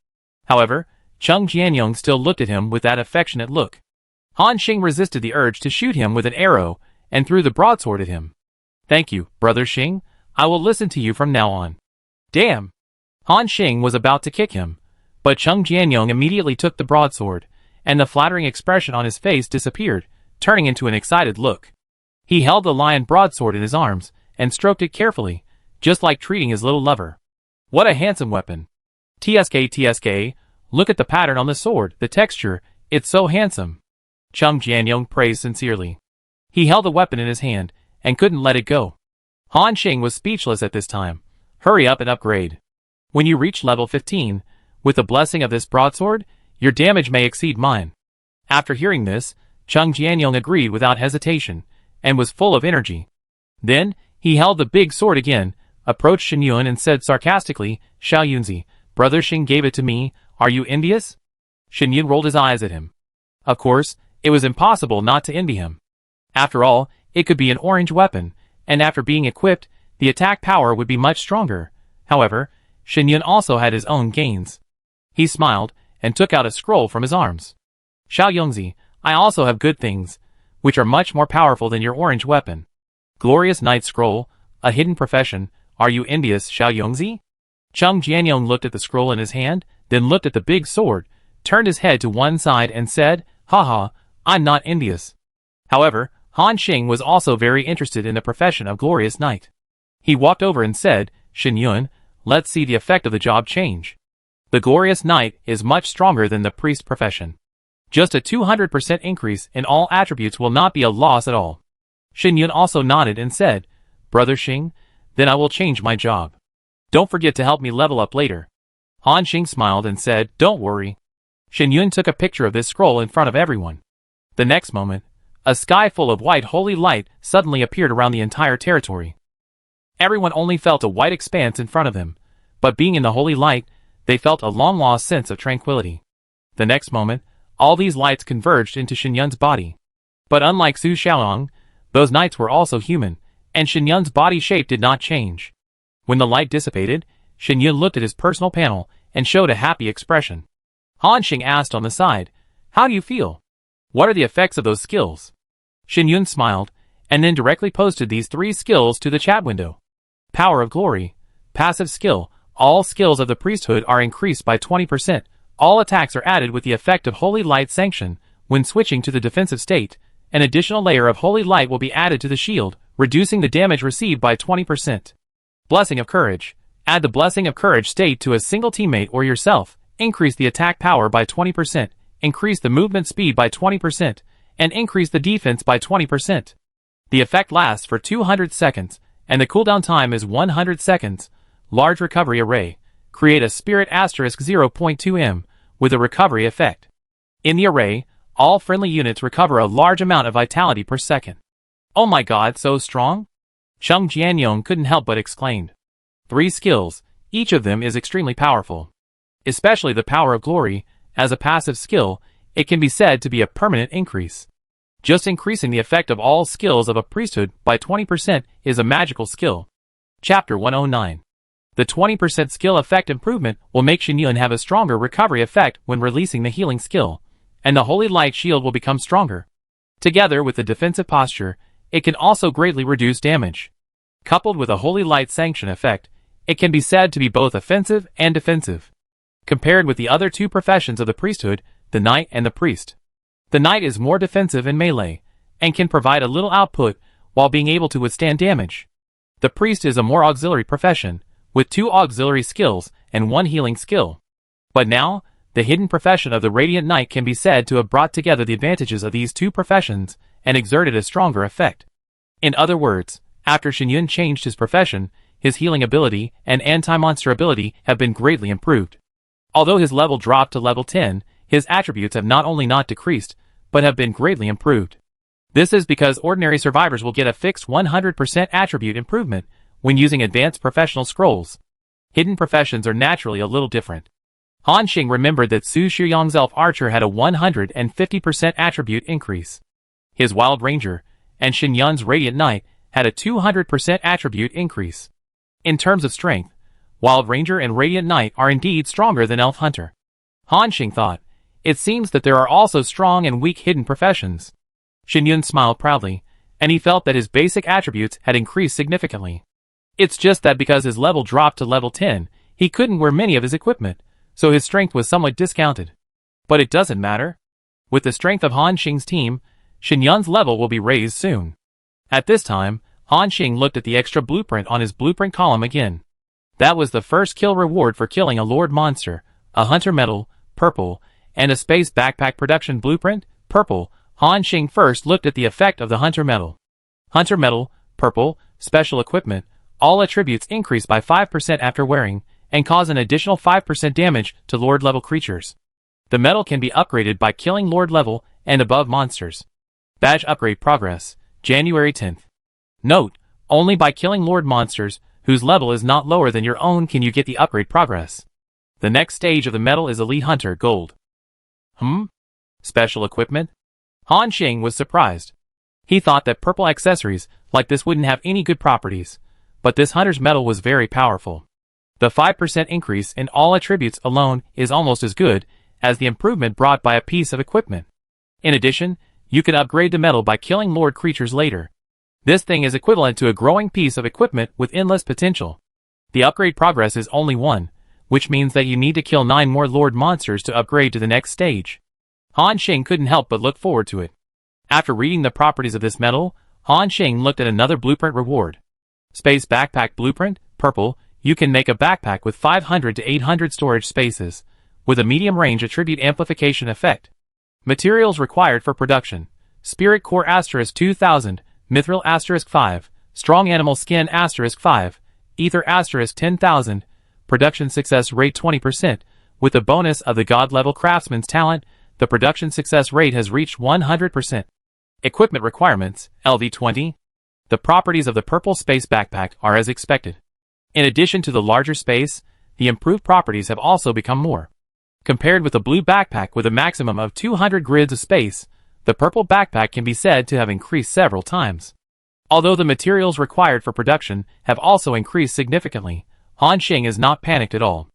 Speaker 1: However, Cheng Jianyong still looked at him with that affectionate look. Han Xing resisted the urge to shoot him with an arrow, and threw the broadsword at him. "Thank you, Brother Xing, I will listen to you from now on." Damn! Han Xing was about to kick him, but Cheng Jianyong immediately took the broadsword, and the flattering expression on his face disappeared, turning into an excited look. He held the lion broadsword in his arms, and stroked it carefully, just like treating his little lover. What a handsome weapon! TSK, look at the pattern on the sword, the texture, it's so handsome. Cheng Jianyong praised sincerely. He held the weapon in his hand, and couldn't let it go. Han Xing was speechless at this time. Hurry up and upgrade. When you reach level 15, with the blessing of this broadsword, your damage may exceed mine. After hearing this, Cheng Jianyong agreed without hesitation, and was full of energy. Then, he held the big sword again, approached Shen Yun and said sarcastically, "Xiao Yunzi, brother Xing gave it to me, are you envious?" Shen Yun rolled his eyes at him. Of course, it was impossible not to envy him. After all, it could be an orange weapon, and after being equipped, the attack power would be much stronger. However, Shen Yun also had his own gains. He smiled, and took out a scroll from his arms. "Xiao Yongzi, I also have good things, which are much more powerful than your orange weapon. Glorious Knight Scroll, a hidden profession, are you envious, Xiao Yongzi?" Cheng Jianyong looked at the scroll in his hand, then looked at the big sword, turned his head to one side and said, "Haha, I'm not envious." However, Han Xing was also very interested in the profession of Glorious Knight. He walked over and said, "Shen Yun, let's see the effect of the job change. The Glorious Knight is much stronger than the priest profession. Just a 200% increase in all attributes will not be a loss at all." Shen Yun also nodded and said, "Brother Xing, then I will change my job. Don't forget to help me level up later." Han Xing smiled and said, "Don't worry." Shen Yun took a picture of this scroll in front of everyone. The next moment, a sky full of white holy light suddenly appeared around the entire territory. Everyone only felt a white expanse in front of them, but being in the holy light, they felt a long-lost sense of tranquility. The next moment, all these lights converged into Shen Yun's body. But unlike Su Xiaolong, those knights were also human, and Shen Yun's body shape did not change. When the light dissipated, Shen Yun looked at his personal panel and showed a happy expression. Han Xing asked on the side, "How do you feel? What are the effects of those skills?" Shen Yun smiled, and then directly posted these 3 skills to the chat window. Power of Glory. Passive skill. All skills of the priesthood are increased by 20%. All attacks are added with the effect of Holy Light Sanction. When switching to the defensive state, an additional layer of Holy Light will be added to the shield, reducing the damage received by 20%. Blessing of Courage. Add the Blessing of Courage state to a single teammate or yourself. Increase the attack power by 20%, increase the movement speed by 20%, and increase the defense by 20%. The effect lasts for 200 seconds, and the cooldown time is 100 seconds. Large Recovery Array. Create a Spirit *0.2 m with a recovery effect. In the array, all friendly units recover a large amount of vitality per second. "Oh my god, so strong?" Cheng Jianyong couldn't help but exclaim. 3 skills, each of them is extremely powerful. Especially the Power of Glory, as a passive skill, it can be said to be a permanent increase. Just increasing the effect of all skills of a priesthood by 20% is a magical skill. Chapter 109. The 20% skill effect improvement will make Shen Yun have a stronger recovery effect when releasing the healing skill, and the Holy Light Shield will become stronger. Together with the defensive posture, it can also greatly reduce damage. Coupled with a Holy Light Sanction effect, it can be said to be both offensive and defensive. Compared with the other 2 professions of the priesthood, the knight and the priest. The knight is more defensive in melee, and can provide a little output while being able to withstand damage. The priest is a more auxiliary profession, with 2 auxiliary skills and 1 healing skill. But now, the hidden profession of the Radiant Knight can be said to have brought together the advantages of these 2 professions and exerted a stronger effect. In other words, after Shen Yun changed his profession, his healing ability and anti-monster ability have been greatly improved. Although his level dropped to level 10, his attributes have not only not decreased, but have been greatly improved. This is because ordinary survivors will get a fixed 100% attribute improvement when using advanced professional scrolls. Hidden professions are naturally a little different. Han Xing remembered that Su Shuyong's Elf Archer had a 150% attribute increase. His Wild Ranger and Shen Yun's Radiant Knight had a 200% attribute increase. In terms of strength, Wild Ranger and Radiant Knight are indeed stronger than Elf Hunter. Han Xing thought, it seems that there are also strong and weak hidden professions. Shen Yun smiled proudly, and he felt that his basic attributes had increased significantly. It's just that because his level dropped to level 10, he couldn't wear many of his equipment, so his strength was somewhat discounted. But it doesn't matter. With the strength of Han Xing's team, Shen Yun's level will be raised soon. At this time, Han Xing looked at the extra blueprint on his blueprint column again. That was the first kill reward for killing a Lord Monster, a Hunter Medal, purple, and a Space Backpack Production Blueprint, purple. Han Xing first looked at the effect of the Hunter Medal. Hunter Medal, purple, special equipment, all attributes increase by 5% after wearing, and cause an additional 5% damage to Lord-level creatures. The medal can be upgraded by killing Lord-level and above monsters. Badge upgrade progress, January 10th. Note, only by killing Lord monsters whose level is not lower than your own, can you get the upgrade progress. The next stage of the metal is Elite Hunter Gold. Special equipment? Han Xing was surprised. He thought that purple accessories like this wouldn't have any good properties, but this hunter's metal was very powerful. The 5% increase in all attributes alone is almost as good as the improvement brought by a piece of equipment. In addition, you can upgrade the metal by killing Lord creatures later. This thing is equivalent to a growing piece of equipment with endless potential. The upgrade progress is only 1, which means that you need to kill 9 more Lord monsters to upgrade to the next stage. Han Xing couldn't help but look forward to it. After reading the properties of this metal, Han Xing looked at another blueprint reward. Space Backpack Blueprint, purple. You can make a backpack with 500 to 800 storage spaces, with a medium range attribute amplification effect. Materials required for production: Spirit Core * 2000, Mithril * 5, Strong Animal Skin * 5, Ether * 10,000, Production Success Rate 20%. With the bonus of the God Level Craftsman's Talent, the production success rate has reached 100%. Equipment requirements: LV20. The properties of the purple space backpack are as expected. In addition to the larger space, the improved properties have also become more. Compared with the blue backpack with a maximum of 200 grids of space, the purple backpack can be said to have increased several times. Although the materials required for production have also increased significantly, Han Xing is not panicked at all.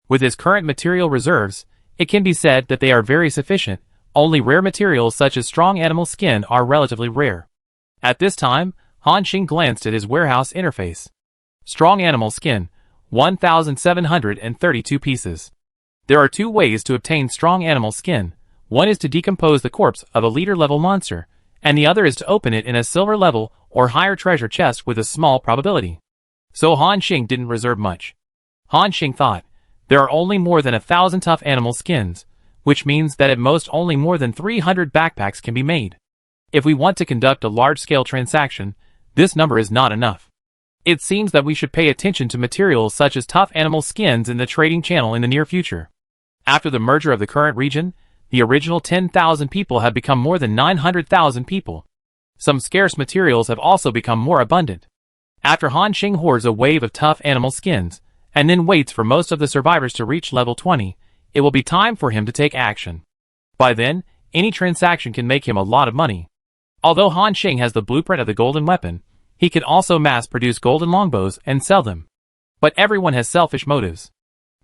Speaker 1: With his current material reserves, it can be said that they are very sufficient. Only rare materials such as strong animal skin are relatively rare. At this time, Han Xing glanced at his warehouse interface. Strong animal skin, 1,732 pieces. There are 2 ways to obtain strong animal skin. One is to decompose the corpse of a leader-level monster, and the other is to open it in a silver level or higher treasure chest with a small probability. So Han Xing didn't reserve much. Han Xing thought, there are only more than 1,000 tough animal skins, which means that at most only more than 300 backpacks can be made. If we want to conduct a large-scale transaction, this number is not enough. It seems that we should pay attention to materials such as tough animal skins in the trading channel in the near future. After the merger of the current region, the original 10,000 people have become more than 900,000 people. Some scarce materials have also become more abundant. After Han Xing hoards a wave of tough animal skins, and then waits for most of the survivors to reach level 20, it will be time for him to take action. By then, any transaction can make him a lot of money. Although Han Xing has the blueprint of the golden weapon, he can also mass-produce golden longbows and sell them. But everyone has selfish motives.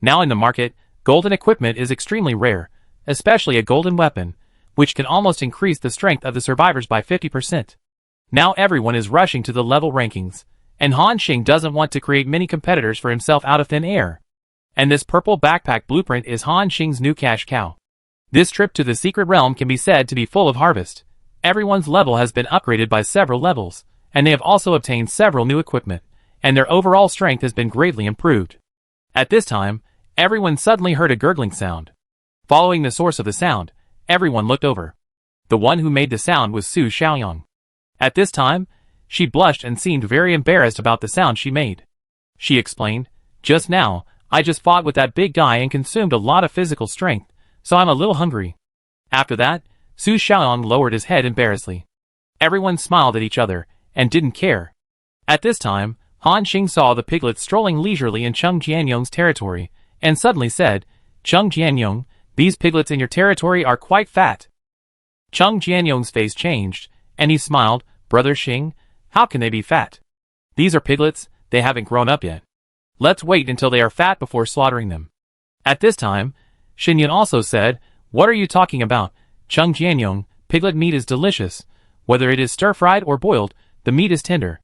Speaker 1: Now in the market, golden equipment is extremely rare, especially a golden weapon, which can almost increase the strength of the survivors by 50%. Now everyone is rushing to the level rankings, and Han Xing doesn't want to create many competitors for himself out of thin air. And this purple backpack blueprint is Han Xing's new cash cow. This trip to the secret realm can be said to be full of harvest. Everyone's level has been upgraded by several levels, and they have also obtained several new equipment, and their overall strength has been greatly improved. At this time, everyone suddenly heard a gurgling sound. Following the source of the sound, everyone looked over. The one who made the sound was Su Xiaoyang. At this time, she blushed and seemed very embarrassed about the sound she made. She explained, "Just now, I just fought with that big guy and consumed a lot of physical strength, so I'm a little hungry." After that, Su Xiaoyang lowered his head embarrassedly. Everyone smiled at each other, and didn't care. At this time, Han Xing saw the piglets strolling leisurely in Cheng Jianyong's territory, and suddenly said, "Cheng Jianyong, these piglets in your territory are quite fat." Cheng Jianyong's face changed, and he smiled, "Brother Xing, how can they be fat? These are piglets, they haven't grown up yet. Let's wait until they are fat before slaughtering them." At this time, Xinyan also said, "What are you talking about, Cheng Jianyong? Piglet meat is delicious. Whether it is stir-fried or boiled, the meat is tender."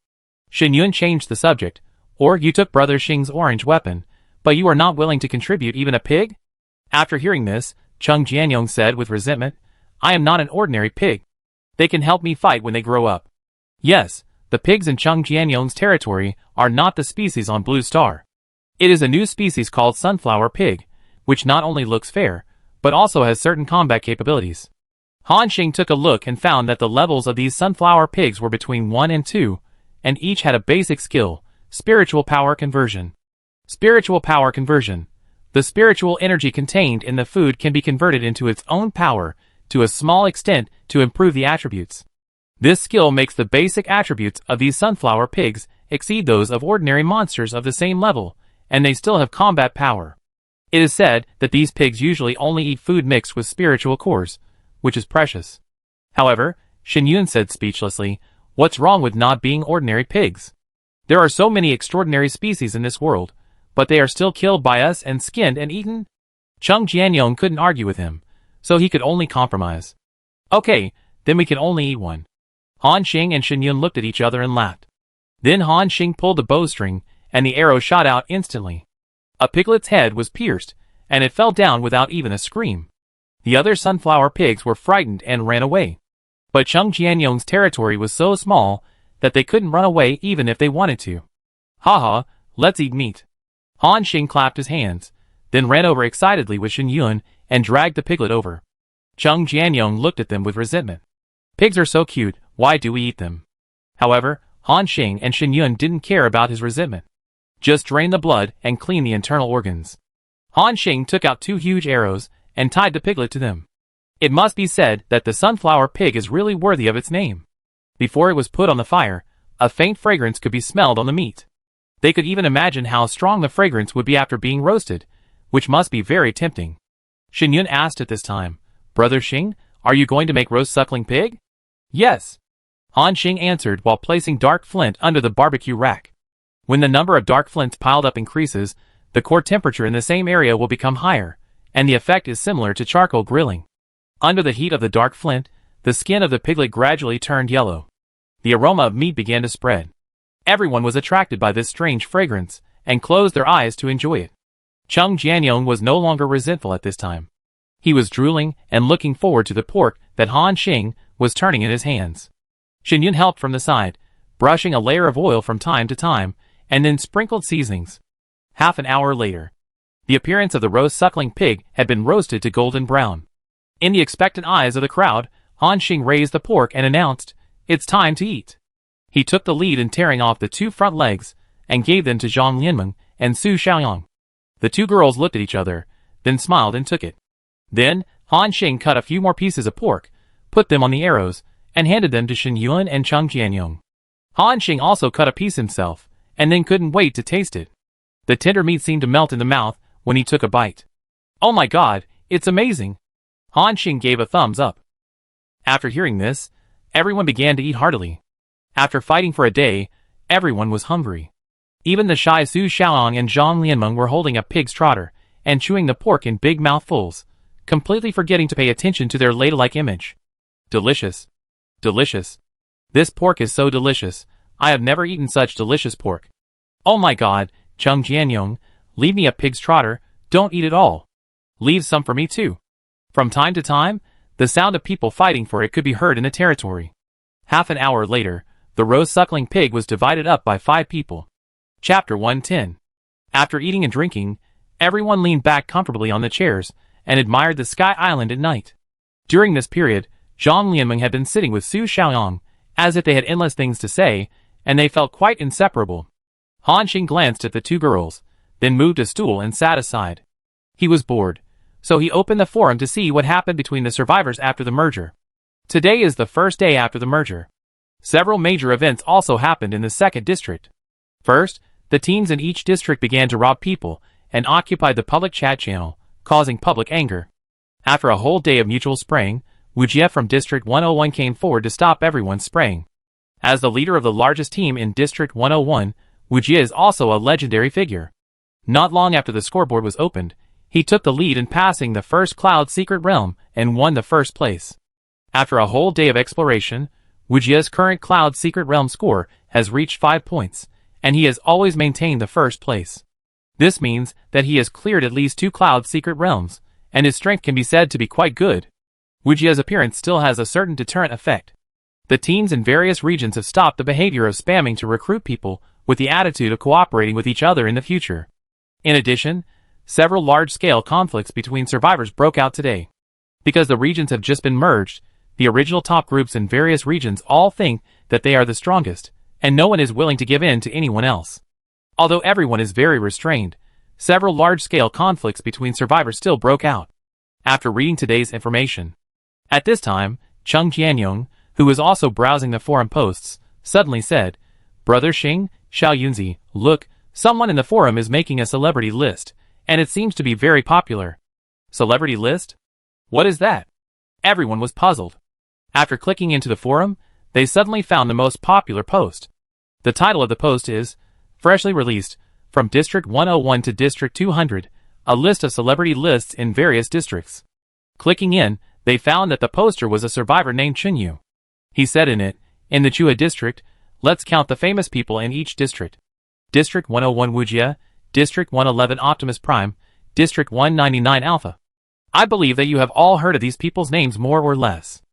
Speaker 1: Xinyan changed the subject. "Or you took Brother Xing's orange weapon, but you are not willing to contribute even a pig?" After hearing this, Cheng Jianyong said with resentment, "I am not an ordinary pig. They can help me fight when they grow up." Yes, the pigs in Cheng Jianyong's territory are not the species on Blue Star. It is a new species called Sunflower Pig, which not only looks fair, but also has certain combat capabilities. Han Xing took a look and found that the levels of these sunflower pigs were between 1 and 2, and each had a basic skill, Spiritual Power Conversion. Spiritual Power Conversion. The spiritual energy contained in the food can be converted into its own power, to a small extent, to improve the attributes. This skill makes the basic attributes of these sunflower pigs exceed those of ordinary monsters of the same level, and they still have combat power. It is said that these pigs usually only eat food mixed with spiritual cores, which is precious. However, Shen Yun said speechlessly, "What's wrong with not being ordinary pigs? There are so many extraordinary species in this world, but they are still killed by us and skinned and eaten?" Cheng Jianyong couldn't argue with him, so he could only compromise. "Okay, then we can only eat one." Han Xing and Shen Yun looked at each other and laughed. Then Han Xing pulled the bowstring, and the arrow shot out instantly. A piglet's head was pierced, and it fell down without even a scream. The other sunflower pigs were frightened and ran away. But Cheng Jianyong's territory was so small that they couldn't run away even if they wanted to. "Haha, let's eat meat." Han Xing clapped his hands, then ran over excitedly with Shen Yun and dragged the piglet over. Cheng Jianyong looked at them with resentment. "Pigs are so cute, why do we eat them?" However, Han Xing and Shen Yun didn't care about his resentment. Just drain the blood and clean the internal organs. Han Xing took out 2 huge arrows and tied the piglet to them. It must be said that the sunflower pig is really worthy of its name. Before it was put on the fire, a faint fragrance could be smelled on the meat. They could even imagine how strong the fragrance would be after being roasted, which must be very tempting. Shen Yun asked at this time, "Brother Xing, are you going to make roast suckling pig?" "Yes." Han Xing answered while placing dark flint under the barbecue rack. When the number of dark flints piled up increases, the core temperature in the same area will become higher, and the effect is similar to charcoal grilling. Under the heat of the dark flint, the skin of the piglet gradually turned yellow. The aroma of meat began to spread. Everyone was attracted by this strange fragrance, and closed their eyes to enjoy it. Cheng Jianyong was no longer resentful at this time. He was drooling and looking forward to the pork that Han Xing was turning in his hands. Shen Yun helped from the side, brushing a layer of oil from time to time, and then sprinkled seasonings. Half an hour later, the appearance of the roast suckling pig had been roasted to golden brown. In the expectant eyes of the crowd, Han Xing raised the pork and announced, "It's time to eat." He took the lead in tearing off the 2 front legs, and gave them to Zhang Lianmeng and Su Xiaoyang. The 2 girls looked at each other, then smiled and took it. Then, Han Xing cut a few more pieces of pork, put them on the arrows, and handed them to Shen Yun and Cheng Jianyong. Han Xing also cut a piece himself, and then couldn't wait to taste it. The tender meat seemed to melt in the mouth when he took a bite. "Oh my god, it's amazing!" Han Xing gave a thumbs up. After hearing this, everyone began to eat heartily. After fighting for a day, everyone was hungry. Even the shy Su Xiaoyang and Zhang Lianmeng were holding a pig's trotter and chewing the pork in big mouthfuls, completely forgetting to pay attention to their ladle-like image. Delicious. Delicious. This pork is so delicious. I have never eaten such delicious pork. "Oh my god, Cheng Jianyong, leave me a pig's trotter, don't eat it all. Leave some for me too." From time to time, the sound of people fighting for it could be heard in the territory. Half an hour later, the roast suckling pig was divided up by 5 people. Chapter 110. After eating and drinking, everyone leaned back comfortably on the chairs and admired the sky island at night. During this period, Zhang Lianmeng had been sitting with Su Xiaoyang, as if they had endless things to say, and they felt quite inseparable. Han Xing glanced at the 2 girls, then moved a stool and sat aside. He was bored, so he opened the forum to see what happened between the survivors after the merger. Today is the first day after the merger. Several major events also happened in the 2nd district. First, the teens in each district began to rob people and occupied the public chat channel, causing public anger. After a whole day of mutual spraying, Wu Jie from District 101 came forward to stop everyone spraying. As the leader of the largest team in District 101, Wu Jie is also a legendary figure. Not long after the scoreboard was opened, he took the lead in passing the first Cloud Secret Realm and won the first place. After a whole day of exploration, Wu Jie's current Cloud Secret Realm score has reached 5 points, and he has always maintained the first place. This means that he has cleared at least 2 Cloud Secret Realms, and his strength can be said to be quite good. Wu Jie's appearance still has a certain deterrent effect. The teens in various regions have stopped the behavior of spamming to recruit people with the attitude of cooperating with each other in the future. In addition, several large-scale conflicts between survivors broke out today. Because the regions have just been merged, the original top groups in various regions all think that they are the strongest, and no one is willing to give in to anyone else. Although everyone is very restrained, several large-scale conflicts between survivors still broke out. After reading today's information, at this time, Cheng Jianyong, who was also browsing the forum posts, suddenly said, "Brother Xing, Xiao Yunzi, look, someone in the forum is making a celebrity list, and it seems to be very popular. Celebrity list? What is that? Everyone was puzzled. After clicking into the forum, they suddenly found the most popular post. The title of the post is, Freshly Released, from District 101 to District 200, a list of celebrity lists in various districts. Clicking in, they found that the poster was a survivor named Chunyu. He said in it, in the Chua district, let's count the famous people in each district. District 101 Wujia, District 111 Optimus Prime, District 199 Alpha. I believe that you have all heard of these people's names more or less.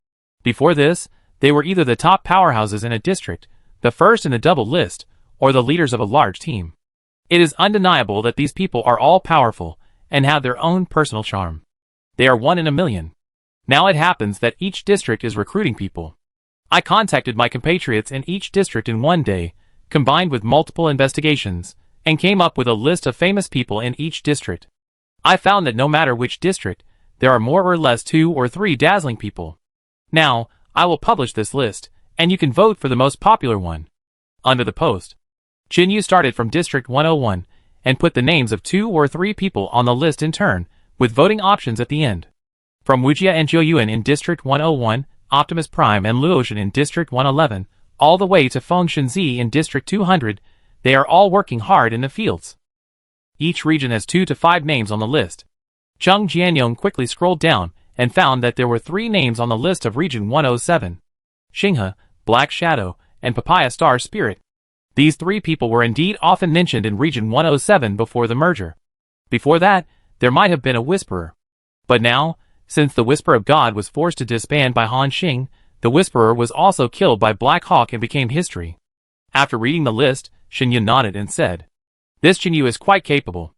Speaker 1: Before this, they were either the top powerhouses in a district, the first in the double list, or the leaders of a large team. It is undeniable that these people are all powerful and have their own personal charm. They are one in a million. Now it happens that each district is recruiting people. I contacted my compatriots in each district in one day, combined with multiple investigations, and came up with a list of famous people in each district. I found that no matter which district, there are more or less 2 or 3 dazzling people. Now, I will publish this list, and you can vote for the most popular one. Under the post, Chinyu started from District 101, and put the names of 2 or 3 people on the list in turn, with voting options at the end. From Wujia and Zhouyuan in District 101, Optimus Prime and Luotian in District 111, all the way to Feng Shunzi in District 200, they are all working hard in the fields. Each region has 2 to 5 names on the list. Cheng Jianyong quickly scrolled down and found that there were 3 names on the list of Region 107. Xinghe, Black Shadow, and Papaya Star Spirit. These 3 people were indeed often mentioned in Region 107 before the merger. Before that, there might have been a Whisperer. But now, since the Whisper of God was forced to disband by Han Xing, the Whisperer was also killed by Black Hawk and became history. After reading the list, Xinyu nodded and said, This Xinyu is quite capable.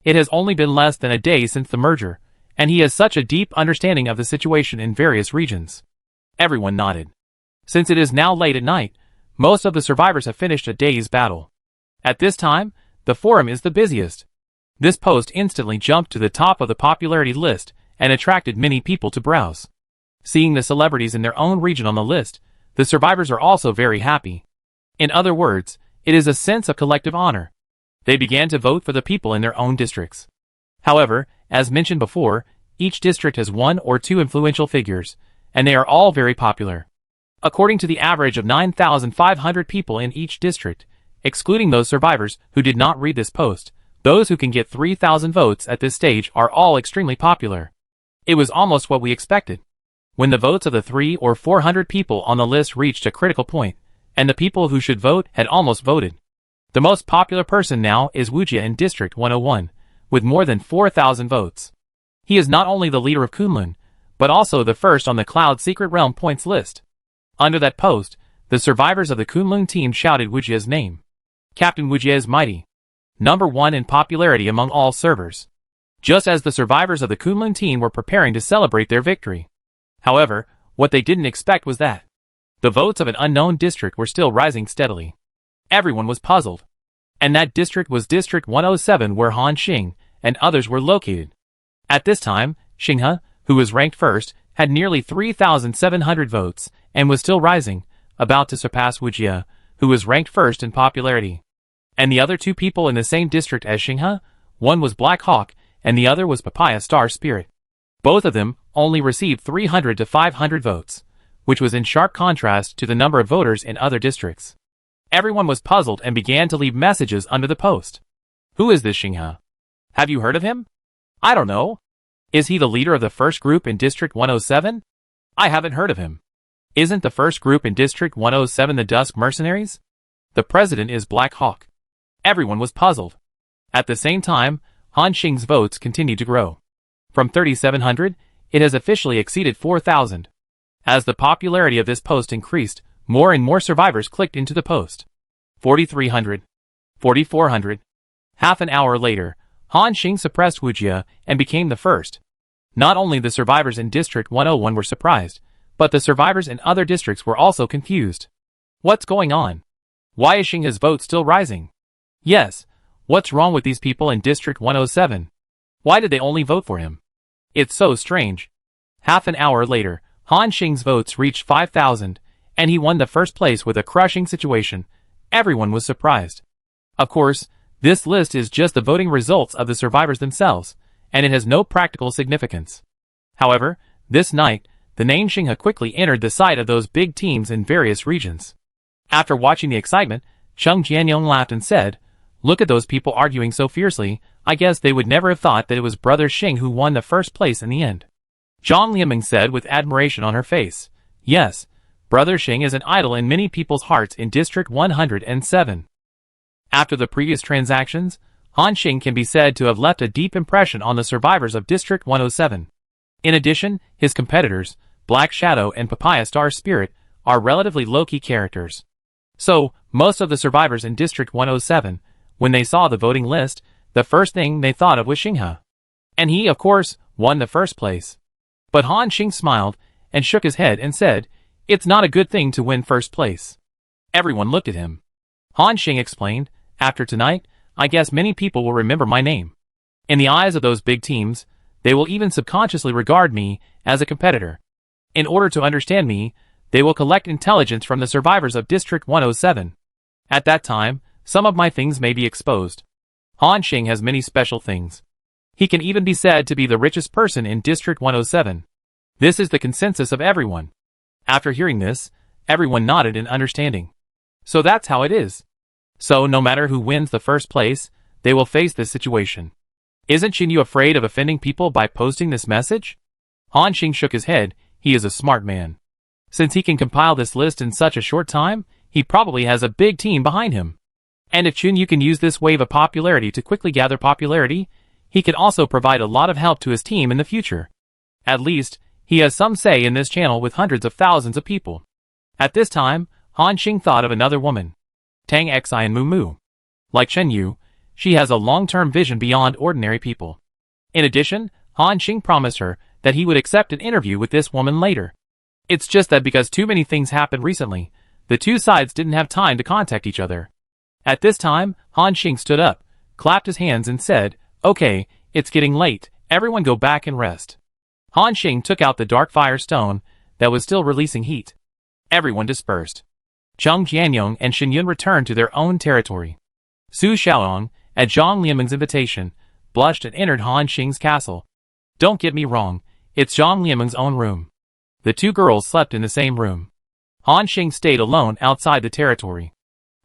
Speaker 1: It has only been less than a day since the merger, and he has such a deep understanding of the situation in various regions. Everyone nodded. Since it is now late at night, most of the survivors have finished a day's battle. At this time, the forum is the busiest. This post instantly jumped to the top of the popularity list and attracted many people to browse. Seeing the celebrities in their own region on the list, the survivors are also very happy. In other words, it is a sense of collective honor. They began to vote for the people in their own districts. However, as mentioned before, each district has 1 or 2 influential figures, and they are all very popular. According to the average of 9,500 people in each district, excluding those survivors who did not read this post, those who can get 3,000 votes at this stage are all extremely popular. It was almost what we expected. When the votes of the 300 or 400 people on the list reached a critical point, and the people who should vote had almost voted. The most popular person now is Wujia in District 101, with more than 4,000 votes. He is not only the leader of Kunlun, but also the first on the Cloud Secret Realm points list. Under that post, the survivors of the Kunlun team shouted Wujia's name. Captain Wujia is mighty. Number 1 in popularity among all servers. Just as the survivors of the Kunlun team were preparing to celebrate their victory. However, what they didn't expect was that the votes of an unknown district were still rising steadily. Everyone was puzzled. And that district was District 107 where Han Xing and others were located. At this time, Xinghe, who was ranked first, had nearly 3,700 votes and was still rising, about to surpass Wujia, who was ranked first in popularity. And the other 2 people in the same district as Xinghe, one was Black Hawk and the other was Papaya Star Spirit. Both of them only received 300 to 500 votes, which was in sharp contrast to the number of voters in other districts. Everyone was puzzled and began to leave messages under the post. Who is this Xinghe? Have you heard of him? I don't know. Is he the leader of the first group in District 107? I haven't heard of him. Isn't the first group in District 107 the Dusk Mercenaries? The president is Black Hawk. Everyone was puzzled. At the same time, Han Xing's votes continued to grow. From 3,700, it has officially exceeded 4,000. As the popularity of this post increased, more and more survivors clicked into the post. 4,300. 4,400. Half an hour later, Han Xing suppressed Wujia and became the first. Not only the survivors in District 101 were surprised, but the survivors in other districts were also confused. What's going on? Why is Xinghe's vote still rising? Yes, what's wrong with these people in District 107? Why did they only vote for him? It's so strange. Half an hour later, Han Xing's votes reached 5,000, and he won the first place with a crushing situation. Everyone was surprised. Of course, this list is just the voting results of the survivors themselves, and it has no practical significance. However, this night, the name Xinghe quickly entered the sight of those big teams in various regions. After watching the excitement, Cheng Jianyong laughed and said, "Look at those people arguing so fiercely. I guess they would never have thought that it was Brother Xing who won the first place in the end." Zhang Lianmeng said with admiration on her face, "Yes, Brother Xing is an idol in many people's hearts in District 107. After the previous transactions, Han Xing can be said to have left a deep impression on the survivors of District 107. In addition, his competitors, Black Shadow and Papaya Star Spirit, are relatively low-key characters. So, most of the survivors in District 107, when they saw the voting list, the first thing they thought of was Xinghe. And he, of course, won the first place. But Han Xing smiled and shook his head and said, "It's not a good thing to win first place." Everyone looked at him. Han Xing explained, "After tonight, I guess many people will remember my name. In the eyes of those big teams, they will even subconsciously regard me as a competitor. In order to understand me, they will collect intelligence from the survivors of District 107. At that time, some of my things may be exposed." Han Xing has many special things. He can even be said to be the richest person in District 107. This is the consensus of everyone. After hearing this, everyone nodded in understanding. So that's how it is. So no matter who wins the first place, they will face this situation. Isn't Xinyu afraid of offending people by posting this message? Han Xing shook his head. He is a smart man. Since he can compile this list in such a short time, he probably has a big team behind him. And if Xinyu can use this wave of popularity to quickly gather popularity, he can also provide a lot of help to his team in the future. At least, he has some say in this channel with hundreds of thousands of people. At this time, Han Xing thought of another woman, Tang Xi and Mu Mu. Like Shen Yu, she has a long-term vision beyond ordinary people. In addition, Han Xing promised her that he would accept an interview with this woman later. It's just that because too many things happened recently, the two sides didn't have time to contact each other. At this time, Han Xing stood up, clapped his hands and said, "Okay, it's getting late, everyone go back and rest." Han Xing took out the dark fire stone that was still releasing heat. Everyone dispersed. Cheng Jianyong and Shen Yun returned to their own territory. Su Xiaoyong, at Zhang Lianmeng's invitation, blushed and entered Han Xing's castle. Don't get me wrong, it's Zhang Lianmeng's own room. The two girls slept in the same room. Han Xing stayed alone outside the territory.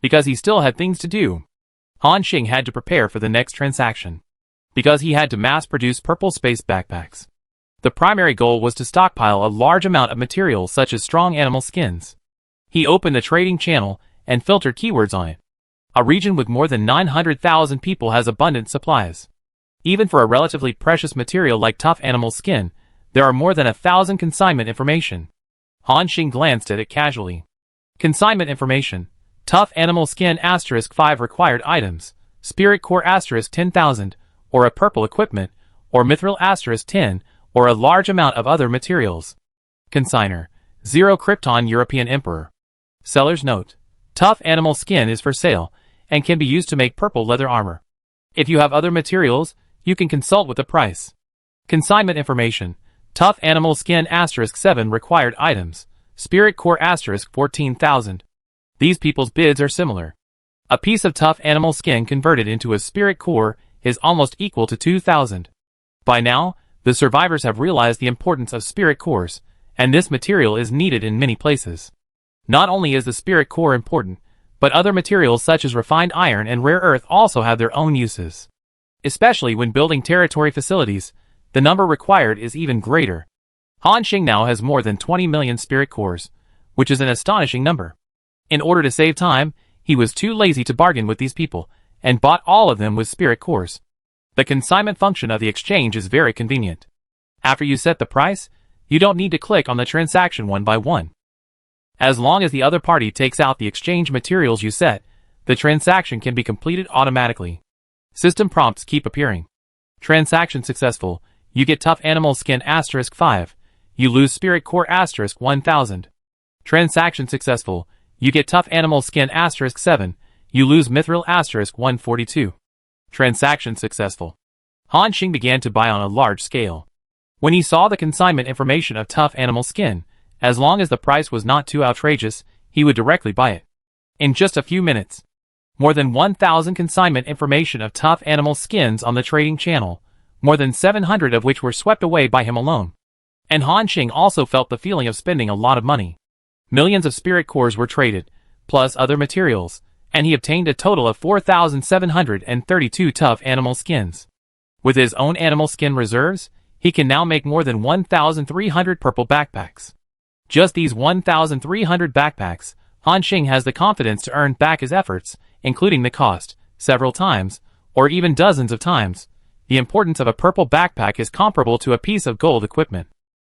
Speaker 1: Because he still had things to do. Han Xing had to prepare for the next transaction. Because he had to mass-produce purple space backpacks. The primary goal was to stockpile a large amount of materials such as strong animal skins. He opened a trading channel and filtered keywords on it. A region with more than 900,000 people has abundant supplies. Even for a relatively precious material like tough animal skin, there are more than 1,000 consignment information. Han Xing glanced at it casually. Consignment information. Tough animal skin *5 required items, spirit core *10,000, or a purple equipment, or mithril *10, or a large amount of other materials. Consigner. 0 Krypton European Emperor. Seller's note. Tough animal skin is for sale, and can be used to make purple leather armor. If you have other materials, you can consult with the price. Consignment information. Tough animal skin *7 required items, spirit core *14,000. These people's bids are similar. A piece of tough animal skin converted into a spirit core is almost equal to 2,000. By now, the survivors have realized the importance of spirit cores, and this material is needed in many places. Not only is the spirit core important, but other materials such as refined iron and rare earth also have their own uses. Especially when building territory facilities, the number required is even greater. Han Xing now has more than 20 million spirit cores, which is an astonishing number. In order to save time, he was too lazy to bargain with these people, and bought all of them with spirit cores. The consignment function of the exchange is very convenient. After you set the price, you don't need to click on the transaction one by one. As long as the other party takes out the exchange materials you set, the transaction can be completed automatically. System prompts keep appearing. Transaction successful, you get tough animal skin *5, you lose spirit core *1000. Transaction successful, you get tough animal skin *7, you lose mithril *142. Transaction successful. Han Xing began to buy on a large scale. When he saw the consignment information of tough animal skin, as long as the price was not too outrageous, he would directly buy it. In just a few minutes, more than 1,000 consignment information of tough animal skins on the trading channel, more than 700 of which were swept away by him alone. And Han Xing also felt the feeling of spending a lot of money. Millions of spirit cores were traded, plus other materials, and he obtained a total of 4,732 tough animal skins. With his own animal skin reserves, he can now make more than 1,300 purple backpacks. Just these 1,300 backpacks, Han Xing has the confidence to earn back his efforts, including the cost, several times, or even dozens of times. The importance of a purple backpack is comparable to a piece of gold equipment.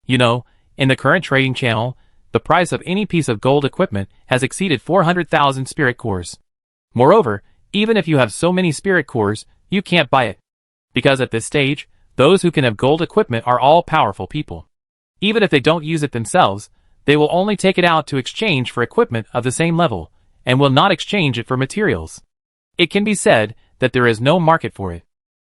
Speaker 1: You know, in the current trading channel, the price of any piece of gold equipment has exceeded 400,000 spirit cores. Moreover, even if you have so many spirit cores, you can't buy it. Because at this stage, those who can have gold equipment are all powerful people. Even if they don't use it themselves, they will only take it out to exchange for equipment of the same level, and will not exchange it for materials. It can be said that there is no market for it.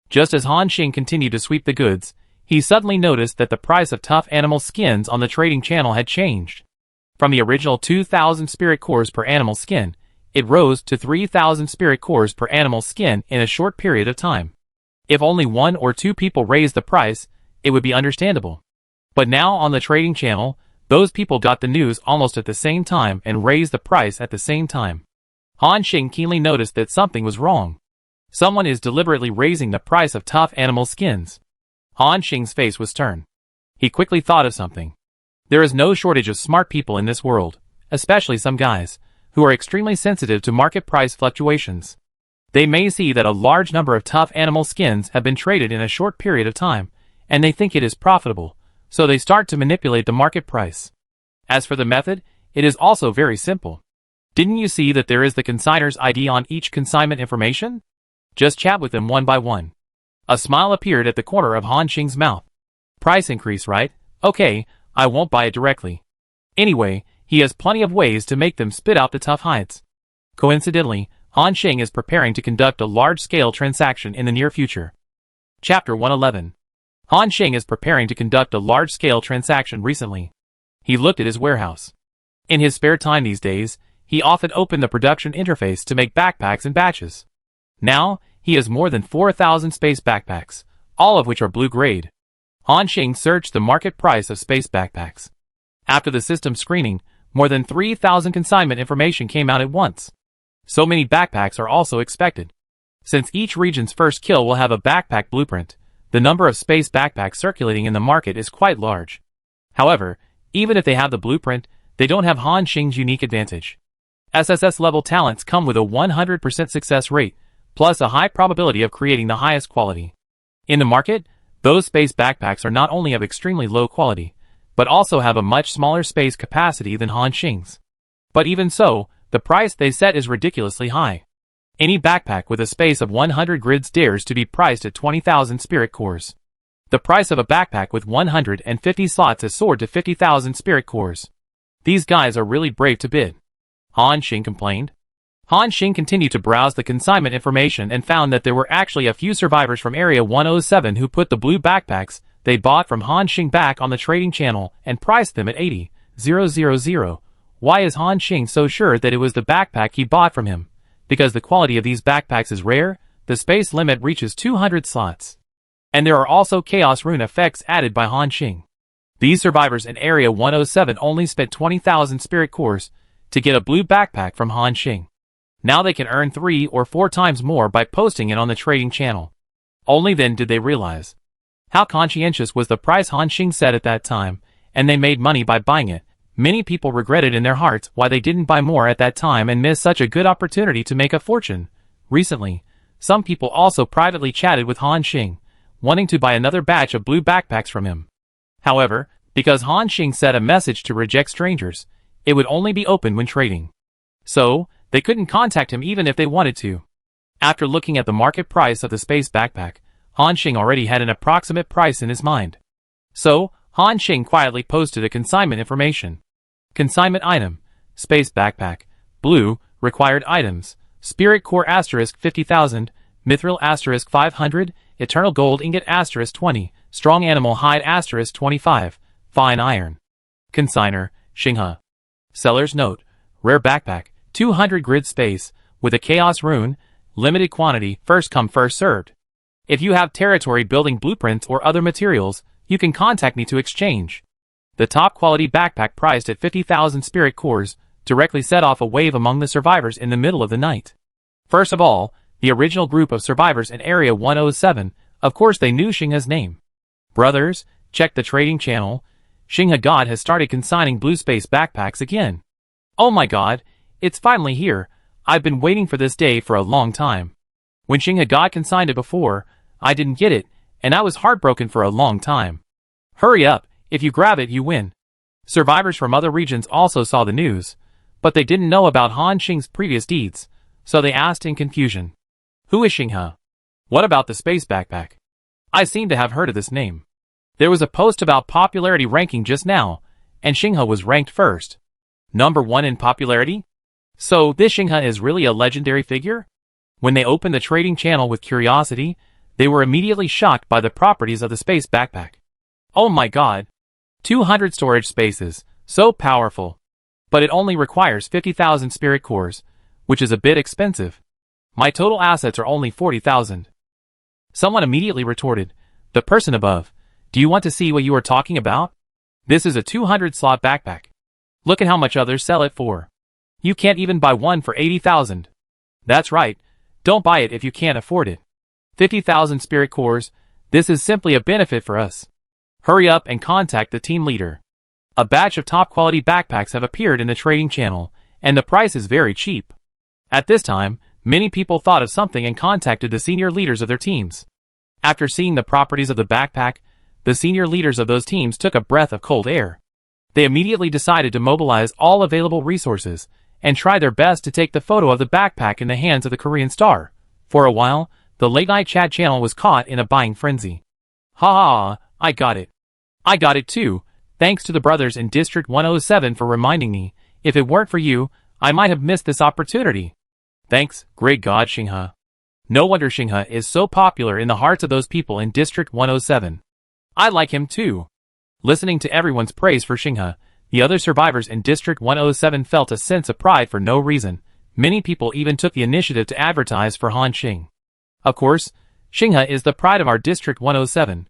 Speaker 1: Just as Han Xing continued to sweep the goods, he suddenly noticed that the price of tough animal skins on the trading channel had changed. From the original 2,000 spirit cores per animal skin, it rose to 3,000 spirit cores per animal skin in a short period of time. If only 1 or 2 people raised the price, it would be understandable. But now on the trading channel, those people got the news almost at the same time and raised the price at the same time. Han Xing keenly noticed that something was wrong. Someone is deliberately raising the price of tough animal skins. Han Xing's face was turned. He quickly thought of something. There is no shortage of smart people in this world, especially some guys, who are extremely sensitive to market price fluctuations. They may see that a large number of tough animal skins have been traded in a short period of time, and they think it is profitable, so they start to manipulate the market price. As for the method, it is also very simple. Didn't you see that there is the consignor's ID on each consignment information? Just chat with them one by one. A smile appeared at the corner of Han Xing's mouth. Price increase, right? Okay, I won't buy it directly. Anyway, he has plenty of ways to make them spit out the tough hides. Coincidentally, Han Xing is preparing to conduct a large-scale transaction in the near future. Chapter 111. Han Xing is preparing to conduct a large-scale transaction recently. He looked at his warehouse. In his spare time these days, he often opened the production interface to make backpacks in batches. Now, he has more than 4,000 space backpacks, all of which are blue grade. Han Xing searched the market price of space backpacks. After the system screening, more than 3,000 consignment information came out at once. So many backpacks are also expected. Since each region's first kill will have a backpack blueprint, the number of space backpacks circulating in the market is quite large. However, even if they have the blueprint, they don't have Han Xing's unique advantage. SSS level talents come with a 100% success rate, plus a high probability of creating the highest quality. In the market, those space backpacks are not only of extremely low quality, but also have a much smaller space capacity than Han Xing's. But even so, the price they set is ridiculously high. Any backpack with a space of 100 grids dares to be priced at 20,000 spirit cores. The price of a backpack with 150 slots has soared to 50,000 spirit cores. These guys are really brave to bid. Han Xing complained. Han Xing continued to browse the consignment information and found that there were actually a few survivors from Area 107 who put the blue backpacks they bought from Han Xing back on the trading channel and priced them at 80,000. Why is Han Xing so sure that it was the backpack he bought from him? Because the quality of these backpacks is rare, the space limit reaches 200 slots. And there are also Chaos Rune effects added by Han Xing. These survivors in Area 107 only spent 20,000 spirit cores to get a blue backpack from Han Xing. Now they can earn 3 or 4 times more by posting it on the trading channel. Only then did they realize how conscientious was the price Han Xing set at that time, and they made money by buying it. Many people regretted in their hearts why they didn't buy more at that time and missed such a good opportunity to make a fortune. Recently, some people also privately chatted with Han Xing, wanting to buy another batch of blue backpacks from him. However, because Han Xing set a message to reject strangers, it would only be opened when trading. So, they couldn't contact him even if they wanted to. After looking at the market price of the space backpack, Han Xing already had an approximate price in his mind. So, Han Xing quietly posted a consignment information. Consignment item, space backpack, blue, required items, spirit core * 50,000, mithril * 500, eternal gold ingot * 20, strong animal hide * 25, fine iron. Consignor, Xinghe. Seller's note, rare backpack, 200 grid space, with a chaos rune, limited quantity, first come first served. If you have territory building blueprints or other materials, you can contact me to exchange. The top quality backpack priced at 50,000 spirit cores directly set off a wave among the survivors in the middle of the night. First of all, the original group of survivors in Area 107, of course they knew Xingha's name. Brothers, check the trading channel. Xingha God has started consigning blue space backpacks again. Oh my god, it's finally here. I've been waiting for this day for a long time. When Xingha God consigned it before, I didn't get it, and I was heartbroken for a long time. Hurry up, if you grab it you win. Survivors from other regions also saw the news, but they didn't know about Han Xing's previous deeds, so they asked in confusion. Who is Xingha? What about the space backpack? I seem to have heard of this name. There was a post about popularity ranking just now, and Xingha was ranked first. Number 1 in popularity? So this Xingha is really a legendary figure? When they opened the trading channel with curiosity, they were immediately shocked by the properties of the space backpack. Oh my god! 200 storage spaces, so powerful. But it only requires 50,000 spirit cores, which is a bit expensive. My total assets are only 40,000. Someone immediately retorted, the person above, do you want to see what you are talking about? This is a 200 slot backpack. Look at how much others sell it for. You can't even buy one for 80,000. That's right, don't buy it if you can't afford it. 50,000 spirit cores, this is simply a benefit for us. Hurry up and contact the team leader. A batch of top quality backpacks have appeared in the trading channel, and the price is very cheap. At this time, many people thought of something and contacted the senior leaders of their teams. After seeing the properties of the backpack, the senior leaders of those teams took a breath of cold air. They immediately decided to mobilize all available resources and try their best to take the photo of the backpack in the hands of the Korean star. For a while, the late-night chat channel was caught in a buying frenzy. Ha ha, I got it. I got it too, thanks to the brothers in District 107 for reminding me. If it weren't for you, I might have missed this opportunity. Thanks, great god Xingha. No wonder Xingha is so popular in the hearts of those people in District 107. I like him too. Listening to everyone's praise for Xingha, the other survivors in District 107 felt a sense of pride for no reason. Many people even took the initiative to advertise for Han Xing. Of course, Xingha is the pride of our District 107.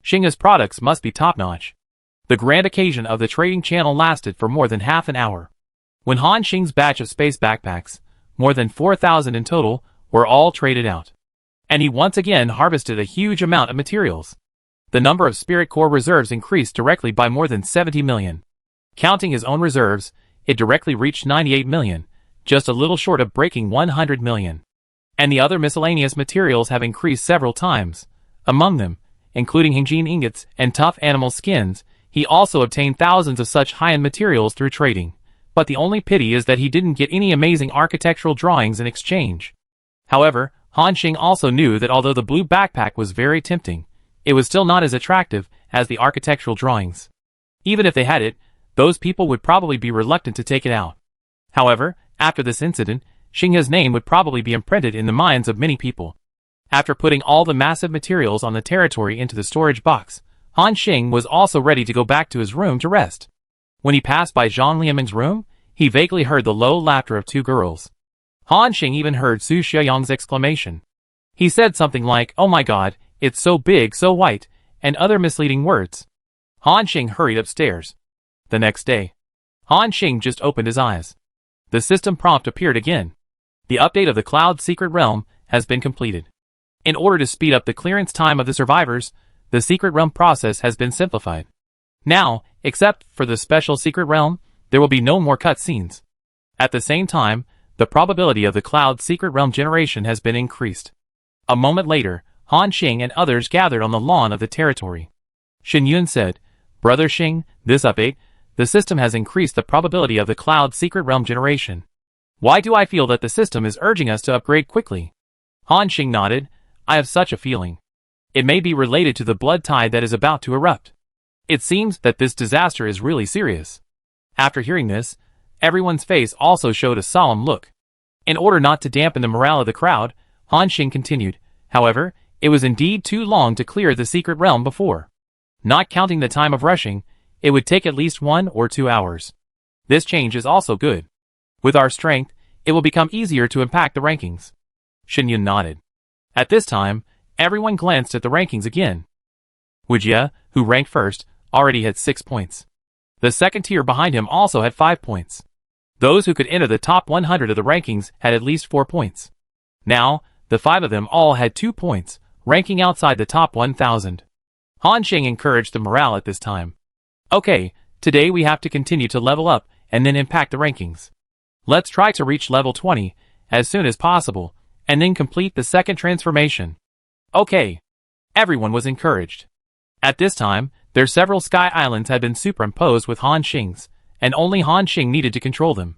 Speaker 1: Xingha's products must be top-notch. The grand occasion of the trading channel lasted for more than half an hour. When Han Xing's batch of space backpacks, more than 4,000 in total, were all traded out. And he once again harvested a huge amount of materials. The number of spirit core reserves increased directly by more than 70 million. Counting his own reserves, it directly reached 98 million, just a little short of breaking 100 million. And the other miscellaneous materials have increased several times. Among them, including Hingjin ingots and tough animal skins, he also obtained thousands of such high-end materials through trading. But the only pity is that he didn't get any amazing architectural drawings in exchange. However, Han Xing also knew that although the blue backpack was very tempting, it was still not as attractive as the architectural drawings. Even if they had it, those people would probably be reluctant to take it out. However, after this incident, Xingha's name would probably be imprinted in the minds of many people. After putting all the massive materials on the territory into the storage box, Han Xing was also ready to go back to his room to rest. When he passed by Zhang Liaming's room, he vaguely heard the low laughter of two girls. Han Xing even heard Su Xiaoyang's exclamation. He said something like, "Oh my god, it's so big, so white," and other misleading words. Han Xing hurried upstairs. The next day, Han Xing just opened his eyes. The system prompt appeared again. The update of the Cloud Secret Realm has been completed. In order to speed up the clearance time of the survivors, the Secret Realm process has been simplified. Now, except for the special Secret Realm, there will be no more cutscenes. At the same time, the probability of the Cloud Secret Realm generation has been increased. A moment later, Han Xing and others gathered on the lawn of the territory. Shen Yun said, "Brother Xing, this update, the system has increased the probability of the Cloud Secret Realm generation. Why do I feel that the system is urging us to upgrade quickly?" Han Xing nodded, "I have such a feeling. It may be related to the blood tide that is about to erupt. It seems that this disaster is really serious." After hearing this, everyone's face also showed a solemn look. In order not to dampen the morale of the crowd, Han Xing continued, "However, it was indeed too long to clear the secret realm before. Not counting the time of rushing, it would take at least 1 or 2 hours. This change is also good. With our strength, it will become easier to impact the rankings. Shinyun nodded. At this time, everyone glanced at the rankings again. Wujia, who ranked first, already had 6 points. The second tier behind him also had 5 points. Those who could enter the top 100 of the rankings had at least 4 points. Now, the 5 of them all had 2 points, ranking outside the top 1,000. Han Xing encouraged the morale at this time. Okay, today we have to continue to level up and then impact the rankings. Let's try to reach level 20 as soon as possible and then complete the second transformation. Okay. Everyone was encouraged. At this time, their several sky islands had been superimposed with Han Xing's, and only Han Xing needed to control them.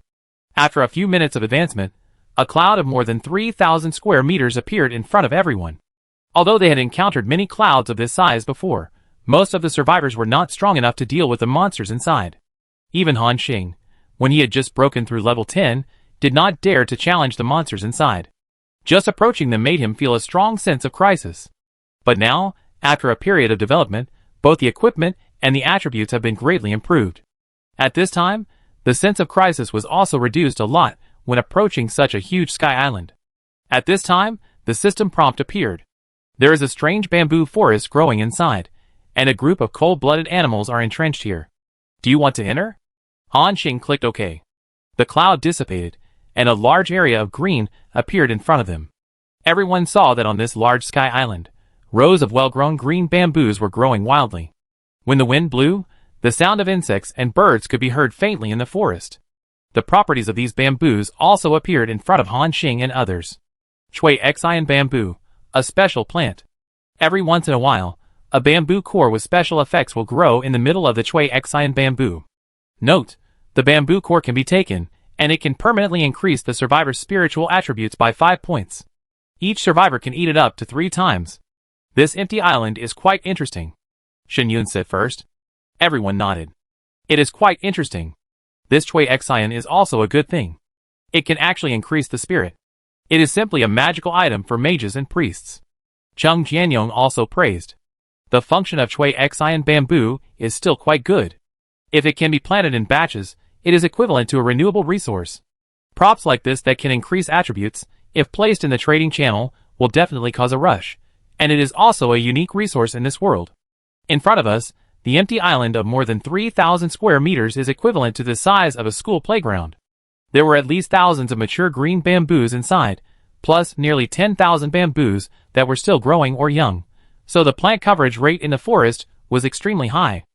Speaker 1: After a few minutes of advancement, a cloud of more than 3,000 square meters appeared in front of everyone. Although they had encountered many clouds of this size before, most of the survivors were not strong enough to deal with the monsters inside. Even Han Xing, when he had just broken through level 10, did not dare to challenge the monsters inside. Just approaching them made him feel a strong sense of crisis. But now, after a period of development, both the equipment and the attributes have been greatly improved. At this time, the sense of crisis was also reduced a lot when approaching such a huge sky island. At this time, the system prompt appeared. There is a strange bamboo forest growing inside, and a group of cold-blooded animals are entrenched here. Do you want to enter? Han Xing clicked OK. The cloud dissipated, and a large area of green appeared in front of them. Everyone saw that on this large sky island, rows of well-grown green bamboos were growing wildly. When the wind blew, the sound of insects and birds could be heard faintly in the forest. The properties of these bamboos also appeared in front of Han Xing and others. Chui-Xian bamboo, a special plant. Every once in a while, a bamboo core with special effects will grow in the middle of the Chui-Xian bamboo. Note, the bamboo core can be taken, and it can permanently increase the survivor's spiritual attributes by 5 points. Each survivor can eat it up to 3 times. This empty island is quite interesting. Shinyun said first. Everyone nodded. It is quite interesting. This Chui-Xian is also a good thing. It can actually increase the spirit. It is simply a magical item for mages and priests. Chung Jianyong also praised. The function of Chui-Xian bamboo is still quite good. If it can be planted in batches, it is equivalent to a renewable resource. Props like this that can increase attributes, if placed in the trading channel, will definitely cause a rush, and it is also a unique resource in this world. In front of us, the empty island of more than 3,000 square meters is equivalent to the size of a school playground. There were at least thousands of mature green bamboos inside, plus nearly 10,000 bamboos that were still growing or young, so the plant coverage rate in the forest was extremely high.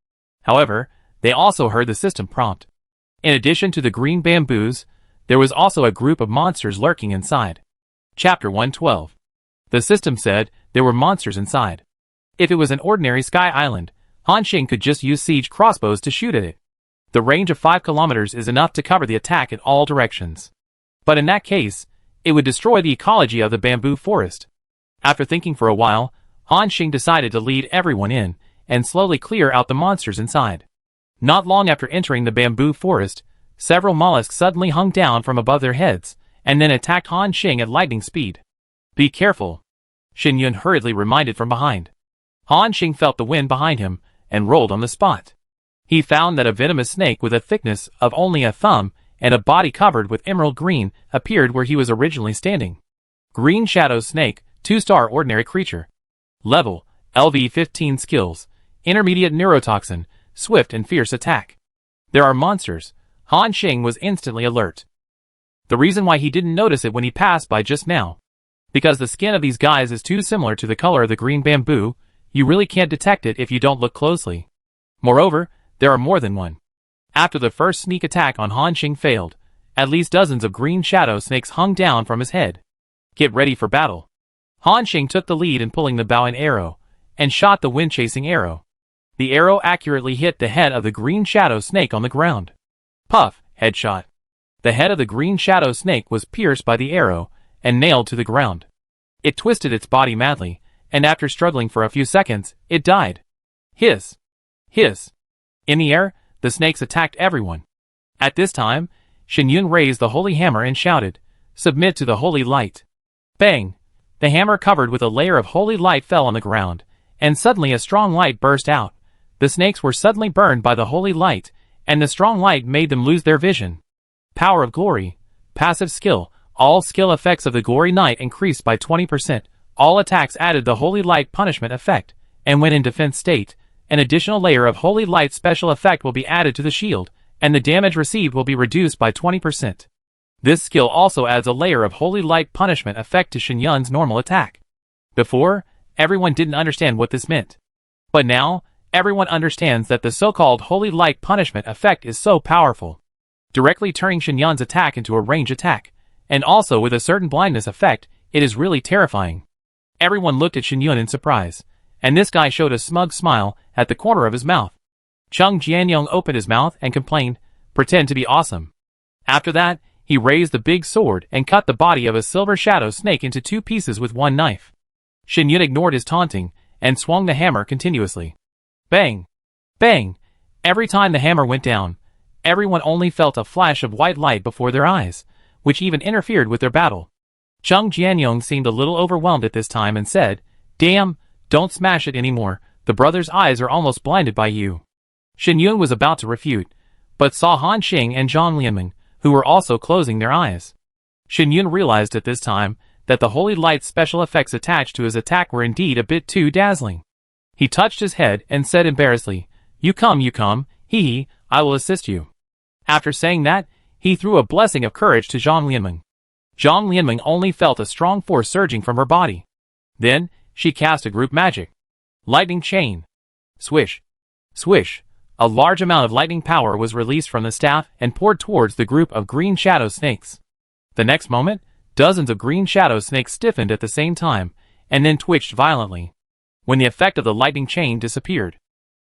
Speaker 1: However, they also heard the system prompt. In addition to the green bamboos, there was also a group of monsters lurking inside. Chapter 112. The system said there were monsters inside. If it was an ordinary sky island, Han Xing could just use siege crossbows to shoot at it. The range of 5 kilometers is enough to cover the attack in all directions. But in that case, it would destroy the ecology of the bamboo forest. After thinking for a while, Han Xing decided to lead everyone in and slowly clear out the monsters inside. Not long after entering the bamboo forest, several mollusks suddenly hung down from above their heads, and then attacked Han Xing at lightning speed. Be careful, Shinyun hurriedly reminded from behind. Han Xing felt the wind behind him, and rolled on the spot. He found that a venomous snake with a thickness of only a thumb, and a body covered with emerald green, appeared where he was originally standing. Green Shadow Snake, 2-star ordinary creature. Level, LV15 skills, intermediate neurotoxin, swift and fierce attack. There are monsters. Han Xing was instantly alert. The reason why he didn't notice it when he passed by just now. Because the skin of these guys is too similar to the color of the green bamboo, you really can't detect it if you don't look closely. Moreover, there are more than one. After the first sneak attack on Han Xing failed, at least dozens of green shadow snakes hung down from his head. Get ready for battle. Han Xing took the lead in pulling the bow and arrow, and shot the wind-chasing arrow. The arrow accurately hit the head of the green shadow snake on the ground. Puff, headshot. The head of the green shadow snake was pierced by the arrow, and nailed to the ground. It twisted its body madly, and after struggling for a few seconds, it died. Hiss! Hiss! In the air, the snakes attacked everyone. At this time, Shinyun raised the holy hammer and shouted, "Submit to the holy light." Bang! The hammer covered with a layer of holy light fell on the ground, and suddenly a strong light burst out. The snakes were suddenly burned by the holy light, and the strong light made them lose their vision. Power of glory, Passive skill. All skill effects of the Glory Knight increased by 20%. All attacks added the Holy Light punishment effect, and when in defense state, an additional layer of Holy Light special effect will be added to the shield, and the damage received will be reduced by 20%. This skill also adds a layer of Holy Light punishment effect to Xinyun's normal attack. Before, everyone didn't understand what this meant. But now, everyone understands that the so-called Holy Light punishment effect is so powerful, directly turning Xinyun's attack into a range attack, and also with a certain blindness effect. It is really terrifying. Everyone looked at Xinyun in surprise, and this guy showed a smug smile at the corner of his mouth. Chung Jianyong opened his mouth and complained, "Pretend to be awesome." After that, he raised the big sword and cut the body of a silver shadow snake into 2 pieces with one knife. Xinyun ignored his taunting and swung the hammer continuously. Bang! Bang! Every time the hammer went down, everyone only felt a flash of white light before their eyes, which even interfered with their battle. Chung Jianyong seemed a little overwhelmed at this time and said, "Damn, don't smash it anymore, the brother's eyes are almost blinded by you." Xinyun was about to refute, but saw Han Xing and Zhang Lianmeng, who were also closing their eyes. Xinyun realized at this time that the Holy Light special effects attached to his attack were indeed a bit too dazzling. He touched his head and said embarrassedly, you come, hee, I will assist you." After saying that, he threw a blessing of courage to Zhang Lianmeng. Zhang Lianmeng only felt a strong force surging from her body. Then, she cast a group magic. Lightning chain. Swish. Swish. A large amount of lightning power was released from the staff and poured towards the group of green shadow snakes. The next moment, dozens of green shadow snakes stiffened at the same time, and then twitched violently, when the effect of the lightning chain disappeared.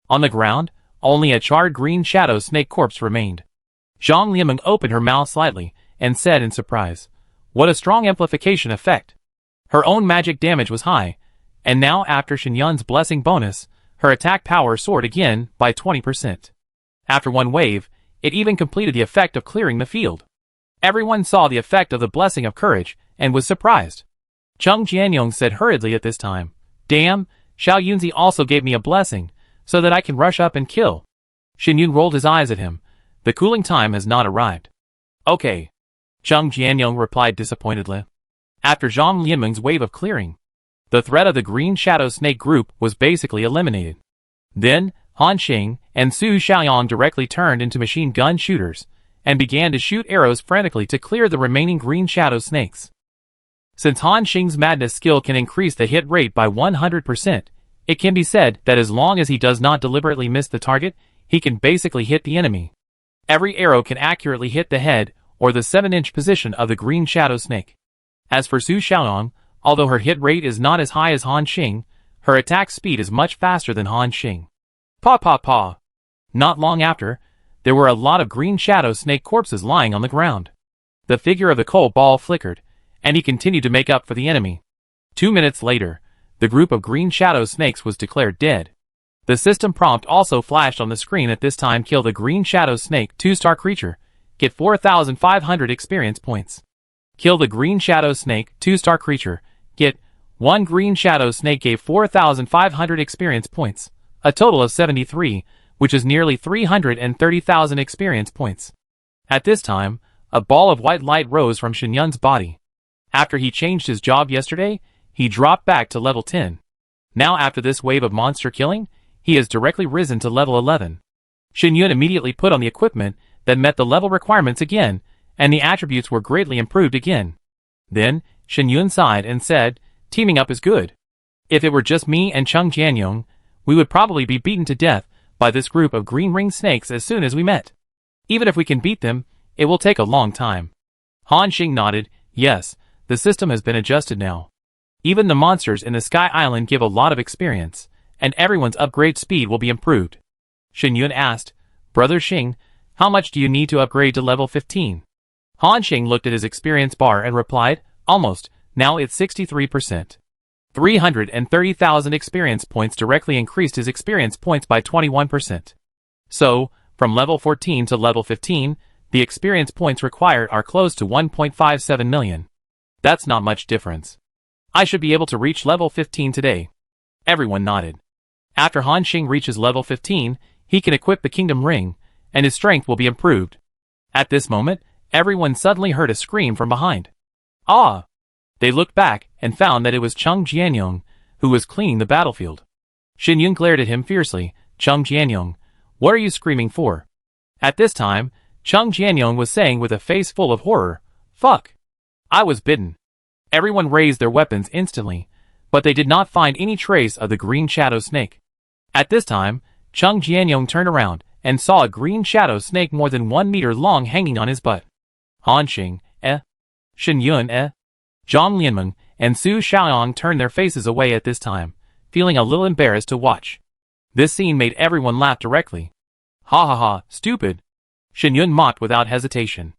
Speaker 1: On the ground, only a charred green shadow snake corpse remained. Zhang Lianmeng opened her mouth slightly, and said in surprise, "What a strong amplification effect." Her own magic damage was high, and now after Xinyun's blessing bonus, her attack power soared again by 20%. After one wave, it even completed the effect of clearing the field. Everyone saw the effect of the blessing of courage, and was surprised. Chung Jianyong said hurriedly at this time, "Damn, Xiao Yunzi also gave me a blessing, so that I can rush up and kill." Xinyun rolled his eyes at him. "The cooling time has not arrived." "Okay," Chung Jianyong replied disappointedly. After Zhang Lianmeng's wave of clearing, the threat of the green shadow snake group was basically eliminated. Then, Han Xing and Su Xiaoyang directly turned into machine gun shooters, and began to shoot arrows frantically to clear the remaining green shadow snakes. Since Han Xing's madness skill can increase the hit rate by 100%, it can be said that as long as he does not deliberately miss the target, he can basically hit the enemy. Every arrow can accurately hit the head or the 7-inch position of the green shadow snake. As for Su Xiaoyang, although her hit rate is not as high as Han Xing, her attack speed is much faster than Han Xing. Paw paw paw. Not long after, there were a lot of green shadow snake corpses lying on the ground. The figure of the coal ball flickered, and he continued to make up for the enemy. 2 minutes later, the group of green shadow snakes was declared dead. The system prompt also flashed on the screen at this time: kill the green shadow snake 2-star creature, get 4,500 experience points. Kill the green shadow snake 2-star creature, get 1 green shadow snake gave 4,500 experience points, a total of 73, which is nearly 330,000 experience points. At this time, a ball of white light rose from Xinyun's body. After he changed his job yesterday, he dropped back to level 10. Now after this wave of monster killing, he has directly risen to level 11. Xinyun immediately put on the equipment that met the level requirements again, and the attributes were greatly improved again. Then, Xinyun sighed and said, "Teaming up is good. If it were just me and Chung Jianyong, we would probably be beaten to death by this group of green ring snakes as soon as we met. Even if we can beat them, it will take a long time." Han Xing nodded. "Yes, the system has been adjusted now. Even the monsters in the Sky Island give a lot of experience, and everyone's upgrade speed will be improved." Xinyun asked, "Brother Xing, how much do you need to upgrade to level 15? Han Xing looked at his experience bar and replied, "Almost, now it's 63%. 330,000 experience points directly increased his experience points by 21%. So, from level 14 to level 15, the experience points required are close to 1.57 million. That's not much difference. I should be able to reach level 15 today." Everyone nodded. After Han Xing reaches level 15, he can equip the Kingdom Ring, and his strength will be improved. At this moment, everyone suddenly heard a scream from behind. Ah! They looked back and found that it was Chung Jianyong, who was cleaning the battlefield. Shin Yun glared at him fiercely. Chung Jianyong, what are you screaming for? At this time, Chung Jianyong was saying with a face full of horror, fuck! I was bitten. Everyone raised their weapons instantly, but they did not find any trace of the green shadow snake. At this time, Chung Jianyong turned around and saw a green shadow snake more than 1 meter long hanging on his butt. Han Xing, Shin Yun, Zhang Lianmeng, and Su Xiaoyang turned their faces away at this time, feeling a little embarrassed to watch. This scene made everyone laugh directly. Ha ha ha, stupid! Shin Yun mocked without hesitation.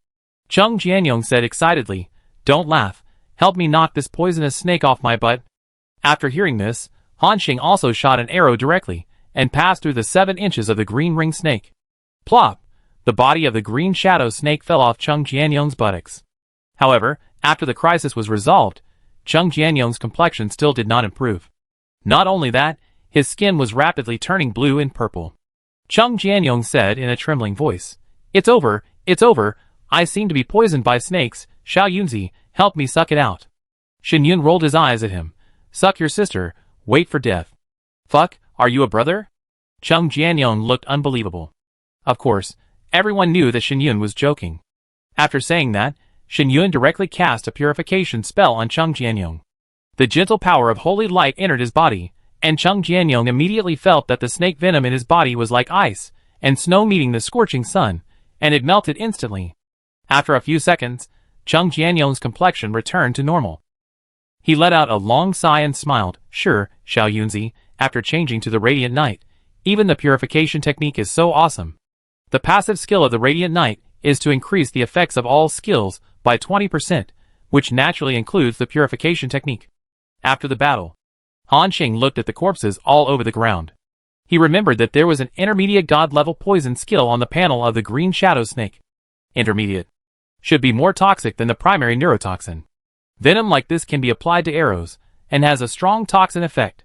Speaker 1: Chung Jianyong said excitedly, don't laugh, help me knock this poisonous snake off my butt. After hearing this, Han Xing also shot an arrow directly, and passed through the 7 inches of the green ring snake. Plop! The body of the green shadow snake fell off Chung Jianyong's buttocks. However, after the crisis was resolved, Chung Jianyong's complexion still did not improve. Not only that, his skin was rapidly turning blue and purple. Chung Jianyong said in a trembling voice, it's over, I seem to be poisoned by snakes, Xiao Yunzi, help me suck it out. Shin Yun rolled his eyes at him. Suck your sister, wait for death. Fuck, are you a brother? Chung Jianyong looked unbelievable. Of course, everyone knew that Shin Yun was joking. After saying that, Shin Yun directly cast a purification spell on Chung Jianyong. The gentle power of holy light entered his body, and Chung Jianyong immediately felt that the snake venom in his body was like ice and snow meeting the scorching sun, and it melted instantly. After a few seconds, Chung Jianyong's complexion returned to normal. He let out a long sigh and smiled. Sure, Xiao Yunzi, after changing to the Radiant Knight, even the purification technique is so awesome. The passive skill of the Radiant Knight is to increase the effects of all skills by 20%, which naturally includes the purification technique. After the battle, Han Xing looked at the corpses all over the ground. He remembered that there was an intermediate god-level poison skill on the panel of the green shadow snake. Intermediate. Should be more toxic than the primary neurotoxin. Venom like this can be applied to arrows, and has a strong toxin effect.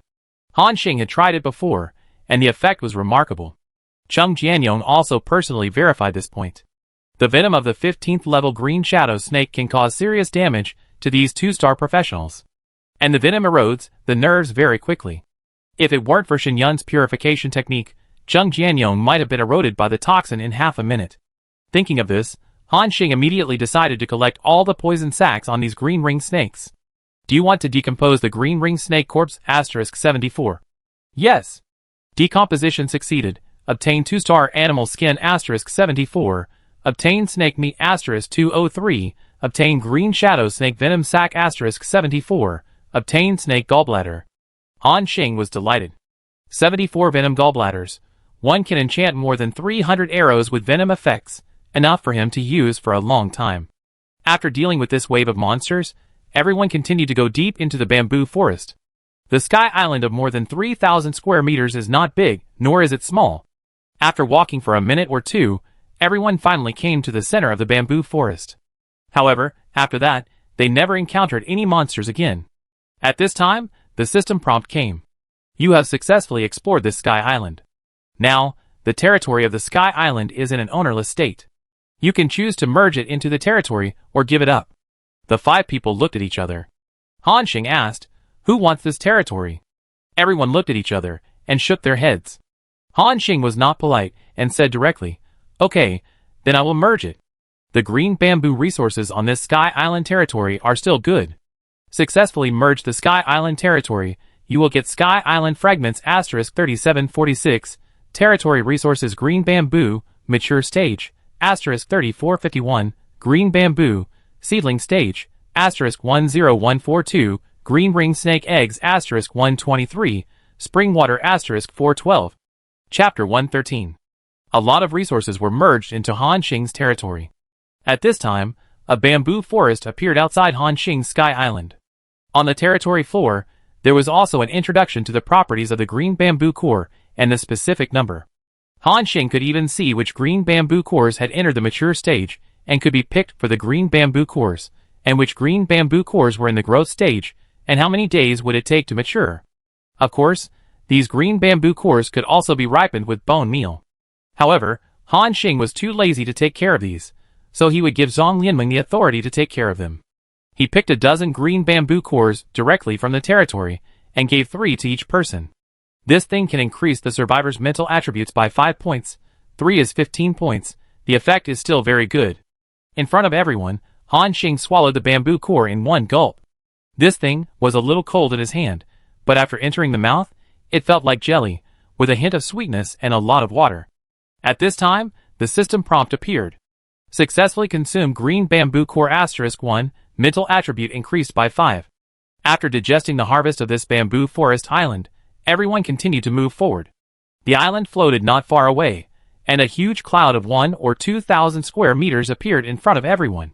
Speaker 1: Han Xing had tried it before, and the effect was remarkable. Chung Jianyong also personally verified this point. The venom of the 15th level green shadow snake can cause serious damage to these 2-star professionals. And the venom erodes the nerves very quickly. If it weren't for Shin Yun's purification technique, Chung Jianyong might have been eroded by the toxin in half a minute. Thinking of this, Han Xing immediately decided to collect all the poison sacs on these green ring snakes. Do you want to decompose the green ring snake corpse? *74. Yes. Decomposition succeeded. Obtain 2-star animal skin *74. Obtain snake meat *203. Obtain green shadow snake venom sac *74. Obtain snake gallbladder. Han Xing was delighted. 74 venom gallbladders. One can enchant more than 300 arrows with venom effects, enough for him to use for a long time. After dealing with this wave of monsters, everyone continued to go deep into the bamboo forest. The Sky Island of more than 3,000 square meters is not big, nor is it small. After walking for a minute or two, everyone finally came to the center of the bamboo forest. However, after that, they never encountered any monsters again. At this time, the system prompt came. You have successfully explored this Sky Island. Now, the territory of the Sky Island is in an ownerless state. You can choose to merge it into the territory or give it up. The 5 people looked at each other. Han Xing asked, who wants this territory? Everyone looked at each other and shook their heads. Han Xing was not polite and said directly, okay, then I will merge it. The green bamboo resources on this Sky Island territory are still good. Successfully merge the Sky Island territory, you will get Sky Island fragments *3746, territory resources green bamboo, mature stage, *3451, green bamboo, seedling stage, *10142, green ring snake eggs *123, spring water *412. Chapter 113. A lot of resources were merged into Han Xing's territory. At this time, a bamboo forest appeared outside Han Xing's Sky Island. On the territory floor, there was also an introduction to the properties of the green bamboo core and the specific number. Han Xing could even see which green bamboo cores had entered the mature stage and could be picked for the green bamboo cores, and which green bamboo cores were in the growth stage, and how many days would it take to mature. Of course, these green bamboo cores could also be ripened with bone meal. However, Han Xing was too lazy to take care of these, so he would give Zhang Lianmeng the authority to take care of them. He picked a dozen green bamboo cores directly from the territory and gave 3 to each person. This thing can increase the survivor's mental attributes by 5 points. 3 is 15 points. The effect is still very good. In front of everyone, Han Xing swallowed the bamboo core in one gulp. This thing was a little cold in his hand, but after entering the mouth, it felt like jelly, with a hint of sweetness and a lot of water. At this time, the system prompt appeared. Successfully consumed green bamboo core *1, mental attribute increased by 5. After digesting the harvest of this bamboo forest island, everyone continued to move forward. The island floated not far away, and a huge cloud of 1 or 2,000 square meters appeared in front of everyone.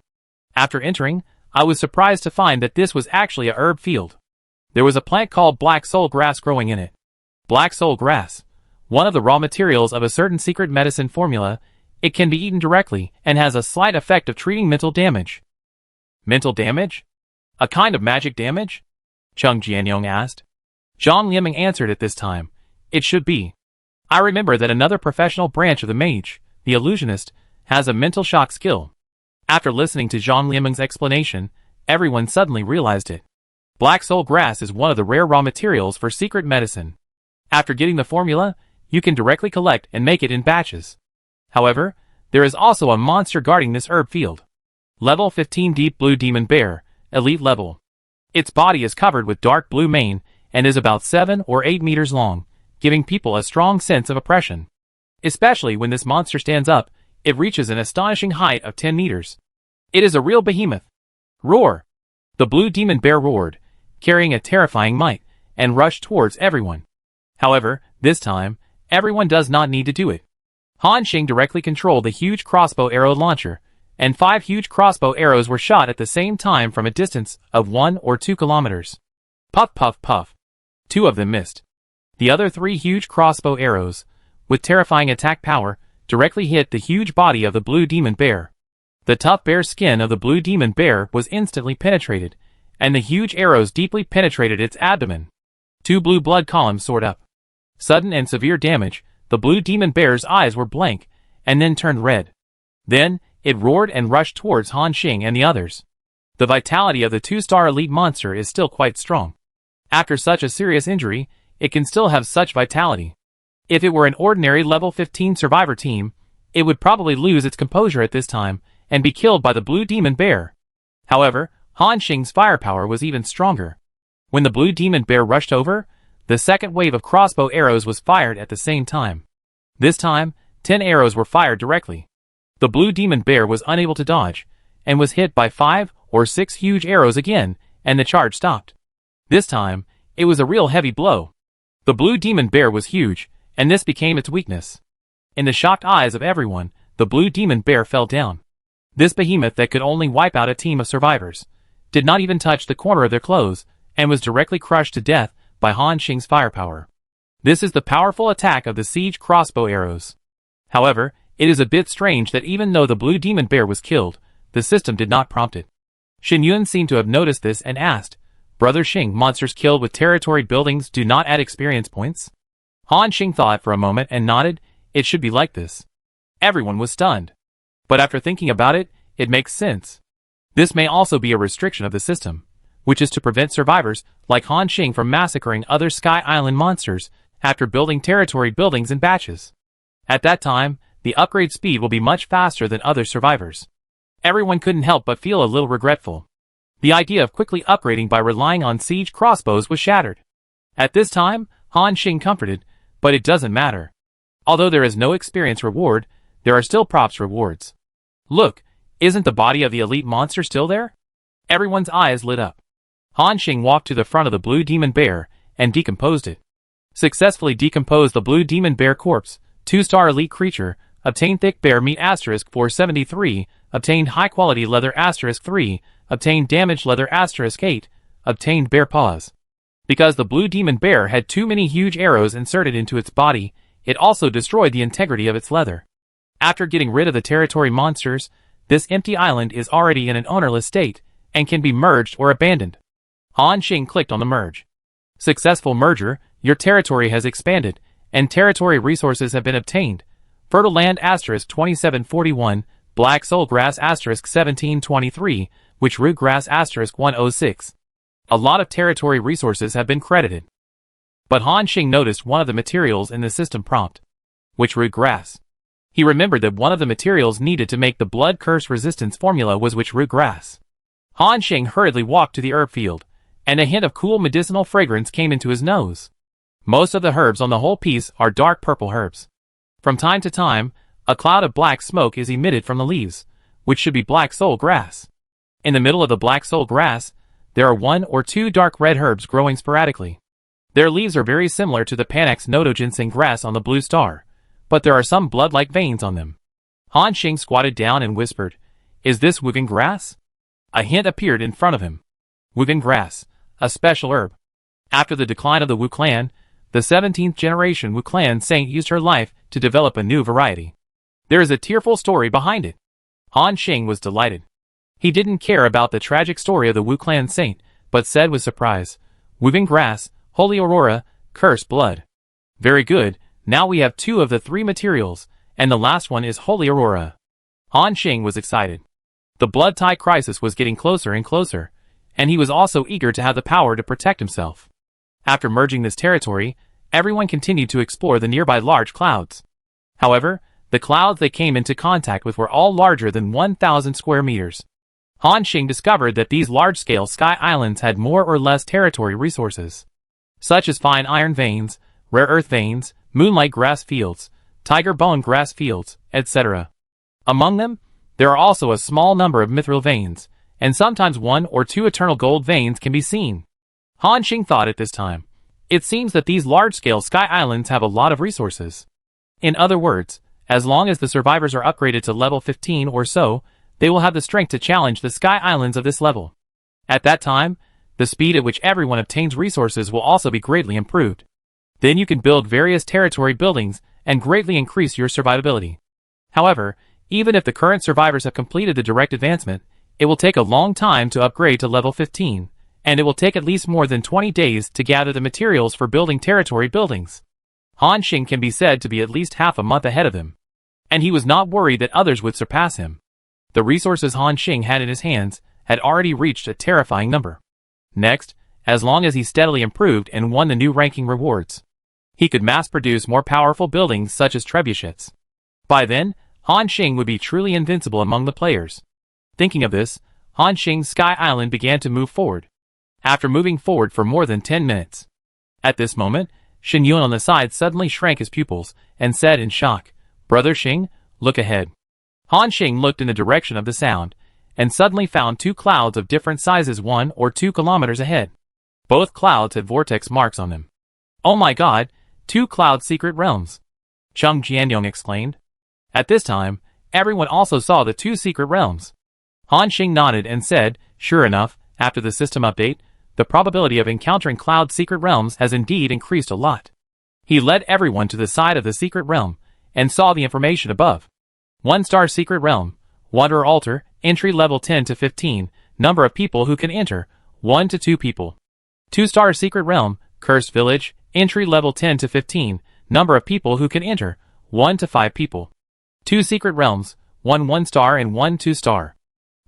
Speaker 1: After entering, I was surprised to find that this was actually a herb field. There was a plant called black soul grass growing in it. Black soul grass, one of the raw materials of a certain secret medicine formula. It can be eaten directly and has a slight effect of treating mental damage. Mental damage? A kind of magic damage? Cheng Jianyong asked. Zhang Lianmeng answered at this time. It should be. I remember that another professional branch of the mage, the illusionist, has a mental shock skill. After listening to Zhang Lianmeng's explanation, everyone suddenly realized it. Black soul grass is one of the rare raw materials for secret medicine. After getting the formula, you can directly collect and make it in batches. However, there is also a monster guarding this herb field. Level 15 Deep Blue Demon Bear, Elite Level. Its body is covered with dark blue mane and is about 7 or 8 meters long, giving people a strong sense of oppression. Especially when this monster stands up, it reaches an astonishing height of 10 meters. It is a real behemoth. Roar! The blue demon bear roared, carrying a terrifying might, and rushed towards everyone. However, this time, everyone does not need to do it. Han Xing directly controlled the huge crossbow arrow launcher, and 5 huge crossbow arrows were shot at the same time from a distance of 1 or 2 kilometers. Puff puff puff. 2 of them missed. The other 3 huge crossbow arrows, with terrifying attack power, directly hit the huge body of the blue demon bear. The tough bare skin of the blue demon bear was instantly penetrated, and the huge arrows deeply penetrated its abdomen. 2 blue blood columns soared up. Sudden and severe damage. The blue demon bear's eyes were blank, and then turned red. Then, it roared and rushed towards Han Xing and the others. The vitality of the 2-star elite monster is still quite strong. After such a serious injury, it can still have such vitality. If it were an ordinary level 15 survivor team, it would probably lose its composure at this time, and be killed by the blue demon bear. However, Han Xing's firepower was even stronger. When the blue demon bear rushed over, the second wave of crossbow arrows was fired at the same time. This time, 10 arrows were fired directly. The blue demon bear was unable to dodge, and was hit by 5 or 6 huge arrows again, and the charge stopped. This time, it was a real heavy blow. The blue demon bear was huge, and this became its weakness. In the shocked eyes of everyone, the blue demon bear fell down. This behemoth that could only wipe out a team of survivors did not even touch the corner of their clothes, and was directly crushed to death by Han Xing's firepower. This is the powerful attack of the siege crossbow arrows. However, it is a bit strange that even though the blue demon bear was killed, the system did not prompt it. Xin Yun seemed to have noticed this and asked, Brother Xing, monsters killed with territory buildings do not add experience points? Han Xing thought for a moment and nodded. It should be like this. Everyone was stunned. But after thinking about it, it makes sense. This may also be a restriction of the system, which is to prevent survivors like Han Xing from massacring other Sky Island monsters after building territory buildings in batches. At that time, the upgrade speed will be much faster than other survivors. Everyone couldn't help but feel a little regretful. The idea of quickly upgrading by relying on siege crossbows was shattered. At this time, Han Xing comforted, but it doesn't matter. Although there is no experience reward, there are still props rewards. Look, isn't the body of the elite monster still there? Everyone's eyes lit up. Han Xing walked to the front of the blue demon bear and decomposed it. Successfully decomposed the blue demon bear corpse. 2-star elite creature, obtained thick bear meat *473, obtained high quality leather *3, obtained damaged leather *8, obtained bear paws. Because the blue demon bear had too many huge arrows inserted into its body, it also destroyed the integrity of its leather. After getting rid of the territory monsters, this empty island is already in an ownerless state, and can be merged or abandoned. Han Xing clicked on the merge. Successful merger, your territory has expanded, and territory resources have been obtained. Fertile land *2741, black soul grass asterisk 1723, which root grass asterisk 106. A lot of territory resources have been credited. But Han Xing noticed one of the materials in the system prompt. Which root grass? He remembered that one of the materials needed to make the blood curse resistance formula was which root grass. Han Xing hurriedly walked to the herb field, and a hint of cool medicinal fragrance came into his nose. Most of the herbs on the whole piece are dark purple herbs. From time to time, a cloud of black smoke is emitted from the leaves, which should be black soul grass. In the middle of the black soul grass, there are 1 or 2 dark red herbs growing sporadically. Their leaves are very similar to the Panax nodo ginseng grass on the blue star, but there are some blood-like veins on them. Han Xing squatted down and whispered, "Is this Wugan grass?" A hint appeared in front of him. Wugan grass, a special herb. After the decline of the Wu clan, the 17th generation Wu clan saint used her life to develop a new variety. There is a tearful story behind it. Han Xing was delighted. He didn't care about the tragic story of the Wu clan saint, but said with surprise, "Wugan grass, holy aurora, curse blood. Very good, now we have 2 of the 3 materials, and the last one is holy aurora." Han Xing was excited. The blood tie crisis was getting closer and closer, and he was also eager to have the power to protect himself. After merging this territory, everyone continued to explore the nearby large clouds. However, the clouds they came into contact with were all larger than 1,000 square meters. Han Xing discovered that these large-scale sky islands had more or less territory resources, such as fine iron veins, rare earth veins, moonlight grass fields, tiger bone grass fields, etc. Among them, there are also a small number of mithril veins, and sometimes 1 or 2 eternal gold veins can be seen. Han Xing thought at this time, it seems that these large-scale sky islands have a lot of resources. In other words, as long as the survivors are upgraded to level 15 or so, they will have the strength to challenge the sky islands of this level. At that time, the speed at which everyone obtains resources will also be greatly improved. Then you can build various territory buildings and greatly increase your survivability. However, even if the current survivors have completed the direct advancement, it will take a long time to upgrade to level 15, and it will take at least more than 20 days to gather the materials for building territory buildings. Han Xing can be said to be at least half a month ahead of him, and he was not worried that others would surpass him. The resources Han Xing had in his hands had already reached a terrifying number. Next, as long as he steadily improved and won the new ranking rewards, he could mass-produce more powerful buildings such as trebuchets. By then, Han Xing would be truly invincible among the players. Thinking of this, Han Xing's Sky Island began to move forward. After moving forward for more than 10 minutes. At this moment, Shen Yun on the side suddenly shrank his pupils and said in shock, "Brother Xing, look ahead." Han Xing looked in the direction of the sound, and suddenly found 2 clouds of different sizes 1 or 2 kilometers ahead. Both clouds had vortex marks on them. "Oh my god, 2 cloud secret realms!" Chung Jianyong exclaimed. At this time, everyone also saw the 2 secret realms. Han Xing nodded and said, "Sure enough, after the system update, the probability of encountering cloud secret realms has indeed increased a lot." He led everyone to the side of the secret realm, and saw the information above. 1-star secret realm, Wanderer Altar, entry level 10 to 15, number of people who can enter, 1 to 2 people. 2-star secret realm, Cursed Village, entry level 10 to 15, number of people who can enter, 1 to 5 people. 2 secret realms, 1 1-star and 1 2-star.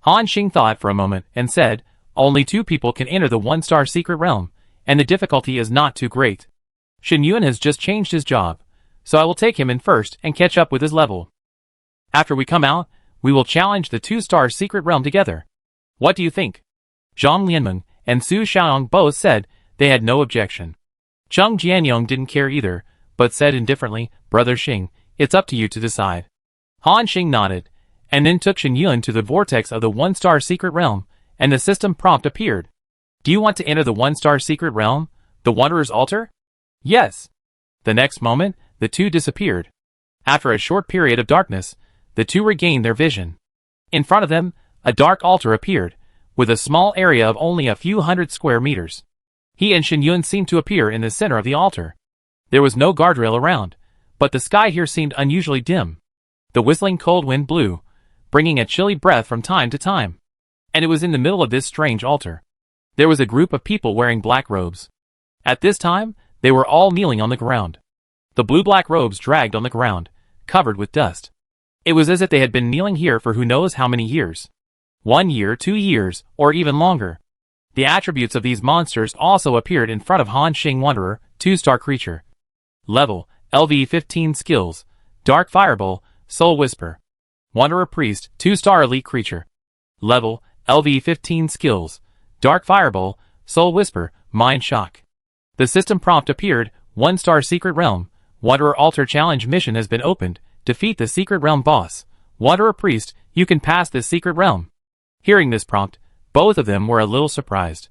Speaker 1: Han Xing thought for a moment and said, "Only 2 people can enter the 1-star secret realm, and the difficulty is not too great. Shen Yun has just changed his job, so I will take him in first and catch up with his level. After we come out, we will challenge the 2-star secret realm together. What do you think?" Zhang Lianmeng and Su Xiaoyong both said they had no objection. Chung Jianyong didn't care either, but said indifferently, "Brother Xing, it's up to you to decide." Han Xing nodded, and then took Shen Yun to the vortex of the 1-star secret realm, and the system prompt appeared. "Do you want to enter the 1-star secret realm, the Wanderer's Altar?" "Yes." The next moment, the 2 disappeared. After a short period of darkness, the 2 regained their vision. In front of them, a dark altar appeared, with a small area of only a few hundred square meters. He and Shen Yun seemed to appear in the center of the altar. There was no guardrail around, but the sky here seemed unusually dim. The whistling cold wind blew, bringing a chilly breath from time to time. And it was in the middle of this strange altar. There was a group of people wearing black robes. At this time, they were all kneeling on the ground. The blue-black robes dragged on the ground, covered with dust. It was as if they had been kneeling here for who knows how many years. 1 year, 2 years, or even longer. The attributes of these monsters also appeared in front of Han Xing Wanderer, 2-star creature. Level, LV15 skills, Dark Fireball, Soul Whisper. Wanderer Priest, 2-star elite creature. Level, LV15 skills, Dark Fireball, Soul Whisper, Mind Shock. The system prompt appeared, 1-star Secret Realm, Wanderer Altar Challenge mission has been opened, defeat the Secret Realm boss. Wanderer Priest, you can pass this Secret Realm. Hearing this prompt, both of them were a little surprised.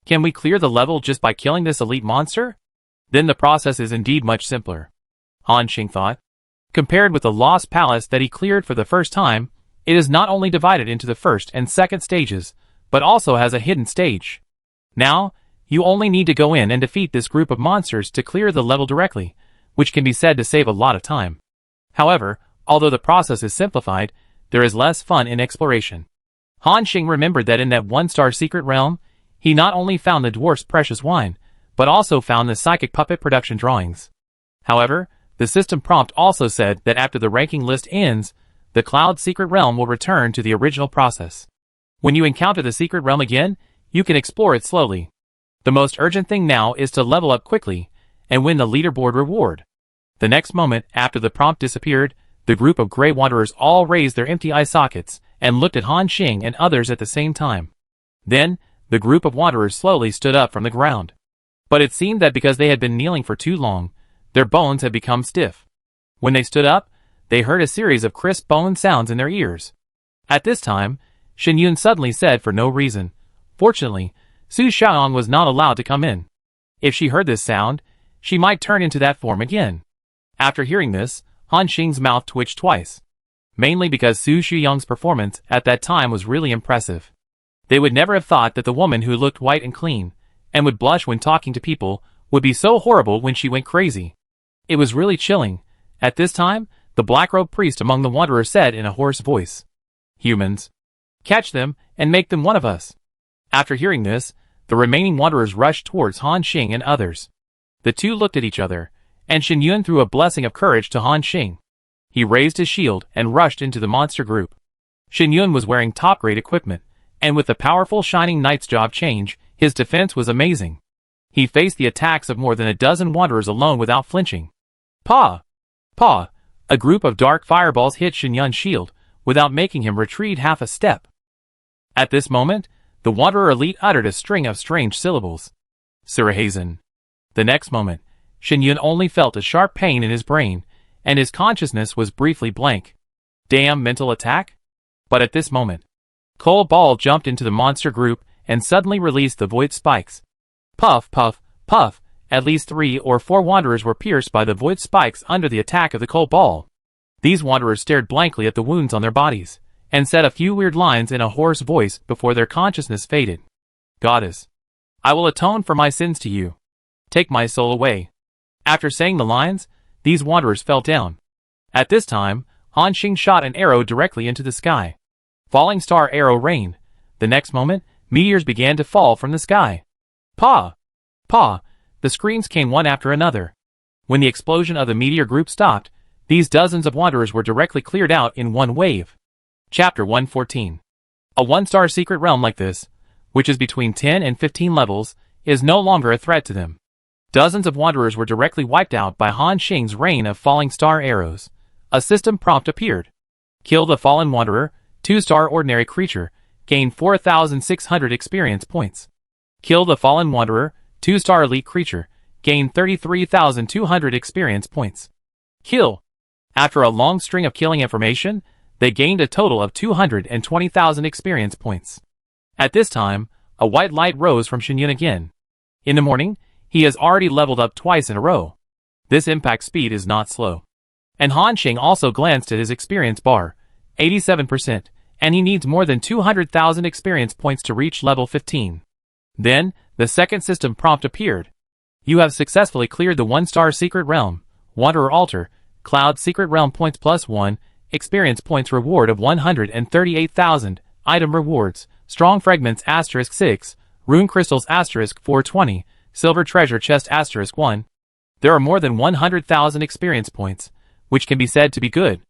Speaker 1: Can we clear the level just by killing this elite monster? Then the process is indeed much simpler. Han Xing thought. Compared with the Lost Palace that he cleared for the first time, it is not only divided into the first and second stages, but also has a hidden stage. Now, you only need to go in and defeat this group of monsters to clear the level directly, which can be said to save a lot of time. However, although the process is simplified, there is less fun in exploration. Han Xing remembered that in that 1-star secret realm, he not only found the dwarf's precious wine, but also found the psychic puppet production drawings. However, the system prompt also said that after the ranking list ends, the Cloud Secret Realm will return to the original process. When you encounter the Secret Realm again, you can explore it slowly. The most urgent thing now is to level up quickly and win the leaderboard reward. The next moment after the prompt disappeared, the group of Grey Wanderers all raised their empty eye sockets and looked at Han Xing and others at the same time. Then, the group of Wanderers slowly stood up from the ground. But it seemed that because they had been kneeling for too long, their bones had become stiff. When they stood up, they heard a series of crisp bone sounds in their ears. At this time, Shen Yun suddenly said for no reason, "Fortunately, Su Xiaoyang was not allowed to come in. If she heard this sound, she might turn into that form again." After hearing this, Han Xing's mouth twitched twice. Mainly because Su Xiaoyang's performance at that time was really impressive. They would never have thought that the woman who looked white and clean, and would blush when talking to people, would be so horrible when she went crazy. It was really chilling. At this time, the black-robed priest among the wanderers said in a hoarse voice, "Humans, catch them and make them one of us." After hearing this, the remaining wanderers rushed towards Han Xing and others. The two looked at each other, and Shen Yun threw a blessing of courage to Han Xing. He raised his shield and rushed into the monster group. Shen Yun was wearing top-grade equipment, and with the powerful Shining Knight's job change, his defense was amazing. He faced the attacks of more than a dozen wanderers alone without flinching. Pa! Pa! A group of dark fireballs hit Shen Yun's shield, without making him retreat half a step. At this moment, the wanderer elite uttered a string of strange syllables. Surahazen. The next moment, Shen Yun only felt a sharp pain in his brain, and his consciousness was briefly blank. Damn mental attack? But at this moment, Cole Ball jumped into the monster group and suddenly released the void spikes. Puff, puff, puff, at least 3 or 4 wanderers were pierced by the void spikes under the attack of the Cole Ball. These wanderers stared blankly at the wounds on their bodies, and said a few weird lines in a hoarse voice before their consciousness faded. Goddess, I will atone for my sins to you. Take my soul away. After saying the lines, these wanderers fell down. At this time, Han Xing shot an arrow directly into the sky. Falling star arrow rained. The next moment, meteors began to fall from the sky. Pa! Pa! The screams came one after another. When the explosion of the meteor group stopped, these dozens of wanderers were directly cleared out in one wave. Chapter 114. A 1-star secret realm like this, which is between 10 and 15 levels, is no longer a threat to them. Dozens of wanderers were directly wiped out by Han Xing's rain of falling star arrows. A system prompt appeared. Kill the fallen wanderer, 2-star ordinary creature, gain 4,600 experience points. Kill the fallen wanderer, 2-star elite creature, gain 33,200 experience points. Kill. After a long string of killing information, they gained a total of 220,000 experience points. At this time, a white light rose from Shen Yun again. In the morning, he has already leveled up twice in a row. This impact speed is not slow. And Han Xing also glanced at his experience bar, 87%, and he needs more than 200,000 experience points to reach level 15. Then, the second system prompt appeared. You have successfully cleared the 1-star secret realm, Wanderer Altar, Cloud Secret Realm points +1, experience points reward of 138,000, item rewards, Strong Fragments *6, Rune Crystals *420, Silver Treasure Chest *1. There are more than 100,000 experience points, which can be said to be good.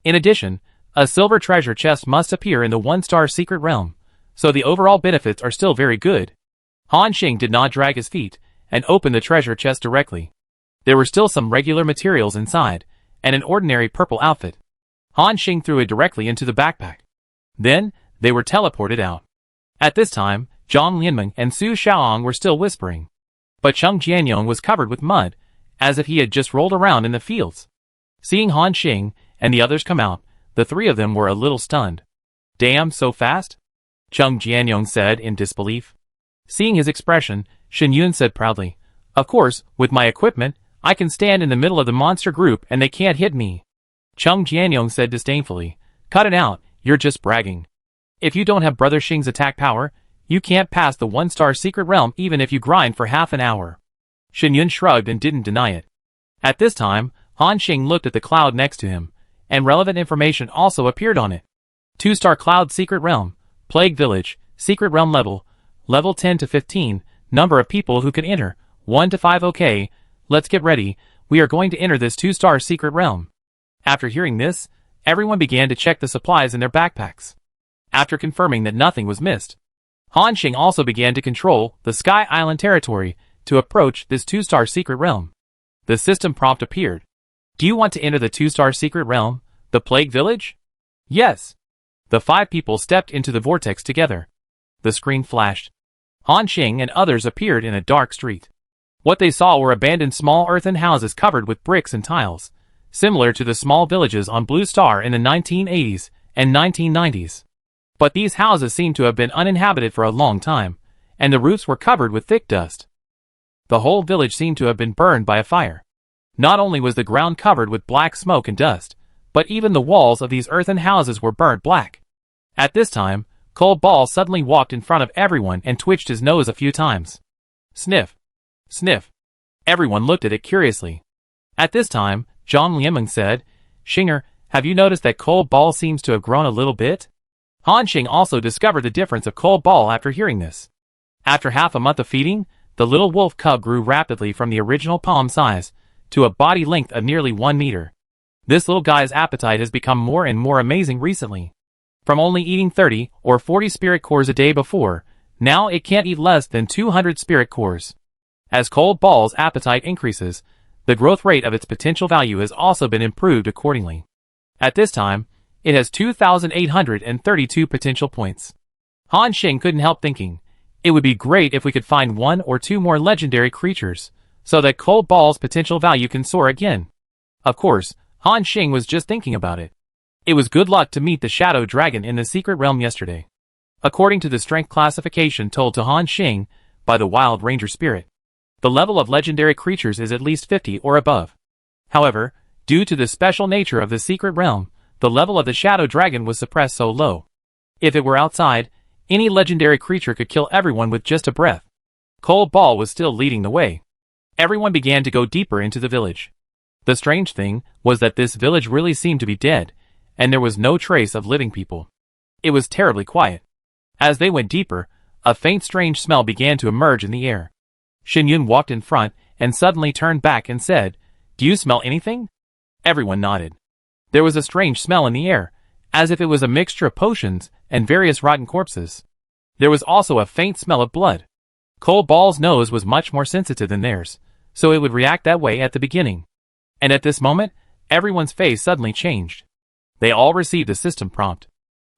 Speaker 1: In addition, a silver treasure chest must appear in the 1-star secret realm, so the overall benefits are still very good. Han Xing did not drag his feet and open the treasure chest directly. There were still some regular materials inside, and an ordinary purple outfit. Han Xing threw it directly into the backpack. Then, they were teleported out. At this time, Zhang Lianmeng and Su Shaoong were still whispering. But Cheng Jianyong was covered with mud, as if he had just rolled around in the fields. Seeing Han Xing and the others come out, the three of them were a little stunned. Damn, so fast? Cheng Jianyong said in disbelief. Seeing his expression, Shen Yun said proudly, Of course, with my equipment, I can stand in the middle of the monster group and they can't hit me. Cheng Jianyong said disdainfully, Cut it out, you're just bragging. If you don't have Brother Xing's attack power, you can't pass the 1-star secret realm even if you grind for half an hour. Shen Yun shrugged and didn't deny it. At this time, Han Xing looked at the cloud next to him, and relevant information also appeared on it. 2-star cloud secret realm, plague village, secret realm level 10 to 15, number of people who can enter, 1 to 5. Okay, let's get ready, we are going to enter this 2-star secret realm. After hearing this, everyone began to check the supplies in their backpacks. After confirming that nothing was missed, Han Xing also began to control the Sky Island territory to approach this 2-star secret realm. The system prompt appeared. Do you want to enter the 2-star secret realm, the plague village? Yes. The 5 people stepped into the vortex together. The screen flashed. Han Xing and others appeared in a dark street. What they saw were abandoned small earthen houses covered with bricks and tiles, similar to the small villages on Blue Star in the 1980s and 1990s. But these houses seemed to have been uninhabited for a long time, and the roofs were covered with thick dust. The whole village seemed to have been burned by a fire. Not only was the ground covered with black smoke and dust, but even the walls of these earthen houses were burnt black. At this time, Cold Ball suddenly walked in front of everyone and twitched his nose a few times. Sniff. Sniff. Everyone looked at it curiously. At this time, Zhang Lianmeng said, Xinger, have you noticed that Cold Ball seems to have grown a little bit? Han Xing also discovered the difference of Cold Ball after hearing this. After half a month of feeding, the little wolf cub grew rapidly from the original palm size to a body length of nearly 1 meter. This little guy's appetite has become more and more amazing recently. From only eating 30 or 40 spirit cores a day before, now it can't eat less than 200 spirit cores. As Cold Ball's appetite increases, the growth rate of its potential value has also been improved accordingly. At this time, it has 2,832 potential points. Han Xing couldn't help thinking, it would be great if we could find 1 or 2 more legendary creatures, so that Cold Ball's potential value can soar again. Of course, Han Xing was just thinking about it. It was good luck to meet the Shadow Dragon in the secret realm yesterday. According to the strength classification told to Han Xing by the Wild Ranger Spirit, the level of legendary creatures is at least 50 or above. However, due to the special nature of the secret realm, the level of the Shadow Dragon was suppressed so low. If it were outside, any legendary creature could kill everyone with just a breath. Cold Ball was still leading the way. Everyone began to go deeper into the village. The strange thing was that this village really seemed to be dead, and there was no trace of living people. It was terribly quiet. As they went deeper, a faint strange smell began to emerge in the air. Shen Yun walked in front and suddenly turned back and said, Do you smell anything? Everyone nodded. There was a strange smell in the air, as if it was a mixture of potions and various rotten corpses. There was also a faint smell of blood. Cold Ball's nose was much more sensitive than theirs, so it would react that way at the beginning. And at this moment, everyone's face suddenly changed. They all received a system prompt.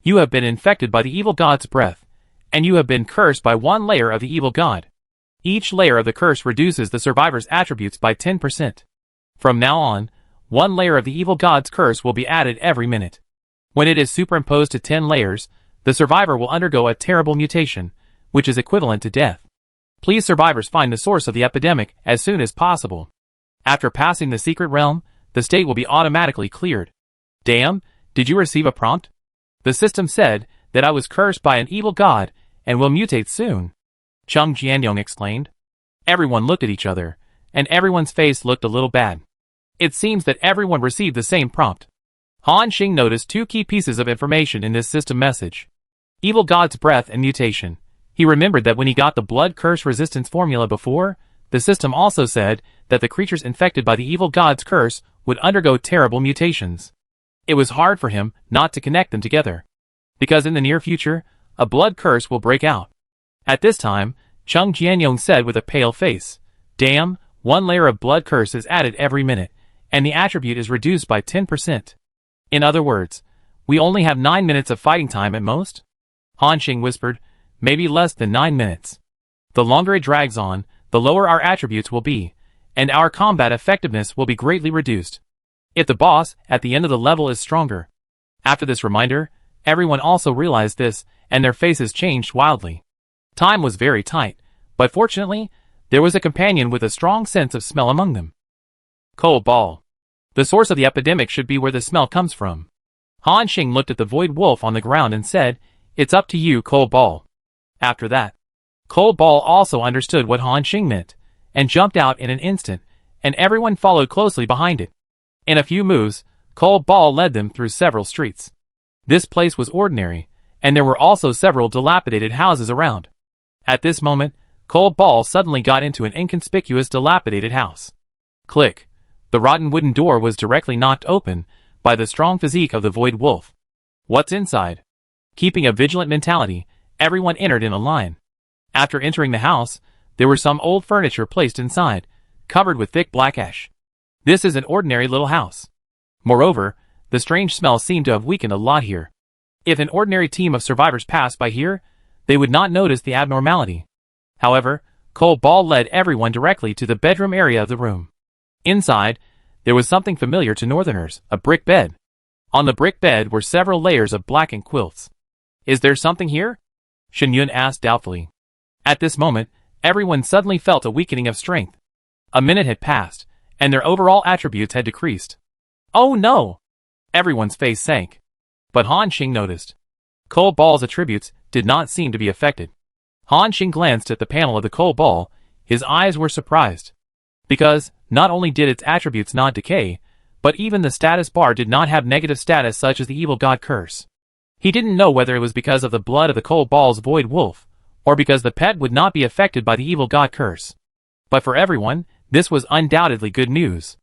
Speaker 1: You have been infected by the evil god's breath, and you have been cursed by 1 layer of the evil god. Each layer of the curse reduces the survivor's attributes by 10%. From now on, 1 layer of the evil god's curse will be added every minute. When it is superimposed to 10 layers, the survivor will undergo a terrible mutation, which is equivalent to death. Please survivors find the source of the epidemic as soon as possible. After passing the secret realm, the state will be automatically cleared. Damn, did you receive a prompt? The system said that I was cursed by an evil god and will mutate soon. Cheng Jianyong explained. Everyone looked at each other, and everyone's face looked a little bad. It seems that everyone received the same prompt. Han Xing noticed 2 key pieces of information in this system message. Evil god's breath and mutation. He remembered that when he got the blood curse resistance formula before, the system also said that the creatures infected by the evil god's curse would undergo terrible mutations. It was hard for him not to connect them together, because in the near future, a blood curse will break out. At this time, Chung Jianyong said with a pale face, "Damn, one layer of blood curse is added every minute, and the attribute is reduced by 10%. In other words, we only have 9 minutes of fighting time at most?" Han Xing whispered, "Maybe less than 9 minutes. The longer it drags on, the lower our attributes will be, and our combat effectiveness will be greatly reduced. If the boss at the end of the level is stronger." After this reminder, everyone also realized this, and their faces changed wildly. Time was very tight, but fortunately, there was a companion with a strong sense of smell among them. Cold Ball. The source of the epidemic should be where the smell comes from. Han Xing looked at the Void Wolf on the ground and said, "It's up to you, Cold Ball." After that, Cold Ball also understood what Han Xing meant, and jumped out in an instant, and everyone followed closely behind it. In a few moves, Cold Ball led them through several streets. This place was ordinary, and there were also several dilapidated houses around. At this moment, Cold Ball suddenly got into an inconspicuous dilapidated house. Click. The rotten wooden door was directly knocked open by the strong physique of the Void Wolf. What's inside? Keeping a vigilant mentality, everyone entered in a line. After entering the house, there were some old furniture placed inside, covered with thick black ash. This is an ordinary little house. Moreover, the strange smell seemed to have weakened a lot here. If an ordinary team of survivors passed by here, they would not notice the abnormality. However, Cold Ball led everyone directly to the bedroom area of the room. Inside, there was something familiar to Northerners, a brick bed. On the brick bed were several layers of blackened quilts. "Is there something here?" Shen Yun asked doubtfully. At this moment, everyone suddenly felt a weakening of strength. A minute had passed, and their overall attributes had decreased. "Oh no!" Everyone's face sank. But Han Xing noticed. Cold Ball's attributes did not seem to be affected. Han Xing glanced at the panel of the Cold Ball. His eyes were surprised. Because, not only did its attributes not decay, but even the status bar did not have negative status such as the evil god curse. He didn't know whether it was because of the blood of the Cold Ball's Void Wolf, or because the pet would not be affected by the evil god curse. But for everyone, this was undoubtedly good news.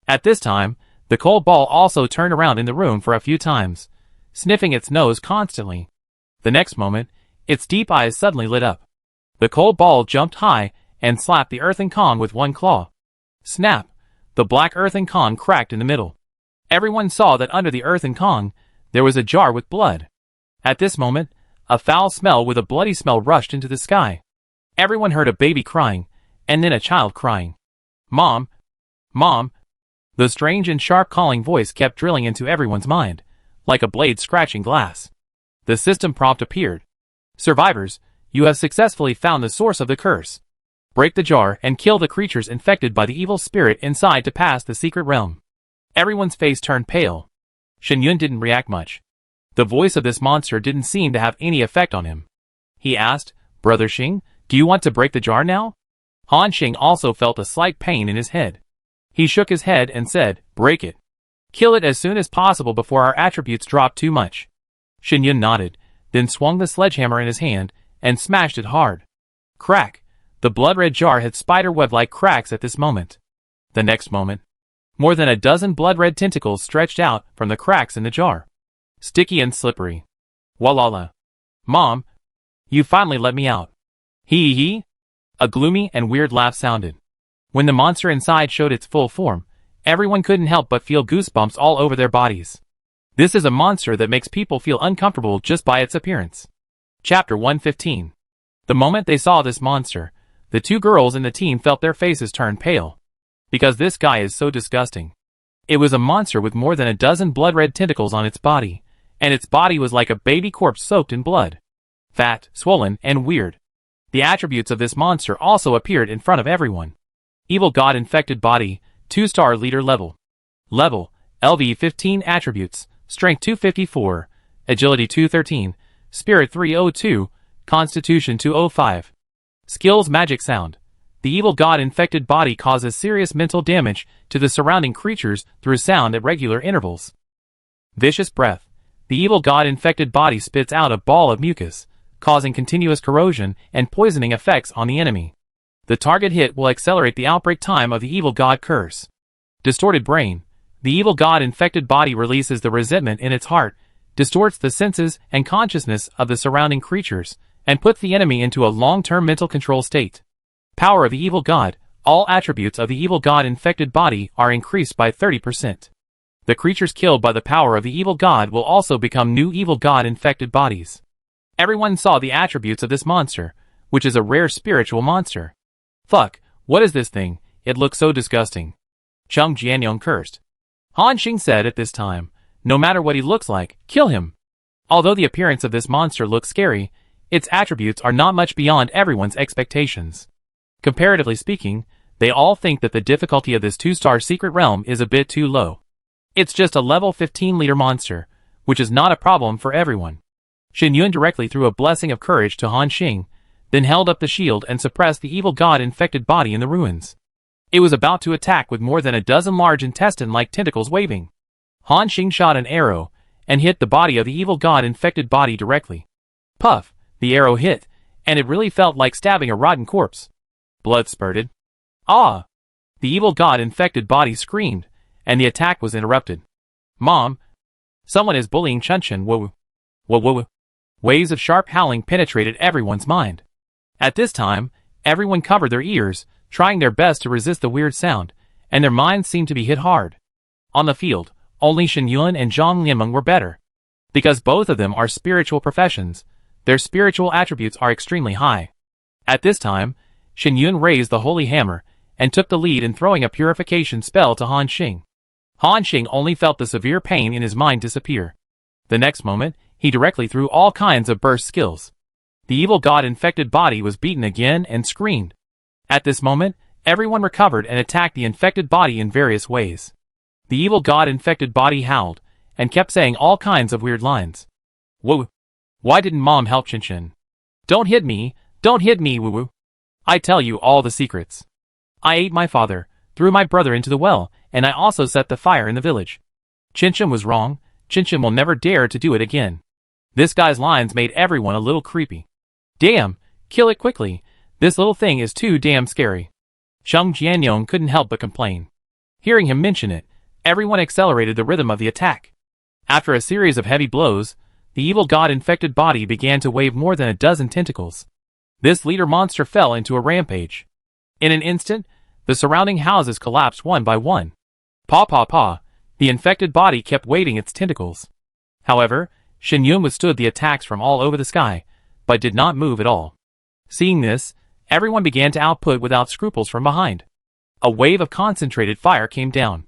Speaker 1: At this time, the Cold Ball also turned around in the room for a few times, sniffing its nose constantly. The next moment, its deep eyes suddenly lit up. The Cold Ball jumped high and slapped the earthen Kong with one claw. Snap! The black earthen Kong cracked in the middle. Everyone saw that under the earthen Kong, there was a jar with blood. At this moment, a foul smell with a bloody smell rushed into the sky. Everyone heard a baby crying, and then a child crying. "Mom! Mom!" The strange and sharp calling voice kept drilling into everyone's mind, like a blade scratching glass. The system prompt appeared. "Survivors, you have successfully found the source of the curse. Break the jar and kill the creatures infected by the evil spirit inside to pass the secret realm." Everyone's face turned pale. Shen Yun didn't react much. The voice of this monster didn't seem to have any effect on him. He asked, "Brother Xing, do you want to break the jar now?" Han Xing also felt a slight pain in his head. He shook his head and said, "Break it. Kill it as soon as possible before our attributes drop too much." Shen Yun nodded, then swung the sledgehammer in his hand and smashed it hard. Crack! The blood-red jar had spider-web-like cracks at this moment. The next moment, more than a dozen blood-red tentacles stretched out from the cracks in the jar. Sticky and slippery. Walala. "Mom! You finally let me out." Hee. A gloomy and weird laugh sounded. When the monster inside showed its full form, everyone couldn't help but feel goosebumps all over their bodies. This is a monster that makes people feel uncomfortable just by its appearance. Chapter 115. The moment they saw this monster, the two girls in the team felt their faces turn pale. Because this guy is so disgusting. It was a monster with more than a dozen blood-red tentacles on its body, and its body was like a baby corpse soaked in blood. Fat, swollen, and weird. The attributes of this monster also appeared in front of everyone. Evil God infected body, 2-star leader level. Level, LV15 attributes, Strength 254, Agility 213, Spirit 302, Constitution 205. Skills Magic Sound. The evil god infected body causes serious mental damage to the surrounding creatures through sound at regular intervals. Vicious Breath. The evil god infected body spits out a ball of mucus, causing continuous corrosion and poisoning effects on the enemy. The target hit will accelerate the outbreak time of the evil god curse. Distorted Brain. The evil god-infected body releases the resentment in its heart, distorts the senses and consciousness of the surrounding creatures, and puts the enemy into a long-term mental control state. Power of the evil god. All attributes of the evil god-infected body are increased by 30%. The creatures killed by the power of the evil god will also become new evil god-infected bodies. Everyone saw the attributes of this monster, which is a rare spiritual monster. Fuck, what is this thing? It looks so disgusting. Chung Jianyong cursed. Han Xing said at this time, no matter what he looks like, kill him. Although the appearance of this monster looks scary, its attributes are not much beyond everyone's expectations. Comparatively speaking, they all think that the difficulty of this 2-star secret realm is a bit too low. It's just a level 15 leader monster, which is not a problem for everyone. Shen Yun directly threw a blessing of courage to Han Xing, then held up the shield and suppressed the evil god-infected body in the ruins. It was about to attack with more than a dozen large intestine-like tentacles waving. Han Xing shot an arrow, and hit the body of the evil god-infected body directly. Puff, the arrow hit, and it really felt like stabbing a rotten corpse. Blood spurted. Ah! The evil god-infected body screamed, and the attack was interrupted. Mom! Someone is bullying Chunchen. Whoa! Whoa whoa! Waves of sharp howling penetrated everyone's mind. At this time, everyone covered their ears, trying their best to resist the weird sound, and their minds seemed to be hit hard. On the field, only Shen Yun and Zhang Lianmeng were better. Because both of them are spiritual professions, their spiritual attributes are extremely high. At this time, Shen Yun raised the holy hammer, and took the lead in throwing a purification spell to Han Xing. Han Xing only felt the severe pain in his mind disappear. The next moment, he directly threw all kinds of burst skills. The evil god-infected body was beaten again and screamed. At this moment, everyone recovered and attacked the infected body in various ways. The evil god-infected body howled, and kept saying all kinds of weird lines. Whoa! Why didn't Mom help Chinchin? Don't hit me, woo-woo. I tell you all the secrets. I ate my father, threw my brother into the well, and I also set the fire in the village. Chinchin was wrong. Chinchin will never dare to do it again. This guy's lines made everyone a little creepy. Damn, kill it quickly. This little thing is too damn scary. Chung Jianyong couldn't help but complain. Hearing him mention it, everyone accelerated the rhythm of the attack. After a series of heavy blows, the evil god-infected body began to wave more than a dozen tentacles. This leader monster fell into a rampage. In an instant, the surrounding houses collapsed one by one. Paw. The infected body kept waving its tentacles. However, Shen Yun withstood the attacks from all over the sky, but did not move at all. Seeing this, everyone began to output without scruples from behind. A wave of concentrated fire came down.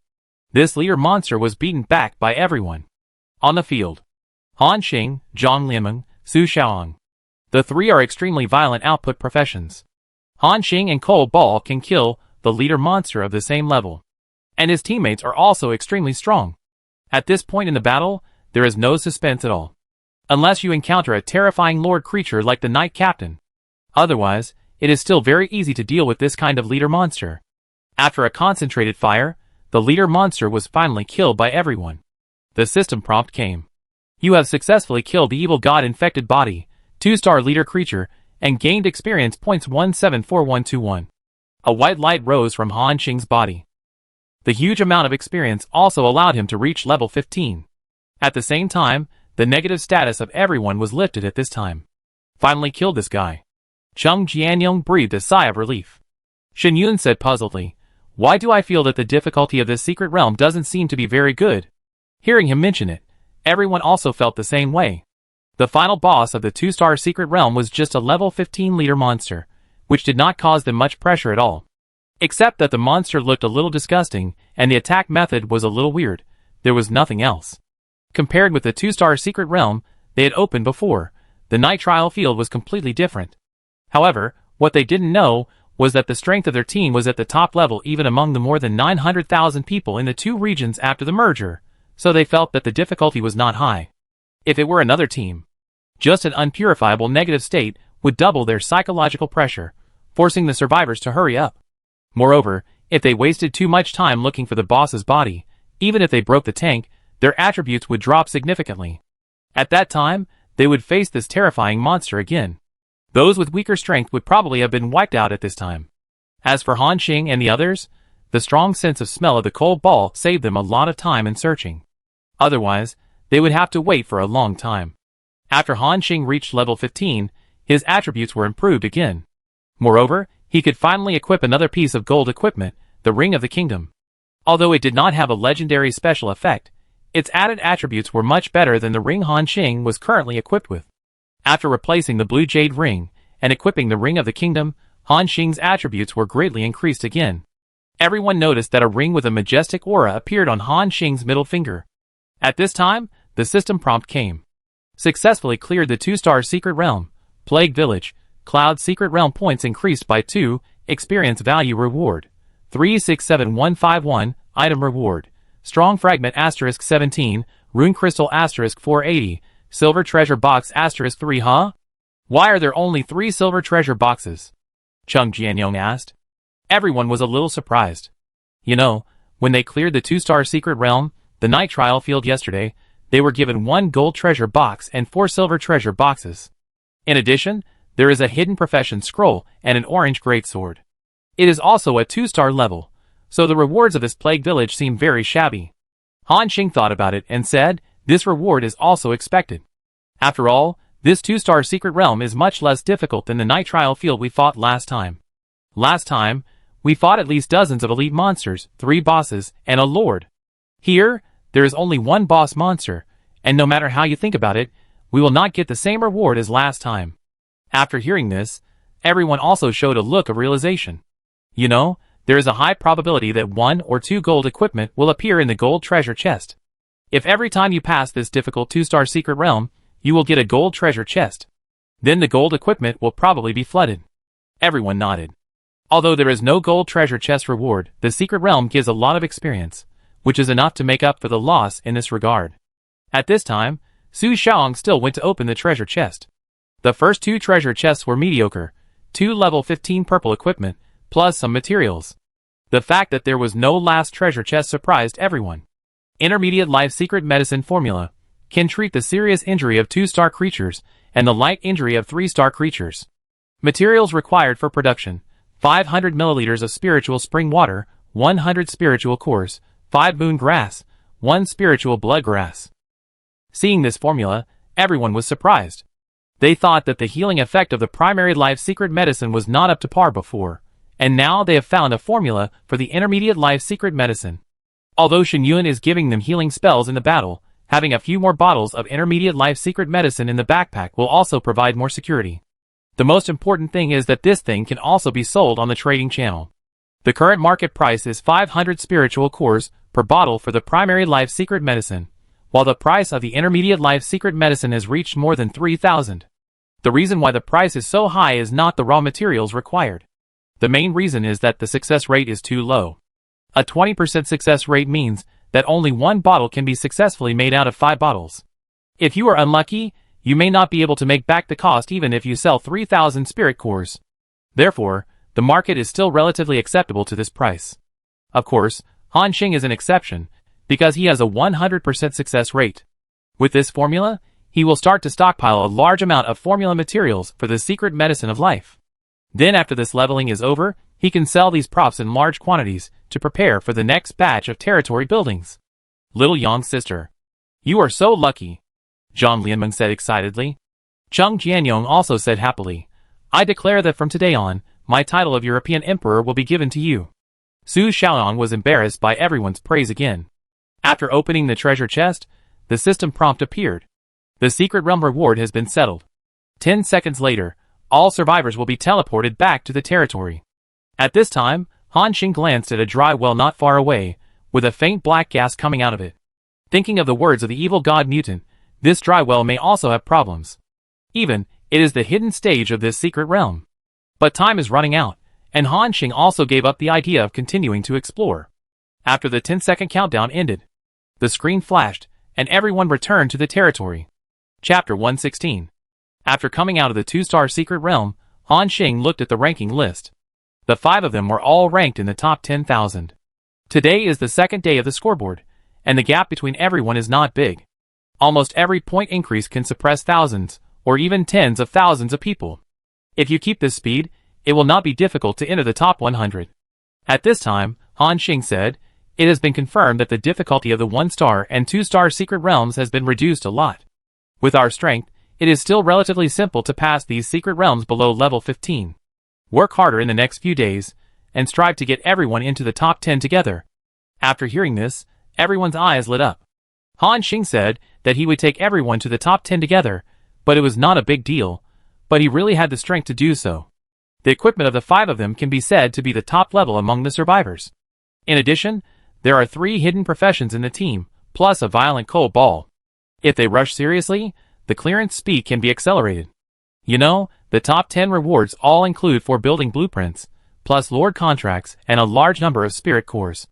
Speaker 1: This leader monster was beaten back by everyone. On the field, Han Xing, Zhang Lianmeng, Su Xiaoang. The three are extremely violent output professions. Han Xing and Cole Ball can kill the leader monster of the same level. And his teammates are also extremely strong. At this point in the battle, there is no suspense at all. Unless you encounter a terrifying lord creature like the Knight Captain. Otherwise, it is still very easy to deal with this kind of leader monster. After a concentrated fire, the leader monster was finally killed by everyone. The system prompt came. You have successfully killed the evil god-infected body, 2-star leader creature, and gained experience points 174121. A white light rose from Han Xing's body. The huge amount of experience also allowed him to reach level 15. At the same time, the negative status of everyone was lifted at this time. Finally killed this guy. Chung Jianyong breathed a sigh of relief. Shen Yun said puzzledly, why do I feel that the difficulty of this secret realm doesn't seem to be very good? Hearing him mention it, everyone also felt the same way. The final boss of the 2-star secret realm was just a level 15 leader monster, which did not cause them much pressure at all. Except that the monster looked a little disgusting, and the attack method was a little weird. There was nothing else. Compared with the 2-star secret realm they had opened before, the night trial field was completely different. However, what they didn't know was that the strength of their team was at the top level even among the more than 900,000 people in the two regions after the merger, so they felt that the difficulty was not high. If it were another team, just an unpurifiable negative state would double their psychological pressure, forcing the survivors to hurry up. Moreover, if they wasted too much time looking for the boss's body, even if they broke the tank, their attributes would drop significantly. At that time, they would face this terrifying monster again. Those with weaker strength would probably have been wiped out at this time. As for Han Xing and the others, The strong sense of smell of the cold ball saved them a lot of time in searching. Otherwise, they would have to wait for a long time. After Han Xing reached level 15, his attributes were improved again. Moreover, he could finally equip another piece of gold equipment, the Ring of the Kingdom. Although it did not have a legendary special effect, its added attributes were much better than the ring Han Xing was currently equipped with. After replacing the blue jade ring and equipping the Ring of the Kingdom, Han Xing's attributes were greatly increased again. Everyone noticed that a ring with a majestic aura appeared on Han Xing's middle finger. At this time, the system prompt came. Successfully cleared the 2-star Secret Realm, Plague Village, Cloud Secret Realm points increased by 2, Experience Value Reward, 367151, Item Reward, Strong Fragment * 17, Rune Crystal * 480, Silver Treasure Box * 3 Huh? Why are there only 3 silver treasure boxes? Chung Jianyong asked. Everyone was a little surprised. You know, when they cleared the 2-star Secret Realm, the night trial field yesterday, they were given 1 gold treasure box and 4 silver treasure boxes. In addition, there is a hidden profession scroll and an orange greatsword. It is also a 2-star level, so the rewards of this plague village seem very shabby. Han Xing thought about it and said, this reward is also expected. After all, this 2-star Secret Realm is much less difficult than the night trial field we fought last time. Last time, we fought at least dozens of elite monsters, 3 bosses, and a lord. Here, there is only 1 boss monster, and no matter how you think about it, we will not get the same reward as last time. After hearing this, everyone also showed a look of realization. You know, there is a high probability that 1 or 2 gold equipment will appear in the gold treasure chest. If every time you pass this difficult 2-star Secret Realm, you will get a gold treasure chest. Then the gold equipment will probably be flooded. Everyone nodded. Although there is no gold treasure chest reward, the Secret Realm gives a lot of experience, which is enough to make up for the loss in this regard. At this time, Su Xiaong still went to open the treasure chest. The first 2 treasure chests were mediocre, 2 level 15 purple equipment, plus some materials. The fact that there was no last treasure chest surprised everyone. Intermediate life secret medicine formula can treat the serious injury of 2-star creatures and the light injury of 3-star creatures. Materials required for production: 500 milliliters of spiritual spring water, 100 spiritual cores, 5 moon grass, 1 spiritual blood grass. Seeing this formula, everyone was surprised. They thought that the healing effect of the primary life secret medicine was not up to par before, and now they have found a formula for the intermediate life secret medicine. Although Shen Yun is giving them healing spells in the battle, having a few more bottles of intermediate life secret medicine in the backpack will also provide more security. The most important thing is that this thing can also be sold on the trading channel. The current market price is 500 spiritual cores per bottle for the primary life secret medicine, while the price of the intermediate life secret medicine has reached more than 3,000. The reason why the price is so high is not the raw materials required. The main reason is that the success rate is too low. A 20% success rate means that only 1 bottle can be successfully made out of 5 bottles. If you are unlucky, you may not be able to make back the cost even if you sell 3,000 spirit cores. Therefore, the market is still relatively acceptable to this price. Of course, Han Xing is an exception, because he has a 100% success rate. With this formula, he will start to stockpile a large amount of formula materials for the secret medicine of life. Then after this leveling is over, he can sell these props in large quantities to prepare for the next batch of territory buildings. Little Yang's sister. You are so lucky, Zhang Lianmeng said excitedly. Chung Jianyong also said happily, I declare that from today on, my title of European Emperor will be given to you. Su Xiaoyang was embarrassed by everyone's praise again. After opening the treasure chest, the system prompt appeared. The secret realm reward has been settled. 10 seconds later, all survivors will be teleported back to the territory. At this time, Han Xing glanced at a dry well not far away, with a faint black gas coming out of it. Thinking of the words of the evil god mutant, this dry well may also have problems. Even, it is the hidden stage of this secret realm. But time is running out, and Han Xing also gave up the idea of continuing to explore. After the 10-second countdown ended, the screen flashed, and everyone returned to the territory. Chapter 116. After coming out of the 2-star secret realm, Han Xing looked at the ranking list. The 5 of them were all ranked in the top 10,000. Today is the second day of the scoreboard, and the gap between everyone is not big. Almost every point increase can suppress thousands, or even tens of thousands of people. If you keep this speed, it will not be difficult to enter the top 100. At this time, Han Xing said, "It has been confirmed that the difficulty of the 1-star and 2-star secret realms has been reduced a lot. With our strength, it is still relatively simple to pass these secret realms below level 15. Work harder in the next few days, and strive to get everyone into the top 10 together." After hearing this, everyone's eyes lit up. Han Xing said that he would take everyone to the top 10 together, but it was not a big deal, but he really had the strength to do so. The equipment of the 5 of them can be said to be the top level among the survivors. In addition, there are 3 hidden professions in the team, plus a violent cold ball. If they rush seriously, the clearance speed can be accelerated. You know, the top 10 rewards all include 4 building blueprints, plus lord contracts and a large number of spirit cores.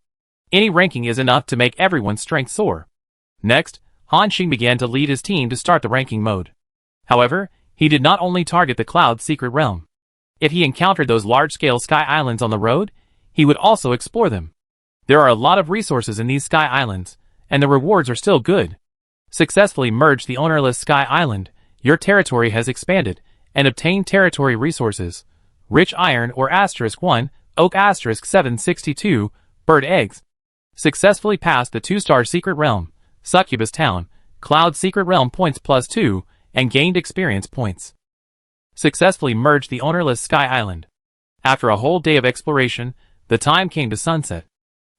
Speaker 1: Any ranking is enough to make everyone's strength soar. Next, Han Xing began to lead his team to start the ranking mode. However, he did not only target the Cloud Secret Realm. If he encountered those large-scale sky islands on the road, he would also explore them. There are a lot of resources in these sky islands, and the rewards are still good. Successfully merge the ownerless sky island, your territory has expanded, and obtain territory resources. Rich iron or *1, oak *762, bird eggs. Successfully passed the 2-star secret realm, Succubus Town, Cloud Secret Realm points +2, and gained experience points. Successfully merged the ownerless sky island. After a whole day of exploration, the time came to sunset.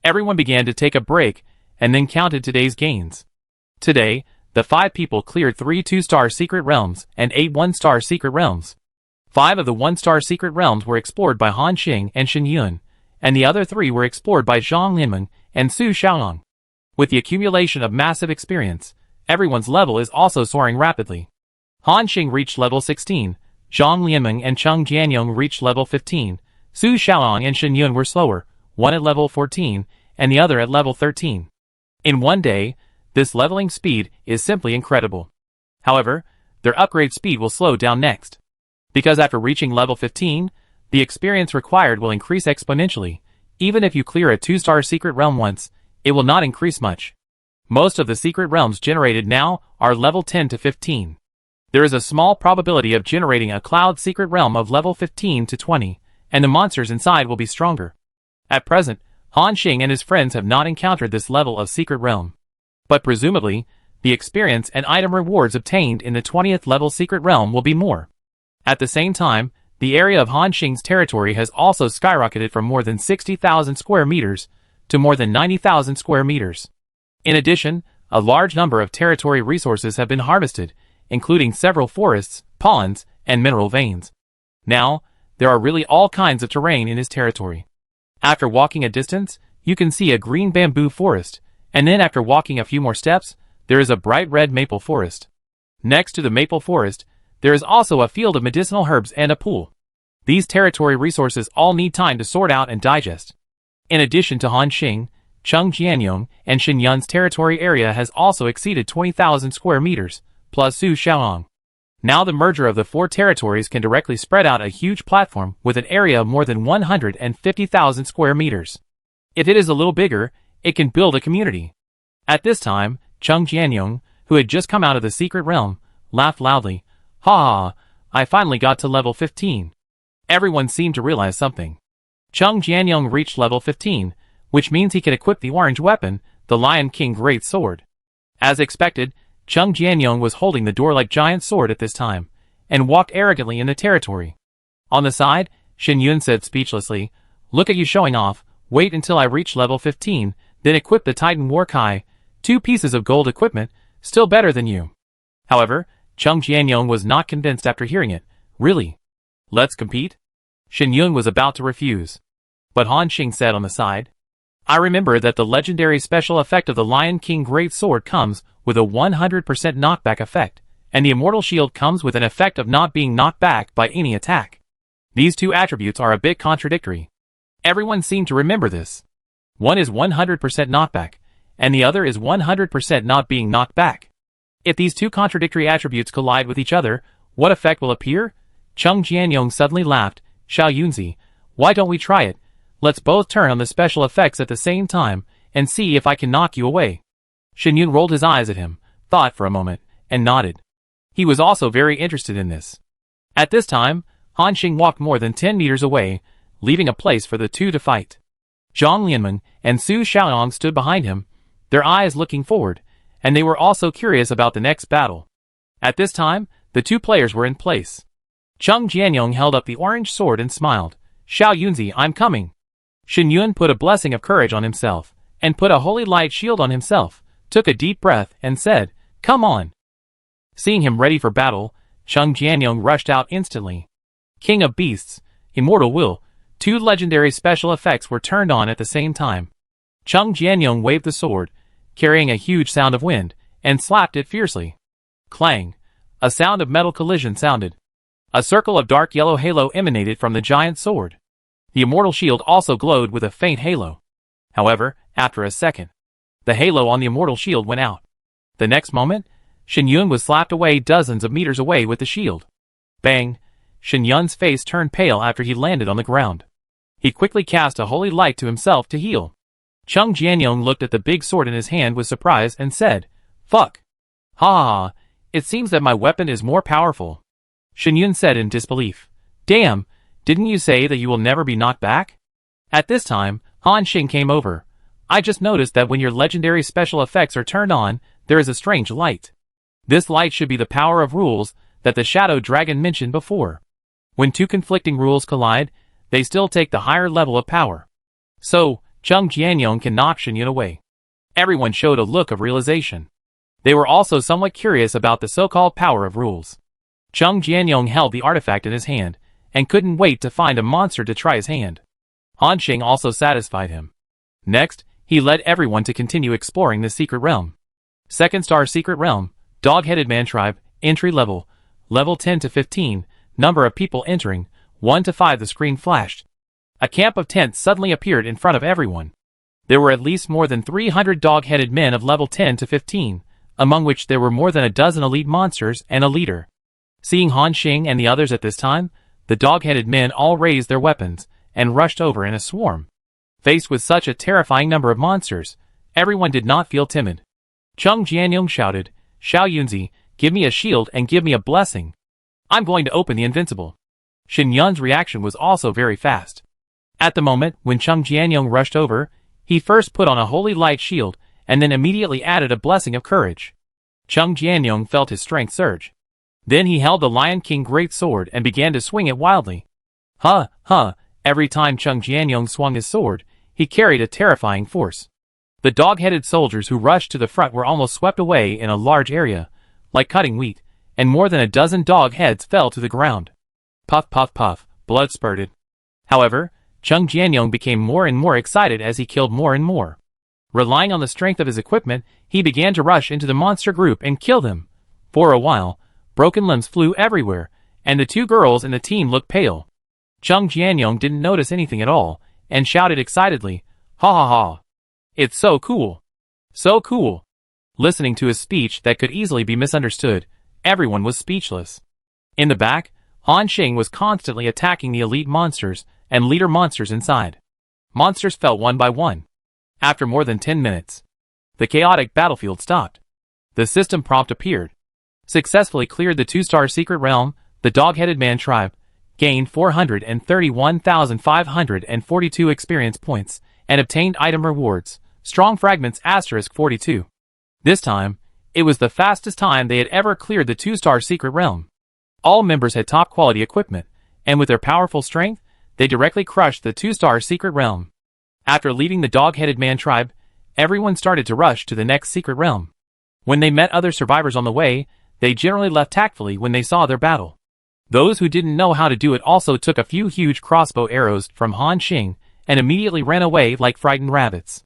Speaker 1: Everyone began to take a break, and then counted today's gains. Today, the 5 people cleared 3 2-star secret realms and 8 1-star secret realms. 5 of the 1-star secret realms were explored by Han Xing and Shen Yun, and the other 3 were explored by Zhang Lianmeng and Su Xiaolong. With the accumulation of massive experience, everyone's level is also soaring rapidly. Han Xing reached level 16, Zhang Lianmeng and Cheng Jianyong reached level 15, Su Xiaolong and Shen Yun were slower, one at level 14, and the other at level 13. In one day, this leveling speed is simply incredible. However, their upgrade speed will slow down next. Because after reaching level 15, the experience required will increase exponentially. Even if you clear a 2-star secret realm once, it will not increase much. Most of the secret realms generated now are level 10 to 15. There is a small probability of generating a cloud secret realm of level 15 to 20, and the monsters inside will be stronger. At present, Han Xing and his friends have not encountered this level of secret realm. But presumably, the experience and item rewards obtained in the 20th level secret realm will be more. At the same time, the area of Han Xing's territory has also skyrocketed from more than 60,000 square meters to more than 90,000 square meters. In addition, a large number of territory resources have been harvested, including several forests, ponds, and mineral veins. Now, there are really all kinds of terrain in his territory. After walking a distance, you can see a green bamboo forest, and then after walking a few more steps, there is a bright red maple forest. Next to the maple forest, there is also a field of medicinal herbs and a pool. These territory resources all need time to sort out and digest. In addition to Han Xing, Cheng Jianyong and Shen Yun's territory area has also exceeded 20,000 square meters, plus Su Xiaolong. Now the merger of the 4 territories can directly spread out a huge platform with an area of more than 150,000 square meters. If it is a little bigger, it can build a community. At this time, Cheng Jianyong, who had just come out of the secret realm, laughed loudly. "Ha ha, I finally got to level 15. Everyone seemed to realize something. Cheng Jianyong reached level 15, which means he can equip the orange weapon, the Lion King Great Sword. As expected, Cheng Jianyong was holding the door-like giant sword at this time, and walked arrogantly in the territory. On the side, Shen Yun said speechlessly, "Look at you showing off, wait until I reach level 15, then equip the Titan War Kai, 2 pieces of gold equipment, still better than you." However, Cheng Jianyong was not convinced after hearing it. "Really? Let's compete?" Shen Yun was about to refuse. But Han Xing said on the side, "I remember that the legendary special effect of the Lion King Great Sword comes with a 100% knockback effect, and the Immortal Shield comes with an effect of not being knocked back by any attack. These 2 attributes are a bit contradictory." Everyone seemed to remember this. One is 100% knockback, and the other is 100% not being knocked back. If these 2 contradictory attributes collide with each other, what effect will appear? Cheng Jianyong suddenly laughed. "Xiao Yunzi, why don't we try it? Let's both turn on the special effects at the same time, and see if I can knock you away." Shen Yun rolled his eyes at him, thought for a moment, and nodded. He was also very interested in this. At this time, Han Xing walked more than 10 meters away, leaving a place for the 2 to fight. Zhang Lianmeng and Su Xiaoyong stood behind him, their eyes looking forward, and they were also curious about the next battle. At this time, the two players were in place. Cheng Jianyong held up the orange sword and smiled. Xiao Yunzi, I'm coming. Shen Yun put a blessing of courage on himself, and put a holy light shield on himself, took a deep breath, and said, Come on. Seeing him ready for battle, Cheng Jianyong rushed out instantly. King of Beasts, Immortal Will, two legendary special effects were turned on at the same time. Cheng Jianyong waved the sword, carrying a huge sound of wind, and slapped it fiercely. Clang! A sound of metal collision sounded. A circle of dark yellow halo emanated from the giant sword. The immortal shield also glowed with a faint halo. However, after a second, the halo on the immortal shield went out. The next moment, Shen Yun was slapped away dozens of meters away with the shield. Bang! Shen Yun's face turned pale after he landed on the ground. He quickly cast a holy light to himself to heal. Cheng Jianyong looked at the big sword in his hand with surprise and said, Fuck! Ha ha ha, it seems that my weapon is more powerful. Shen Yun said in disbelief. Damn, didn't you say that you will never be knocked back? At this time, Han Xing came over. I just noticed that when your legendary special effects are turned on, there is a strange light. This light should be the power of rules that the Shadow Dragon mentioned before. When two conflicting rules collide, they still take the higher level of power. So, Cheng Jianyong can knock Shen Yun away. Everyone showed a look of realization. They were also somewhat curious about the so-called power of rules. Cheng Jianyong held the artifact in his hand, and couldn't wait to find a monster to try his hand. Han Xing also satisfied him. Next, he led everyone to continue exploring the secret realm. Second star secret realm, dog-headed man tribe, entry level, level 10 to 15, number of people entering, 1 to 5. The screen flashed. A camp of tents suddenly appeared in front of everyone. There were at least more than 300 dog-headed men of level 10 to 15, among which there were more than a dozen elite monsters and a leader. Seeing Han Xing and the others at this time, the dog-headed men all raised their weapons and rushed over in a swarm. Faced with such a terrifying number of monsters, everyone did not feel timid. Cheng Jianyong shouted, Xiao Yunzi, give me a shield and give me a blessing. I'm going to open the invincible. Shen Yun's reaction was also very fast. At the moment when Cheng Jianyong rushed over, he first put on a holy light shield and then immediately added a blessing of courage. Cheng Jianyong felt his strength surge. Then he held the Lion King great sword and began to swing it wildly. Every time Cheng Jianyong swung his sword, he carried a terrifying force. The dog-headed soldiers who rushed to the front were almost swept away in a large area, like cutting wheat, and more than a dozen dog heads fell to the ground. Puff puff puff, blood spurted. However, Cheng Jianyong became more and more excited as he killed more and more. Relying on the strength of his equipment, he began to rush into the monster group and kill them. For a while, broken limbs flew everywhere, and the two girls in the team looked pale. Cheng Jianyong didn't notice anything at all, and shouted excitedly, Ha ha ha! It's so cool! So cool! Listening to his speech that could easily be misunderstood, everyone was speechless. In the back, Han Xing was constantly attacking the elite monsters and leader monsters inside. Monsters fell one by one. After more than 10 minutes, the chaotic battlefield stopped. The system prompt appeared. Successfully cleared the 2-star secret realm, the dog-headed man tribe, gained 431,542 experience points, and obtained item rewards, strong fragments *42. This time, it was the fastest time they had ever cleared the 2-star secret realm. All members had top-quality equipment, and with their powerful strength, they directly crushed the 2-star secret realm. After leaving the dog-headed man tribe, everyone started to rush to the next secret realm. When they met other survivors on the way, they generally left tactfully when they saw their battle. Those who didn't know how to do it also took a few huge crossbow arrows from Han Xing and immediately ran away like frightened rabbits.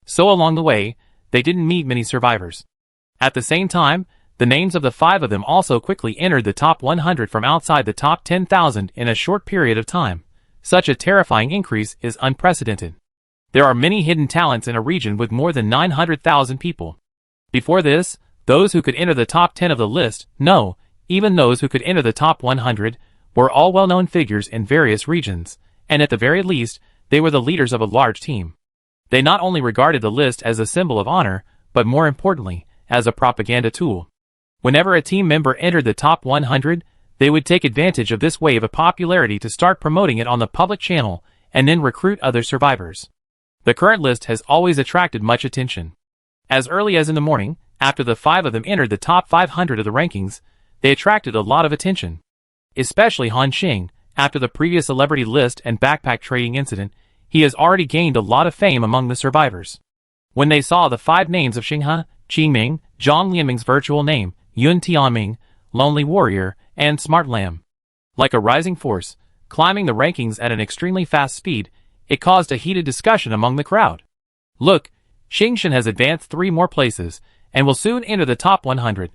Speaker 1: So along the way, they didn't meet many survivors. At the same time, the names of the 5 of them also quickly entered the top 100 from outside the top 10,000 in a short period of time. Such a terrifying increase is unprecedented. There are many hidden talents in a region with more than 900,000 people. Before this, those who could enter the top 10 of the list, no, even those who could enter the top 100, were all well-known figures in various regions, and at the very least, they were the leaders of a large team. They not only regarded the list as a symbol of honor, but more importantly, as a propaganda tool. Whenever a team member entered the top 100, they would take advantage of this wave of popularity to start promoting it on the public channel and then recruit other survivors. The current list has always attracted much attention. As early as in the morning, after the 5 of them entered the top 500 of the rankings, they attracted a lot of attention. Especially Han Xing, after the previous celebrity list and backpack trading incident, he has already gained a lot of fame among the survivors. When they saw the 5 names of Xinghe, Qiming, Zhang Lianming's virtual name, Yun Tianming, Lonely Warrior, and Smart Lamb, like a rising force, climbing the rankings at an extremely fast speed, it caused a heated discussion among the crowd. Look, Xingshan has advanced 3 more places, and will soon enter the top 100.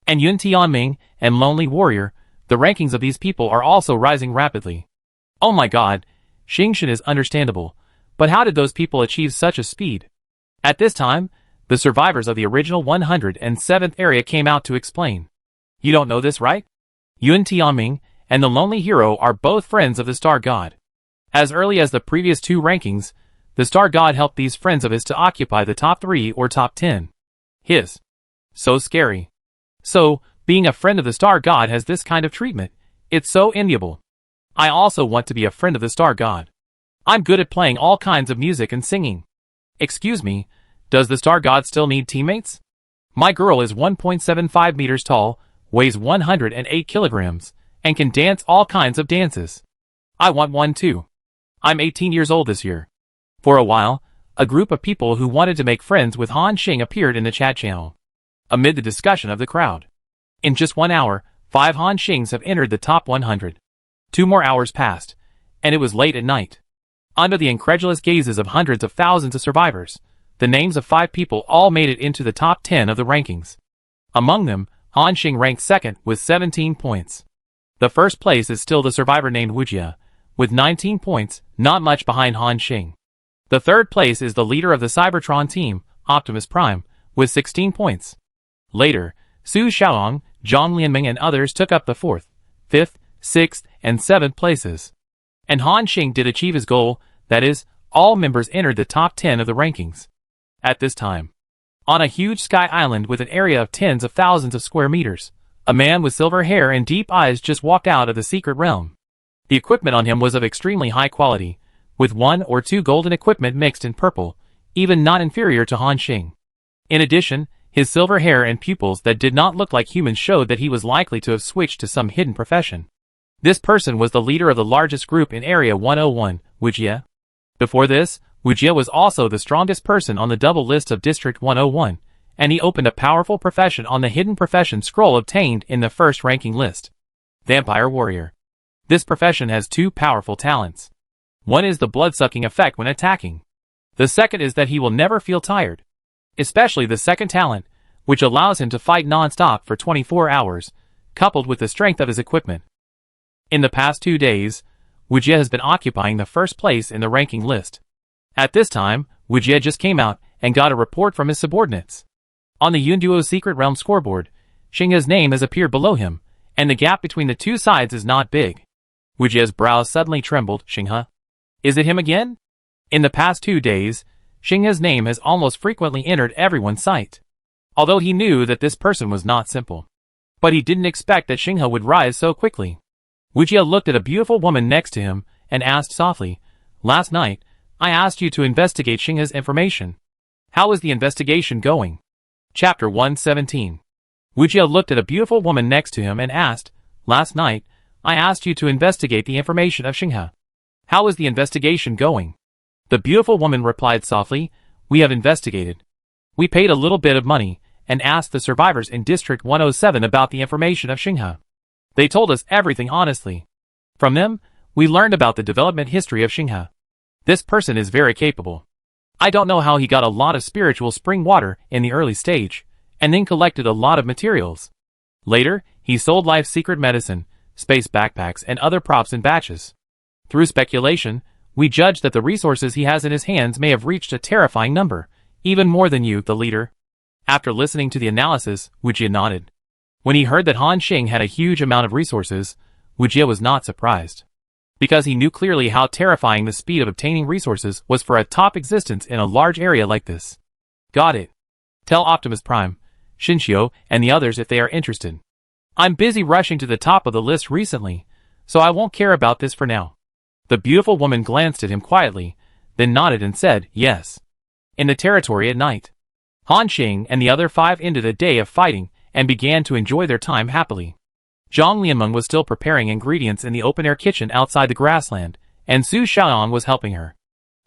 Speaker 1: And Yun Tianming and Lonely Warrior, the rankings of these people are also rising rapidly. Oh my god, Xingshan is understandable, but how did those people achieve such a speed? At this time, the survivors of the original 107th area came out to explain. You don't know this, right? Yun Tianming and the Lonely Hero are both friends of the Star God. As early as the previous 2 rankings, the Star God helped these friends of his to occupy the top 3 or top 10. So scary. So, being a friend of the Star God has this kind of treatment. It's so enviable. I also want to be a friend of the Star God. I'm good at playing all kinds of music and singing. Excuse me, does the Star God still need teammates? My girl is 1.75 meters tall, weighs 108 kilograms, and can dance all kinds of dances. I want one too. I'm 18 years old this year. For a while, a group of people who wanted to make friends with Han Xing appeared in the chat channel. Amid the discussion of the crowd. In just 1 hour, 5 Han Xings have entered the top 100. 2 more hours passed, and it was late at night. Under the incredulous gazes of hundreds of thousands of survivors, the names of 5 people all made it into the top 10 of the rankings. Among them, Han Xing ranked second with 17 points. The first place is still the survivor named Wu Jie, with 19 points, not much behind Han Xing. The third place is the leader of the Cybertron team, Optimus Prime, with 16 points. Later, Su Xiaoyang, Zhang Lianming and others took up the 4th, 5th, 6th, and 7th places. And Han Xing did achieve his goal, that is, all members entered the top 10 of the rankings. At this time, on a huge sky island with an area of tens of thousands of square meters, a man with silver hair and deep eyes just walked out of the secret realm. The equipment on him was of extremely high quality, with 1 or 2 golden equipment mixed in purple, even not inferior to Han Xing. In addition, his silver hair and pupils that did not look like humans showed that he was likely to have switched to some hidden profession. This person was the leader of the largest group in Area 101, Wu Jie. Before this, Wu Jie was also the strongest person on the double list of District 101, and he opened a powerful profession on the hidden profession scroll obtained in the first ranking list. Vampire Warrior. This profession has 2 powerful talents. One is the blood-sucking effect when attacking. The second is that he will never feel tired. Especially the second talent, which allows him to fight non-stop for 24 hours, coupled with the strength of his equipment. In the past 2 days, Wu Jie has been occupying the first place in the ranking list. At this time, Wu Jie just came out and got a report from his subordinates. On the Yunduo Secret Realm scoreboard, Xinghe's name has appeared below him, and the gap between the 2 sides is not big. Wu Jie's brows suddenly trembled. Xinghe? Is it him again? In the past 2 days, Xinghe's name has almost frequently entered everyone's sight. Although he knew that this person was not simple. But he didn't expect that Xinghe would rise so quickly. Wu Jie looked at a beautiful woman next to him and asked softly, "Last night, I asked you to investigate Xinghe's information. How is the investigation going?" Chapter 117. Wu Jie looked at a beautiful woman next to him and asked, "Last night, I asked you to investigate the information of Xinghe. How is the investigation going?" The beautiful woman replied softly, "We have investigated. We paid a little bit of money and asked the survivors in District 107 about the information of Xinghe. They told us everything honestly. From them, we learned about the development history of Xinghe. This person is very capable. I don't know how he got a lot of spiritual spring water in the early stage, and then collected a lot of materials. Later, he sold life secret medicine, space backpacks and other props in batches. Through speculation, we judge that the resources he has in his hands may have reached a terrifying number, even more than you, the leader." After listening to the analysis, Wu Jie nodded. When he heard that Han Xing had a huge amount of resources, Wu Jie was not surprised. Because he knew clearly how terrifying the speed of obtaining resources was for a top existence in a large area like this. "Got it. Tell Optimus Prime, Shinshio, and the others if they are interested. I'm busy rushing to the top of the list recently, so I won't care about this for now." The beautiful woman glanced at him quietly, then nodded and said, yes. In the territory at night, Han Xing and the other 5 ended a day of fighting and began to enjoy their time happily. Zhang Lianmeng was still preparing ingredients in the open-air kitchen outside the grassland, and Su Xiaoan was helping her.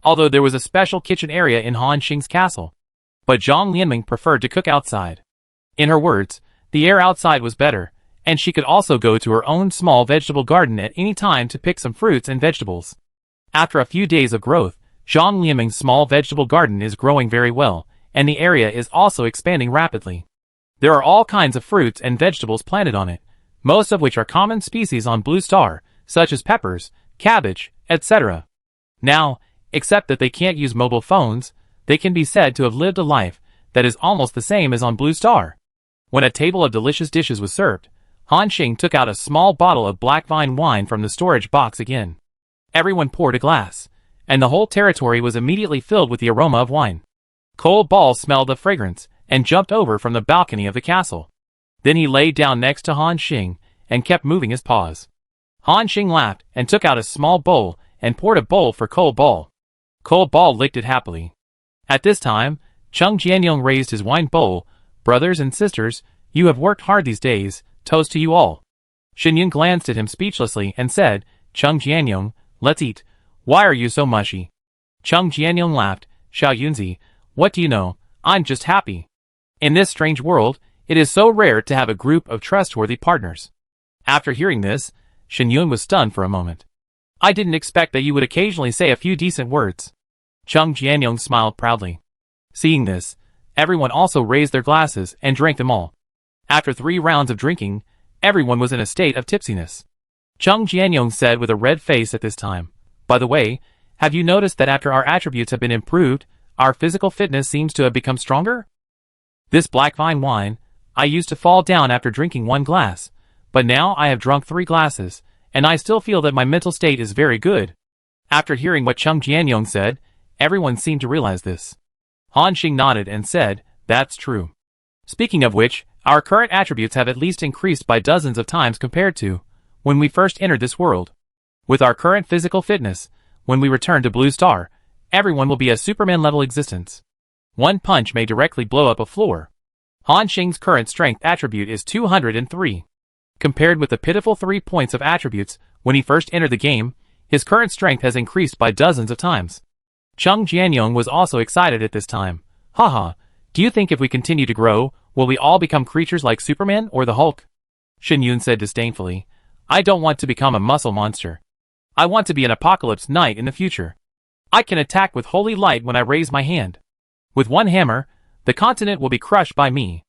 Speaker 1: Although there was a special kitchen area in Han Xing's castle, but Zhang Lianmeng preferred to cook outside. In her words, the air outside was better, and she could also go to her own small vegetable garden at any time to pick some fruits and vegetables. After a few days of growth, Zhang Lianmeng's small vegetable garden is growing very well, and the area is also expanding rapidly. There are all kinds of fruits and vegetables planted on it, most of which are common species on Blue Star, such as peppers, cabbage, etc. Now, except that they can't use mobile phones, they can be said to have lived a life that is almost the same as on Blue Star. When a table of delicious dishes was served, Han Xing took out a small bottle of black vine wine from the storage box again. Everyone poured a glass, and the whole territory was immediately filled with the aroma of wine. Cole Ball smelled the fragrance and jumped over from the balcony of the castle. Then he lay down next to Han Xing and kept moving his paws. Han Xing laughed and took out a small bowl and poured a bowl for Cole Ball. Cole Ball licked it happily. At this time, Cheng Jianyong raised his wine bowl. Brothers and sisters, you have worked hard these days, toast to you all. Shen Yun glanced at him speechlessly and said, Cheng Jianyong, let's eat. Why are you so mushy? Cheng Jianyong laughed, Xiao Yunzi, what do you know, I'm just happy. In this strange world, it is so rare to have a group of trustworthy partners. After hearing this, Shen Yun was stunned for a moment. I didn't expect that you would occasionally say a few decent words. Cheng Jianyong smiled proudly. Seeing this, everyone also raised their glasses and drank them all. After 3 rounds of drinking, everyone was in a state of tipsiness. Cheng Jianyong said with a red face at this time, by the way, have you noticed that after our attributes have been improved, our physical fitness seems to have become stronger? This black vine wine, I used to fall down after drinking 1 glass, but now I have drunk 3 glasses, and I still feel that my mental state is very good. After hearing what Cheng Jianyong said, everyone seemed to realize this. Han Xing nodded and said, that's true. Speaking of which, our current attributes have at least increased by dozens of times compared to when we first entered this world. With our current physical fitness, when we return to Blue Star, everyone will be a Superman-level existence. 1 punch may directly blow up a floor. Han Xing's current strength attribute is 203. Compared with the pitiful 3 points of attributes when he first entered the game, his current strength has increased by dozens of times. Cheng Jianyong was also excited at this time. Haha, do you think if we continue to grow, will we all become creatures like Superman or the Hulk? Shen Yun said disdainfully, I don't want to become a muscle monster. I want to be an apocalypse knight in the future. I can attack with holy light when I raise my hand. With 1 hammer, the continent will be crushed by me.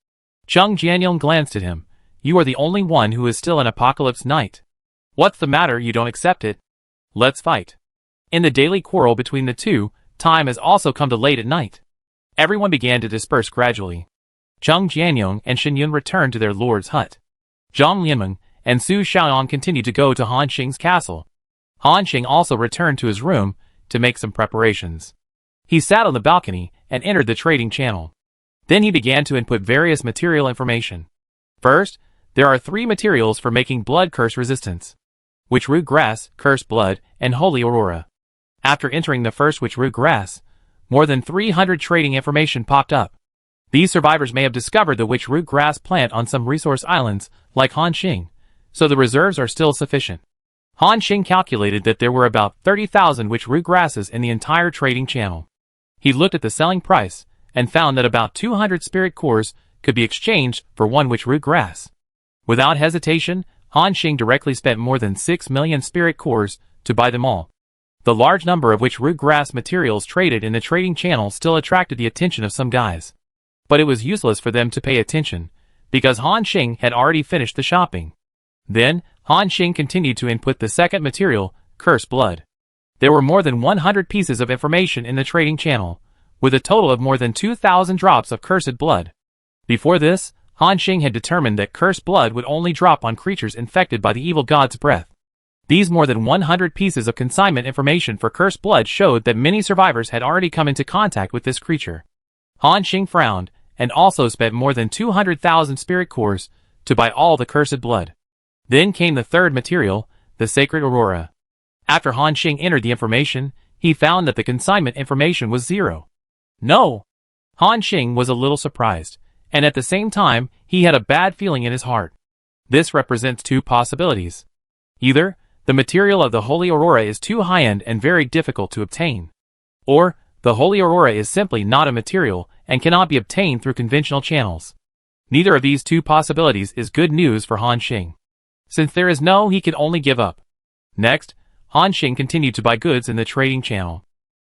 Speaker 1: Cheng Jianyong glanced at him. You are the only one who is still an apocalypse knight. What's the matter, you don't accept it? Let's fight. In the daily quarrel between the two, time has also come to late at night. Everyone began to disperse gradually. Cheng Jianyong and Shen Yun returned to their lord's hut. Zhang Lianmeng and Su Xiaoan continued to go to Han Xing's castle. Han Xing also returned to his room to make some preparations. He sat on the balcony and entered the trading channel. Then he began to input various material information. First, there are 3 materials for making blood curse resistance. Witchroot grass, cursed blood, and holy aurora. After entering the first witchroot grass, more than 300 trading information popped up. These survivors may have discovered the witchroot grass plant on some resource islands, like Han Xing, so the reserves are still sufficient. Han Xing calculated that there were about 30,000 witchroot grasses in the entire trading channel. He looked at the selling price, and found that about 200 spirit cores could be exchanged for 1 witchroot grass. Without hesitation, Han Xing directly spent more than 6 million spirit cores to buy them all. The large number of witchroot grass materials traded in the trading channel still attracted the attention of some guys. But it was useless for them to pay attention, because Han Xing had already finished the shopping. Then, Han Xing continued to input the second material, cursed blood. There were more than 100 pieces of information in the trading channel, with a total of more than 2,000 drops of cursed blood. Before this, Han Xing had determined that cursed blood would only drop on creatures infected by the evil god's breath. These more than 100 pieces of consignment information for cursed blood showed that many survivors had already come into contact with this creature. Han Xing frowned, and also spent more than 200,000 spirit cores to buy all the cursed blood. Then came the third material, the sacred aurora. After Han Xing entered the information, he he found that the consignment information was 0. No! Han Xing was a little surprised, and at the same time, he had a bad feeling in his heart. This represents two possibilities. Either, the material of the Holy Aurora is too high-end and very difficult to obtain. Or, the Holy Aurora is simply not a material and cannot be obtained through conventional channels. Neither of these two possibilities is good news for Han Xing. Since there is no, he can only give up. Next, Han Xing continued to buy goods in the trading channel.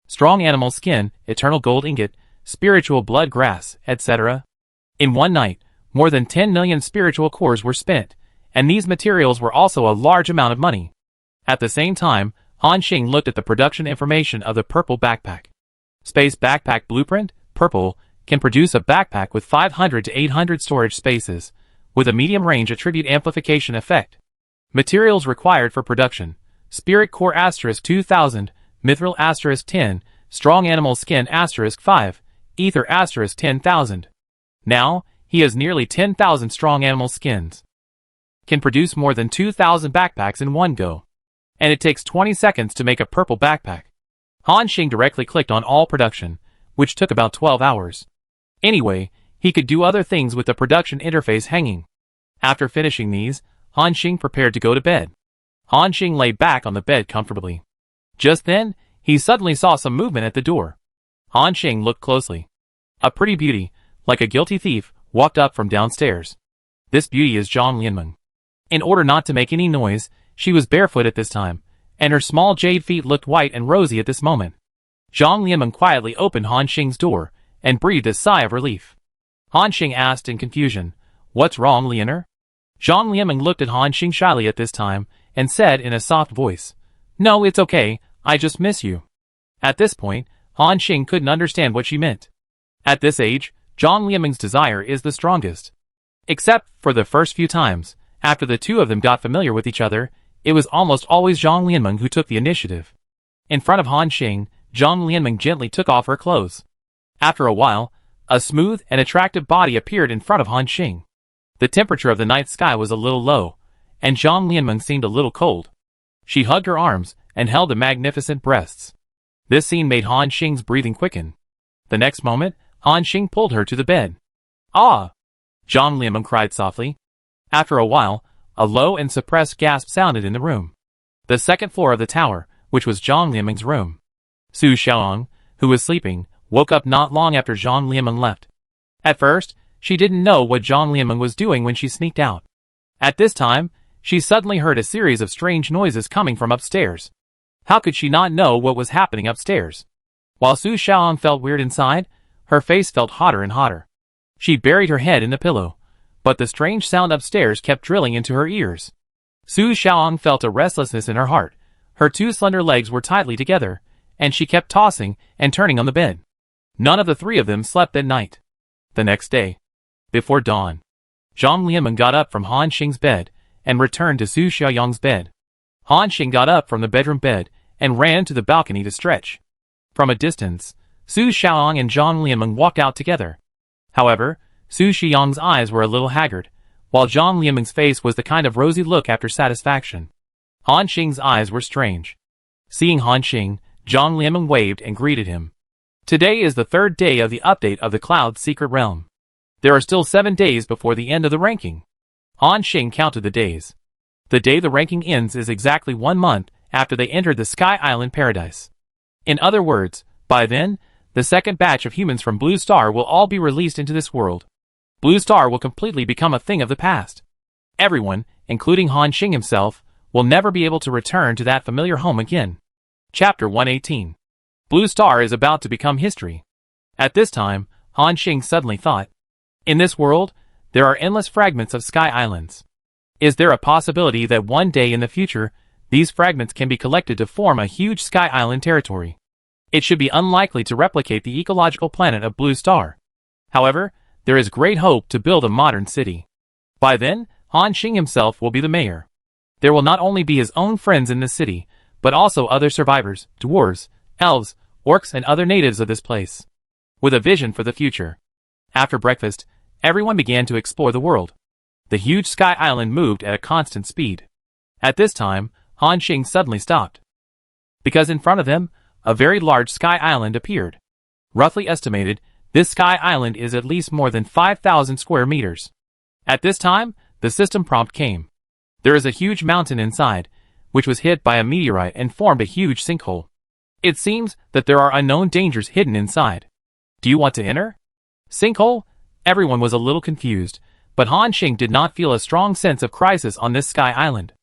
Speaker 1: Strong animal skin, eternal gold ingot, spiritual blood grass, etc. In one night, more than 10 million spiritual cores were spent, and these materials were also a large amount of money. At the same time, Han Xing looked at the production information of the purple backpack. Space backpack blueprint, purple, can produce a backpack with 500 to 800 storage spaces, with a medium-range attribute amplification effect. Materials required for production: Spirit Core * 2000, Mithril * 10, Strong Animal Skin * 5, Ether * 10,000. Now, he has nearly 10,000 strong animal skins. Can produce more than 2,000 backpacks in one go. And it takes 20 seconds to make a purple backpack. Han Xing directly clicked on all production, which took about 12 hours. Anyway, he could do other things with the production interface hanging. After finishing these, Han Xing prepared to go to bed. Han Xing lay back on the bed comfortably. Just then, he suddenly saw some movement at the door. Han Xing looked closely. A pretty beauty, like a guilty thief, walked up from downstairs. This beauty is Zhang Lianmeng. In order not to make any noise, she was barefoot at this time, and her small jade feet looked white and rosy at this moment. Zhang Lianmeng quietly opened Han Xing's door, and breathed a sigh of relief. Han Xing asked in confusion, "What's wrong, Lianer?" Zhang Lianmeng looked at Han Xing shyly at this time, and said in a soft voice, "No, it's okay, I just miss you." At this point, Han Xing couldn't understand what she meant. At this age, Zhang Lianmeng's desire is the strongest. Except for the first few times, after the two of them got familiar with each other, it was almost always Zhang Lianmeng who took the initiative. In front of Han Xing, Zhang Lianmeng gently took off her clothes. After a while, a smooth and attractive body appeared in front of Han Xing. The temperature of the night sky was a little low, and Zhang Lianmeng seemed a little cold. She hugged her arms and held the magnificent breasts. This scene made Han Xing's breathing quicken. The next moment, Han Xing pulled her to the bed. "Ah!" Zhang Lianmeng cried softly. After a while, a low and suppressed gasp sounded in the room. The second floor of the tower, which was Zhang Lianmeng's room. Su Xiaoyang, who was sleeping, woke up not long after Zhang Lianmeng left. At first, she didn't know what Zhang Lianmeng was doing when she sneaked out. At this time, she suddenly heard a series of strange noises coming from upstairs. How could she not know what was happening upstairs? While Su Xiaoyang felt weird inside, her face felt hotter and hotter. She buried her head in the pillow, but the strange sound upstairs kept drilling into her ears. Su Xiaoyang felt a restlessness in her heart. Her two slender legs were tightly together, and she kept tossing and turning on the bed. None of the three of them slept that night. The next day, before dawn, Zhang Lianmeng got up from Han Xing's bed and returned to Su Xiaoyang's bed. Han Xing got up from the bedroom bed and ran to the balcony to stretch. From a distance, Su Xiaoyang and Zhang Lianmeng walked out together. However, Su Xiaoyang's eyes were a little haggard, while Zhang Lianmeng's face was the kind of rosy look after satisfaction. Han Xing's eyes were strange. Seeing Han Xing, Zhang Lianmeng waved and greeted him. Today is the third day of the update of the Cloud's Secret Realm. There are still 7 days before the end of the ranking. Han Xing counted the days. The day the ranking ends is exactly 1 month after they entered the Sky Island Paradise. In other words, by then, the second batch of humans from Blue Star will all be released into this world. Blue Star will completely become a thing of the past. Everyone, including Han Xing himself, will never be able to return to that familiar home again. Chapter 118. Blue Star is about to become history. At this time, Han Xing suddenly thought, in this world, there are endless fragments of Sky Islands. Is there a possibility that one day in the future, these fragments can be collected to form a huge Sky Island territory? It should be unlikely to replicate the ecological planet of Blue Star. However, there is great hope to build a modern city. By then, Han Xing himself will be the mayor. There will not only be his own friends in the city, but also other survivors, dwarves, elves, orcs and other natives of this place. With a vision for the future. After breakfast, everyone began to explore the world. The huge Sky Island moved at a constant speed. At this time, Han Xing suddenly stopped. Because in front of them, a very large sky island appeared. Roughly estimated, this sky island is at least more than 5,000 square meters. At this time, the system prompt came. There is a huge mountain inside, which was hit by a meteorite and formed a huge sinkhole. It seems that there are unknown dangers hidden inside. Do you want to enter? Sinkhole? Everyone was a little confused, but Han Xing did not feel a strong sense of crisis on this sky island.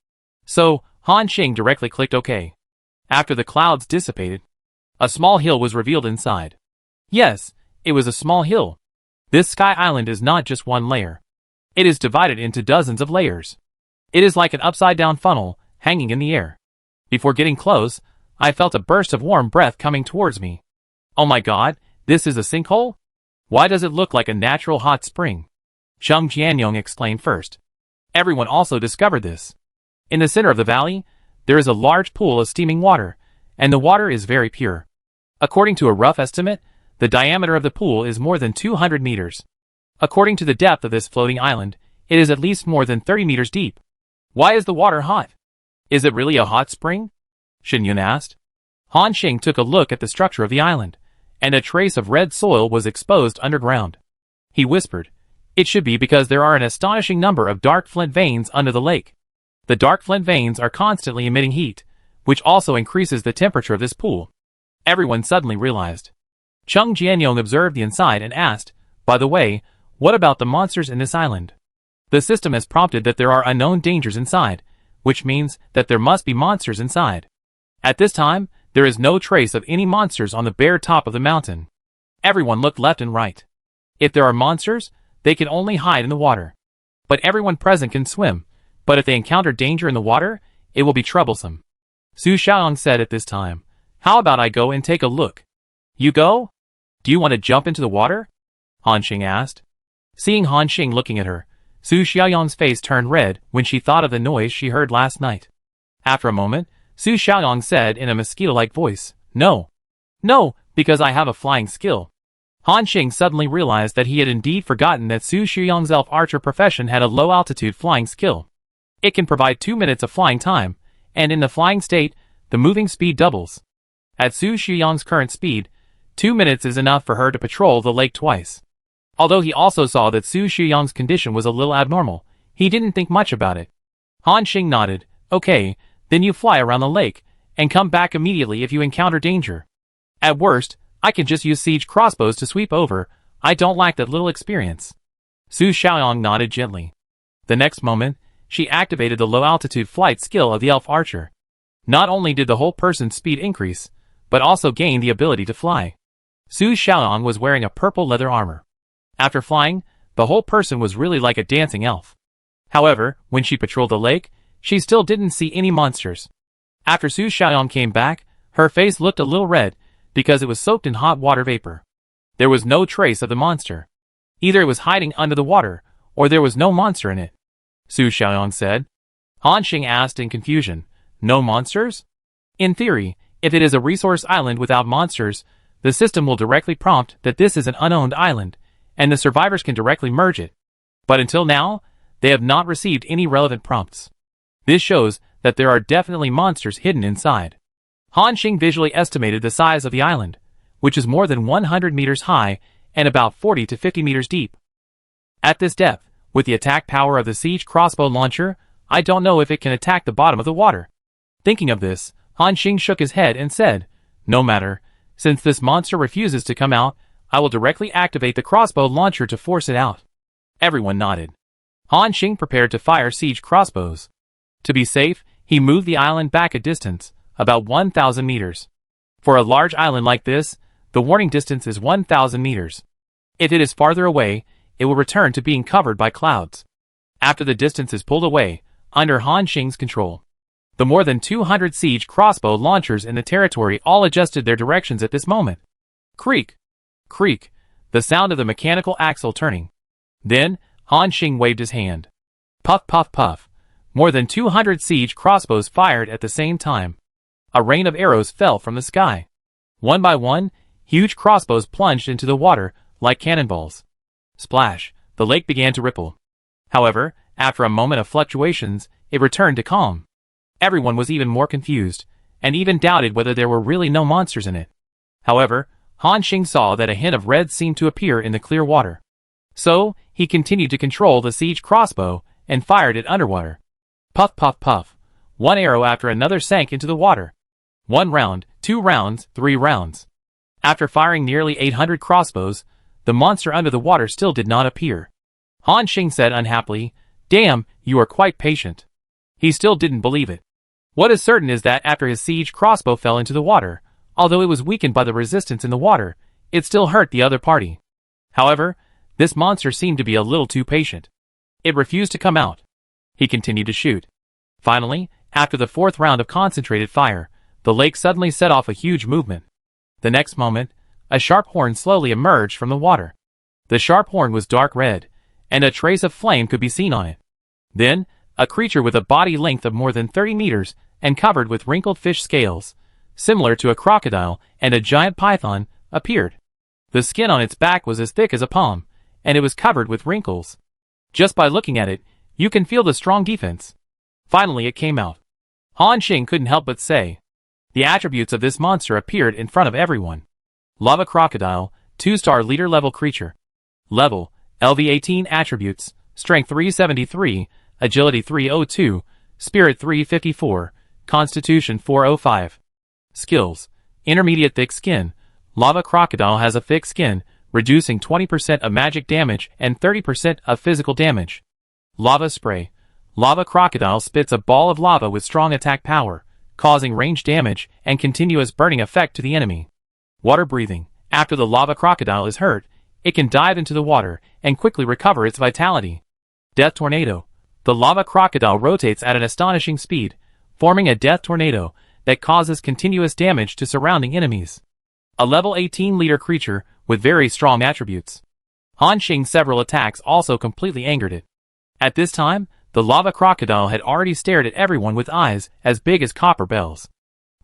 Speaker 1: So, Han Xing directly clicked OK. After the clouds dissipated, a small hill was revealed inside. Yes, it was a small hill. This sky island is not just one layer. It is divided into dozens of layers. It is like an upside-down funnel, hanging in the air. Before getting close, I felt a burst of warm breath coming towards me. Oh my god, this is a sinkhole? Why does it look like a natural hot spring? Cheng Jianyong explained first. Everyone also discovered this. In the center of the valley, there is a large pool of steaming water, and the water is very pure. According to a rough estimate, the diameter of the pool is more than 200 meters. According to the depth of this floating island, it is at least more than 30 meters deep. Why is the water hot? Is it really a hot spring? Shen Yun asked. Han Xing took a look at the structure of the island, and a trace of red soil was exposed underground. He whispered, "It should be because there are an astonishing number of dark flint veins under the lake. The dark flint veins are constantly emitting heat, which also increases the temperature of this pool." Everyone suddenly realized. Cheng Jianyong observed the inside and asked, "By the way, what about the monsters in this island?" The system has prompted that there are unknown dangers inside, which means that there must be monsters inside. At this time, there is no trace of any monsters on the bare top of the mountain. Everyone looked left and right. If there are monsters, they can only hide in the water. But everyone present can swim, but if they encounter danger in the water, it will be troublesome. Su Xiaoyang said at this time, "How about I go and take a look?" "You go? Do you want to jump into the water?" Han Xing asked. Seeing Han Xing looking at her, Su Xiaoyang's face turned red when she thought of the noise she heard last night. After a moment, Su Xiaoyang said in a mosquito-like voice, "No. No, because I have a flying skill." Han Xing suddenly realized that he had indeed forgotten that Su Xiaoyang's elf archer profession had a low-altitude flying skill. It can provide 2 minutes of flying time, and in the flying state, the moving speed doubles. At Su Xiaoyang's current speed, 2 minutes is enough for her to patrol the lake twice. Although he also saw that Su Xiaoyang's condition was a little abnormal, he didn't think much about it. Han Xing nodded, "Okay, then you fly around the lake, and come back immediately if you encounter danger. At worst, I can just use siege crossbows to sweep over. I don't lack that little experience." Su Xiaoyang nodded gently. The next moment, she activated the low-altitude flight skill of the elf archer. Not only did the whole person's speed increase, but also gained the ability to fly. Su Xiaoyang was wearing a purple leather armor. After flying, the whole person was really like a dancing elf. However, when she patrolled the lake, she still didn't see any monsters. After Su Xiaoyang came back, her face looked a little red, because it was soaked in hot water vapor. There was no trace of the monster. Either it was hiding under the water, or there was no monster in it. Su Xiaoyang said. Han Xing asked in confusion, "No monsters?" In theory, if it is a resource island without monsters, the system will directly prompt that this is an unowned island, and the survivors can directly merge it. But until now, they have not received any relevant prompts. This shows that there are definitely monsters hidden inside. Han Xing visually estimated the size of the island, which is more than 100 meters high and about 40 to 50 meters deep. At this depth, with the attack power of the siege crossbow launcher, I don't know if it can attack the bottom of the water. Thinking of this, Han Xing shook his head and said, "No matter, since this monster refuses to come out, I will directly activate the crossbow launcher to force it out." Everyone nodded. Han Xing prepared to fire siege crossbows. To be safe, he moved the island back a distance, about 1,000 meters. For a large island like this, the warning distance is 1,000 meters. If it is farther away, it will return to being covered by clouds. After the distance is pulled away, under Han Xing's control, the more than 200 siege crossbow launchers in the territory all adjusted their directions at this moment. Creak! Creak! The sound of the mechanical axle turning. Then, Han Xing waved his hand. Puff puff puff. More than 200 siege crossbows fired at the same time. A rain of arrows fell from the sky. One by one, huge crossbows plunged into the water like cannonballs. Splash! The lake began to ripple. However, after a moment of fluctuations, it returned to calm. Everyone was even more confused, and even doubted whether there were really no monsters in it. However, Han Xing saw that a hint of red seemed to appear in the clear water. So, he continued to control the siege crossbow and fired it underwater. Puff puff puff. One arrow after another sank into the water. 1 round, 2 rounds, 3 rounds. After firing nearly 800 crossbows, the monster under the water still did not appear. Han Xing said unhappily, "Damn, you are quite patient." He still didn't believe it. What is certain is that after his siege crossbow fell into the water, although it was weakened by the resistance in the water, it still hurt the other party. However, this monster seemed to be a little too patient. It refused to come out. He continued to shoot. Finally, after the 4th round of concentrated fire, the lake suddenly set off a huge movement. The next moment, a sharp horn slowly emerged from the water. The sharp horn was dark red, and a trace of flame could be seen on it. Then, a creature with a body length of more than 30 meters and covered with wrinkled fish scales, similar to a crocodile and a giant python, appeared. The skin on its back was as thick as a palm, and it was covered with wrinkles. Just by looking at it, you can feel the strong defense. Finally it came out. Han Xing couldn't help but say. The attributes of this monster appeared in front of everyone. Lava Crocodile, 2-star leader level creature. Level, LV18 attributes, Strength 373, Agility 302, Spirit 354, Constitution 405. Skills, Intermediate thick skin. Lava Crocodile has a thick skin, reducing 20% of magic damage and 30% of physical damage. Lava Spray. Lava Crocodile spits a ball of lava with strong attack power, causing range damage and continuous burning effect to the enemy. Water Breathing. After the Lava Crocodile is hurt, it can dive into the water and quickly recover its vitality. Death Tornado. The Lava Crocodile rotates at an astonishing speed, forming a death tornado that causes continuous damage to surrounding enemies. A level 18 leader creature with very strong attributes. Han Xing's several attacks also completely angered it. At this time, the Lava Crocodile had already stared at everyone with eyes as big as copper bells.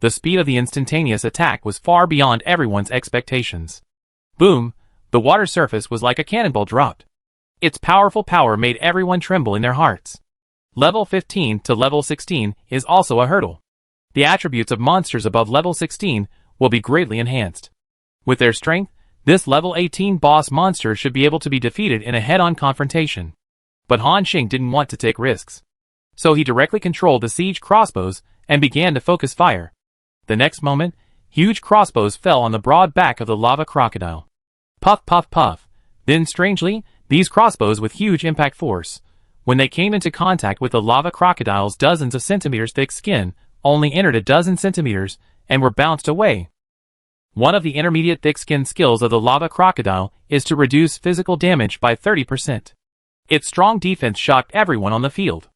Speaker 1: The speed of the instantaneous attack was far beyond everyone's expectations. Boom! The water surface was like a cannonball dropped. Its powerful power made everyone tremble in their hearts. Level 15 to level 16 is also a hurdle. The attributes of monsters above level 16 will be greatly enhanced. With their strength, this level 18 boss monster should be able to be defeated in a head-on confrontation. But Han Xing didn't want to take risks. So he directly controlled the siege crossbows and began to focus fire. The next moment, huge crossbows fell on the broad back of the Lava Crocodile. Puff puff puff. Then strangely, these crossbows with huge impact force, when they came into contact with the Lava Crocodile's dozens of centimeters thick skin, only entered a dozen centimeters and were bounced away. One of the intermediate thick skin skills of the Lava Crocodile is to reduce physical damage by 30%. Its strong defense shocked everyone on the field.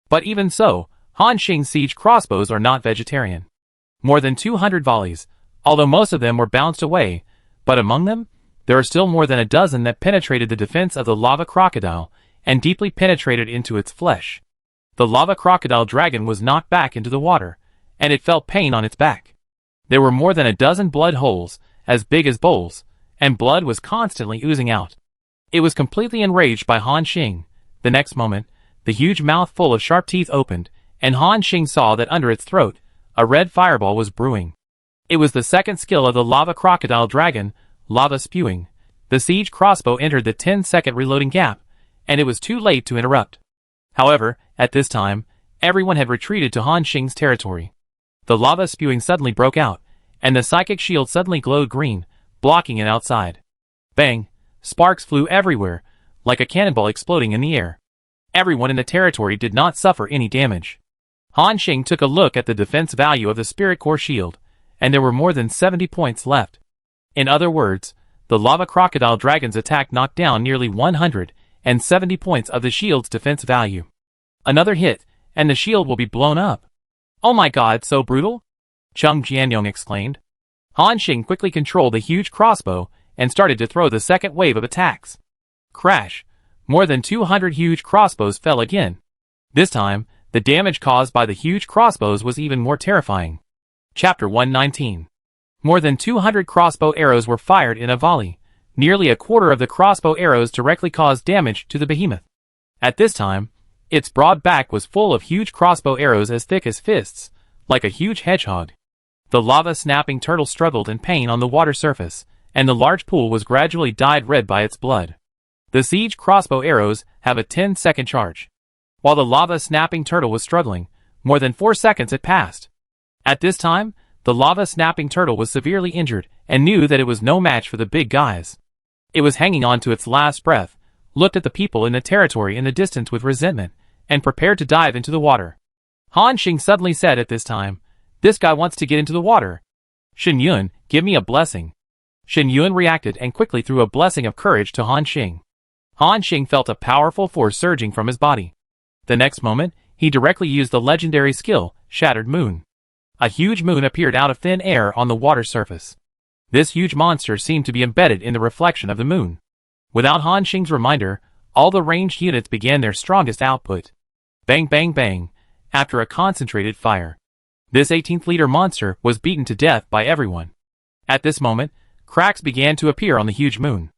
Speaker 1: But even so, Han Xing's siege crossbows are not vegetarian. More than 200 volleys, although most of them were bounced away, but among them, there are still more than a dozen that penetrated the defense of the Lava Crocodile and deeply penetrated into its flesh. The Lava Crocodile dragon was knocked back into the water, and it felt pain on its back. There were more than a dozen blood holes, as big as bowls, and blood was constantly oozing out. It was completely enraged by Han Xing. The next moment, the huge mouth full of sharp teeth opened, and Han Xing saw that under its throat, a red fireball was brewing. It was the second skill of the Lava Crocodile dragon, Lava Spewing. The siege crossbow entered the 10-second reloading gap, and it was too late to interrupt. However, at this time, everyone had retreated to Han Xing's territory. The Lava Spewing suddenly broke out, and the psychic shield suddenly glowed green, blocking it outside. Bang! Sparks flew everywhere, like a cannonball exploding in the air. Everyone in the territory did not suffer any damage. Han Xing took a look at the defense value of the Spirit Core shield, and there were more than 70 points left. In other words, the Lava Crocodile dragon's attack knocked down nearly 170 points of the shield's defense value. Another hit, and the shield will be blown up. Oh my god, so brutal? Chung Jianyong exclaimed. Han Xing quickly controlled the huge crossbow and started to throw the second wave of attacks. Crash! More than 200 huge crossbows fell again. This time, the damage caused by the huge crossbows was even more terrifying. Chapter 119. More than 200 crossbow arrows were fired in a volley. Nearly a quarter of the crossbow arrows directly caused damage to the behemoth. At this time, its broad back was full of huge crossbow arrows as thick as fists, like a huge hedgehog. The lava-snapping turtle struggled in pain on the water surface, and the large pool was gradually dyed red by its blood. The siege crossbow arrows have a 10-second charge. While the lava-snapping turtle was struggling, more than 4 seconds had passed. At this time, the lava-snapping turtle was severely injured and knew that it was no match for the big guys. It was hanging on to its last breath, looked at the people in the territory in the distance with resentment, and prepared to dive into the water. Han Xing suddenly said at this time, "This guy wants to get into the water. Shen Yun, give me a blessing." Shen Yun reacted and quickly threw a blessing of courage to Han Xing. Han Xing felt a powerful force surging from his body. The next moment, he directly used the legendary skill, Shattered Moon. A huge moon appeared out of thin air on the water surface. This huge monster seemed to be embedded in the reflection of the moon. Without Han Xing's reminder, all the ranged units began their strongest output. Bang bang bang, after a concentrated fire. This 18th leader monster was beaten to death by everyone. At this moment, cracks began to appear on the huge moon.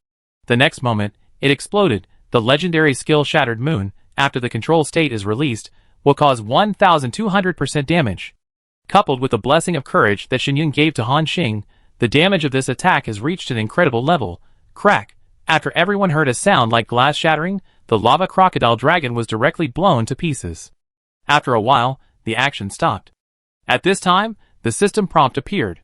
Speaker 1: The next moment, it exploded. The legendary skill Shattered Moon, after the control state is released, will cause 1,200% damage. Coupled with the blessing of courage that Shen Yun gave to Han Xing, the damage of this attack has reached an incredible level. Crack! After everyone heard a sound like glass shattering, the lava crocodile dragon was directly blown to pieces. After a while, the action stopped. At this time, the system prompt appeared.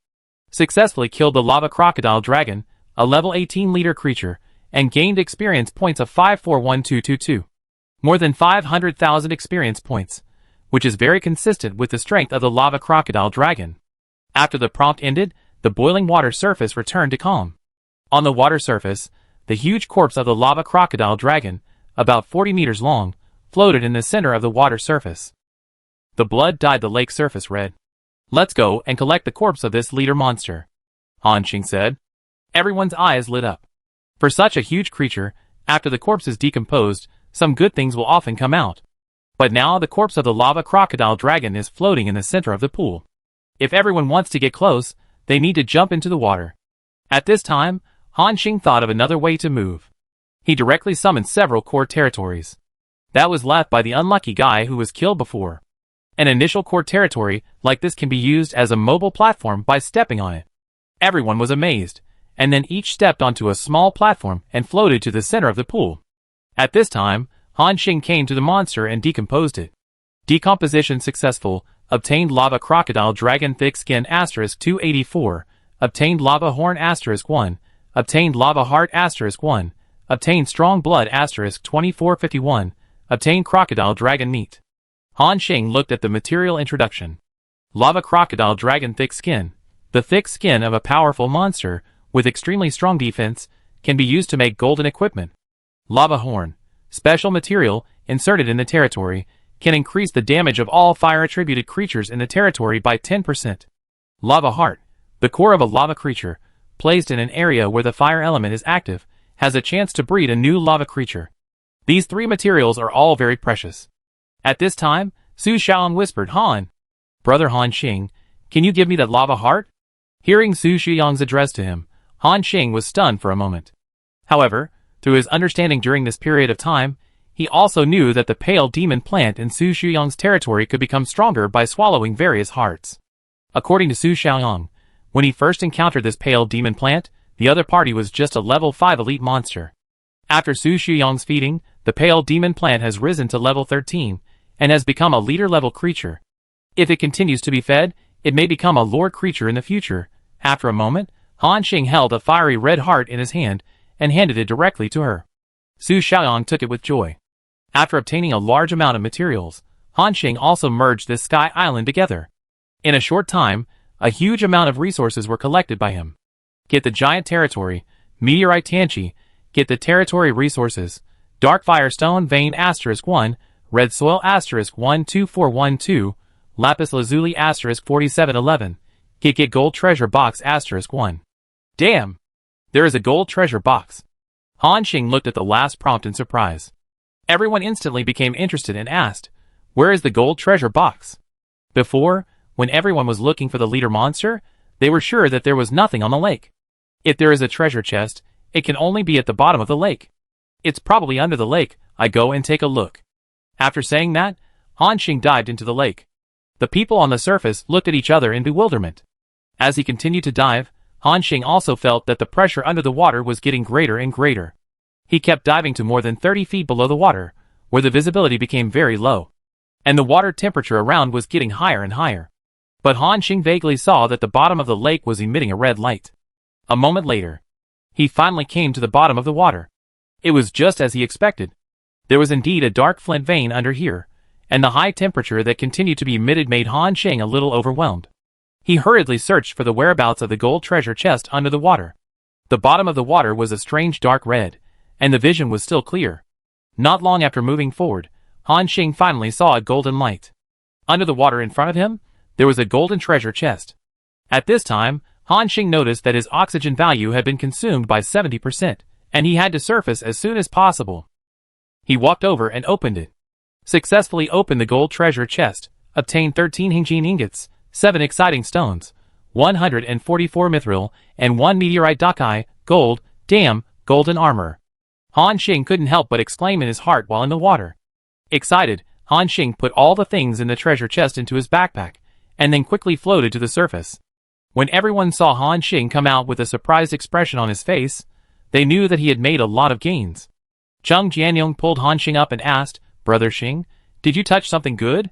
Speaker 1: Successfully killed the lava crocodile dragon, a level 18 leader creature, and gained experience points of 541222. More than 500,000 experience points, which is very consistent with the strength of the lava crocodile dragon. After the prompt ended, the boiling water surface returned to calm. On the water surface, the huge corpse of the lava crocodile dragon, about 40 meters long, floated in the center of the water surface. The blood dyed the lake surface red. "Let's go and collect the corpse of this leader monster," Han Xing said. Everyone's eyes lit up. For such a huge creature, after the corpse is decomposed, some good things will often come out. But now the corpse of the lava crocodile dragon is floating in the center of the pool. If everyone wants to get close, they need to jump into the water. At this time, Han Xing thought of another way to move. He directly summoned several core territories. That was left by the unlucky guy who was killed before. An initial core territory like this can be used as a mobile platform by stepping on it. Everyone was amazed, and then each stepped onto a small platform and floated to the center of the pool. At this time, Han Xing came to the monster and decomposed it. Decomposition successful. Obtained lava crocodile dragon thick skin *284. Obtained lava horn *1. Obtained lava heart *1. Obtained strong blood *2451. Obtained crocodile dragon meat. Han Xing looked at the material introduction. Lava crocodile dragon thick skin. The thick skin of a powerful monster, with extremely strong defense, can be used to make golden equipment. Lava horn. Special material, inserted in the territory, can increase the damage of all fire-attributed creatures in the territory by 10%. Lava heart. The core of a lava creature, placed in an area where the fire element is active, has a chance to breed a new lava creature. These three materials are all very precious. At this time, Su Xiaoyang whispered, "Brother Han Xing, can you give me that lava heart?" Hearing Su Xiaoyang's address to him, Han Xing was stunned for a moment. However, through his understanding during this period of time, he also knew that the pale demon plant in Su Xiaoyang's territory could become stronger by swallowing various hearts. According to Su Xiaoyang, when he first encountered this pale demon plant, the other party was just a level 5 elite monster. After Su Xiaoyang's feeding, the pale demon plant has risen to level 13, and has become a leader-level creature. If it continues to be fed, it may become a lord creature in the future. After a moment, Han Xing held a fiery red heart in his hand, and handed it directly to her. Su Xiaoyang took it with joy. After obtaining a large amount of materials, Han Xing also merged this sky island together. In a short time, a huge amount of resources were collected by him. Get the giant territory, meteorite Tianqi, get the territory resources, dark firestone vein *1, red soil *12412, lapis lazuli *4711, get gold treasure box *1. Damn! There is a gold treasure box. Han Xing looked at the last prompt in surprise. Everyone instantly became interested and asked, "Where is the gold treasure box?" Before, when everyone was looking for the leader monster, they were sure that there was nothing on the lake. If there is a treasure chest, it can only be at the bottom of the lake. It's probably under the lake. I go and take a look. After saying that, Han Xing dived into the lake. The people on the surface looked at each other in bewilderment. As he continued to dive, Han Xing also felt that the pressure under the water was getting greater and greater. He kept diving to more than 30 feet below the water, where the visibility became very low, and the water temperature around was getting higher and higher. But Han Xing vaguely saw that the bottom of the lake was emitting a red light. A moment later, he finally came to the bottom of the water. It was just as he expected. There was indeed a dark flint vein under here, and the high temperature that continued to be emitted made Han Xing a little overwhelmed. He hurriedly searched for the whereabouts of the gold treasure chest under the water. The bottom of the water was a strange dark red, and the vision was still clear. Not long after moving forward, Han Xing finally saw a golden light. Under the water in front of him, there was a golden treasure chest. At this time, Han Xing noticed that his oxygen value had been consumed by 70%, and he had to surface as soon as possible. He walked over and opened it. Successfully opened the gold treasure chest, obtained 13 Hingjin ingots, 7 exciting stones, 144 mithril, and 1 meteorite Dakai, gold, damn, golden armor. Han Xing couldn't help but exclaim in his heart while in the water. Excited, Han Xing put all the things in the treasure chest into his backpack, and then quickly floated to the surface. When everyone saw Han Xing come out with a surprised expression on his face, they knew that he had made a lot of gains. Chung Jianyong pulled Han Xing up and asked, "Brother Xing, did you touch something good?"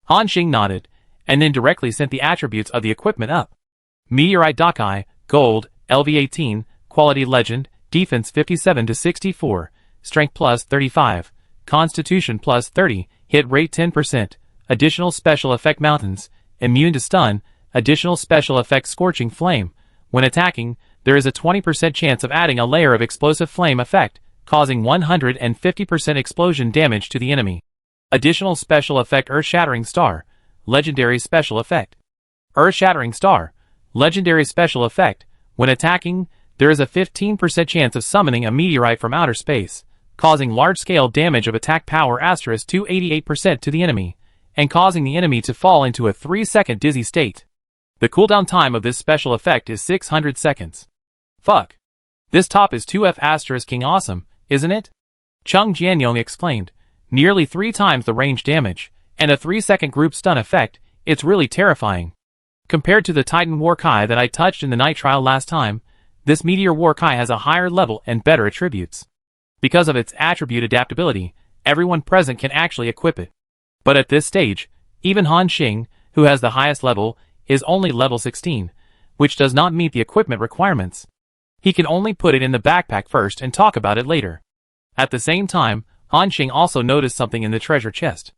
Speaker 1: Han Xing nodded, and then directly sent the attributes of the equipment up. Meteorite Dakai, gold, LV18, quality legend, defense 57 to 64, strength plus 35, constitution plus 30, hit rate 10%, additional special effect mountains, immune to stun, additional special effect scorching flame. When attacking, there is a 20% chance of adding a layer of explosive flame effect, causing 150% explosion damage to the enemy. Additional special effect Earth-Shattering Star, legendary special effect. Earth-Shattering Star, legendary special effect. When attacking, there is a 15% chance of summoning a meteorite from outer space, causing large-scale damage of attack power *288% to the enemy, and causing the enemy to fall into a 3-second dizzy state. The cooldown time of this special effect is 600 seconds. Fuck. This top is 2F King awesome, isn't it? Chung Jianyong exclaimed. Nearly 3 times the range damage, and a 3-second group stun effect, it's really terrifying. Compared to the Titan Warkai that I touched in the night trial last time, this Meteor Warkai has a higher level and better attributes. Because of its attribute adaptability, everyone present can actually equip it. But at this stage, even Han Xing, who has the highest level, is only level 16, which does not meet the equipment requirements. He can only put it in the backpack first and talk about it later. At the same time, Han Xing also noticed something in the treasure chest.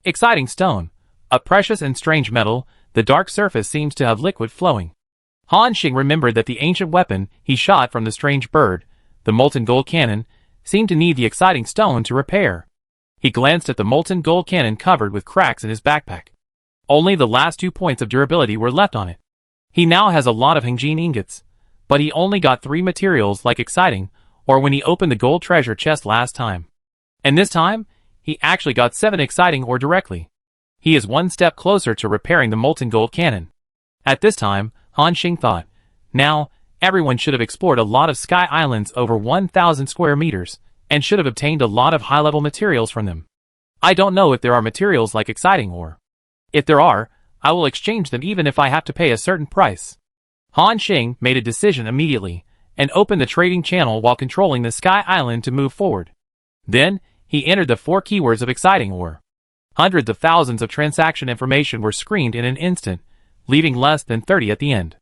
Speaker 1: Exciting stone. A precious and strange metal, the dark surface seems to have liquid flowing. Han Xing remembered that the ancient weapon he shot from the strange bird, the molten gold cannon, seemed to need the exciting stone to repair. He glanced at the molten gold cannon covered with cracks in his backpack. Only the last 2 points of durability were left on it. He now has a lot of Hingjin ingots, but he only got 3 materials like exciting, or when he opened the gold treasure chest last time. And this time, he actually got 7 exciting ore directly. He is 1 step closer to repairing the molten gold cannon. At this time, Han Xing thought, now, everyone should have explored a lot of sky islands over 1,000 square meters, and should have obtained a lot of high-level materials from them. I don't know if there are materials like exciting ore. If there are, I will exchange them even if I have to pay a certain price. Han Xing made a decision immediately, and opened the trading channel while controlling the sky island to move forward. Then, he entered the 4 keywords of exciting ore. Hundreds of thousands of transaction information were screened in an instant, leaving less than 30 at the end.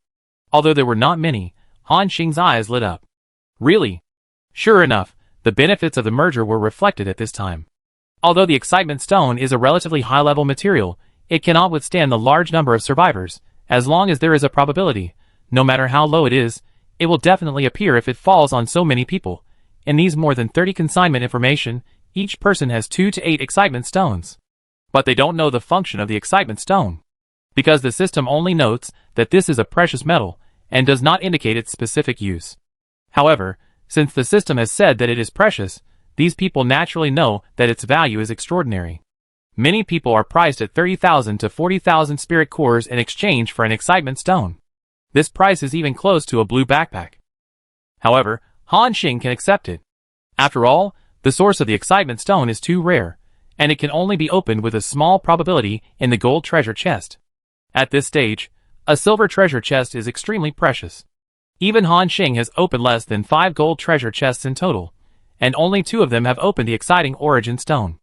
Speaker 1: Although there were not many, Han Xing's eyes lit up. Really? Sure enough, the benefits of the merger were reflected at this time. Although the excitement stone is a relatively high-level material, it cannot withstand the large number of survivors. As long as there is a probability, no matter how low it is, it will definitely appear if it falls on so many people. In these more than 30 consignment information, each person has 2 to 8 excitement stones. But they don't know the function of the excitement stone, because the system only notes that this is a precious metal, and does not indicate its specific use. However, since the system has said that it is precious, these people naturally know that its value is extraordinary. Many people are priced at 30,000 to 40,000 spirit cores in exchange for an excitement stone. This price is even close to a blue backpack. However, Han Xing can accept it. After all, the source of the excitement stone is too rare, and it can only be opened with a small probability in the gold treasure chest. At this stage, A silver treasure chest is extremely precious. Even Han Xing has opened less than 5 gold treasure chests in total, and only 2 of them have opened the exciting origin stone.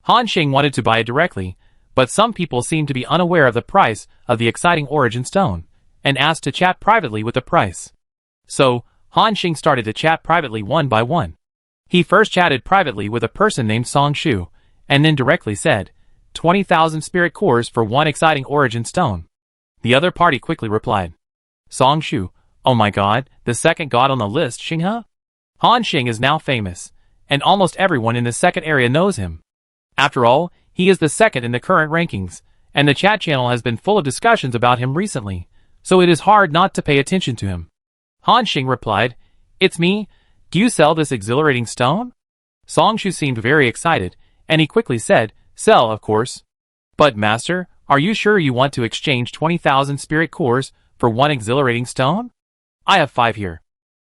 Speaker 1: Han Xing wanted to buy it directly, but some people seemed to be unaware of the price of the exciting origin stone, and asked to chat privately with the price. So, Han Xing started to chat privately one by one. He first chatted privately with a person named Song Shu, and then directly said, 20,000 spirit cores for 1 exciting origin stone. The other party quickly replied, Song Shu, oh my god, the second god on the list, Xinghe? Han Xing is now famous, and almost everyone in the second area knows him. After all, he is the second in the current rankings, and the chat channel has been full of discussions about him recently, so it is hard not to pay attention to him. Han Xing replied, It's me. Do you sell this exhilarating stone? Song Shu seemed very excited, and he quickly said, Sell, of course. But master, are you sure you want to exchange 20,000 spirit cores for 1 exhilarating stone? I have 5 here.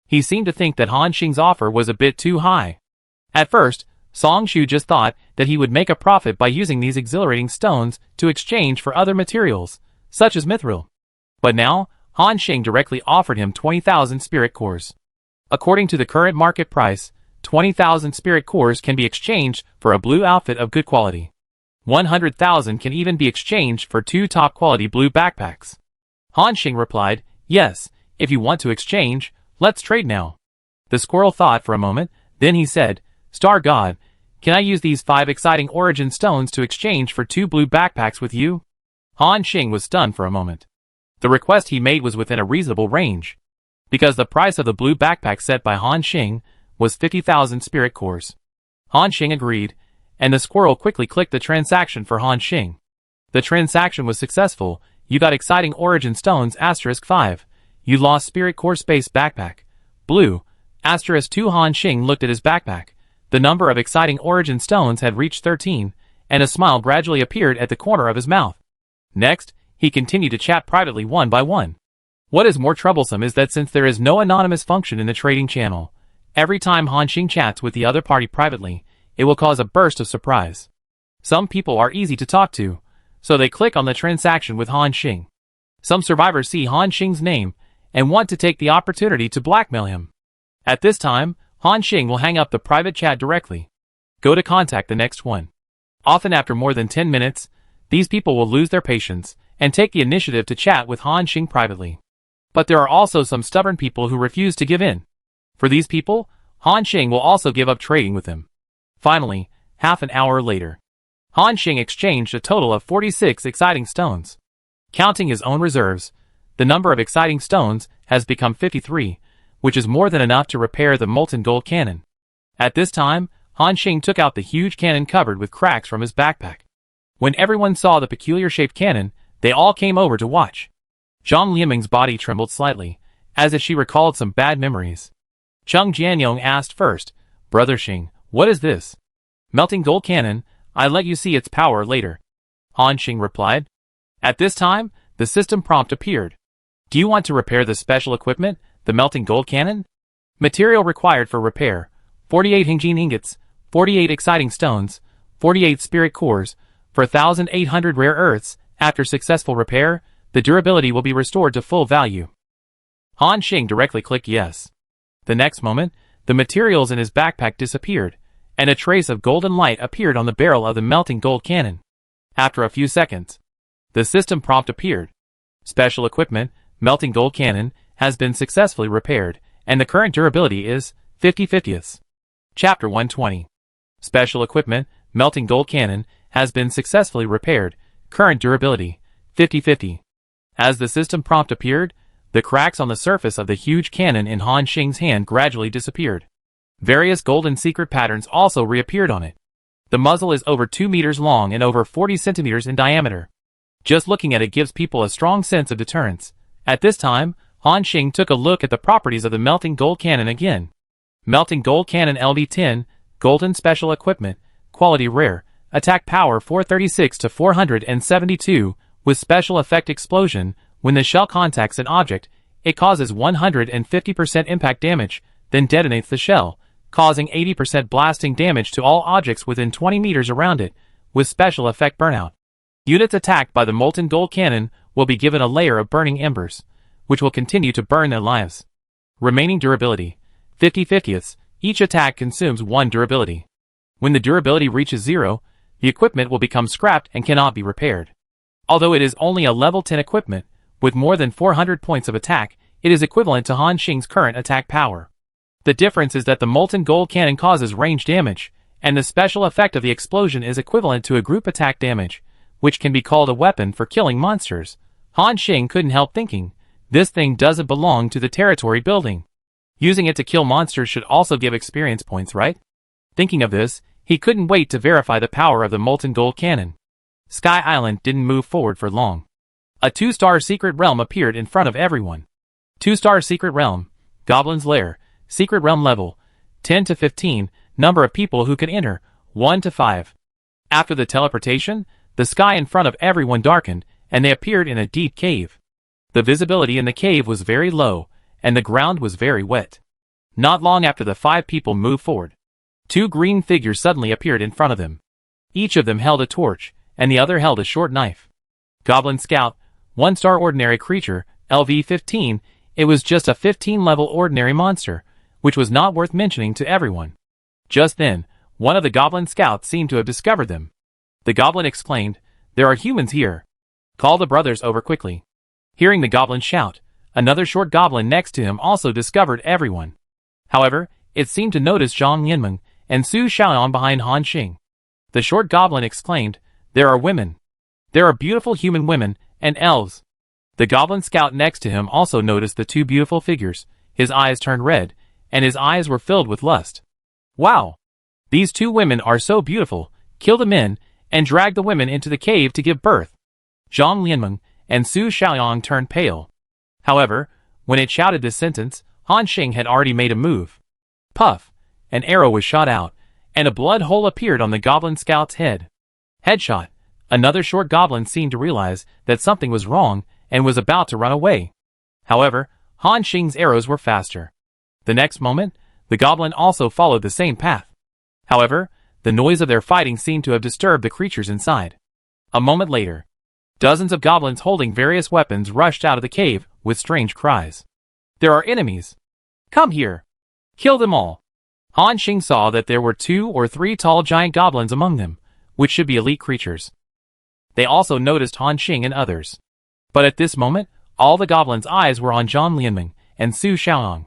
Speaker 1: He seemed to think that Han Xing's offer was a bit too high. At first, Song Shu just thought that he would make a profit by using these exhilarating stones to exchange for other materials, such as mithril. But now, Han Xing directly offered him 20,000 spirit cores. According to the current market price, 20,000 spirit cores can be exchanged for a blue outfit of good quality. 100,000 can even be exchanged for 2 top-quality blue backpacks. Han Xing replied, Yes, if you want to exchange, let's trade now. The squirrel thought for a moment, then he said, Star God, can I use these 5 exciting origin stones to exchange for 2 blue backpacks with you? Han Xing was stunned for a moment. The request he made was within a reasonable range, because the price of the blue backpack set by Han Xing was 50,000 spirit cores. Han Xing agreed, and the squirrel quickly clicked the transaction for Han Xing. The transaction was successful. You got exciting origin stones *5. You lost spirit core space backpack. Blue *2. Han Xing looked at his backpack. The number of exciting origin stones had reached 13, and a smile gradually appeared at the corner of his mouth. Next, he continued to chat privately one by one. What is more troublesome is that since there is no anonymous function in the trading channel, every time Han Xing chats with the other party privately, it will cause a burst of surprise. Some people are easy to talk to, so they click on the transaction with Han Xing. Some survivors see Han Xing's name and want to take the opportunity to blackmail him. At this time, Han Xing will hang up the private chat directly. Go to contact the next one. Often after more than 10 minutes, these people will lose their patience and take the initiative to chat with Han Xing privately. But there are also some stubborn people who refuse to give in. For these people, Han Xing will also give up trading with them. Finally, half an hour later, Han Xing exchanged a total of 46 exciting stones. Counting his own reserves, the number of exciting stones has become 53, which is more than enough to repair the molten gold cannon. At this time, Han Xing took out the huge cannon covered with cracks from his backpack. When everyone saw the peculiar-shaped cannon, they all came over to watch. Zhang Lianming's body trembled slightly, as if she recalled some bad memories. Cheng Jianyong asked first, Brother Xing, what is this? Melting gold cannon, I let you see its power later. Han Xing replied. At this time, the system prompt appeared. Do you want to repair the special equipment, the melting gold cannon? Material required for repair, 48 Hingjin ingots, 48 exciting stones, 48 spirit cores, for 1,800 rare earths. After successful repair, the durability will be restored to full value. Han Xing directly clicked yes. The next moment, the materials in his backpack disappeared, and a trace of golden light appeared on the barrel of the melting gold cannon. After a few seconds, the system prompt appeared. Special equipment, melting gold cannon, has been successfully repaired, and the current durability is 50/50. Chapter 120. Special equipment, melting gold cannon, has been successfully repaired, current durability, 50/50. As the system prompt appeared, the cracks on the surface of the huge cannon in Han Xing's hand gradually disappeared. Various golden secret patterns also reappeared on it. The muzzle is over 2 meters long and over 40 centimeters in diameter. Just looking at it gives people a strong sense of deterrence. At this time, Han Xing took a look at the properties of the melting gold cannon again. Melting gold cannon LV10, golden special equipment, quality rare, attack power 436 to 472, with special effect explosion. When the shell contacts an object, it causes 150% impact damage, then detonates the shell, causing 80% blasting damage to all objects within 20 meters around it, with special effect burnout. Units attacked by the molten gold cannon will be given a layer of burning embers, which will continue to burn their lives. Remaining durability, 50/50ths, each attack consumes 1 durability. When the durability reaches 0, the equipment will become scrapped and cannot be repaired. Although it is only a level 10 equipment, with more than 400 points of attack, it is equivalent to Han Xing's current attack power. The difference is that the molten gold cannon causes range damage, and the special effect of the explosion is equivalent to a group attack damage, which can be called a weapon for killing monsters. Han Xing couldn't help thinking, this thing doesn't belong to the territory building. Using it to kill monsters should also give experience points, right? Thinking of this, he couldn't wait to verify the power of the molten gold cannon. Sky Island didn't move forward for long. A 2-star secret realm appeared in front of everyone. 2-star secret realm, Goblin's Lair, secret realm level, 10 to 15, number of people who could enter, 1 to 5. After the teleportation, the sky in front of everyone darkened, and they appeared in a deep cave. The visibility in the cave was very low, and the ground was very wet. Not long after the 5 people moved forward, 2 green figures suddenly appeared in front of them. Each of them held a torch, and the other held a short knife. Goblin Scout, 1-star ordinary creature, LV-15, it was just a 15-level ordinary monster, which was not worth mentioning to everyone. Just then, one of the Goblin Scouts seemed to have discovered them. The Goblin exclaimed, "There are humans here. Call the brothers over quickly." Hearing the Goblin shout, another short Goblin next to him also discovered everyone. However, it seemed to notice Zhang Yanmeng and Su Xiaoyang behind Han Xing. The short Goblin exclaimed, "There are women. There are beautiful human women and elves." The Goblin Scout next to him also noticed the 2 beautiful figures. His eyes turned red, and his eyes were filled with lust. "Wow! These 2 women are so beautiful. Kill the men, and drag the women into the cave to give birth." Zhang Lianmeng and Su Xiaoyang turned pale. However, when it shouted this sentence, Han Xing had already made a move. Puff! An arrow was shot out, and a blood hole appeared on the Goblin Scout's head. Headshot! Another short Goblin seemed to realize that something was wrong and was about to run away. However, Han Xing's arrows were faster. The next moment, the Goblin also followed the same path. However, the noise of their fighting seemed to have disturbed the creatures inside. A moment later, dozens of goblins holding various weapons rushed out of the cave with strange cries. "There are enemies! Come here! Kill them all!" Han Xing saw that there were 2 or 3 tall giant goblins among them, which should be elite creatures. They also noticed Han Xing and others. But at this moment, all the goblins' eyes were on Zhang Lianmeng and Su Xiaoyang.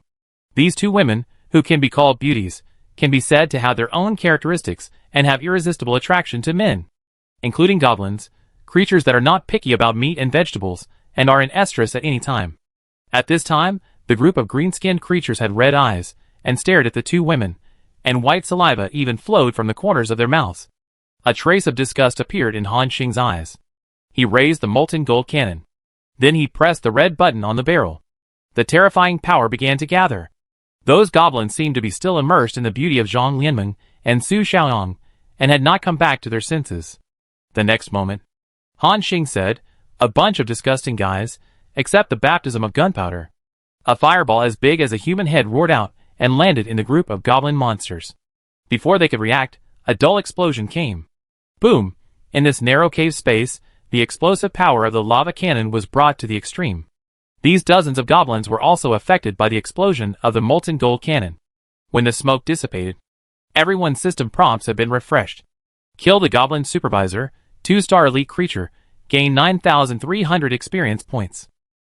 Speaker 1: These 2 women, who can be called beauties, can be said to have their own characteristics and have irresistible attraction to men, including goblins, creatures that are not picky about meat and vegetables, and are in estrus at any time. At this time, the group of green-skinned creatures had red eyes, and stared at the 2 women, and white saliva even flowed from the corners of their mouths. A trace of disgust appeared in Han Xing's eyes. He raised the molten gold cannon. Then he pressed the red button on the barrel. The terrifying power began to gather. Those goblins seemed to be still immersed in the beauty of Zhang Lianmeng and Su Xiaoyang, and had not come back to their senses. The next moment, Han Xing said, "A bunch of disgusting guys, except the baptism of gunpowder." A fireball as big as a human head roared out and landed in the group of goblin monsters. Before they could react, a dull explosion came. Boom! In this narrow cave space, the explosive power of the lava cannon was brought to the extreme. These dozens of goblins were also affected by the explosion of the molten gold cannon. When the smoke dissipated, everyone's system prompts had been refreshed. Kill the Goblin Supervisor, 2-star elite creature, gain 9,300 experience points.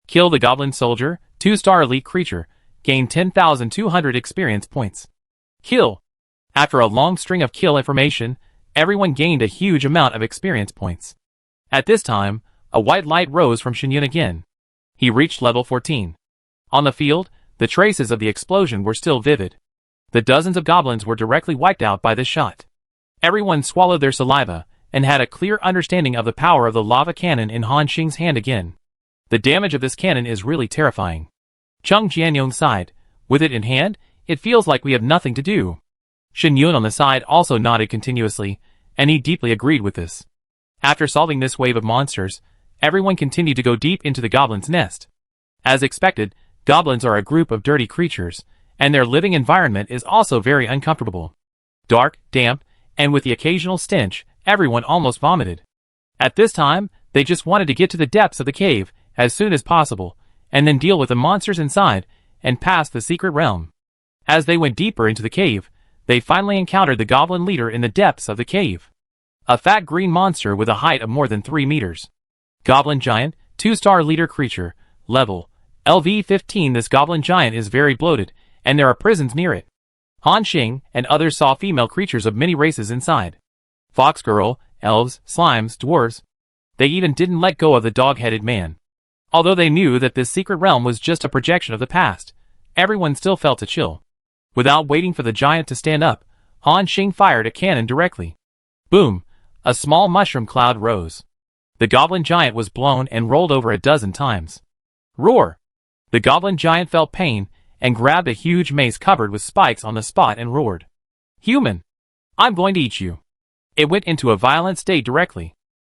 Speaker 1: Kill the Goblin Soldier, 2-star elite creature, gain 10,200 experience points. Kill! After a long string of kill information, everyone gained a huge amount of experience points. At this time, a white light rose from Shinyun again. He reached level 14. On the field, the traces of the explosion were still vivid. The dozens of goblins were directly wiped out by this shot. Everyone swallowed their saliva, and had a clear understanding of the power of the lava cannon in Han Xing's hand again. The damage of this cannon is really terrifying. Chung Jianyong sighed. With it in hand, it feels like we have nothing to do. Shinyun on the side also nodded continuously, and he deeply agreed with this. After solving this wave of monsters, everyone continued to go deep into the goblin's nest. As expected, goblins are a group of dirty creatures, and their living environment is also very uncomfortable. Dark, damp, and with the occasional stench, everyone almost vomited. At this time, they just wanted to get to the depths of the cave as soon as possible, and then deal with the monsters inside and pass the secret realm. As they went deeper into the cave, they finally encountered the goblin leader in the depths of the cave. A fat green monster with a height of more than 3 meters. Goblin Giant, 2-star leader creature, level LV15. This goblin giant is very bloated, and there are prisons near it. Han Xing and others saw female creatures of many races inside. Fox girl, elves, slimes, dwarves. They even didn't let go of the dog-headed man. Although they knew that this secret realm was just a projection of the past, everyone still felt a chill. Without waiting for the giant to stand up, Han Xing fired a cannon directly. Boom! A small mushroom cloud rose. The goblin giant was blown and rolled over a dozen times. Roar! The goblin giant felt pain and grabbed a huge mace covered with spikes on the spot and roared. Human! I'm going to eat you. It went into a violent state directly.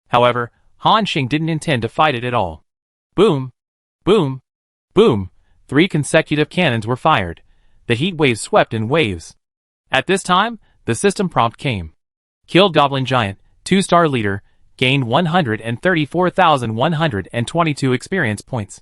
Speaker 1: However, Han Xing didn't intend to fight it at all. Boom! Boom! Boom! 3 consecutive cannons were fired. The heat waves swept in waves. At this time, the system prompt came. Killed Goblin Giant, 2-star leader, gained 134,122 experience points.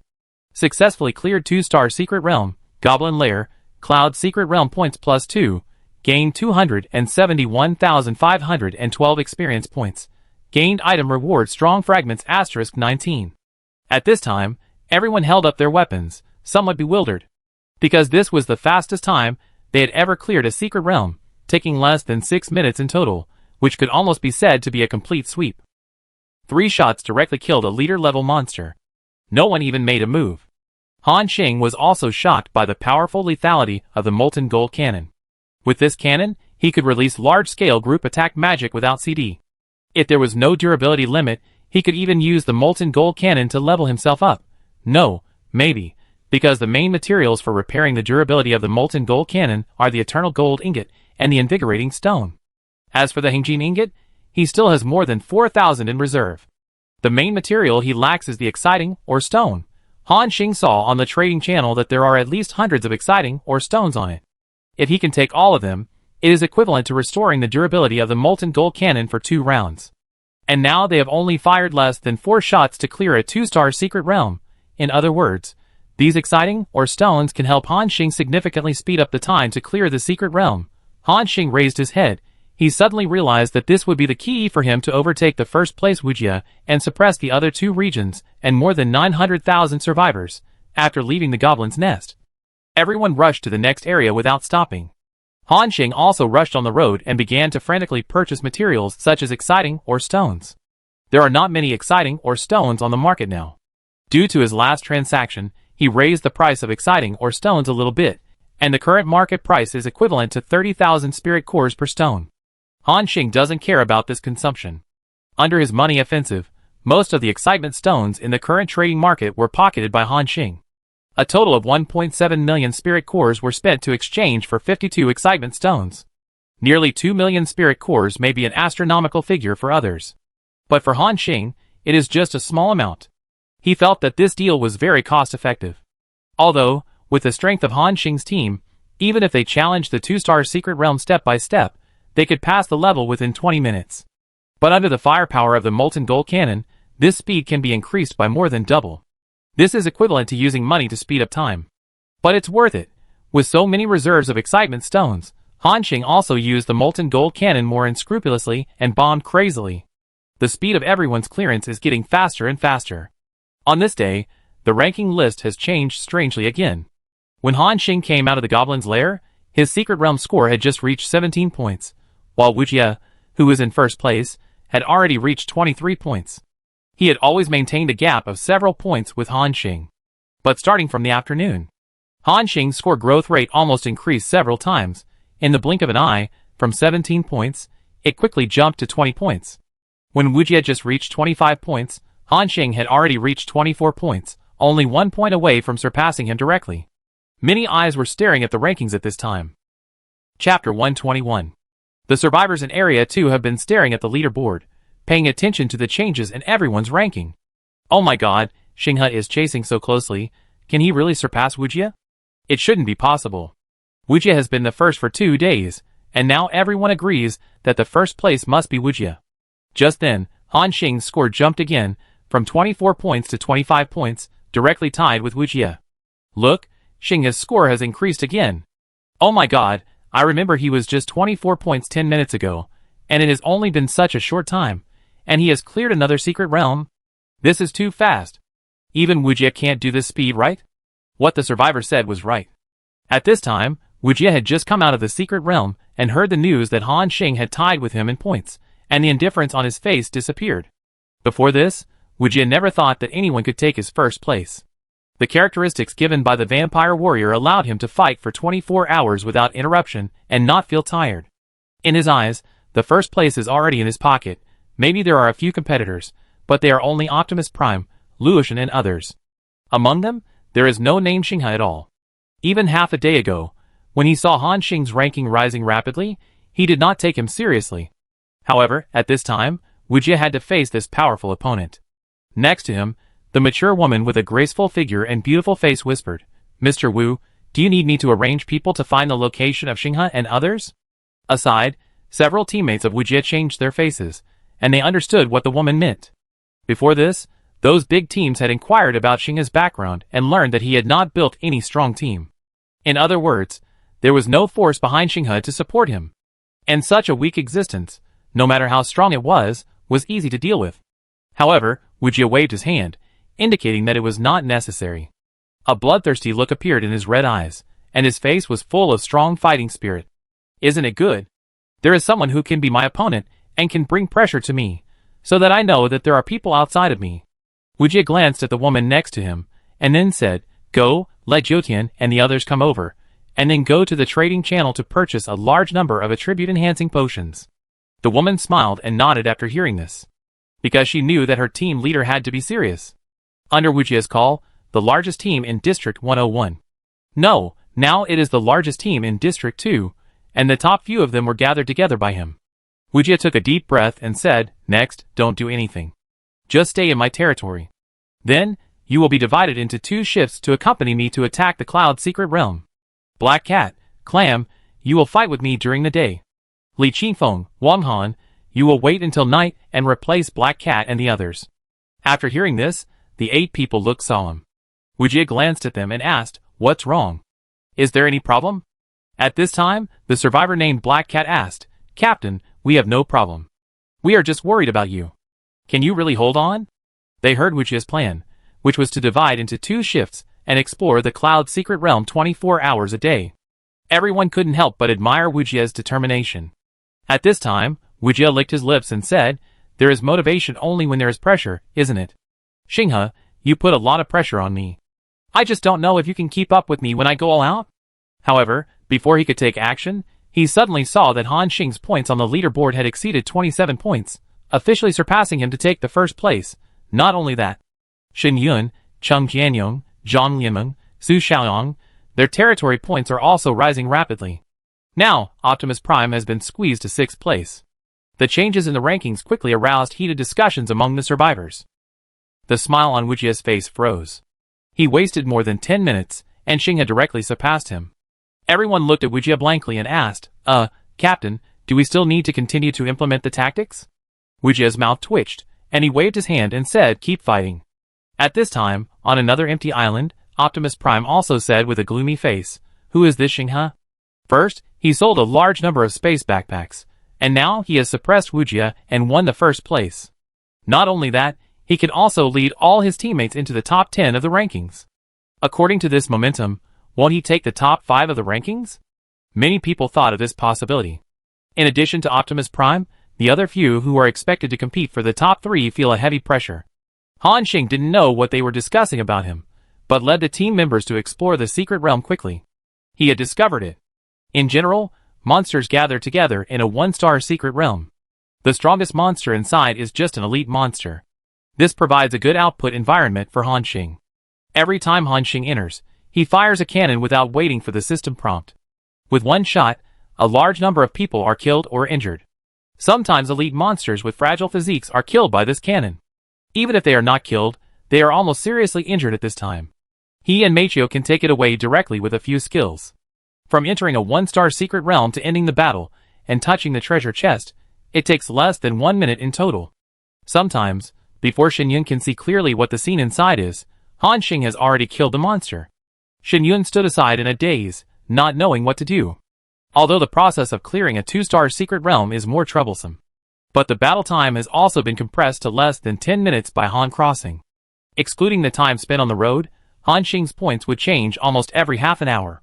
Speaker 1: Successfully cleared 2-star secret realm, Goblin Lair, Cloud secret realm points +2, gained 271,512 experience points. Gained item reward strong fragments *19. At this time, everyone held up their weapons, somewhat bewildered. Because this was the fastest time they had ever cleared a secret realm, taking less than 6 minutes in total, which could almost be said to be a complete sweep. 3 shots directly killed a leader-level monster. No one even made a move. Han Xing was also shocked by the powerful lethality of the molten gold cannon. With this cannon, he could release large-scale group attack magic without CD. If there was no durability limit, he could even use the molten gold cannon to level himself up. No, maybe, because the main materials for repairing the durability of the molten gold cannon are the eternal gold ingot and the invigorating stone. As for the Hengjin ingot, he still has more than 4,000 in reserve. The main material he lacks is the exciting or stone. Han Xing saw on the trading channel that there are at least hundreds of exciting or stones on it. If he can take all of them, it is equivalent to restoring the durability of the molten gold cannon for 2 rounds. And now they have only fired less than 4 shots to clear a 2-star secret realm. In other words, these exciting or stones can help Han Xing significantly speed up the time to clear the secret realm. Han Xing raised his head. He suddenly realized that this would be the key for him to overtake the first place Wujia and suppress the other 2 regions and more than 900,000 survivors after leaving the goblin's nest. Everyone rushed to the next area without stopping. Han Xing also rushed on the road and began to frantically purchase materials such as exciting or stones. There are not many exciting or stones on the market now. Due to his last transaction, he raised the price of exciting or stones a little bit, and the current market price is equivalent to 30,000 spirit cores per stone. Han Xing doesn't care about this consumption. Under his money offensive, most of the excitement stones in the current trading market were pocketed by Han Xing. A total of 1.7 million spirit cores were spent to exchange for 52 excitement stones. Nearly 2 million spirit cores may be an astronomical figure for others. But for Han Xing, it is just a small amount. He felt that this deal was very cost-effective. Although, with the strength of Han Xing's team, even if they challenged the 2-star secret realm step by step, they could pass the level within 20 minutes. But under the firepower of the molten gold cannon, this speed can be increased by more than double. This is equivalent to using money to speed up time. But it's worth it. With so many reserves of excitement stones, Han Xing also used the molten gold cannon more unscrupulously and bombed crazily. The speed of everyone's clearance is getting faster and faster. On this day, the ranking list has changed strangely again. When Han Xing came out of the goblin's lair, his secret realm score had just reached 17 points, while Wujia, who was in first place, had already reached 23 points. He had always maintained a gap of several points with Han Xing. But starting from the afternoon, Han Xing's score growth rate almost increased several times. In the blink of an eye, from 17 points, it quickly jumped to 20 points. When Wujia just reached 25 points, Han Xing had already reached 24 points, only 1 point away from surpassing him directly. Many eyes were staring at the rankings at this time. Chapter 121. The survivors in Area 2 have been staring at the leaderboard, paying attention to the changes in everyone's ranking. Oh my god, Xinghe is chasing so closely. Can he really surpass Wujia? It shouldn't be possible. Wujia has been the first for 2 days, and now everyone agrees that the first place must be Wujia. Just then, Han Xing's score jumped again, from 24 points to 25 points, directly tied with Wu Jie. Look, Xingha's score has increased again. Oh my god, I remember he was just 24 points 10 minutes ago, and it has only been such a short time, and he has cleared another secret realm? This is too fast. Even Wu Jie can't do this speed, right? What the survivor said was right. At this time, Wu Jie had just come out of the secret realm and heard the news that Han Xing had tied with him in points, and the indifference on his face disappeared. Before this, Wu Jie never thought that anyone could take his first place. The characteristics given by the vampire warrior allowed him to fight for 24 hours without interruption and not feel tired. In his eyes, the first place is already in his pocket. Maybe there are a few competitors, but they are only Optimus Prime, Lucian and others. Among them, there is no named Xingha at all. Even half a day ago, when he saw Han Xing's ranking rising rapidly, he did not take him seriously. However, at this time, Wu Jie had to face this powerful opponent. Next to him, the mature woman with a graceful figure and beautiful face whispered, "Mr. Wu, do you need me to arrange people to find the location of Xingha and others?" Aside, several teammates of Wu Jie changed their faces, and they understood what the woman meant. Before this, those big teams had inquired about Xingha's background and learned that he had not built any strong team. In other words, there was no force behind Xingha to support him. And such a weak existence, no matter how strong it was easy to deal with. However, Wu Jie waved his hand, indicating that it was not necessary. A bloodthirsty look appeared in his red eyes, and his face was full of strong fighting spirit. Isn't it good? There is someone who can be my opponent and can bring pressure to me, so that I know that there are people outside of me. Wu Jie glanced at the woman next to him, and then said, "Go, let Jiutian and the others come over, and then go to the trading channel to purchase a large number of attribute-enhancing potions." The woman smiled and nodded after hearing this, because she knew that her team leader had to be serious. Under Wu Jie's call, the largest team in District 101. No, now it is the largest team in District 2, and the top few of them were gathered together by him. Wu Jie took a deep breath and said, "Next, don't do anything. Just stay in my territory. Then, you will be divided into 2 shifts to accompany me to attack the Cloud Secret Realm. Black Cat, Clam, you will fight with me during the day. Li Qingfeng, Wang Han, you will wait until night and replace Black Cat and the others." After hearing this, the 8 people looked solemn. Wu Jie glanced at them and asked, "What's wrong? Is there any problem?" At this time, the survivor named Black Cat asked, "Captain, we have no problem. We are just worried about you. Can you really hold on?" They heard Wu Jie's plan, which was to divide into 2 shifts and explore the Cloud Secret Realm 24 hours a day. Everyone couldn't help but admire Wu Jie's determination. At this time, Wu Jie licked his lips and said, "There is motivation only when there is pressure, isn't it? Xingha, you put a lot of pressure on me. I just don't know if you can keep up with me when I go all out." However, before he could take action, he suddenly saw that Han Xing's points on the leaderboard had exceeded 27 points, officially surpassing him to take the first place. Not only that, Shen Yun, Cheng Jianyong, Zhang Lianmeng, Su Xiaoyang, their territory points are also rising rapidly. Now, Optimus Prime has been squeezed to 6th place. The changes in the rankings quickly aroused heated discussions among the survivors. The smile on Wu Jie's face froze. He wasted more than 10 minutes, and Xingha directly surpassed him. Everyone looked at Wu Jie blankly and asked, Captain, do we still need to continue to implement the tactics?" Wu Jie's mouth twitched, and he waved his hand and said, "Keep fighting." At this time, on another empty island, Optimus Prime also said with a gloomy face, "Who is this Xingha?" First, he sold a large number of space backpacks, and now he has suppressed Wu Jie and won the first place. Not only that, he can also lead all his teammates into the top 10 of the rankings. According to this momentum, won't he take the top 5 of the rankings? Many people thought of this possibility. In addition to Optimus Prime, the other few who are expected to compete for the top 3 feel a heavy pressure. Han Xing didn't know what they were discussing about him, but led the team members to explore the secret realm quickly. He had discovered it. In general, monsters gather together in a 1-star secret realm. The strongest monster inside is just an elite monster. This provides a good output environment for Han Xing. Every time Han Xing enters, he fires a cannon without waiting for the system prompt. With one shot, a large number of people are killed or injured. Sometimes elite monsters with fragile physiques are killed by this cannon. Even if they are not killed, they are almost seriously injured at this time. He and Machio can take it away directly with a few skills. From entering a 1-star secret realm to ending the battle and touching the treasure chest, it takes less than 1 minute in total. Sometimes, before Xinyun can see clearly what the scene inside is, Han Xing has already killed the monster. Xinyun stood aside in a daze, not knowing what to do. Although the process of clearing a 2-star secret realm is more troublesome. But the battle time has also been compressed to less than 10 minutes by Han crossing. Excluding the time spent on the road, Han Xing's points would change almost every half an hour.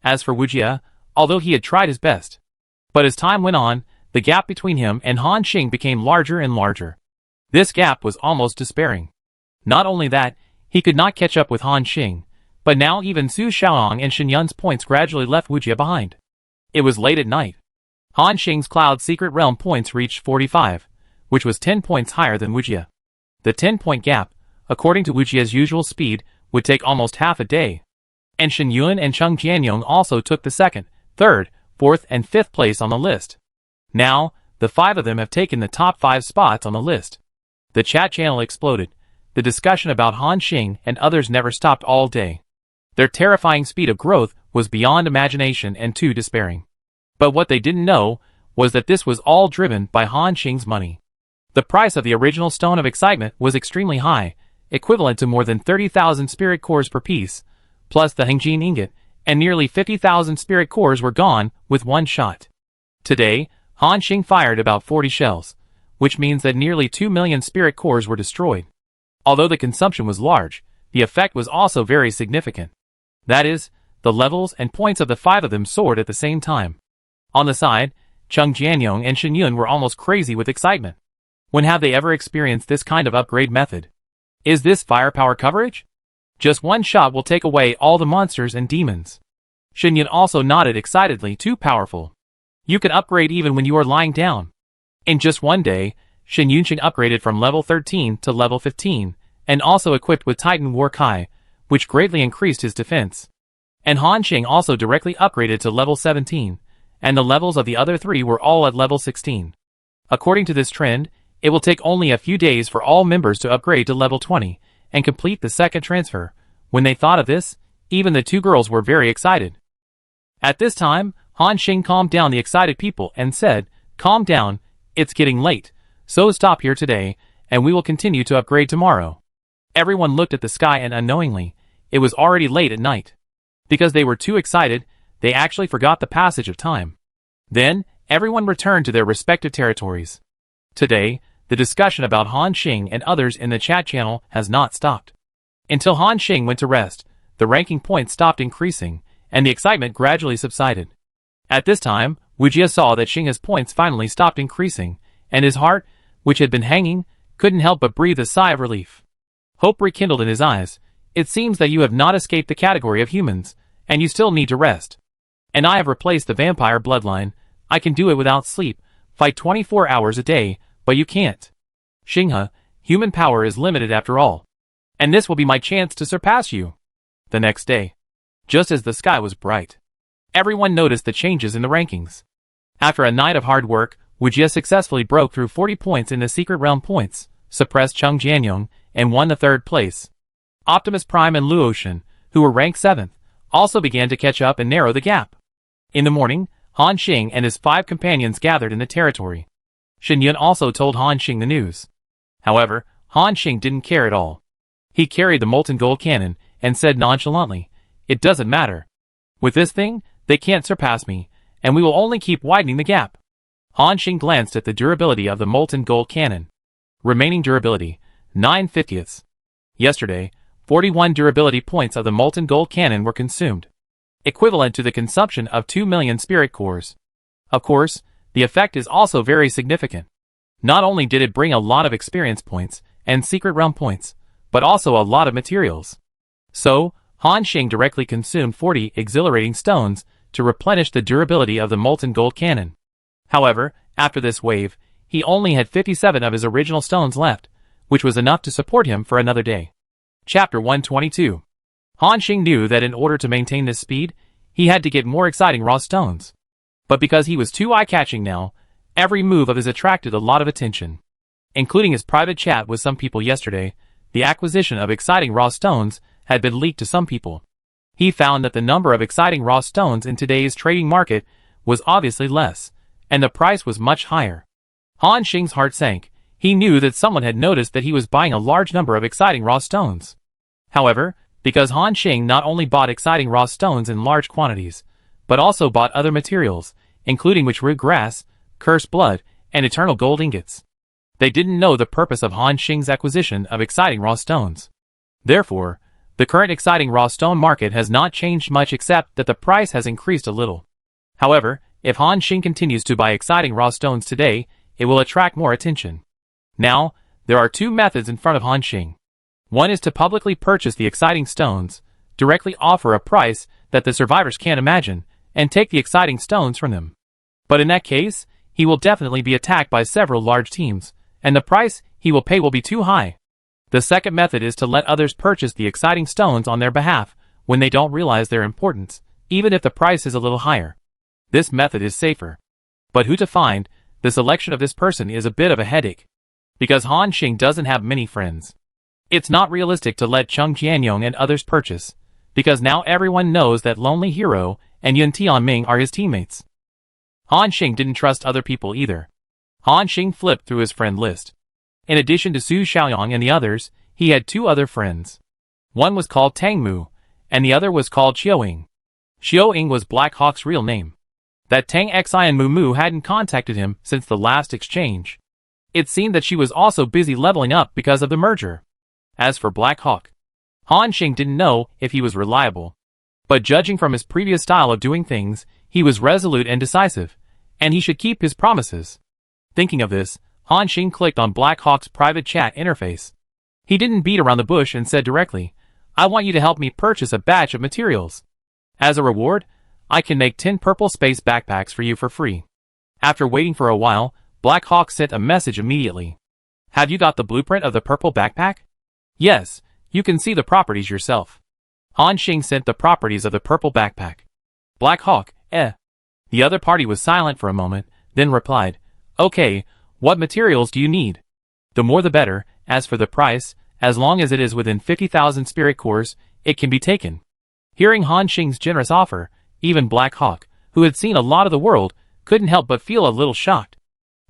Speaker 1: As for Wu Jie, although he had tried his best. But as time went on, the gap between him and Han Xing became larger and larger. This gap was almost despairing. Not only that, he could not catch up with Han Xing, but now even Su Xiaoyang and Xinyun's points gradually left Wu Jie behind. It was late at night. Han Xing's Cloud Secret Realm points reached 45, which was 10 points higher than Wu Jie. The 10-point gap, according to Wu Jie's usual speed, would take almost half a day. And Xinyun and Cheng Jianyong also took the 2nd, 3rd, 4th and 5th place on the list. Now, the 5 of them have taken the top 5 spots on the list. The chat channel exploded. The discussion about Han Xing and others never stopped all day. Their terrifying speed of growth was beyond imagination and too despairing. But what they didn't know was that this was all driven by Han Xing's money. The price of the original Stone of Excitement was extremely high, equivalent to more than 30,000 spirit cores per piece, plus the Hengjin ingot, and nearly 50,000 spirit cores were gone with one shot. Today, Han Xing fired about 40 shells, which means that nearly 2 million spirit cores were destroyed. Although the consumption was large, the effect was also very significant. That is, the levels and points of the 5 of them soared at the same time. On the side, Cheng Jianyong and Xinyun were almost crazy with excitement. When have they ever experienced this kind of upgrade method? Is this firepower coverage? Just one shot will take away all the monsters and demons. Xinyun also nodded excitedly. Too powerful. You can upgrade even when you are lying down. In just one day, Xinyun upgraded from level 13 to level 15, and also equipped with Titan War Kai, which greatly increased his defense. And Han Xing also directly upgraded to level 17, and the levels of the other 3 were all at level 16. According to this trend, it will take only a few days for all members to upgrade to level 20, and complete the 2nd transfer. When they thought of this, even the 2 girls were very excited. At this time, Han Xing calmed down the excited people and said, "Calm down, it's getting late, so stop here today, and we will continue to upgrade tomorrow." Everyone looked at the sky and unknowingly, it was already late at night. Because they were too excited, they actually forgot the passage of time. Then, everyone returned to their respective territories. Today, the discussion about Han Xing and others in the chat channel has not stopped. Until Han Xing went to rest, the ranking points stopped increasing, and the excitement gradually subsided. At this time, Wu Jie saw that Xing's points finally stopped increasing, and his heart, which had been hanging, couldn't help but breathe a sigh of relief. Hope rekindled in his eyes. It seems that you have not escaped the category of humans, and you still need to rest. And I have replaced the vampire bloodline. I can do it without sleep, fight 24 hours a day, but you can't. Xinghe, human power is limited after all. And this will be my chance to surpass you. The next day, just as the sky was bright, everyone noticed the changes in the rankings. After a night of hard work, Wu Jie successfully broke through 40 points in the Secret Realm points, suppressed Cheng Jianyong, and won the 3rd place. Optimus Prime and Luotian, who were ranked 7th, also began to catch up and narrow the gap. In the morning, Han Xing and his 5 companions gathered in the territory. Xinyun also told Han Xing the news. However, Han Xing didn't care at all. He carried the molten gold cannon and said nonchalantly, "It doesn't matter. With this thing, they can't surpass me, and we will only keep widening the gap." Han Xing glanced at the durability of the molten gold cannon. Remaining durability, 9/50. Yesterday, 41 durability points of the molten gold cannon were consumed, equivalent to the consumption of 2 million spirit cores. Of course, the effect is also very significant. Not only did it bring a lot of experience points and secret realm points, but also a lot of materials. So, Han Xing directly consumed 40 exhilarating stones to replenish the durability of the molten gold cannon. However, after this wave, he only had 57 of his original stones left, which was enough to support him for another day. Chapter 122. Han Xing knew that in order to maintain this speed, he had to get more exciting raw stones. But because he was too eye-catching now, every move of his attracted a lot of attention. Including his private chat with some people yesterday, the acquisition of exciting raw stones had been leaked to some people. He found that the number of exciting raw stones in today's trading market was obviously less, and the price was much higher. Han Xing's heart sank. He knew that someone had noticed that he was buying a large number of exciting raw stones. However, because Han Xing not only bought exciting raw stones in large quantities, but also bought other materials, including witch-root grass, cursed blood, and eternal gold ingots. They didn't know the purpose of Han Xing's acquisition of exciting raw stones. Therefore, the current exciting raw stone market has not changed much except that the price has increased a little. However, if Han Xing continues to buy exciting raw stones today, it will attract more attention. Now, there are two methods in front of Han Xing. One is to publicly purchase the exciting stones, directly offer a price that the survivors can't imagine, and take the exciting stones from them. But in that case, he will definitely be attacked by several large teams, and the price he will pay will be too high. The second method is to let others purchase the exciting stones on their behalf when they don't realize their importance, even if the price is a little higher. This method is safer. But who to find? The selection of this person is a bit of a headache. Because Han Xing doesn't have many friends. It's not realistic to let Cheng Jianyong and others purchase, because now everyone knows that Lonely Hero and Yun Tianming are his teammates. Han Xing didn't trust other people either. Han Xing flipped through his friend list. In addition to Su Xiaoyang and the others, he had two other friends. One was called Tang Mu, and the other was called Xiaoying. Xiaoying was Black Hawk's real name. That Tang Xi and Mu Mu hadn't contacted him since the last exchange. It seemed that she was also busy leveling up because of the merger. As for Black Hawk, Han Xing didn't know if he was reliable. But judging from his previous style of doing things, he was resolute and decisive, and he should keep his promises. Thinking of this, Han Xing clicked on Black Hawk's private chat interface. He didn't beat around the bush and said directly, "I want you to help me purchase a batch of materials. As a reward, I can make 10 purple space backpacks for you for free." After waiting for a while, Black Hawk sent a message immediately. "Have you got the blueprint of the purple backpack?" "Yes, you can see the properties yourself." Han Xing sent the properties of the purple backpack. Black Hawk, The other party was silent for a moment, then replied, "Okay, what materials do you need?" "The more the better. As for the price, as long as it is within 50,000 spirit cores, it can be taken." Hearing Han Xing's generous offer, even Black Hawk, who had seen a lot of the world, couldn't help but feel a little shocked.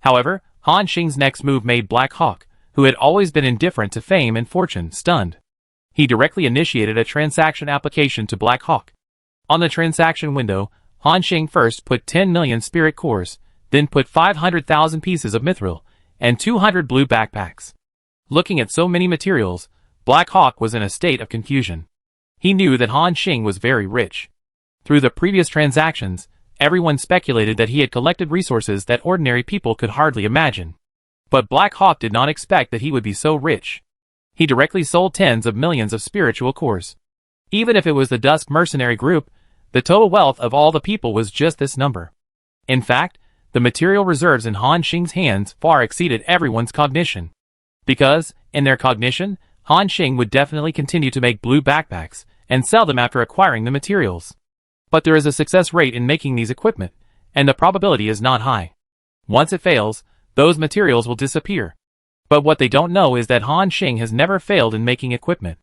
Speaker 1: However, Han Xing's next move made Black Hawk, who had always been indifferent to fame and fortune, stunned. He directly initiated a transaction application to Black Hawk. On the transaction window, Han Xing first put 10 million spirit cores, then put 500,000 pieces of mithril, and 200 blue backpacks. Looking at so many materials, Black Hawk was in a state of confusion. He knew that Han Xing was very rich. Through the previous transactions, everyone speculated that he had collected resources that ordinary people could hardly imagine. But Black Hawk did not expect that he would be so rich. He directly sold tens of millions of spiritual cores. Even if it was the Dusk mercenary group, the total wealth of all the people was just this number. In fact, the material reserves in Han Xing's hands far exceeded everyone's cognition. Because, in their cognition, Han Xing would definitely continue to make blue backpacks, and sell them after acquiring the materials. But there is a success rate in making these equipment, and the probability is not high. Once it fails, those materials will disappear. But what they don't know is that Han Xing has never failed in making equipment.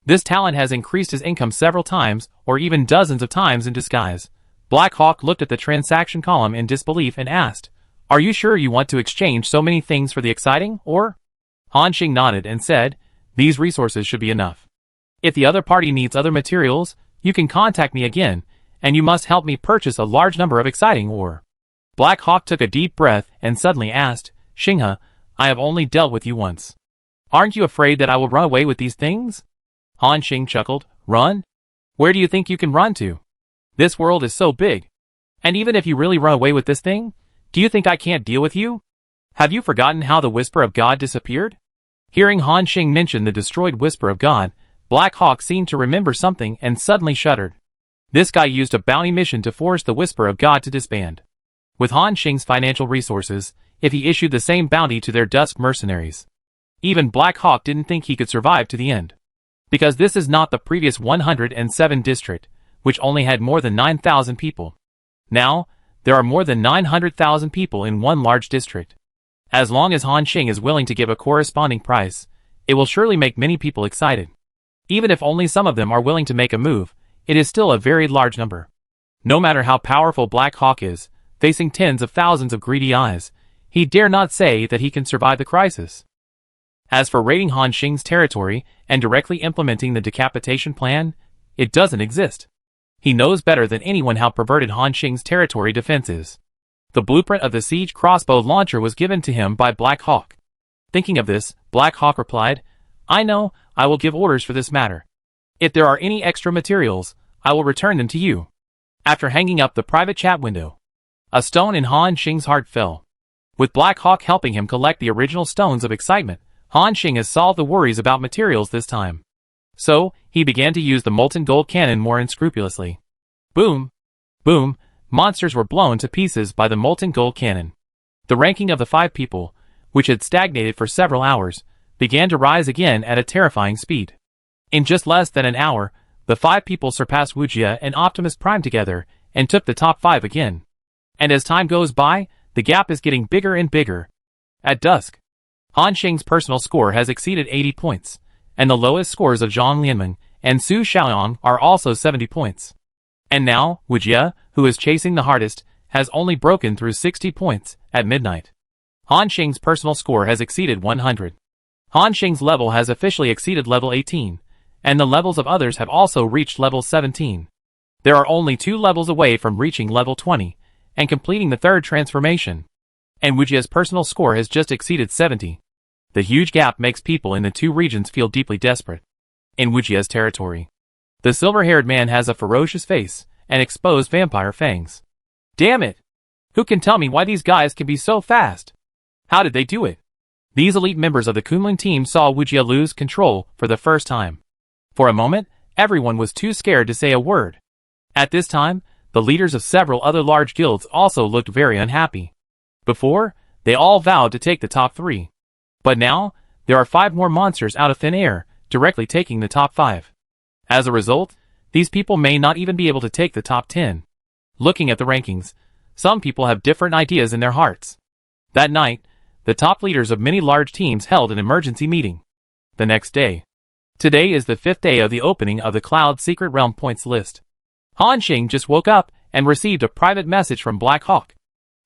Speaker 1: This talent has increased his income several times, or even dozens of times in disguise. Black Hawk looked at the transaction column in disbelief and asked, "Are you sure you want to exchange so many things for the exciting, or?" Han Xing nodded and said, "These resources should be enough. If the other party needs other materials, you can contact me again, and you must help me purchase a large number of exciting ore." Black Hawk took a deep breath and suddenly asked, "Xinghe, I have only dealt with you once. Aren't you afraid that I will run away with these things?" Han Xing chuckled. "Run? Where do you think you can run to? This world is so big. And even if you really run away with this thing, do you think I can't deal with you? Have you forgotten how the Whisper of God disappeared?" Hearing Han Xing mention the destroyed Whisper of God, Black Hawk seemed to remember something and suddenly shuddered. This guy used a bounty mission to force the Whisper of God to disband. With Han Xing's financial resources, if he issued the same bounty to their Dusk mercenaries, even Black Hawk didn't think he could survive to the end. Because this is not the previous 107 district, which only had more than 9,000 people. Now, there are more than 900,000 people in one large district. As long as Han Xing is willing to give a corresponding price, it will surely make many people excited. Even if only some of them are willing to make a move, it is still a very large number. No matter how powerful Black Hawk is, facing tens of thousands of greedy eyes, he dare not say that he can survive the crisis. As for raiding Han Xing's territory and directly implementing the decapitation plan, it doesn't exist. He knows better than anyone how perverted Han Xing's territory defense is. The blueprint of the siege crossbow launcher was given to him by Black Hawk. Thinking of this, Black Hawk replied, "I know, I will give orders for this matter. If there are any extra materials, I will return them to you." After hanging up the private chat window, a stone in Han Xing's heart fell. With Black Hawk helping him collect the original stones of excitement, Han Xing has solved the worries about materials this time. So, he began to use the molten gold cannon more unscrupulously. Boom! Boom! Monsters were blown to pieces by the molten gold cannon. The ranking of the 5 people, which had stagnated for several hours, began to rise again at a terrifying speed. In just less than an hour, the 5 people surpassed Wujia and Optimus Prime together, and took the top 5 again. And as time goes by, the gap is getting bigger and bigger. At dusk, Han Xing's personal score has exceeded 80 points, and the lowest scores of Zhang Lianmeng and Su Xiaoyang are also 70 points. And now, Wujia, who is chasing the hardest, has only broken through 60 points at midnight. Han Xing's personal score has exceeded 100. Han Xing's level has officially exceeded level 18, and the levels of others have also reached level 17. There are only 2 levels away from reaching level 20, and completing the 3rd transformation. And Wujia's personal score has just exceeded 70. The huge gap makes people in the 2 regions feel deeply desperate. In Wujia's territory, the silver-haired man has a ferocious face and exposed vampire fangs. Damn it! Who can tell me why these guys can be so fast? How did they do it? These elite members of the Kunlun team saw Wujia lose control for the first time. For a moment, everyone was too scared to say a word. At this time, the leaders of several other large guilds also looked very unhappy. Before, they all vowed to take the top 3. But now, there are 5 more monsters out of thin air, directly taking the top 5. As a result, these people may not even be able to take the top 10. Looking at the rankings, some people have different ideas in their hearts. That night, the top leaders of many large teams held an emergency meeting. The next day. Today is the 5th day of the opening of the Cloud Secret Realm points list. Han Xing just woke up and received a private message from Black Hawk.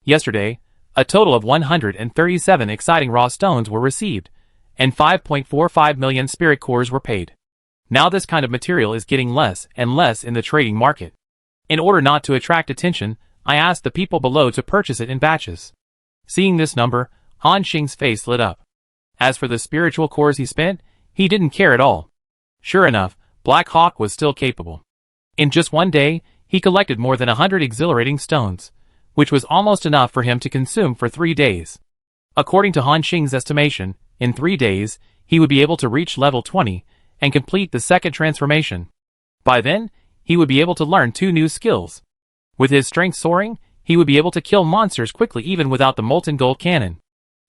Speaker 1: Yesterday, a total of 137 exciting raw stones were received, and 5.45 million spirit cores were paid. Now this kind of material is getting less and less in the trading market. In order not to attract attention, I asked the people below to purchase it in batches. Seeing this number, Han Xing's face lit up. As for the spiritual cores he spent, he didn't care at all. Sure enough, Black Hawk was still capable. In just one day, he collected more than 100 exhilarating stones, which was almost enough for him to consume for 3 days. According to Han Xing's estimation, in 3 days, he would be able to reach level 20 and complete the 2nd transformation. By then, he would be able to learn 2 new skills. With his strength soaring, he would be able to kill monsters quickly even without the molten gold cannon.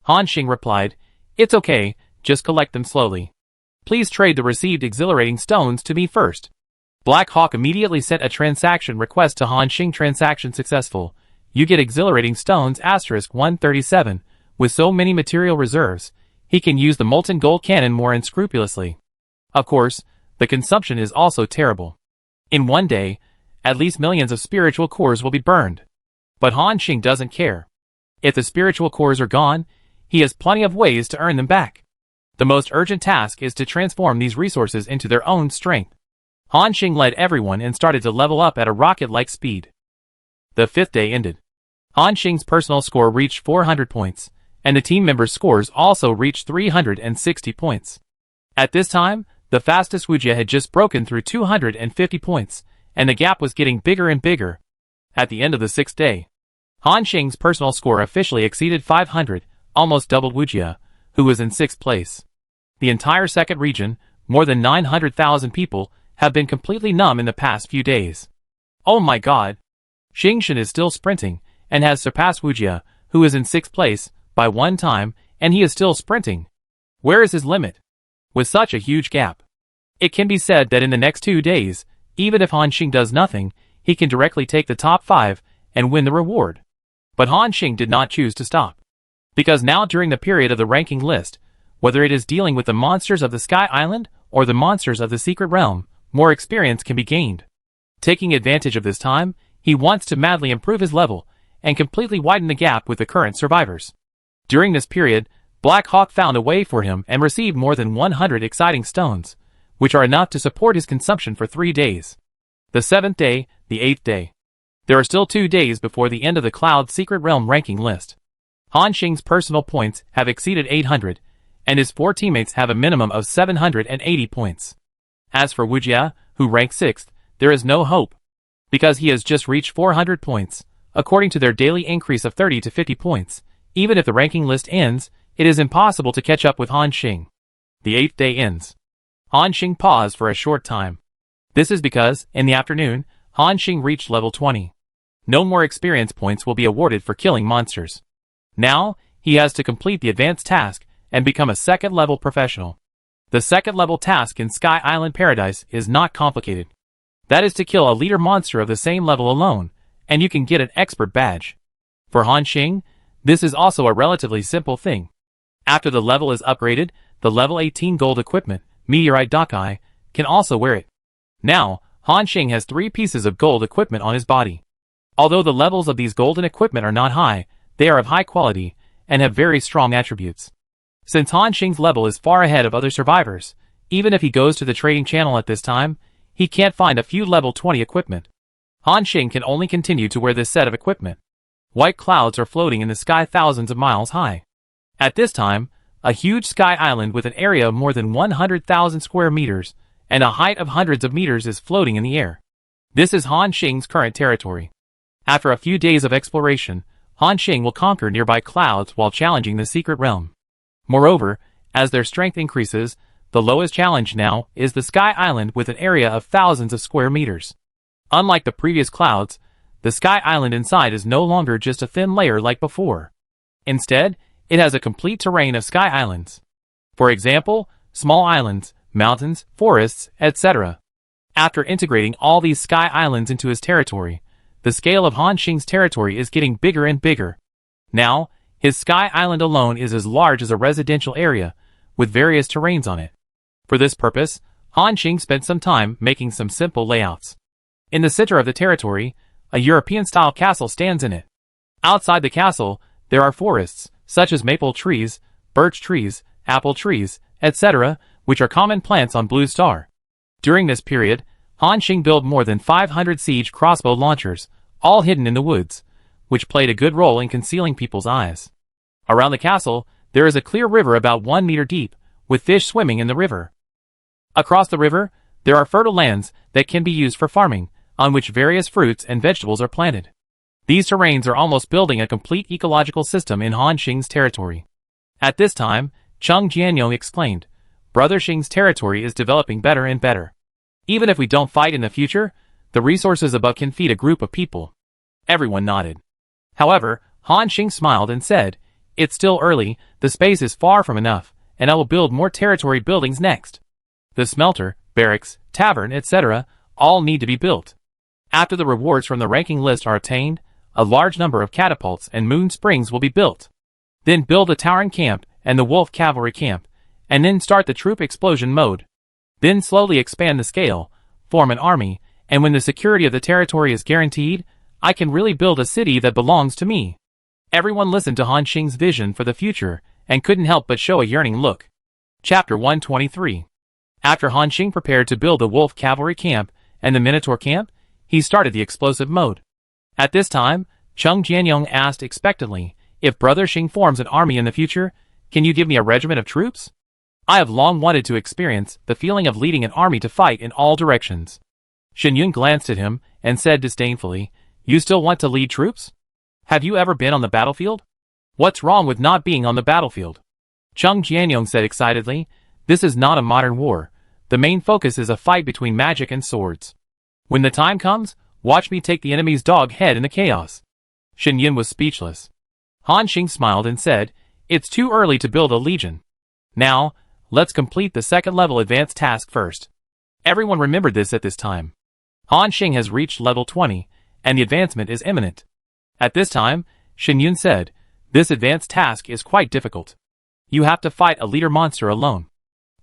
Speaker 1: Han Xing replied, "It's okay, just collect them slowly. Please trade the received exhilarating stones to me first." Black Hawk immediately sent a transaction request to Han Xing. Transaction successful. You get exhilarating stones *137. With so many material reserves, he can use the molten gold cannon more unscrupulously. Of course, the consumption is also terrible. In one day, at least millions of spiritual cores will be burned. But Han Xing doesn't care. If the spiritual cores are gone, he has plenty of ways to earn them back. The most urgent task is to transform these resources into their own strength. Han Xing led everyone and started to level up at a rocket-like speed. The 5th day ended. Han Xing's personal score reached 400 points, and the team members' scores also reached 360 points. At this time, the fastest Wujia had just broken through 250 points, and the gap was getting bigger and bigger. At the end of the 6th day, Han Xing's personal score officially exceeded 500, almost doubled Wujia, who was in 6th place. The entire 2nd region, more than 900,000 people, have been completely numb in the past few days. Oh my god! Xingshan is still sprinting, and has surpassed Wujia, who is in 6th place, by 1 time, and he is still sprinting. Where is his limit? With such a huge gap. It can be said that in the next 2 days, even if Han Xing does nothing, he can directly take the top 5 and win the reward. But Han Xing did not choose to stop. Because now during the period of the ranking list, whether it is dealing with the monsters of the Sky Island or the monsters of the Secret Realm, more experience can be gained. Taking advantage of this time, he wants to madly improve his level and completely widen the gap with the current survivors. During this period, Black Hawk found a way for him and received more than 100 exciting stones, which are enough to support his consumption for 3 days. The 7th day, the 8th day. There are still 2 days before the end of the Cloud's Secret Realm ranking list. Han Xing's personal points have exceeded 800, and his 4 teammates have a minimum of 780 points. As for Wu Jia, who ranks 6th, there is no hope, because he has just reached 400 points, according to their daily increase of 30 to 50 points. Even if the ranking list ends, it is impossible to catch up with Han Xing. The 8th day ends. Han Xing paused for a short time. This is because, in the afternoon, Han Xing reached level 20. No more experience points will be awarded for killing monsters. Now, he has to complete the advanced task and become a 2nd level professional. The 2nd level task in Sky Island Paradise is not complicated. That is to kill a leader monster of the same level alone, and you can get an expert badge. For Han Xing, this is also a relatively simple thing. After the level is upgraded, the level 18 gold equipment, Meteorite Dokai, can also wear it. Now, Han Xing has 3 pieces of gold equipment on his body. Although the levels of these golden equipment are not high, they are of high quality, and have very strong attributes. Since Han Xing's level is far ahead of other survivors, even if he goes to the trading channel at this time, he can't find a few level 20 equipment. Han Xing can only continue to wear this set of equipment. White clouds are floating in the sky thousands of miles high. At this time, a huge sky island with an area of more than 100,000 square meters and a height of hundreds of meters is floating in the air. This is Han Xing's current territory. After a few days of exploration, Han Xing will conquer nearby clouds while challenging the secret realm. Moreover, as their strength increases, the lowest challenge now is the sky island with an area of thousands of square meters. Unlike the previous clouds, the sky island inside is no longer just a thin layer like before. Instead, it has a complete terrain of sky islands. For example, small islands, mountains, forests, etc. After integrating all these sky islands into his territory, the scale of Han Xing's territory is getting bigger and bigger. Now, his sky island alone is as large as a residential area, with various terrains on it. For this purpose, Han Xing spent some time making some simple layouts. In the center of the territory, a European-style castle stands in it. Outside the castle, there are forests, such as maple trees, birch trees, apple trees, etc., which are common plants on Blue Star. During this period, Han Xing built more than 500 siege crossbow launchers, all hidden in the woods, which played a good role in concealing people's eyes. Around the castle, there is a clear river about 1 meter deep, with fish swimming in the river. Across the river, there are fertile lands that can be used for farming, on which various fruits and vegetables are planted. These terrains are almost building a complete ecological system in Han Xing's territory. At this time, Cheng Jianyong exclaimed, "Brother Xing's territory is developing better and better. Even if we don't fight in the future, the resources above can feed a group of people." Everyone nodded. However, Han Xing smiled and said, "It's still early, the space is far from enough, and I will build more territory buildings next. The smelter, barracks, tavern, etc., all need to be built. After the rewards from the ranking list are attained, a large number of catapults and moon springs will be built. Then build the Tauren camp and the Wolf cavalry camp, and then start the troop explosion mode. Then slowly expand the scale, form an army, and when the security of the territory is guaranteed, I can really build a city that belongs to me." Everyone listened to Han Xing's vision for the future and couldn't help but show a yearning look. Chapter 123. After Han Xing prepared to build the Wolf cavalry camp and the Minotaur camp, he started the explosive mode. At this time, Cheng Jianyong asked expectantly, "If Brother Xing forms an army in the future, can you give me a regiment of troops? I have long wanted to experience the feeling of leading an army to fight in all directions." Shen Yun glanced at him and said disdainfully, "You still want to lead troops? Have you ever been on the battlefield? What's wrong with not being on the battlefield?" Cheng Jianyong said excitedly, "This is not a modern war. The main focus is a fight between magic and swords. When the time comes, watch me take the enemy's dog head in the chaos." Shen Yun was speechless. Han Xing smiled and said, "It's too early to build a legion. Now, let's complete the 2nd level advanced task first." Everyone remembered this at this time. Han Xing has reached level 20, and the advancement is imminent. At this time, Shen Yun said, "This advanced task is quite difficult. You have to fight a leader monster alone.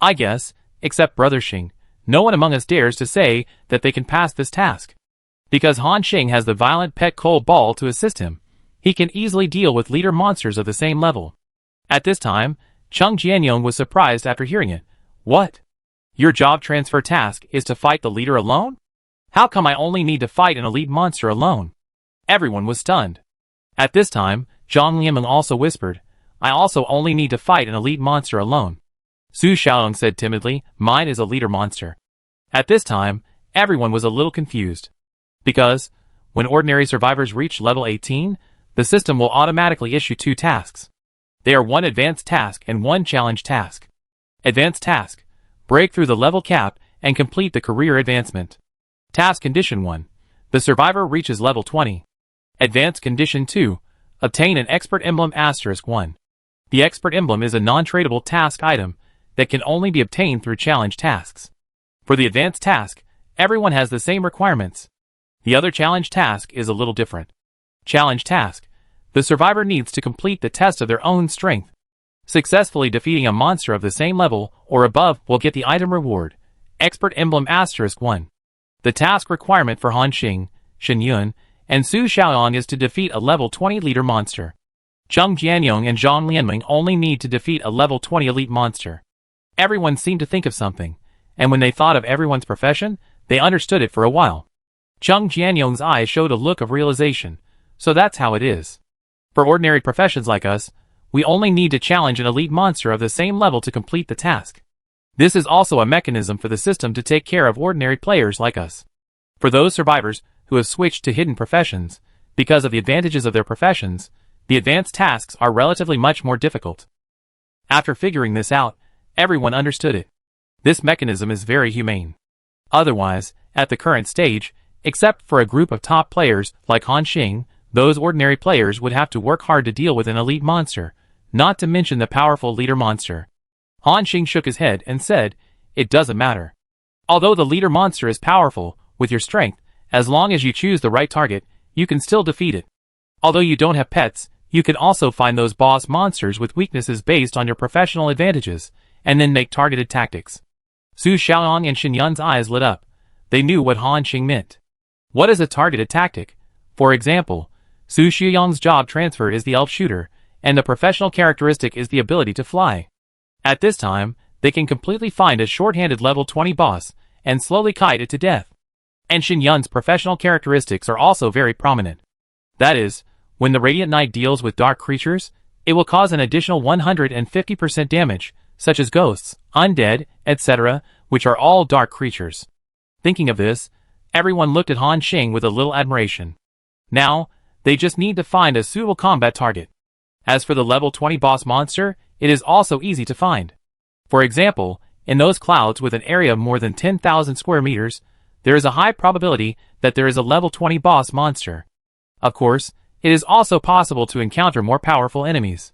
Speaker 1: I guess, except Brother Xing, no one among us dares to say that they can pass this task. Because Han Xing has the violent pet Coal Ball to assist him, he can easily deal with leader monsters of the same level. At this time, Chung Jianyong was surprised after hearing it. What? Your job transfer task is to fight the leader alone? How come I only need to fight an elite monster alone? Everyone was stunned. At this time, Zhang Lianmeng also whispered, I also only need to fight an elite monster alone. Su Xiaoyong said timidly, mine is a leader monster. At this time, everyone was a little confused. Because, when ordinary survivors reach level 18, the system will automatically issue 2 tasks. They are 1 advanced task and 1 challenge task. Advanced task: break through the level cap and complete the career advancement. Task Condition 1: the survivor reaches level 20. Advanced Condition 2: obtain an Expert Emblem *1. The Expert Emblem is a non-tradable task item that can only be obtained through challenge tasks. For the advanced task, everyone has the same requirements. The other challenge task is a little different. Challenge task: the survivor needs to complete the test of their own strength. Successfully defeating a monster of the same level or above will get the item reward, Expert Emblem *1. The task requirement for Han Xing, Shen Yun, and Su Xiaoyong is to defeat a level 20 leader monster. Chung Jianyong and Zhang Lianmeng only need to defeat a level 20 elite monster. Everyone seemed to think of something, and when they thought of everyone's profession, they understood it for a while. Chung Jianyong's eyes showed a look of realization, so that's how it is. For ordinary professions like us, we only need to challenge an elite monster of the same level to complete the task. This is also a mechanism for the system to take care of ordinary players like us. For those survivors who have switched to hidden professions, because of the advantages of their professions, the advanced tasks are relatively much more difficult. After figuring this out, everyone understood it. This mechanism is very humane. Otherwise, at the current stage, except for a group of top players like Han Xing, those ordinary players would have to work hard to deal with an elite monster, not to mention the powerful leader monster. Han Xing shook his head and said, it doesn't matter. Although the leader monster is powerful, with your strength, as long as you choose the right target, you can still defeat it. Although you don't have pets, you can also find those boss monsters with weaknesses based on your professional advantages, and then make targeted tactics. Su Xiaoyong and Shen Yun's eyes lit up. They knew what Han Xing meant. What is a targeted tactic? For example, Su Xiaoyong's job transfer is the elf shooter, and the professional characteristic is the ability to fly. At this time, they can completely find a short-handed level 20 boss, and slowly kite it to death. And Shen Yun's professional characteristics are also very prominent. That is, when the Radiant Knight deals with dark creatures, it will cause an additional 150% damage, such as ghosts, undead, etc., which are all dark creatures. Thinking of this, everyone looked at Han Xing with a little admiration. Now, they just need to find a suitable combat target. As for the level 20 boss monster, it is also easy to find. For example, in those clouds with an area of more than 10,000 square meters, there is a high probability that there is a level 20 boss monster. Of course, it is also possible to encounter more powerful enemies.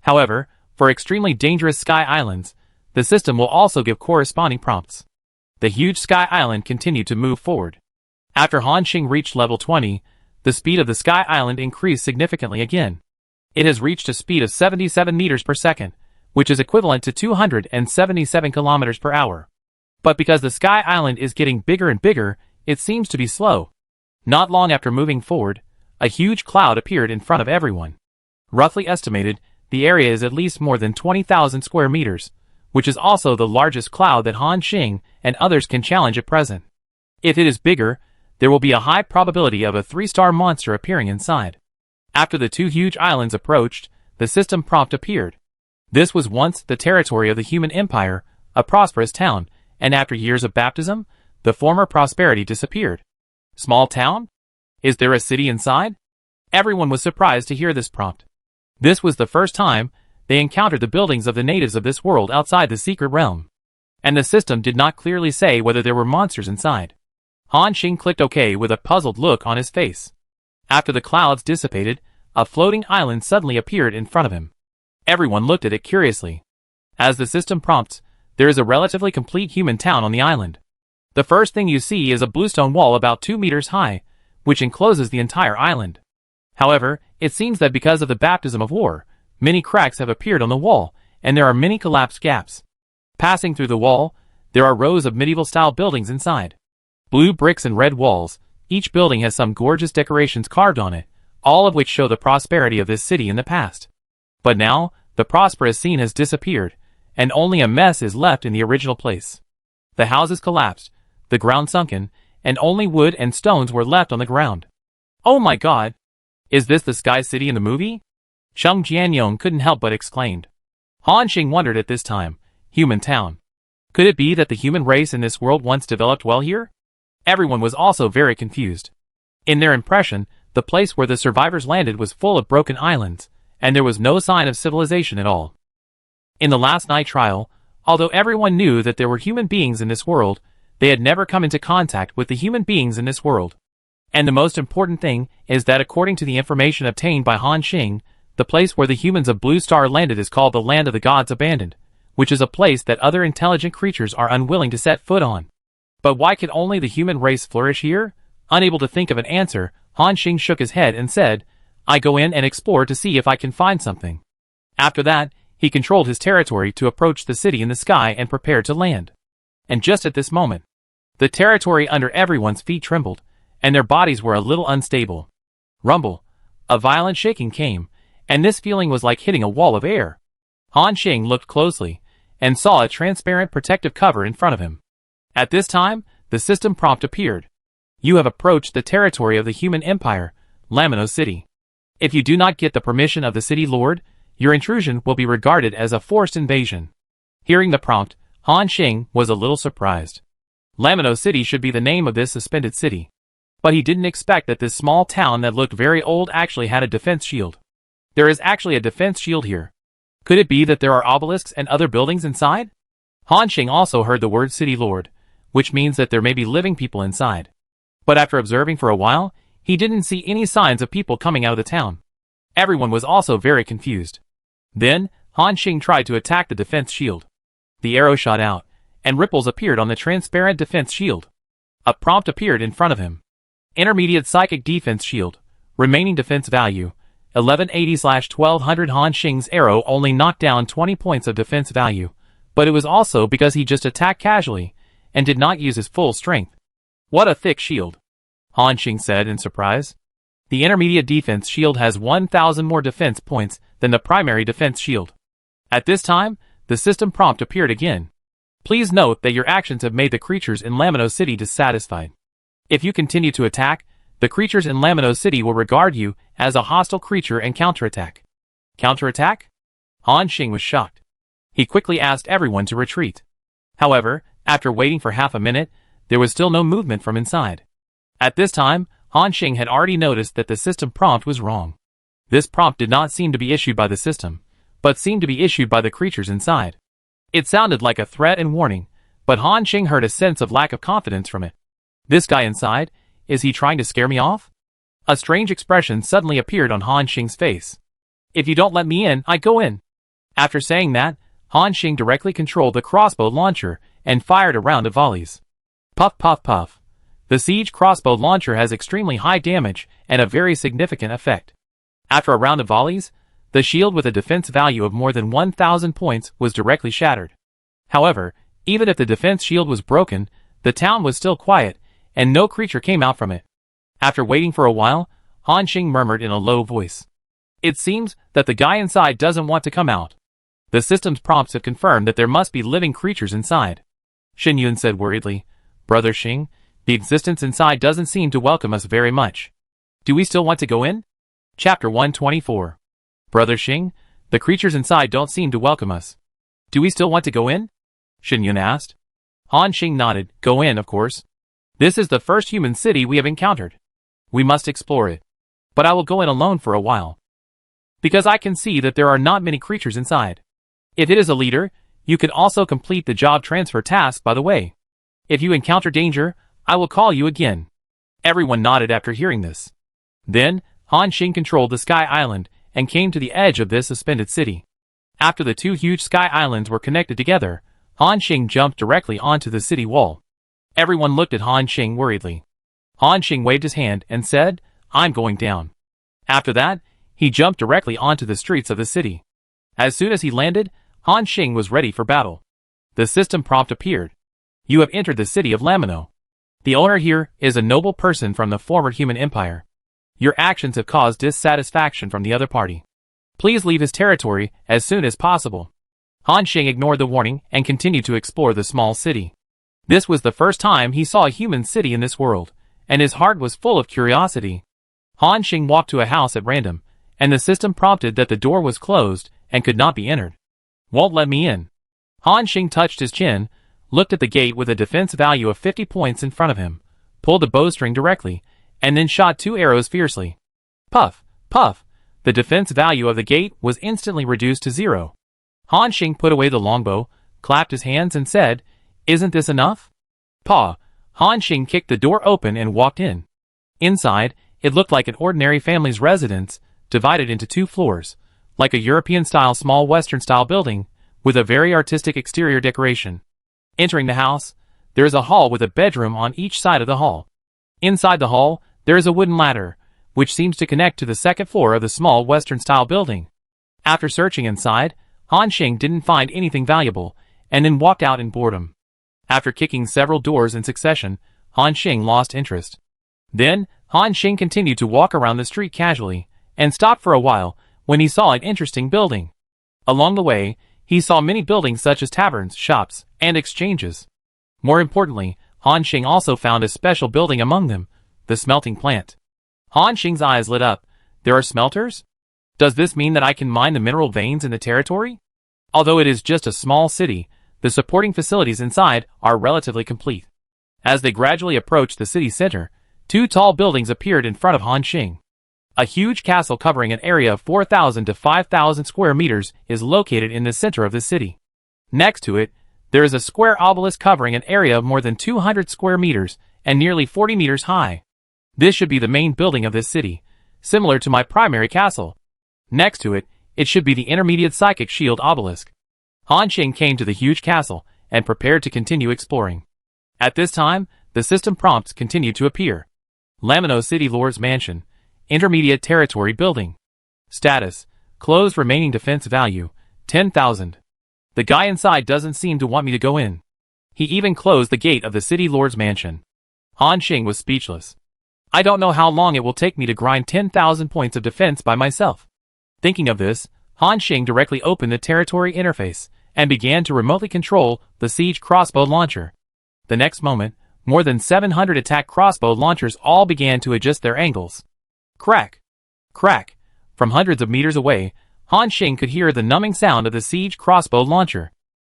Speaker 1: However, for extremely dangerous sky islands, the system will also give corresponding prompts. The huge sky island continued to move forward. After Han Xing reached level 20, the speed of the sky island increased significantly again. It has reached a speed of 77 meters per second, which is equivalent to 277 kilometers per hour. But because the sky island is getting bigger and bigger, it seems to be slow. Not long after moving forward, a huge cloud appeared in front of everyone. Roughly estimated, the area is at least more than 20,000 square meters, which is also the largest cloud that Han Xing and others can challenge at present. If it is bigger, there will be a high probability of a 3-star monster appearing inside. After the 2 huge islands approached, the system prompt appeared. This was once the territory of the human empire, a prosperous town, and after years of baptism, the former prosperity disappeared. Small town? Is there a city inside? Everyone was surprised to hear this prompt. This was the first time they encountered the buildings of the natives of this world outside the secret realm. And the system did not clearly say whether there were monsters inside. Han Xing clicked OK with a puzzled look on his face. After the clouds dissipated, a floating island suddenly appeared in front of him. Everyone looked at it curiously. As the system prompts, there is a relatively complete human town on the island. The first thing you see is a bluestone wall about 2 meters high, which encloses the entire island. However, it seems that because of the baptism of war, many cracks have appeared on the wall, and there are many collapsed gaps. Passing through the wall, there are rows of medieval-style buildings inside. Blue bricks and red walls, each building has some gorgeous decorations carved on it, all of which show the prosperity of this city in the past. But now, The prosperous scene has disappeared, and only a mess is left in the original place. The houses collapsed, the ground sunken, and only wood and stones were left on the ground. Oh my god! Is this the Sky City in the movie? Chung Jianyong couldn't help but exclaimed. Han Xing wondered at this time, human town. Could it be that the human race in this world once developed well here? Everyone was also very confused. In their impression, the place where the survivors landed was full of broken islands, and there was no sign of civilization at all. In the last night trial, although everyone knew that there were human beings in this world, they had never come into contact with the human beings in this world. And the most important thing is that according to the information obtained by Han Xing, the place where the humans of Blue Star landed is called the Land of the Gods Abandoned, which is a place that other intelligent creatures are unwilling to set foot on. But why could only the human race flourish here? Unable to think of an answer, Han Xing shook his head and said, I go in and explore to see if I can find something. After that, he controlled his territory to approach the city in the sky and prepared to land. And just at this moment, the territory under everyone's feet trembled, and their bodies were a little unstable. Rumble. A violent shaking came, and this feeling was like hitting a wall of air. Han Xing looked closely, and saw a transparent protective cover in front of him. At this time, the system prompt appeared. You have approached the territory of the human empire, Lamino City. If you do not get the permission of the city lord, your intrusion will be regarded as a forced invasion. Hearing the prompt, Han Xing was a little surprised. Lamino City should be the name of this suspended city. But he didn't expect that this small town that looked very old actually had a defense shield. There is actually a defense shield here. Could it be that there are obelisks and other buildings inside? Han Xing also heard the word city lord, which means that there may be living people inside. But after observing for a while, he didn't see any signs of people coming out of the town. Everyone was also very confused. Then, Han Xing tried to attack the defense shield. The arrow shot out, and ripples appeared on the transparent defense shield. A prompt appeared in front of him. Intermediate Psychic Defense Shield. Remaining defense value, 1180/1200. Han Xing's arrow only knocked down 20 points of defense value, but it was also because he just attacked casually, and did not use his full strength. What a thick shield! Han Xing said in surprise. The intermediate defense shield has 1,000 more defense points than the primary defense shield. At this time, the system prompt appeared again. Please note that your actions have made the creatures in Lamino City dissatisfied. If you continue to attack, the creatures in Lamino City will regard you as a hostile creature and counterattack. Counterattack? Han Xing was shocked. He quickly asked everyone to retreat. However, after waiting for half a minute, there was still no movement from inside. At this time, Han Xing had already noticed that the system prompt was wrong. This prompt did not seem to be issued by the system, but seemed to be issued by the creatures inside. It sounded like a threat and warning, but Han Xing heard a sense of lack of confidence from it. This guy inside, is he trying to scare me off? A strange expression suddenly appeared on Han Xing's face. If you don't let me in, I go in. After saying that, Han Xing directly controlled the crossbow launcher and fired a round of volleys. Puff puff puff. The siege crossbow launcher has extremely high damage and a very significant effect. After a round of volleys, the shield with a defense value of more than 1,000 points was directly shattered. However, even if the defense shield was broken, the town was still quiet, and no creature came out from it. After waiting for a while, Han Xing murmured in a low voice. It seems that the guy inside doesn't want to come out. The system's prompts have confirmed that there must be living creatures inside. Shen Yun said worriedly, Brother Xing, the existence inside doesn't seem to welcome us very much. Do we still want to go in? Chapter 124. Brother Xing, the creatures inside don't seem to welcome us. Do we still want to go in? Shen Yun asked. Han Xing nodded. Go in, of course. This is the first human city we have encountered. We must explore it. But I will go in alone for a while. Because I can see that there are not many creatures inside. If it is a leader, you can also complete the job transfer task by the way. If you encounter danger, I will call you again. Everyone nodded after hearing this. Then, Han Xing controlled the Sky Island and came to the edge of this suspended city. After the two huge Sky Islands were connected together, Han Xing jumped directly onto the city wall. Everyone looked at Han Xing worriedly. Han Xing waved his hand and said, I'm going down. After that, he jumped directly onto the streets of the city. As soon as he landed, Han Xing was ready for battle. The system prompt appeared. You have entered the city of Lamino. The owner here is a noble person from the former human empire. Your actions have caused dissatisfaction from the other party. Please leave his territory as soon as possible. Han Xing ignored the warning and continued to explore the small city. This was the first time he saw a human city in this world, and his heart was full of curiosity. Han Xing walked to a house at random, and the system prompted that the door was closed and could not be entered. Won't let me in. Han Xing touched his chin, looked at the gate with a defense value of 50 points in front of him, pulled the bowstring directly, and then shot 2 arrows fiercely. Puff, puff, the defense value of the gate was instantly reduced to 0. Han Xing put away the longbow, clapped his hands and said, "Isn't this enough?" Paw. Han Xing kicked the door open and walked in. Inside, it looked like an ordinary family's residence, divided into 2 floors, like a European-style small Western-style building, with a very artistic exterior decoration. Entering the house, there is a hall with a bedroom on each side of the hall. Inside the hall, there is a wooden ladder, which seems to connect to the 2nd floor of the small Western-style building. After searching inside, Han Xing didn't find anything valuable, and then walked out in boredom. After kicking several doors in succession, Han Xing lost interest. Then, Han Xing continued to walk around the street casually, and stopped for a while when he saw an interesting building. Along the way, he saw many buildings such as taverns, shops, and exchanges. More importantly, Han Xing also found a special building among them, the smelting plant. Han Xing's eyes lit up. There are smelters? Does this mean that I can mine the mineral veins in the territory? Although it is just a small city, the supporting facilities inside are relatively complete. As they gradually approached the city center, 2 tall buildings appeared in front of Han Xing. A huge castle covering an area of 4,000 to 5,000 square meters is located in the center of the city. Next to it, there is a square obelisk covering an area of more than 200 square meters and nearly 40 meters high. This should be the main building of this city, similar to my primary castle. Next to it, it should be the intermediate psychic shield obelisk. Han Xing came to the huge castle and prepared to continue exploring. At this time, the system prompts continued to appear. Lamino City Lord's Mansion, Intermediate Territory Building. Status, closed remaining defense value, 10,000. The guy inside doesn't seem to want me to go in. He even closed the gate of the City Lord's Mansion. Han Xing was speechless. I don't know how long it will take me to grind 10,000 points of defense by myself. Thinking of this, Han Xing directly opened the territory interface and began to remotely control the siege crossbow launcher. The next moment, more than 700 attack crossbow launchers all began to adjust their angles. Crack! Crack! From hundreds of meters away, Han Xing could hear the numbing sound of the siege crossbow launcher.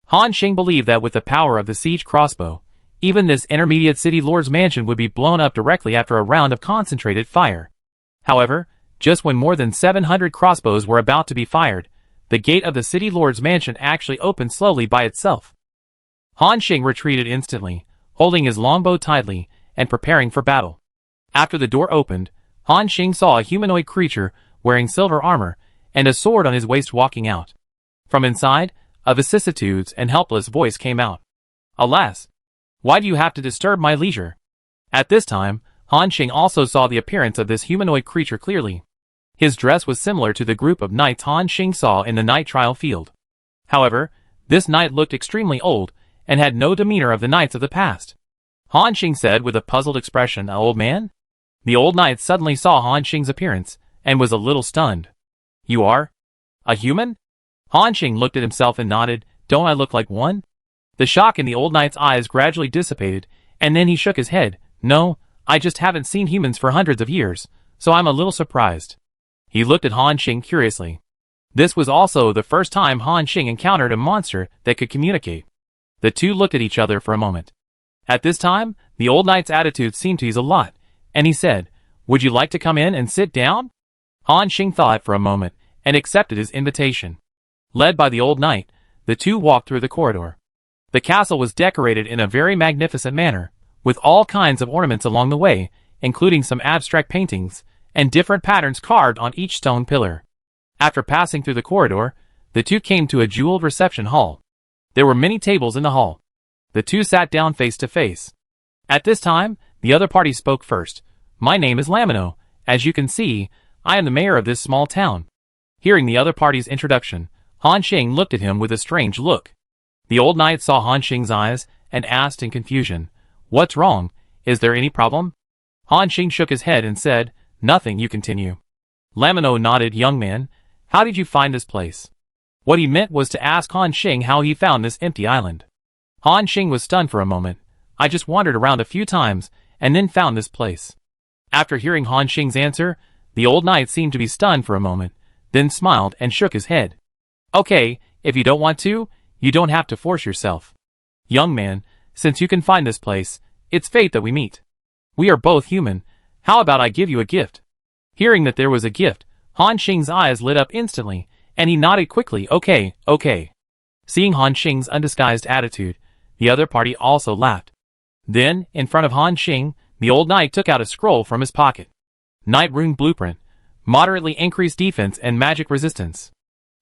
Speaker 1: Han Xing believed that with the power of the siege crossbow, even this intermediate city lord's mansion would be blown up directly after a round of concentrated fire. However, just when more than 700 crossbows were about to be fired, the gate of the city lord's mansion actually opened slowly by itself. Han Xing retreated instantly, holding his longbow tightly and preparing for battle. After the door opened, Han Xing saw a humanoid creature wearing silver armor and a sword on his waist walking out. From inside, a vicissitudes and helpless voice came out. Alas! Why do you have to disturb my leisure? At this time, Han Xing also saw the appearance of this humanoid creature clearly. His dress was similar to the group of knights Han Xing saw in the night trial field. However, this knight looked extremely old and had no demeanor of the knights of the past. Han Xing said with a puzzled expression, "An old man?" The old knight suddenly saw Han Xing's appearance and was a little stunned. "You are? A human?" Han Xing looked at himself and nodded. "Don't I look like one?" The shock in the old knight's eyes gradually dissipated, and then he shook his head. "No, I just haven't seen humans for hundreds of years, so I'm a little surprised." He looked at Han Xing curiously. This was also the first time Han Xing encountered a monster that could communicate. The two looked at each other for a moment. At this time, the old knight's attitude seemed to ease a lot, and he said, "Would you like to come in and sit down?" Han Xing thought for a moment and accepted his invitation. Led by the old knight, the two walked through the corridor. The castle was decorated in a very magnificent manner, with all kinds of ornaments along the way, including some abstract paintings, and different patterns carved on each stone pillar. After passing through the corridor, the two came to a jeweled reception hall. There were many tables in the hall. The two sat down face to face. At this time, the other party spoke first. "My name is Lamino. As you can see, I am the mayor of this small town." Hearing the other party's introduction, Han Xing looked at him with a strange look. The old knight saw Han Xing's eyes and asked in confusion, "What's wrong? Is there any problem?" Han Xing shook his head and said, "Nothing, you continue." Lamino nodded. "Young man, How did you find this place? What he meant was to ask Han Xing how he found this empty island. Han Xing was stunned for a moment. I just wandered around a few times, and then found this place. After hearing Han Xing's answer, the old knight seemed to be stunned for a moment, then smiled and shook his head. Okay, if you don't want to, you don't have to force yourself. Young man, since you can find this place, it's fate that we meet. We are both human. How about I give you a gift? Hearing that there was a gift, Han Xing's eyes lit up instantly, and he nodded quickly. Okay. Seeing Han Xing's undisguised attitude, the other party also laughed. Then, in front of Han Xing, the old knight took out a scroll from his pocket. Night Rune Blueprint. Moderately increased defense and magic resistance.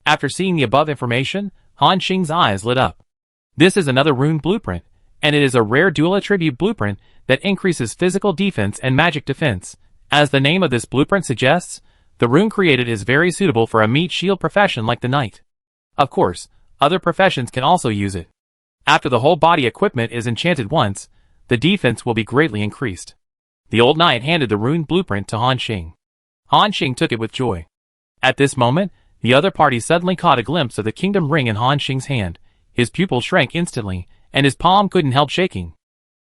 Speaker 1: After seeing the above information, Han Xing's eyes lit up. This is another rune blueprint, and it is a rare dual attribute blueprint that increases physical defense and magic defense. As the name of this blueprint suggests, the rune created is very suitable for a meat shield profession like the knight. Of course, other professions can also use it. After the whole body equipment is enchanted once, the defense will be greatly increased. The old knight handed the rune blueprint to Han Xing. Han Xing took it with joy. At this moment, the other party suddenly caught a glimpse of the kingdom ring in Han Xing's hand. His pupil shrank instantly, and his palm couldn't help shaking.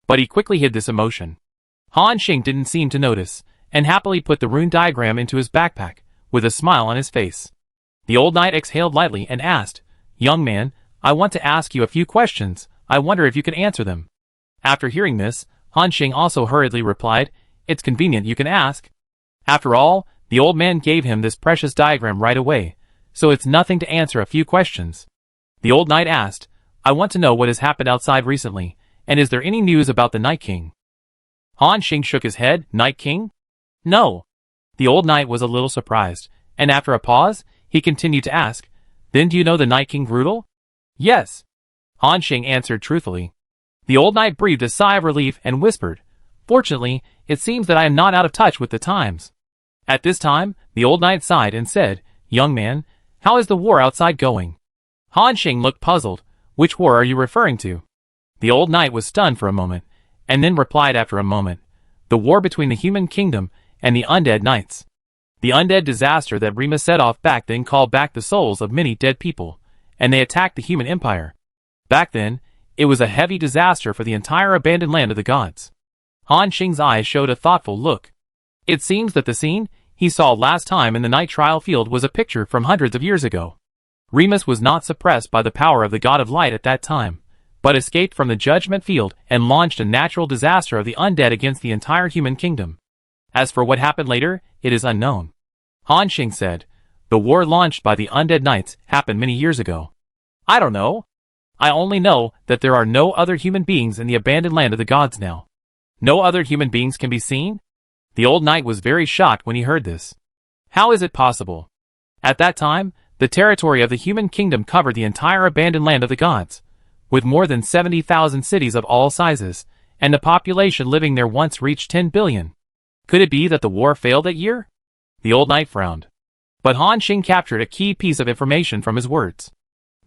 Speaker 1: But he quickly hid this emotion. Han Xing didn't seem to notice, and happily put the rune diagram into his backpack, with a smile on his face. The old knight exhaled lightly and asked, "Young man, I want to ask you a few questions. I wonder if you can answer them." After hearing this, Han Xing also hurriedly replied, "It's convenient you can ask." After all, the old man gave him this precious diagram right away, so it's nothing to answer a few questions. The old knight asked, "I want to know what has happened outside recently, and is there any news about the Night King?" Han Xing shook his head. "Night King? No." The old knight was a little surprised, and after a pause, he continued to ask, "Then do you know the Night King Rudel?" "Yes." Han Xing answered truthfully. The old knight breathed a sigh of relief and whispered, "Fortunately, it seems that I am not out of touch with the times." At this time, the old knight sighed and said, "Young man, how is the war outside going?" Han Xing looked puzzled. "Which war are you referring to?" The old knight was stunned for a moment, and then replied after a moment, "The war between the human kingdom and the undead knights. The undead disaster that Rima set off back then called back the souls of many dead people, and they attacked the human empire. Back then, it was a heavy disaster for the entire abandoned land of the gods." Han Xing's eyes showed a thoughtful look. It seems that the scene he saw last time in the night trial field was a picture from hundreds of years ago. Remus was not suppressed by the power of the god of light at that time, but escaped from the judgment field and launched a natural disaster of the undead against the entire human kingdom. As for what happened later, it is unknown. Han Xing said, "The war launched by the undead knights happened many years ago." "I don't know. I only know that there are no other human beings in the abandoned land of the gods now." "No other human beings can be seen?" The old knight was very shocked when he heard this. "How is it possible?" At that time, the territory of the human kingdom covered the entire abandoned land of the gods, with more than 70,000 cities of all sizes, and the population living there once reached 10 billion. Could it be that the war failed that year? The old knight frowned. But Han Xing captured a key piece of information from his words.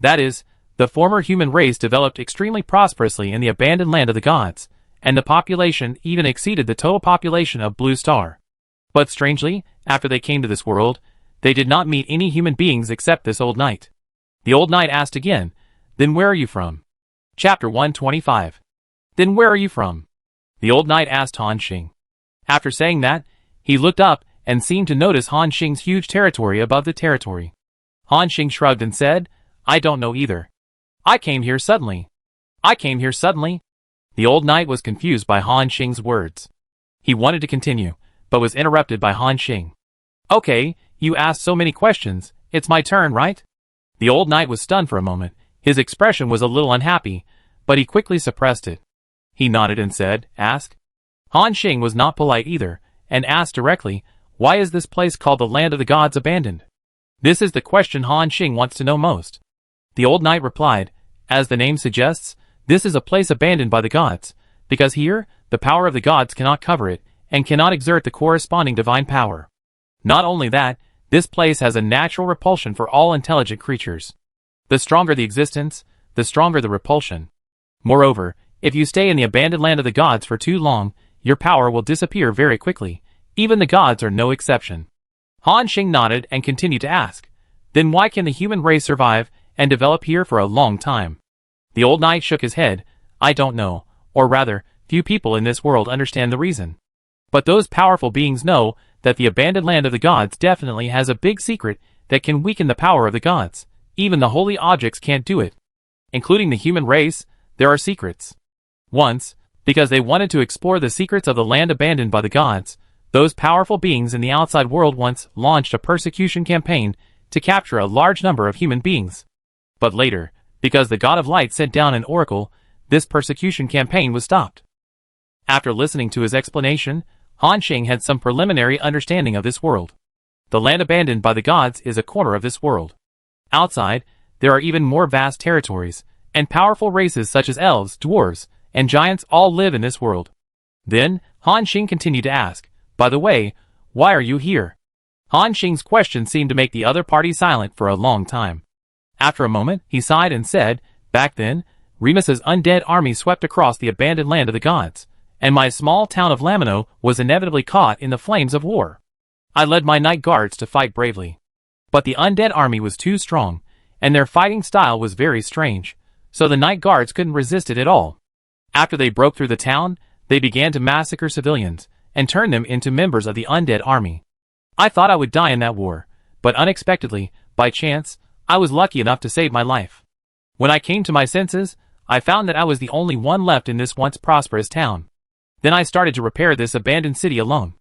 Speaker 1: That is, the former human race developed extremely prosperously in the abandoned land of the gods, and the population even exceeded the total population of Blue Star. But strangely, after they came to this world, they did not meet any human beings except this old knight. The old knight asked again, "Then where are you from?" Chapter 125. Then where are you from? The old knight asked Han Xing. After saying that, he looked up and seemed to notice Han Xing's huge territory above the territory. Han Xing shrugged and said, "I don't know either. I came here suddenly." "I came here suddenly?" The old knight was confused by Han Xing's words. He wanted to continue, but was interrupted by Han Xing. "Okay, you asked so many questions, it's my turn, right?" The old knight was stunned for a moment. His expression was a little unhappy, but he quickly suppressed it. He nodded and said, "Ask." Han Xing was not polite either, and asked directly, "Why is this place called the Land of the Gods abandoned?" This is the question Han Xing wants to know most. The old knight replied, "As the name suggests, this is a place abandoned by the gods, because here, the power of the gods cannot cover it, and cannot exert the corresponding divine power. Not only that, this place has a natural repulsion for all intelligent creatures. The stronger the existence, the stronger the repulsion. Moreover, if you stay in the abandoned land of the gods for too long, your power will disappear very quickly. Even the gods are no exception." Han Xing nodded and continued to ask, Then why can the human race survive and develop here for a long time? The old knight shook his head. I don't know, or rather, few people in this world understand the reason. But those powerful beings know that the abandoned land of the gods definitely has a big secret that can weaken the power of the gods. Even the holy objects can't do it. Including the human race, there are secrets. Once, because they wanted to explore the secrets of the land abandoned by the gods, those powerful beings in the outside world once launched a persecution campaign to capture a large number of human beings. But later, because the god of light sent down an oracle, this persecution campaign was stopped. After listening to his explanation, Han Xing had some preliminary understanding of this world. The land abandoned by the gods is a corner of this world. Outside, there are even more vast territories, and powerful races such as elves, dwarves, and giants all live in this world. Then, Han Xing continued to ask, by the way, why are you here? Han Xing's question seemed to make the other party silent for a long time. After a moment, he sighed and said, back then, Remus's undead army swept across the abandoned land of the gods, and my small town of Lamino was inevitably caught in the flames of war. I led my night guards to fight bravely. But the undead army was too strong, and their fighting style was very strange, so the night guards couldn't resist it at all. After they broke through the town, they began to massacre civilians, and turn them into members of the undead army. I thought I would die in that war, but unexpectedly, by chance, I was lucky enough to save my life. When I came to my senses, I found that I was the only one left in this once prosperous town. Then I started to repair this abandoned city alone.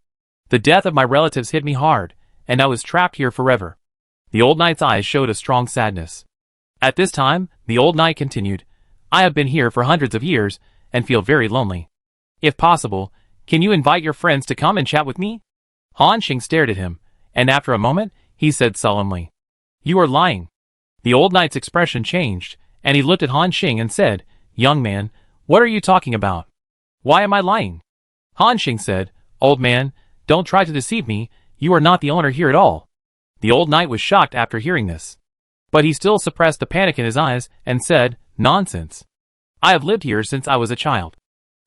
Speaker 1: The death of my relatives hit me hard, and I was trapped here forever. The old knight's eyes showed a strong sadness. At this time, the old knight continued, I have been here for hundreds of years, and feel very lonely. If possible, can you invite your friends to come and chat with me? Han Xing stared at him, and after a moment, he said solemnly, You are lying. The old knight's expression changed, and he looked at Han Xing and said, Young man, what are you talking about? Why am I lying? Han Xing said, Old man, don't try to deceive me, you are not the owner here at all. The old knight was shocked after hearing this. But he still suppressed the panic in his eyes and said, Nonsense. I have lived here since I was a child.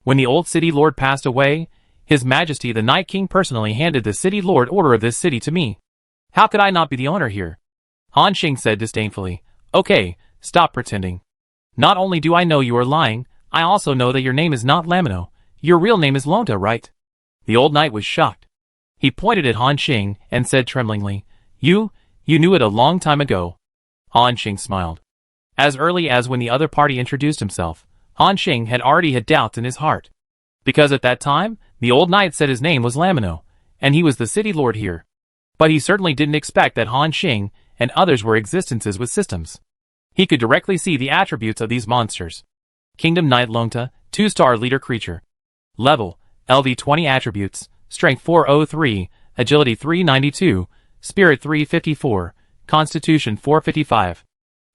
Speaker 1: When the old city lord passed away, His Majesty the Night King personally handed the city lord order of this city to me. How could I not be the owner here? Han Xing said disdainfully, Okay, stop pretending. Not only do I know you are lying, I also know that your name is not Lamino. Your real name is Lonta, right? The old knight was shocked. He pointed at Han Xing and said tremblingly, You knew it a long time ago. Han Xing smiled. As early as when the other party introduced himself, Han Xing had already had doubts in his heart. Because at that time, the old knight said his name was Lamino, and he was the city lord here. But he certainly didn't expect that Han Xing and others were existences with systems. He could directly see the attributes of these monsters. Kingdom Knight Lonta, 2-star leader creature. Level, LV20 attributes, Strength 403, Agility 392, Spirit 354, Constitution 455.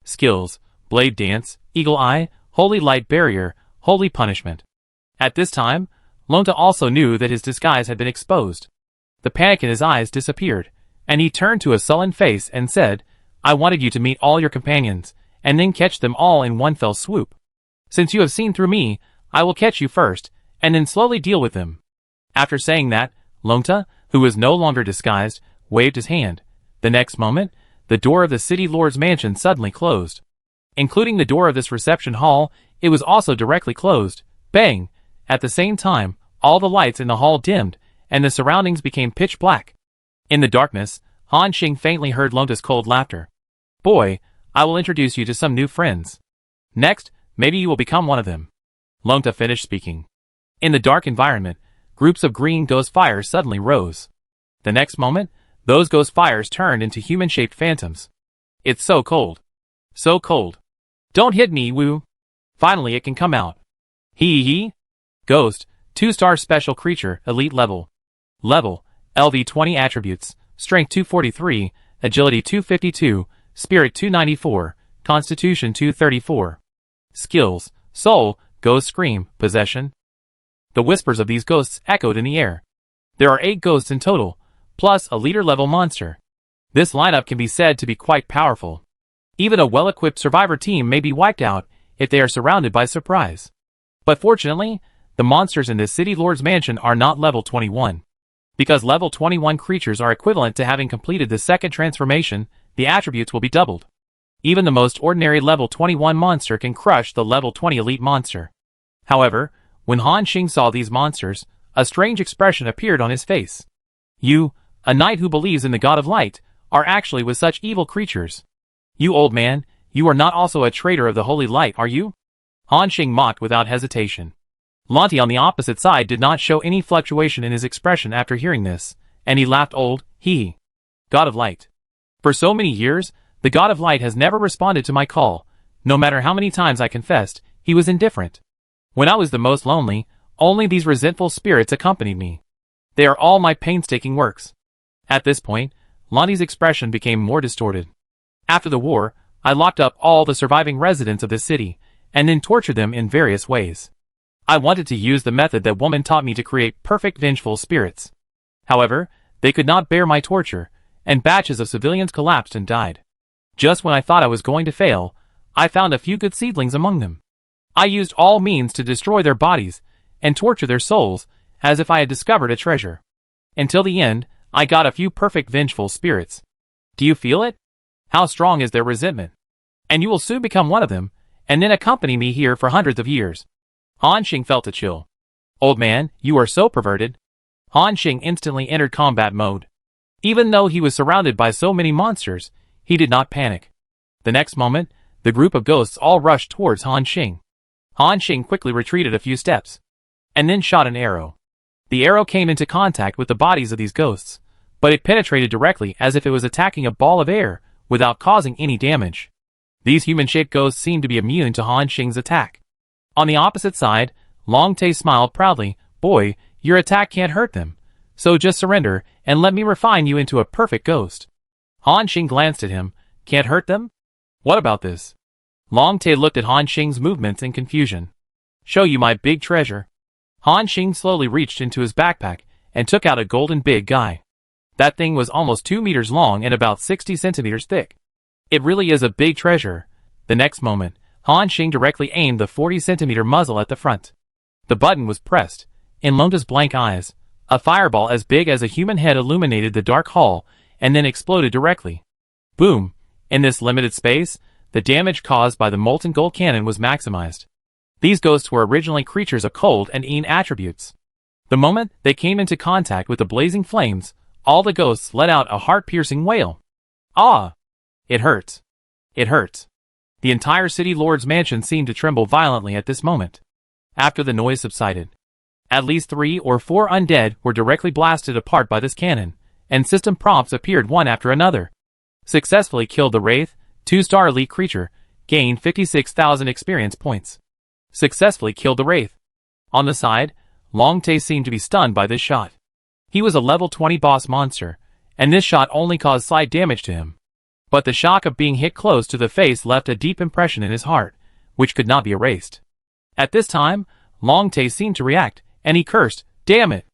Speaker 1: Skills, Blade Dance, Eagle Eye, Holy Light Barrier, Holy Punishment. At this time, Lonta also knew that his disguise had been exposed. The panic in his eyes disappeared, and he turned to a sullen face and said, I wanted you to meet all your companions, and then catch them all in one fell swoop. Since you have seen through me, I will catch you first, and then slowly deal with them. After saying that, Lonta, who was no longer disguised, waved his hand. The next moment, the door of the city lord's mansion suddenly closed. Including the door of this reception hall, it was also directly closed. Bang! At the same time, all the lights in the hall dimmed, and the surroundings became pitch black. In the darkness, Han Xing faintly heard Lonta's cold laughter. Boy, I will introduce you to some new friends. Next, maybe you will become one of them. Lonta finished speaking. In the dark environment, groups of green ghost fires suddenly rose. The next moment, those ghost fires turned into human-shaped phantoms. It's so cold. So cold. Don't hit me, woo. Finally it can come out. Hee. Ghost, 2-star special creature, elite level. Level, LV20 attributes, Strength 243, Agility 252, Spirit 294, Constitution 234. Skills, Soul, Ghost Scream, Possession. The whispers of these ghosts echoed in the air. There are 8 ghosts in total, plus a leader-level monster. This lineup can be said to be quite powerful. Even a well-equipped survivor team may be wiped out if they are surrounded by surprise. But fortunately, the monsters in this city lord's mansion are not level 21. Because level 21 creatures are equivalent to having completed the second transformation, the attributes will be doubled. Even the most ordinary level 21 monster can crush the level 20 elite monster. However, when Han Xing saw these monsters, a strange expression appeared on his face. You, a knight who believes in the god of light, are actually with such evil creatures. You old man, you are not also a traitor of the holy light, are you? Han Xing mocked without hesitation. Lonti on the opposite side did not show any fluctuation in his expression after hearing this, and he laughed. He. God of light. For so many years, the god of light has never responded to my call. No matter how many times I confessed, he was indifferent. When I was the most lonely, only these resentful spirits accompanied me. They are all my painstaking works. At this point, Lonti's expression became more distorted. After the war, I locked up all the surviving residents of this city, and then tortured them in various ways. I wanted to use the method that woman taught me to create perfect vengeful spirits. However, they could not bear my torture, and batches of civilians collapsed and died. Just when I thought I was going to fail, I found a few good seedlings among them. I used all means to destroy their bodies, and torture their souls, as if I had discovered a treasure. Until the end, I got a few perfect vengeful spirits. Do you feel it? How strong is their resentment? And you will soon become one of them, and then accompany me here for hundreds of years. Han Xing felt a chill. Old man, you are so perverted. Han Xing instantly entered combat mode. Even though he was surrounded by so many monsters, he did not panic. The next moment, the group of ghosts all rushed towards Han Xing. Han Xing quickly retreated a few steps, and then shot an arrow. The arrow came into contact with the bodies of these ghosts, but it penetrated directly as if it was attacking a ball of air, without causing any damage. These human-shaped ghosts seemed to be immune to Han Xing's attack. On the opposite side, Long Tay smiled proudly. Boy, your attack can't hurt them. So just surrender, and let me refine you into a perfect ghost. Han Xing glanced at him. Can't hurt them? What about this? Long Tay looked at Han Xing's movements in confusion. Show you my big treasure. Han Xing slowly reached into his backpack, and took out a golden big guy. That thing was almost 2 meters long and about 60 centimeters thick. It really is a big treasure. The next moment, Han Xing directly aimed the 40-centimeter muzzle at the front. The button was pressed. In Lonta's blank eyes, a fireball as big as a human head illuminated the dark hall, and then exploded directly. Boom! In this limited space, the damage caused by the molten gold cannon was maximized. These ghosts were originally creatures of cold and Yin attributes. The moment they came into contact with the blazing flames, all the ghosts let out a heart-piercing wail. Ah! It hurts. It hurts. The entire city lord's mansion seemed to tremble violently at this moment. After the noise subsided, at least 3 or 4 undead were directly blasted apart by this cannon, and system prompts appeared one after another. Successfully killed the Wraith, 2-star elite creature, gained 56,000 experience points. Successfully killed the Wraith. On the side, Long Tay seemed to be stunned by this shot. He was a level 20 boss monster, and this shot only caused slight damage to him. But the shock of being hit close to the face left a deep impression in his heart, which could not be erased. At this time, Long Tay seemed to react, and he cursed, "Damn it!"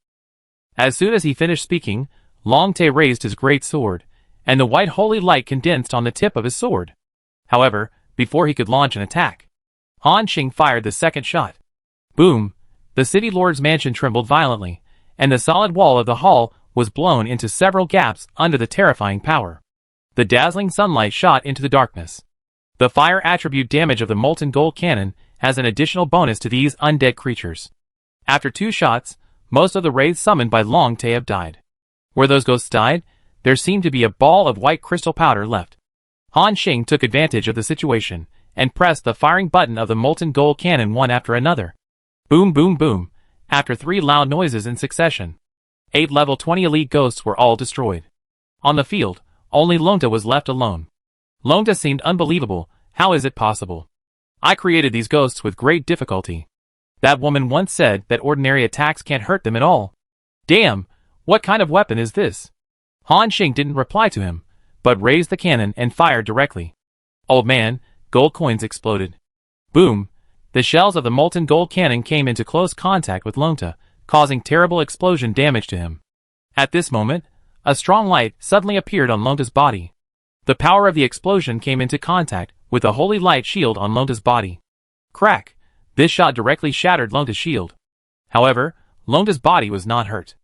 Speaker 1: As soon as he finished speaking, Long Tay raised his great sword, and the white holy light condensed on the tip of his sword. However, before he could launch an attack, Han Xing fired the second shot. Boom! The city lord's mansion trembled violently, and the solid wall of the hall was blown into several gaps under the terrifying power. The dazzling sunlight shot into the darkness. The fire attribute damage of the molten gold cannon has an additional bonus to these undead creatures. After 2 shots, most of the wraiths summoned by Long Tay have died. Where those ghosts died, there seemed to be a ball of white crystal powder left. Han Xing took advantage of the situation, and pressed the firing button of the molten gold cannon one after another. Boom boom boom, after 3 loud noises in succession. 8 level 20 elite ghosts were all destroyed. On the field, only Lonta was left alone. Lonta seemed unbelievable. How is it possible? I created these ghosts with great difficulty. That woman once said that ordinary attacks can't hurt them at all. Damn, what kind of weapon is this? Han Xing didn't reply to him, but raised the cannon and fired directly. Old man, gold coins exploded. Boom! The shells of the molten gold cannon came into close contact with Lonta, causing terrible explosion damage to him. At this moment, a strong light suddenly appeared on Lonta's body. The power of the explosion came into contact with the holy light shield on Lonta's body. Crack! This shot directly shattered Lonta's shield. However, Lonta's body was not hurt.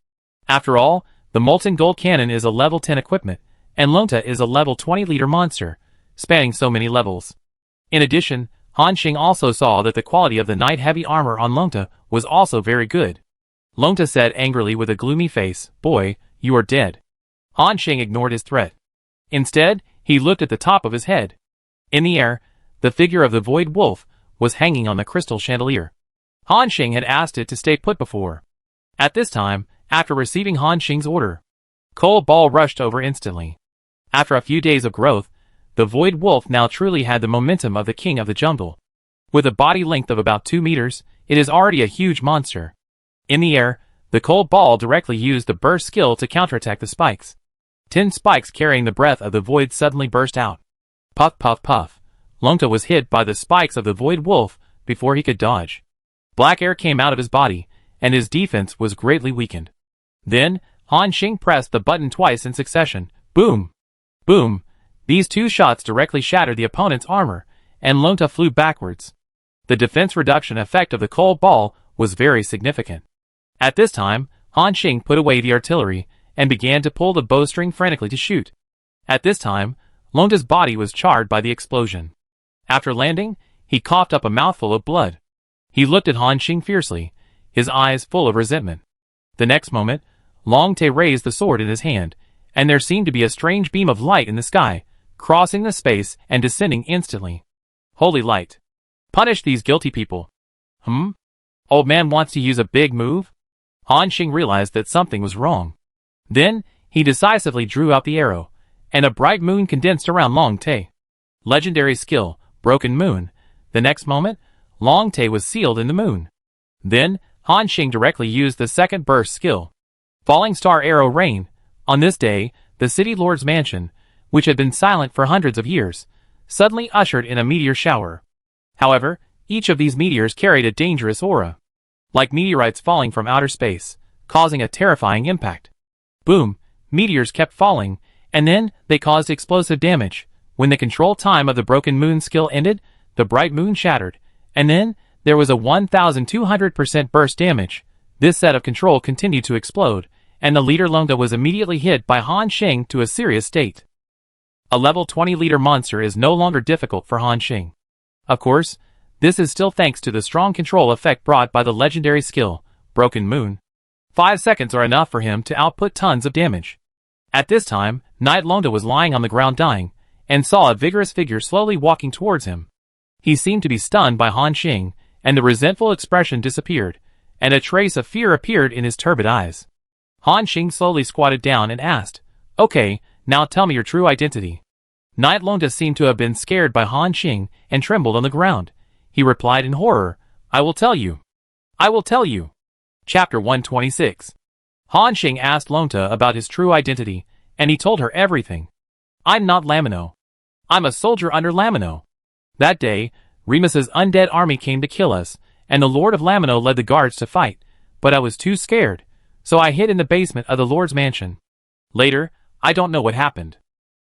Speaker 1: After all, the molten gold cannon is a level 10 equipment, and Lonta is a level 20-liter monster, spanning so many levels. In addition, Han Xing also saw that the quality of the knight heavy armor on Lonta was also very good. Lonta said angrily with a gloomy face, "Boy, you are dead." Han Xing ignored his threat. Instead, he looked at the top of his head. In the air, the figure of the Void Wolf was hanging on the crystal chandelier. Han Xing had asked it to stay put before. At this time, after receiving Han Xing's order, Cole Ball rushed over instantly. After a few days of growth, the Void Wolf now truly had the momentum of the king of the jungle. With a body length of about 2 meters, it is already a huge monster. In the air, the Cole Ball directly used the burst skill to counterattack the spikes. 10 spikes carrying the breath of the void suddenly burst out. Puff puff puff. Lonta was hit by the spikes of the Void Wolf before he could dodge. Black air came out of his body, and his defense was greatly weakened. Then, Han Xing pressed the button twice in succession. Boom! Boom! These 2 shots directly shattered the opponent's armor, and Lonta flew backwards. The defense reduction effect of the Cole Ball was very significant. At this time, Han Xing put away the artillery, and began to pull the bowstring frantically to shoot. At this time, Lonta's body was charred by the explosion. After landing, he coughed up a mouthful of blood. He looked at Han Xing fiercely, his eyes full of resentment. The next moment, Long Te raised the sword in his hand, and there seemed to be a strange beam of light in the sky, crossing the space and descending instantly. Holy light! Punish these guilty people. Old man wants to use a big move? Han Xing realized that something was wrong. Then, he decisively drew out the arrow, and a bright moon condensed around Long Te. Legendary skill, Broken Moon. The next moment, Long Te was sealed in the moon. Then, Han Xing directly used the second burst skill. Falling Star Arrow Rain. On this day, the city lord's mansion, which had been silent for hundreds of years, suddenly ushered in a meteor shower. However, each of these meteors carried a dangerous aura, like meteorites falling from outer space, causing a terrifying impact. Boom! Meteors kept falling, and then they caused explosive damage. When the control time of the Broken Moon skill ended, the bright moon shattered, and then there was a 1200% burst damage. This set of control continued to explode, and the leader Lonta was immediately hit by Han Xing to a serious state. A level 20-liter monster is no longer difficult for Han Xing. Of course, this is still thanks to the strong control effect brought by the legendary skill, Broken Moon. 5 seconds are enough for him to output tons of damage. At this time, Knight Lonta was lying on the ground dying, and saw a vigorous figure slowly walking towards him. He seemed to be stunned by Han Xing, and the resentful expression disappeared, and a trace of fear appeared in his turbid eyes. Han Xing slowly squatted down and asked, "Okay, now tell me your true identity." Knight Lonta seemed to have been scared by Han Xing and trembled on the ground. He replied in horror, "I will tell you. I will tell you." Chapter 126. Han Xing asked Lonta about his true identity, and he told her everything. "I'm not Lamino. I'm a soldier under Lamino. That day, Remus's undead army came to kill us, and the Lord of Lamino led the guards to fight, but I was too scared, so I hid in the basement of the Lord's mansion. Later, I don't know what happened.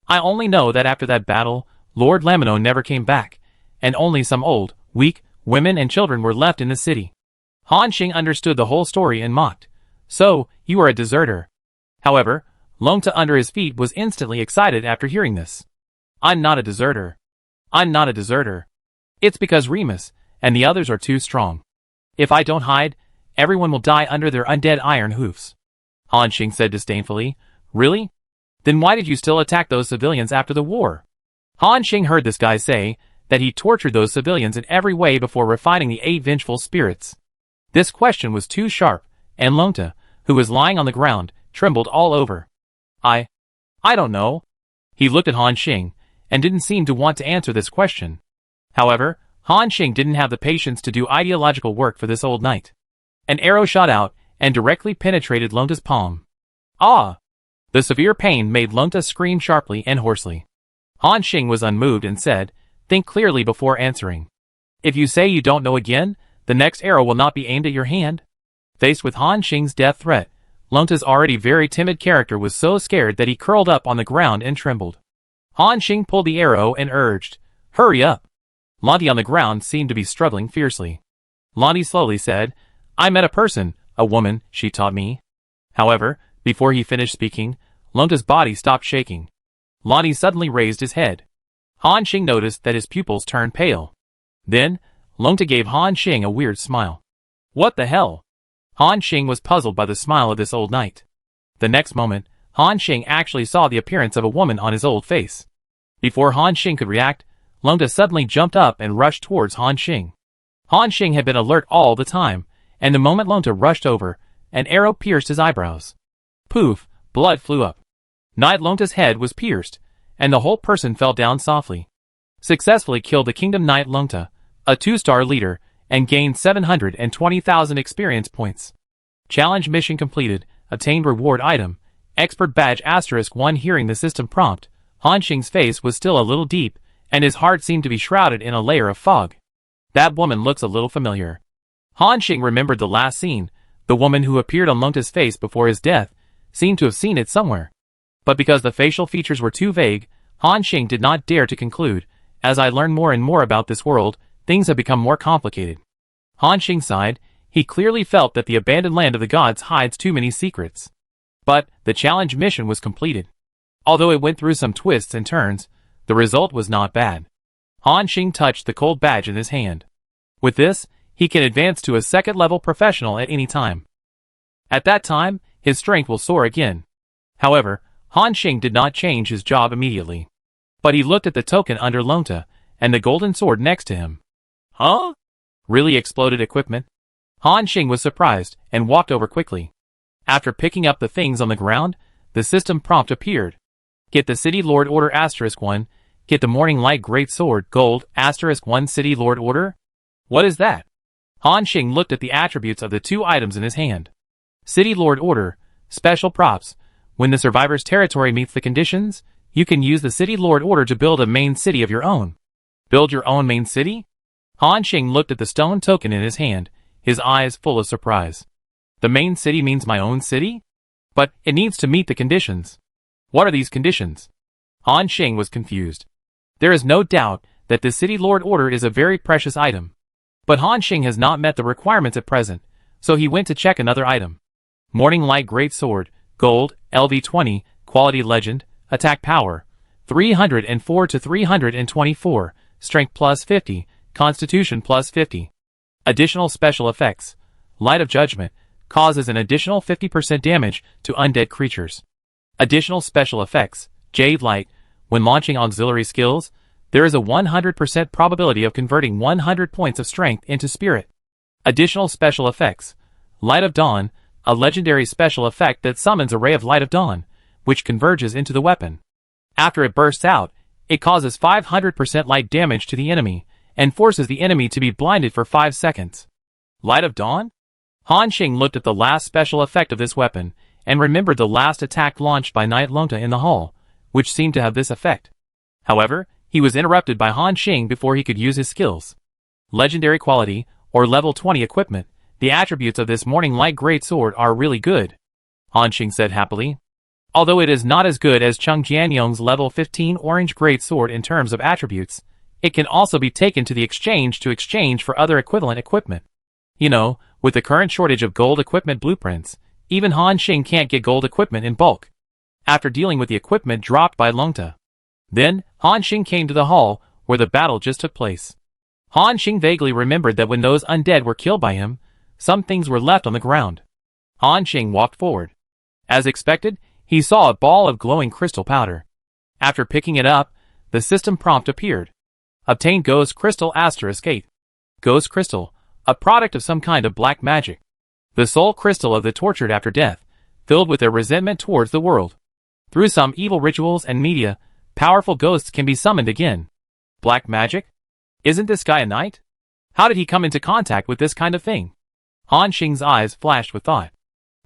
Speaker 1: I only know that after that battle, Lord Lamino never came back, and only some old, weak, women and children were left in the city." Han Xing understood the whole story and mocked. "So, you are a deserter." However, Lonta under his feet was instantly excited after hearing this. "I'm not a deserter. I'm not a deserter. It's because Remus and the others are too strong. If I don't hide, everyone will die under their undead iron hoofs." Han Xing said disdainfully. "Really? Then why did you still attack those civilians after the war?" Han Xing heard this guy say that he tortured those civilians in every way before refining the 8 vengeful spirits. This question was too sharp, and Lonta, who was lying on the ground, trembled all over. I don't know." He looked at Han Xing, and didn't seem to want to answer this question. However, Han Xing didn't have the patience to do ideological work for this old knight. An arrow shot out, and directly penetrated Lonta's palm. "Ah!" The severe pain made Lonta scream sharply and hoarsely. Han Xing was unmoved and said, "Think clearly before answering. If you say you don't know again, the next arrow will not be aimed at your hand." Faced with Han Xing's death threat, Lonta's already very timid character was so scared that he curled up on the ground and trembled. Han Xing pulled the arrow and urged, "Hurry up." Lonti on the ground seemed to be struggling fiercely. Lonti slowly said, "I met a person, a woman, she taught me." However, before he finished speaking, Lonta's body stopped shaking. Lonnie suddenly raised his head. Han Xing noticed that his pupils turned pale. Then, Longta gave Han Xing a weird smile. What the hell? Han Xing was puzzled by the smile of this old knight. The next moment, Han Xing actually saw the appearance of a woman on his old face. Before Han Xing could react, Longta suddenly jumped up and rushed towards Han Xing. Han Xing had been alert all the time, and the moment Longta rushed over, an arrow pierced his eyebrows. Poof, blood flew up. Knight Longta's head was pierced, and the whole person fell down softly. Successfully killed the Kingdom Knight Longta, a 2-star leader, and gained 720,000 experience points. Challenge mission completed, obtained reward item, expert badge *1. Hearing the system prompt, Han Xing's face was still a little deep, and his heart seemed to be shrouded in a layer of fog. That woman looks a little familiar. Han Xing remembered the last scene. The woman who appeared on Longta's face before his death seemed to have seen it somewhere. But because the facial features were too vague, Han Xing did not dare to conclude. As I learn more and more about this world, things have become more complicated. Han Xing sighed. He clearly felt that the abandoned land of the gods hides too many secrets. But the challenge mission was completed. Although it went through some twists and turns, the result was not bad. Han Xing touched the cold badge in his hand. With this, he can advance to a second-level professional at any time. At that time, his strength will soar again. However, Han Xing did not change his job immediately. But he looked at the token under Longta, and the golden sword next to him. Huh? Really exploded equipment? Han Xing was surprised, and walked over quickly. After picking up the things on the ground, the system prompt appeared. Get the City Lord Order *1. Get the Morning Light Great Sword Gold *1 City Lord Order? What is that? Han Xing looked at the attributes of the two items in his hand. City Lord Order, Special Props. When the survivor's territory meets the conditions, you can use the City Lord Order to build a main city of your own. Build your own main city? Han Xing looked at the stone token in his hand, his eyes full of surprise. The main city means my own city? But it needs to meet the conditions. What are these conditions? Han Xing was confused. There is no doubt that the City Lord Order is a very precious item. But Han Xing has not met the requirements at present, so he went to check another item. Morning Light Great Sword, Gold, LV20, Quality Legend, Attack Power, 304 to 324, Strength plus 50, Constitution plus 50. Additional special effects. Light of Judgment, causes an additional 50% damage to undead creatures. Additional special effects. Jade Light, when launching auxiliary skills, there is a 100% probability of converting 100 points of strength into spirit. Additional special effects. Light of Dawn, a legendary special effect that summons a ray of Light of Dawn, which converges into the weapon. After it bursts out, it causes 500% light damage to the enemy, and forces the enemy to be blinded for 5 seconds. Light of Dawn? Han Xing looked at the last special effect of this weapon, and remembered the last attack launched by Knight Longta in the hall, which seemed to have this effect. However, he was interrupted by Han Xing before he could use his skills. Legendary quality, or level 20 equipment, the attributes of this Morning Light Great Sword are really good, Han Xing said happily. Although it is not as good as Cheng Jianyong's level 15 Orange Great Sword in terms of attributes, it can also be taken to the exchange to exchange for other equivalent equipment. You know, with the current shortage of gold equipment blueprints, even Han Xing can't get gold equipment in bulk. After dealing with the equipment dropped by Longta. Then, Han Xing came to the hall, where the battle just took place. Han Xing vaguely remembered that when those undead were killed by him, some things were left on the ground. Han Xing walked forward. As expected, he saw a ball of glowing crystal powder. After picking it up, the system prompt appeared. Obtain Ghost Crystal *8. Ghost Crystal, a product of some kind of black magic. The soul crystal of the tortured after death, filled with their resentment towards the world. Through some evil rituals and media, powerful ghosts can be summoned again. Black magic? Isn't this guy a knight? How did he come into contact with this kind of thing? Han Xing's eyes flashed with thought.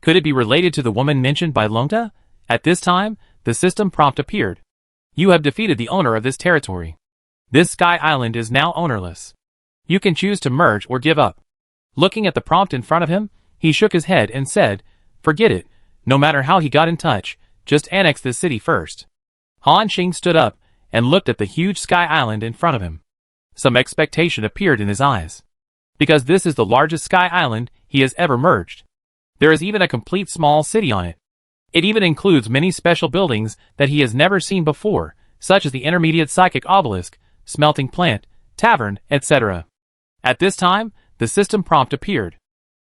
Speaker 1: Could it be related to the woman mentioned by Longta? At this time, the system prompt appeared. You have defeated the owner of this territory. This Sky Island is now ownerless. You can choose to merge or give up. Looking at the prompt in front of him, he shook his head and said, forget it, no matter how he got in touch, just annex this city first. Han Xing stood up and looked at the huge Sky Island in front of him. Some expectation appeared in his eyes. Because this is the largest Sky Island he has ever merged. There is even a complete small city on it. It even includes many special buildings that he has never seen before, such as the intermediate psychic obelisk, smelting plant, tavern, etc. At this time, the system prompt appeared.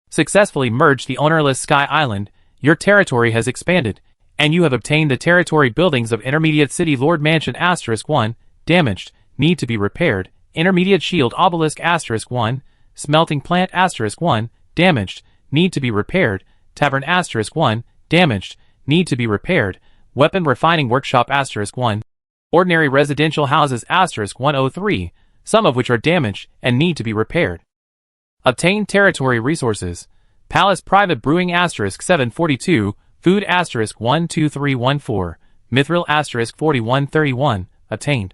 Speaker 1: Successfully merged the ownerless Sky Island, your territory has expanded, and you have obtained the territory buildings of Intermediate City Lord Mansion *1, damaged, need to be repaired, Intermediate Shield Obelisk *1, Smelting Plant *1, damaged, need to be repaired, Tavern *1, damaged, need to be repaired, Weapon Refining Workshop *1, Ordinary Residential Houses *103, some of which are damaged and need to be repaired. Obtain territory resources. Palace Private Brewing *742, Food *12314, Mithril *4131, obtained.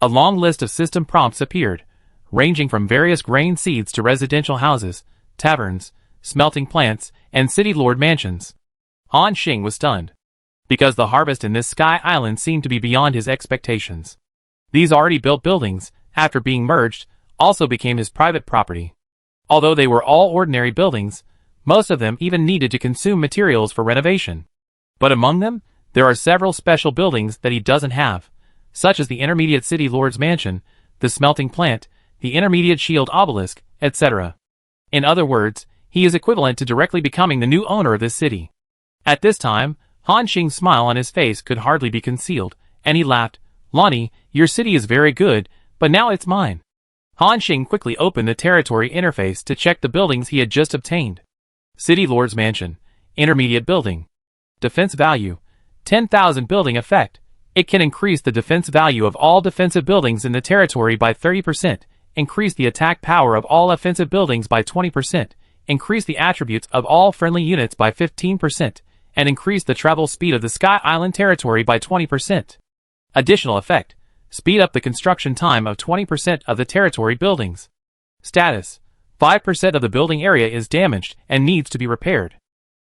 Speaker 1: A long list of system prompts appeared, ranging from various grain seeds to residential houses, taverns, smelting plants, and city lord mansions. Han Xing was stunned, because the harvest in this Sky Island seemed to be beyond his expectations. These already built buildings, after being merged, also became his private property. Although they were all ordinary buildings, most of them even needed to consume materials for renovation. But among them, there are several special buildings that he doesn't have, such as the Intermediate City Lord's Mansion, the Smelting Plant, the Intermediate Shield Obelisk, etc. In other words, he is equivalent to directly becoming the new owner of this city. At this time, Han Xing's smile on his face could hardly be concealed, and he laughed. "Lonnie, your city is very good, but now it's mine." Han Xing quickly opened the territory interface to check the buildings he had just obtained. City Lord's Mansion, Intermediate Building. Defense Value, 10,000 Building Effect. It can increase the defense value of all defensive buildings in the territory by 30%, increase the attack power of all offensive buildings by 20%, increase the attributes of all friendly units by 15%, and increase the travel speed of the Sky Island territory by 20%. Additional effect, speed up the construction time of 20% of the territory buildings. Status, 5% of the building area is damaged and needs to be repaired.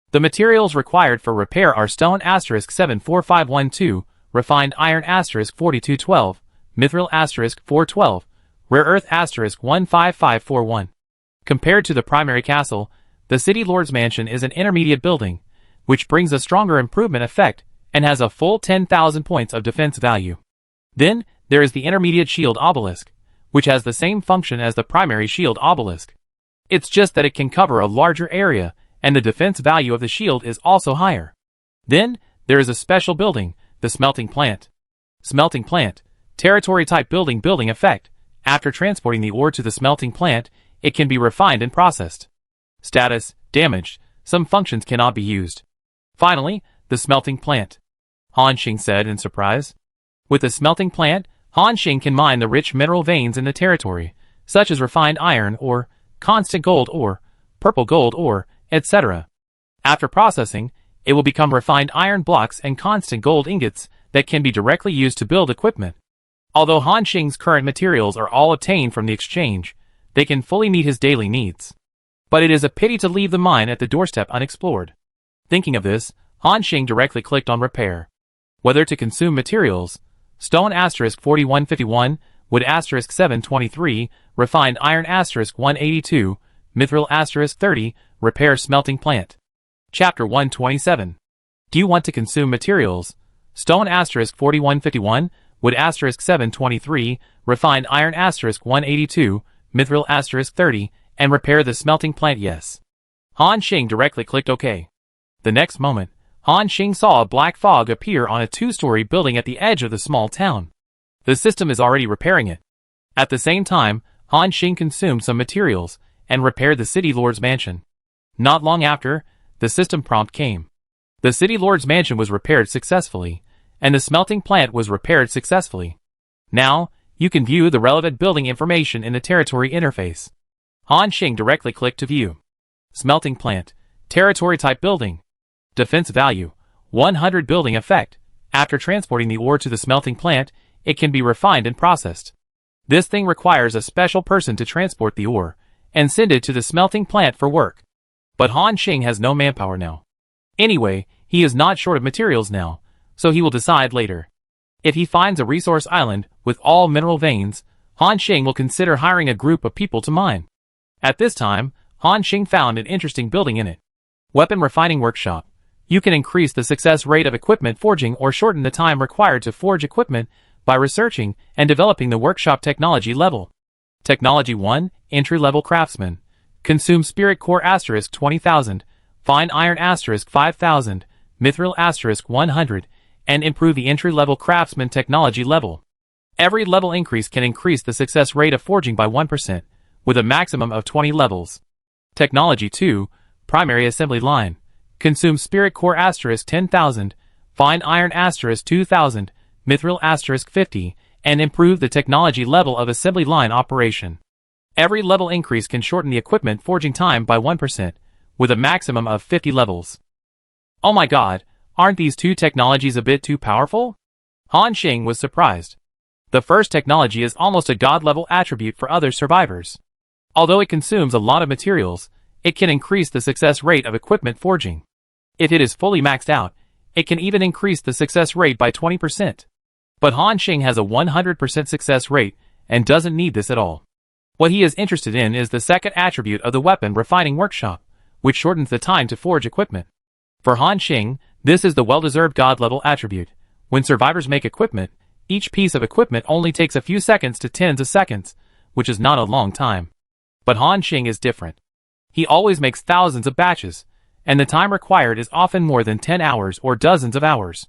Speaker 1: The materials required for repair are stone *74512, refined iron *4212, mithril *412, rare earth *15541. Compared to the primary castle, the City Lord's Mansion is an intermediate building, which brings a stronger improvement effect and has a full 10,000 points of defense value. Then, there is the Intermediate Shield Obelisk, which has the same function as the primary Shield Obelisk. It's just that it can cover a larger area, and the defense value of the shield is also higher. Then, there is a special building, the Smelting Plant. Smelting Plant, territory type building effect. After transporting the ore to the smelting plant, it can be refined and processed. Status, damaged, some functions cannot be used. Finally, the Smelting Plant. Han Xing said in surprise. With the Smelting Plant, Han Xing can mine the rich mineral veins in the territory, such as refined iron ore, constant gold ore, purple gold ore, etc. After processing, it will become refined iron blocks and constant gold ingots that can be directly used to build equipment. Although Han Xing's current materials are all obtained from the exchange, they can fully meet his daily needs. But it is a pity to leave the mine at the doorstep unexplored. Thinking of this, Han Xing directly clicked on Repair. Whether to consume materials, stone *4151, wood *723, refined iron *182, mithril *30, repair smelting plant. Chapter 127. Do you want to consume materials? Stone *4151, wood *723, refined iron *182, mithril *30, and repair the smelting plant? Yes. Han Xing directly clicked OK. The next moment, Han Xing saw a black fog appear on a two-story building at the edge of the small town. The system is already repairing it. At the same time, Han Xing consumed some materials and repaired the City Lord's Mansion. Not long after, the system prompt came. The City Lord's Mansion was repaired successfully, and the smelting plant was repaired successfully. Now, you can view the relevant building information in the territory interface. Han Xing directly clicked to view. Smelting plant, territory type building. Defense value, 100 building effect. After transporting the ore to the smelting plant, it can be refined and processed. This thing requires a special person to transport the ore and send it to the smelting plant for work. But Han Xing has no manpower now. Anyway, he is not short of materials now, so he will decide later. If he finds a resource island with all mineral veins, Han Xing will consider hiring a group of people to mine. At this time, Han Xing found an interesting building in it. Weapon Refining Workshop, You can increase the success rate of equipment forging or shorten the time required to forge equipment by researching and developing the workshop technology level. Technology 1, Entry-Level Craftsman. Consume Spirit Core * 20,000, Fine Iron * 5,000, Mithril * 100, and improve the Entry-Level Craftsman technology level. Every level increase can increase the success rate of forging by 1%, with a maximum of 20 levels. Technology 2, Primary Assembly Line. Consume Spirit Core * 10,000, Fine Iron * 2,000, Mithril * 50, and improve the technology level of assembly line operation. Every level increase can shorten the equipment forging time by 1%, with a maximum of 50 levels. Oh my god, aren't these two technologies a bit too powerful? Han Xing was surprised. The first technology is almost a god-level attribute for other survivors. Although it consumes a lot of materials, it can increase the success rate of equipment forging. If it is fully maxed out, it can even increase the success rate by 20%. But Han Xing has a 100% success rate and doesn't need this at all. What he is interested in is the second attribute of the weapon refining workshop, which shortens the time to forge equipment. For Han Xing, this is the well-deserved god-level attribute. When survivors make equipment, each piece of equipment only takes a few seconds to tens of seconds, which is not a long time. But Han Xing is different. He always makes thousands of batches, and the time required is often more than 10 hours or dozens of hours.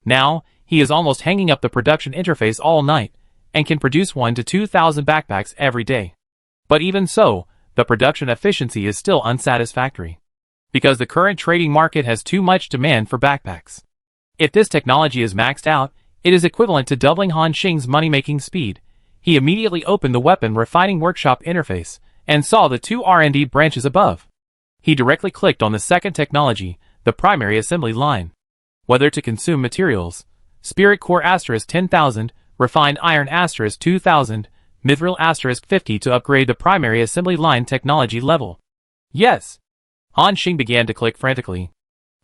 Speaker 1: Now, he is almost hanging up the production interface all night, and can produce 1 to 2,000 backpacks every day. But even so, the production efficiency is still unsatisfactory, because the current trading market has too much demand for backpacks. If this technology is maxed out, it is equivalent to doubling Han Xing's money-making speed. He immediately opened the weapon refining workshop interface, and saw the two R&D branches above. He directly clicked on the second technology, the primary assembly line. Whether to consume materials, Spirit Core * 10,000, Refined Iron * 2,000, Mithril * 50 to upgrade the primary assembly line technology level. Yes! Han Xing began to click frantically.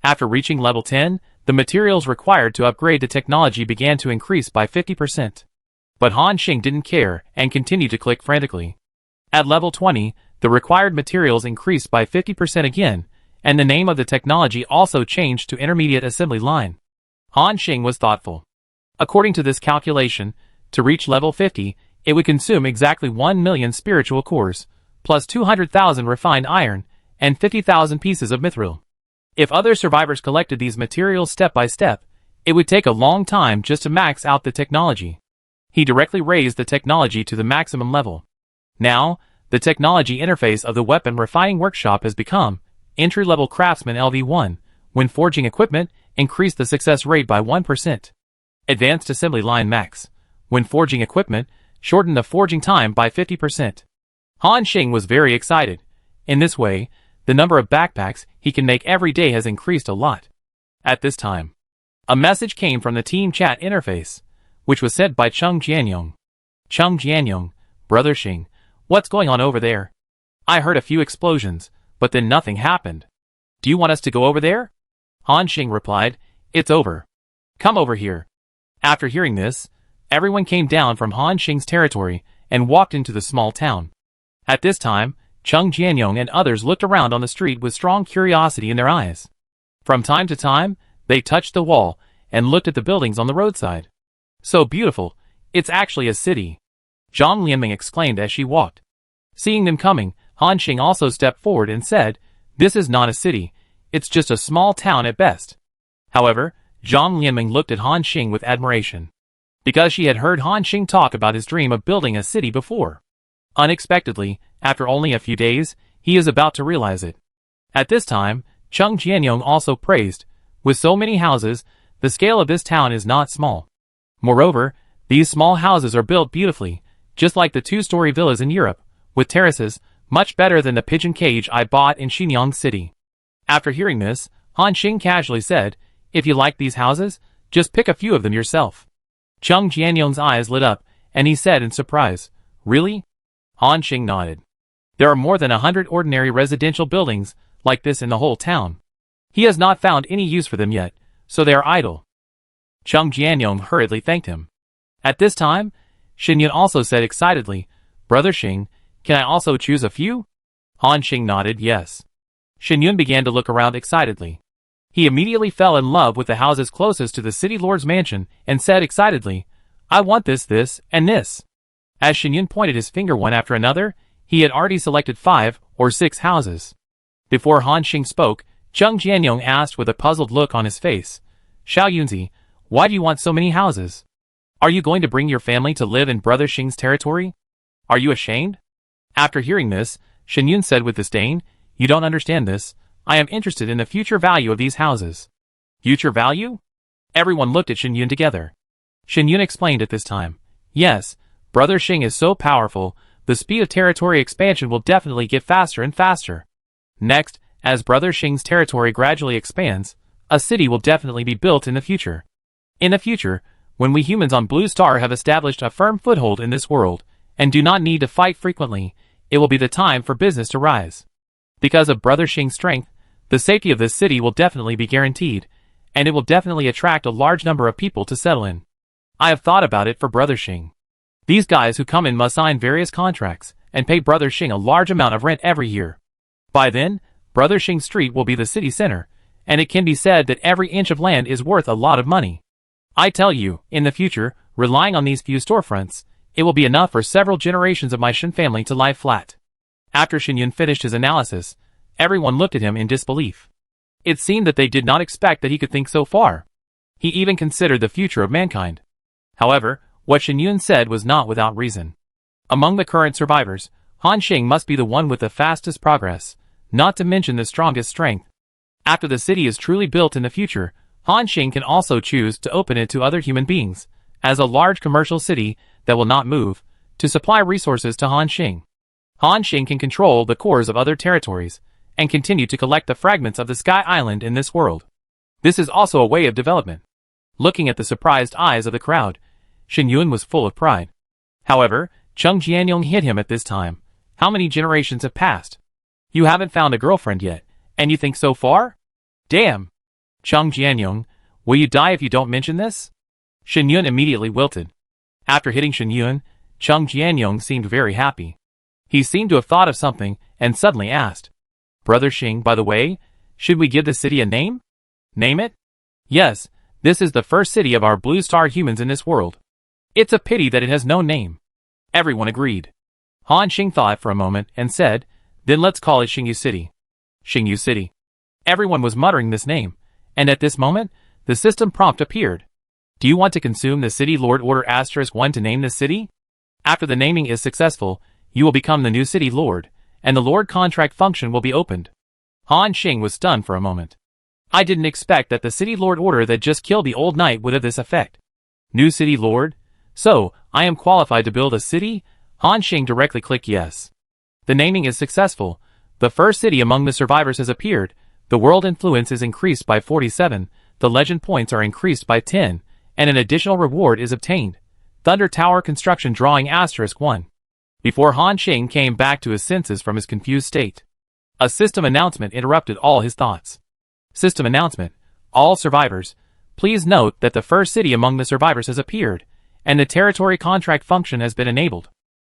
Speaker 1: After reaching level 10, the materials required to upgrade the technology began to increase by 50%. But Han Xing didn't care and continued to click frantically. At level 20, the required materials increased by 50% again, and the name of the technology also changed to Intermediate Assembly Line. Han Xing was thoughtful. According to this calculation, to reach level 50, it would consume exactly 1 million spiritual cores, plus 200,000 refined iron, and 50,000 pieces of mithril. If other survivors collected these materials step by step, it would take a long time just to max out the technology. He directly raised the technology to the maximum level. Now, the technology interface of the weapon refining workshop has become Entry-Level Craftsman LV1. When forging equipment, increase the success rate by 1%. Advanced Assembly Line Max. When forging equipment, shorten the forging time by 50%. Han Xing was very excited. In this way, the number of backpacks he can make every day has increased a lot. At this time, a message came from the team chat interface, which was sent by Chung Jianyong. Chung Jianyong, Brother Xing, what's going on over there? I heard a few explosions, but then nothing happened. Do you want us to go over there? Han Xing replied, it's over. Come over here. After hearing this, everyone came down from Han Xing's territory and walked into the small town. At this time, Chung Jianyong and others looked around on the street with strong curiosity in their eyes. From time to time, they touched the wall and looked at the buildings on the roadside. So beautiful, it's actually a city. Zhang Lianming exclaimed as she walked. Seeing them coming, Han Xing also stepped forward and said, this is not a city, it's just a small town at best. However, Zhang Lianming looked at Han Xing with admiration, because she had heard Han Xing talk about his dream of building a city before. Unexpectedly, after only a few days, he is about to realize it. At this time, Chung Jianyong also praised, with so many houses, the scale of this town is not small. Moreover, these small houses are built beautifully, just like the two-story villas in Europe, with terraces, much better than the pigeon cage I bought in Xinyang City. After hearing this, Han Xing casually said, if you like these houses, just pick a few of them yourself. Chung Jianyong's eyes lit up, and he said in surprise, really? Han Xing nodded. There are more than 100 ordinary residential buildings like this in the whole town. He has not found any use for them yet, so they are idle. Chung Jianyong hurriedly thanked him. At this time, Xinyun also said excitedly, Brother Xing, can I also choose a few? Han Xing nodded yes. Xinyun began to look around excitedly. He immediately fell in love with the houses closest to the city lord's mansion and said excitedly, "I want this, and this." As Xinyun pointed his finger one after another, he had already selected 5 or 6 houses. Before Han Xing spoke, Cheng Jianyong asked with a puzzled look on his face, "Xiao Yunzi, why do you want so many houses? Are you going to bring your family to live in Brother Xing's territory? Are you ashamed?" After hearing this, Xinyun said with disdain, "You don't understand this. I am interested in the future value of these houses." Future value? Everyone looked at Xinyun together. Xinyun explained at this time, "Yes, Brother Xing is so powerful, the speed of territory expansion will definitely get faster and faster. Next, as Brother Xing's territory gradually expands, a city will definitely be built in the future. In the future, when we humans on Blue Star have established a firm foothold in this world, and do not need to fight frequently, it will be the time for business to rise. Because of Brother Xing's strength, the safety of this city will definitely be guaranteed, and it will definitely attract a large number of people to settle in. I have thought about it for Brother Xing. These guys who come in must sign various contracts, and pay Brother Xing a large amount of rent every year. By then, Brother Xing's street will be the city center, and it can be said that every inch of land is worth a lot of money. I tell you, in the future, relying on these few storefronts, it will be enough for several generations of my Shin family to lie flat." After Xinyun finished his analysis, everyone looked at him in disbelief. It seemed that they did not expect that he could think so far. He even considered the future of mankind. However, what Xinyun said was not without reason. Among the current survivors, Han Xing must be the one with the fastest progress, not to mention the strongest strength. After the city is truly built in the future, Han Xing can also choose to open it to other human beings, as a large commercial city that will not move, to supply resources to Han Xing. Han Xing can control the cores of other territories, and continue to collect the fragments of the Sky Island in this world. This is also a way of development. Looking at the surprised eyes of the crowd, Xinyun was full of pride. However, Cheng Jianyong hit him at this time. "How many generations have passed? You haven't found a girlfriend yet, and you think so far? Damn! Cheng Jianyong, will you die if you don't mention this?" Xinyun immediately wilted. After hitting Xinyun, Cheng Jianyong seemed very happy. He seemed to have thought of something, and suddenly asked, "Brother Xing, by the way, should we give the city a name?" "Name it?" "Yes, this is the first city of our Blue Star humans in this world. It's a pity that it has no name." Everyone agreed. Han Xing thought for a moment and said, "Then let's call it Xingyu City." Xingyu City. Everyone was muttering this name, and at this moment, the system prompt appeared. "Do you want to consume the City Lord Order *1 to name this city? After the naming is successful, you will become the new City Lord, and the Lord contract function will be opened." Han Xing was stunned for a moment. I didn't expect that the City Lord Order that just killed the old knight would have this effect. New City Lord? So, I am qualified to build a city? Han Xing directly clicked yes. The naming is successful. The first city among the survivors has appeared. The world influence is increased by 47, the legend points are increased by 10, and an additional reward is obtained. Thunder Tower construction drawing *1. Before Han Xing came back to his senses from his confused state, a system announcement interrupted all his thoughts. System announcement. All survivors, please note that the first city among the survivors has appeared, and the territory contract function has been enabled.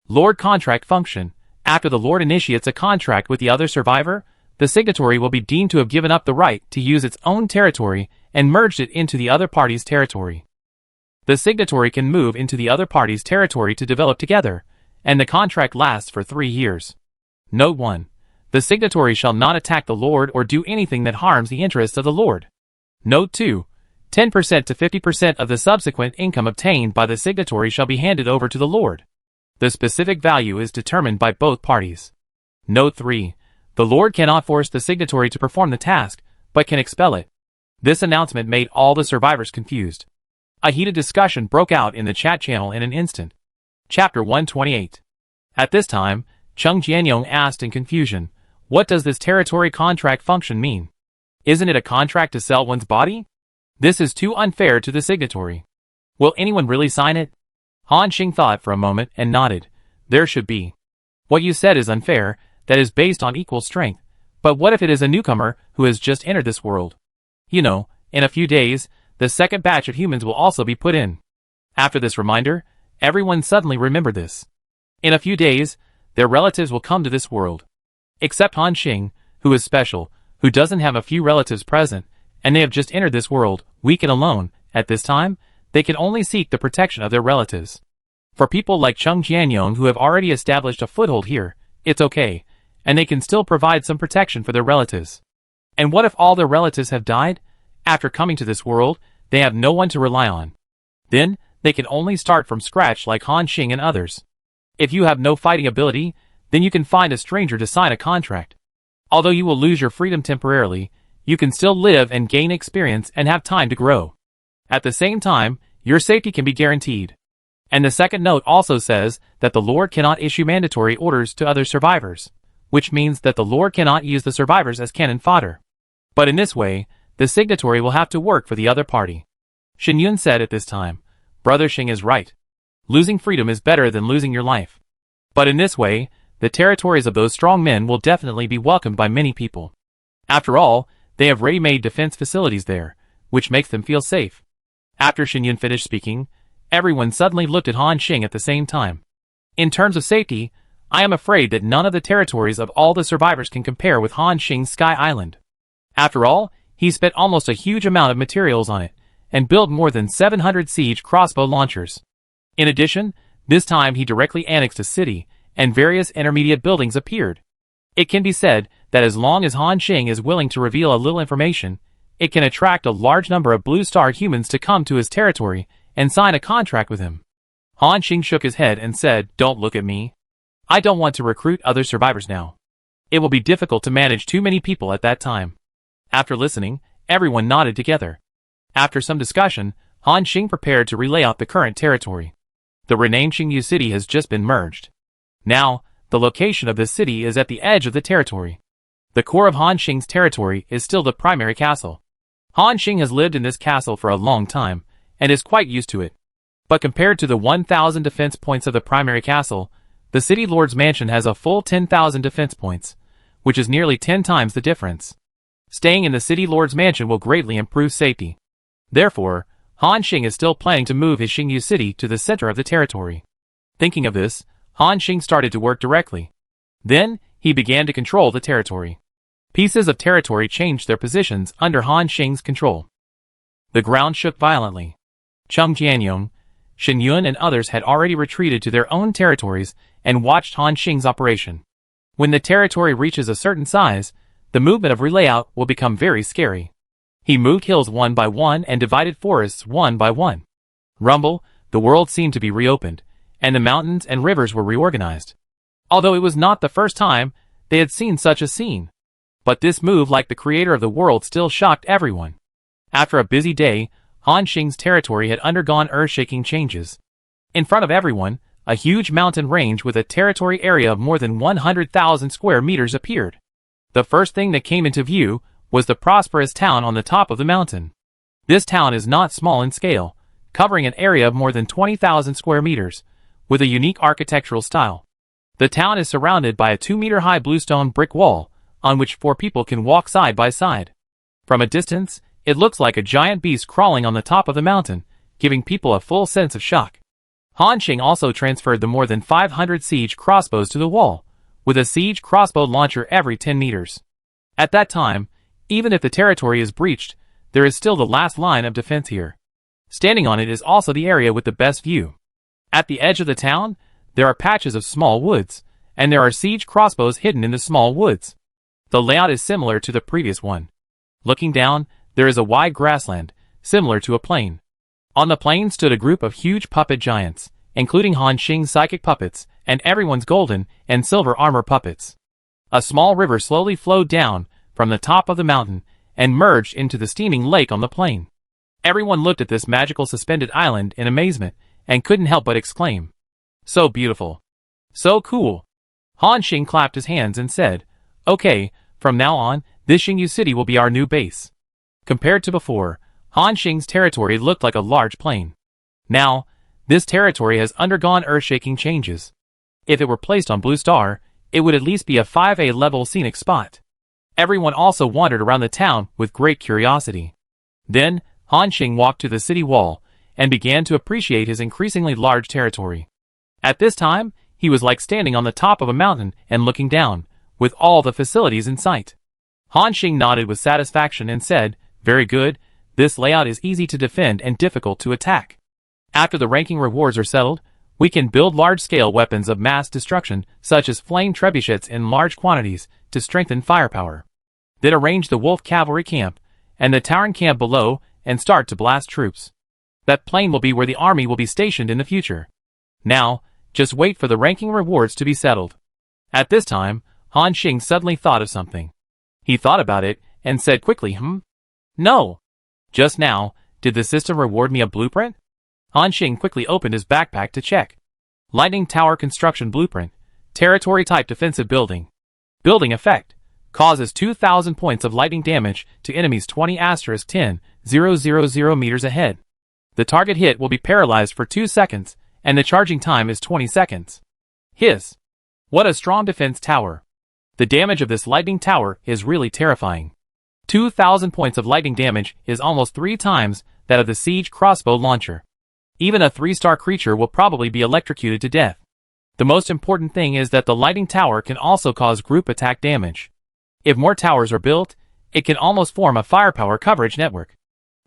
Speaker 1: Lord contract function. After the Lord initiates a contract with the other survivor, the signatory will be deemed to have given up the right to use its own territory and merged it into the other party's territory. The signatory can move into the other party's territory to develop together, and the contract lasts for 3 years. Note 1. The signatory shall not attack the Lord or do anything that harms the interests of the Lord. Note 2. 10% to 50% of the subsequent income obtained by the signatory shall be handed over to the Lord. The specific value is determined by both parties. Note 3. The Lord cannot force the signatory to perform the task, but can expel it. This announcement made all the survivors confused. A heated discussion broke out in the chat channel in an instant. Chapter 128. At this time, Cheng Jianyong asked in confusion, "What does this territory contract function mean? Isn't it a contract to sell one's body? This is too unfair to the signatory. Will anyone really sign it?" Han Xing thought for a moment and nodded. "There should be. What you said is unfair, that is based on equal strength, but what if it is a newcomer who has just entered this world? You know, in a few days, the second batch of humans will also be put in." After this reminder, everyone suddenly remembered this. In a few days, their relatives will come to this world. Except Han Xing, who is special, who doesn't have a few relatives present, and they have just entered this world, weak and alone. At this time, they can only seek the protection of their relatives. For people like Chung Jianyong who have already established a foothold here, it's okay, and they can still provide some protection for their relatives. And what if all their relatives have died? After coming to this world, they have no one to rely on. Then, they can only start from scratch like Han Xing and others. If you have no fighting ability, then you can find a stranger to sign a contract. Although you will lose your freedom temporarily, you can still live and gain experience and have time to grow. At the same time, your safety can be guaranteed. And the second note also says that the Lord cannot issue mandatory orders to other survivors, which means that the Lord cannot use the survivors as cannon fodder. But in this way, the signatory will have to work for the other party. Shen Yun said at this time, Brother Xing is right. Losing freedom is better than losing your life. But in this way, the territories of those strong men will definitely be welcomed by many people. After all, they have ready-made defense facilities there, which makes them feel safe. After Shen Yun finished speaking, everyone suddenly looked at Han Xing at the same time. In terms of safety, I am afraid that none of the territories of all the survivors can compare with Han Xing's Sky Island. After all, he spent almost a huge amount of materials on it, and built more than 700 siege crossbow launchers. In addition, this time he directly annexed a city, and various intermediate buildings appeared. It can be said that as long as Han Xing is willing to reveal a little information, it can attract a large number of blue-star humans to come to his territory and sign a contract with him. Han Xing shook his head and said, Don't look at me. I don't want to recruit other survivors now. It will be difficult to manage too many people at that time. After listening, everyone nodded together. After some discussion, Han Xing prepared to relay out the current territory. The renamed Xingyu city has just been merged. Now, the location of this city is at the edge of the territory. The core of Han Xing's territory is still the primary castle. Han Xing has lived in this castle for a long time, and is quite used to it. But compared to the 1,000 defense points of the primary castle, the city lord's mansion has a full 10,000 defense points, which is nearly 10 times the difference. Staying in the city lord's mansion will greatly improve safety. Therefore, Han Xing is still planning to move his Xingyu city to the center of the territory. Thinking of this, Han Xing started to work directly. Then, he began to control the territory. Pieces of territory changed their positions under Han Xing's control. The ground shook violently. Chung Jianyong, Shen Yun and others had already retreated to their own territories and watched Han Xing's operation. When the territory reaches a certain size, the movement of relayout will become very scary. He moved hills one by one and divided forests one by one. Rumble, the world seemed to be reopened, and the mountains and rivers were reorganized. Although it was not the first time they had seen such a scene. But this move, like the creator of the world, still shocked everyone. After a busy day, Han Xing's territory had undergone earth-shaking changes. In front of everyone, a huge mountain range with a territory area of more than 100,000 square meters appeared. The first thing that came into view was the prosperous town on the top of the mountain. This town is not small in scale, covering an area of more than 20,000 square meters, with a unique architectural style. The town is surrounded by a 2-meter-high bluestone brick wall, on which 4 people can walk side by side. From a distance, it looks like a giant beast crawling on the top of the mountain, giving people a full sense of shock. Han Xing also transferred the more than 500 siege crossbows to the wall, with a siege crossbow launcher every 10 meters. At that time, even if the territory is breached, there is still the last line of defense here. Standing on it is also the area with the best view. At the edge of the town, there are patches of small woods, and there are siege crossbows hidden in the small woods. The layout is similar to the previous one. Looking down, there is a wide grassland, similar to a plain. On the plain stood a group of huge puppet giants, including Han Xing's psychic puppets, and everyone's golden and silver armor puppets. A small river slowly flowed down from the top of the mountain and merged into the steaming lake on the plain. Everyone looked at this magical suspended island in amazement and couldn't help but exclaim, "So beautiful! So cool!" Han Xing clapped his hands and said, "Okay, from now on, this Xingyu city will be our new base." Compared to before, Han Xing's territory looked like a large plain. Now, this territory has undergone earth-shaking changes. If it were placed on Blue Star, it would at least be a 5A level scenic spot. Everyone also wandered around the town with great curiosity. Then, Han Xing walked to the city wall and began to appreciate his increasingly large territory. At this time, he was like standing on the top of a mountain and looking down, with all the facilities in sight. Han Xing nodded with satisfaction and said, Very good, this layout is easy to defend and difficult to attack. After the ranking rewards are settled, we can build large-scale weapons of mass destruction, such as flame trebuchets in large quantities, to strengthen firepower. Then arrange the wolf cavalry camp, and the Tauren camp below, and start to blast troops. That plain will be where the army will be stationed in the future. Now, just wait for the ranking rewards to be settled. At this time, Han Xing suddenly thought of something. He thought about it, and said quickly, No! Just now, did the system reward me a blueprint? Han Xing quickly opened his backpack to check. Lightning Tower Construction Blueprint. Territory Type Defensive Building. Building Effect. Causes 2,000 points of lightning damage to enemies 20*10,000 meters ahead. The target hit will be paralyzed for 2 seconds, and the charging time is 20 seconds. Hiss! What a strong defense tower. The damage of this lightning tower is really terrifying. 2,000 points of lightning damage is almost 3 times that of the siege crossbow launcher. Even a 3-star creature will probably be electrocuted to death. The most important thing is that the lightning tower can also cause group attack damage. If more towers are built, it can almost form a firepower coverage network.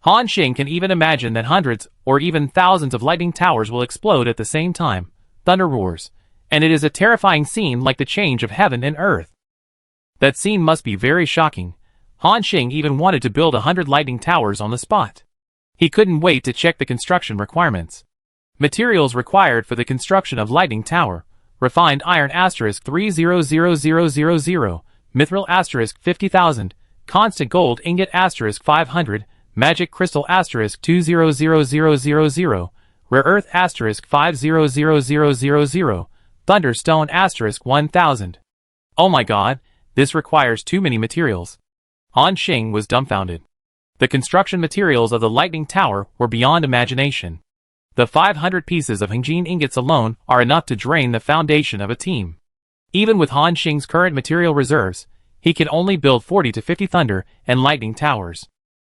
Speaker 1: Han Xing can even imagine that hundreds or even thousands of lightning towers will explode at the same time. Thunder roars, and it is a terrifying scene like the change of heaven and earth. That scene must be very shocking. Han Xing even wanted to build 100 lightning towers on the spot. He couldn't wait to check the construction requirements. Materials required for the construction of lightning tower: refined iron *300000, mithril *50,000, constant gold ingot *500, magic crystal *2000000, rare earth *50000, thunderstone *1000. Oh my god, this requires too many materials. Han Xing was dumbfounded. The construction materials of the lightning tower were beyond imagination. The 500 pieces of Hengjin ingots alone are enough to drain the foundation of a team. Even with Han Xing's current material reserves, he can only build 40 to 50 thunder and lightning towers.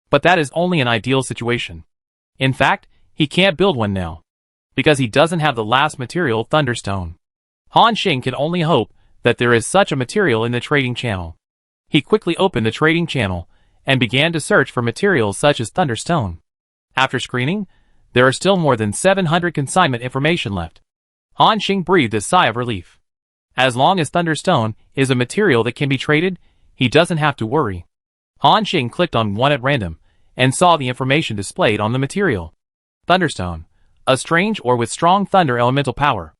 Speaker 1: But that is only an ideal situation. In fact, he can't build one now, because he doesn't have the last material, thunderstone. Han Xing can only hope that there is such a material in the trading channel. He quickly opened the trading channel and began to search for materials such as thunderstone. After screening, there are still more than 700 consignment information left. Han Xing breathed a sigh of relief. As long as thunderstone is a material that can be traded, he doesn't have to worry. Han Xing clicked on one at random and saw the information displayed on the material. Thunderstone, a strange ore with strong thunder elemental power.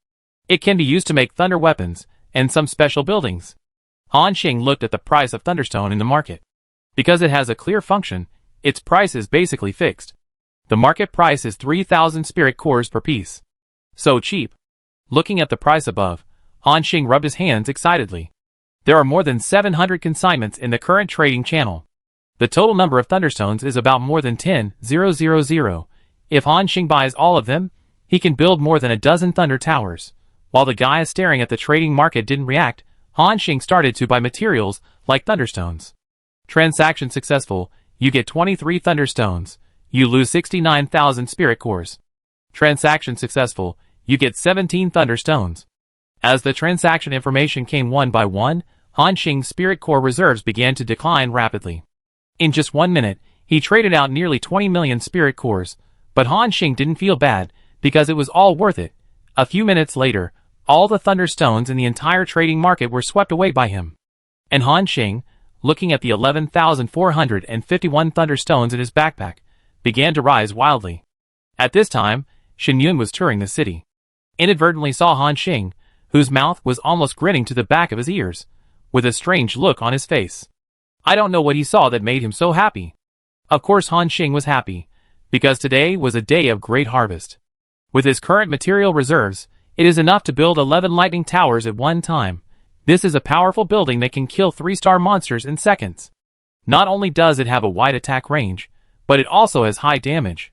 Speaker 1: It can be used to make thunder weapons and some special buildings. Han Xing looked at the price of thunderstone in the market. Because it has a clear function, its price is basically fixed. The market price is 3,000 spirit cores per piece. So cheap. Looking at the price above, Han Xing rubbed his hands excitedly. There are more than 700 consignments in the current trading channel. The total number of thunderstones is about more than 10,000. If Han Xing buys all of them, he can build more than a dozen thunder towers. While the guy staring at the trading market didn't react, Han Xing started to buy materials like thunderstones. Transaction successful, you get 23 thunderstones. You lose 69,000 spirit cores. Transaction successful, you get 17 thunderstones. As the transaction information came one by one, Han Xing's spirit core reserves began to decline rapidly. In just 1 minute, he traded out nearly 20 million spirit cores, but Han Xing didn't feel bad, because it was all worth it. A few minutes later, all the thunderstones in the entire trading market were swept away by him. And Han Xing, looking at the 11,451 thunderstones in his backpack, began to rise wildly. At this time, Shen Yun was touring the city. Inadvertently saw Han Xing, whose mouth was almost grinning to the back of his ears, with a strange look on his face. I don't know what he saw that made him so happy. Of course Han Xing was happy, because today was a day of great harvest. With his current material reserves, it is enough to build 11 lightning towers at one time. This is a powerful building that can kill 3-star monsters in seconds. Not only does it have a wide attack range, but it also has high damage.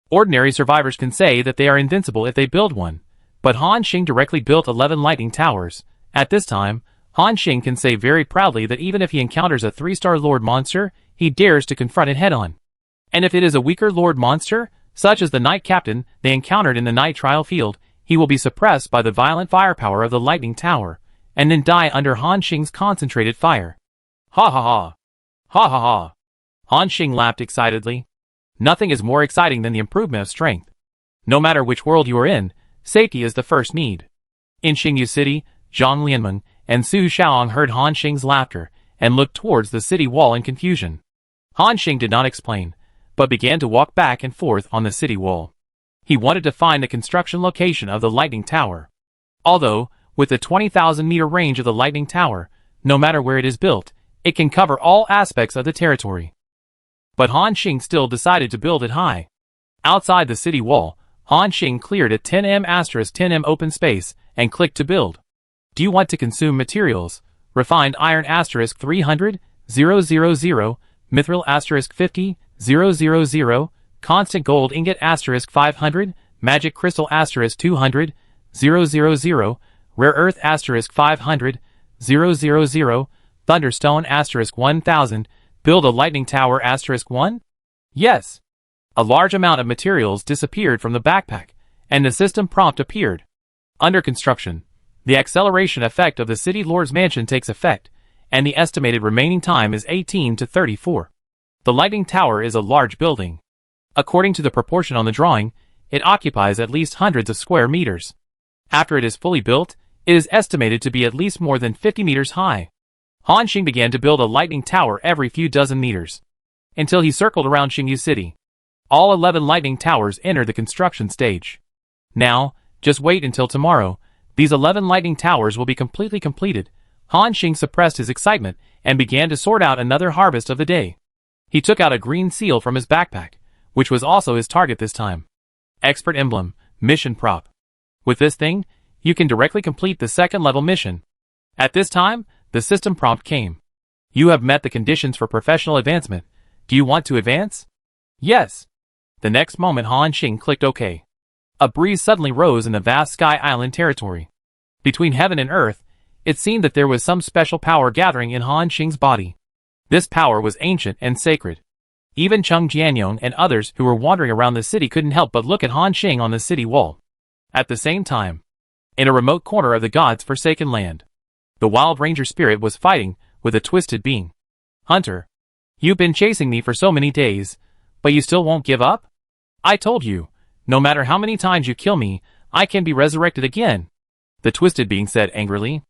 Speaker 1: Ordinary survivors can say that they are invincible if they build one, but Han Xing directly built 11 lightning towers. At this time, Han Xing can say very proudly that even if he encounters a 3-star Lord monster, he dares to confront it head-on. And if it is a weaker Lord monster, such as the Knight Captain they encountered in the night trial field, he will be suppressed by the violent firepower of the lightning tower, and then die under Han Xing's concentrated fire. Ha ha ha! Ha ha ha! Han Xing laughed excitedly. Nothing is more exciting than the improvement of strength. No matter which world you are in, safety is the first need. In Xingyu City, Zhang Lianmeng and Su Xiaong heard Han Xing's laughter and looked towards the city wall in confusion. Han Xing did not explain, but began to walk back and forth on the city wall. He wanted to find the construction location of the lightning tower. Although, with the 20,000-meter range of the lightning tower, no matter where it is built, it can cover all aspects of the territory. But Han Xing still decided to build it high. Outside the city wall, Han Xing cleared a 10m*10m open space and clicked to build. Do you want to consume materials? Refined iron *300, 000, mithril *50, 000, constant gold ingot *500, magic crystal *200, 000, rare earth *500, 000, thunderstone *1000, build a lightning tower *1? Yes. A large amount of materials disappeared from the backpack, and the system prompt appeared. Under construction. The acceleration effect of the City Lord's Mansion takes effect, and the estimated remaining time is 18 to 34. The lightning tower is a large building. According to the proportion on the drawing, it occupies at least hundreds of square meters. After it is fully built, it is estimated to be at least more than 50 meters high. Han Xing began to build a lightning tower every few dozen meters, until he circled around Xingyu City. All 11 lightning towers entered the construction stage. Now, just wait until tomorrow. These 11 lightning towers will be completely completed. Han Xing suppressed his excitement and began to sort out another harvest of the day. He took out a green seal from his backpack, which was also his target this time. Expert Emblem, Mission Prop. With this thing, you can directly complete the second level mission. At this time, the system prompt came. You have met the conditions for professional advancement. Do you want to advance? Yes. The next moment Han Xing clicked OK. A breeze suddenly rose in the vast Sky Island territory. Between heaven and earth, it seemed that there was some special power gathering in Han Xing's body. This power was ancient and sacred. Even Cheng Jianyong and others who were wandering around the city couldn't help but look at Han Xing on the city wall. At the same time, in a remote corner of the gods' forsaken land, the wild ranger spirit was fighting with a twisted being. Hunter, you've been chasing me for so many days, but you still won't give up? I told you, no matter how many times you kill me, I can be resurrected again, the twisted being said angrily.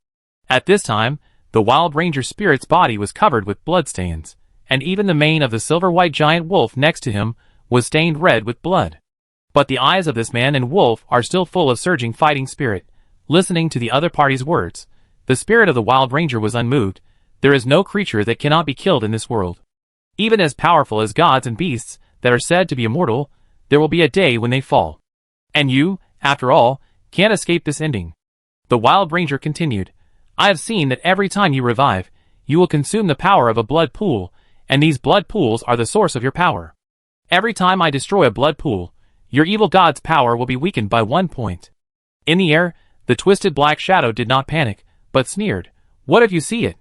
Speaker 1: At this time, the wild ranger spirit's body was covered with bloodstains, and even the mane of the silver-white giant wolf next to him was stained red with blood. But the eyes of this man and wolf are still full of surging fighting spirit. Listening to the other party's words, the spirit of the wild ranger was unmoved. There is no creature that cannot be killed in this world. Even as powerful as gods and beasts that are said to be immortal, there will be a day when they fall. And you, after all, can't escape this ending. The wild ranger continued. I have seen that every time you revive, you will consume the power of a blood pool, and these blood pools are the source of your power. Every time I destroy a blood pool, your evil god's power will be weakened by 1 point. In the air, the twisted black shadow did not panic, but sneered. What if you see it?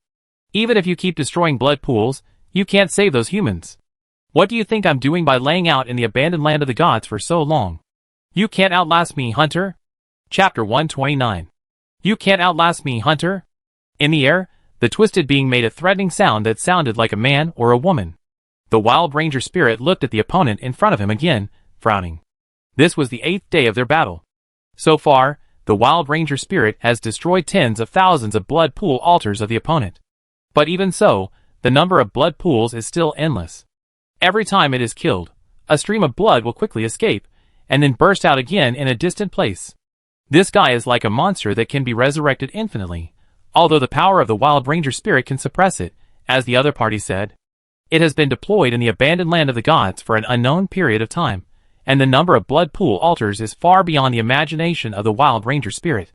Speaker 1: Even if you keep destroying blood pools, you can't save those humans. What do you think I'm doing by laying out in the abandoned land of the gods for so long? You can't outlast me, Hunter. Chapter 129. You can't outlast me, Hunter. In the air, the twisted being made a threatening sound that sounded like a man or a woman. The wild ranger spirit looked at the opponent in front of him again, frowning. This was the 8th day of their battle. So far, the wild ranger spirit has destroyed tens of thousands of blood pool altars of the opponent. But even so, the number of blood pools is still endless. Every time it is killed, a stream of blood will quickly escape, and then burst out again in a distant place. This guy is like a monster that can be resurrected infinitely, although the power of the wild ranger spirit can suppress it, as the other party said. It has been deployed in the abandoned land of the gods for an unknown period of time, and the number of blood pool altars is far beyond the imagination of the wild ranger spirit.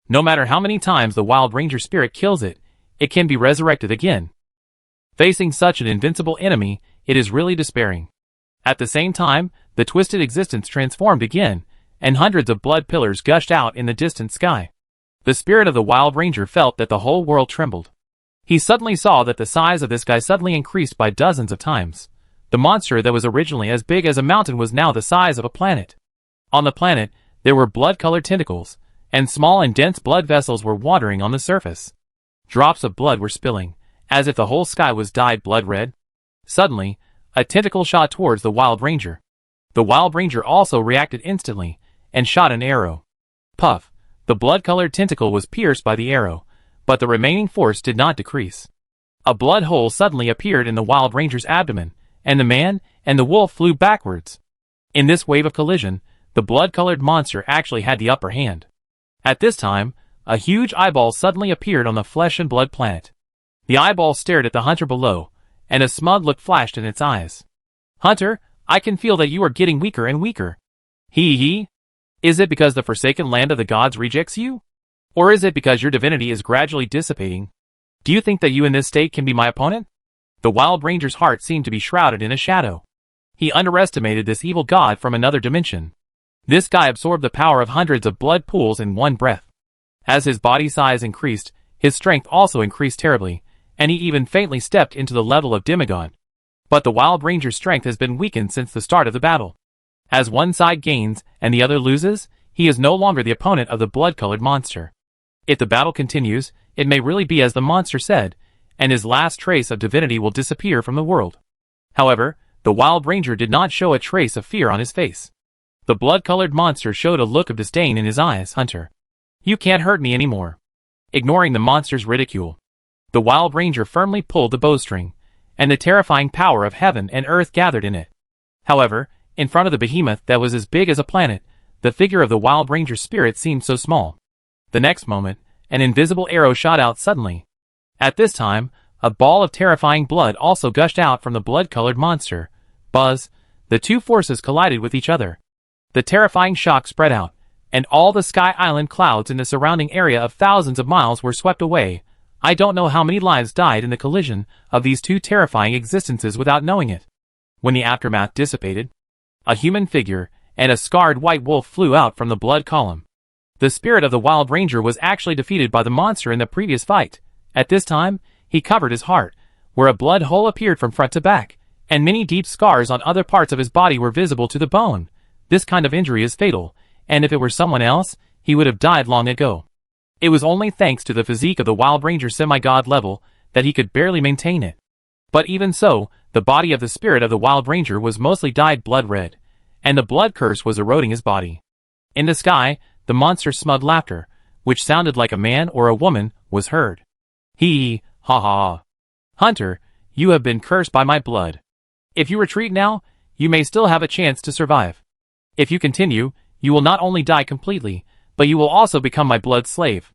Speaker 1: No matter how many times the wild ranger spirit kills it, it can be resurrected again. Facing such an invincible enemy, it is really despairing. At the same time, the twisted existence transformed again, and hundreds of blood pillars gushed out in the distant sky. The spirit of the wild ranger felt that the whole world trembled. He suddenly saw that the size of this guy suddenly increased by dozens of times. The monster that was originally as big as a mountain was now the size of a planet. On the planet, there were blood-colored tentacles, and small and dense blood vessels were wandering on the surface. Drops of blood were spilling, as if the whole sky was dyed blood red. Suddenly, A tentacle shot towards the Wild Ranger. The Wild Ranger also reacted instantly, and shot an arrow. Puff! The blood-colored tentacle was pierced by the arrow, but the remaining force did not decrease. A blood hole suddenly appeared in the Wild Ranger's abdomen, and the man and the wolf flew backwards. In this wave of collision, the blood-colored monster actually had the upper hand. At this time, a huge eyeball suddenly appeared on the flesh and blood planet. The eyeball stared at the hunter below, and a smug look flashed in its eyes. "Hunter, I can feel that you are getting weaker and weaker." Hee. Is it because the forsaken land of the gods rejects you? Or is it because your divinity is gradually dissipating? Do you think that you in this state can be my opponent? The Wild Ranger's heart seemed to be shrouded in a shadow. He underestimated this evil god from another dimension. This guy absorbed the power of hundreds of blood pools in one breath. As his body size increased, his strength also increased terribly, and he even faintly stepped into the level of demigod. But the Wild Ranger's strength has been weakened since the start of the battle. As one side gains and the other loses, he is no longer the opponent of the blood-colored monster. If the battle continues, it may really be as the monster said, and his last trace of divinity will disappear from the world. However, the Wild Ranger did not show a trace of fear on his face. The blood-colored monster showed a look of disdain in his eyes. "Hunter, you can't hurt me anymore." Ignoring the monster's ridicule, the Wild Ranger firmly pulled the bowstring, and the terrifying power of heaven and earth gathered in it. However, in front of the behemoth that was as big as a planet, the figure of the Wild Ranger's spirit seemed so small. The next moment, an invisible arrow shot out suddenly. At this time, a ball of terrifying blood also gushed out from the blood-colored monster. Buzz! The two forces collided with each other. The terrifying shock spread out, and all the Sky Island clouds in the surrounding area of thousands of miles were swept away. I don't know how many lives died in the collision of these two terrifying existences without knowing it. When the aftermath dissipated, a human figure and a scarred white wolf flew out from the blood column. The spirit of the Wild Ranger was actually defeated by the monster in the previous fight. At this time, he covered his heart, where a blood hole appeared from front to back, and many deep scars on other parts of his body were visible to the bone. This kind of injury is fatal, and if it were someone else, he would have died long ago. It was only thanks to the physique of the Wild Ranger semi-god level that he could barely maintain it. But even so, the body of the spirit of the Wild Ranger was mostly dyed blood red, and the blood curse was eroding his body. In the sky, the monster's smug laughter, which sounded like a man or a woman, was heard. Hee, ha ha. "Hunter, you have been cursed by my blood. If you retreat now, you may still have a chance to survive. If you continue, you will not only die completely, but you will also become my blood slave.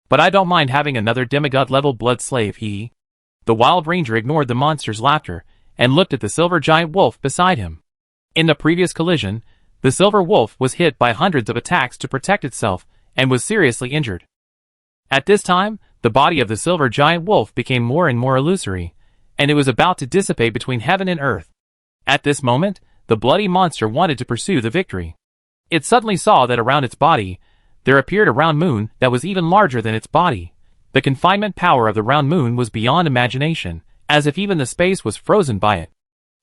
Speaker 1: But I don't mind having another demigod-level blood slave." The Wild Ranger ignored the monster's laughter and looked at the silver giant wolf beside him. In the previous collision, the silver wolf was hit by hundreds of attacks to protect itself and was seriously injured. At this time, the body of the silver giant wolf became more and more illusory, and it was about to dissipate between heaven and earth. At this moment, the bloody monster wanted to pursue the victory. It suddenly saw that around its body, there appeared a round moon that was even larger than its body. The confinement power of the round moon was beyond imagination, as if even the space was frozen by it.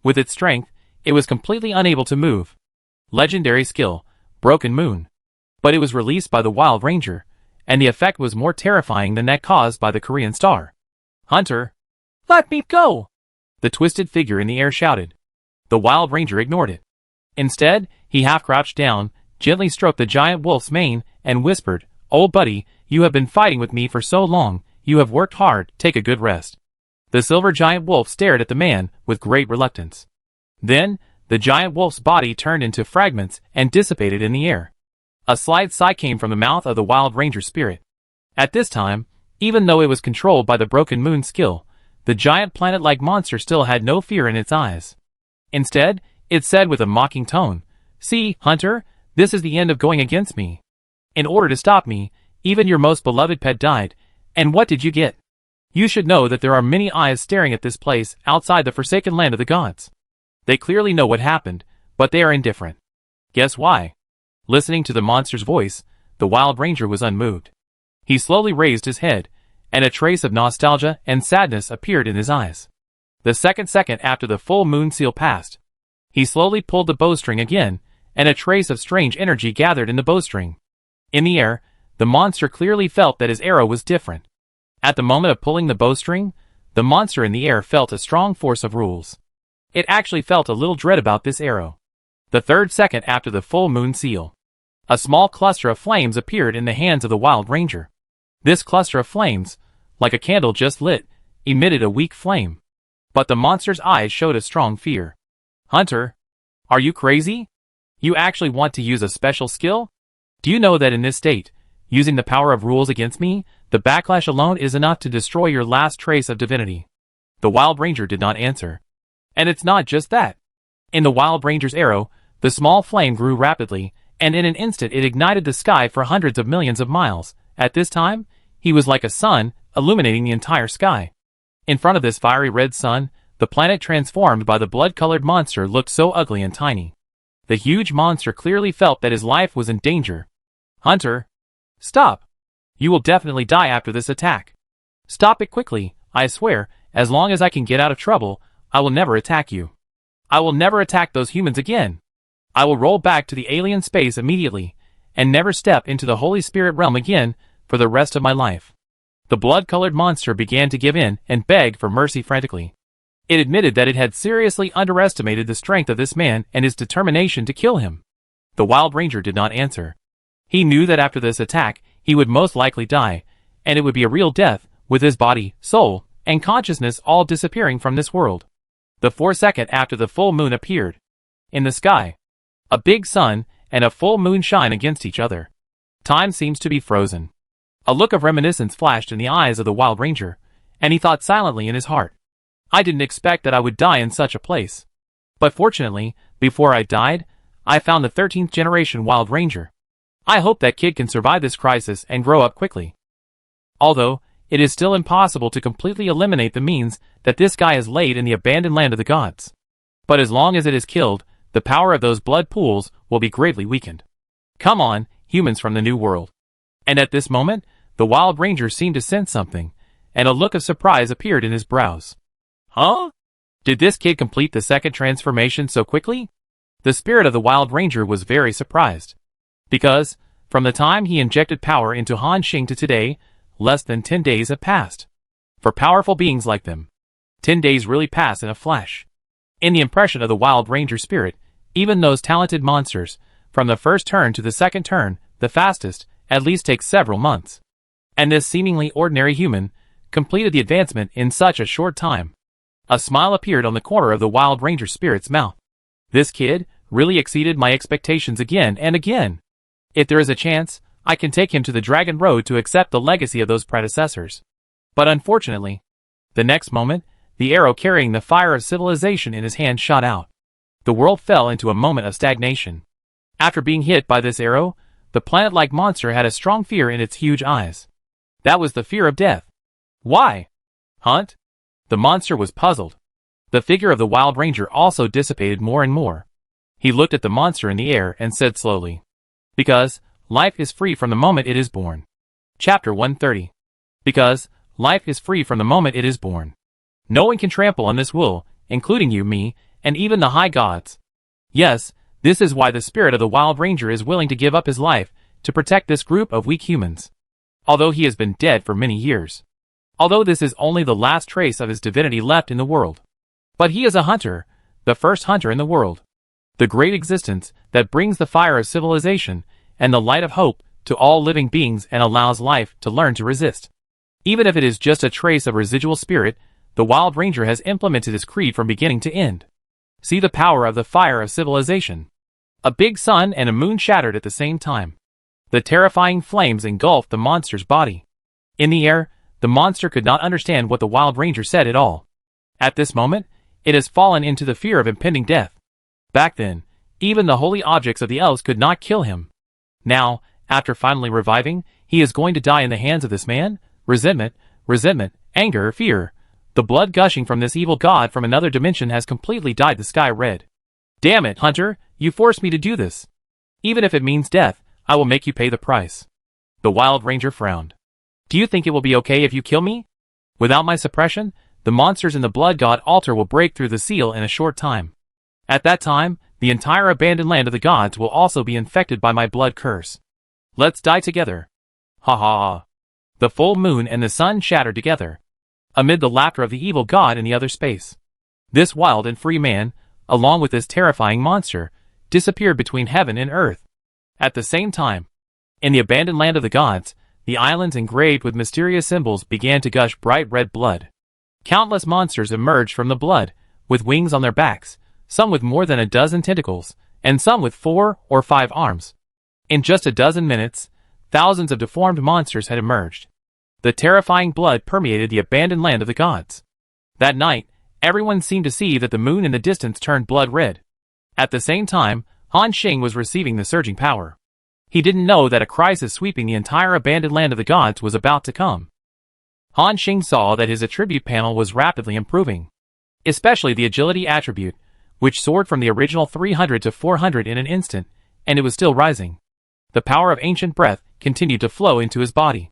Speaker 1: With its strength, it was completely unable to move. Legendary skill, Broken Moon. But it was released by the Wild Ranger, and the effect was more terrifying than that caused by the Korean star. "Hunter, let me go!" the twisted figure in the air shouted. The Wild Ranger ignored it. Instead, he half-crouched down, gently stroked the giant wolf's mane, and whispered, "Old buddy, you have been fighting with me for so long, you have worked hard, take a good rest." The silver giant wolf stared at the man with great reluctance. Then, the giant wolf's body turned into fragments and dissipated in the air. A slight sigh came from the mouth of the Wild Ranger spirit. At this time, even though it was controlled by the Broken Moon skill, the giant planet-like monster still had no fear in its eyes. Instead, it said with a mocking tone, "See, Hunter, this is the end of going against me. In order to stop me, even your most beloved pet died, and what did you get? You should know that there are many eyes staring at this place outside the forsaken land of the gods. They clearly know what happened, but they are indifferent. Guess why?" Listening to the monster's voice, the Wild Ranger was unmoved. He slowly raised his head, and a trace of nostalgia and sadness appeared in his eyes. The second after the full moon seal passed, he slowly pulled the bowstring again, and a trace of strange energy gathered in the bowstring. In the air, the monster clearly felt that his arrow was different. At the moment of pulling the bowstring, the monster in the air felt a strong force of rules. It actually felt a little dread about this arrow. The third second after the full moon seal, a small cluster of flames appeared in the hands of the Wild Ranger. This cluster of flames, like a candle just lit, emitted a weak flame. But the monster's eyes showed a strong fear. "Hunter, are you crazy? You actually want to use a special skill? Do you know that in this state, using the power of rules against me, the backlash alone is enough to destroy your last trace of divinity?" The Wild Ranger did not answer. And it's not just that. In the Wild Ranger's arrow, the small flame grew rapidly, and in an instant it ignited the sky for hundreds of millions of miles. At this time, he was like a sun, illuminating the entire sky. In front of this fiery red sun, the planet transformed by the blood-colored monster looked so ugly and tiny. The huge monster clearly felt that his life was in danger. "Hunter, stop! You will definitely die after this attack. Stop it quickly, I swear, as long as I can get out of trouble, I will never attack you. I will never attack those humans again. I will roll back to the alien space immediately, and never step into the Holy Spirit realm again for the rest of my life." The blood-colored monster began to give in and beg for mercy frantically. It admitted that it had seriously underestimated the strength of this man and his determination to kill him. The Wild Ranger did not answer. He knew that after this attack, he would most likely die, and it would be a real death, with his body, soul, and consciousness all disappearing from this world. The 4th second after the full moon appeared. In the sky, a big sun and a full moon shine against each other. Time seems to be frozen. A look of reminiscence flashed in the eyes of the Wild Ranger, and he thought silently in his heart, "I didn't expect that I would die in such a place. But fortunately, before I died, I found the 13th generation Wild Ranger. I hope that kid can survive this crisis and grow up quickly." Although, it is still impossible to completely eliminate the means that this guy is laid in the abandoned land of the gods. But as long as it is killed, the power of those blood pools will be greatly weakened. "Come on, humans from the New World." And at this moment, the Wild Ranger seemed to sense something, and a look of surprise appeared in his brows. "Huh? Did this kid complete the second transformation so quickly?" The spirit of the Wild Ranger was very surprised. Because, from the time he injected power into Han Xing to today, less than 10 days have passed. For powerful beings like them, 10 days really pass in a flash. In the impression of the Wild Ranger spirit, even those talented monsters, from the first turn to the second turn, the fastest, at least takes several months. And this seemingly ordinary human completed the advancement in such a short time. A smile appeared on the corner of the Wild Ranger spirit's mouth. "This kid really exceeded my expectations again and again. If there is a chance, I can take him to the Dragon Road to accept the legacy of those predecessors." But unfortunately, the next moment, the arrow carrying the fire of civilization in his hand shot out. The world fell into a moment of stagnation. After being hit by this arrow, the planet-like monster had a strong fear in its huge eyes. That was the fear of death. "Why? Hunt?" The monster was puzzled. The figure of the Wild Ranger also dissipated more and more. He looked at the monster in the air and said slowly, "Because life is free from the moment it is born." Chapter 130. Because life is free from the moment it is born. No one can trample on this will, including you, me, and even the high gods. Yes, this is why the spirit of the Wild Ranger is willing to give up his life to protect this group of weak humans. Although he has been dead for many years. Although this is only the last trace of his divinity left in the world. But he is a hunter, the first hunter in the world. The great existence that brings the fire of civilization and the light of hope to all living beings and allows life to learn to resist. Even if it is just a trace of residual spirit, the Wild Ranger has implemented his creed from beginning to end. See the power of the fire of civilization. A big sun and a moon shattered at the same time. The terrifying flames engulfed the monster's body. In the air, the monster could not understand what the Wild Ranger said at all. At this moment, it has fallen into the fear of impending death. Back then, even the holy objects of the elves could not kill him. Now, after finally reviving, he is going to die in the hands of this man? Resentment, anger, fear. The blood gushing from this evil god from another dimension has completely dyed the sky red. "Damn it, Hunter, you forced me to do this. Even if it means death, I will make you pay the price." The Wild Ranger frowned. "Do you think it will be okay if you kill me? Without my suppression, the monsters in the blood god altar will break through the seal in a short time. At that time, the entire abandoned land of the gods will also be infected by my blood curse. Let's die together." Ha ha ha. The full moon and the sun shattered together. Amid the laughter of the evil god in the other space. This wild and free man, along with this terrifying monster, disappeared between heaven and earth. At the same time, in the abandoned land of the gods, the islands engraved with mysterious symbols began to gush bright red blood. Countless monsters emerged from the blood, with wings on their backs, some with more than a dozen tentacles, and some with 4 or 5 arms. In just a dozen minutes, thousands of deformed monsters had emerged. The terrifying blood permeated the abandoned land of the gods. That night, everyone seemed to see that the moon in the distance turned blood red. At the same time, Han Xing was receiving the surging power. He didn't know that a crisis sweeping the entire abandoned land of the gods was about to come. Han Xing saw that his attribute panel was rapidly improving, especially the agility attribute, which soared from the original 300 to 400 in an instant, and it was still rising. The power of ancient breath continued to flow into his body.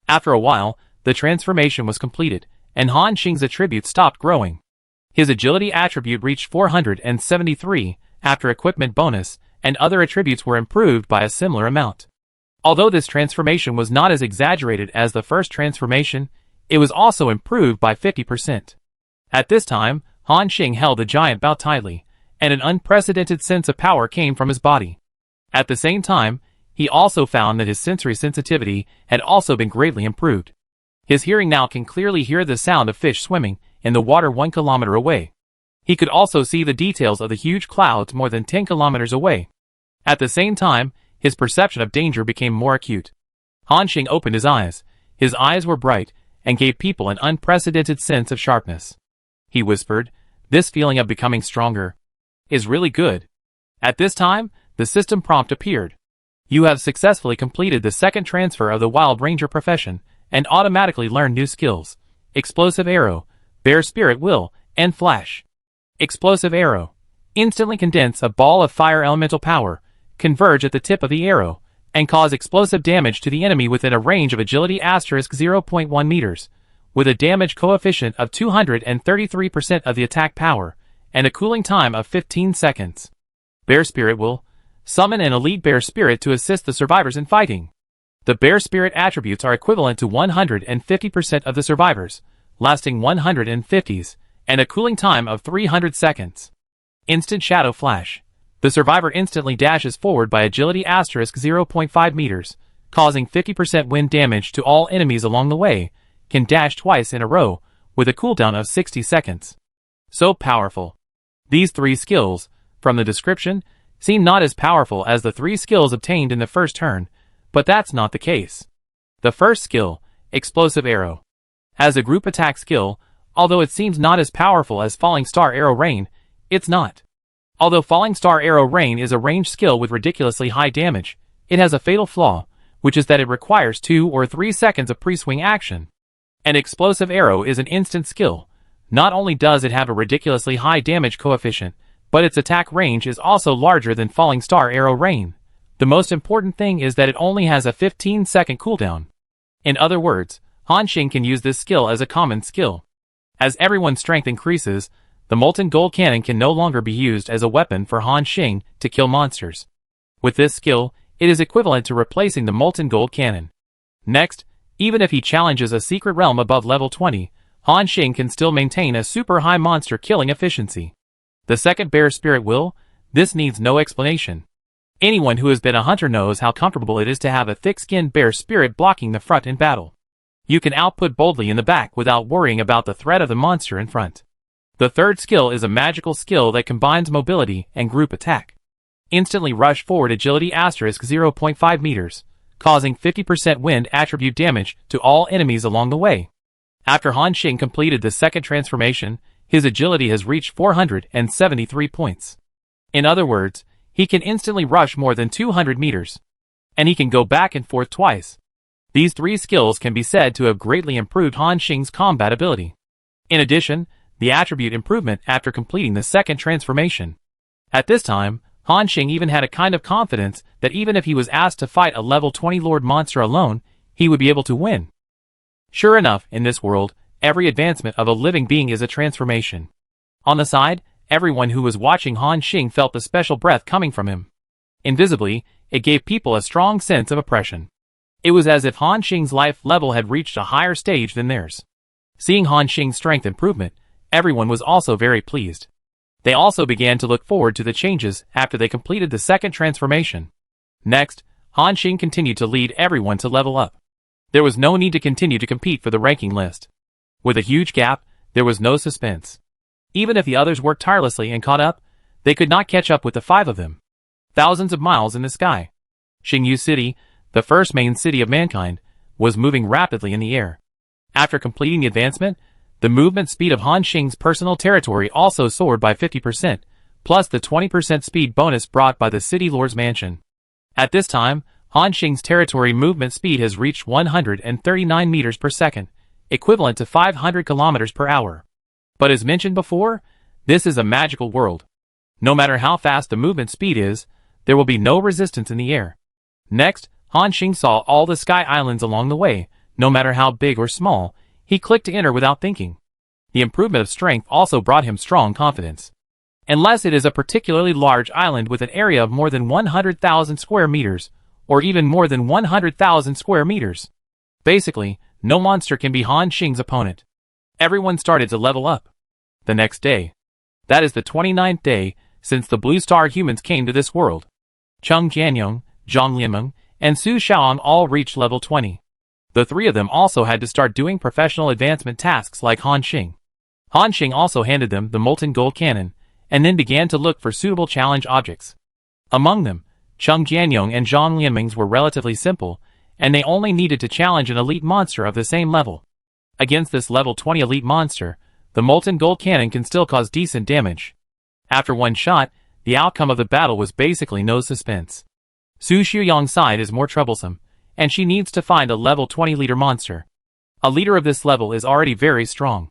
Speaker 1: After a while, the transformation was completed, and Han Xing's attribute stopped growing. His agility attribute reached 473 after equipment bonus, and other attributes were improved by a similar amount. Although this transformation was not as exaggerated as the first transformation, it was also improved by 50%. At this time, Han Xing held the giant bow tightly, and an unprecedented sense of power came from his body. At the same time, he also found that his sensory sensitivity had also been greatly improved. His hearing now can clearly hear the sound of fish swimming in the water 1 kilometer away. He could also see the details of the huge clouds more than 10 kilometers away. At the same time, his perception of danger became more acute. Han Xing opened his eyes. His eyes were bright and gave people an unprecedented sense of sharpness. He whispered, "This feeling of becoming stronger is really good." At this time, the system prompt appeared. You have successfully completed the second transfer of the Wild Ranger profession and automatically learned new skills: Explosive Arrow, Bear Spirit Will, and Flash. Explosive Arrow. Instantly condense a ball of fire elemental power, converge at the tip of the arrow, and cause explosive damage to the enemy within a range of agility *0.1 meters, with a damage coefficient of 233% of the attack power, and a cooling time of 15 seconds. Bear Spirit Will. Summon an elite bear spirit to assist the survivors in fighting. The bear spirit attributes are equivalent to 150% of the survivors, lasting 150s, and a cooling time of 300 seconds. Instant Shadow Flash. The survivor instantly dashes forward by agility *0.5 meters, causing 50% wind damage to all enemies along the way, can dash twice in a row, with a cooldown of 60 seconds. So powerful. These 3 skills, from the description, seem not as powerful as the 3 skills obtained in the first turn, but that's not the case. The first skill, Explosive Arrow. As a group attack skill, although it seems not as powerful as Falling Star Arrow Rain, it's not. Although Falling Star Arrow Rain is a ranged skill with ridiculously high damage, it has a fatal flaw, which is that it requires 2 or 3 seconds of pre-swing action. An Explosive Arrow is an instant skill. Not only does it have a ridiculously high damage coefficient, but its attack range is also larger than Falling Star Arrow Rain. The most important thing is that it only has a 15-second cooldown. In other words, Han Xing can use this skill as a common skill. As everyone's strength increases, the Molten Gold Cannon can no longer be used as a weapon for Han Xing to kill monsters. With this skill, it is equivalent to replacing the Molten Gold Cannon. Next, even if he challenges a secret realm above level 20, Han Xing can still maintain a super high monster killing efficiency. The second Bear Spirit Will. This needs no explanation. Anyone who has been a hunter knows how comfortable it is to have a thick-skinned bear spirit blocking the front in battle. You can output boldly in the back without worrying about the threat of the monster in front. The third skill is a magical skill that combines mobility and group attack. Instantly rush forward agility *0.5 meters, causing 50% wind attribute damage to all enemies along the way. After Han Xing completed the second transformation, his agility has reached 473 points. In other words, he can instantly rush more than 200 meters. And he can go back and forth twice. These 3 skills can be said to have greatly improved Han Xing's combat ability. In addition, the attribute improvement after completing the second transformation. At this time, Han Xing even had a kind of confidence that even if he was asked to fight a level 20 Lord monster alone, he would be able to win. Sure enough, in this world, every advancement of a living being is a transformation. On the side, everyone who was watching Han Xing felt the special breath coming from him. Invisibly, it gave people a strong sense of oppression. It was as if Han Xing's life level had reached a higher stage than theirs. Seeing Han Xing's strength improvement, Everyone was also very pleased. They also began to look forward to the changes after they completed the second transformation. Next, Han Xing continued to lead everyone to level up. There was no need to continue to compete for the ranking list. With a huge gap, there was no suspense. Even if the others worked tirelessly and caught up, they could not catch up with the 5 of them. Thousands of miles in the sky. Xingyu City, the first main city of mankind, was moving rapidly in the air. After completing the advancement, the movement speed of Han Xing's personal territory also soared by 50%, plus the 20% speed bonus brought by the city lord's mansion. At this time, Han Xing's territory movement speed has reached 139 meters per second, equivalent to 500 kilometers per hour. But as mentioned before, this is a magical world. No matter how fast the movement speed is, there will be no resistance in the air. Next, Han Xing saw all the sky islands along the way. No matter how big or small, he clicked to enter without thinking. The improvement of strength also brought him strong confidence. Unless it is a particularly large island with an area of more than 100,000 square meters, or even more than 100,000 square meters. Basically, no monster can be Han Xing's opponent. Everyone started to level up. The next day. That is the 29th day since the Blue Star humans came to this world. Cheng Jianyong, Zhang Lianmeng, and Su Xiaoyang all reached level 20. The 3 of them also had to start doing professional advancement tasks like Han Xing. Han Xing also handed them the molten gold cannon, and then began to look for suitable challenge objects. Among them, Cheng Jianyong and Zhang Lianmeng's were relatively simple, and they only needed to challenge an elite monster of the same level. Against this level 20 elite monster, the molten gold cannon can still cause decent damage. After one shot, the outcome of the battle was basically no suspense. Su Xiuyang's side is more troublesome, and she needs to find a level 20 leader monster. A leader of this level is already very strong.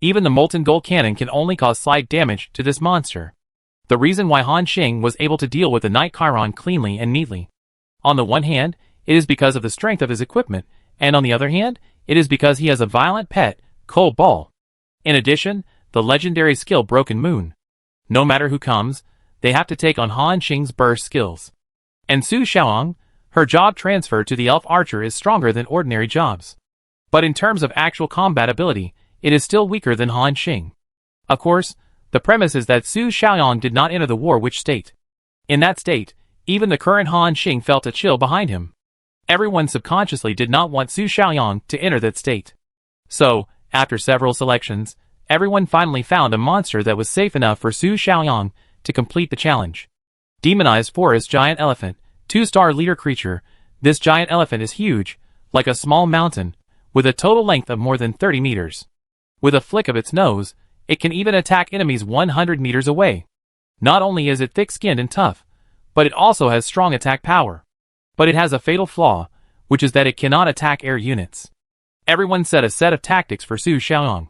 Speaker 1: Even the molten gold cannon can only cause slight damage to this monster. The reason why Han Xing was able to deal with the Night Chiron cleanly and neatly. On the one hand, it is because of the strength of his equipment, and on the other hand, it is because he has a violent pet, Cold Ball. In addition, the legendary skill Broken Moon. No matter who comes, they have to take on Han Xing's burst skills. And Su Xiaoyang, her job transfer to the elf archer is stronger than ordinary jobs. But in terms of actual combat ability, it is still weaker than Han Xing. Of course, the premise is that Su Xiaoyang did not enter the war which state. In that state, even the current Han Xing felt a chill behind him. Everyone subconsciously did not want Su Xiaoyang to enter that state. So, after several selections, everyone finally found a monster that was safe enough for Su Xiaoyang to complete the challenge. Demonized Forest Giant Elephant, 2-star leader creature. This giant elephant is huge, like a small mountain, with a total length of more than 30 meters. With a flick of its nose, it can even attack enemies 100 meters away. Not only is it thick-skinned and tough, but it also has strong attack power. But it has a fatal flaw, which is that it cannot attack air units. Everyone set a set of tactics for Su Xiaoyang.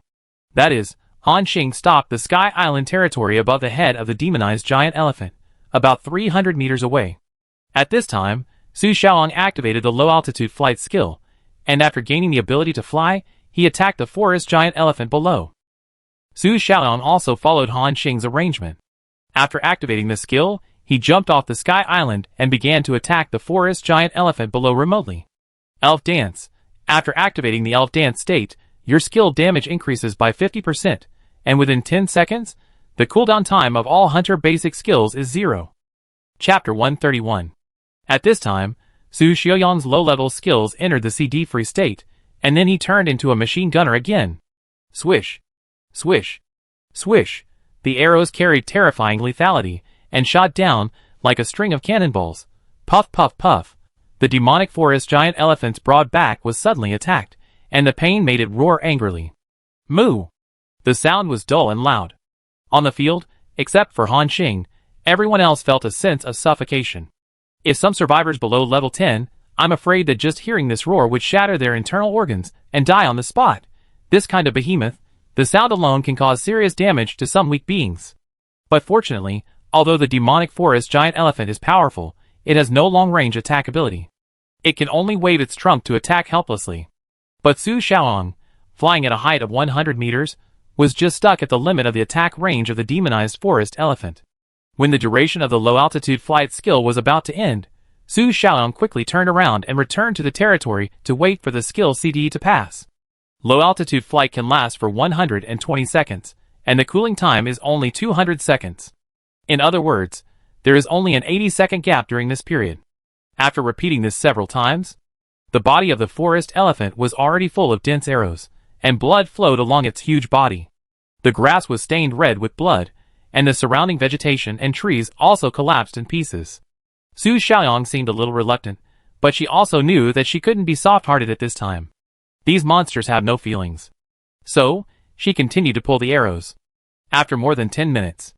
Speaker 1: That is, Han Xing stopped the Sky Island territory above the head of the demonized giant elephant, about 300 meters away. At this time, Su Xiaoyang activated the low-altitude flight skill, and after gaining the ability to fly, he attacked the forest giant elephant below. Su Xiaoyang also followed Han Xing's arrangement. After activating the skill, he jumped off the Sky Island and began to attack the forest giant elephant below remotely. Elf Dance. After activating the Elf Dance state, your skill damage increases by 50%, and within 10 seconds, the cooldown time of all hunter basic skills is 0. Chapter 131. At this time, Su Xiaoyang's low-level skills entered the CD-free state, and then he turned into a machine gunner again. Swish. Swish. Swish. The arrows carried terrifying lethality, and shot down, like a string of cannonballs. Puff puff puff. The demonic forest giant elephant's broad back was suddenly attacked, and the pain made it roar angrily. Moo! The sound was dull and loud. On the field, except for Han Xing, everyone else felt a sense of suffocation. If some survivors below level 10, I'm afraid that just hearing this roar would shatter their internal organs and die on the spot. This kind of behemoth, the sound alone can cause serious damage to some weak beings. But fortunately, although the demonic forest giant elephant is powerful, it has no long-range attack ability. It can only wave its trunk to attack helplessly. But Su Xiaoyang, flying at a height of 100 meters, was just stuck at the limit of the attack range of the demonized forest elephant. When the duration of the low-altitude flight skill was about to end, Su Xiaoyang quickly turned around and returned to the territory to wait for the skill CD to pass. Low-altitude flight can last for 120 seconds, and the cooling time is only 200 seconds. In other words, there is only an 80-second gap during this period. After repeating this several times, the body of the forest elephant was already full of dense arrows, and blood flowed along its huge body. The grass was stained red with blood, and the surrounding vegetation and trees also collapsed in pieces. Su Xiaoyang seemed a little reluctant, but she also knew that she couldn't be soft-hearted at this time. These monsters have no feelings. So, she continued to pull the arrows. After more than 10 minutes,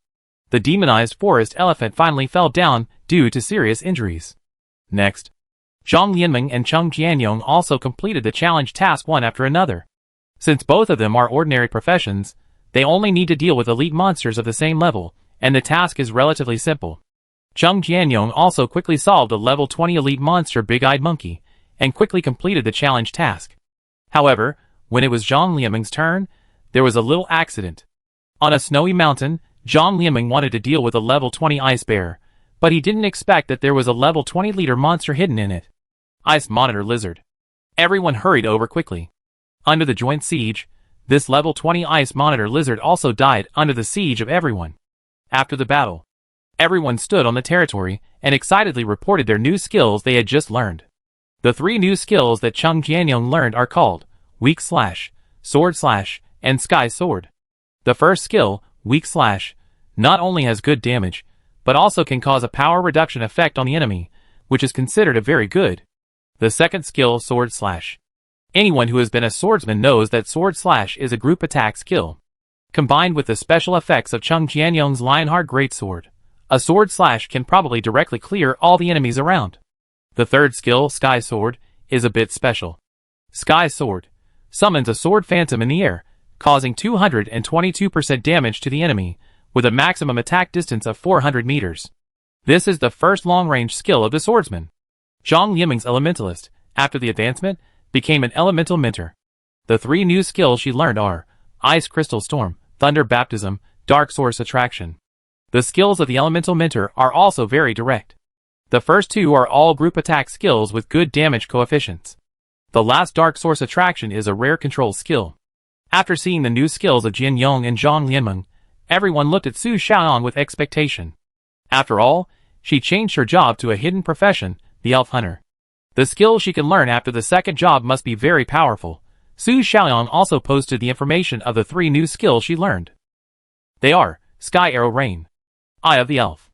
Speaker 1: the demonized forest elephant finally fell down due to serious injuries. Next, Zhang Lianmeng and Cheng Jianyong also completed the challenge task one after another. Since both of them are ordinary professions, they only need to deal with elite monsters of the same level, and the task is relatively simple. Cheng Jianyong also quickly solved a level 20 elite monster Big-Eyed Monkey, and quickly completed the challenge task. However, when it was Zhang Lianmeng's turn, there was a little accident. On a snowy mountain, Zhang Lianmeng wanted to deal with a level 20 ice bear, but he didn't expect that there was a level 20 liter monster hidden in it. Ice Monitor Lizard. Everyone hurried over quickly. Under the joint siege, this level 20 Ice Monitor Lizard also died under the siege of everyone. After the battle, everyone stood on the territory and excitedly reported their new skills they had just learned. The 3 new skills that Cheng Jianyong learned are called Weak Slash, Sword Slash, and Sky Sword. The first skill, Weak Slash, not only has good damage, but also can cause a power reduction effect on the enemy, which is considered a very good. The second skill, Sword Slash. Anyone who has been a swordsman knows that Sword Slash is a group attack skill. Combined with the special effects of Cheng Jianyong's Lionheart Greatsword, a Sword Slash can probably directly clear all the enemies around. The third skill, Sky Sword, is a bit special. Sky Sword summons a sword phantom in the air, causing 222% damage to the enemy, with a maximum attack distance of 400 meters. This is the first long-range skill of the swordsman. Zhang Lianmeng's Elementalist, after the advancement, became an Elemental Mentor. The 3 new skills she learned are Ice Crystal Storm, Thunder Baptism, Dark Source Attraction. The skills of the Elemental Mentor are also very direct. The first 2 are all group attack skills with good damage coefficients. The last Dark Source Attraction is a rare control skill. After seeing the new skills of Jian Yong and Zhang Lianmeng, everyone looked at Su Xiaoyang with expectation. After all, she changed her job to a hidden profession, the Elf Hunter. The skill she can learn after the second job must be very powerful. Su Xiaoyang also posted the information of the 3 new skills she learned. They are Sky Arrow Rain, Eye of the Elf,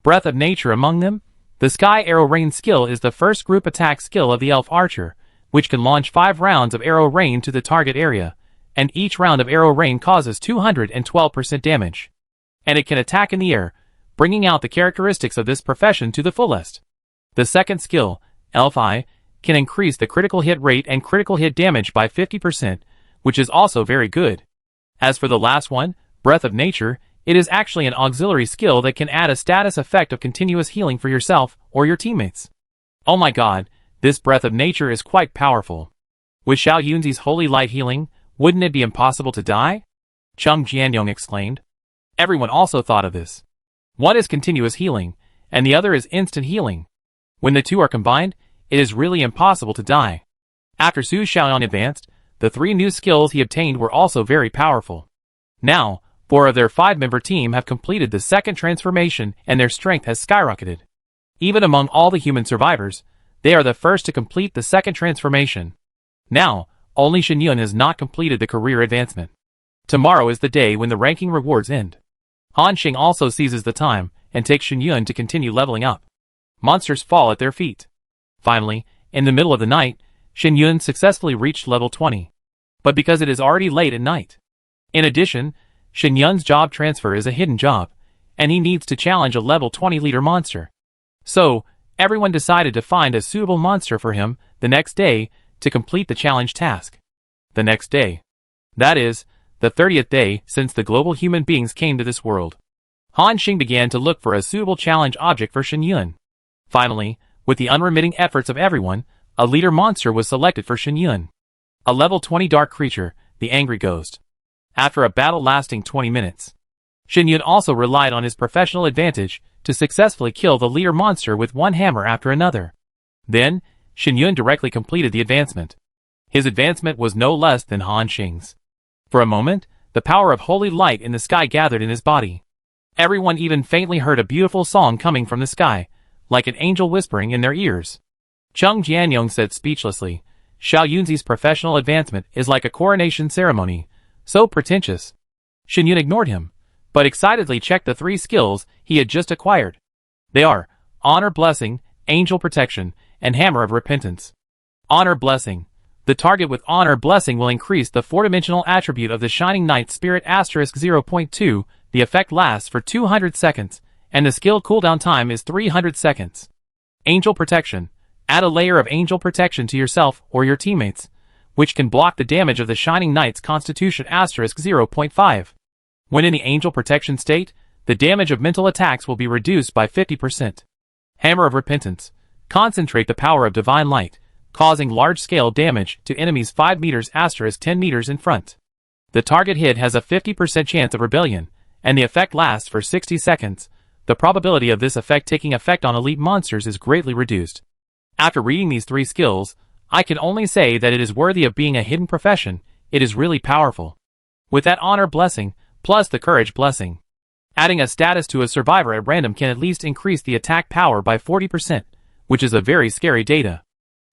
Speaker 1: Breath of Nature. Among them, the Sky Arrow Rain skill is the first group attack skill of the Elf Archer, which can launch 5 rounds of arrow rain to the target area, and each round of arrow rain causes 212% damage. And it can attack in the air, bringing out the characteristics of this profession to the fullest. The second skill, Elf Eye, can increase the critical hit rate and critical hit damage by 50%, which is also very good. As for the last one, Breath of Nature, it is actually an auxiliary skill that can add a status effect of continuous healing for yourself or your teammates. Oh my god, this Breath of Nature is quite powerful. With Xiao Yunzi's Holy Light healing, wouldn't it be impossible to die? Cheng Jianyong exclaimed. Everyone also thought of this. One is continuous healing, and the other is instant healing. When the 2 are combined, it is really impossible to die. After Su Xiaoyang advanced, the 3 new skills he obtained were also very powerful. Now, 4 of their 5-member team have completed the second transformation and their strength has skyrocketed. Even among all the human survivors, they are the first to complete the second transformation. Now, only Shenyun has not completed the career advancement. Tomorrow is the day when the ranking rewards end. Han Xing also seizes the time and takes Shenyun to continue leveling up. Monsters fall at their feet. Finally, in the middle of the night, Shenyun successfully reached level 20. But because it is already late at night. In addition, Shenyun's job transfer is a hidden job, and he needs to challenge a level 20 leader monster. So, everyone decided to find a suitable monster for him the next day to complete the challenge task. The next day. That is, the 30th day since the global human beings came to this world. Han Xing began to look for a suitable challenge object for Shenyun. Finally, with the unremitting efforts of everyone, a leader monster was selected for Shenyun. A level 20 dark creature, the Angry Ghost. After a battle lasting 20 minutes, Shenyun also relied on his professional advantage to successfully kill the leader monster with one hammer after another. Then, Shenyun directly completed the advancement. His advancement was no less than Han Xing's. For a moment, the power of holy light in the sky gathered in his body. Everyone even faintly heard a beautiful song coming from the sky, like an angel whispering in their ears. Chung Jianyong said speechlessly, Xiao Yunzi's professional advancement is like a coronation ceremony, so pretentious. Shen Yun ignored him, but excitedly checked the 3 skills he had just acquired. They are Honor Blessing, Angel Protection, and Hammer of Repentance. Honor Blessing. The target with Honor Blessing will increase the 4-dimensional attribute of the Shining Knight Spirit *0.2, the effect lasts for 200 seconds, and the skill cooldown time is 300 seconds. Angel Protection. Add a layer of angel protection to yourself or your teammates, which can block the damage of the Shining Knight's Constitution *0.5. When in the angel protection state, the damage of mental attacks will be reduced by 50%. Hammer of Repentance. Concentrate the power of divine light, causing large-scale damage to enemies 5 meters *10 meters in front. The target hit has a 50% chance of rebellion, and the effect lasts for 60 seconds. The probability of this effect taking effect on elite monsters is greatly reduced. After reading these 3 skills, I can only say that it is worthy of being a hidden profession. It is really powerful. With that Honor Blessing, plus the Courage Blessing, adding a status to a survivor at random can at least increase the attack power by 40%, which is a very scary data.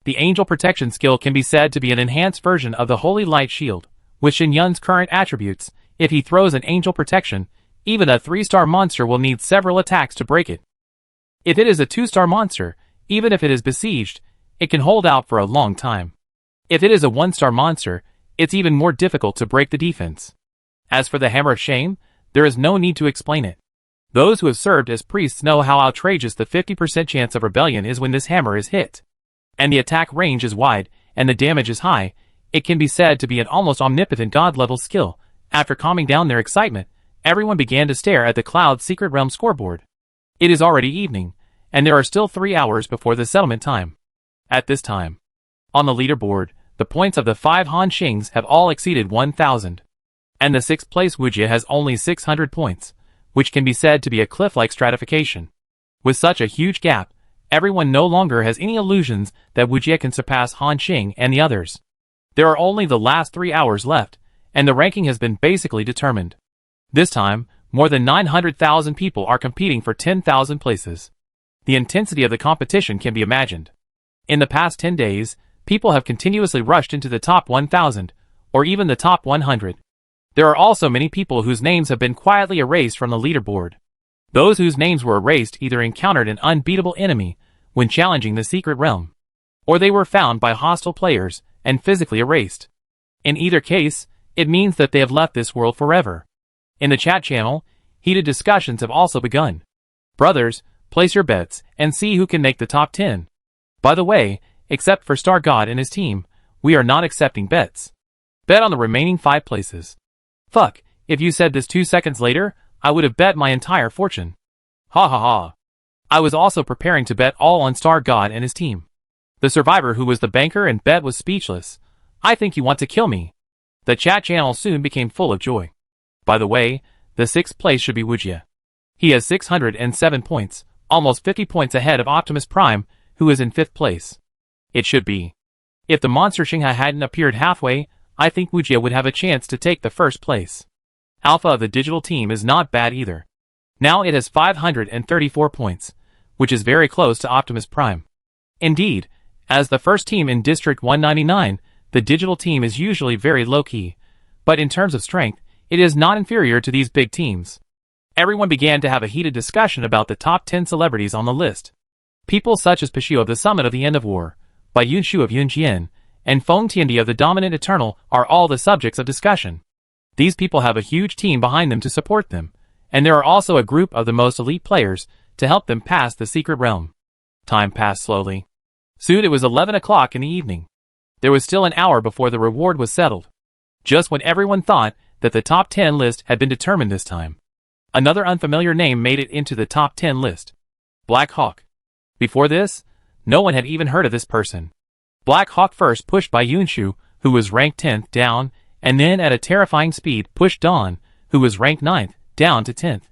Speaker 1: The Angel Protection skill can be said to be an enhanced version of the Holy Light Shield, with Shen Yun's current attributes. If he throws an Angel Protection, even a 3-star monster will need several attacks to break it. If it is a 2-star monster, even if it is besieged, it can hold out for a long time. If it is a 1-star monster, it's even more difficult to break the defense. As for the Hammer of Shame, there is no need to explain it. Those who have served as priests know how outrageous the 50% chance of rebellion is when this hammer is hit. And the attack range is wide, and the damage is high. It can be said to be an almost omnipotent god-level skill. After calming down their excitement, everyone began to stare at the Cloud Secret Realm scoreboard. It is already evening, and there are still 3 hours before the settlement time. At this time, on the leaderboard, the points of the 5 Han Xings have all exceeded 1,000. And the 6th place Wujie has only 600 points, which can be said to be a cliff-like stratification. With such a huge gap, everyone no longer has any illusions that Wujie can surpass Han Xing and the others. There are only the last 3 hours left, and the ranking has been basically determined. This time, more than 900,000 people are competing for 10,000 places. The intensity of the competition can be imagined. In the past 10 days, people have continuously rushed into the top 1,000, or even the top 100. There are also many people whose names have been quietly erased from the leaderboard. Those whose names were erased either encountered an unbeatable enemy when challenging the secret realm, or they were found by hostile players and physically erased. In either case, it means that they have left this world forever. In the chat channel, heated discussions have also begun. Brothers, place your bets and see who can make the top 10. By the way, except for Star God and his team, we are not accepting bets. Bet on the remaining 5 places. Fuck, if you said this 2 seconds later, I would have bet my entire fortune. Ha ha ha. I was also preparing to bet all on Star God and his team. The survivor who was the banker and bet was speechless. I think you want to kill me. The chat channel soon became full of joy. By the way, the 6th place should be Wujie. He has 607 points, almost 50 points ahead of Optimus Prime, who is in 5th place. It should be. If the monster Shanghai hadn't appeared halfway, I think Wujie would have a chance to take the 1st place. Alpha of the digital team is not bad either. Now it has 534 points, which is very close to Optimus Prime. Indeed, as the first team in District 199, the digital team is usually very low-key, but in terms of strength, it is not inferior to these big teams. Everyone began to have a heated discussion about the top 10 celebrities on the list. People such as Pishu of the Summit of the End of War, Bai Yunshu of Yunjian, and Feng Tiandi of the Dominant Eternal are all the subjects of discussion. These people have a huge team behind them to support them, and there are also a group of the most elite players to help them pass the secret realm. Time passed slowly. Soon it was 11 o'clock in the evening. There was still an hour before the reward was settled. Just when everyone thought that the top 10 list had been determined this time, another unfamiliar name made it into the top 10 list. Black Hawk. Before this, no one had even heard of this person. Black Hawk first pushed Bai Yunshu, who was ranked 10th, down, and then at a terrifying speed pushed Dawn, who was ranked 9th, down to 10th.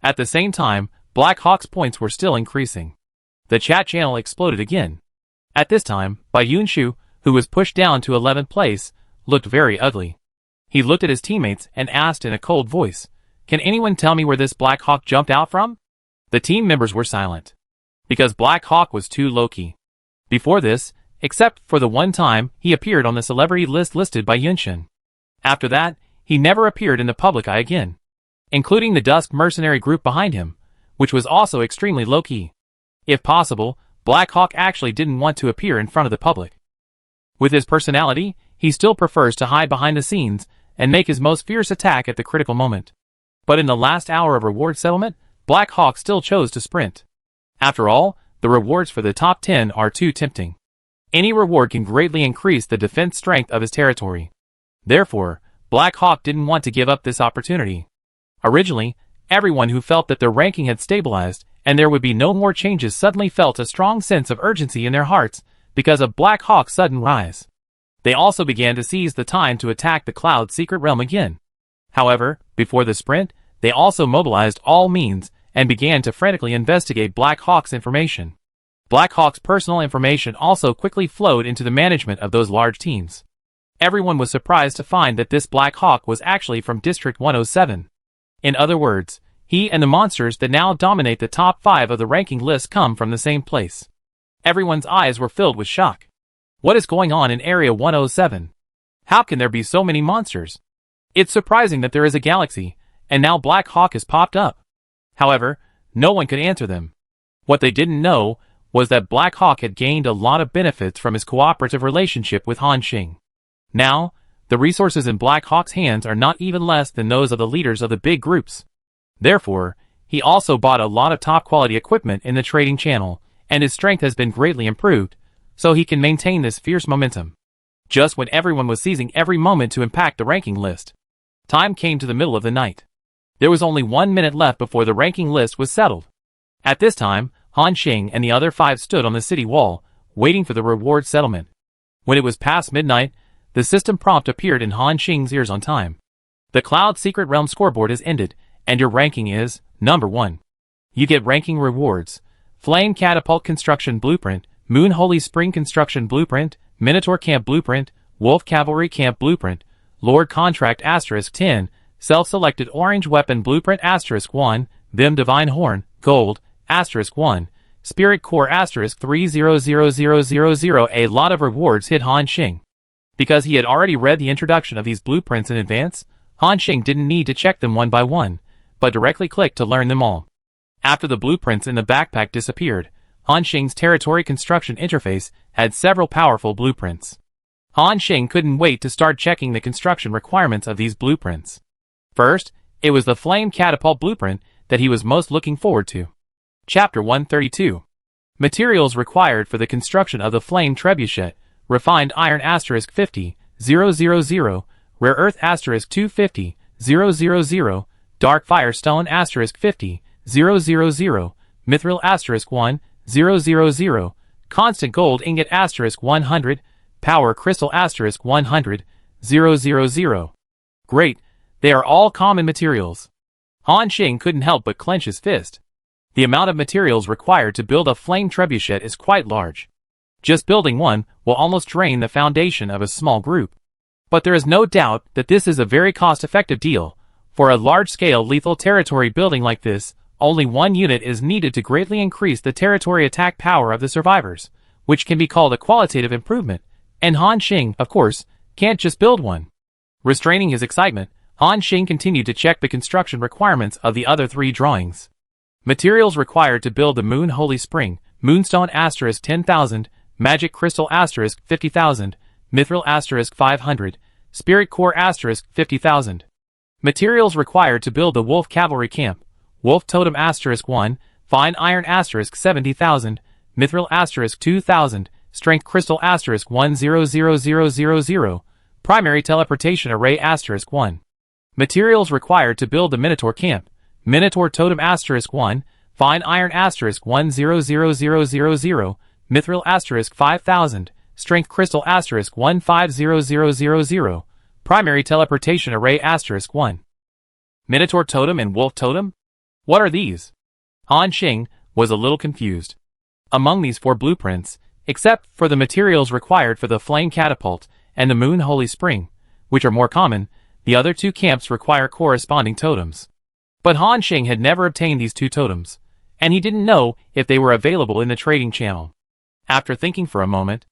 Speaker 1: At the same time, Black Hawk's points were still increasing. The chat channel exploded again. At this time, Bai Yunshu, who was pushed down to 11th place, looked very ugly. He looked at his teammates and asked in a cold voice, "Can anyone tell me where this Black Hawk jumped out from?" The team members were silent. Because Black Hawk was too low-key. Before this, except for the one time he appeared on the celebrity list listed by Yunshin. After that, he never appeared in the public eye again, including the Dusk mercenary group behind him, which was also extremely low-key. If possible, Black Hawk actually didn't want to appear in front of the public. With his personality, he still prefers to hide behind the scenes and make his most fierce attack at the critical moment. But in the last hour of reward settlement, Black Hawk still chose to sprint. After all, the rewards for the top 10 are too tempting. Any reward can greatly increase the defense strength of his territory. Therefore, Black Hawk didn't want to give up this opportunity. Originally, everyone who felt that their ranking had stabilized and there would be no more changes suddenly felt a strong sense of urgency in their hearts because of Black Hawk's sudden rise. They also began to seize the time to attack the Cloud Secret Realm again. However, before the sprint, they also mobilized all means and began to frantically investigate Black Hawk's information. Black Hawk's personal information also quickly flowed into the management of those large teams. Everyone was surprised to find that this Black Hawk was actually from District 107. In other words, he and the monsters that now dominate the top 5 of the ranking list come from the same place. Everyone's eyes were filled with shock. What is going on in Area 107? How can there be so many monsters? It's surprising that there is a galaxy, and now Black Hawk has popped up. However, no one could answer them. What they didn't know was that Black Hawk had gained a lot of benefits from his cooperative relationship with Han Xing. Now, the resources in Black Hawk's hands are not even less than those of the leaders of the big groups. Therefore, he also bought a lot of top-quality equipment in the trading channel, and his strength has been greatly improved, so he can maintain this fierce momentum. Just when everyone was seizing every moment to impact the ranking list, time came to the middle of the night. There was only 1 minute left before the ranking list was settled. At this time, Han Xing and the other 5 stood on the city wall, waiting for the reward settlement. When it was past midnight, the system prompt appeared in Han Xing's ears on time. The Cloud Secret Realm scoreboard is ended, and your ranking is number 1. You get ranking rewards: Flame Catapult Construction Blueprint, Moon Holy Spring Construction Blueprint, Minotaur Camp Blueprint, Wolf Cavalry Camp Blueprint, Lord Contract *10, Self-Selected Orange Weapon Blueprint *1, Vim Divine Horn, Gold, *1, Spirit Core *300000. A lot of rewards hit Han Xing. Because he had already read the introduction of these blueprints in advance, Han Xing didn't need to check them one by one, but directly clicked to learn them all. After the blueprints in the backpack disappeared, Han Xing's territory construction interface had several powerful blueprints. Han Xing couldn't wait to start checking the construction requirements of these blueprints. First, it was the Flame Catapult blueprint that he was most looking forward to. Chapter 132. Materials required for the construction of the Flame Trebuchet: Refined Iron *50, 000, Rare Earth *250, 000, Dark Fire Stone *50, 000, Mithril *1, 000, Constant Gold Ingot *100, Power Crystal *100, 000. Great, they are all common materials. Han Xing couldn't help but clench his fist. The amount of materials required to build a flame trebuchet is quite large. Just building one will almost drain the foundation of a small group. But there is no doubt that this is a very cost-effective deal. For a large-scale lethal territory building like this, only one unit is needed to greatly increase the territory attack power of the survivors, which can be called a qualitative improvement, and Han Xing, of course, can't just build one. Restraining his excitement, Han Xing continued to check the construction requirements of the other 3 drawings. Materials required to build the Moon Holy Spring: Moonstone *10,000, Magic Crystal *50,000, Mithril *500, Spirit Core *50,000. Materials required to build the Wolf Cavalry Camp: Wolf Totem *1, Fine Iron *70,000, Mithril *2,000, Strength Crystal *10000, Primary Teleportation Array *1. Materials required to build the Minotaur Camp: Minotaur Totem *1, Fine Iron *10000, Mithril *5,000, Strength Crystal *15000, Primary Teleportation Array *1. Minotaur Totem and Wolf Totem? What are these? Han Xing was a little confused. Among these 4 blueprints, except for the materials required for the Flame Catapult and the Moon Holy Spring, which are more common, The other two camps require corresponding totems. But Han Xing had never obtained these two totems, and he didn't know if they were available in the trading channel. After thinking for a moment,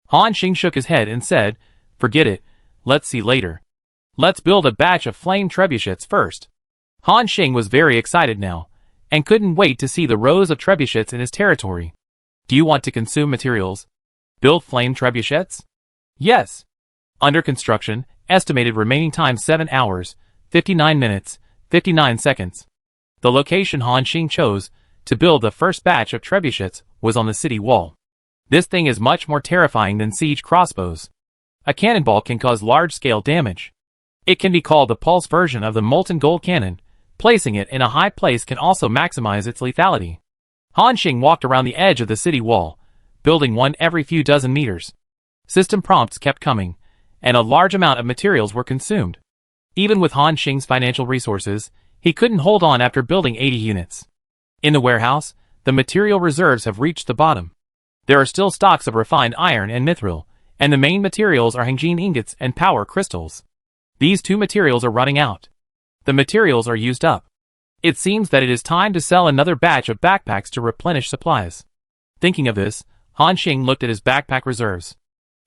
Speaker 1: Han Xing shook his head and said, "Forget it, let's see later. Let's build a batch of flame trebuchets first." Han Xing was very excited now, and couldn't wait to see the rows of trebuchets in his territory. Do you want to consume materials? Build flame trebuchets? Yes. Under construction, estimated remaining time 7 hours, 59 minutes, 59 seconds. The location Han Xing chose to build the first batch of trebuchets was on the city wall. This thing is much more terrifying than siege crossbows. A cannonball can cause large-scale damage. It can be called the pulse version of the molten gold cannon. Placing it in a high place can also maximize its lethality. Han Xing walked around the edge of the city wall, building one every few dozen meters. System prompts kept coming, and a large amount of materials were consumed. Even with Han Xing's financial resources, he couldn't hold on after building 80 units. In the warehouse, the material reserves have reached the bottom. There are still stocks of refined iron and mithril, and the main materials are Hangjin ingots and power crystals. These two materials are running out. The materials are used up. It seems that it is time to sell another batch of backpacks to replenish supplies. Thinking of this, Han Xing looked at his backpack reserves.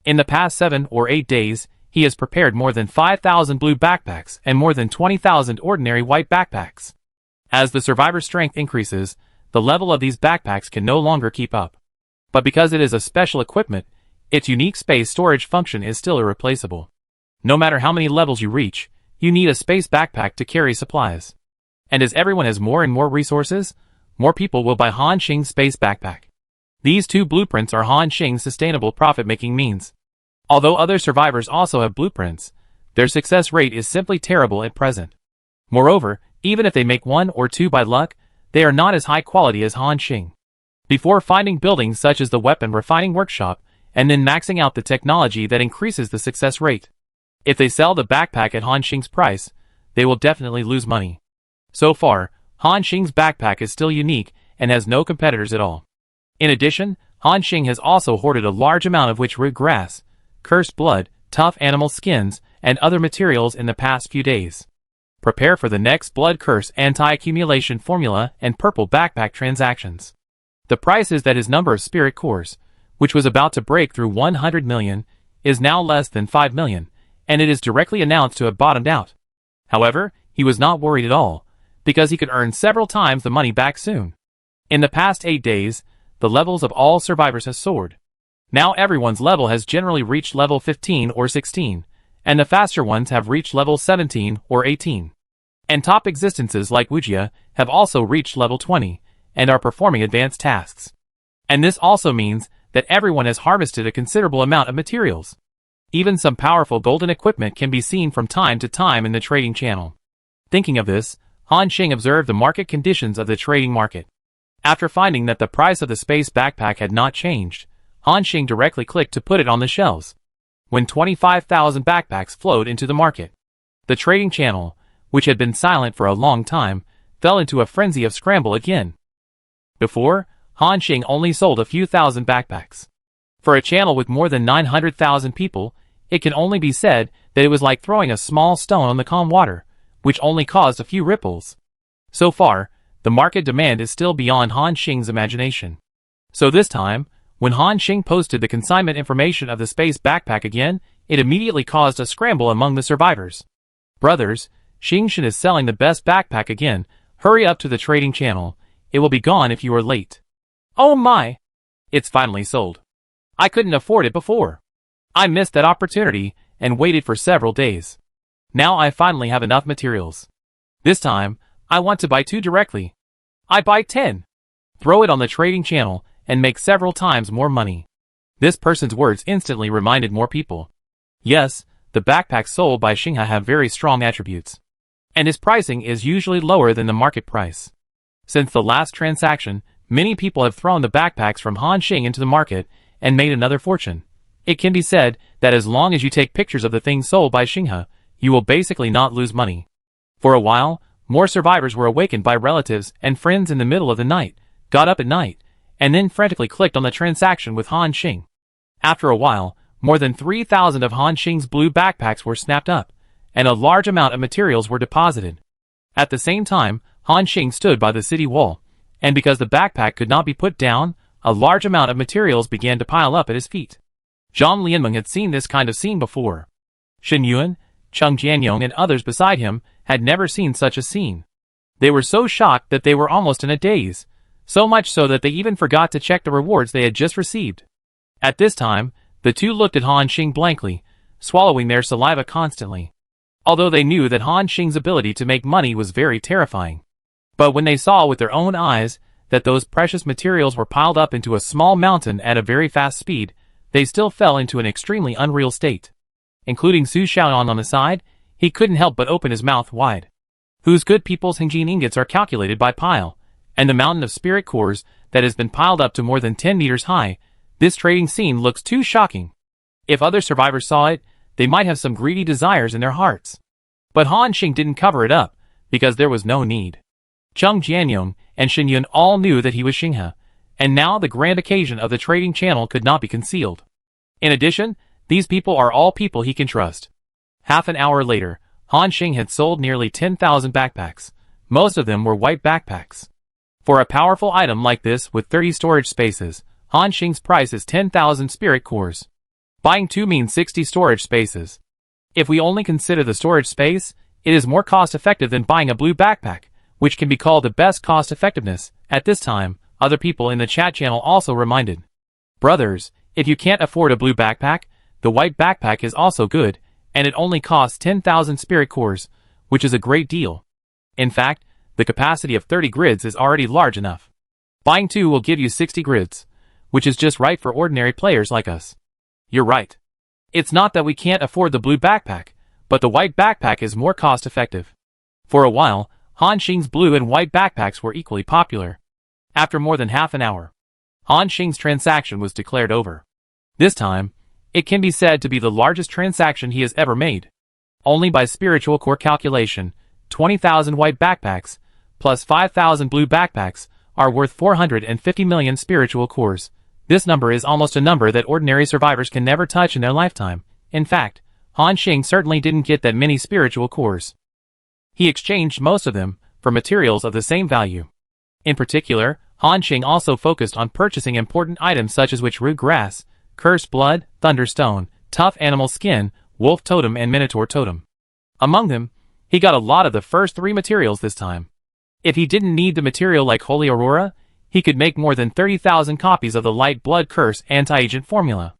Speaker 1: In the past 7 or 8 days, he has prepared more than 5,000 blue backpacks and more than 20,000 ordinary white backpacks. As the survivor's strength increases, the level of these backpacks can no longer keep up. But because it is a special equipment, its unique space storage function is still irreplaceable. No matter how many levels you reach, you need a space backpack to carry supplies. And as everyone has more and more resources, more people will buy Han Xing's space backpack. These two blueprints are Han Xing's sustainable profit-making means. Although other survivors also have blueprints, their success rate is simply terrible at present. Moreover, even if they make 1 or 2 by luck, they are not as high quality as Han Xing. Before finding buildings such as the weapon refining workshop, and then maxing out the technology that increases the success rate. If they sell the backpack at Han Xing's price, they will definitely lose money. So far, Han Xing's backpack is still unique and has no competitors at all. In addition, Han Xing has also hoarded a large amount of witchroot grass, cursed blood, tough animal skins, and other materials in the past few days. Prepare for the next blood curse anti-accumulation formula and purple backpack transactions. The price is that his number of spirit cores, which was about to break through 100 million, is now less than 5 million, and it is directly announced to have bottomed out. However, he was not worried at all, because he could earn several times the money back soon. In the past 8 days, the levels of all survivors has soared. Now everyone's level has generally reached level 15 or 16, and the faster ones have reached level 17 or 18. And top existences like Wujia have also reached level 20, and are performing advanced tasks. And this also means that everyone has harvested a considerable amount of materials. Even some powerful golden equipment can be seen from time to time in the trading channel. Thinking of this, Han Xing observed the market conditions of the trading market. After finding that the price of the space backpack had not changed, Han Xing directly clicked to put it on the shelves. When 25,000 backpacks flowed into the market, the trading channel, which had been silent for a long time, fell into a frenzy of scramble again. Before, Han Xing only sold a few thousand backpacks. For a channel with more than 900,000 people, it can only be said that it was like throwing a small stone on the calm water, which only caused a few ripples. So far, the market demand is still beyond Han Xing's imagination. So this time, when Han Xing posted the consignment information of the space backpack again, it immediately caused a scramble among the survivors. Brothers, Xingchen is selling the best backpack again. Hurry up to the trading channel. It will be gone if you are late. Oh my! It's finally sold. I couldn't afford it before. I missed that opportunity and waited for several days. Now I finally have enough materials. This time, I want to buy 2 directly. I buy 10. Throw it on the trading channel and make several times more money. This person's words instantly reminded more people. Yes, the backpacks sold by Xinghe have very strong attributes. And his pricing is usually lower than the market price. Since the last transaction, many people have thrown the backpacks from Han Xing into the market and made another fortune. It can be said that as long as you take pictures of the things sold by Xinghe, you will basically not lose money. For a while, more survivors were awakened by relatives and friends in the middle of the night, got up at night, and then frantically clicked on the transaction with Han Xing. After a while, more than 3,000 of Han Xing's blue backpacks were snapped up, and a large amount of materials were deposited. At the same time, Han Xing stood by the city wall, and because the backpack could not be put down, a large amount of materials began to pile up at his feet. Zhang Lianmeng had seen this kind of scene before. Shen Yuan, Cheng Jianyong and others beside him had never seen such a scene. They were so shocked that they were almost in a daze, so much so that they even forgot to check the rewards they had just received. At this time, the two looked at Han Xing blankly, swallowing their saliva constantly. Although they knew that Han Xing's ability to make money was very terrifying. But when they saw with their own eyes that those precious materials were piled up into a small mountain at a very fast speed, they still fell into an extremely unreal state. Including Su Xiaoan on the side, he couldn't help but open his mouth wide. Whose good people's Hengjin ingots are calculated by pile, and the mountain of spirit cores that has been piled up to more than 10 meters high, this trading scene looks too shocking. If other survivors saw it, they might have some greedy desires in their hearts. But Han Xing didn't cover it up, because there was no need. Cheng Jianyong and Shen Yun all knew that he was Xinghe, and now the grand occasion of the trading channel could not be concealed. In addition, these people are all people he can trust. Half an hour later, Han Xing had sold nearly 10,000 backpacks. Most of them were white backpacks. For a powerful item like this with 30 storage spaces, Han Xing's price is 10,000 spirit cores. Buying 2 means 60 storage spaces. If we only consider the storage space, it is more cost-effective than buying a blue backpack, which can be called the best cost-effectiveness. At this time, other people in the chat channel also reminded. Brothers, if you can't afford a blue backpack, the white backpack is also good, and it only costs 10,000 spirit cores, which is a great deal. In fact, the capacity of 30 grids is already large enough. Buying 2 will give you 60 grids, which is just right for ordinary players like us. You're right. It's not that we can't afford the blue backpack, but the white backpack is more cost-effective. For a while, Han Xing's blue and white backpacks were equally popular. After more than half an hour, Han Xing's transaction was declared over. This time, it can be said to be the largest transaction he has ever made. Only by spiritual core calculation, 20,000 white backpacks, plus 5,000 blue backpacks, are worth 450 million spiritual cores. This number is almost a number that ordinary survivors can never touch in their lifetime. In fact, Han Xing certainly didn't get that many spiritual cores. He exchanged most of them for materials of the same value. In particular, Han Xing also focused on purchasing important items such as witch root grass, cursed blood, thunderstone, tough animal skin, wolf totem and minotaur totem. Among them, he got a lot of the first 3 materials this time. If he didn't need the material like Holy Aurora, he could make more than 30,000 copies of the light blood curse anti-agent formula.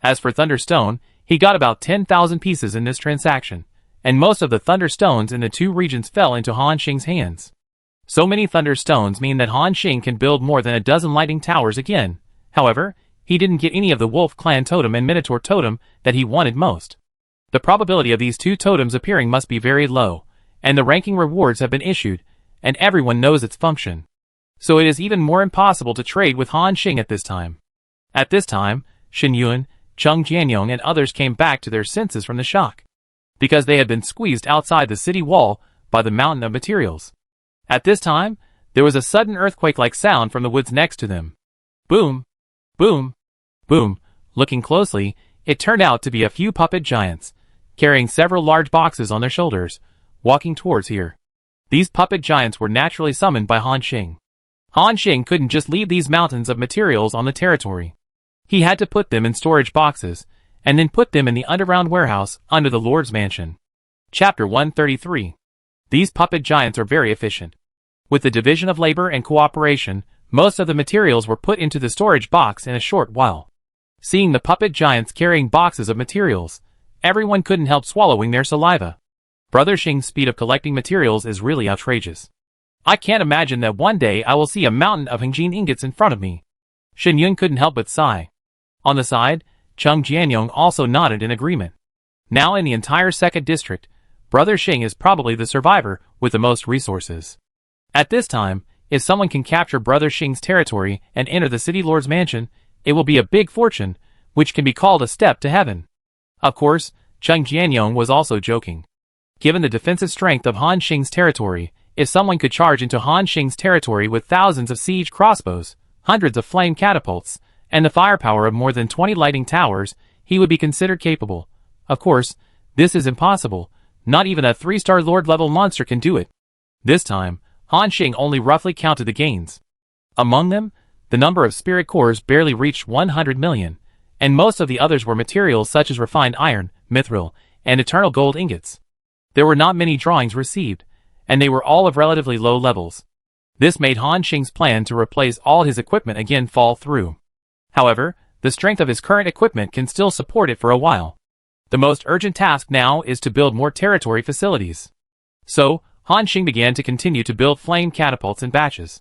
Speaker 1: As for thunderstone, he got about 10,000 pieces in this transaction, and most of the thunderstones in the 2 regions fell into Han Xing's hands. So many thunderstones mean that Han Xing can build more than a dozen lighting towers again. However, he didn't get any of the wolf clan totem and minotaur totem that he wanted most. The probability of these 2 totems appearing must be very low, and the ranking rewards have been issued, and everyone knows its function. So it is even more impossible to trade with Han Xing at this time. At this time, Shen Yuan, Cheng Jianyong and others came back to their senses from the shock, because they had been squeezed outside the city wall by the mountain of materials. At this time, there was a sudden earthquake-like sound from the woods next to them. Boom! Boom! Boom! Looking closely, it turned out to be a few puppet giants, carrying several large boxes on their shoulders, walking towards here. These puppet giants were naturally summoned by Han Xing. Han Xing couldn't just leave these mountains of materials on the territory. He had to put them in storage boxes, and then put them in the underground warehouse under the Lord's mansion. Chapter 133. These puppet giants are very efficient. With the division of labor and cooperation, most of the materials were put into the storage box in a short while. Seeing the puppet giants carrying boxes of materials, everyone couldn't help swallowing their saliva. Brother Xing's speed of collecting materials is really outrageous. I can't imagine that one day I will see a mountain of Hengjin ingots in front of me. Shen Yun couldn't help but sigh. On the side, Cheng Jianyong also nodded in agreement. Now in the entire second district, Brother Xing is probably the survivor with the most resources. At this time, if someone can capture Brother Xing's territory and enter the city lord's mansion, it will be a big fortune, which can be called a step to heaven. Of course, Cheng Jianyong was also joking. Given the defensive strength of Han Xing's territory, if someone could charge into Han Xing's territory with thousands of siege crossbows, hundreds of flame catapults, and the firepower of more than 20 lighting towers, he would be considered capable. Of course, this is impossible, Not even a 3-star Lord level monster can do it. This time, Han Xing only roughly counted the gains. Among them, the number of spirit cores barely reached 100 million, and most of the others were materials such as refined iron, mithril, and eternal gold ingots. There were not many drawings received, and they were all of relatively low levels. This made Han Xing's plan to replace all his equipment again fall through. However, the strength of his current equipment can still support it for a while. The most urgent task now is to build more territory facilities. So, Han Xing began to continue to build flame catapults in batches.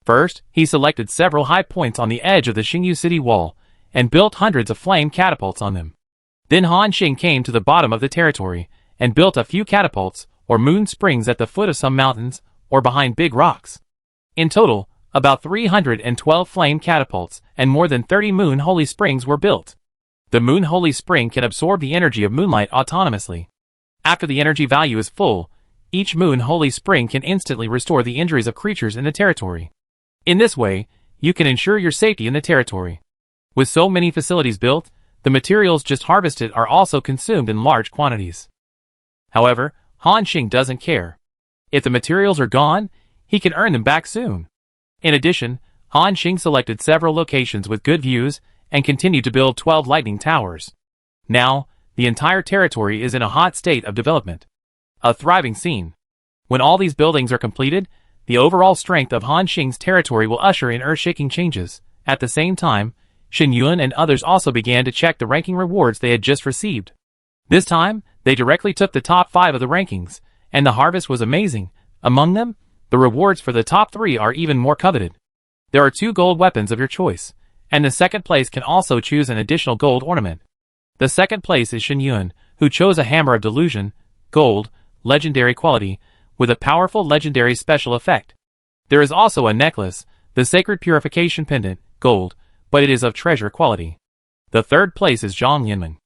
Speaker 1: First, he selected several high points on the edge of the Xingyu city wall, and built hundreds of flame catapults on them. Then Han Xing came to the bottom of the territory, and built a few catapults, or moon springs at the foot of some mountains, or behind big rocks. In total, about 312 flame catapults, and more than 30 moon holy springs were built. The moon holy spring can absorb the energy of moonlight autonomously. After the energy value is full, each moon holy spring can instantly restore the injuries of creatures in the territory. In this way, you can ensure your safety in the territory. With so many facilities built, the materials just harvested are also consumed in large quantities. However, Han Xing doesn't care. If the materials are gone, he can earn them back soon. In addition, Han Xing selected several locations with good views and continued to build 12 lightning towers. Now, the entire territory is in a hot state of development. A thriving scene. When all these buildings are completed, the overall strength of Han Xing's territory will usher in earth-shaking changes. At the same time, Shen Yun and others also began to check the ranking rewards they had just received. This time, they directly took the top 5 of the rankings, and the harvest was amazing. Among them, the rewards for the top 3 are even more coveted. There are 2 gold weapons of your choice, and the second place can also choose an additional gold ornament. The second place is Shen Yun, who chose a hammer of delusion, gold, legendary quality, with a powerful legendary special effect. There is also a necklace, the sacred purification pendant, gold, but it is of treasure quality. The third place is Zhang Lianmeng.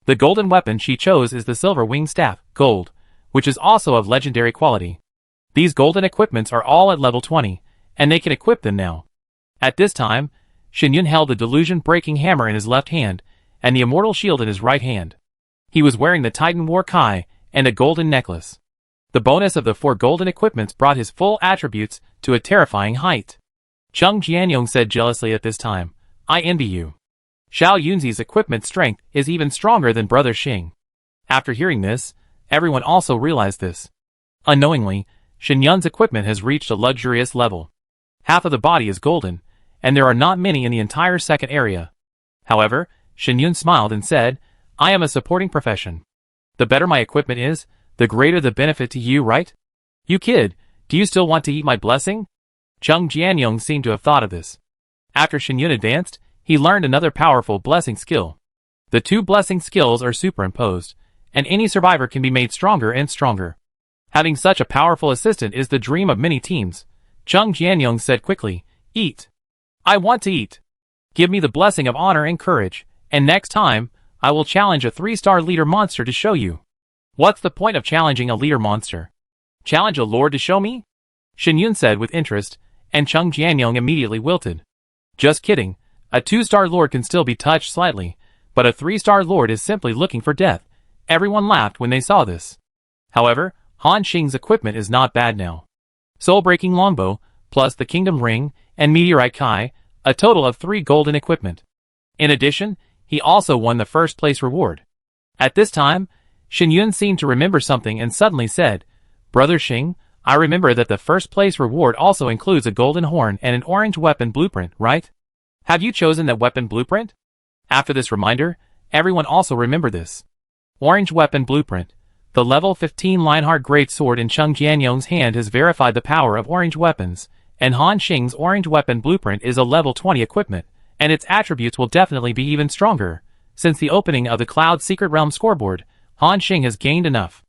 Speaker 1: The golden weapon she chose is the silver winged staff, gold, which is also of legendary quality. These golden equipments are all at level 20, and they can equip them now. At this time, Shen Yun held the delusion-breaking hammer in his left hand, and the immortal shield in his right hand. He was wearing the Titan War Kai and a golden necklace. The bonus of the 4 golden equipments brought his full attributes to a terrifying height. Cheng Jianyong said jealously at this time, "I envy you. Xiao Yunzi's equipment strength is even stronger than Brother Xing." After hearing this, everyone also realized this. Unknowingly, Shen Yun's equipment has reached a luxurious level. Half of the body is golden, and there are not many in the entire second area. However, Shen Yun smiled and said, "I am a supporting profession. The better my equipment is, the greater the benefit to you, right? You kid, do you still want to eat my blessing?" Cheng Jianyong seemed to have thought of this. After Shen Yun advanced, he learned another powerful blessing skill. The 2 blessing skills are superimposed, and any survivor can be made stronger and stronger. Having such a powerful assistant is the dream of many teams. Cheng Jianyong said quickly, "Eat. I want to eat. Give me the blessing of honor and courage, and next time, I will challenge a 3-star leader monster to show you." "What's the point of challenging a leader monster? Challenge a lord to show me?" Shen Yun said with interest, and Cheng Jianyong immediately wilted. "Just kidding, a 2-star lord can still be touched slightly, but a 3-star lord is simply looking for death." Everyone laughed when they saw this. However, Han Xing's equipment is not bad now. Soul-breaking longbow, plus the kingdom ring, and meteorite kai, a total of 3 golden equipment. In addition, he also won the first place reward. At this time, Shen Yun seemed to remember something and suddenly said, "Brother Xing, I remember that the first place reward also includes a golden horn and an orange weapon blueprint, right? Have you chosen that weapon blueprint?" After this reminder, everyone also remembered this. Orange weapon blueprint. The level 15 Lionheart Great Sword in Cheng Jianyong's hand has verified the power of orange weapons, and Han Xing's orange weapon blueprint is a level 20 equipment, and its attributes will definitely be even stronger. Since the opening of the Cloud Secret Realm scoreboard, Han Xing has gained enough.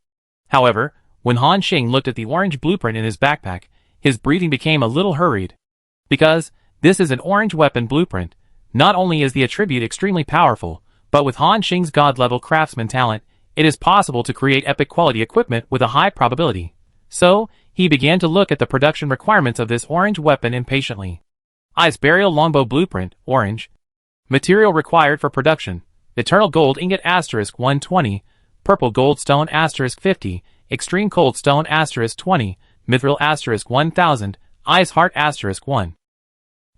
Speaker 1: However, when Han Xing looked at the orange blueprint in his backpack, his breathing became a little hurried. Because this is an orange weapon blueprint, not only is the attribute extremely powerful, but with Han Xing's god-level craftsman talent, it is possible to create epic quality equipment with a high probability. So, he began to look at the production requirements of this orange weapon impatiently. Ice Burial Longbow Blueprint, orange. Material required for production, Eternal Gold Ingot *120, Purple Gold Stone * 50, Extreme Cold Stone * 20, Mithril * 1000, Ice Heart * 1.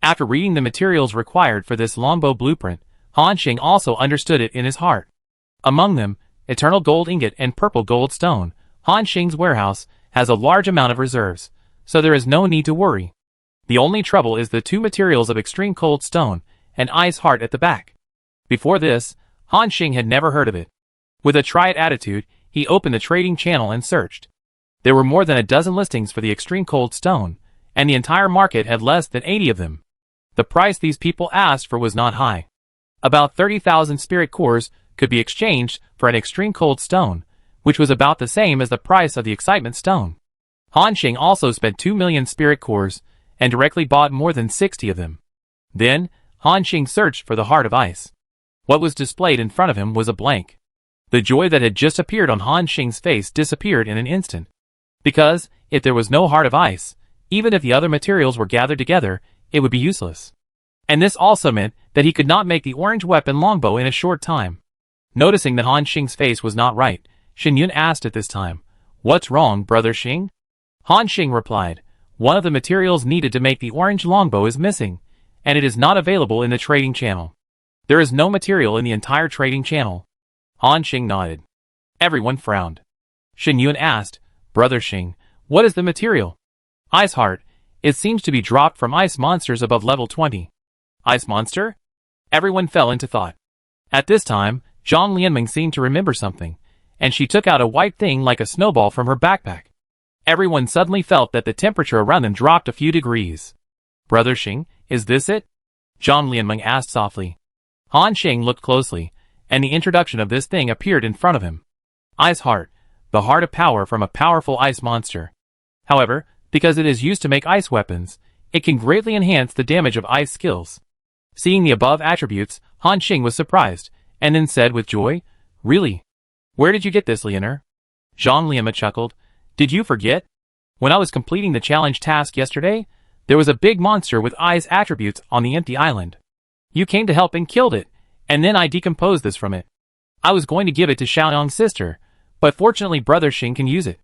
Speaker 1: After reading the materials required for this longbow blueprint, Han Xing also understood it in his heart. Among them, Eternal Gold Ingot and Purple Gold Stone, Han Xing's warehouse has a large amount of reserves, so there is no need to worry. The only trouble is the two materials of Extreme Cold Stone and Ice Heart at the back. Before this, Han Xing had never heard of it. With a try-it attitude, he opened the trading channel and searched. There were more than a dozen listings for the Extreme Cold Stone, and the entire market had less than 80 of them. The price these people asked for was not high. About 30,000 spirit cores could be exchanged for an Extreme Cold Stone, which was about the same as the price of the Excitement Stone. Han Xing also spent 2 million spirit cores and directly bought more than 60 of them. Then, Han Xing searched for the Heart of Ice. What was displayed in front of him was a blank. The joy that had just appeared on Han Xing's face disappeared in an instant. Because, if there was no Heart of Ice, even if the other materials were gathered together, it would be useless. And this also meant that he could not make the orange weapon longbow in a short time. Noticing that Han Xing's face was not right, Shen Yun asked at this time, "What's wrong, Brother Xing?" Han Xing replied, "One of the materials needed to make the orange longbow is missing, and it is not available in the trading channel. There is no material in the entire trading channel." Han Xing nodded. Everyone frowned. Shen Yun asked, "Brother Xing, what is the material?" "Ice Heart. It seems to be dropped from ice monsters above level 20. Ice monster? Everyone fell into thought. At this time, Zhang Lianming seemed to remember something, and she took out a white thing like a snowball from her backpack. Everyone suddenly felt that the temperature around them dropped a few degrees. "Brother Xing, is this it?" Zhang Lianming asked softly. Han Xing looked closely, and the introduction of this thing appeared in front of him. Ice Heart, the heart of power from a powerful ice monster. However, because it is used to make ice weapons, it can greatly enhance the damage of ice skills. Seeing the above attributes, Han Xing was surprised, and then said with joy, "Really? Where did you get this, Leonor?" Zhang Lianming chuckled, "Did you forget? When I was completing the challenge task yesterday, there was a big monster with ice attributes on the empty island. You came to help and killed it, and then I decomposed this from it. I was going to give it to Xiaoyang's sister, but fortunately Brother Xing can use it."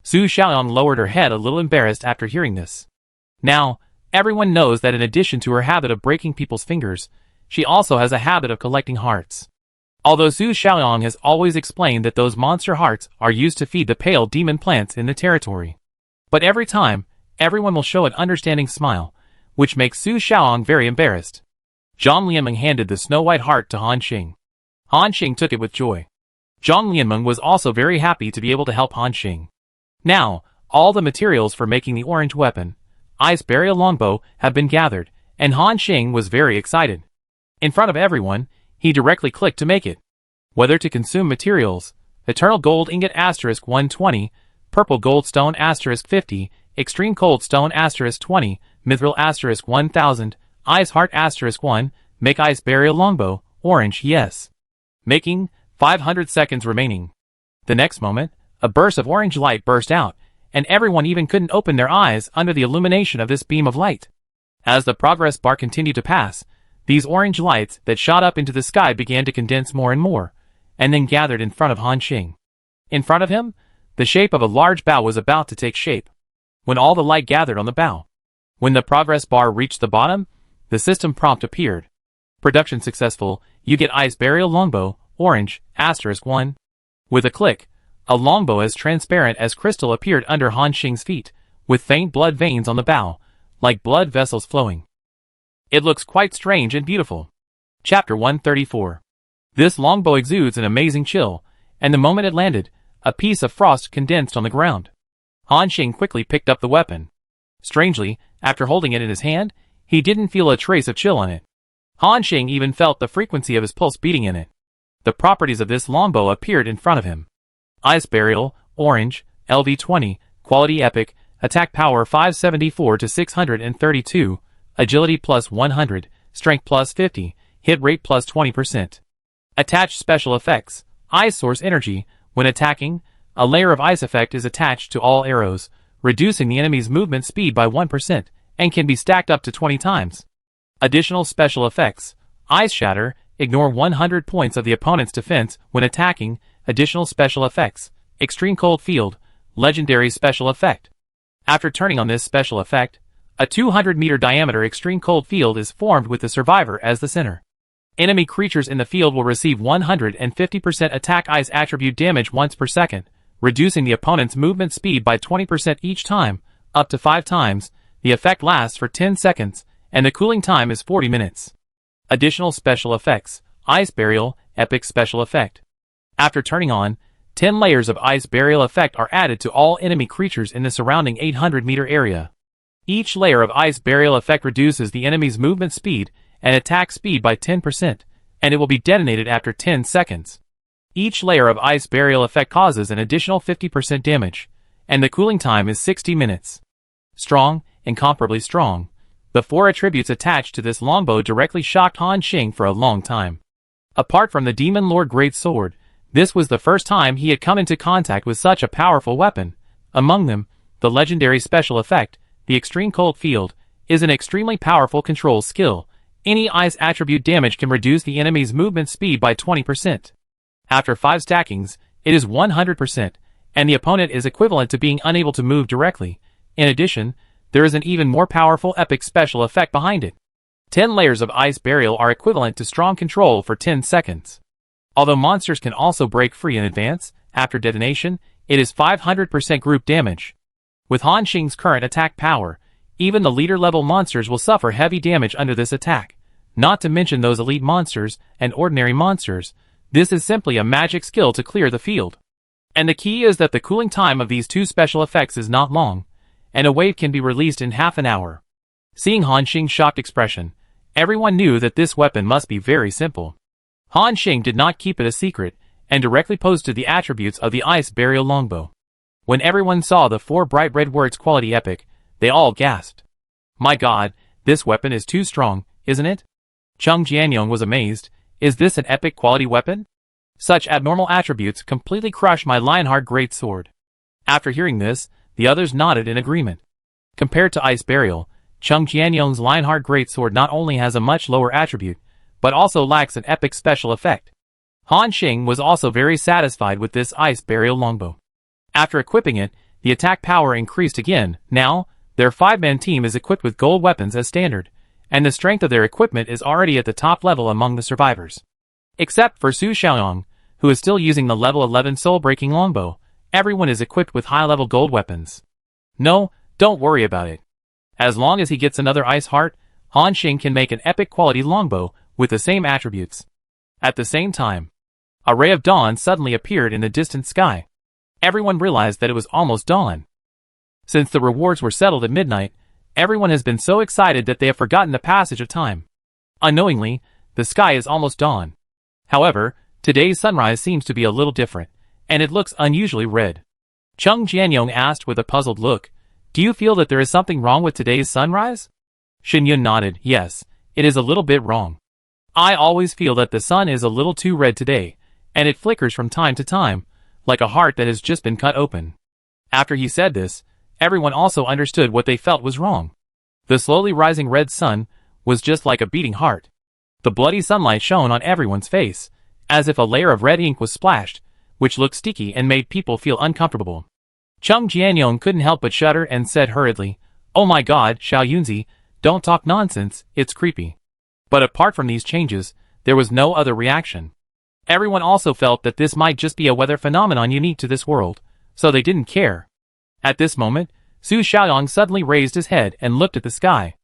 Speaker 1: Su Xiaoyang lowered her head a little embarrassed after hearing this. Now, everyone knows that in addition to her habit of breaking people's fingers, she also has a habit of collecting hearts. Although Su Xiaoyang has always explained that those monster hearts are used to feed the pale demon plants in the territory. But every time, everyone will show an understanding smile, which makes Su Xiaoyang very embarrassed. Zhang Lianming handed the snow-white heart to Han Xing. Han Xing took it with joy. Zhang Lianming was also very happy to be able to help Han Xing. Now, all the materials for making the orange weapon, Ice Burial Longbow, have been gathered, and Han Xing was very excited. In front of everyone, he directly clicked to make it. Whether to consume materials, Eternal Gold Ingot * 120, Purple Gold Stone * 50, Extreme Cold Stone * 20, Mithril * 1000, Ice Heart * 1, make Ice Burial Longbow, orange, yes. Making, 500 seconds remaining. The next moment, a burst of orange light burst out, and everyone even couldn't open their eyes under the illumination of this beam of light. As the progress bar continued to pass, these orange lights that shot up into the sky began to condense more and more, and then gathered in front of Han Xing. In front of him, the shape of a large bow was about to take shape. When all the light gathered on the bow. When the progress bar reached the bottom, the system prompt appeared. Production successful, you get Ice Burial Longbow, orange, * 1. With a click, a longbow as transparent as crystal appeared under Han Xing's feet, with faint blood veins on the bow, like blood vessels flowing. It looks quite strange and beautiful. Chapter 134. This longbow exudes an amazing chill, and the moment it landed, a piece of frost condensed on the ground. Han Xing quickly picked up the weapon. Strangely, after holding it in his hand, he didn't feel a trace of chill on it. Han Xing even felt the frequency of his pulse beating in it. The properties of this longbow appeared in front of him. Ice Burial, orange, LV20, quality epic, attack power 574 to 632, agility plus 100, strength plus 50, hit rate plus 20%. Attached special effects, Ice Source Energy, when attacking, a layer of ice effect is attached to all arrows, reducing the enemy's movement speed by 1%, and can be stacked up to 20 times. Additional special effects, Ice Shatter, ignore 100 points of the opponent's defense when attacking, Additional special effects. Extreme cold field. Legendary special effect. After turning on this special effect, a 200-meter diameter extreme cold field is formed with the survivor as the center. Enemy creatures in the field will receive 150% attack ice attribute damage once per second, reducing the opponent's movement speed by 20% each time, up to 5 times. The effect lasts for 10 seconds, and the cooling time is 40 minutes. Additional special effects. Ice Burial, Epic Special Effect. After turning on, 10 layers of Ice Burial effect are added to all enemy creatures in the surrounding 800-meter area. Each layer of Ice Burial effect reduces the enemy's movement speed and attack speed by 10%, and it will be detonated after 10 seconds. Each layer of Ice Burial effect causes an additional 50% damage, and the cooling time is 60 minutes. Strong, incomparably strong. The 4 attributes attached to this longbow directly shocked Han Xing for a long time. Apart from the Demon Lord Great Sword, this was the first time he had come into contact with such a powerful weapon. Among them, the legendary special effect, the Extreme Cold Field, is an extremely powerful control skill. Any ice attribute damage can reduce the enemy's movement speed by 20%. After 5 stackings, it is 100%, and the opponent is equivalent to being unable to move directly. In addition, there is an even more powerful epic special effect behind it. 10 layers of Ice Burial are equivalent to strong control for 10 seconds. Although monsters can also break free in advance, after detonation, it is 500% group damage. With Han Xing's current attack power, even the leader-level monsters will suffer heavy damage under this attack, not to mention those elite monsters and ordinary monsters. This is simply a magic skill to clear the field. And the key is that the cooling time of these 2 special effects is not long, and a wave can be released in half an hour. Seeing Han Xing's shocked expression, everyone knew that this weapon must be very simple. Han Xing did not keep it a secret, and directly posted the attributes of the Ice Burial longbow. When everyone saw the 4 bright red words quality epic, they all gasped. My god, this weapon is too strong, isn't it? Cheng Jianyong was amazed. Is this an epic quality weapon? Such abnormal attributes completely crush my Lionheart Great Sword. After hearing this, the others nodded in agreement. Compared to Ice Burial, Cheng Jianyong's Lionheart Great Sword not only has a much lower attribute, but also lacks an epic special effect. Han Xing was also very satisfied with this Ice Burial longbow. After equipping it, the attack power increased again. Now, their 5-man team is equipped with gold weapons as standard, and the strength of their equipment is already at the top level among the survivors. Except for Su Xiaoyong, who is still using the level 11 soul-breaking longbow, everyone is equipped with high-level gold weapons. No, don't worry about it. As long as he gets another Ice Heart, Han Xing can make an epic quality longbow with the same attributes. At the same time, a ray of dawn suddenly appeared in the distant sky. Everyone realized that it was almost dawn. Since the rewards were settled at midnight, everyone has been so excited that they have forgotten the passage of time. Unknowingly, the sky is almost dawn. However, today's sunrise seems to be a little different, and it looks unusually red. Cheng Jianyong asked with a puzzled look, "Do you feel that there is something wrong with today's sunrise?" Shen Yun nodded, "Yes, it is a little bit wrong. I always feel that the sun is a little too red today, and it flickers from time to time, like a heart that has just been cut open." After he said this, everyone also understood what they felt was wrong. The slowly rising red sun was just like a beating heart. The bloody sunlight shone on everyone's face, as if a layer of red ink was splashed, which looked sticky and made people feel uncomfortable. Cheng Jianyong couldn't help but shudder and said hurriedly, "Oh my god, Xiao Yunzi, don't talk nonsense, it's creepy." But apart from these changes, there was no other reaction. Everyone also felt that this might just be a weather phenomenon unique to this world, so they didn't care. At this moment, Su Xiaoyong suddenly raised his head and looked at the sky.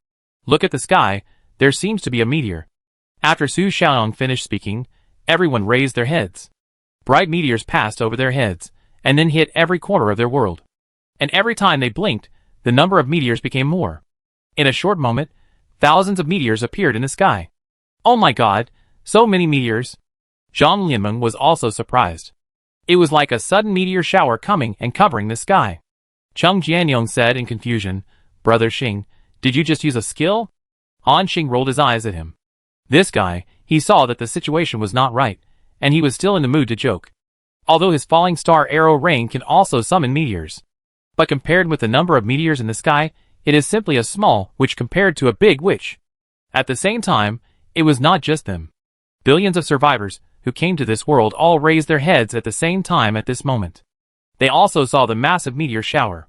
Speaker 1: Look at the sky, there seems to be a meteor. After Su Xiaoyong finished speaking, everyone raised their heads. Bright meteors passed over their heads, and then hit every corner of their world. And every time they blinked, the number of meteors became more. In a short moment, thousands of meteors appeared in the sky. Oh my god, so many meteors! Zhang Lianmeng was also surprised. It was like a sudden meteor shower coming and covering the sky. Cheng Jianyong said in confusion, "Brother Xing, did you just use a skill?" Han Xing rolled his eyes at him. This guy, he saw that the situation was not right, and he was still in the mood to joke. Although his falling star arrow rain can also summon meteors. But compared with the number of meteors in the sky, it is simply a small witch compared to a big witch. At the same time, it was not just them. Billions of survivors, who came to this world all raised their heads at the same time at this moment. They also saw the massive meteor shower.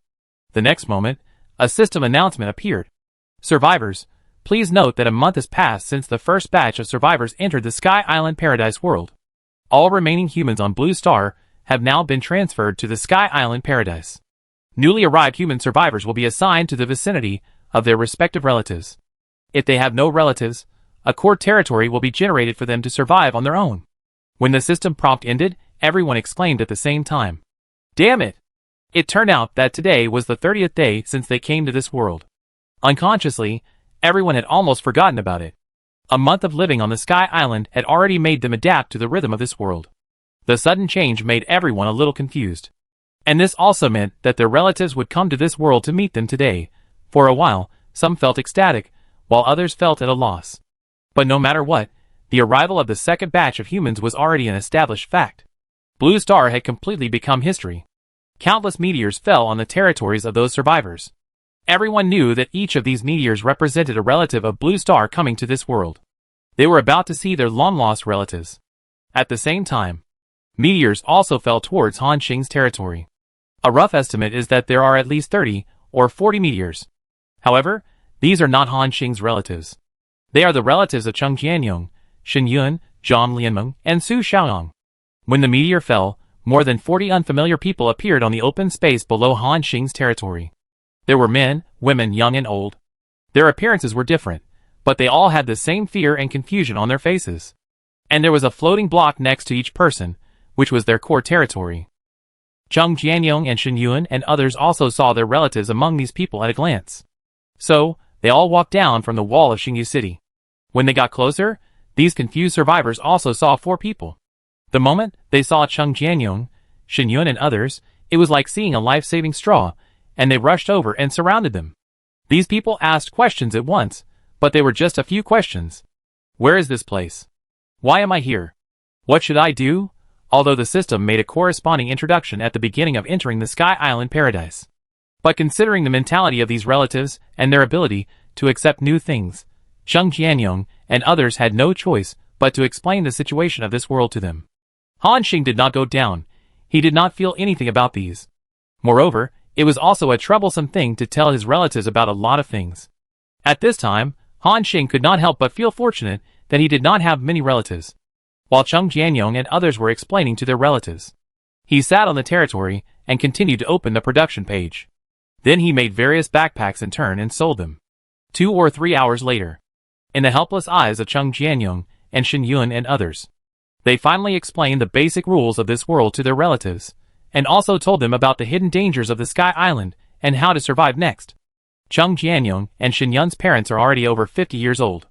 Speaker 1: The next moment, a system announcement appeared. Survivors, please note that a month has passed since the first batch of survivors entered the Sky Island Paradise world. All remaining humans on Blue Star have now been transferred to the Sky Island Paradise. Newly arrived human survivors will be assigned to the vicinity of their respective relatives. If they have no relatives, a core territory will be generated for them to survive on their own. When the system prompt ended, everyone exclaimed at the same time. Damn it! It turned out that today was the 30th day since they came to this world. Unconsciously, everyone had almost forgotten about it. A month of living on the Sky Island had already made them adapt to the rhythm of this world. The sudden change made everyone a little confused. And this also meant that their relatives would come to this world to meet them today. For a while, some felt ecstatic, while others felt at a loss. But no matter what, the arrival of the second batch of humans was already an established fact. Blue Star had completely become history. Countless meteors fell on the territories of those survivors. Everyone knew that each of these meteors represented a relative of Blue Star coming to this world. They were about to see their long-lost relatives. At the same time, meteors also fell towards Han Xing's territory. A rough estimate is that there are at least 30 or 40 meteors. However, these are not Han Xing's relatives. They are the relatives of Cheng Jianyong, Shen Yun, Zhang Lianmeng, and Su Xiaoyang. When the meteor fell, more than 40 unfamiliar people appeared on the open space below Han Xing's territory. There were men, women, young and old. Their appearances were different, but they all had the same fear and confusion on their faces. And there was a floating block next to each person, which was their core territory. Cheng Jianyong and Shen Yun and others also saw their relatives among these people at a glance. So, they all walked down from the wall of Xingyu City. When they got closer, these confused survivors also saw 4 people. The moment they saw Cheng Jianyong, Shen Yun and others, it was like seeing a life-saving straw, and they rushed over and surrounded them. These people asked questions at once, but they were just a few questions. Where is this place? Why am I here? What should I do? Although the system made a corresponding introduction at the beginning of entering the Sky Island Paradise. But considering the mentality of these relatives and their ability to accept new things, Cheng Jianyong and others had no choice but to explain the situation of this world to them. Han Xing did not go down. He did not feel anything about these. Moreover, it was also a troublesome thing to tell his relatives about a lot of things. At this time, Han Xing could not help but feel fortunate that he did not have many relatives. While Cheng Jianyong and others were explaining to their relatives, he sat on the territory and continued to open the production page. Then he made various backpacks in turn and sold them. 2 or 3 hours later, in the helpless eyes of Cheng Jianyong and Shen Yun and others, they finally explained the basic rules of this world to their relatives, and also told them about the hidden dangers of the Sky Island and how to survive next. Cheng Jianyong and Shen Yun's parents are already over 50 years old.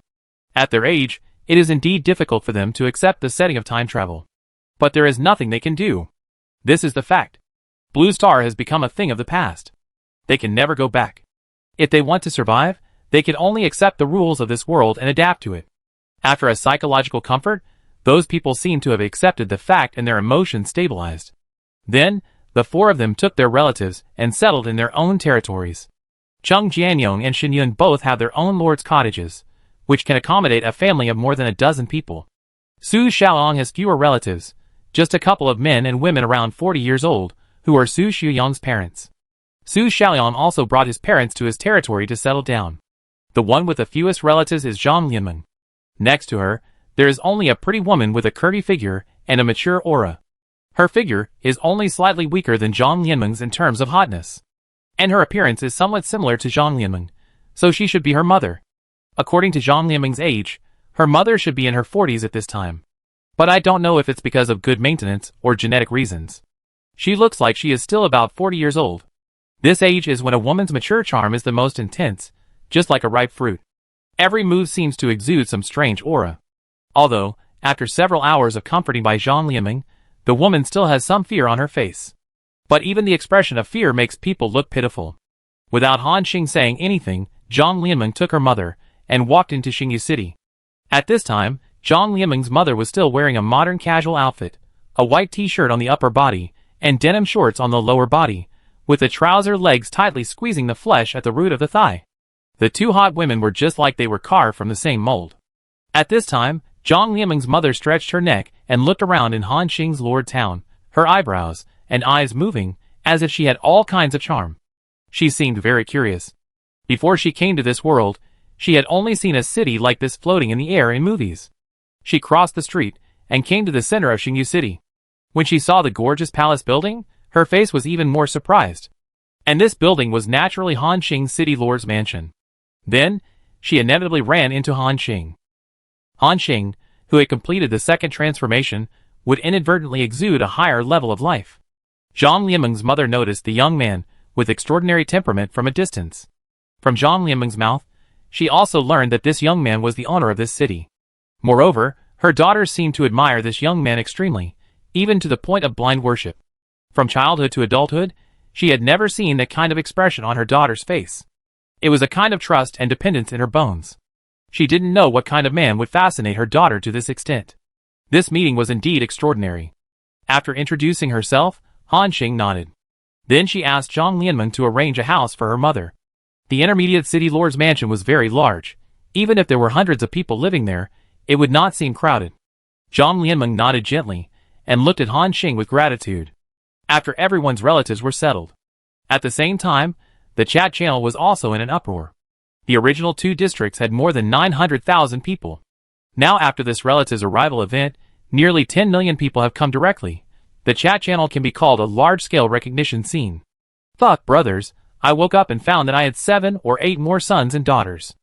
Speaker 1: At their age, it is indeed difficult for them to accept the setting of time travel. But there is nothing they can do. This is the fact. Blue Star has become a thing of the past. They can never go back. If they want to survive, they can only accept the rules of this world and adapt to it. After a psychological comfort, those people seem to have accepted the fact and their emotions stabilized. Then, the 4 of them took their relatives and settled in their own territories. Cheng Jianyong and Shen Yun both have their own lord's cottages, which can accommodate a family of more than a dozen people. Su Xiaoyang has fewer relatives, just a couple of men and women around 40 years old, who are Su Xiaoyang's parents. Su Xiaoyang also brought his parents to his territory to settle down. The one with the fewest relatives is Zhang Lianmeng. Next to her, there is only a pretty woman with a curvy figure and a mature aura. Her figure is only slightly weaker than Zhang Lianmeng's in terms of hotness. And her appearance is somewhat similar to Zhang Lianmeng, so she should be her mother. According to Zhang Lianmeng's age, her mother should be in her 40s at this time. But I don't know if it's because of good maintenance or genetic reasons. She looks like she is still about 40 years old. This age is when a woman's mature charm is the most intense, just like a ripe fruit. Every move seems to exude some strange aura. Although, after several hours of comforting by Zhang Lianmeng, the woman still has some fear on her face. But even the expression of fear makes people look pitiful. Without Han Xing saying anything, Zhang Lianmeng took her mother and walked into Xingyu City. At this time, Zhang Lianmeng's mother was still wearing a modern casual outfit, a white t-shirt on the upper body, and denim shorts on the lower body, with the trouser legs tightly squeezing the flesh at the root of the thigh. The 2 hot women were just like they were carved from the same mold. At this time, Zhang Lianmeng's mother stretched her neck and looked around in Han Xing's lord town, her eyebrows and eyes moving as if she had all kinds of charm. She seemed very curious. Before she came to this world, she had only seen a city like this floating in the air in movies. She crossed the street and came to the center of Xingyu City. When she saw the gorgeous palace building, her face was even more surprised. And this building was naturally Han Xing's city lord's mansion. Then, she inevitably ran into Han Xing. Han Xing, who had completed the second transformation, would inadvertently exude a higher level of life. Zhang Lianmeng's mother noticed the young man with extraordinary temperament from a distance. From Zhang Lianmeng's mouth, she also learned that this young man was the owner of this city. Moreover, her daughters seemed to admire this young man extremely, even to the point of blind worship. From childhood to adulthood, she had never seen that kind of expression on her daughter's face. It was a kind of trust and dependence in her bones. She didn't know what kind of man would fascinate her daughter to this extent. This meeting was indeed extraordinary. After introducing herself, Han Xing nodded. Then she asked Zhang Lianmeng to arrange a house for her mother. The intermediate city lord's mansion was very large. Even if there were hundreds of people living there, it would not seem crowded. Zhang Lianmeng nodded gently and looked at Han Xing with gratitude. After everyone's relatives were settled. At the same time, the chat channel was also in an uproar. The original two districts had more than 900,000 people. Now after this relatives' arrival event, nearly 10 million people have come directly. The chat channel can be called a large-scale recognition scene. Fuck brothers, I woke up and found that I had 7 or 8 more sons and daughters.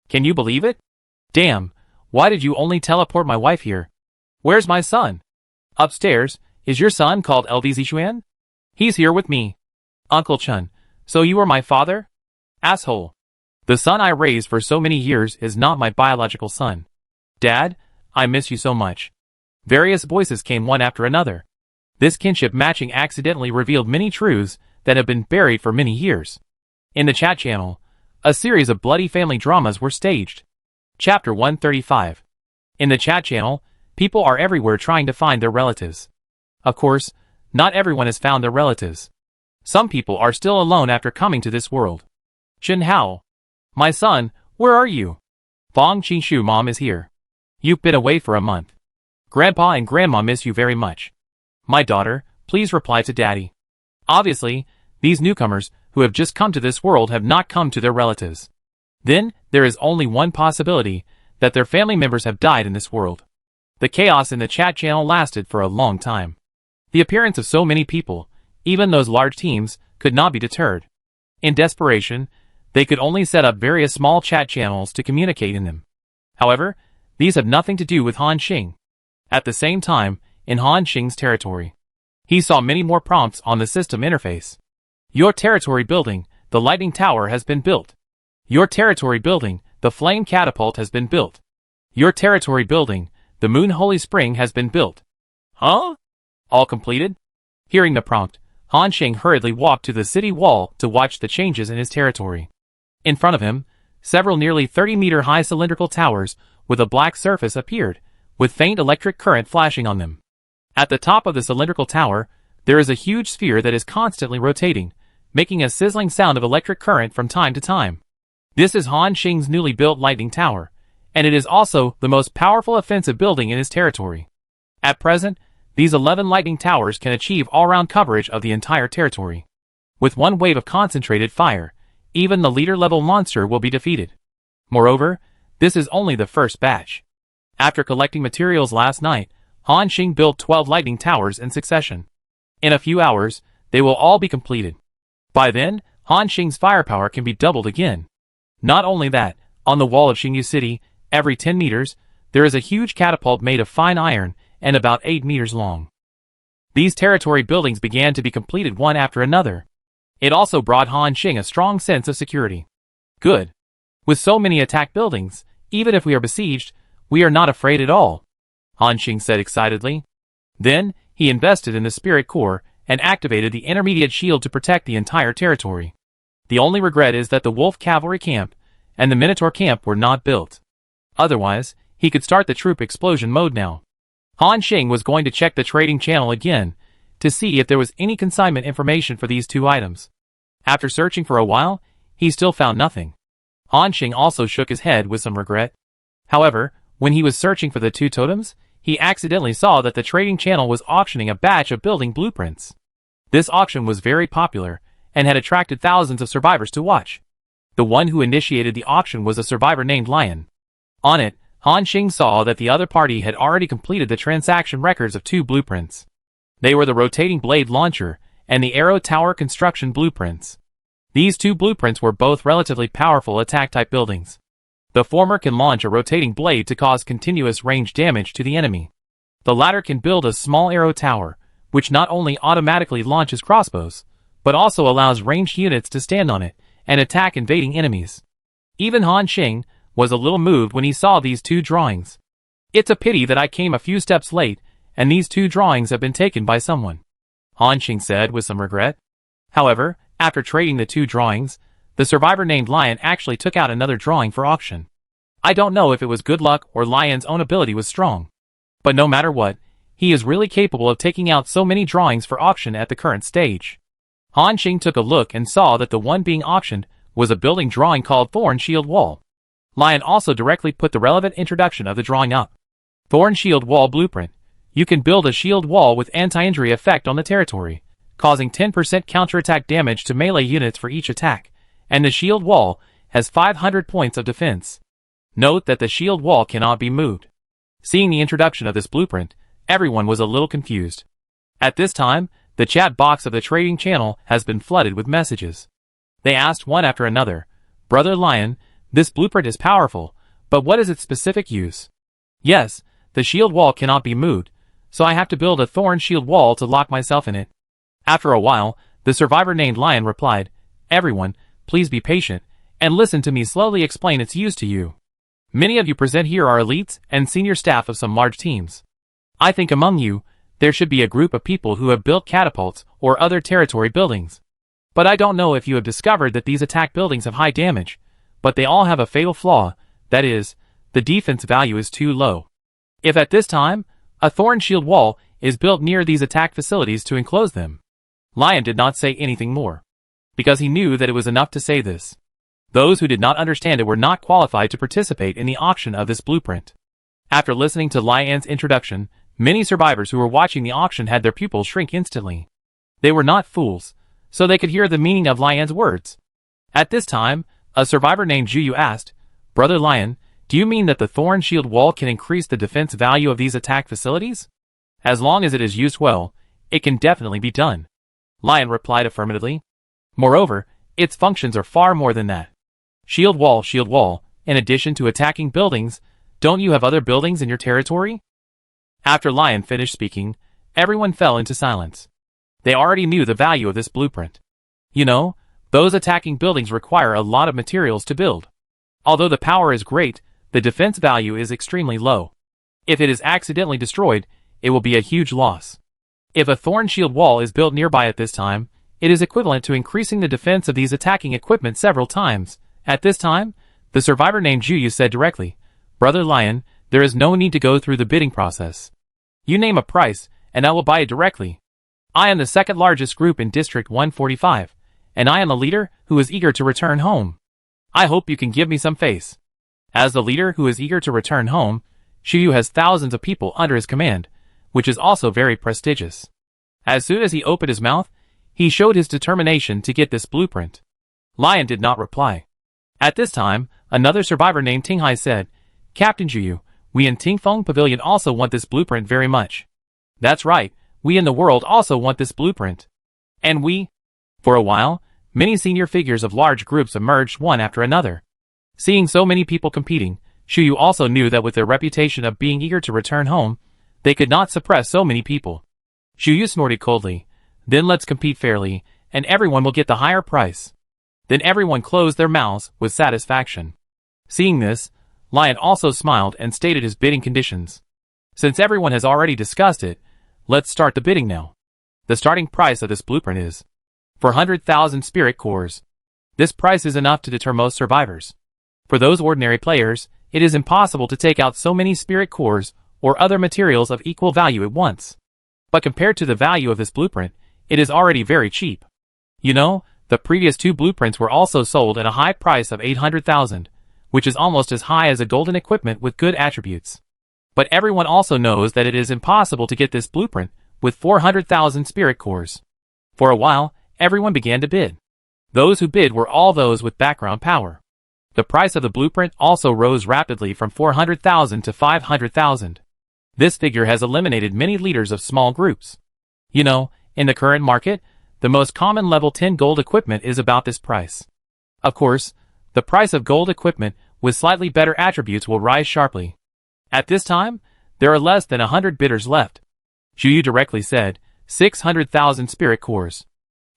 Speaker 1: Can you believe it? Damn, why did you only teleport my wife here? Where's my son? Upstairs, is your son called LV Zixuan? He's here with me. Uncle Chun, so you are my father? Asshole. The son I raised for so many years is not my biological son. Dad, I miss you so much. Various voices came one after another. This kinship matching accidentally revealed many truths that have been buried for many years. In the chat channel, a series of bloody family dramas were staged. Chapter 135. In the chat channel, people are everywhere trying to find their relatives. Of course, not everyone has found their relatives. Some people are still alone after coming to this world. Chen Hao. My son, where are you? Fong Qinshu mom is here. You've been away for a month. Grandpa and Grandma miss you very much. My daughter, please reply to Daddy. Obviously, these newcomers who have just come to this world have not come to their relatives. Then, there is only one possibility, that their family members have died in this world. The chaos in the chat channel lasted for a long time. The appearance of so many people, even those large teams, could not be deterred. In desperation, they could only set up various small chat channels to communicate in them. However, these have nothing to do with Han Xing. At the same time, in Han Xing's territory, he saw many more prompts on the system interface. Your territory building, the lightning tower has been built. Your territory building, the flame catapult has been built. Your territory building, the moon holy spring has been built. Huh? All completed? Hearing the prompt, Han Xing hurriedly walked to the city wall to watch the changes in his territory. In front of him, several nearly 30-meter-high cylindrical towers with a black surface appeared, with faint electric current flashing on them. At the top of the cylindrical tower, there is a huge sphere that is constantly rotating, making a sizzling sound of electric current from time to time. This is Han Xing's newly built lightning tower, and it is also the most powerful offensive building in his territory. At present, these 11 lightning towers can achieve all-round coverage of the entire territory. With one wave of concentrated fire, even the leader-level monster will be defeated. Moreover, this is only the first batch. After collecting materials last night, Han Xing built 12 lightning towers in succession. In a few hours, they will all be completed. By then, Han Xing's firepower can be doubled again. Not only that, on the wall of Xingyu City, every 10 meters, there is a huge catapult made of fine iron and about 8 meters long. These territory buildings began to be completed one after another. It also brought Han Xing a strong sense of security. Good. With so many attack buildings, even if we are besieged, we are not afraid at all, Han Xing said excitedly. Then, he invested in the spirit core and activated the intermediate shield to protect the entire territory. The only regret is that the wolf cavalry camp and the minotaur camp were not built. Otherwise, he could start the troop explosion mode now. Han Xing was going to check the trading channel again to see if there was any consignment information for these two items. After searching for a while, he still found nothing. Han Xing also shook his head with some regret. However, when he was searching for the two totems, he accidentally saw that the trading channel was auctioning a batch of building blueprints. This auction was very popular and had attracted thousands of survivors to watch. The one who initiated the auction was a survivor named Lion. On it, Han Xing saw that the other party had already completed the transaction records of 2 blueprints. They were the rotating blade launcher and the arrow tower construction blueprints. These 2 blueprints were both relatively powerful attack-type buildings. The former can launch a rotating blade to cause continuous range damage to the enemy. The latter can build a small arrow tower, which not only automatically launches crossbows, but also allows ranged units to stand on it and attack invading enemies. Even Han Xing was a little moved when he saw these 2 drawings. It's a pity that I came a few steps late, and these 2 drawings have been taken by someone, Han Xing said with some regret. However, after trading the 2 drawings, the survivor named Lion actually took out another drawing for auction. I don't know if it was good luck or Lion's own ability was strong. But no matter what, he is really capable of taking out so many drawings for auction at the current stage. Han Xing took a look and saw that the one being auctioned was a building drawing called Thorn Shield Wall. Lion also directly put the relevant introduction of the drawing up. Thorn Shield Wall Blueprint. You can build a shield wall with anti-injury effect on the territory, causing 10% counterattack damage to melee units for each attack, and the shield wall has 500 points of defense. Note that the shield wall cannot be moved. Seeing the introduction of this blueprint, everyone was a little confused. At this time, the chat box of the trading channel has been flooded with messages. They asked one after another, "Brother Lion, this blueprint is powerful, but what is its specific use?" "Yes, the shield wall cannot be moved, so I have to build a thorn shield wall to lock myself in it." After a while, the survivor named Lion replied, "Everyone, please be patient, and listen to me slowly explain its use to you. Many of you present here are elites and senior staff of some large teams. I think among you, there should be a group of people who have built catapults or other territory buildings. But I don't know if you have discovered that these attack buildings have high damage, but they all have a fatal flaw, that is, the defense value is too low. If at this time, a thorn shield wall is built near these attack facilities to enclose them." Lion did not say anything more, because he knew that it was enough to say this. Those who did not understand it were not qualified to participate in the auction of this blueprint. After listening to Lion's introduction, many survivors who were watching the auction had their pupils shrink instantly. They were not fools, so they could hear the meaning of Lion's words. At this time, a survivor named Juyu asked, "Brother Lion, do you mean that the thorn shield wall can increase the defense value of these attack facilities? As long as it is used well, it can definitely be done." Lion replied affirmatively. "Moreover, its functions are far more than that. Shield wall, in addition to attacking buildings, don't you have other buildings in your territory?" After Lion finished speaking, everyone fell into silence. They already knew the value of this blueprint. You know, those attacking buildings require a lot of materials to build. Although the power is great, the defense value is extremely low. If it is accidentally destroyed, it will be a huge loss. If a thorn shield wall is built nearby at this time, it is equivalent to increasing the defense of these attacking equipment several times. At this time, the survivor named Juyu said directly, "Brother Lion, there is no need to go through the bidding process. You name a price, and I will buy it directly. I am the second largest group in District 145, and I am a leader who is eager to return home. I hope you can give me some face." As the leader who is eager to return home, Juyu has thousands of people under his command, which is also very prestigious. As soon as he opened his mouth, he showed his determination to get this blueprint. Lion did not reply. At this time, another survivor named Tinghai said, "Captain Juyu, we in Tingfeng Pavilion also want this blueprint very much." "That's right, we in the world also want this blueprint." "And we?" For a while, many senior figures of large groups emerged one after another. Seeing so many people competing, Shuyu also knew that with their reputation of being eager to return home, they could not suppress so many people. Shuyu snorted coldly, "Then let's compete fairly, and everyone will get the higher price." Then everyone closed their mouths with satisfaction. Seeing this, Lion also smiled and stated his bidding conditions. "Since everyone has already discussed it, let's start the bidding now. The starting price of this blueprint is 400,000 spirit cores. This price is enough to deter most survivors. For those ordinary players, it is impossible to take out so many spirit cores or other materials of equal value at once. But compared to the value of this blueprint, it is already very cheap. You know, the previous 2 blueprints were also sold at a high price of 800,000, which is almost as high as a golden equipment with good attributes. But everyone also knows that it is impossible to get this blueprint with 400,000 spirit cores. For a while, everyone began to bid. Those who bid were all those with background power. The price of the blueprint also rose rapidly from 400,000 to 500,000. This figure has eliminated many leaders of small groups. You know, in the current market, the most common level 10 gold equipment is about this price. Of course, the price of gold equipment with slightly better attributes will rise sharply. At this time, there are less than 100 bidders left. Zhu Yu directly said, 600,000 spirit cores.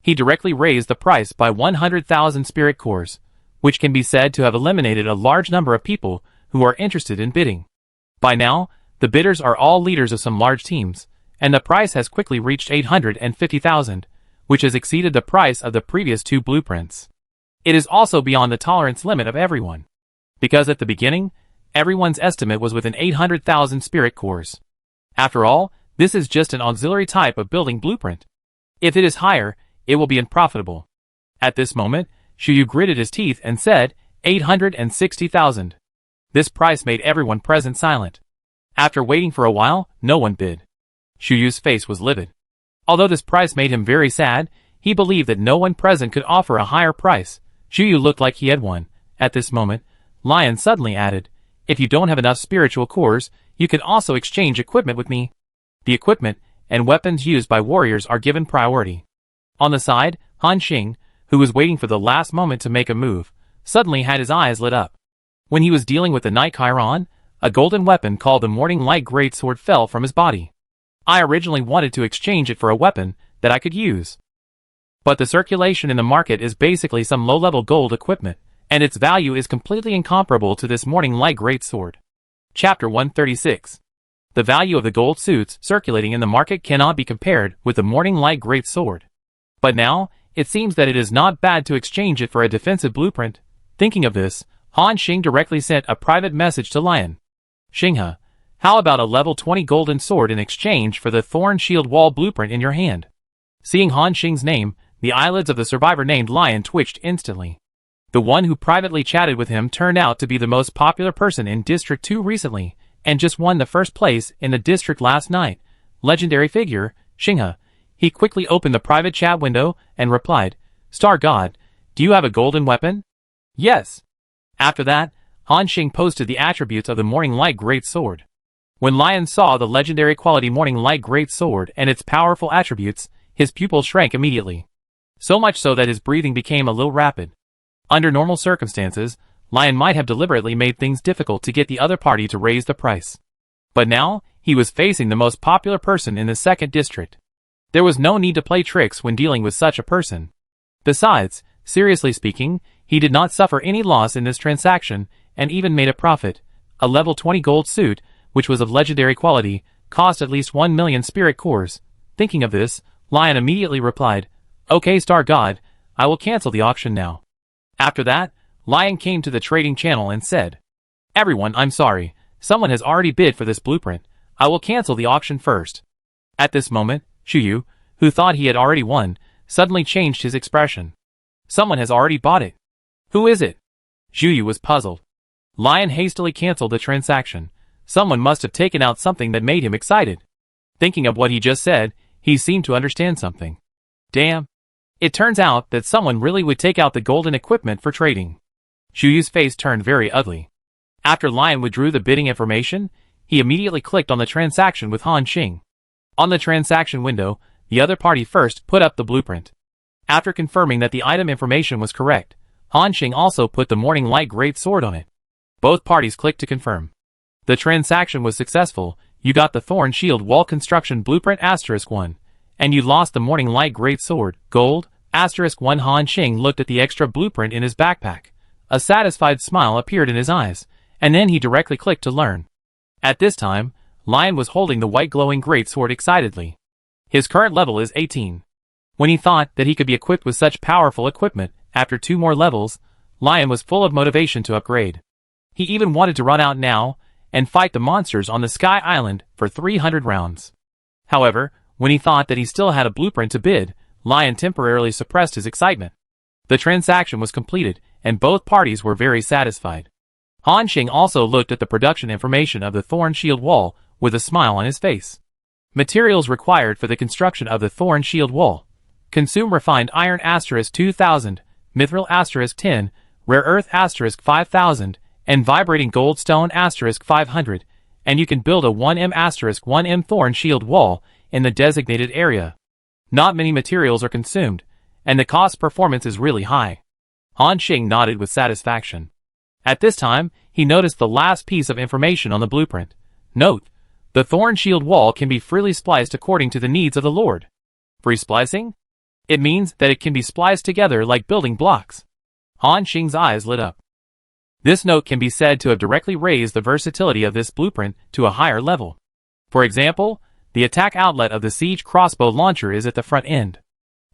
Speaker 1: He directly raised the price by 100,000 spirit cores, which can be said to have eliminated a large number of people who are interested in bidding. By now, the bidders are all leaders of some large teams, and the price has quickly reached 850,000, which has exceeded the price of the previous two blueprints. It is also beyond the tolerance limit of everyone. Because at the beginning, everyone's estimate was within 800,000 spirit cores. After all, this is just an auxiliary type of building blueprint. If it is higher, it will be unprofitable. At this moment, Zhu Yu gritted his teeth and said, 860,000. This price made everyone present silent. After waiting for a while, no one bid. Zhu Yu's face was livid. Although this price made him very sad, he believed that no one present could offer a higher price. Zhu Yu looked like he had won. At this moment, Lion suddenly added, if you don't have enough spiritual cores, you can also exchange equipment with me. The equipment and weapons used by warriors are given priority. On the side, Han Xing, who was waiting for the last moment to make a move, suddenly had his eyes lit up. When he was dealing with the Night Chiron, a golden weapon called the Morning Light Greatsword fell from his body. I originally wanted to exchange it for a weapon that I could use. But the circulation in the market is basically some low-level gold equipment, and its value is completely incomparable to this Morning Light Greatsword. Chapter 136. The value of the gold suits circulating in the market cannot be compared with the Morning Light Greatsword. But now, it seems that it is not bad to exchange it for a defensive blueprint. Thinking of this, Han Xing directly sent a private message to Lion. Xinghe, how about a level 20 golden sword in exchange for the Thorn Shield Wall blueprint in your hand? Seeing Han Xing's name, the eyelids of the survivor named Lion twitched instantly. The one who privately chatted with him turned out to be the most popular person in District 2 recently, and just won the first place in the district last night. Legendary figure, Xinghe. He quickly opened the private chat window and replied, Star God, do you have a golden weapon? Yes. After that, Han Xing posted the attributes of the Morning Light Greatsword. When Lion saw the legendary quality Morning Light Greatsword and its powerful attributes, his pupils shrank immediately. So much so that his breathing became a little rapid. Under normal circumstances, Lion might have deliberately made things difficult to get the other party to raise the price. But now, he was facing the most popular person in the second district. There was no need to play tricks when dealing with such a person. Besides, seriously speaking, he did not suffer any loss in this transaction, and even made a profit. A level 20 gold suit, which was of legendary quality, cost at least 1 million spirit cores. Thinking of this, Lion immediately replied, Okay, Star God, I will cancel the auction now. After that, Lion came to the trading channel and said, Everyone, I'm sorry, someone has already bid for this blueprint. I will cancel the auction first. At this moment, Zhu Yu, who thought he had already won, suddenly changed his expression. Someone has already bought it. Who is it? Zhu Yu was puzzled. Lion hastily canceled the transaction. Someone must have taken out something that made him excited. Thinking of what he just said, he seemed to understand something. Damn. It turns out that someone really would take out the golden equipment for trading. Zhu Yu's face turned very ugly. After Lion withdrew the bidding information, he immediately clicked on the transaction with Han Xing. On the transaction window, the other party first put up the blueprint. After confirming that the item information was correct, Han Xing also put the Morning Light Greatsword on it. Both parties clicked to confirm. The transaction was successful. You got the Thorn Shield Wall Construction Blueprint *1, and you lost the Morning Light Greatsword, Gold *1. Han Xing looked at the extra blueprint in his backpack. A satisfied smile appeared in his eyes, and then he directly clicked to learn. At this time, Lion was holding the white glowing greatsword excitedly. His current level is 18. When he thought that he could be equipped with such powerful equipment, after 2 more levels, Lion was full of motivation to upgrade. He even wanted to run out now and fight the monsters on the Sky Island for 300 rounds. However, when he thought that he still had a blueprint to bid, Lion temporarily suppressed his excitement. The transaction was completed, and both parties were very satisfied. Han Xing also looked at the production information of the Thorn Shield Wall with a smile on his face. Materials required for the construction of the Thorn Shield Wall. Consume refined iron *2000, mithril *10, rare earth *5000, and vibrating gold stone *500, and you can build a 1M *1M Thorn Shield Wall in the designated area. Not many materials are consumed, and the cost performance is really high. Han Xing nodded with satisfaction. At this time, he noticed the last piece of information on the blueprint. Note: the Thorn Shield Wall can be freely spliced according to the needs of the Lord. Free splicing? It means that it can be spliced together like building blocks. Han Xing's eyes lit up. This note can be said to have directly raised the versatility of this blueprint to a higher level. For example, the attack outlet of the siege crossbow launcher is at the front end.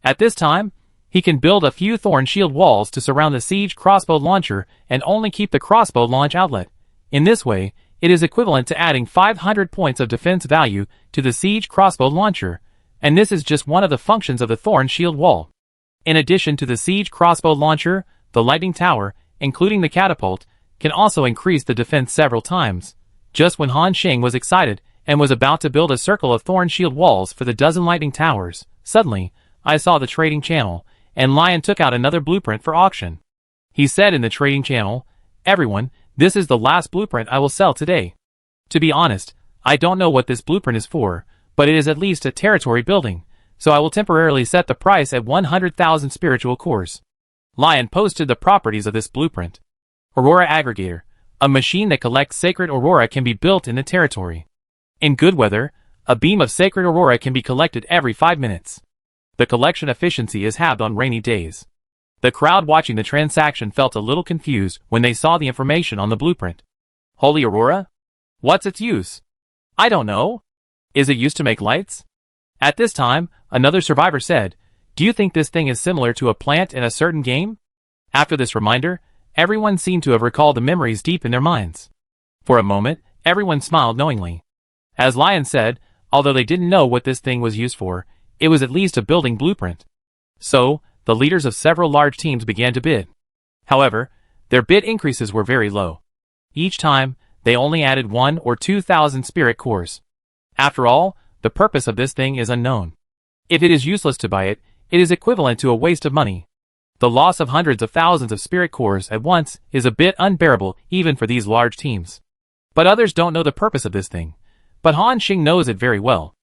Speaker 1: At this time, he can build a few Thorn Shield walls to surround the siege crossbow launcher and only keep the crossbow launch outlet. In this way, it is equivalent to adding 500 points of defense value to the siege crossbow launcher, and this is just one of the functions of the Thorn Shield Wall. In addition to the siege crossbow launcher, the lightning tower, including the catapult, can also increase the defense several times. Just when Han Xing was excited and was about to build a circle of Thorn Shield walls for the dozen lightning towers, suddenly, I saw the trading channel, and Lion took out another blueprint for auction. He said in the trading channel, "Everyone, this is the last blueprint I will sell today. To be honest, I don't know what this blueprint is for, but it is at least a territory building, so I will temporarily set the price at 100,000 spiritual cores." Lion posted the properties of this blueprint. Aurora Aggregator. A machine that collects sacred aurora can be built in the territory. In good weather, a beam of sacred aurora can be collected every 5 minutes. The collection efficiency is halved on rainy days. The crowd watching the transaction felt a little confused when they saw the information on the blueprint. Holy aurora? What's its use? I don't know. Is it used to make lights? At this time, another survivor said, "Do you think this thing is similar to a plant in a certain game?" After this reminder, everyone seemed to have recalled the memories deep in their minds. For a moment, everyone smiled knowingly. As Lion said, although they didn't know what this thing was used for, it was at least a building blueprint. So, the leaders of several large teams began to bid. However, their bid increases were very low. Each time, they only added 1 or 2,000 spirit cores. After all, the purpose of this thing is unknown. If it is useless to buy it, it is equivalent to a waste of money. The loss of hundreds of thousands of spirit cores at once is a bit unbearable even for these large teams. But others don't know the purpose of this thing. But Han Xing knows it very well.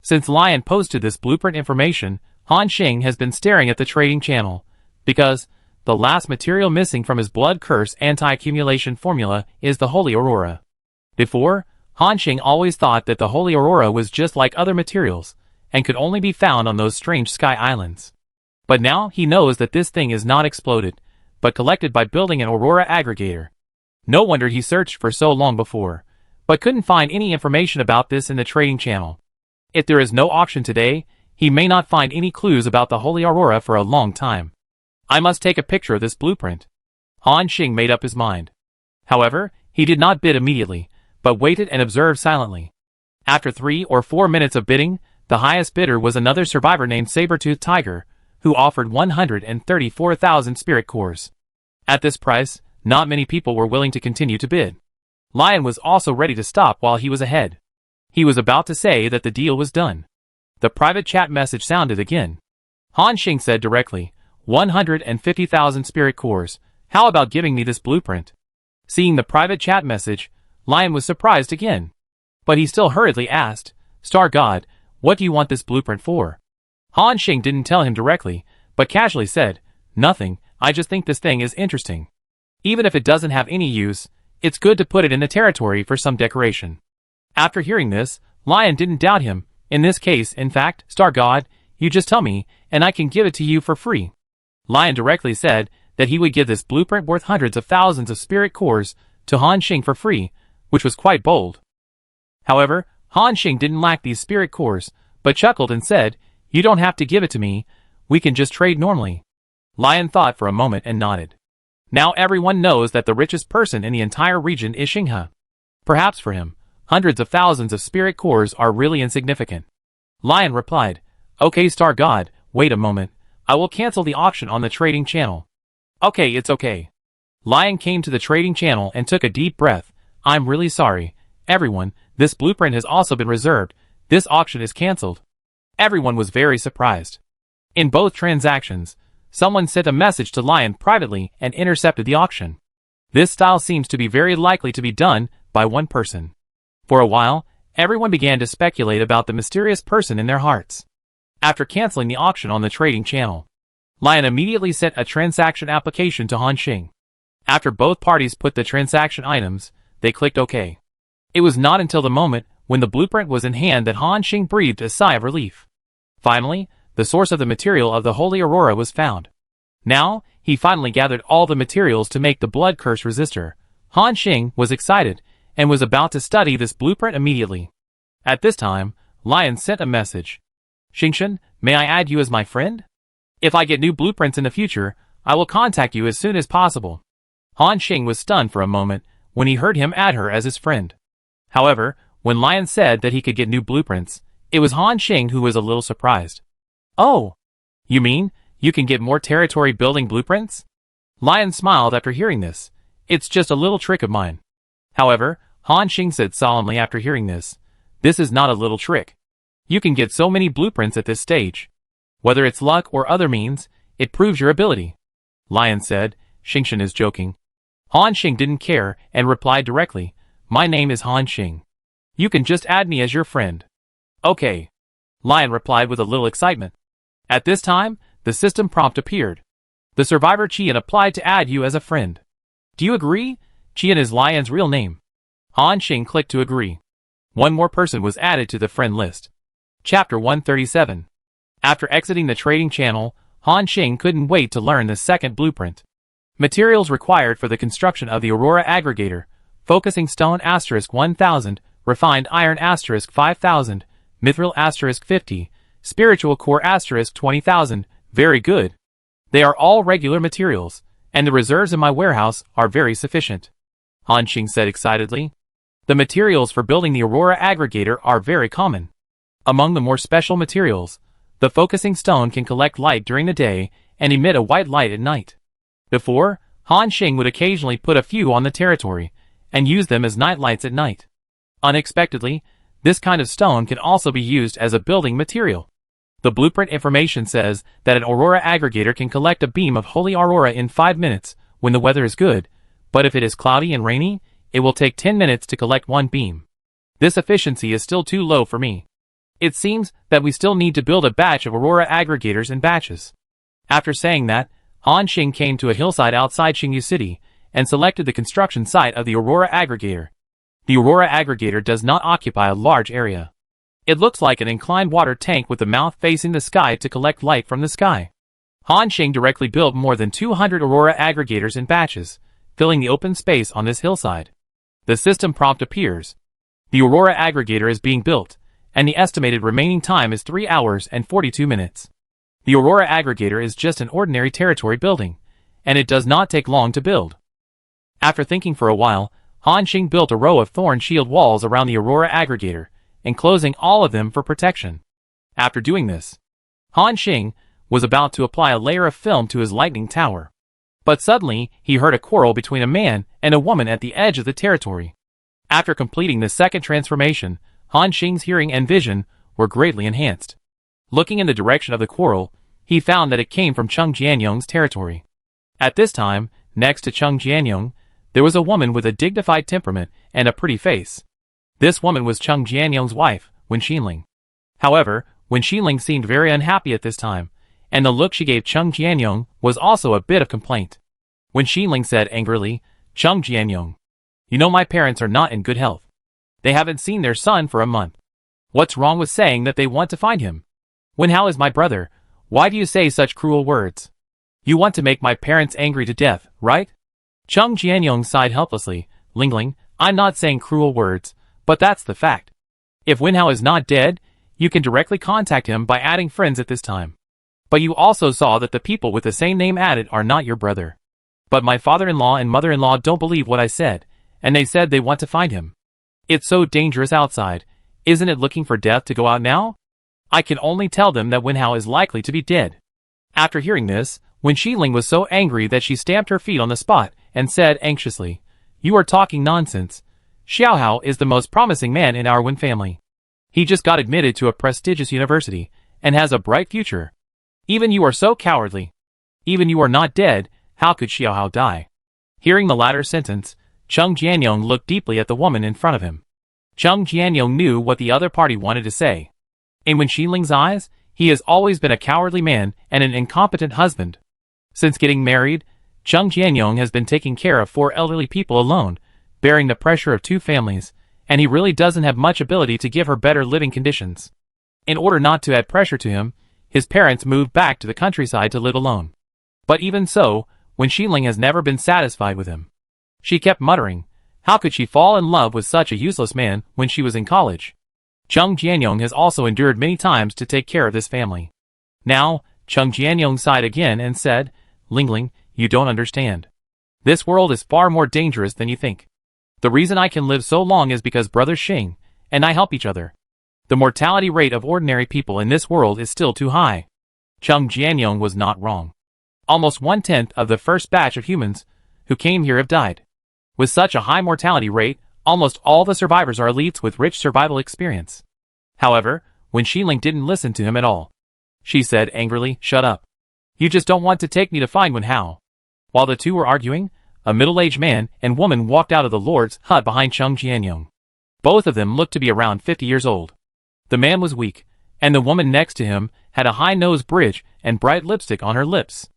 Speaker 1: Since Lion posted this blueprint information, Han Xing has been staring at the trading channel, because the last material missing from his blood curse anti-accumulation formula is the Holy Aurora. Before, Han Xing always thought that the Holy Aurora was just like other materials, and could only be found on those strange sky islands. But now he knows that this thing is not exploded, but collected by building an Aurora Aggregator. No wonder he searched for so long before, but couldn't find any information about this in the trading channel. If there is no auction today, he may not find any clues about the Holy Aurora for a long time. I must take a picture of this blueprint. Han Xing made up his mind. However, he did not bid immediately, but waited and observed silently. After 3 or 4 minutes of bidding, the highest bidder was another survivor named Sabertooth Tiger, who offered 134,000 spirit cores. At this price, not many people were willing to continue to bid. Lion was also ready to stop while he was ahead. He was about to say that the deal was done. The private chat message sounded again. Han Xing said directly, 150,000 spirit cores, how about giving me this blueprint? Seeing the private chat message, Lion was surprised again. But he still hurriedly asked, Star God, what do you want this blueprint for? Han Xing didn't tell him directly, but casually said, nothing, I just think this thing is interesting. Even if it doesn't have any use, it's good to put it in the territory for some decoration. After hearing this, Lion didn't doubt him. In this case, in fact, Star God, you just tell me, and I can give it to you for free. Lion directly said that he would give this blueprint worth hundreds of thousands of spirit cores to Han Xing for free, which was quite bold. However, Han Xing didn't lack these spirit cores, but chuckled and said, you don't have to give it to me, we can just trade normally. Lion thought for a moment and nodded. Now everyone knows that the richest person in the entire region is Xinghe. Perhaps for him, hundreds of thousands of spirit cores are really insignificant. Lion replied, okay Star God, wait a moment, I will cancel the auction on the trading channel. Okay, it's okay. Lion came to the trading channel and took a deep breath. I'm really sorry, everyone, this blueprint has also been reserved. This auction is cancelled. Everyone was very surprised. In both transactions, someone sent a message to Lion privately and intercepted the auction. This style seems to be very likely to be done by one person. For a while, everyone began to speculate about the mysterious person in their hearts. After canceling the auction on the trading channel, Lion immediately sent a transaction application to Han Xing. After both parties put the transaction items, they clicked OK. It was not until the moment when the blueprint was in hand that Han Xing breathed a sigh of relief. Finally, the source of the material of the Holy Aurora was found. Now, he finally gathered all the materials to make the blood curse resistor. Han Xing was excited and was about to study this blueprint immediately. At this time, Lion sent a message. Xingshan, may I add you as my friend? If I get new blueprints in the future, I will contact you as soon as possible. Han Xing was stunned for a moment when he heard him add her as his friend. However, when Lion said that he could get new blueprints, it was Han Xing who was a little surprised. Oh, you mean you can get more territory building blueprints? Lion smiled after hearing this. It's just a little trick of mine. However, Han Xing said solemnly after hearing this, this is not a little trick. You can get so many blueprints at this stage. Whether it's luck or other means, it proves your ability. Lion said, Xingshan is joking. Han Xing didn't care and replied directly, my name is Han Xing. You can just add me as your friend. Okay. Lion replied with a little excitement. At this time, the system prompt appeared. The survivor Qian applied to add you as a friend. Do you agree? Qian is Lion's real name. Han Xing clicked to agree. One more person was added to the friend list. Chapter 137. After exiting the trading channel, Han Xing couldn't wait to learn the second blueprint. Materials required for the construction of the Aurora Aggregator: focusing stone *1000, refined iron *5000, mithril *50, spiritual core *20,000. Very good. They are all regular materials, and the reserves in my warehouse are very sufficient. Han Xing said excitedly. The materials for building the Aurora Aggregator are very common. Among the more special materials, the focusing stone can collect light during the day and emit a white light at night. Before, Han Xing would occasionally put a few on the territory and use them as night lights at night. Unexpectedly, this kind of stone can also be used as a building material. The blueprint information says that an Aurora Aggregator can collect a beam of Holy Aurora in 5 minutes when the weather is good, but if it is cloudy and rainy, it will take 10 minutes to collect one beam. This efficiency is still too low for me. It seems that we still need to build a batch of Aurora Aggregators in batches. After saying that, Han Xing came to a hillside outside Xingyu City and selected the construction site of the Aurora Aggregator. The Aurora Aggregator does not occupy a large area. It looks like an inclined water tank with the mouth facing the sky to collect light from the sky. Han Xing directly built more than 200 Aurora Aggregators in batches, filling the open space on this hillside. The system prompt appears. The Aurora Aggregator is being built, and the estimated remaining time is 3 hours and 42 minutes. The Aurora Aggregator is just an ordinary territory building, and it does not take long to build. After thinking for a while, Han Xing built a row of thorn shield walls around the Aurora Aggregator, enclosing all of them for protection. After doing this, Han Xing was about to apply a layer of film to his lightning tower. But suddenly, he heard a quarrel between a man and a woman at the edge of the territory. After completing the second transformation, Han Xing's hearing and vision were greatly enhanced. Looking in the direction of the quarrel, he found that it came from Cheng Jianyong's territory. At this time, next to Cheng Jianyong, there was a woman with a dignified temperament and a pretty face. This woman was Cheng Jianyong's wife, Wen Xinling. However, Wen Xinling seemed very unhappy at this time, and the look she gave Cheng Jianyong was also a bit of complaint. Wen Xinling said angrily, Cheng Jianyong, you know my parents are not in good health. They haven't seen their son for a month. What's wrong with saying that they want to find him? Wen Hao is my brother. Why do you say such cruel words? You want to make my parents angry to death, right? Cheng Jianyong sighed helplessly, Lingling, I'm not saying cruel words, but that's the fact. If Wen Hao is not dead, you can directly contact him by adding friends at this time. But you also saw that the people with the same name added are not your brother. But my father-in-law and mother-in-law don't believe what I said, and they said they want to find him. It's so dangerous outside. Isn't it looking for death to go out now? I can only tell them that Wen Hao is likely to be dead. After hearing this, Wen Xinling was so angry that she stamped her feet on the spot and said anxiously, "You are talking nonsense. Xiaohao is the most promising man in our Wen family. He just got admitted to a prestigious university and has a bright future. Even you are so cowardly. Even you are not dead, how could Xiaohao die?" Hearing the latter sentence, Cheng Jianyong looked deeply at the woman in front of him. Cheng Jianyong knew what the other party wanted to say. In Wen Xiling's eyes, he has always been a cowardly man and an incompetent husband. Since getting married, Cheng Jianyong has been taking care of 4 elderly people alone, bearing the pressure of 2 families, and he really doesn't have much ability to give her better living conditions. In order not to add pressure to him, his parents moved back to the countryside to live alone. But even so, Wen Xiling has never been satisfied with him. She kept muttering, how could she fall in love with such a useless man when she was in college? Cheng Jianyong has also endured many times to take care of this family. Now, Cheng Jianyong sighed again and said, Lingling, you don't understand. This world is far more dangerous than you think. The reason I can live so long is because Brother Xing and I help each other. The mortality rate of ordinary people in this world is still too high. Cheng Jianyong was not wrong. Almost 1/10 of the first batch of humans who came here have died. With such a high mortality rate, almost all the survivors are elites with rich survival experience. However, Wen Xiling didn't listen to him at all. She said angrily, shut up. You just don't want to take me to find Wen Hao. While the two were arguing, a middle-aged man and woman walked out of the Lord's hut behind Cheng Jianyong. Both of them looked to be around 50 years old. The man was weak, and the woman next to him had a high nose bridge and bright lipstick on her lips.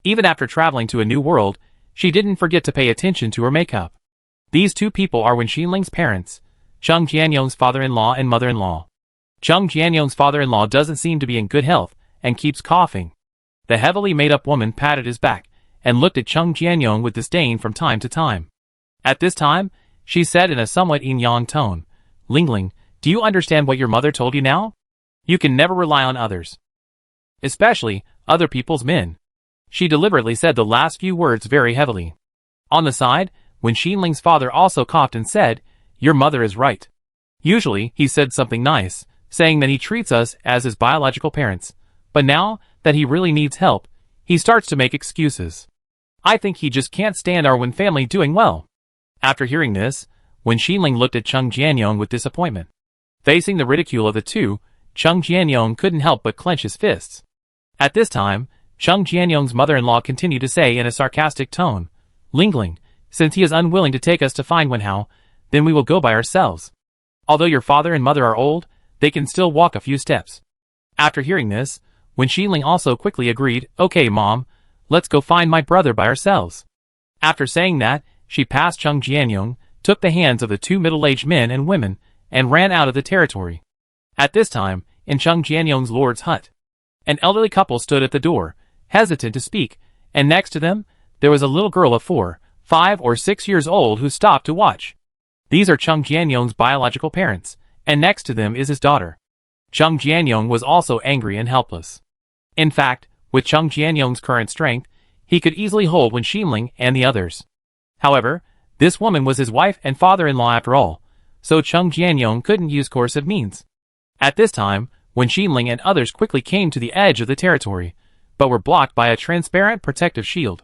Speaker 1: Even after traveling to a new world, she didn't forget to pay attention to her makeup. These two people are Wen Xiling's parents, Cheng Jianyong's father-in-law and mother-in-law. Cheng Jianyong's father-in-law doesn't seem to be in good health and keeps coughing. The heavily made-up woman patted his back and looked at Cheng Jianyong with disdain from time to time. At this time, she said in a somewhat yin-yang tone, Lingling, do you understand what your mother told you now? You can never rely on others. Especially other people's men. She deliberately said the last few words very heavily. On the side, Wen Xiling's father also coughed and said, your mother is right. Usually, he said something nice, saying that he treats us as his biological parents, but now that he really needs help, he starts to make excuses. I think he just can't stand our Wen family doing well. After hearing this, Wen Xiling looked at Cheng Jianyong with disappointment. Facing the ridicule of the two, Cheng Jianyong couldn't help but clench his fists. At this time, Cheng Jianyong's mother-in-law continued to say in a sarcastic tone, Lingling, since he is unwilling to take us to find Wen Hao, then we will go by ourselves. Although your father and mother are old, they can still walk a few steps. After hearing this, Wen Xiling also quickly agreed, okay mom, let's go find my brother by ourselves. After saying that, she passed Cheng Jianyong, took the hands of the two middle-aged men and women, and ran out of the territory. At this time, in Cheng Jianyong's lord's hut, an elderly couple stood at the door, hesitant to speak, and next to them, there was a little girl of 4, 5 or 6 years old who stopped to watch. These are Cheng Jianyong's biological parents, and next to them is his daughter. Cheng Jianyong was also angry and helpless. In fact, with Cheng Jianyong's current strength, he could easily hold Wen Xiling and the others. However, this woman was his wife and father-in-law after all, so Cheng Jianyong couldn't use coercive means. At this time, Wen Xiling and others quickly came to the edge of the territory, but were blocked by a transparent protective shield.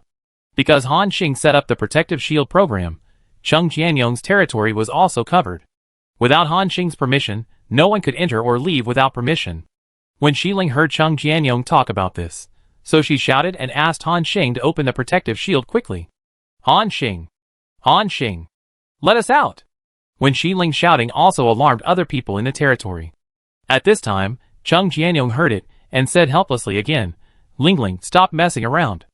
Speaker 1: Because Han Xing set up the protective shield program, Cheng Jianyong's territory was also covered. Without Han Xing's permission, no one could enter or leave without permission. Wen Xiling heard Cheng Jianyong talk about this, so she shouted and asked Han Xing to open the protective shield quickly. Han Xing! Han Xing! Let us out! Wen Xiling's shouting also alarmed other people in the territory. At this time, Cheng Jianyong heard it and said helplessly again, Lingling, stop messing around.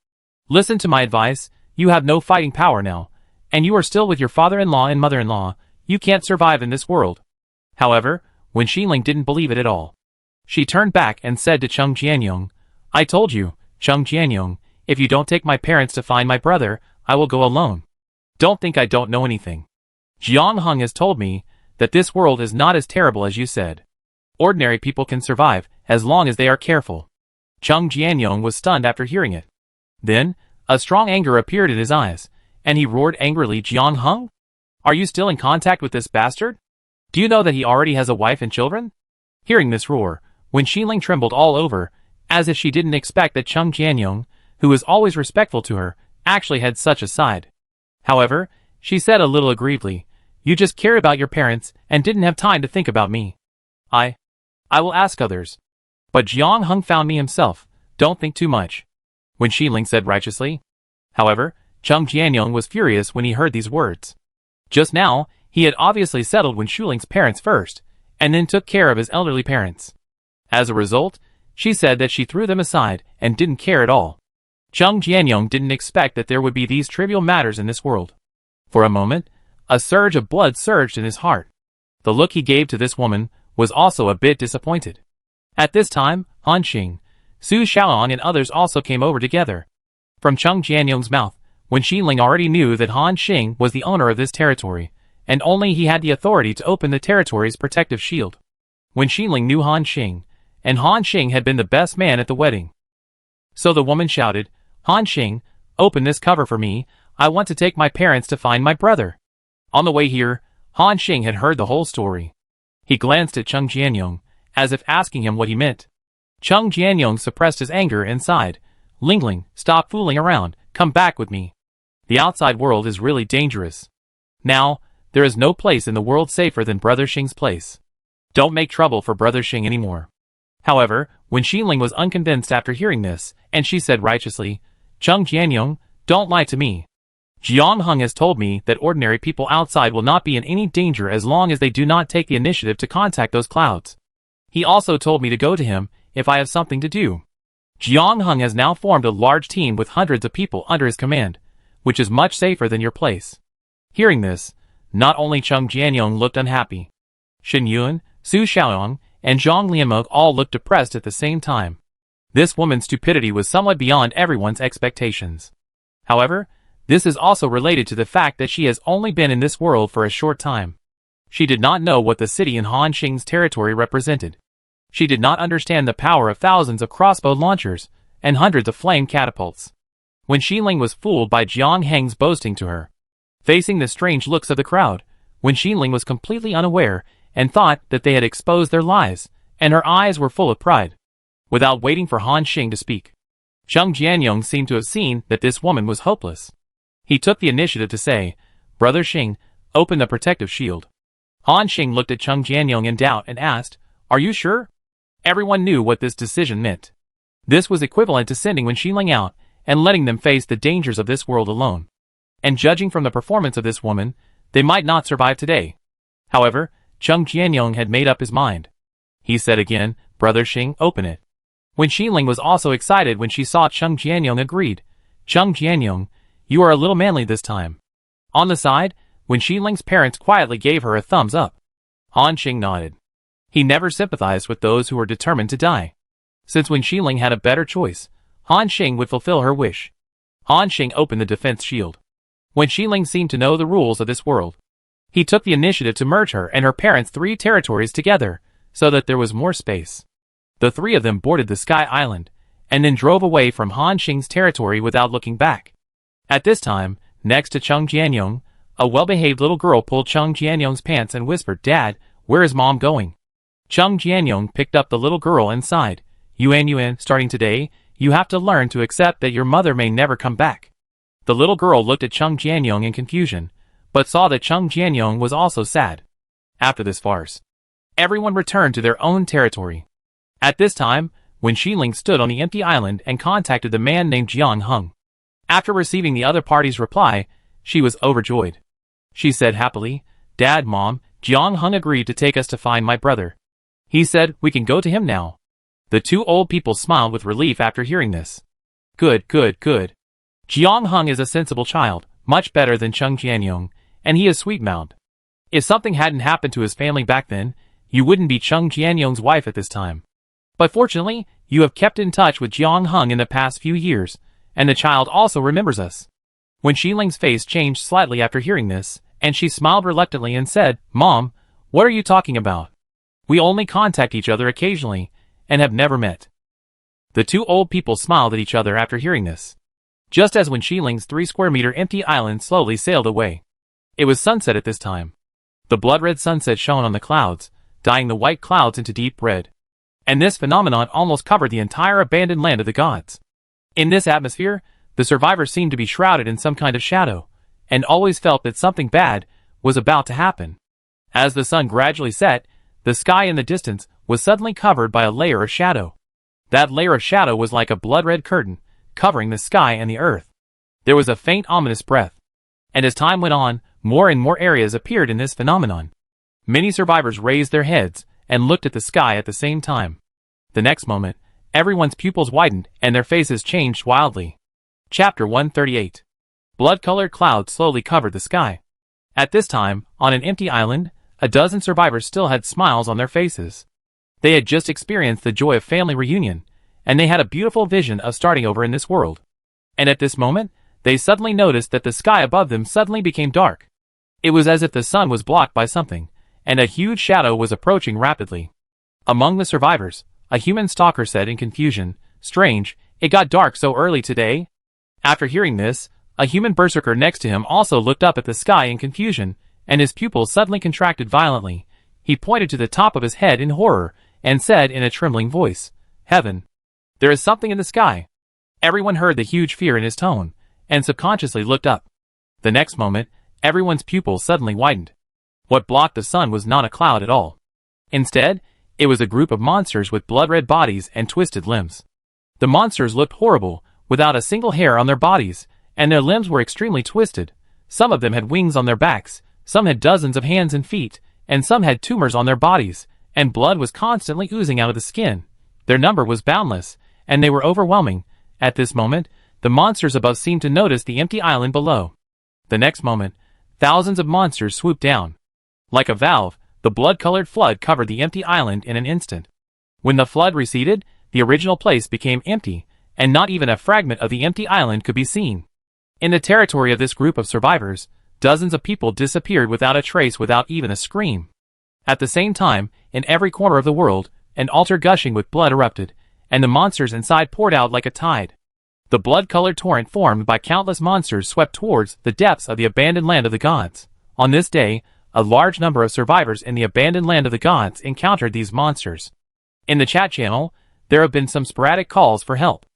Speaker 1: Listen to my advice, you have no fighting power now, and you are still with your father-in-law and mother-in-law, you can't survive in this world. However, Wen Xiling didn't believe it at all. She turned back and said to Cheng Jianyong, I told you, Cheng Jianyong, if you don't take my parents to find my brother, I will go alone. Don't think I don't know anything. Jiang Heng has told me that this world is not as terrible as you said. Ordinary people can survive as long as they are careful. Cheng Jianyong was stunned after hearing it. Then, a strong anger appeared in his eyes, and he roared angrily, Jiang Heng? Are you still in contact with this bastard? Do you know that he already has a wife and children? Hearing this roar, Wen Xiling trembled all over, as if she didn't expect that Cheng Jianyong, who was always respectful to her, actually had such a side. However, she said a little aggrievedly, "You just cared about your parents and didn't have time to think about me. I will ask others. But Jiang Hung found me himself, don't think too much," Wen Xiling said righteously. However, Cheng Jianyong was furious when he heard these words. Just now, he had obviously settled Wen Xuling's parents first, and then took care of his elderly parents. As a result, she said that she threw them aside and didn't care at all. Cheng Jianyong didn't expect that there would be these trivial matters in this world. For a moment, a surge of blood surged in his heart. The look he gave to this woman was also a bit disappointed. At this time, Han Xing, Su Xiaoyang and others also came over together. From Cheng Jianyong's mouth, Wen Xiling already knew that Han Xing was the owner of this territory, and only he had the authority to open the territory's protective shield. Wen Xiling knew Han Xing, and Han Xing had been the best man at the wedding. So the woman shouted, "Han Xing, open this cover for me, I want to take my parents to find my brother." On the way here, Han Xing had heard the whole story. He glanced at Cheng Jianyong, as if asking him what he meant. Cheng Jianyong suppressed his anger and sighed, "Lingling, stop fooling around, come back with me. The outside world is really dangerous. Now, there is no place in the world safer than Brother Xing's place. Don't make trouble for Brother Xing anymore." However, Wen Xiling was unconvinced after hearing this, and she said righteously, "Cheng Jianyong, don't lie to me. Jiang Hung has told me that ordinary people outside will not be in any danger as long as they do not take the initiative to contact those clouds. He also told me to go to him if I have something to do. Jiang Hung has now formed a large team with hundreds of people under his command, which is much safer than your place." Hearing this, not only Cheng Jianyong looked unhappy. Shen Yuan, Su Xiaoyang, and Zhang Lianmeng all looked depressed at the same time. This woman's stupidity was somewhat beyond everyone's expectations. However, this is also related to the fact that she has only been in this world for a short time. She did not know what the city in Han Xing's territory represented. She did not understand the power of thousands of crossbow launchers and hundreds of flame catapults. Wen Xiling was fooled by Jiang Heng's boasting to her. Facing the strange looks of the crowd, Wen Xiling was completely unaware and thought that they had exposed their lies, and her eyes were full of pride. Without waiting for Han Xing to speak, Cheng Jianyong seemed to have seen that this woman was hopeless. He took the initiative to say, "Brother Xing, open the protective shield." Han Xing looked at Cheng Jianyong in doubt and asked, "Are you sure?" Everyone knew what this decision meant. This was equivalent to sending Wen Xiling out and letting them face the dangers of this world alone. And judging from the performance of this woman, they might not survive today. However, Cheng Jianyong had made up his mind. He said again, "Brother Xing, open it." Wen Xiling was also excited when she saw Cheng Jianyong agreed. "Cheng Jianyong, you are a little manly this time." On the side, Wen Xiling's parents quietly gave her a thumbs up. Han Xing nodded. He never sympathized with those who were determined to die. Since Wen Xiling had a better choice, Han Xing would fulfill her wish. Han Xing opened the defense shield. Wen Xiling seemed to know the rules of this world. He took the initiative to merge her and her parents' 3 territories together, so that there was more space. The 3 of them boarded the Sky Island, and then drove away from Han Xing's territory without looking back. At this time, next to Cheng Jianyong, a well-behaved little girl pulled Cheng Jianyong's pants and whispered, "Dad, where is Mom going?" Cheng Jianyong picked up the little girl and sighed, Yuan, starting today, you have to learn to accept that your mother may never come back." The little girl looked at Cheng Jianyong in confusion, but saw that Cheng Jianyong was also sad. After this farce, everyone returned to their own territory. At this time, Wen Xiling stood on the empty island and contacted the man named Jiang Hung. After receiving the other party's reply, she was overjoyed. She said happily, "Dad, Mom, Jiang Hung agreed to take us to find my brother. He said we can go to him now." The 2 old people smiled with relief after hearing this. Good. Jiang Hung is a sensible child, much better than Cheng Jianyong, and he is sweet-mouthed. If something hadn't happened to his family back then, you wouldn't be Cheng Jianyong's wife at this time. But fortunately, you have kept in touch with Jiang Hung in the past few years, and the child also remembers us. Wen Xiling's face changed slightly after hearing this, and she smiled reluctantly and said, "Mom, what are you talking about? We only contact each other occasionally, and have never met." The 2 old people smiled at each other after hearing this. Just as Wen Xiling's 3-square-meter empty island slowly sailed away. It was sunset at this time. The blood-red sunset shone on the clouds, dyeing the white clouds into deep red. And this phenomenon almost covered the entire abandoned land of the gods. In this atmosphere, the survivors seemed to be shrouded in some kind of shadow, and always felt that something bad was about to happen. As the sun gradually set, the sky in the distance was suddenly covered by a layer of shadow. That layer of shadow was like a blood-red curtain, covering the sky and the earth. There was a faint ominous breath. And as time went on, more and more areas appeared in this phenomenon. Many survivors raised their heads and looked at the sky at the same time. The next moment, everyone's pupils widened and their faces changed wildly. Chapter 138. Blood-colored clouds slowly covered the sky. At this time, on an empty island, a dozen survivors still had smiles on their faces. They had just experienced the joy of family reunion, and they had a beautiful vision of starting over in this world. And at this moment, they suddenly noticed that the sky above them suddenly became dark. It was as if the sun was blocked by something, and a huge shadow was approaching rapidly. Among the survivors, a human stalker said in confusion, "Strange, it got dark so early today." After hearing this, a human berserker next to him also looked up at the sky in confusion, and his pupils suddenly contracted violently. He pointed to the top of his head in horror, and said in a trembling voice, "Heaven! There is something in the sky." Everyone heard the huge fear in his tone, and subconsciously looked up. The next moment, everyone's pupils suddenly widened. What blocked the sun was not a cloud at all. Instead, it was a group of monsters with blood-red bodies and twisted limbs. The monsters looked horrible, without a single hair on their bodies, and their limbs were extremely twisted. Some of them had wings on their backs, some had dozens of hands and feet, and some had tumors on their bodies, and blood was constantly oozing out of the skin. Their number was boundless, and they were overwhelming. At this moment, the monsters above seemed to notice the empty island below. The next moment, thousands of monsters swooped down. Like a valve, the blood-colored flood covered the empty island in an instant. When the flood receded, the original place became empty, and not even a fragment of the empty island could be seen. In the territory of this group of survivors, dozens of people disappeared without a trace, without even a scream. At the same time, in every corner of the world, an altar gushing with blood erupted, and the monsters inside poured out like a tide. The blood-colored torrent formed by countless monsters swept towards the depths of the abandoned land of the gods. On this day, a large number of survivors in the abandoned land of the gods encountered these monsters. In the chat channel, there have been some sporadic calls for help.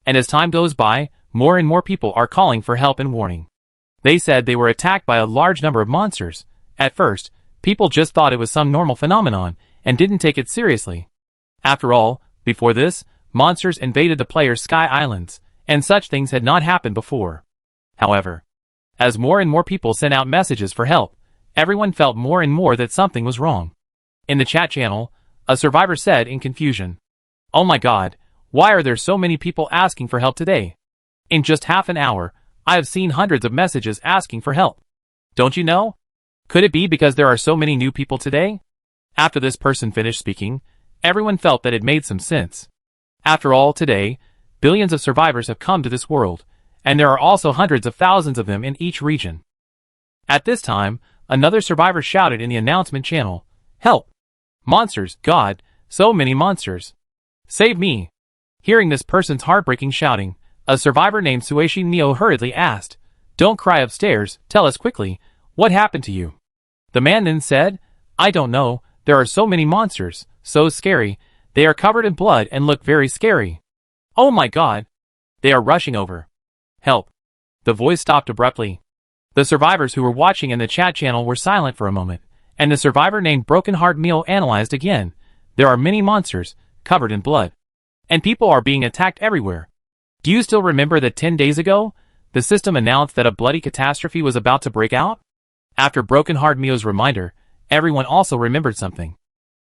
Speaker 1: And as time goes by, more and more people are calling for help and warning. They said they were attacked by a large number of monsters. At first, people just thought it was some normal phenomenon and didn't take it seriously. After all, before this, monsters invaded the player's sky islands, and such things had not happened before. However, as more and more people sent out messages for help, everyone felt more and more that something was wrong. In the chat channel, a survivor said in confusion, "Oh my god, why are there so many people asking for help today? In just half an hour, I have seen hundreds of messages asking for help. Don't you know? Could it be because there are so many new people today?" After this person finished speaking, everyone felt that it made some sense. After all, today, billions of survivors have come to this world, and there are also hundreds of thousands of them in each region. At this time, another survivor shouted in the announcement channel, "Help! Monsters, God, so many monsters! Save me!" Hearing this person's heartbreaking shouting, a survivor named Sueshi Neo hurriedly asked, "Don't cry upstairs, tell us quickly, what happened to you?" The man then said, "I don't know, there are so many monsters, so scary, they are covered in blood and look very scary. Oh my god! They are rushing over. Help!" The voice stopped abruptly. The survivors who were watching in the chat channel were silent for a moment, and the survivor named Broken Heart Meal analyzed again. There are many monsters, covered in blood. And people are being attacked everywhere. Do you still remember that 10 days ago, the system announced that a bloody catastrophe was about to break out? After Broken Heart Meal's reminder, everyone also remembered something.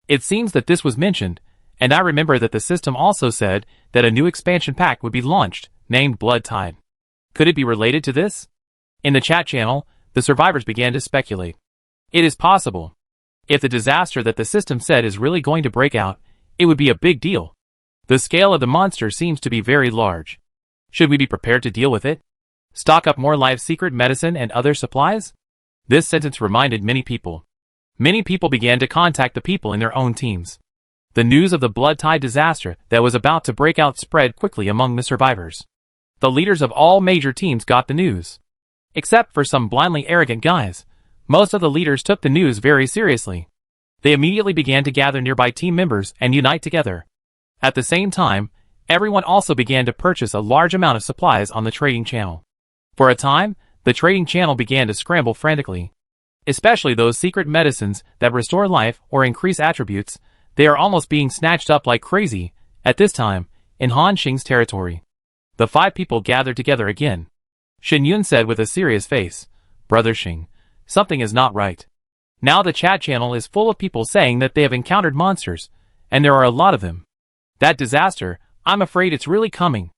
Speaker 1: It seems that this was mentioned, and I remember that the system also said that a new expansion pack would be launched, named Blood Tide. Could it be related to this? In the chat channel, the survivors began to speculate. It is possible. If the disaster that the system said is really going to break out, it would be a big deal. The scale of the monster seems to be very large. Should we be prepared to deal with it? Stock up more life secret medicine and other supplies? This sentence reminded many people. Many people began to contact the people in their own teams. The news of the Blood Tide disaster that was about to break out spread quickly among the survivors. The leaders of all major teams got the news. Except for some blindly arrogant guys, most of the leaders took the news very seriously. They immediately began to gather nearby team members and unite together. At the same time, everyone also began to purchase a large amount of supplies on the trading channel. For a time, The trading channel began to scramble frantically. Especially those secret medicines that restore life or increase attributes, they are almost being snatched up like crazy, at this time, in Han Xing's territory. The 5 people gathered together again. Shen Yun said with a serious face, "Brother Xing, something is not right. Now the chat channel is full of people saying that they have encountered monsters, and there are a lot of them. That disaster, I'm afraid it's really coming."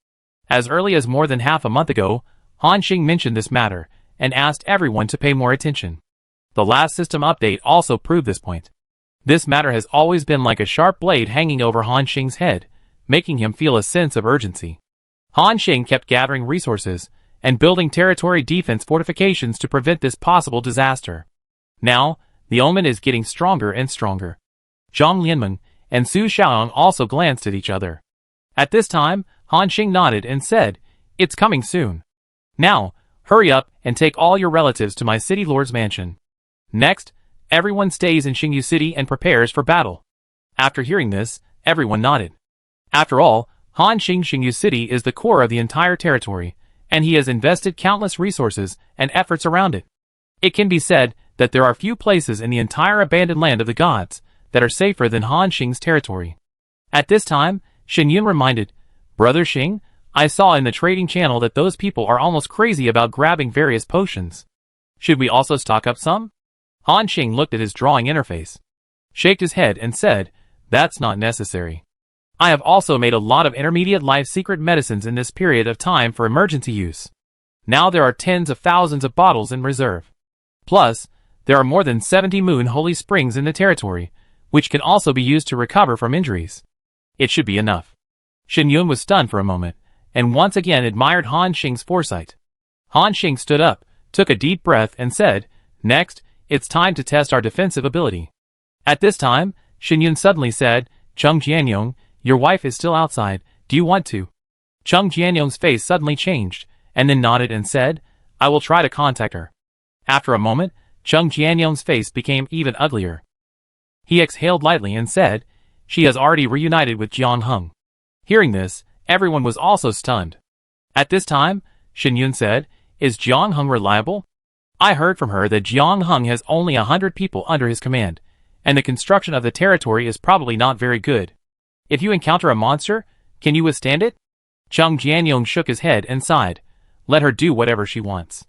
Speaker 1: As early as more than half a month ago, Han Xing mentioned this matter, and asked everyone to pay more attention. The last system update also proved this point. This matter has always been like a sharp blade hanging over Han Xing's head, making him feel a sense of urgency. Han Xing kept gathering resources, and building territory defense fortifications to prevent this possible disaster. Now, the omen is getting stronger and stronger. Zhang Lianmeng and Su Xiaoyang also glanced at each other. At this time, Han Xing nodded and said, "It's coming soon. Now, hurry up and take all your relatives to my city lord's mansion." Next, everyone stays in Xingyu City and prepares for battle. After hearing this, everyone nodded. After all, Han Xing's Xingyu City is the core of the entire territory, and he has invested countless resources and efforts around it. It can be said that there are few places in the entire abandoned land of the gods that are safer than Han Xing's territory. At this time, Shen Yun reminded, "Brother Xing, I saw in the trading channel that those people are almost crazy about grabbing various potions. Should we also stock up some?" Han Xing looked at his drawing interface, shook his head and said, "That's not necessary. I have also made a lot of intermediate life secret medicines in this period of time for emergency use. Now there are tens of thousands of bottles in reserve. Plus, there are more than 70 moon holy springs in the territory, which can also be used to recover from injuries. It should be enough." Shen Yun was stunned for a moment, and once again admired Han Xing's foresight. Han Xing stood up, took a deep breath and said, "Next, it's time to test our defensive ability." At this time, Shen Yun suddenly said, "Cheng Jianyong, your wife is still outside, do you want to?" Cheng Jianyong's face suddenly changed, and then nodded and said, "I will try to contact her." After a moment, Cheng Jianyong's face became even uglier. He exhaled lightly and said, "She has already reunited with Jiang Heng." Hearing this, everyone was also stunned. At this time, Shen Yun said, "Is Jiang Heng reliable? I heard from her that Jiang Heng has only 100 people under his command, and the construction of the territory is probably not very good. If you encounter a monster, can you withstand it?" Cheng Jianyong shook his head and sighed. "Let her do whatever she wants."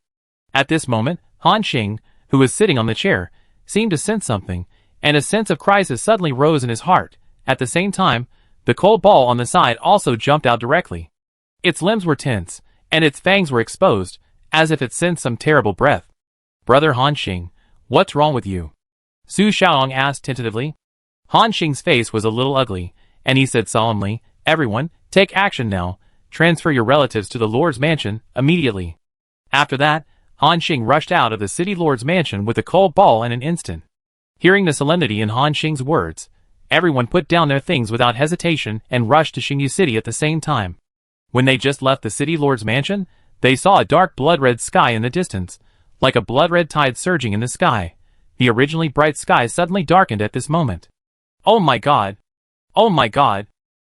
Speaker 1: At this moment, Han Xing, who was sitting on the chair, seemed to sense something, and a sense of crisis suddenly rose in his heart. At the same time, the cold ball on the side also jumped out directly. Its limbs were tense, and its fangs were exposed, as if it sensed some terrible breath. "Brother Han Xing, what's wrong with you?" Su Xiaoyang asked tentatively. Han Xing's face was a little ugly, and he said solemnly, "Everyone, take action now. Transfer your relatives to the Lord's mansion, immediately." After that, Han Xing rushed out of the city lord's mansion with the cold ball in an instant. Hearing the solemnity in Han Xing's words, everyone put down their things without hesitation and rushed to Xingyu City at the same time. When they just left the city lord's mansion, they saw a dark blood-red sky in the distance, like a blood-red tide surging in the sky. The originally bright sky suddenly darkened at this moment. "Oh my God! Oh my God!"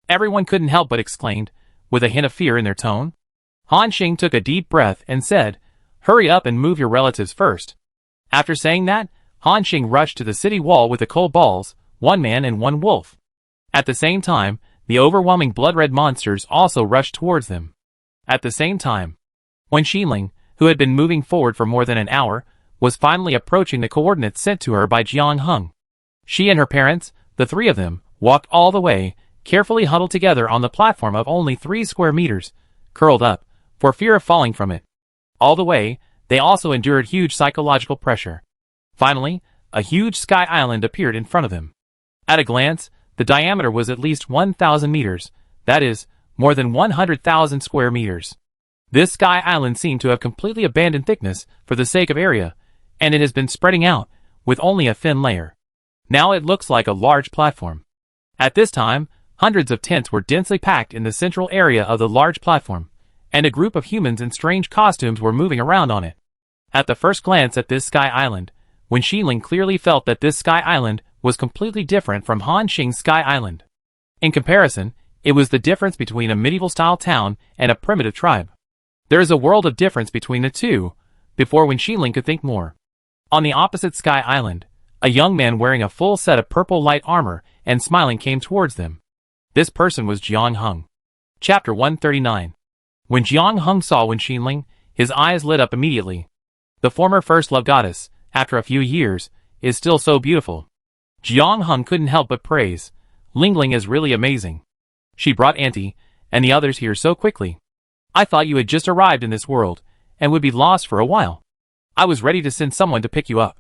Speaker 1: Everyone couldn't help but exclaimed, with a hint of fear in their tone. Han Xing took a deep breath and said, "Hurry up and move your relatives first." After saying that, Han Xing rushed to the city wall with the cold balls, one man and one wolf. At the same time, the overwhelming blood-red monsters also rushed towards them. At the same time, when Xinling, who had been moving forward for more than an hour, was finally approaching the coordinates sent to her by Jiang Heng, she and her parents, the 3 of them, walked all the way, carefully huddled together on the platform of only 3 square meters, curled up, for fear of falling from it. All the way, they also endured huge psychological pressure. Finally, a huge sky island appeared in front of them. At a glance, the diameter was at least 1,000 meters, that is, more than 100,000 square meters. This sky island seemed to have completely abandoned thickness for the sake of area, and it has been spreading out, with only a thin layer. Now it looks like a large platform. At this time, hundreds of tents were densely packed in the central area of the large platform, and a group of humans in strange costumes were moving around on it. At the first glance at this sky island, when Xinling clearly felt that this sky island was completely different from Han Xing's sky island. In comparison, it was the difference between a medieval-style town and a primitive tribe. There is a world of difference between the two, before Wen Xinling could think more. On the opposite Sky Island, a young man wearing a full set of purple light armor and smiling came towards them. This person was Jiang Heng. Chapter 139. When Jiang Heng saw Wen Xinling, his eyes lit up immediately. The former first love goddess, after a few years, is still so beautiful. Jiang Heng couldn't help but praise. Lingling is really amazing. She brought Auntie and the others here so quickly. I thought you had just arrived in this world and would be lost for a while. I was ready to send someone to pick you up.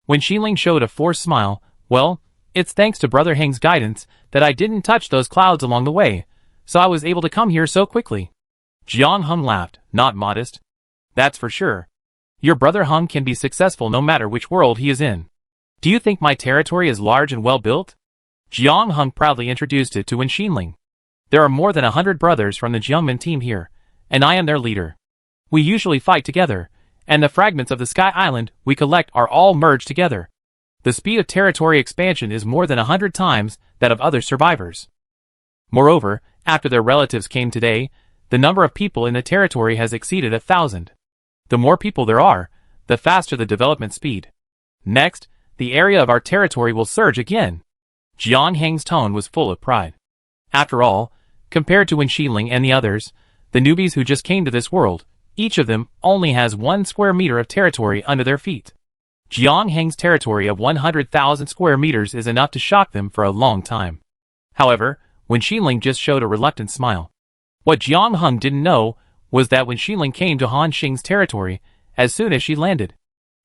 Speaker 1: When Xinling showed a forced smile, well, it's thanks to Brother Heng's guidance that I didn't touch those clouds along the way, so I was able to come here so quickly. Jiang Heng laughed, not modest. That's for sure. Your brother Heng can be successful no matter which world he is in. Do you think my territory is large and well built? Jiang Heng proudly introduced it to Wen Xinling. There are more than 100 brothers from the Jiangmen team here, and I am their leader. We usually fight together, and the fragments of the Sky Island we collect are all merged together. The speed of territory expansion is more than 100 times that of other survivors. Moreover, after their relatives came today, the number of people in the territory has exceeded 1,000. The more people there are, the faster the development speed. Next, the area of our territory will surge again. Jiang Heng's tone was full of pride. After all, compared to Wen Xinling and the others, the newbies who just came to this world, each of them only has 1 square meter of territory under their feet. Jiang Heng's territory of 100,000 square meters is enough to shock them for a long time. However, Wen Xinling just showed a reluctant smile. What Jiang Heng didn't know was that Wen Xinling came to Han Xing's territory as soon as she landed.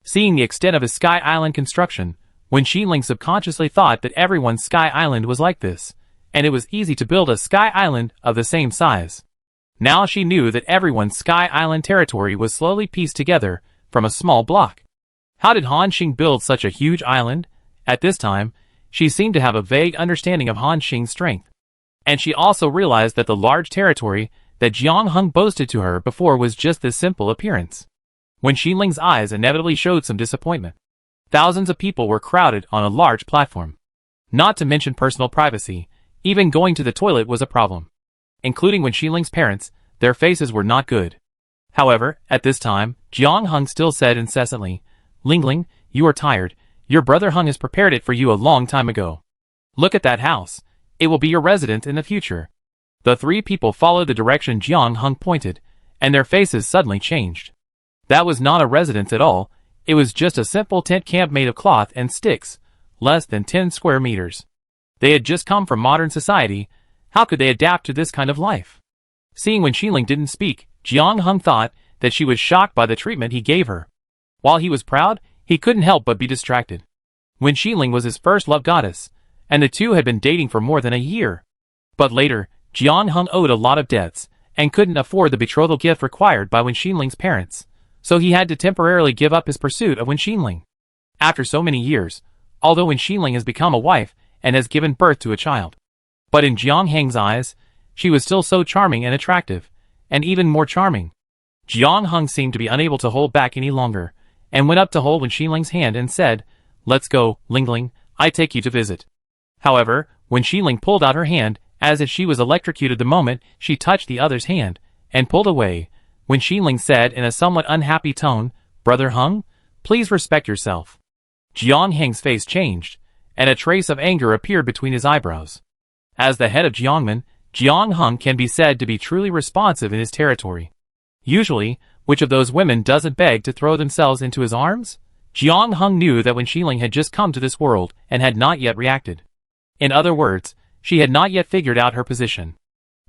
Speaker 1: Seeing the extent of his Sky Island construction, Wen Xinling subconsciously thought that everyone's Sky Island was like this, and it was easy to build a Sky Island of the same size. Now she knew that everyone's Sky Island territory was slowly pieced together from a small block. How did Han Xing build such a huge island? At this time, she seemed to have a vague understanding of Han Xing's strength. And she also realized that the large territory that Jiang Heng boasted to her before was just this simple appearance. Wen Xinling's eyes inevitably showed some disappointment. Thousands of people were crowded on a large platform. Not to mention personal privacy, even going to the toilet was a problem. Including Wen Xinling's parents, their faces were not good. However, at this time, Jiang Heng still said incessantly, Lingling, you are tired. Your brother Heng has prepared it for you a long time ago. Look at that house. It will be your residence in the future. The 3 people followed the direction Jiang Heng pointed, and their faces suddenly changed. That was not a residence at all. It was just a simple tent camp made of cloth and sticks, less than 10 square meters. They had just come from modern society. How could they adapt to this kind of life? Seeing Wen Xinling didn't speak, Jiang Heng thought that she was shocked by the treatment he gave her. While he was proud, he couldn't help but be distracted. Wen Xinling was his first love goddess, and the two had been dating for more than a year. But later, Jiang Heng owed a lot of debts, and couldn't afford the betrothal gift required by Wen Xinling's parents, so he had to temporarily give up his pursuit of Wen Xinling. After so many years, although Wen Xinling has become a wife and has given birth to a child. But in Jiang Heng's eyes, she was still so charming and attractive, and even more charming. Jiang Heng seemed to be unable to hold back any longer, and went up to hold Wen Xinling's hand and said, Let's go, Lingling, I take you to visit. However, Wen Xinling pulled out her hand, as if she was electrocuted the moment she touched the other's hand, and pulled away. Wen Xinling said in a somewhat unhappy tone, Brother Heng, please respect yourself. Jiang Heng's face changed, and a trace of anger appeared between his eyebrows. As the head of Jiangmen, Jiang Heng can be said to be truly responsive in his territory. Usually, which of those women doesn't beg to throw themselves into his arms? Jiang Heng knew that Wen Xinling had just come to this world and had not yet reacted. In other words, she had not yet figured out her position.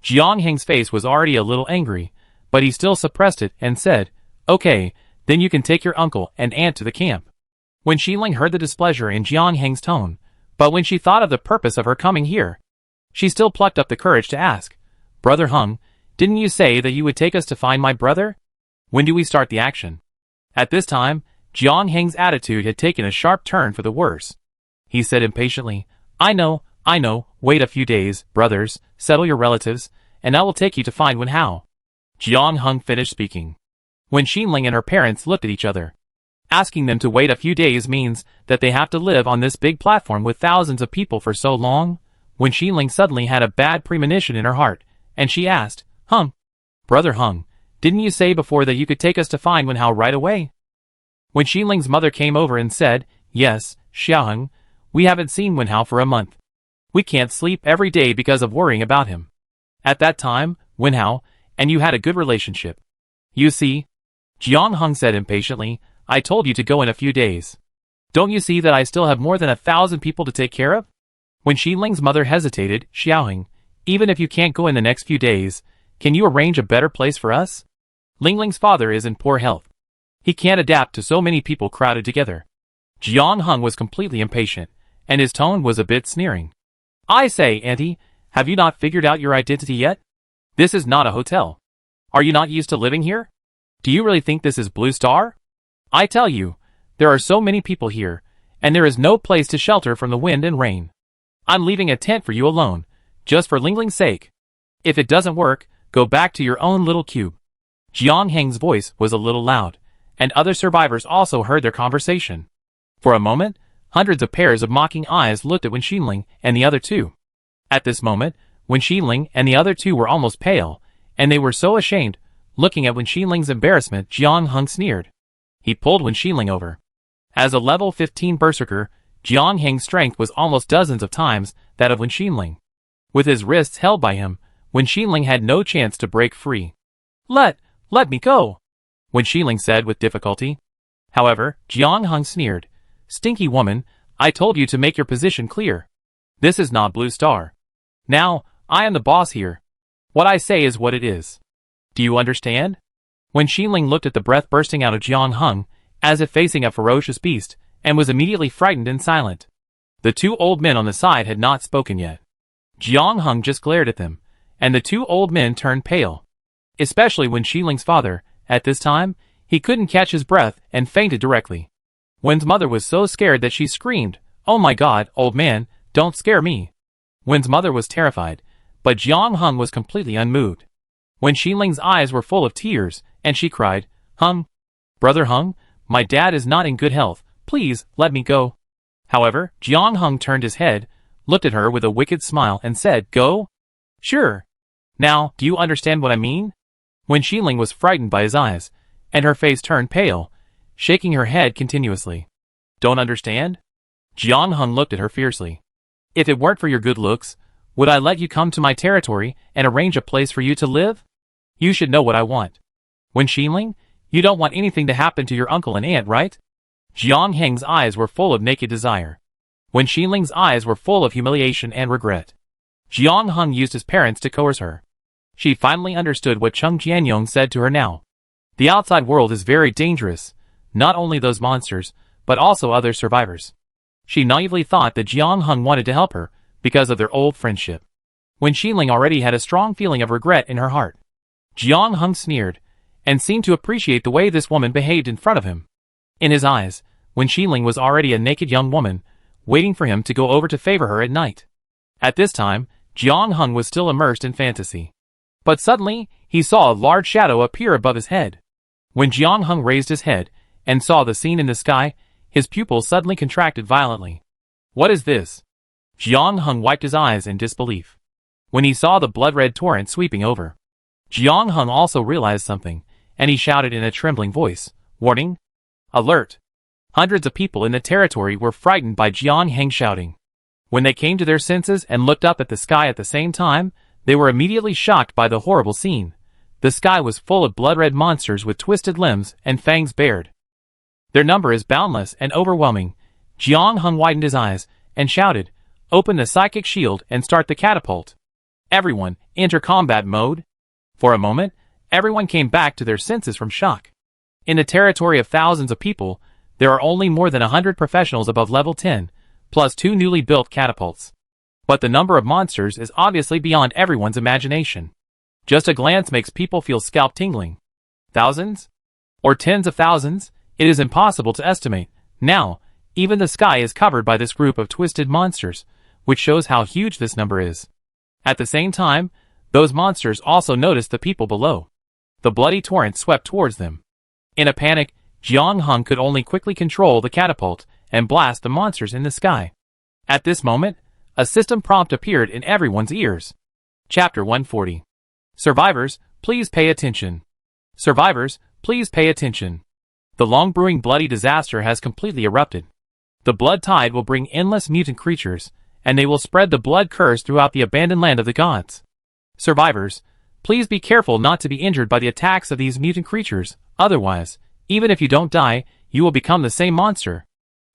Speaker 1: Jiang Heng's face was already a little angry, but he still suppressed it and said, Okay, then you can take your uncle and aunt to the camp. Wen Xinling heard the displeasure in Jiang Heng's tone, but when she thought of the purpose of her coming here, she still plucked up the courage to ask, Brother Heng, didn't you say that you would take us to find my brother? When do we start the action? At this time, Jiang Heng's attitude had taken a sharp turn for the worse. He said impatiently, I know, wait a few days, brothers, settle your relatives, and I will take you to find Wen Hao. Jiang Heng finished speaking. Wen Xinling and her parents looked at each other. Asking them to wait a few days means that they have to live on this big platform with thousands of people for so long? Wen Xinling suddenly had a bad premonition in her heart, and she asked, Heng, Brother Heng, didn't you say before that you could take us to find Wen Hao right away? When Xiling's mother came over and said, "Yes, Xiaoheng, we haven't seen Wenhao for a month. We can't sleep every day because of worrying about him. At that time, Wenhao and you had a good relationship. You see," Jiang Heng said impatiently, "I told you to go in a few days. Don't you see that I still have more than 1,000 people to take care of?" When Xiling's mother hesitated, "Xiaoheng, even if you can't go in the next few days, can you arrange a better place for us? Lingling's father is in poor health. He can't adapt to so many people crowded together." Jiang Heng was completely impatient, and his tone was a bit sneering. "I say, Auntie, have you not figured out your identity yet? This is not a hotel. Are you not used to living here? Do you really think this is Blue Star? I tell you, there are so many people here, and there is no place to shelter from the wind and rain. I'm leaving a tent for you alone, just for Lingling's sake. If it doesn't work, go back to your own little cube." Jiang Heng's voice was a little loud, and other survivors also heard their conversation. For a moment, hundreds of pairs of mocking eyes looked at Wen Xiling and the other two. At this moment, Wen Xiling and the other two were almost pale, and they were so ashamed. Looking at Wen Xiling's embarrassment, Jiang Heng sneered. He pulled Wen Xiling over. As a level 15 berserker, Jiang Heng's strength was almost dozens of times that of Wen Xiling. With his wrists held by him, Wen Xiling had no chance to break free. Let me go," Wen Xiling said with difficulty. However, Jiang Heng sneered. "Stinky woman, I told you to make your position clear. This is not Blue Star. Now, I am the boss here. What I say is what it is. Do you understand?" Wen Xiling looked at the breath bursting out of Jiang Heng, as if facing a ferocious beast, and was immediately frightened and silent. The two old men on the side had not spoken yet. Jiang Heng just glared at them, and the two old men turned pale. Especially Wen Xiling's father. At this time, he couldn't catch his breath and fainted directly. Wen's mother was so scared that she screamed, "Oh my God, old man, don't scare me." Wen's mother was terrified, but Jiang Heng was completely unmoved. Wen Xiling's eyes were full of tears, and she cried, "Heng, brother Heng, my dad is not in good health, please, let me go." However, Jiang Heng turned his head, looked at her with a wicked smile and said, "Go? Sure. Now, do you understand what I mean?" Wen Xiling was frightened by his eyes, and her face turned pale, shaking her head continuously. "Don't understand?" Jiang Heng looked at her fiercely. "If it weren't for your good looks, would I let you come to my territory and arrange a place for you to live? You should know what I want. Wen Xiling, you don't want anything to happen to your uncle and aunt, right?" Jiang Heng's eyes were full of naked desire. Wen Xiling's eyes were full of humiliation and regret. Jiang Heng used his parents to coerce her. She finally understood what Cheng Jianyong said to her now. The outside world is very dangerous, not only those monsters, but also other survivors. She naively thought that Jiang Heng wanted to help her, because of their old friendship. Wen Xiling already had a strong feeling of regret in her heart. Jiang Heng sneered, and seemed to appreciate the way this woman behaved in front of him. In his eyes, Wen Xiling was already a naked young woman, waiting for him to go over to favor her at night. At this time, Jiang Heng was still immersed in fantasy. But suddenly, he saw a large shadow appear above his head. When Jiang Heng raised his head, and saw the scene in the sky, his pupils suddenly contracted violently. "What is this?" Jiang Heng wiped his eyes in disbelief. When he saw the blood-red torrent sweeping over, Jiang Heng also realized something, and he shouted in a trembling voice, "Warning! Alert!" Hundreds of people in the territory were frightened by Jiang Heng shouting. When they came to their senses and looked up at the sky at the same time, they were immediately shocked by the horrible scene. The sky was full of blood-red monsters with twisted limbs and fangs bared. Their number is boundless and overwhelming. Jiang Heng widened his eyes and shouted, "Open the psychic shield and start the catapult. Everyone, enter combat mode." For a moment, everyone came back to their senses from shock. In the territory of thousands of people, there are only more than 100 professionals above level 10, plus 2 newly built catapults. But the number of monsters is obviously beyond everyone's imagination. Just a glance makes people feel scalp tingling. Thousands? Or tens of thousands? It is impossible to estimate. Now, even the sky is covered by this group of twisted monsters, which shows how huge this number is. At the same time, those monsters also noticed the people below. The bloody torrent swept towards them. In a panic, Jiang Heng could only quickly control the catapult and blast the monsters in the sky. At this moment, a system prompt appeared in everyone's ears. Chapter 140. Survivors, please pay attention. Survivors, please pay attention. The long-brewing bloody disaster has completely erupted. The blood tide will bring endless mutant creatures, and they will spread the blood curse throughout the abandoned land of the gods. Survivors, please be careful not to be injured by the attacks of these mutant creatures, otherwise, even if you don't die, you will become the same monster.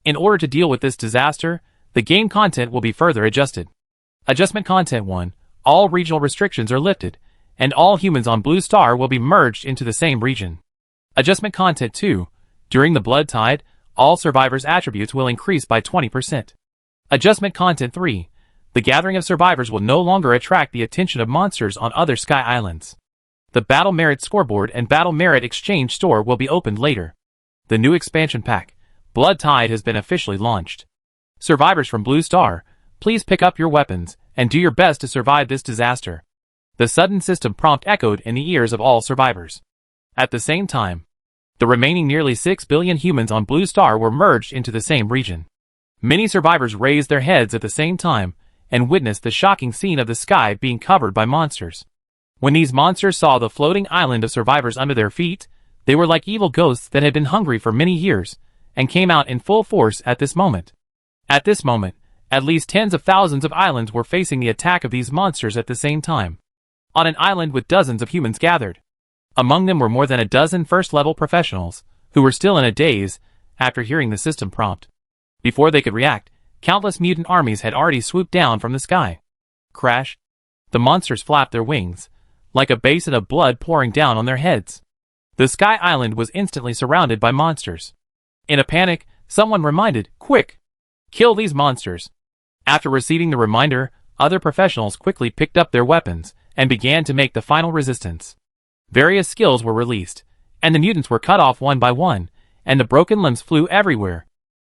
Speaker 1: In order to deal with this disaster, the game content will be further adjusted. Adjustment Content 1. All regional restrictions are lifted, and all humans on Blue Star will be merged into the same region. Adjustment Content 2. During the blood tide, all survivors' attributes will increase by 20%. Adjustment Content 3. The gathering of survivors will no longer attract the attention of monsters on other Sky Islands. The Battle Merit Scoreboard and Battle Merit Exchange Store will be opened later. The new expansion pack, Blood Tide, has been officially launched. Survivors from Blue Star, please pick up your weapons and do your best to survive this disaster. The sudden system prompt echoed in the ears of all survivors. At the same time, the remaining nearly 6 billion humans on Blue Star were merged into the same region. Many survivors raised their heads at the same time and witnessed the shocking scene of the sky being covered by monsters. When these monsters saw the floating island of survivors under their feet, they were like evil ghosts that had been hungry for many years and came out in full force at this moment. At this moment, at least tens of thousands of islands were facing the attack of these monsters at the same time. On an island with dozens of humans gathered. Among them were more than a dozen first-level professionals, who were still in a daze after hearing the system prompt. Before they could react, countless mutant armies had already swooped down from the sky. Crash! The monsters flapped their wings, like a basin of blood pouring down on their heads. The Sky Island was instantly surrounded by monsters. In a panic, someone reminded, "Quick! Kill these monsters!" After receiving the reminder, other professionals quickly picked up their weapons and began to make the final resistance. Various skills were released, and the mutants were cut off one by one, and the broken limbs flew everywhere.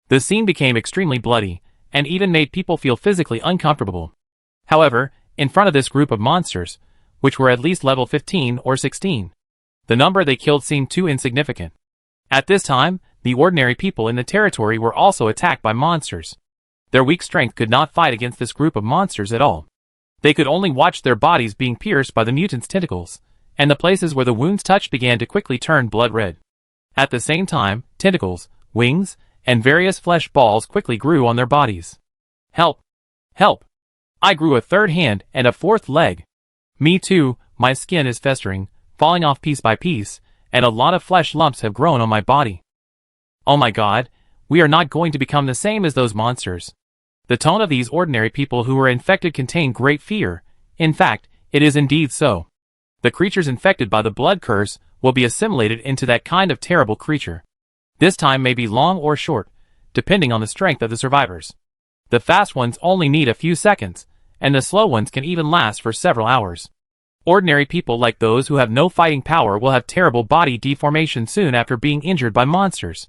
Speaker 1: The scene became extremely bloody, and even made people feel physically uncomfortable. However, in front of this group of monsters, which were at least level 15 or 16, the number they killed seemed too insignificant. At this time, the ordinary people in the territory were also attacked by monsters. Their weak strength could not fight against this group of monsters at all. They could only watch their bodies being pierced by the mutants' tentacles, and the places where the wounds touched began to quickly turn blood red. At the same time, tentacles, wings, and various flesh balls quickly grew on their bodies. Help! Help! I grew a third hand and a fourth leg. Me too, my skin is festering, falling off piece by piece, and a lot of flesh lumps have grown on my body. Oh my god, we are not going to become the same as those monsters. The tone of these ordinary people who were infected contained great fear. In fact, it is indeed so. The creatures infected by the blood curse will be assimilated into that kind of terrible creature. This time may be long or short, depending on the strength of the survivors. The fast ones only need a few seconds, and the slow ones can even last for several hours. Ordinary people like those who have no fighting power will have terrible body deformation soon after being injured by monsters.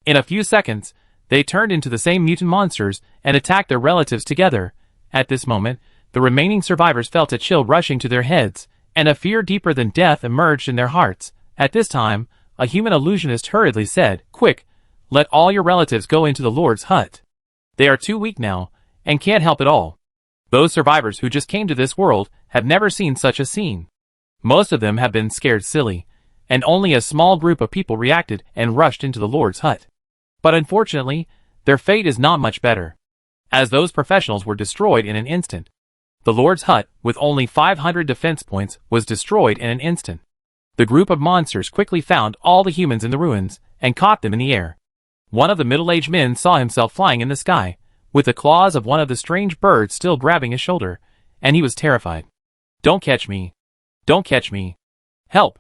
Speaker 1: In a few seconds, they turned into the same mutant monsters and attacked their relatives together. At this moment, the remaining survivors felt a chill rushing to their heads, and a fear deeper than death emerged in their hearts. At this time, a human illusionist hurriedly said, "Quick, let all your relatives go into the Lord's hut. They are too weak now, and can't help at all." Those survivors who just came to this world have never seen such a scene. Most of them have been scared silly, and only a small group of people reacted and rushed into the Lord's hut. But unfortunately, their fate is not much better, as those professionals were destroyed in an instant. The Lord's hut, with only 500 defense points, was destroyed in an instant. The group of monsters quickly found all the humans in the ruins and caught them in the air. One of the middle-aged men saw himself flying in the sky, with the claws of one of the strange birds still grabbing his shoulder, and he was terrified. "Don't catch me! Don't catch me! Help!"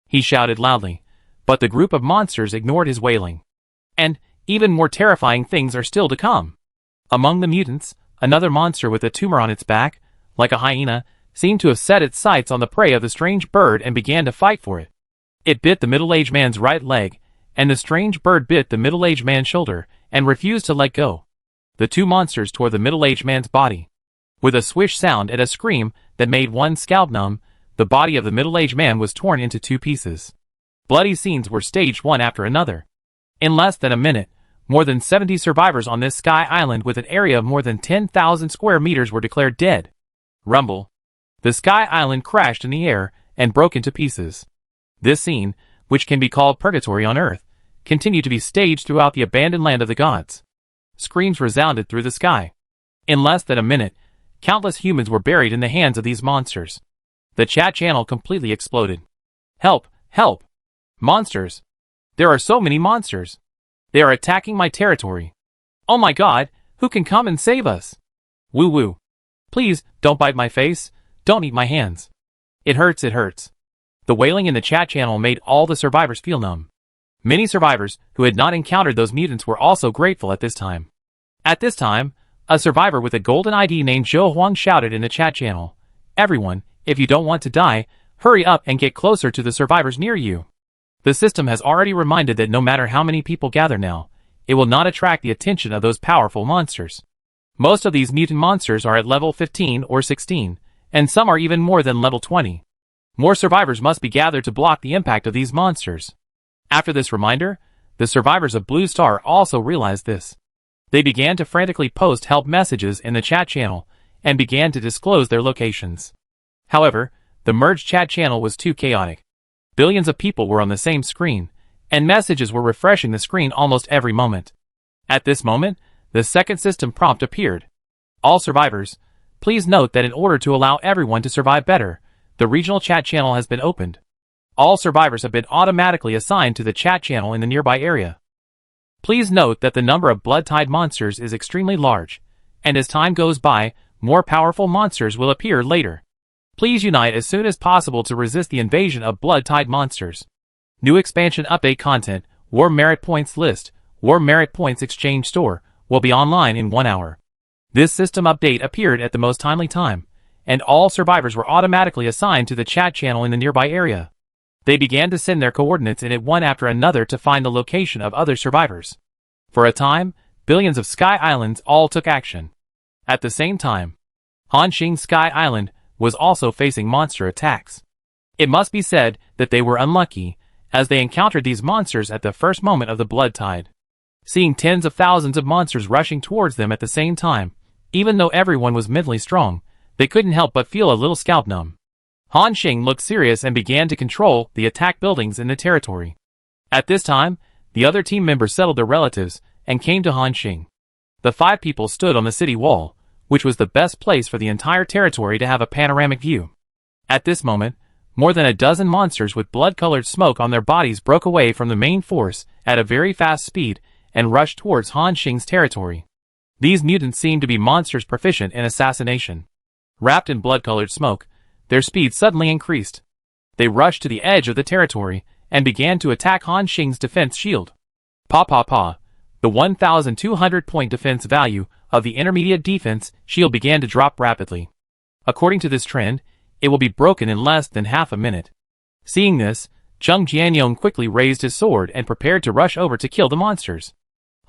Speaker 1: he shouted loudly, but the group of monsters ignored his wailing. And even more terrifying things are still to come. Among the mutants, another monster with a tumor on its back, like a hyena, seemed to have set its sights on the prey of the strange bird and began to fight for it. It bit the middle-aged man's right leg, and the strange bird bit the middle-aged man's shoulder and refused to let go. The two monsters tore the middle-aged man's body. With a swish sound and a scream that made one's scalp numb, the body of the middle-aged man was torn into two pieces. Bloody scenes were staged one after another. In less than a minute, more than 70 survivors on this Sky Island with an area of more than 10,000 square meters were declared dead. Rumble. The Sky Island crashed in the air and broke into pieces. This scene, which can be called purgatory on Earth, continued to be staged throughout the abandoned land of the gods. Screams resounded through the sky. In less than a minute, countless humans were buried in the hands of these monsters. The chat channel completely exploded. Help! Help! Monsters! There are so many monsters! They are attacking my territory! Oh my god, who can come and save us? Woo woo. Please, don't bite my face, don't eat my hands. It hurts, it hurts. The wailing in the chat channel made all the survivors feel numb. Many survivors who had not encountered those mutants were also grateful at this time. At this time, a survivor with a golden ID named Zhou Huang shouted in the chat channel, "Everyone, if you don't want to die, hurry up and get closer to the survivors near you." The system has already reminded that no matter how many people gather now, it will not attract the attention of those powerful monsters. Most of these mutant monsters are at level 15 or 16, and some are even more than level 20. More survivors must be gathered to block the impact of these monsters. After this reminder, the survivors of Blue Star also realized this. They began to frantically post help messages in the chat channel and began to disclose their locations. However, the merged chat channel was too chaotic. Billions of people were on the same screen, and messages were refreshing the screen almost every moment. At this moment, the second system prompt appeared. All survivors, please note that in order to allow everyone to survive better, the regional chat channel has been opened. All survivors have been automatically assigned to the chat channel in the nearby area. Please note that the number of blood-tied monsters is extremely large, and as time goes by, more powerful monsters will appear later. Please unite as soon as possible to resist the invasion of blood-tied monsters. New expansion update content, War Merit Points List, War Merit Points Exchange Store, will be online in 1 hour. This system update appeared at the most timely time, and all survivors were automatically assigned to the chat channel in the nearby area. They began to send their coordinates in it one after another to find the location of other survivors. For a time, billions of Sky Islands all took action. At the same time, Hanxing Sky Island was also facing monster attacks. It must be said that they were unlucky, as they encountered these monsters at the first moment of the blood tide. Seeing tens of thousands of monsters rushing towards them at the same time, even though everyone was mentally strong, they couldn't help but feel a little scalp numb. Hanxing looked serious and began to control the attack buildings in the territory. At this time, the other team members settled their relatives and came to Hanxing. The 5 people stood on the city wall, which was the best place for the entire territory to have a panoramic view. At this moment, more than a dozen monsters with blood-colored smoke on their bodies broke away from the main force at a very fast speed and rushed towards Hanxing's territory. These mutants seemed to be monsters proficient in assassination. Wrapped in blood-colored smoke, their speed suddenly increased. They rushed to the edge of the territory and began to attack Hanxing's defense shield. Pa pa pa. The 1,200-point defense value of the intermediate defense shield began to drop rapidly. According to this trend, it will be broken in less than half a minute. Seeing this, Zheng Jianyong quickly raised his sword and prepared to rush over to kill the monsters.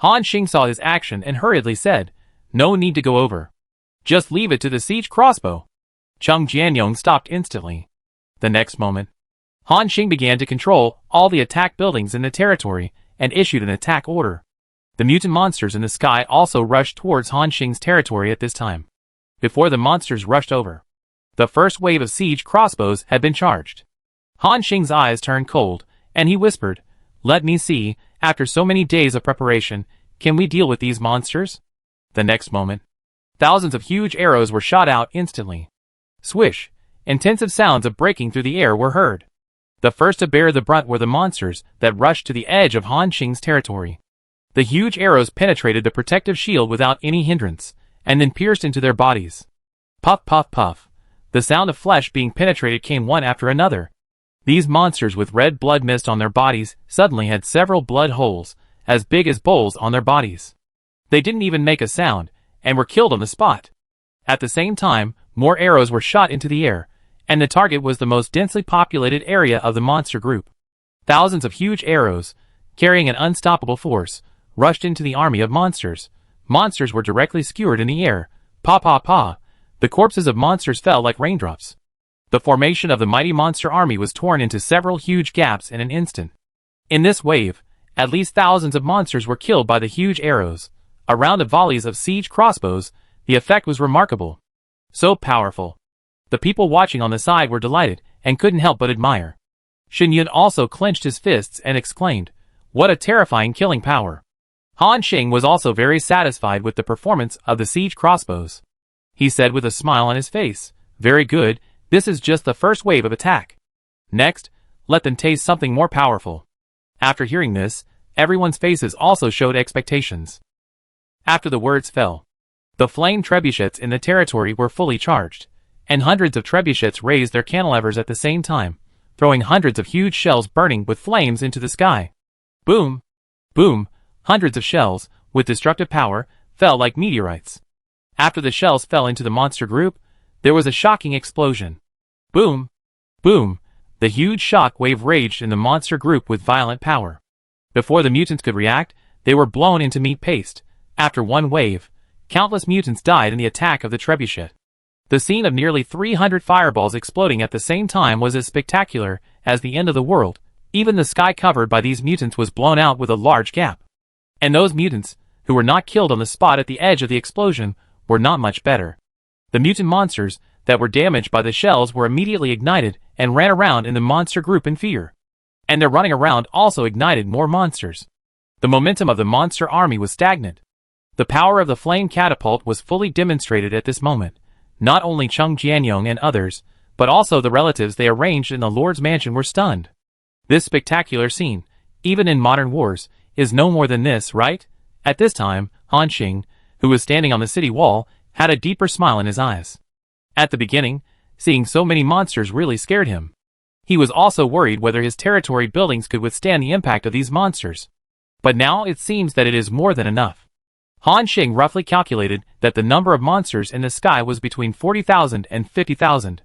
Speaker 1: Hanxing saw his action and hurriedly said, "No need to go over. Just leave it to the siege crossbow." Zheng Jianyong stopped instantly. The next moment, Hanxing began to control all the attack buildings in the territory and issued an attack order. The mutant monsters in the sky also rushed towards Hanxing's territory at this time. Before the monsters rushed over, the first wave of siege crossbows had been charged. Hanxing's eyes turned cold, and he whispered, "Let me see, after so many days of preparation, can we deal with these monsters?" The next moment, thousands of huge arrows were shot out instantly. Swish! Intensive sounds of breaking through the air were heard. The first to bear the brunt were the monsters that rushed to the edge of Hanxing's territory. The huge arrows penetrated the protective shield without any hindrance, and then pierced into their bodies. Puff puff puff. The sound of flesh being penetrated came one after another. These monsters with red blood mist on their bodies suddenly had several blood holes, as big as bowls on their bodies. They didn't even make a sound, and were killed on the spot. At the same time, more arrows were shot into the air, and the target was the most densely populated area of the monster group. Thousands of huge arrows, carrying an unstoppable force, rushed into the army of monsters. Monsters were directly skewered in the air. Pa pa pa. The corpses of monsters fell like raindrops. The formation of the mighty monster army was torn into several huge gaps in an instant. In this wave, at least thousands of monsters were killed by the huge arrows. A round of volleys of siege crossbows, the effect was remarkable. So powerful. The people watching on the side were delighted and couldn't help but admire. Shen Yun also clenched his fists and exclaimed, What a terrifying killing power. Han Xing was also very satisfied with the performance of the siege crossbows. He said with a smile on his face, "Very good, this is just the first wave of attack. Next, let them taste something more powerful." After hearing this, everyone's faces also showed expectations. After the words fell, the flame trebuchets in the territory were fully charged, and hundreds of trebuchets raised their cantilevers at the same time, throwing hundreds of huge shells burning with flames into the sky. Boom! Boom! Hundreds of shells, with destructive power, fell like meteorites. After the shells fell into the monster group, there was a shocking explosion. Boom! Boom! The huge shock wave raged in the monster group with violent power. Before the mutants could react, they were blown into meat paste. After one wave, countless mutants died in the attack of the trebuchet. The scene of nearly 300 fireballs exploding at the same time was as spectacular as the end of the world. Even the sky covered by these mutants was blown out with a large gap. And those mutants, who were not killed on the spot at the edge of the explosion, were not much better. The mutant monsters that were damaged by the shells were immediately ignited and ran around in the monster group in fear. And their running around also ignited more monsters. The momentum of the monster army was stagnant. The power of the flame catapult was fully demonstrated at this moment. Not only Cheng Jianyong and others, but also the relatives they arranged in the Lord's mansion were stunned. This spectacular scene, even in modern wars, is no more than this, right? At this time, Han Xing, who was standing on the city wall, had a deeper smile in his eyes. At the beginning, seeing so many monsters really scared him. He was also worried whether his territory buildings could withstand the impact of these monsters. But now it seems that it is more than enough. Han Xing roughly calculated that the number of monsters in the sky was between 40,000 and 50,000.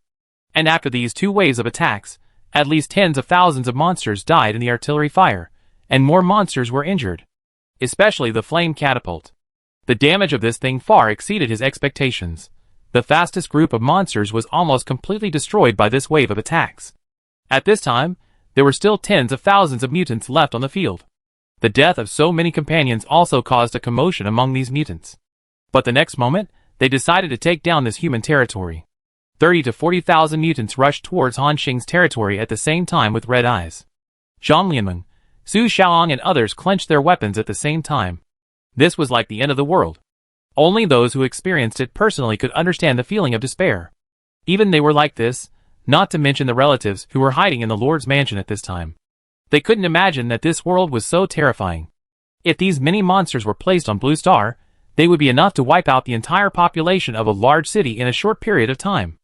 Speaker 1: And after these two waves of attacks, at least tens of thousands of monsters died in the artillery fire, and more monsters were injured. Especially the flame catapult. The damage of this thing far exceeded his expectations. The fastest group of monsters was almost completely destroyed by this wave of attacks. At this time, there were still tens of thousands of mutants left on the field. The death of so many companions also caused a commotion among these mutants. But the next moment, they decided to take down this human territory. 30 to 40,000 mutants rushed towards Han Xing's territory at the same time with red eyes. Zhang Lianmeng, Su Xiaoang and others clenched their weapons at the same time. This was like the end of the world. Only those who experienced it personally could understand the feeling of despair. Even they were like this, not to mention the relatives who were hiding in the Lord's mansion at this time. They couldn't imagine that this world was so terrifying. If these many monsters were placed on Blue Star, they would be enough to wipe out the entire population of a large city in a short period of time.